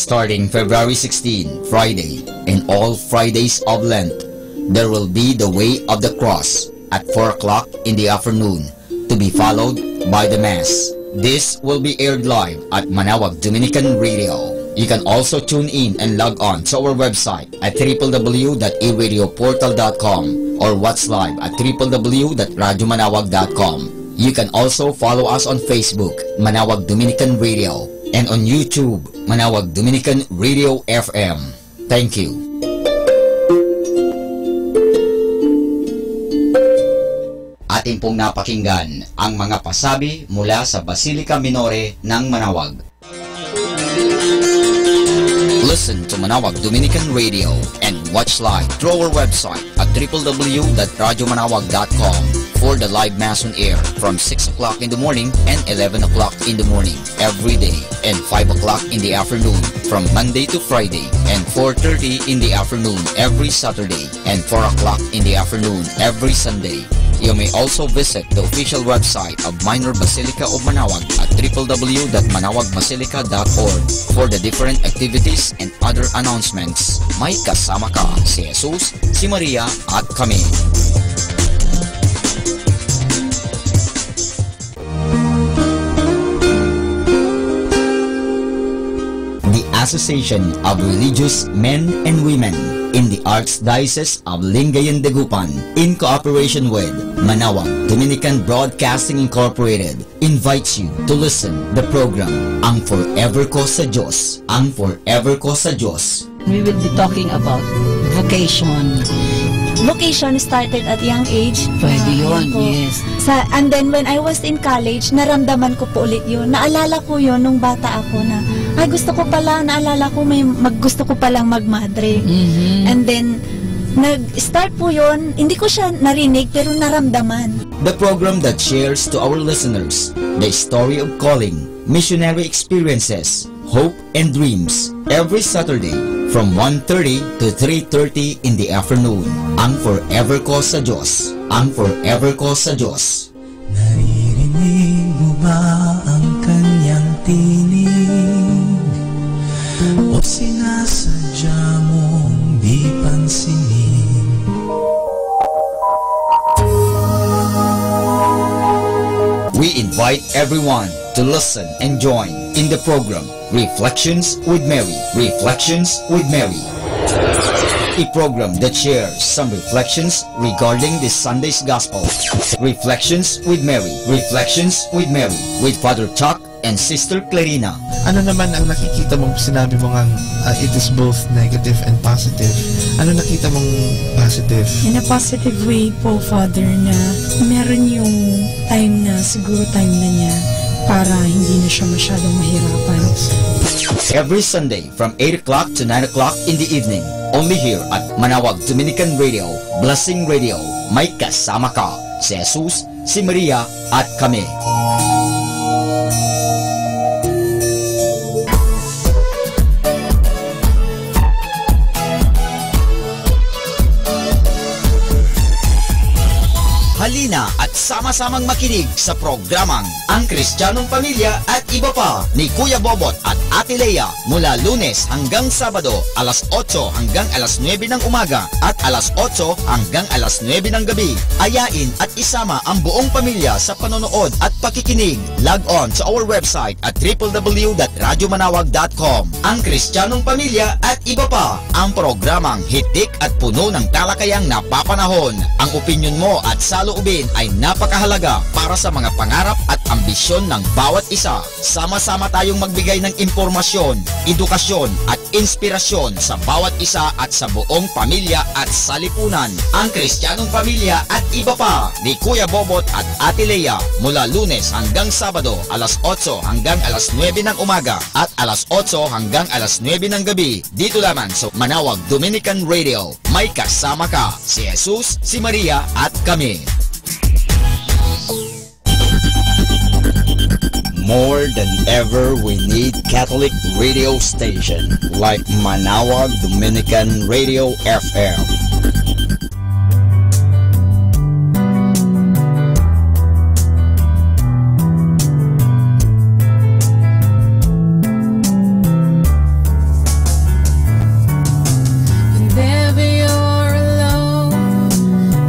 Starting February 16, Friday, and all Fridays of Lent, there will be the Way of the Cross at 4 o'clock in the afternoon, to be followed by the Mass. This will be aired live at Manawag Dominican Radio. You can also tune in and log on to our website at www.eradioportal.com or watch live at www.radyomanawag.com. You can also follow us on Facebook, Manawag Dominican Radio, and on YouTube, Manawag Dominican Radio FM. Thank you. Atin pong napakinggan ang mga pasabi mula sa Basilica Minore ng Manawag. Listen to Manawag Dominican Radio and watch live through our website at www.radyomanawag.com for the live Mass on air from 6 o'clock in the morning and 11 o'clock in the morning every day, and 5 o'clock in the afternoon from Monday to Friday, and 4:30 in the afternoon every Saturday, and 4 o'clock in the afternoon every Sunday. You may also visit the official website of Minor Basilica of Manawag at www.manawagbasilica.org for the different activities and other announcements. May kasama ka, si Jesus, si Maria at kami. The Association of Religious Men and Women in the Archdiocese of Lingayen de Gupan, in cooperation with Manawag Dominican Broadcasting Incorporated, invites you to listen the program Ang Forever Ko sa Diyos. Ang Forever Ko sa Diyos. We will be talking about vocation. Vocation started at young age. Pwede yun, yes. And then when I was in college, naramdaman ko po ulit yun. Naalala ko yun nung bata ako na, ay gusto ko pala, naalala ko gusto ko palang magmadre. And then, nag-start po yun, hindi ko siya narinig pero naramdaman. The program that shares to our listeners the story of calling, missionary experiences, Hope and Dreams every Saturday from 1:30 to 3:30 in the afternoon. Ang Forever Ko sa Diyos. Ang Forever Ko sa Diyos. Naririnig mo ba ang kanyang tinig? O sinasadya mong di pansinin? We invite everyone to listen and join in the program Reflections with Mary. Reflections with Mary. A program that shares some reflections regarding this Sunday's Gospel. Reflections with Mary. Reflections with Mary with Father Chuck and Sister Clarina. Ano naman ang nakikita mong sinabi mo ngang it is both negative and positive? Ano nakita mong positive? In a positive way po, Father, na meron yung time na, siguro time na niya para hindi na siya masyadong mahirapan. Every Sunday from 8 o'clock to 9 o'clock in the evening. Only here at Manawag Dominican Radio, Blessing Radio. May kasama ka, si Jesus, si Maria at kami. Halina at sama-samang makinig sa programang Ang Kristiyanong Pamilya at Iba Pa ni Kuya Bobot at Ate Lea mula Lunes hanggang Sabado alas 8 hanggang alas 9 ng umaga at alas 8 hanggang alas 9 ng gabi. Ayain at isama ang buong pamilya sa panonood at pakikinig. Log on to our website at www.radyomanawag.com. Ang Kristiyanong Pamilya at Iba Pa, ang programang hitik at puno ng talakayang napapanahon. Ang opinyon mo at saloobin ay napakahalaga para sa mga pangarap at ambisyon ng bawat isa. Sama-sama tayong magbigay ng impormasyon, edukasyon at inspirasyon sa bawat isa at sa buong pamilya at salipunan. Ang Kristiyanong Pamilya at Iba Pa ni Kuya Bobot at Ate Lea mula Lunes hanggang Sabado alas 8 hanggang alas 9 ng umaga at alas 8 hanggang alas 9 ng gabi dito lamang sa Manawag Dominican Radio. May kasama ka, si Jesus, si Maria at kami. More than ever, we need Catholic radio station like Manawag Dominican Radio FM. Whenever you're alone,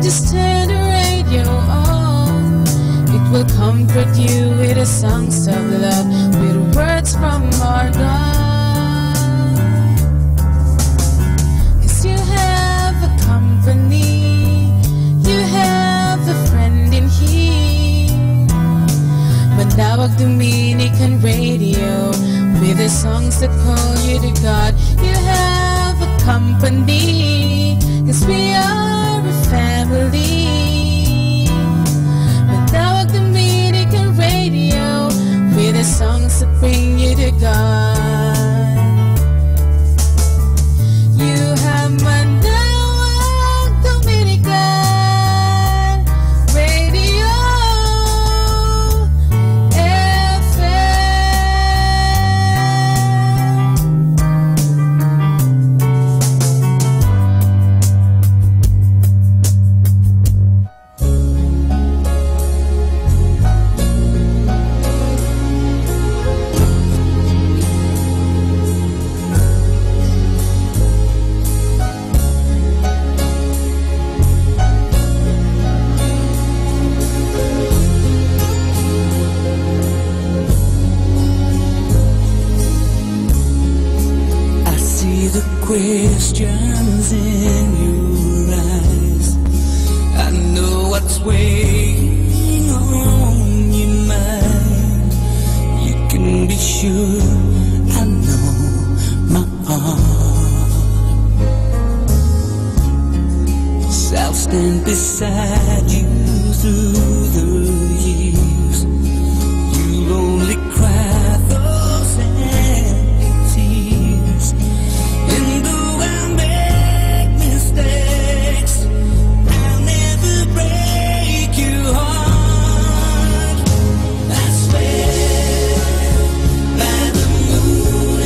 just turn the radio on. It will comfort you with the songs of love, with words from our God. 'Cause you have a company, you have a friend in here. Manawag Dominican Radio, with the songs that call you to God. You have a company, 'cause we are a family. Manawag Dominican Radio, with the songs that bring you to God. You have Manawag Dominican Radio I see the questions in your eyes. I know what's weighing on your mind. You can be sure I know my heart. So I'll stand beside you through the years. You'll only cry those empty tears. And though I make mistakes, I'll never break your heart. I swear by the moon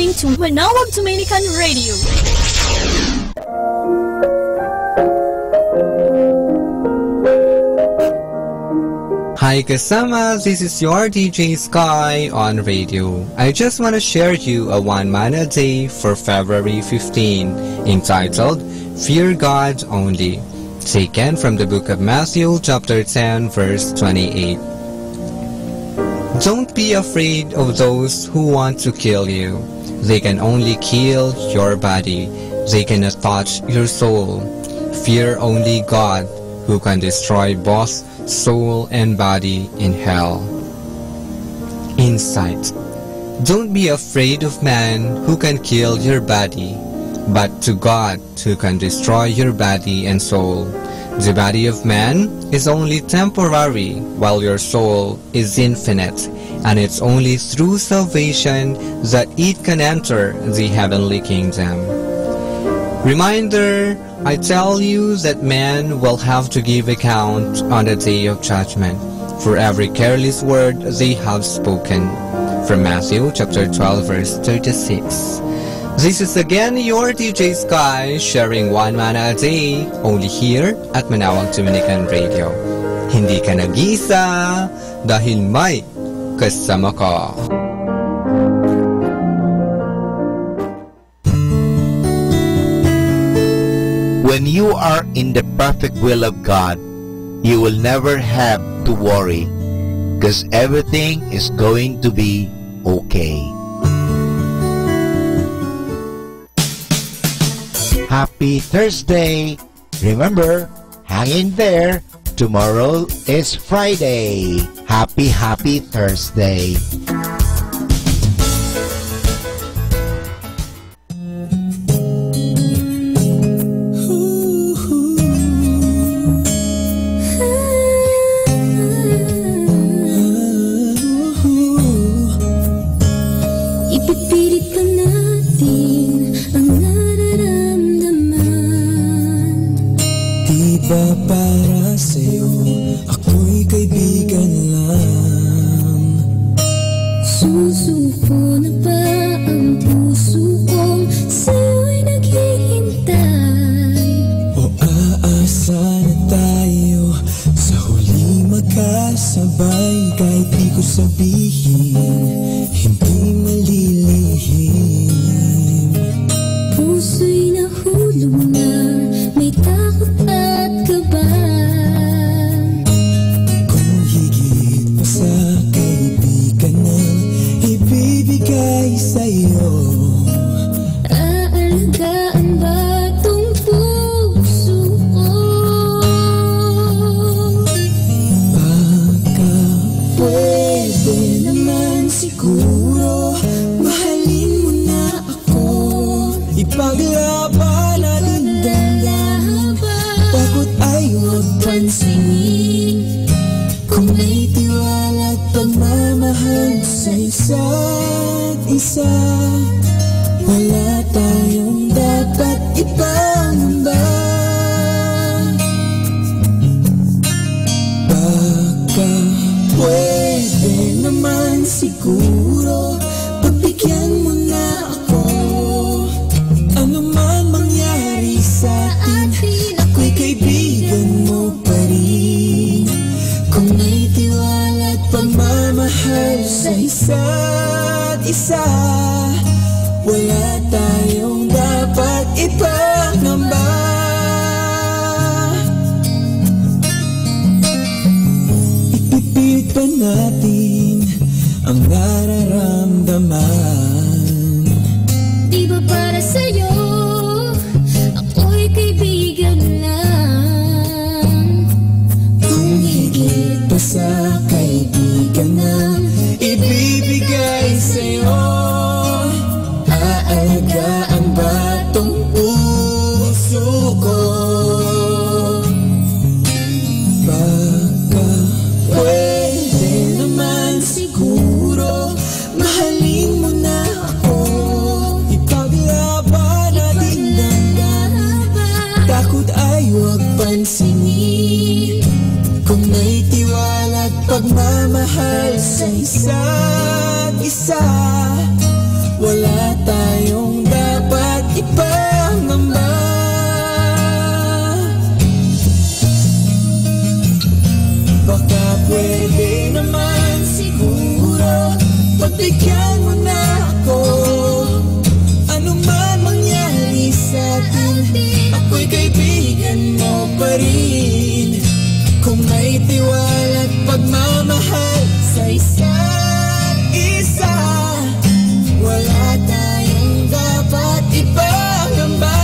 listening to Manawag Dominican Radio. Hi kasama, this is your DJ Sky on radio. I just want to share you a one man a day for February 15 entitled Fear God Only, taken from the book of Matthew chapter 10 verse 28. Don't be afraid of those who want to kill you. They can only kill your body. They cannot touch your soul. Fear only God, who can destroy both soul and body in hell. Insight. Don't be afraid of man who can kill your body, but to God who can destroy your body and soul. The body of man is only temporary, while your soul is infinite, and it's only through salvation that it can enter the heavenly kingdom. Reminder, I tell you that man will have to give account on the day of judgment for every careless word they have spoken. From Matthew chapter 12 verse 36. This is again your DJ Sky sharing one man a day only here at Manawag Dominican Radio. Hindi ka nag-iisa dahil may kasama ka. When you are in the perfect will of God, you will never have to worry because everything is going to be okay. Happy Thursday! Remember, hang in there. Tomorrow is Friday. Happy Thursday! Ipipilit pa natin ang nararamdaman. Di ba para sa'yo, ako'y kaibigan lang? Susuko na ba ang puso kong sa'yo'y naghihintay? O aasa na tayo sa huli magkasabay? Kahit di ko sabihin, hindi malilihim. Puso'y nahulog na, may takot at kaba. Kung higit pa sa kaibigan na ibibigay sa'yo, aalagaan ba tong puso ko? Baka pwede naman siguro mahalin mo na ako. Ipaglaban natin Laban, pagod ay huwag pansinin. Kung may tiwala at pagmamahal sa isa't isa, wala tayong dapat ipangamba. Baka pwede naman siguro pagbigyan mo na ako. Ano man mangyari sa atin, ako'y kaibigan mo pa rin. Kung may tiwala at pagmamahal sa isa't isa, wala tayong dapat ipangamba. Ipipilit pa natin ang nararamdaman. di ba para sa'yo, ako'y kaibigan lang? Kung higit pa sa kaibigan na ibibigay sa'yo, aalagaan ba tong puso ko? Baka pwede naman siguro mahalin mo na ako. Ipaglaban natin damdamin, takot ay huwag pansinin. Kung may tiwala at pagmamahal sa isa't isa, wala tayo Pagbigyan mo na ako, ano man mangyari sa'tin, ako'y kaibigan mo pa rin. Kung may tiwala at pagmamahal sa isa't isa, wala tayong dapat ipangamba.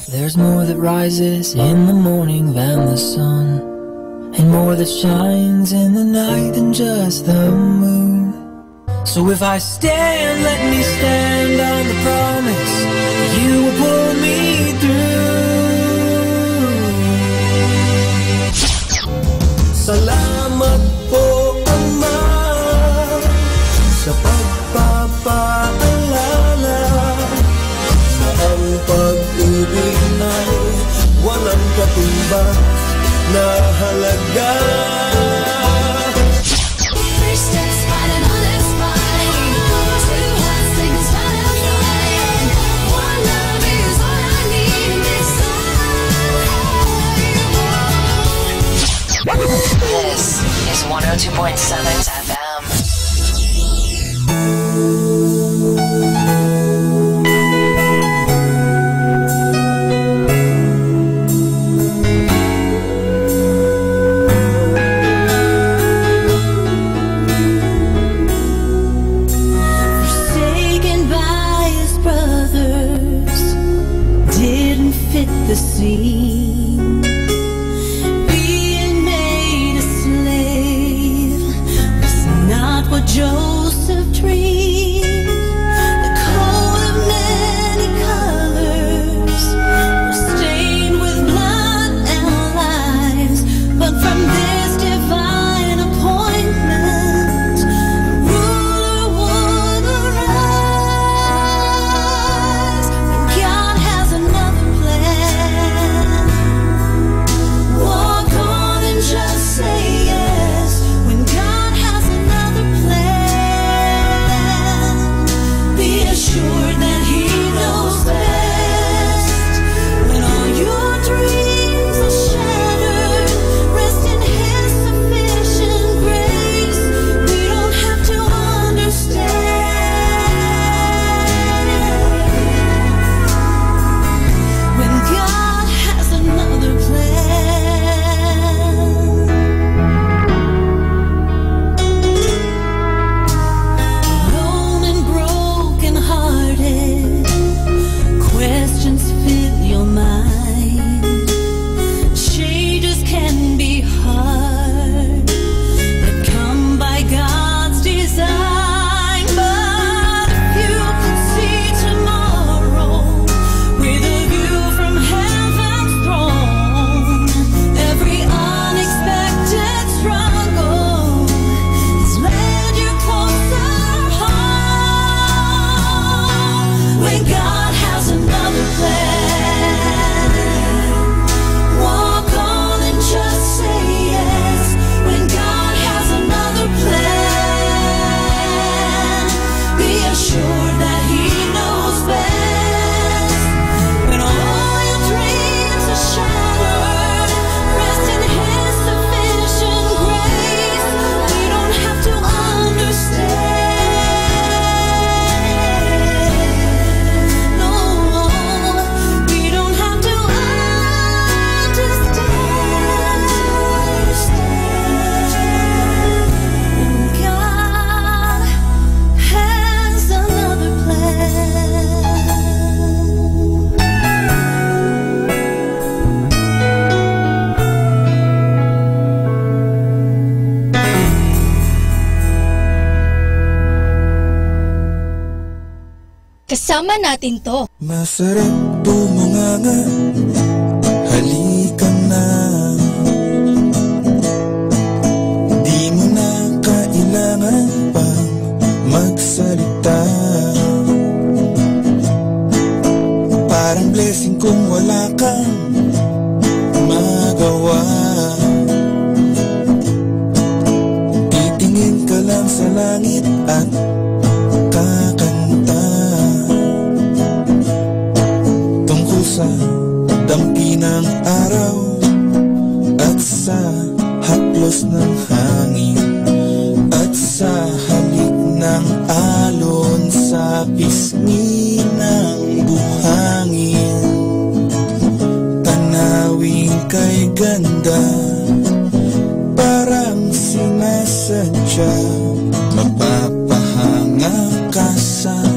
There's more that rises in the morning than the sun, and more that shines in the night than just the moon. So if I stand, let me stand on the promise you will pull me through. Salamat po, Ama, sa pagpapaalala na ang pag-ibig ay walang katimbang na halaga. First steps fighting on this fight. Two hearts take this fight of flying. One love is all I need in this life. This is 102.7 FM. Forsaken by his brothers, didn't fit the scene. Being made a slave was not what Joseph dreamed. The coat of many colors was stained with blood and lies, but from this divine appointment, the ruler would arise. When God has another plan, walk on and just say yes. When God has another plan, be assured that He knows best. When all your dreams are shattered, rest in His sufficient grace. We don't have to understand. When God has another plan. Alone and broken hearted, questions fill your mind. Changes can be hard, but come by God's design. But if you could see tomorrow with a view from heaven's throne, every unexpected struggle has led you closer home. When God has another plan, walk on and just say yes. When God has another plan, be assured that He knows best. When all your dreams are shattered, rest in His sufficient grace. We don't have to understand. No, we don't have to understand. God has another Kasama natin to. Masarap bumunganga, halika na. Di mo na kailangan pang magsalita. Parang blessing kung wala kang magawa. Titingin ka lang sa langit at kakanta. sa dampi ng araw at sa haplos ng hangin at sa halik ng alon sa pisngi ng buhangin. Tanawin kay ganda, parang sinasadya, mapapahanga ka sa